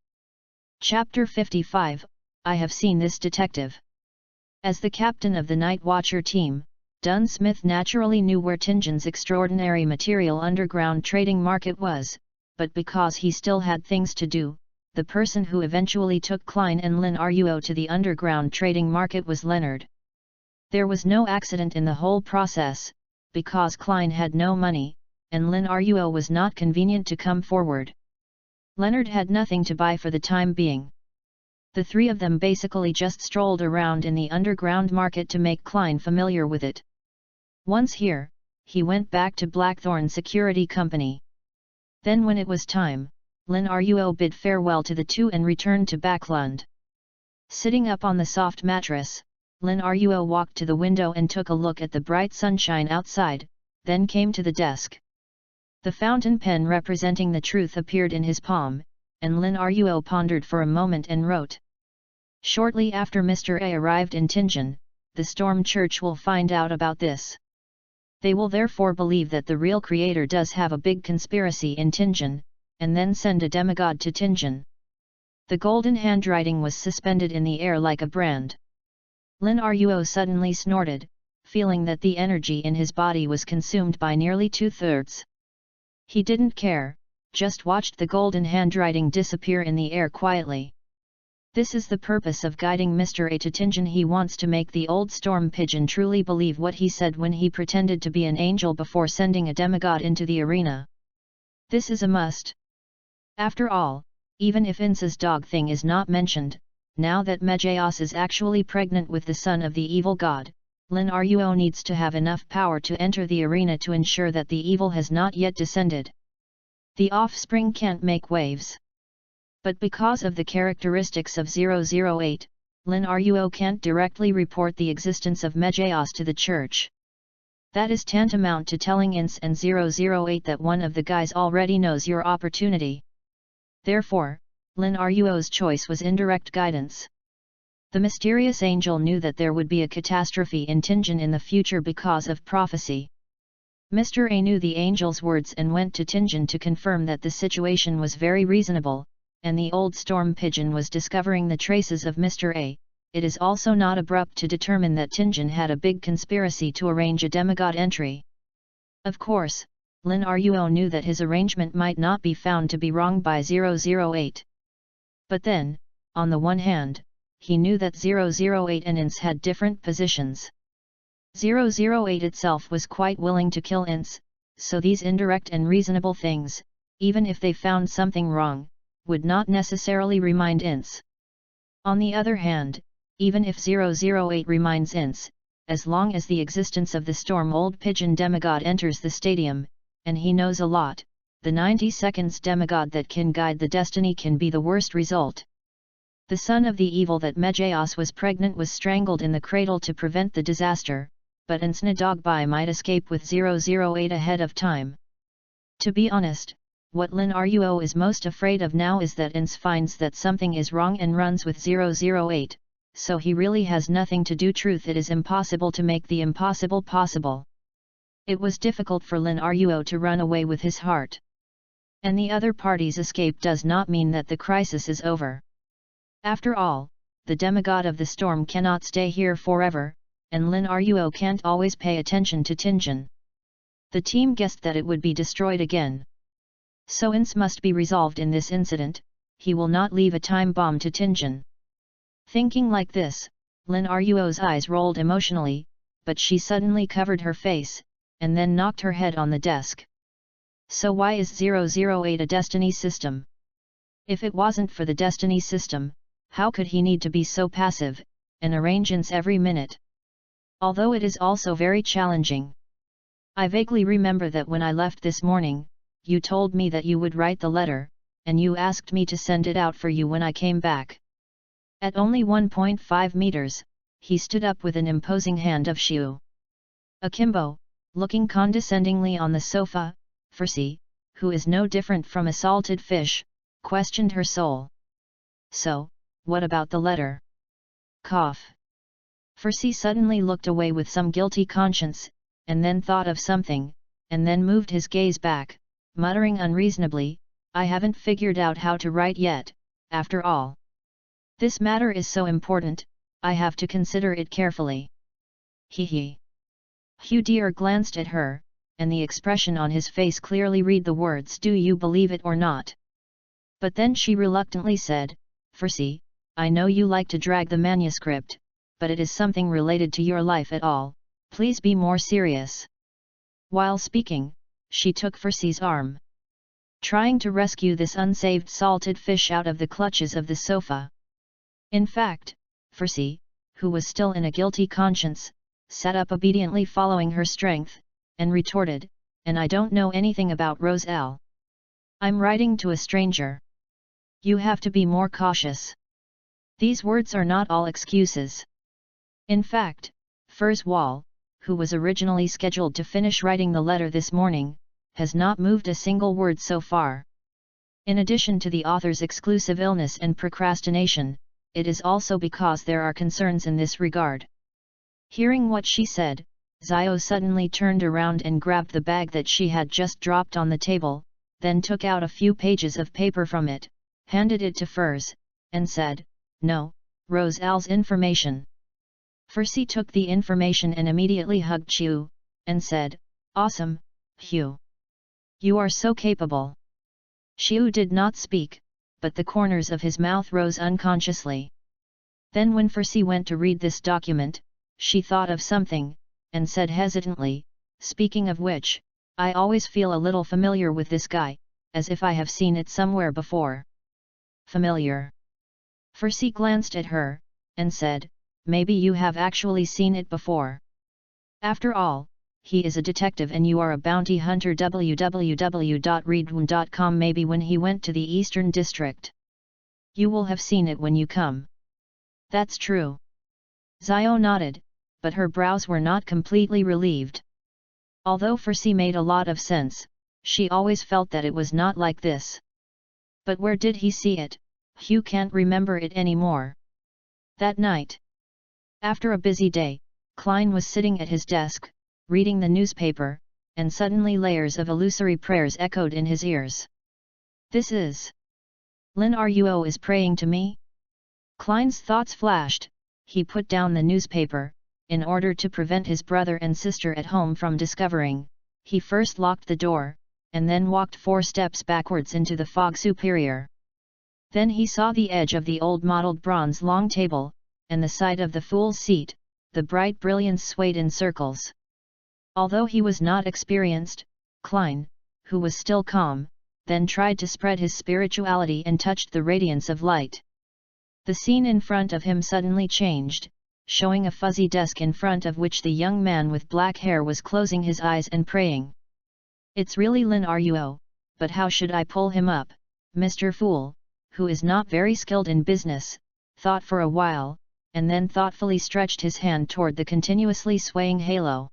Chapter 55, I have seen this detective. As the captain of the Night Watcher team, Dunn Smith naturally knew where Tinjin's extraordinary material underground trading market was, but because he still had things to do, the person who eventually took Klein and Lin Ruo to the underground trading market was Leonard. There was no accident in the whole process, because Klein had no money, and Lin Ruo was not convenient to come forward. Leonard had nothing to buy for the time being. The three of them basically just strolled around in the underground market to make Klein familiar with it. Once here, he went back to Blackthorn Security Company. Then when it was time, Lin Ruo bid farewell to the two and returned to Backlund. Sitting up on the soft mattress, Lin Ruo walked to the window and took a look at the bright sunshine outside, then came to the desk. The fountain pen representing the truth appeared in his palm, and Lin Ruo pondered for a moment and wrote. Shortly after Mr. A arrived in Tinjin, the Storm Church will find out about this. They will therefore believe that the real creator does have a big conspiracy in Tinjin, and then send a demigod to Tinjin. The golden handwriting was suspended in the air like a brand. Lin Ruo suddenly snorted, feeling that the energy in his body was consumed by nearly 2/3. He didn't care, just watched the golden handwriting disappear in the air quietly. This is the purpose of guiding Mr. A to Tinjin. He wants to make the old storm pigeon truly believe what he said when he pretended to be an angel before sending a demigod into the arena. This is a must. After all, even if Insa's dog thing is not mentioned, now that Megeos is actually pregnant with the son of the evil god, Lin Ruo needs to have enough power to enter the arena to ensure that the evil has not yet descended. The offspring can't make waves. But because of the characteristics of 008, Lin Ruo can't directly report the existence of Megeos to the church. That is tantamount to telling Ins and 008 that one of the guys already knows your opportunity. Therefore, Lin Ruo's choice was indirect guidance. The mysterious angel knew that there would be a catastrophe in Tinjin in the future because of prophecy. Mr. A knew the angel's words and went to Tinjin to confirm that the situation was very reasonable, and the old storm pigeon was discovering the traces of Mr. A. It is also not abrupt to determine that Tinjin had a big conspiracy to arrange a demigod entry. Of course, Lin Ruo knew that his arrangement might not be found to be wrong by 008. But then, on the one hand, he knew that 008 and Ins had different positions. 008 itself was quite willing to kill Ins, so these indirect and reasonable things, even if they found something wrong, would not necessarily remind Ins. On the other hand, even if 008 reminds Ins, as long as the existence of the storm old pigeon demigod enters the stadium, and he knows a lot, the 90 seconds demigod that can guide the destiny can be the worst result. The son of the evil that Megeos was pregnant was strangled in the cradle to prevent the disaster, but Insna Dogbai might escape with 008 ahead of time. To be honest, what Lin Ruo is most afraid of now is that Ins finds that something is wrong and runs with 008, so he really has nothing to do. Truth, it is impossible to make the impossible possible. It was difficult for Lin Ruo to run away with his heart. And the other party's escape does not mean that the crisis is over. After all, the demigod of the storm cannot stay here forever, and Lin Ruo can't always pay attention to Tianjin. The team guessed that it would be destroyed again. So ins must be resolved in this incident. He will not leave a time bomb to Tianjin. Thinking like this, Lin Ruo's eyes rolled emotionally, but she suddenly covered her face, and then knocked her head on the desk. So why is 008 a destiny system? If it wasn't for the destiny system, how could he need to be so passive, and arrange ins every minute? Although it is also very challenging. I vaguely remember that when I left this morning, you told me that you would write the letter, and you asked me to send it out for you when I came back. At only 1.5 meters, he stood up with an imposing hand of Xiu. Akimbo, looking condescendingly on the sofa, Fersi, who is no different from a salted fish, questioned her soul. So, what about the letter? Cough. Fersi suddenly looked away with some guilty conscience, and then thought of something, and then moved his gaze back, muttering unreasonably, I haven't figured out how to write yet, after all. This matter is so important, I have to consider it carefully. Hee. Hugh Deer glanced at her, and the expression on his face clearly read the words, do you believe it or not? But then she reluctantly said, Fersi, I know you like to drag the manuscript, but it is something related to your life at all, please be more serious. While speaking, she took Fersi's arm, trying to rescue this unsaved salted fish out of the clutches of the sofa. In fact, Fersi, who was still in a guilty conscience, sat up obediently following her strength, and retorted, and I don't know anything about Roselle. I'm writing to a stranger. You have to be more cautious. These words are not all excuses. In fact, Furs Wall, who was originally scheduled to finish writing the letter this morning, has not moved a single word so far. In addition to the author's exclusive illness and procrastination, it is also because there are concerns in this regard. Hearing what she said, Zio suddenly turned around and grabbed the bag that she had just dropped on the table, then took out a few pages of paper from it, handed it to Furs, and said, no, Roselle's information. Fersi took the information and immediately hugged Xiu, and said, awesome, Hugh. You are so capable. Xiu did not speak, but the corners of his mouth rose unconsciously. Then when Fersi went to read this document, she thought of something, and said hesitantly, speaking of which, I always feel a little familiar with this guy, as if I have seen it somewhere before. Familiar? Fersi glanced at her, and said, maybe you have actually seen it before. After all, he is a detective and you are a bounty hunter. www.readaloud.com. Maybe when he went to the Eastern District. You will have seen it when you come. That's true. Zio nodded, but her brows were not completely relieved. Although Fersi made a lot of sense, she always felt that it was not like this. But where did he see it? Hugh can't remember it anymore. That night, after a busy day, Klein was sitting at his desk, reading the newspaper, and suddenly layers of illusory prayers echoed in his ears. This is... Lin Ruo is praying to me? Klein's thoughts flashed. He put down the newspaper. In order to prevent his brother and sister at home from discovering, he first locked the door, and then walked 4 steps backwards into the fog superior. Then he saw the edge of the old modeled bronze long table, and the side of the fool's seat. The bright brilliance swayed in circles. Although he was not experienced, Klein, who was still calm, then tried to spread his spirituality and touched the radiance of light. The scene in front of him suddenly changed, showing a fuzzy desk in front of which the young man with black hair was closing his eyes and praying. It's really Lin Ruo, but how should I pull him up? Mr. Fool, who is not very skilled in business, thought for a while, and then thoughtfully stretched his hand toward the continuously swaying halo.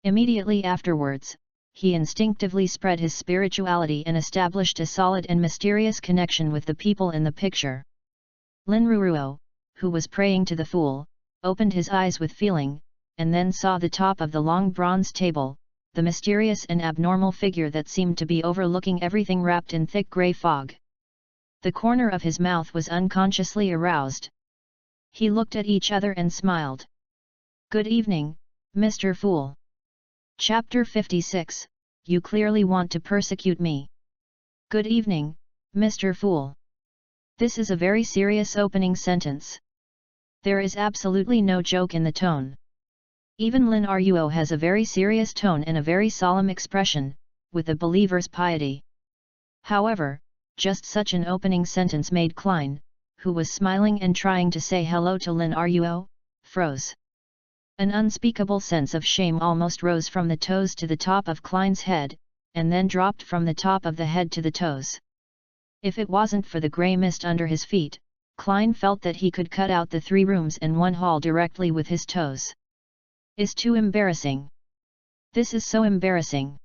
Immediately afterwards, he instinctively spread his spirituality and established a solid and mysterious connection with the people in the picture. Lin Ruo, who was praying to the Fool, opened his eyes with feeling, and then saw the top of the long bronze table, the mysterious and abnormal figure that seemed to be overlooking everything wrapped in thick grey fog. The corner of his mouth was unconsciously aroused. He looked at each other and smiled. "Good evening, Mr. Fool." Chapter 56, You clearly want to persecute me. "Good evening, Mr. Fool." This is a very serious opening sentence. There is absolutely no joke in the tone. Even Lin Ruo has a very serious tone and a very solemn expression, with a believer's piety. However, just such an opening sentence made Klein, who was smiling and trying to say hello to Lin Ruo, froze. An unspeakable sense of shame almost rose from the toes to the top of Klein's head, and then dropped from the top of the head to the toes. If it wasn't for the grey mist under his feet, Klein felt that he could cut out the 3 rooms and 1 hall directly with his toes. Is too embarrassing. This is so embarrassing.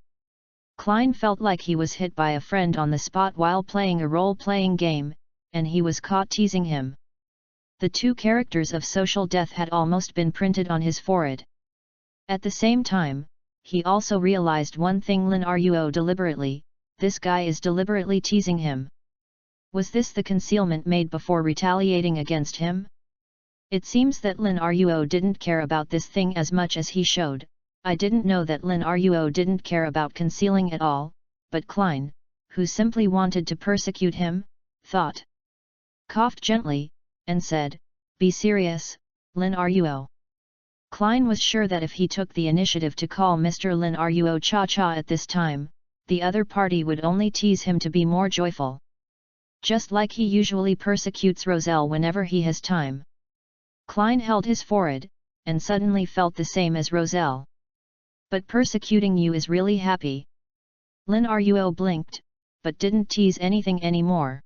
Klein felt like he was hit by a friend on the spot while playing a role-playing game, and he was caught teasing him. The 2 characters of social death had almost been printed on his forehead. At the same time, he also realized one thing: Lin Ruo deliberately, this guy is deliberately teasing him. Was this the concealment made before retaliating against him? It seems that Lin Ruo didn't care about this thing as much as he showed. I didn't know that Lin Ruo didn't care about concealing at all, but Klein, who simply wanted to persecute him, thought. Coughed gently, and said, "Be serious, Lin Ruo." Klein was sure that if he took the initiative to call Mr. Lin Ruo Cha-Cha at this time, the other party would only tease him to be more joyful. Just like he usually persecutes Roselle whenever he has time. Klein held his forehead, and suddenly felt the same as Roselle. "But persecuting you is really happy." Lin Ruo blinked, but didn't tease anything anymore.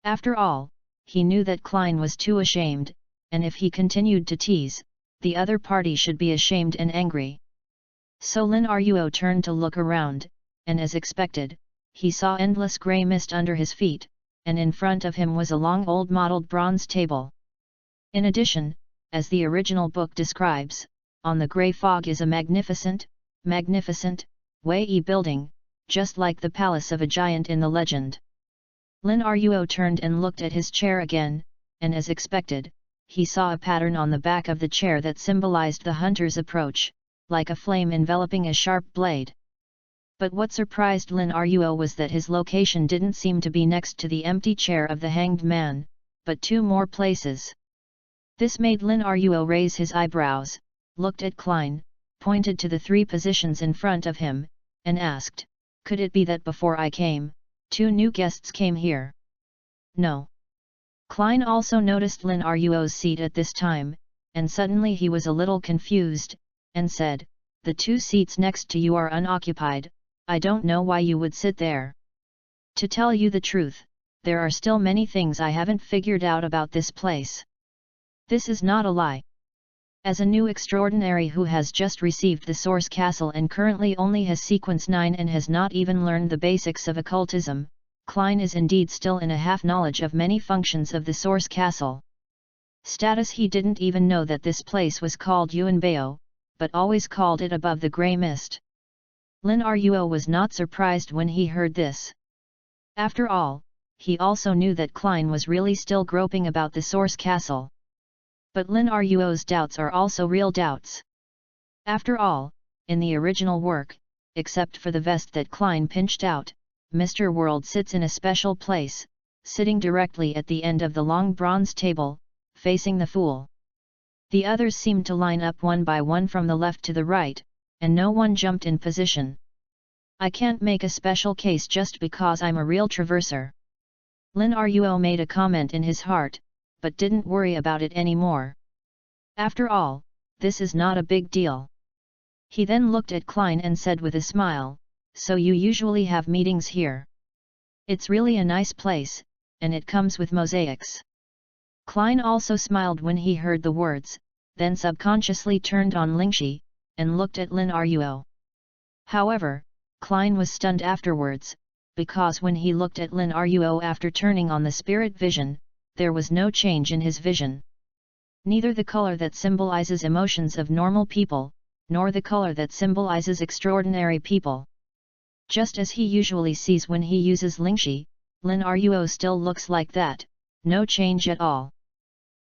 After all, he knew that Klein was too ashamed, and if he continued to tease, the other party should be ashamed and angry. So Lin Ruo turned to look around, and as expected, he saw endless grey mist under his feet, and in front of him was a long old modelled bronze table. In addition, as the original book describes, on the grey fog is a magnificent, Wei building, just like the palace of a giant in the legend. Lin Ruo turned and looked at his chair again, and as expected, he saw a pattern on the back of the chair that symbolized the hunter's approach, like a flame enveloping a sharp blade. But what surprised Lin Ruo was that his location didn't seem to be next to the empty chair of the hanged man, but 2 more places. This made Lin Ruo raise his eyebrows, looked at Klein, pointed to the 3 positions in front of him, and asked, "Could it be that before I came, 2 new guests came here?" No. Klein also noticed Lin Ruo's seat at this time, and suddenly he was a little confused, and said, "The 2 seats next to you are unoccupied. I don't know why you would sit there. To tell you the truth, there are still many things I haven't figured out about this place. This is not a lie." As a new extraordinary who has just received the Source Castle and currently only has Sequence 9 and has not even learned the basics of occultism, Klein is indeed still in a half-knowledge of many functions of the Source Castle. Status: he didn't even know that this place was called Yuanbao, but always called it above the grey mist. Lin Ruo was not surprised when he heard this. After all, he also knew that Klein was really still groping about the Source Castle. But Lin Ruo's doubts are also real doubts. After all, in the original work, except for the vest that Klein pinched out, Mr. World sits in a special place, sitting directly at the end of the long bronze table, facing the Fool. The others seemed to line up one by one from the left to the right, and no one jumped in position. "I can't make a special case just because I'm a real traverser." Lin Ruo made a comment in his heart, but didn't worry about it anymore. After all, this is not a big deal. He then looked at Klein and said with a smile, "So you usually have meetings here? It's really a nice place, and it comes with mosaics." Klein also smiled when he heard the words, then subconsciously turned on Lingxi, and looked at Lin Ruo. However, Klein was stunned afterwards, because when he looked at Lin Ruo after turning on the spirit vision, there was no change in his vision. Neither the color that symbolizes emotions of normal people, nor the color that symbolizes extraordinary people. Just as he usually sees when he uses Lingxi, Lin Ruo still looks like that, no change at all.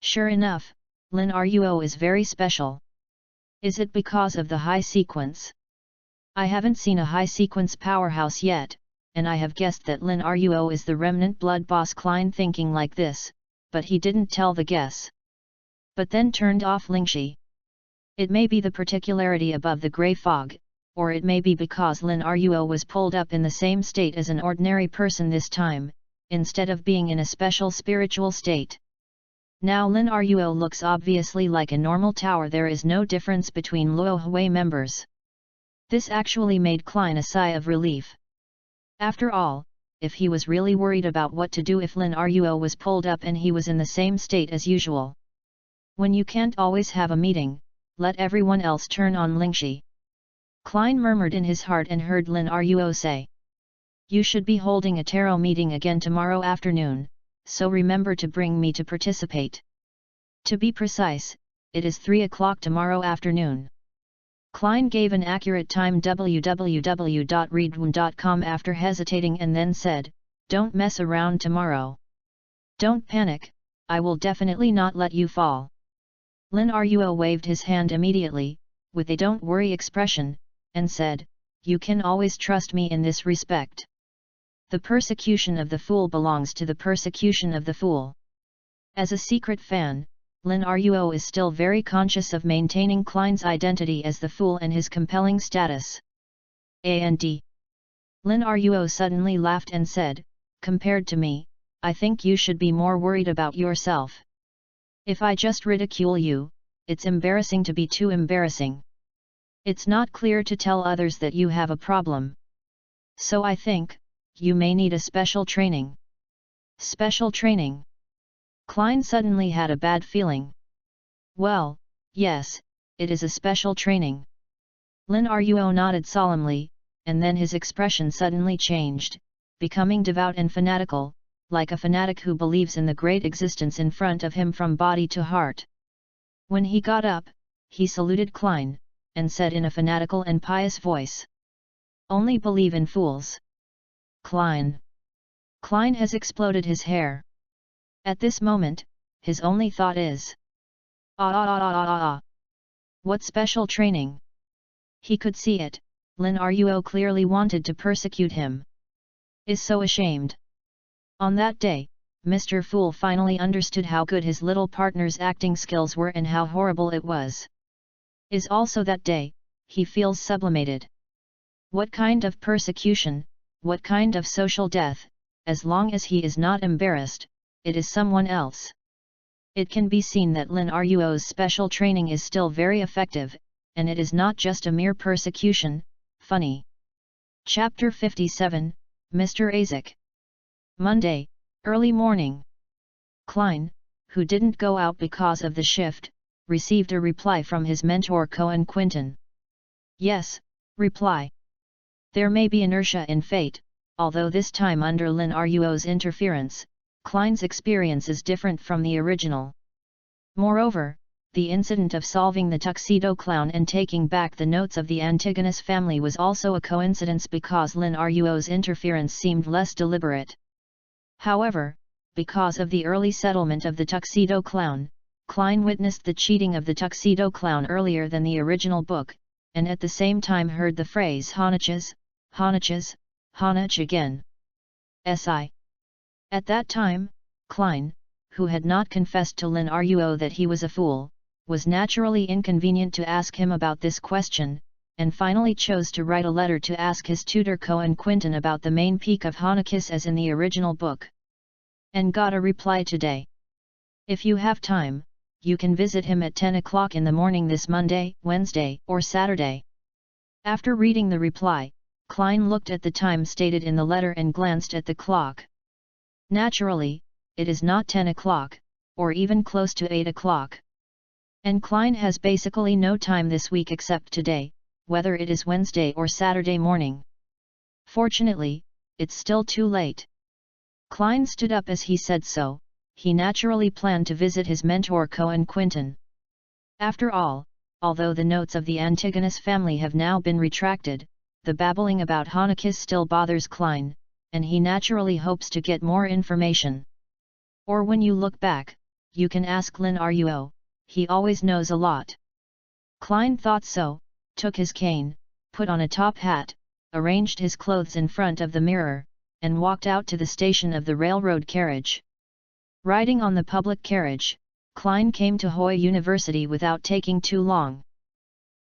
Sure enough, Lin Ruo is very special. Is it because of the high sequence? I haven't seen a high sequence powerhouse yet, and I have guessed that Lin Ruo is the remnant blood boss. Klein thinking like this, but he didn't tell the guess. But then turned off Lingxi. It may be the particularity above the grey fog, or it may be because Lin Ruo was pulled up in the same state as an ordinary person this time, instead of being in a special spiritual state. Now Lin Ruo looks obviously like a normal tower. There is no difference between Luo Hui members. This actually made Klein a sigh of relief. After all, if he was really worried about what to do if Lin Ruo was pulled up and he was in the same state as usual. When you can't always have a meeting, let everyone else turn on Lingxi. Klein murmured in his heart and heard Lin Ruo say, "You should be holding a tarot meeting again tomorrow afternoon, so remember to bring me to participate. To be precise, it is 3 o'clock tomorrow afternoon." Klein gave an accurate time www.readaloud.com after hesitating and then said, "Don't mess around tomorrow. Don't panic, I will definitely not let you fall." Lin Ruo waved his hand immediately, with a don't worry expression, and said, "You can always trust me in this respect. The persecution of the fool belongs to the persecution of the fool." As a secret fan, Lin Ruo is still very conscious of maintaining Klein's identity as the fool and his compelling status. And Lin Ruo suddenly laughed and said, "Compared to me, I think you should be more worried about yourself. If I just ridicule you, it's embarrassing to be too embarrassing. It's not clear to tell others that you have a problem. So I think, you may need a special training." Special training? Klein suddenly had a bad feeling. Well, yes, it is a special training. Lin Ruo nodded solemnly, and then his expression suddenly changed, becoming devout and fanatical, like a fanatic who believes in the great existence in front of him from body to heart. When he got up, he saluted Klein, and said in a fanatical and pious voice, "Only believe in fools." Klein has exploded his hair. At this moment, his only thought is, what special training? He could see it, Lin Ruo clearly wanted to persecute him. Is so ashamed. On that day, Mr. Fool finally understood how good his little partner's acting skills were and how horrible it was. Is also that day, he feels sublimated. What kind of persecution, what kind of social death, as long as he is not embarrassed, it is someone else. It can be seen that Lin Ruo's special training is still very effective, and it is not just a mere persecution. Funny. Chapter 57, Mr. Azek. Monday, early morning. Klein, who didn't go out because of the shift, received a reply from his mentor Cohen Quinton. Yes, reply. There may be inertia in fate, although this time under Lin Ruo's interference, Klein's experience is different from the original. Moreover, the incident of solving the tuxedo clown and taking back the notes of the Antigonus family was also a coincidence because Lin Ruo's interference seemed less deliberate. However, because of the early settlement of the tuxedo clown, Klein witnessed the cheating of the tuxedo clown earlier than the original book, and at the same time heard the phrase Hanaches, Hanaches, Hanach again. Si. At that time, Klein, who had not confessed to Lin Ruo that he was a fool, was naturally inconvenient to ask him about this question, and finally chose to write a letter to ask his tutor Cohen Quinton about the main peak of Hanachis as in the original book. And got a reply today. If you have time, you can visit him at 10 o'clock in the morning this Monday, Wednesday, or Saturday. After reading the reply, Klein looked at the time stated in the letter and glanced at the clock. Naturally, it is not 10 o'clock, or even close to 8 o'clock. And Klein has basically no time this week except today, whether it is Wednesday or Saturday morning. Fortunately, it's still too late. Klein stood up as he said so, he naturally planned to visit his mentor Cohen Quinton. After all, although the notes of the Antigonus family have now been retracted, the babbling about Honecus still bothers Klein, and he naturally hopes to get more information. Or when you look back, you can ask Lin Ruo, he always knows a lot. Klein thought so, took his cane, put on a top hat, arranged his clothes in front of the mirror, and walked out to the station of the railroad carriage. Riding on the public carriage, Klein came to Hoi University without taking too long.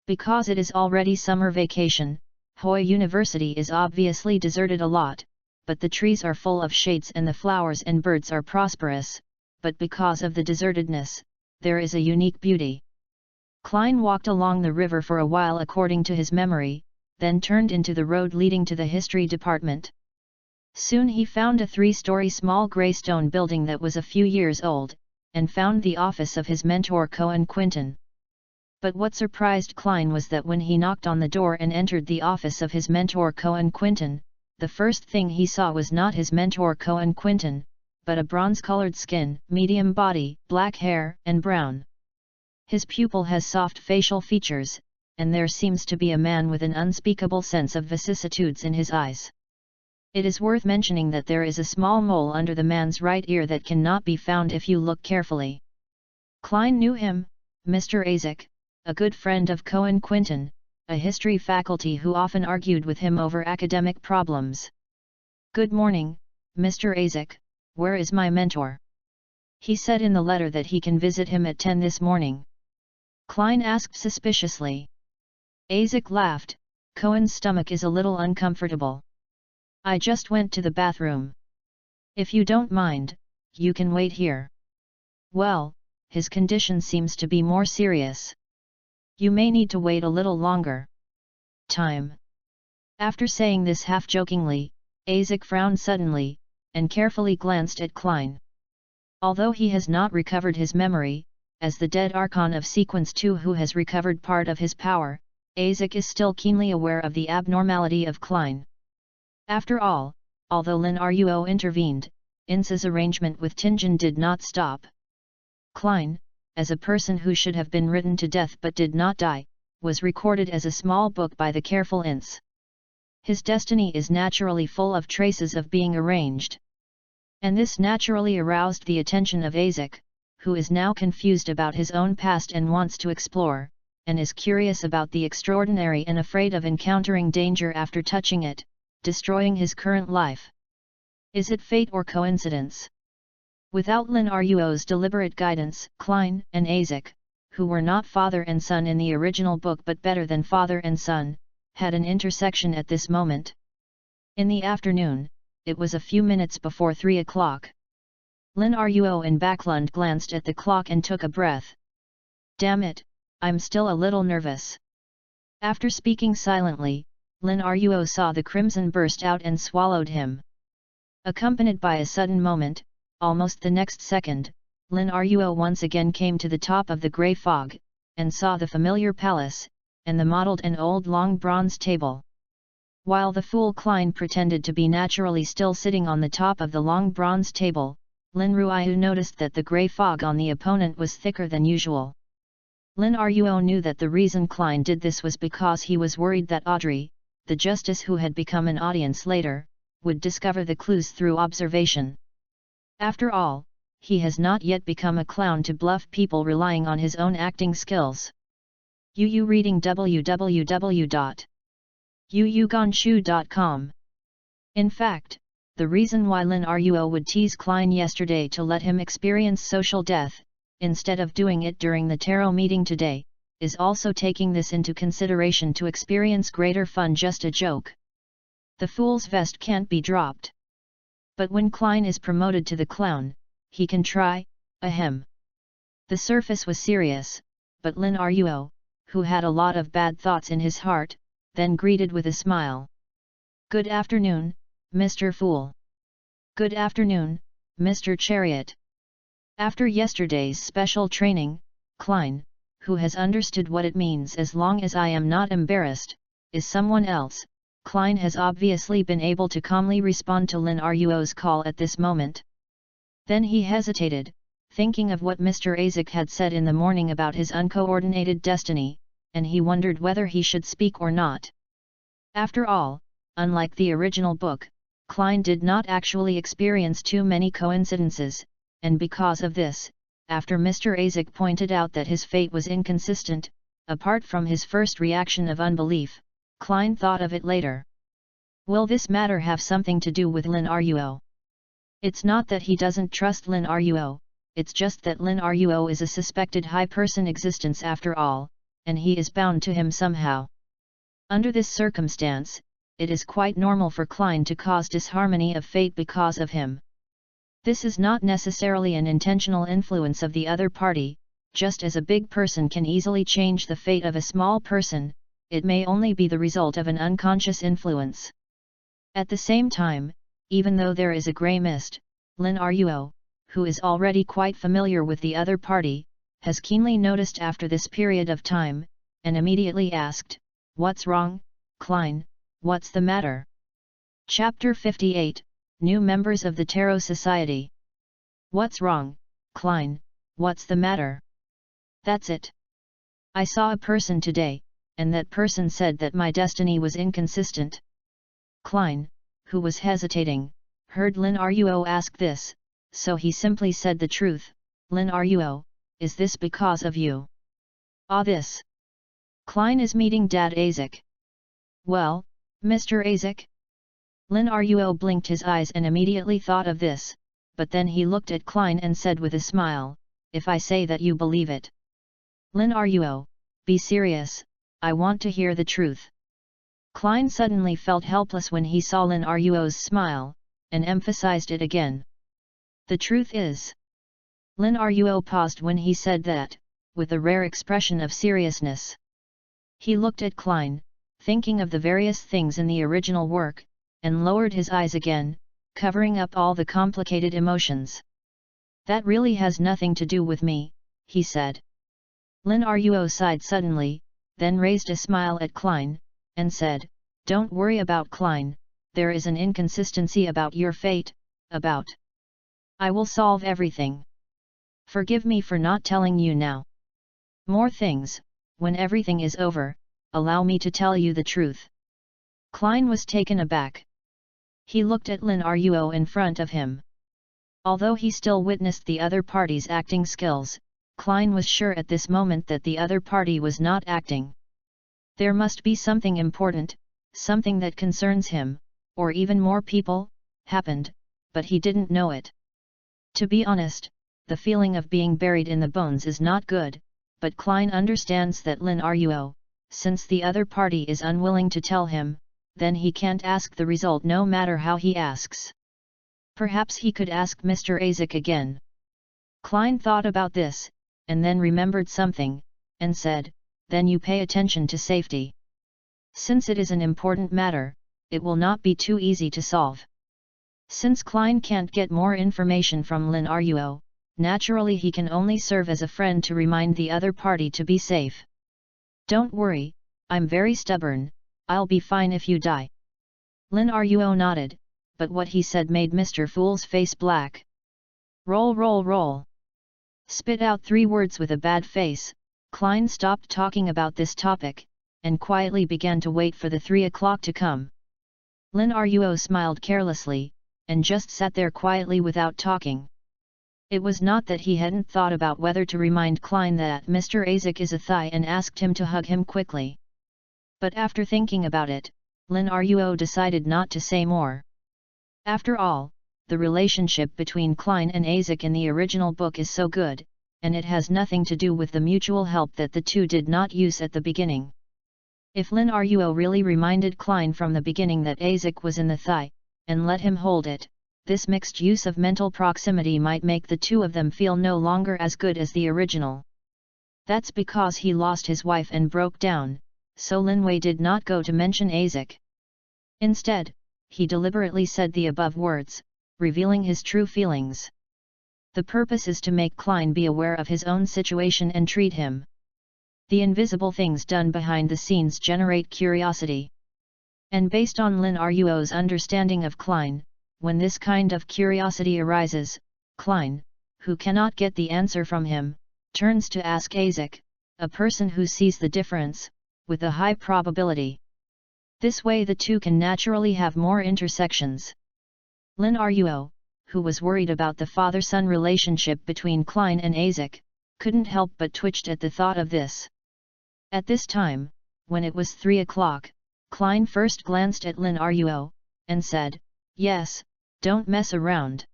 Because it is already summer vacation, Hoi University is obviously deserted a lot, but the trees are full of shades and the flowers and birds are prosperous, but because of the desertedness, there is a unique beauty. Klein walked along the river for a while according to his memory, then turned into the road leading to the history department. Soon he found a 3-story small grey stone building that was a few years old, and found the office of his mentor Cohen Quinton. But what surprised Klein was that when he knocked on the door and entered the office of his mentor Cohen Quinton, the first thing he saw was not his mentor Cohen Quinton, but a bronze-colored skin, medium body, black hair, and brown. His pupil has soft facial features, and there seems to be a man with an unspeakable sense of vicissitudes in his eyes. It is worth mentioning that there is a small mole under the man's right ear that cannot be found if you look carefully. Klein knew him, Mr. Azek, a good friend of Cohen Quinton, a history faculty who often argued with him over academic problems. "Good morning, Mr. Azek, where is my mentor?" He said in the letter that he can visit him at 10 this morning. Klein asked suspiciously. Azek laughed. Cohen's stomach is a little uncomfortable. "I just went to the bathroom. If you don't mind, you can wait here." "Well, his condition seems to be more serious. You may need to wait a little longer." "Time." After saying this half-jokingly, Azek frowned suddenly, and carefully glanced at Klein. Although he has not recovered his memory, as the dead Archon of Sequence 2 who has recovered part of his power, Azek is still keenly aware of the abnormality of Klein. After all, although Lin Ruo intervened, Ince's arrangement with Tingen did not stop. Klein, as a person who should have been written to death but did not die, was recorded as a small book by the careful Ince. His destiny is naturally full of traces of being arranged. And this naturally aroused the attention of Azek, who is now confused about his own past and wants to explore, and is curious about the extraordinary and afraid of encountering danger after touching it, destroying his current life. Is it fate or coincidence? Without Lin Ruo's deliberate guidance, Klein and Azek, who were not father and son in the original book but better than father and son, had an intersection at this moment. In the afternoon, it was a few minutes before 3 o'clock. Lin Ruo and Backlund glanced at the clock and took a breath. "Damn it, I'm still a little nervous." After speaking silently, Lin Ruo saw the crimson burst out and swallowed him. Accompanied by a sudden moment, almost the next second, Lin Ruo once again came to the top of the grey fog, and saw the familiar palace, and the mottled and old long bronze table. While the fool Klein pretended to be naturally still sitting on the top of the long bronze table, Lin Ruo noticed that the grey fog on the opponent was thicker than usual. Lin Ruo knew that the reason Klein did this was because he was worried that Audrey, the justice who had become an audience later, would discover the clues through observation. After all, he has not yet become a clown to bluff people relying on his own acting skills. UU reading www.uugonshu.com. In fact, the reason why Lin Ruo would tease Klein yesterday to let him experience social death, instead of doing it during the tarot meeting today, is also taking this into consideration to experience greater fun. Just a joke. The fool's vest can't be dropped. But when Klein is promoted to the clown, he can try, ahem. The surface was serious, but Lin Ruo, who had a lot of bad thoughts in his heart, then greeted with a smile. "Good afternoon, Mr. Fool." "Good afternoon, Mr. Chariot." After yesterday's special training, Klein, who has understood what it means as long as I am not embarrassed, is someone else, Klein has obviously been able to calmly respond to Lin Ruo's call at this moment. Then he hesitated, thinking of what Mr. Azek had said in the morning about his uncoordinated destiny, and he wondered whether he should speak or not. After all, unlike the original book, Klein did not actually experience too many coincidences, and because of this, after Mr. Azek pointed out that his fate was inconsistent, apart from his first reaction of unbelief, Klein thought of it later. Will this matter have something to do with Lin Ruo? It's not that he doesn't trust Lin Ruo, it's just that Lin Ruo is a suspected high person existence after all, and he is bound to him somehow. Under this circumstance, it is quite normal for Klein to cause disharmony of fate because of him. This is not necessarily an intentional influence of the other party, just as a big person can easily change the fate of a small person, it may only be the result of an unconscious influence. At the same time, even though there is a grey mist, Lin Ruo, who is already quite familiar with the other party, has keenly noticed after this period of time, and immediately asked, "What's wrong, Klein, what's the matter?" Chapter 58, New Members of the Tarot Society. What's wrong, Klein, what's the matter? That's it. I saw a person today, and that person said that my destiny was inconsistent. Klein, who was hesitating, heard Lin Ruo ask this, so he simply said the truth. Lin Ruo, is this because of you? This. Klein is meeting Dad Azek. Well, Mr. Azek? Lin Ruo blinked his eyes and immediately thought of this, but then he looked at Klein and said with a smile, "If I say that you believe it." Lin Ruo, be serious, I want to hear the truth. Klein suddenly felt helpless when he saw Lin Ruo's smile, and emphasized it again. The truth is. Lin Ruo paused when he said that, with a rare expression of seriousness. He looked at Klein, thinking of the various things in the original work, and lowered his eyes again, covering up all the complicated emotions. That really has nothing to do with me, he said. Lin Ruo sighed suddenly, then raised a smile at Klein, and said, "Don't worry about Klein, there is an inconsistency about your fate, about. I will solve everything. Forgive me for not telling you now. More things, when everything is over, allow me to tell you the truth." Klein was taken aback. He looked at Lin Ruo in front of him. Although he still witnessed the other party's acting skills, Klein was sure at this moment that the other party was not acting. There must be something important, something that concerns him, or even more people, happened, but he didn't know it. To be honest, the feeling of being buried in the bones is not good, but Klein understands that Lin Ruo, since the other party is unwilling to tell him, then he can't ask the result no matter how he asks. Perhaps he could ask Mr. Azek again. Klein thought about this, and then remembered something, and said, "Then you pay attention to safety. Since it is an important matter, it will not be too easy to solve." Since Klein can't get more information from Lin Ruo, naturally he can only serve as a friend to remind the other party to be safe. "Don't worry, I'm very stubborn, I'll be fine if you die." Lin Ruo nodded, but what he said made Mr. Fool's face black. "Roll roll roll." Spit out 3 words with a bad face, Klein stopped talking about this topic, and quietly began to wait for the 3 o'clock to come. Lin Ruo smiled carelessly, and just sat there quietly without talking. It was not that he hadn't thought about whether to remind Klein that Mr. Azek is a thigh and asked him to hug him quickly. But after thinking about it, Lin Ruo decided not to say more. After all, the relationship between Klein and Azek in the original book is so good, and it has nothing to do with the mutual help that the two did not use at the beginning. If Lin Ruo really reminded Klein from the beginning that Azek was in the thigh, and let him hold it, this mixed use of mental proximity might make the two of them feel no longer as good as the original. That's because he lost his wife and broke down, so Lin Wei did not go to mention Azek. Instead, he deliberately said the above words, revealing his true feelings. The purpose is to make Klein be aware of his own situation and treat him. The invisible things done behind the scenes generate curiosity. And based on Lin Ruo's understanding of Klein, when this kind of curiosity arises, Klein, who cannot get the answer from him, turns to ask Isaac, a person who sees the difference, with a high probability. This way the two can naturally have more intersections. Lin Ruo, who was worried about the father-son relationship between Klein and Isaac, couldn't help but twitched at the thought of this. At this time, when it was 3 o'clock, Klein first glanced at Lin Ruo, and said, "Yes, don't mess around."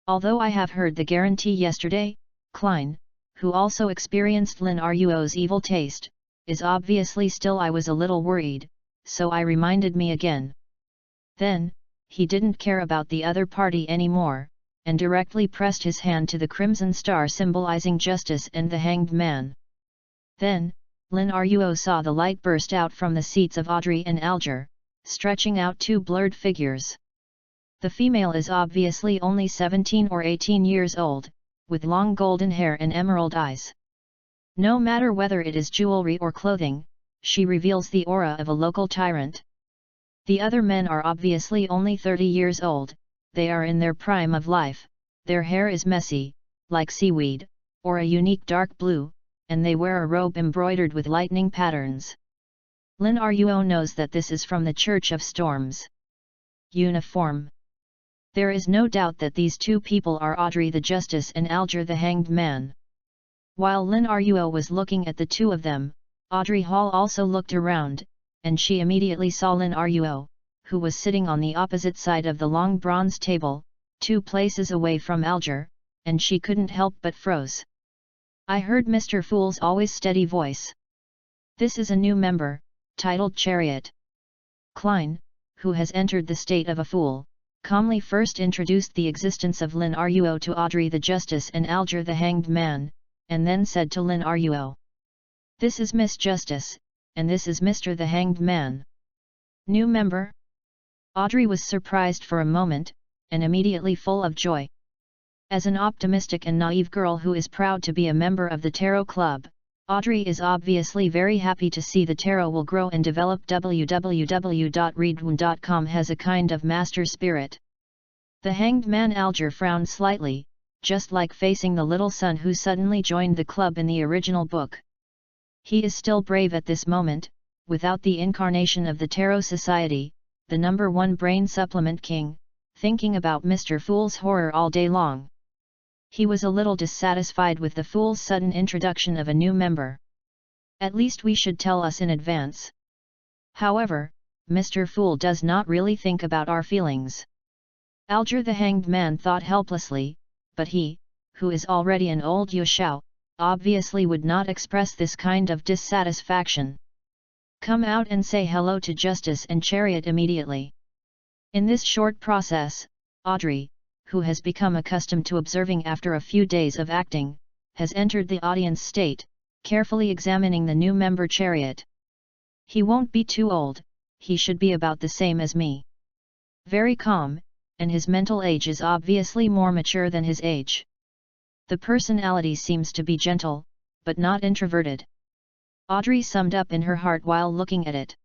Although I have heard the guarantee yesterday, Klein, who also experienced Lin Ruo's evil taste, is obviously still. I was a little worried, so I reminded me again. Then, he didn't care about the other party anymore, and directly pressed his hand to the crimson star symbolizing justice and the hanged man. Then, Lin Ruo saw the light burst out from the seats of Audrey and Alger, stretching out two blurred figures. The female is obviously only 17 or 18 years old, with long golden hair and emerald eyes. No matter whether it is jewelry or clothing, she reveals the aura of a local tyrant. The other men are obviously only 30 years old, they are in their prime of life, their hair is messy, like seaweed, or a unique dark blue, and they wear a robe embroidered with lightning patterns. Lin Ruo knows that this is from the Church of Storms. Uniform. There is no doubt that these two people are Audrey the Justice and Alger the Hanged Man. While Lin Ruo was looking at the two of them, Audrey Hall also looked around, and she immediately saw Lin Ruo, who was sitting on the opposite side of the long bronze table, 2 places away from Alger, and she couldn't help but froze. I heard Mr. Fool's always steady voice. This is a new member, titled Chariot. Klein, who has entered the state of a fool, calmly first introduced the existence of Lin Ruo to Audrey the Justice and Alger the Hanged Man, and then said to Lin Ruo, "This is Miss Justice, and this is Mr. the Hanged Man." New member? Audrey was surprised for a moment, and immediately full of joy. As an optimistic and naive girl who is proud to be a member of the Tarot Club, Audrey is obviously very happy to see the tarot will grow and develop. www.readaloud.com has a kind of master spirit. The Hanged Man Alger frowned slightly, just like facing the little son who suddenly joined the club in the original book. He is still brave at this moment, without the incarnation of the Tarot Society, the #1 brain supplement king, thinking about Mr. Fool's horror all day long. He was a little dissatisfied with the Fool's sudden introduction of a new member. At least we should tell us in advance. However, Mr. Fool does not really think about our feelings. Alger the Hanged Man thought helplessly, but he, who is already an old Yushao, obviously would not express this kind of dissatisfaction. Come out and say hello to Justice and Chariot immediately. In this short process, Audrey, who has become accustomed to observing after a few days of acting, has entered the audience state, carefully examining the new member Chariot. He won't be too old, he should be about the same as me. Very calm, and his mental age is obviously more mature than his age. The personality seems to be gentle, but not introverted. Audrey summed up in her heart while looking at it.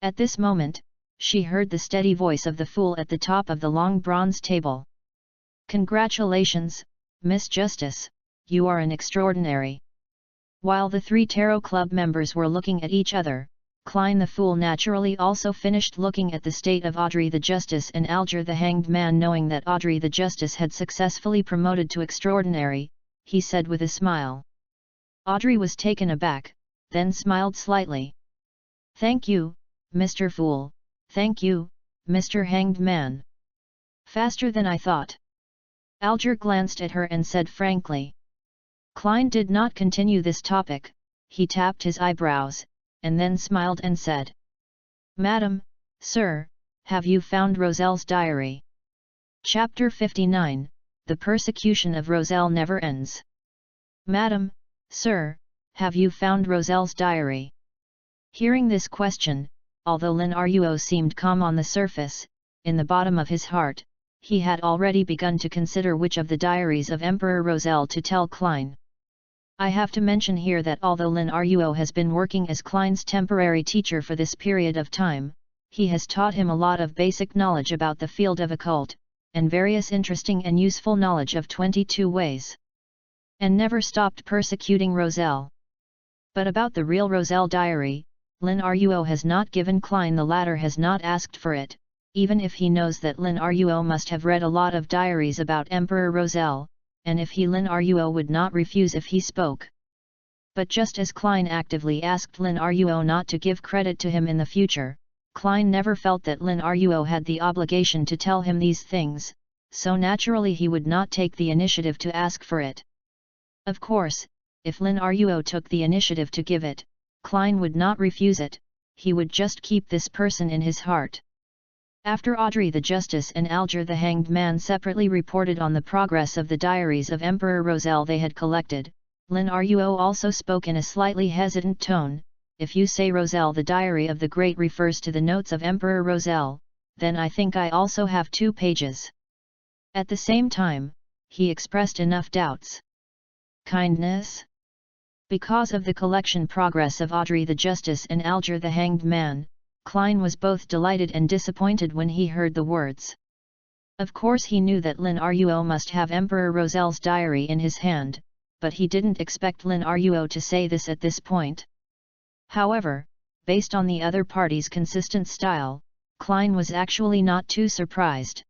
At this moment, she heard the steady voice of the Fool at the top of the long bronze table. "Congratulations, Miss Justice, you are an extraordinary." While the 3 Tarot Club members were looking at each other, Klein the Fool naturally also finished looking at the state of Audrey the Justice and Alger the Hanged Man. Knowing that Audrey the Justice had successfully promoted to extraordinary, he said with a smile. Audrey was taken aback, then smiled slightly. "Thank you, Mr. Fool, thank you, Mr. Hanged Man. Faster than I thought." Alger glanced at her and said frankly. Klein did not continue this topic, he tapped his eyebrows, and then smiled and said, "Madam, sir, have you found Roselle's diary?" Chapter 59, The Persecution of Roselle Never Ends. "Madam, sir, have you found Roselle's diary?" Hearing this question, although Lin Ruo seemed calm on the surface, in the bottom of his heart, he had already begun to consider which of the diaries of Emperor Roselle to tell Klein. I have to mention here that although Lin Ruo has been working as Klein's temporary teacher for this period of time, he has taught him a lot of basic knowledge about the field of occult, and various interesting and useful knowledge of 22 ways. And never stopped persecuting Roselle. But about the real Roselle diary, Lin Ruo has not given Klein. The latter has not asked for it, even if he knows that Lin Ruo must have read a lot of diaries about Emperor Roselle, and if Lin Ruo would not refuse if he spoke. But just as Klein actively asked Lin Ruo not to give credit to him in the future, Klein never felt that Lin Ruo had the obligation to tell him these things, so naturally he would not take the initiative to ask for it. Of course, if Lin Ruo took the initiative to give it, Klein would not refuse it, he would just keep this person in his heart. After Audrey the Justice and Alger the Hanged Man separately reported on the progress of the diaries of Emperor Roselle they had collected, Lin Ruo also spoke in a slightly hesitant tone. If you say Roselle the Diary of the Great refers to the notes of Emperor Roselle, then I think I also have 2 pages. At the same time, he expressed enough doubts. Kindness? Because of the collection progress of Audrey the Justice and Alger the Hanged Man, Klein was both delighted and disappointed when he heard the words. Of course he knew that Lin Ruo must have Emperor Roselle's diary in his hand, but he didn't expect Lin Ruo to say this at this point. However, based on the other party's consistent style, Klein was actually not too surprised.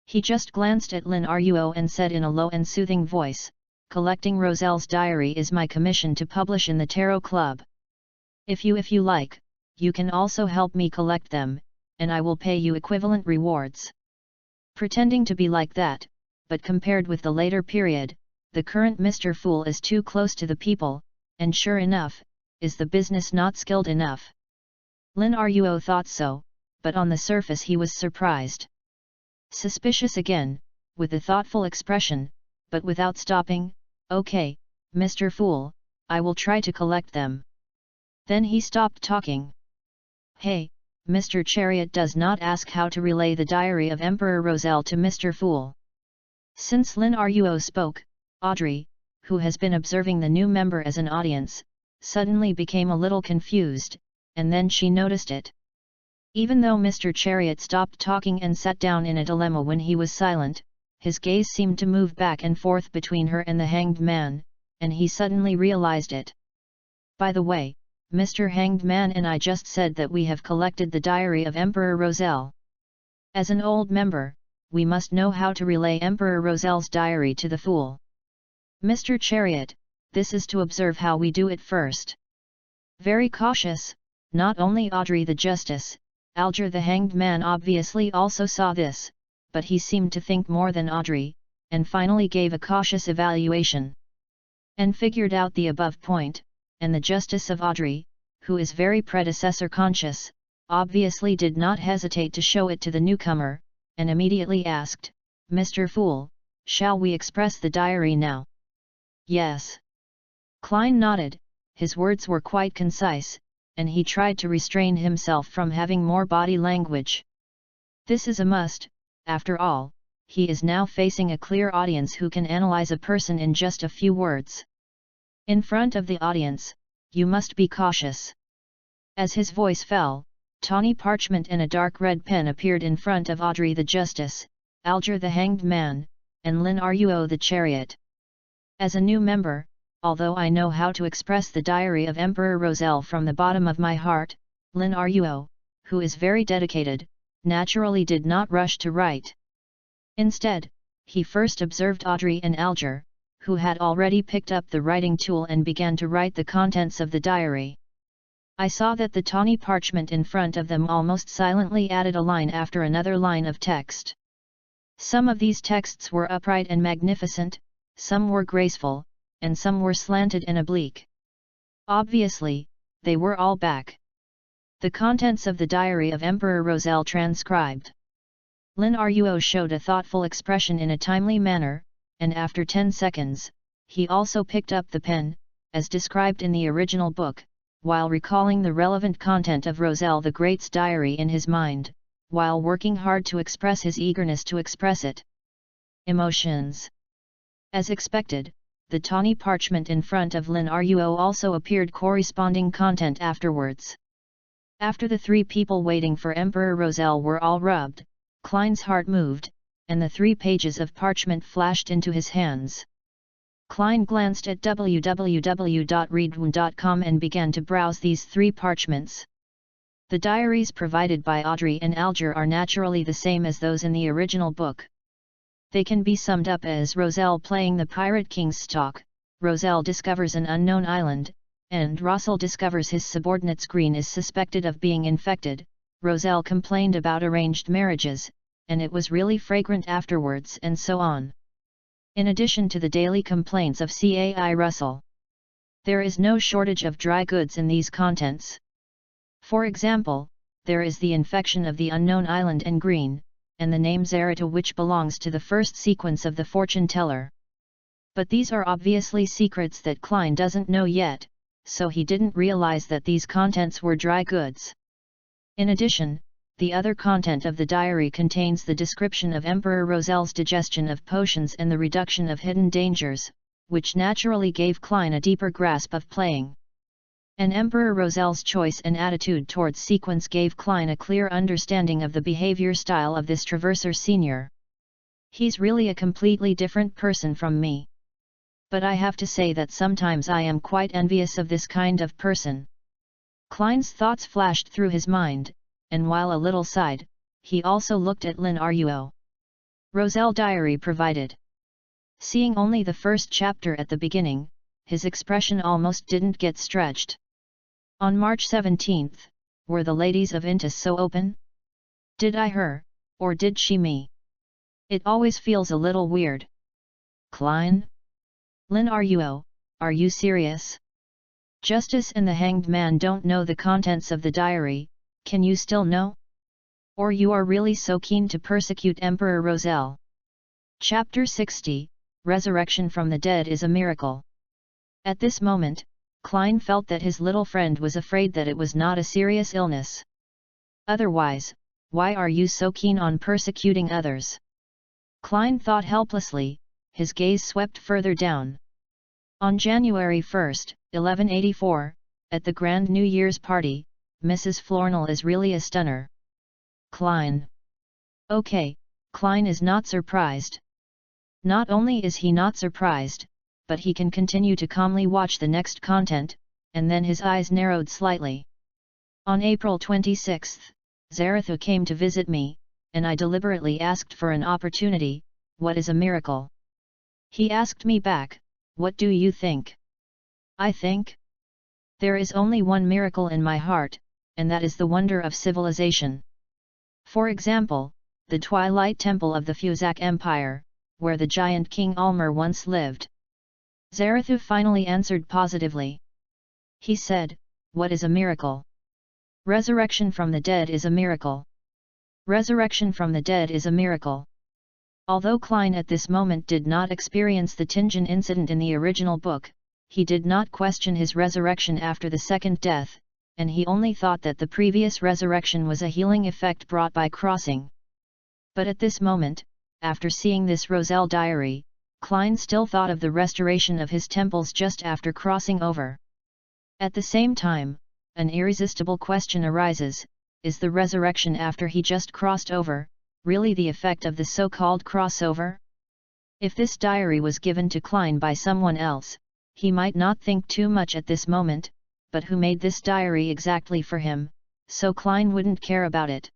He just glanced at Lin Ruo and said in a low and soothing voice, "Collecting Roselle's diary is my commission to publish in the Tarot Club. If you like, you can also help me collect them, and I will pay you equivalent rewards." Pretending to be like that, but compared with the later period, the current Mr. Fool is too close to the people, and sure enough, is the business not skilled enough? Lin Ruo thought so, but on the surface he was surprised. Suspicious again, with a thoughtful expression, but without stopping. "Okay, Mr. Fool, I will try to collect them." Then he stopped talking. "Hey, Mr. Chariot does not ask how to relay the diary of Emperor Roselle to Mr. Fool." Since Lin Ruo spoke, Audrey, who has been observing the new member as an audience, suddenly became a little confused, and then she noticed it. Even though Mr. Chariot stopped talking and sat down in a dilemma when he was silent, his gaze seemed to move back and forth between her and the Hanged Man, and he suddenly realized it. "By the way, Mr. Hanged Man and I just said that we have collected the diary of Emperor Roselle. As an old member, we must know how to relay Emperor Roselle's diary to the Fool. Mr. Chariot, this is to observe how we do it first." Very cautious, not only Audrey the Justice, Alger the Hanged Man obviously also saw this, but he seemed to think more than Audrey, and finally gave a cautious evaluation. And figured out the above point, and the justice of Audrey, who is very predecessor conscious, obviously did not hesitate to show it to the newcomer, and immediately asked, "Mr. Fool, shall we express the diary now?" "Yes." Klein nodded, his words were quite concise, and he tried to restrain himself from having more body language. This is a must, after all, he is now facing a clear audience who can analyze a person in just a few words. In front of the audience, you must be cautious. As his voice fell, tawny parchment and a dark red pen appeared in front of Audrey the Justice, Alger the Hanged Man, and Lin Ruo the Chariot. As a new member, although I know how to express the diary of Emperor Roselle from the bottom of my heart, Lin Ruo, who is very dedicated, naturally did not rush to write. Instead, he first observed Audrey and Alger, who had already picked up the writing tool and began to write the contents of the diary. I saw that the tawny parchment in front of them almost silently added a line after another line of text. Some of these texts were upright and magnificent, some were graceful, and some were slanted and oblique. Obviously, they were all back. The contents of the diary of Emperor Roselle transcribed. Lin Ruo showed a thoughtful expression in a timely manner, and after 10 seconds, he also picked up the pen, as described in the original book, while recalling the relevant content of Roselle the Great's diary in his mind, while working hard to express his eagerness to express it. Emotions. As expected, the tawny parchment in front of Lin Ruo also appeared corresponding content afterwards. After the 3 people waiting for Emperor Roselle were all rubbed, Klein's heart moved, and the 3 pages of parchment flashed into his hands. Klein glanced at www.readaloud.com and began to browse these 3 parchments. The diaries provided by Audrey and Alger are naturally the same as those in the original book. They can be summed up as Roselle playing the Pirate King's stock, Roselle discovers an unknown island, and Russell discovers his subordinate's Green is suspected of being infected, Roselle complained about arranged marriages, and it was really fragrant afterwards, and so on. In addition to the daily complaints of Cai Russell, there is no shortage of dry goods in these contents. For example, there is the infection of the unknown island and Green, and the name Zarata, which belongs to the first sequence of the fortune teller. But these are obviously secrets that Klein doesn't know yet, so he didn't realize that these contents were dry goods. In addition, the other content of the diary contains the description of Emperor Roselle's digestion of potions and the reduction of hidden dangers, which naturally gave Klein a deeper grasp of playing. And Emperor Roselle's choice and attitude towards sequence gave Klein a clear understanding of the behavior style of this Traverser Senior. He's really a completely different person from me. But I have to say that sometimes I am quite envious of this kind of person. Klein's thoughts flashed through his mind, and while a little sighed, he also looked at Lin Ruo. Roselle diary provided. Seeing only the first chapter at the beginning, his expression almost didn't get stretched. On March 17th, were the ladies of Intis so open? Did I her, or did she me? It always feels a little weird. Klein? Lin Ruo, are you serious? Justice and the hanged man don't know the contents of the diary, can you still know? Or you are really so keen to persecute Emperor Roselle? Chapter 60, Resurrection from the Dead is a Miracle. At this moment, Klein felt that his little friend was afraid that it was not a serious illness. Otherwise, why are you so keen on persecuting others? Klein thought helplessly, his gaze swept further down. On January 1, 1184, at the Grand New Year's party, Mrs. Flournell is really a stunner. Klein. Okay, Klein is not surprised. Not only is he not surprised, but he can continue to calmly watch the next content, and then his eyes narrowed slightly. On April 26, Zaratha came to visit me, and I deliberately asked for an opportunity, what is a miracle? He asked me back, what do you think? I think? There is only one miracle in my heart, and that is the wonder of civilization. For example, the Twilight Temple of the Fuzak Empire, where the giant King Ulmer once lived. Zarathu finally answered positively. He said, what is a miracle? Resurrection from the dead is a miracle. Resurrection from the dead is a miracle. Although Klein at this moment did not experience the Tingen incident in the original book, he did not question his resurrection after the second death, and he only thought that the previous resurrection was a healing effect brought by crossing. But at this moment, after seeing this Roselle diary, Klein still thought of the restoration of his temples just after crossing over. At the same time, an irresistible question arises, is the resurrection after he just crossed over, really the effect of the so-called crossover? If this diary was given to Klein by someone else, he might not think too much at this moment, but who made this diary exactly for him, so Klein wouldn't care about it.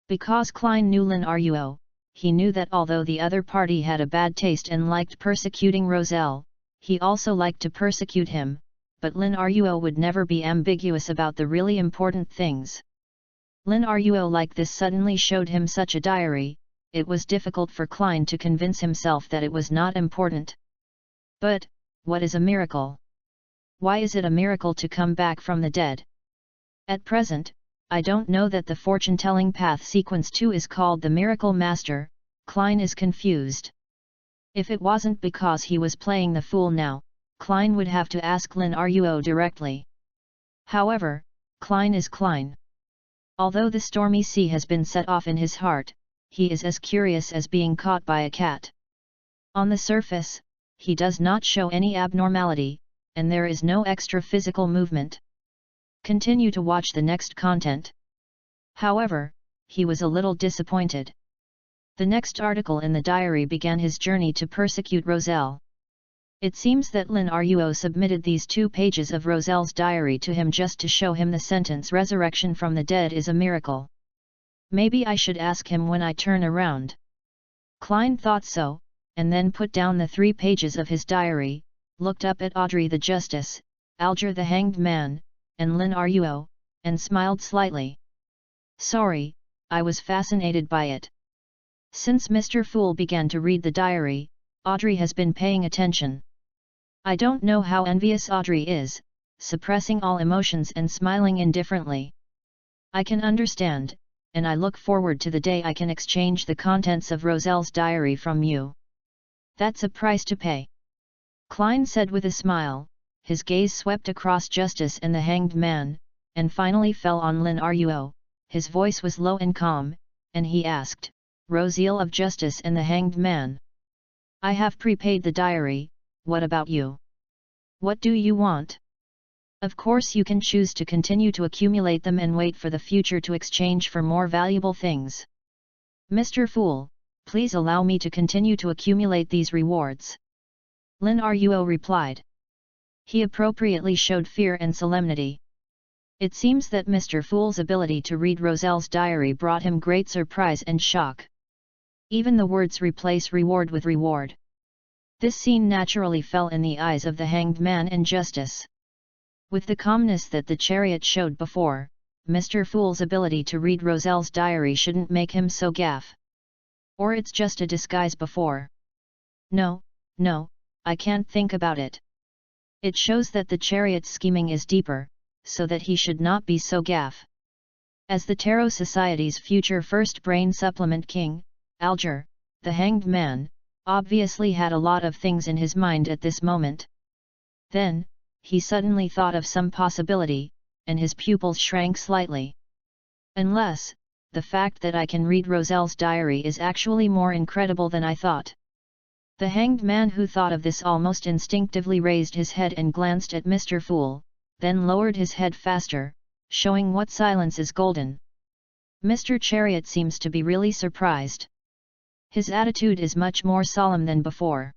Because Klein knew Lin Ruo, he knew that although the other party had a bad taste and liked persecuting Roselle, he also liked to persecute him, but Lin Ruo would never be ambiguous about the really important things. Lin Ruo like this suddenly showed him such a diary, it was difficult for Klein to convince himself that it was not important. But, what is a miracle? Why is it a miracle to come back from the dead? At present, I don't know that the fortune-telling path sequence 2 is called the Miracle Master, Klein is confused. If it wasn't because he was playing the fool now, Klein would have to ask Lin Ruo directly. However, Klein is Klein. Although the stormy sea has been set off in his heart, he is as curious as being caught by a cat. On the surface, he does not show any abnormality, and there is no extra physical movement. Continue to watch the next content. However, he was a little disappointed. The next article in the diary began his journey to persecute Roselle. It seems that Lin Ruo submitted these 2 pages of Roselle's diary to him just to show him the sentence "Resurrection from the dead is a miracle." Maybe I should ask him when I turn around. Klein thought so, and then put down the 3 pages of his diary, looked up at Audrey the Justice, Alger the Hanged Man, and Lin Ruo, and smiled slightly. Sorry, I was fascinated by it. Since Mr. Fool began to read the diary, Audrey has been paying attention. I don't know how envious Audrey is, suppressing all emotions and smiling indifferently. I can understand, and I look forward to the day I can exchange the contents of Roselle's diary from you. That's a price to pay. Klein said with a smile, his gaze swept across Justice and the Hanged Man, and finally fell on Lin Ruo. His voice was low and calm, and he asked, "Roselle of Justice and the Hanged Man. I have prepaid the diary, what about you? What do you want? Of course you can choose to continue to accumulate them and wait for the future to exchange for more valuable things. Mr. Fool, please allow me to continue to accumulate these rewards." Lin Ruo replied. He appropriately showed fear and solemnity. It seems that Mr. Fool's ability to read Roselle's diary brought him great surprise and shock. Even the words "replace reward with reward." This scene naturally fell in the eyes of the Hanged Man and Justice. With the calmness that the chariot showed before, Mr. Fool's ability to read Roselle's diary shouldn't make him so gaff. Or it's just a disguise before. No, I can't think about it. It shows that the chariot's scheming is deeper, so that he should not be so gaff. As the Tarot Society's future first brain supplement king, Alger, the Hanged Man, obviously had a lot of things in his mind at this moment. Then, he suddenly thought of some possibility, and his pupils shrank slightly. Unless, the fact that I can read Roselle's diary is actually more incredible than I thought. The Hanged Man, who thought of this, almost instinctively raised his head and glanced at Mr. Fool, then lowered his head faster, showing what silence is golden. Mr. Chariot seems to be really surprised. His attitude is much more solemn than before.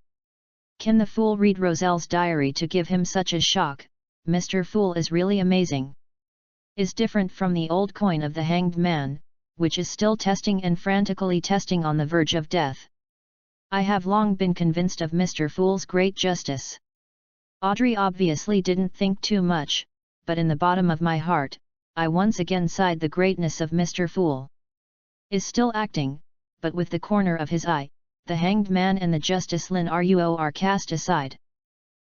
Can the Fool read Roselle's diary to give him such a shock? Mr. Fool is really amazing. Is different from the old coin of the Hanged Man, which is still testing and frantically testing on the verge of death. I have long been convinced of Mr. Fool's great justice. Audrey obviously didn't think too much, but in the bottom of my heart, I once again sighed the greatness of Mr. Fool. Is still acting, but with the corner of his eye, the Hanged Man and the Justice Lin Ruo are cast aside.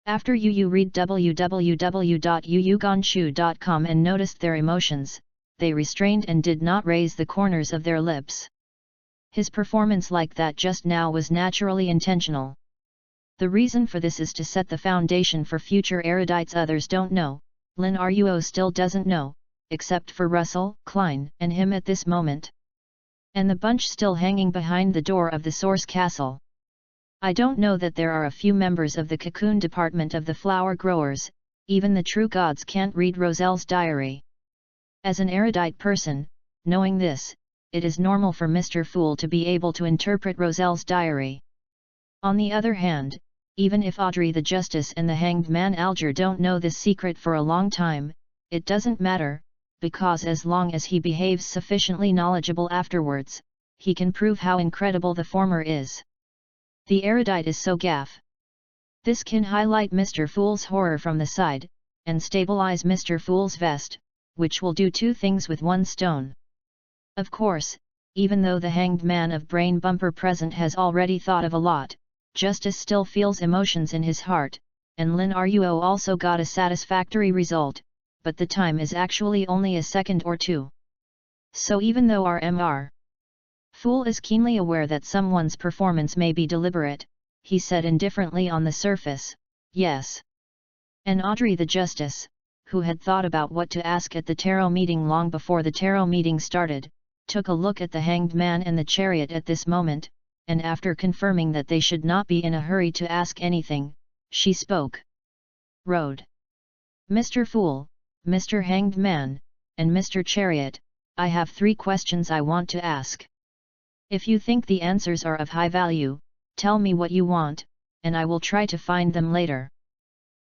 After you read www.yuyuganshu.com and noticed their emotions, they restrained and did not raise the corners of their lips. His performance like that just now was naturally intentional. The reason for this is to set the foundation for future erudites others don't know. Lin Ruo still doesn't know, except for Russell, Klein, and him at this moment. And the bunch still hanging behind the door of the Source Castle. I don't know that there are a few members of the cocoon department of the flower growers, even the true gods can't read Roselle's diary. As an erudite person, knowing this, it is normal for Mr. Fool to be able to interpret Roselle's diary. On the other hand, even if Audrey the Justice and the Hanged Man Alger don't know this secret for a long time, it doesn't matter, because as long as he behaves sufficiently knowledgeable afterwards, he can prove how incredible the former is. The erudite is so gaff. This can highlight Mr. Fool's horror from the side, and stabilize Mr. Fool's vest, which will do 2 things with 1 stone. Of course, even though the Hanged Man of Brain Bumper present has already thought of a lot, Justice still feels emotions in his heart, and Lin Ruo also got a satisfactory result, but the time is actually only a second or 2. So even though Mr. Fool is keenly aware that someone's performance may be deliberate, he said indifferently on the surface, "Yes." And Audrey the Justice, who had thought about what to ask at the tarot meeting long before the tarot meeting started, took a look at the Hanged Man and the Chariot at this moment, and after confirming that they should not be in a hurry to ask anything, she spoke. "Road. Mr. Fool, Mr. Hanged Man, and Mr. Chariot, I have 3 questions I want to ask." If you think the answers are of high value, tell me what you want, and I will try to find them later.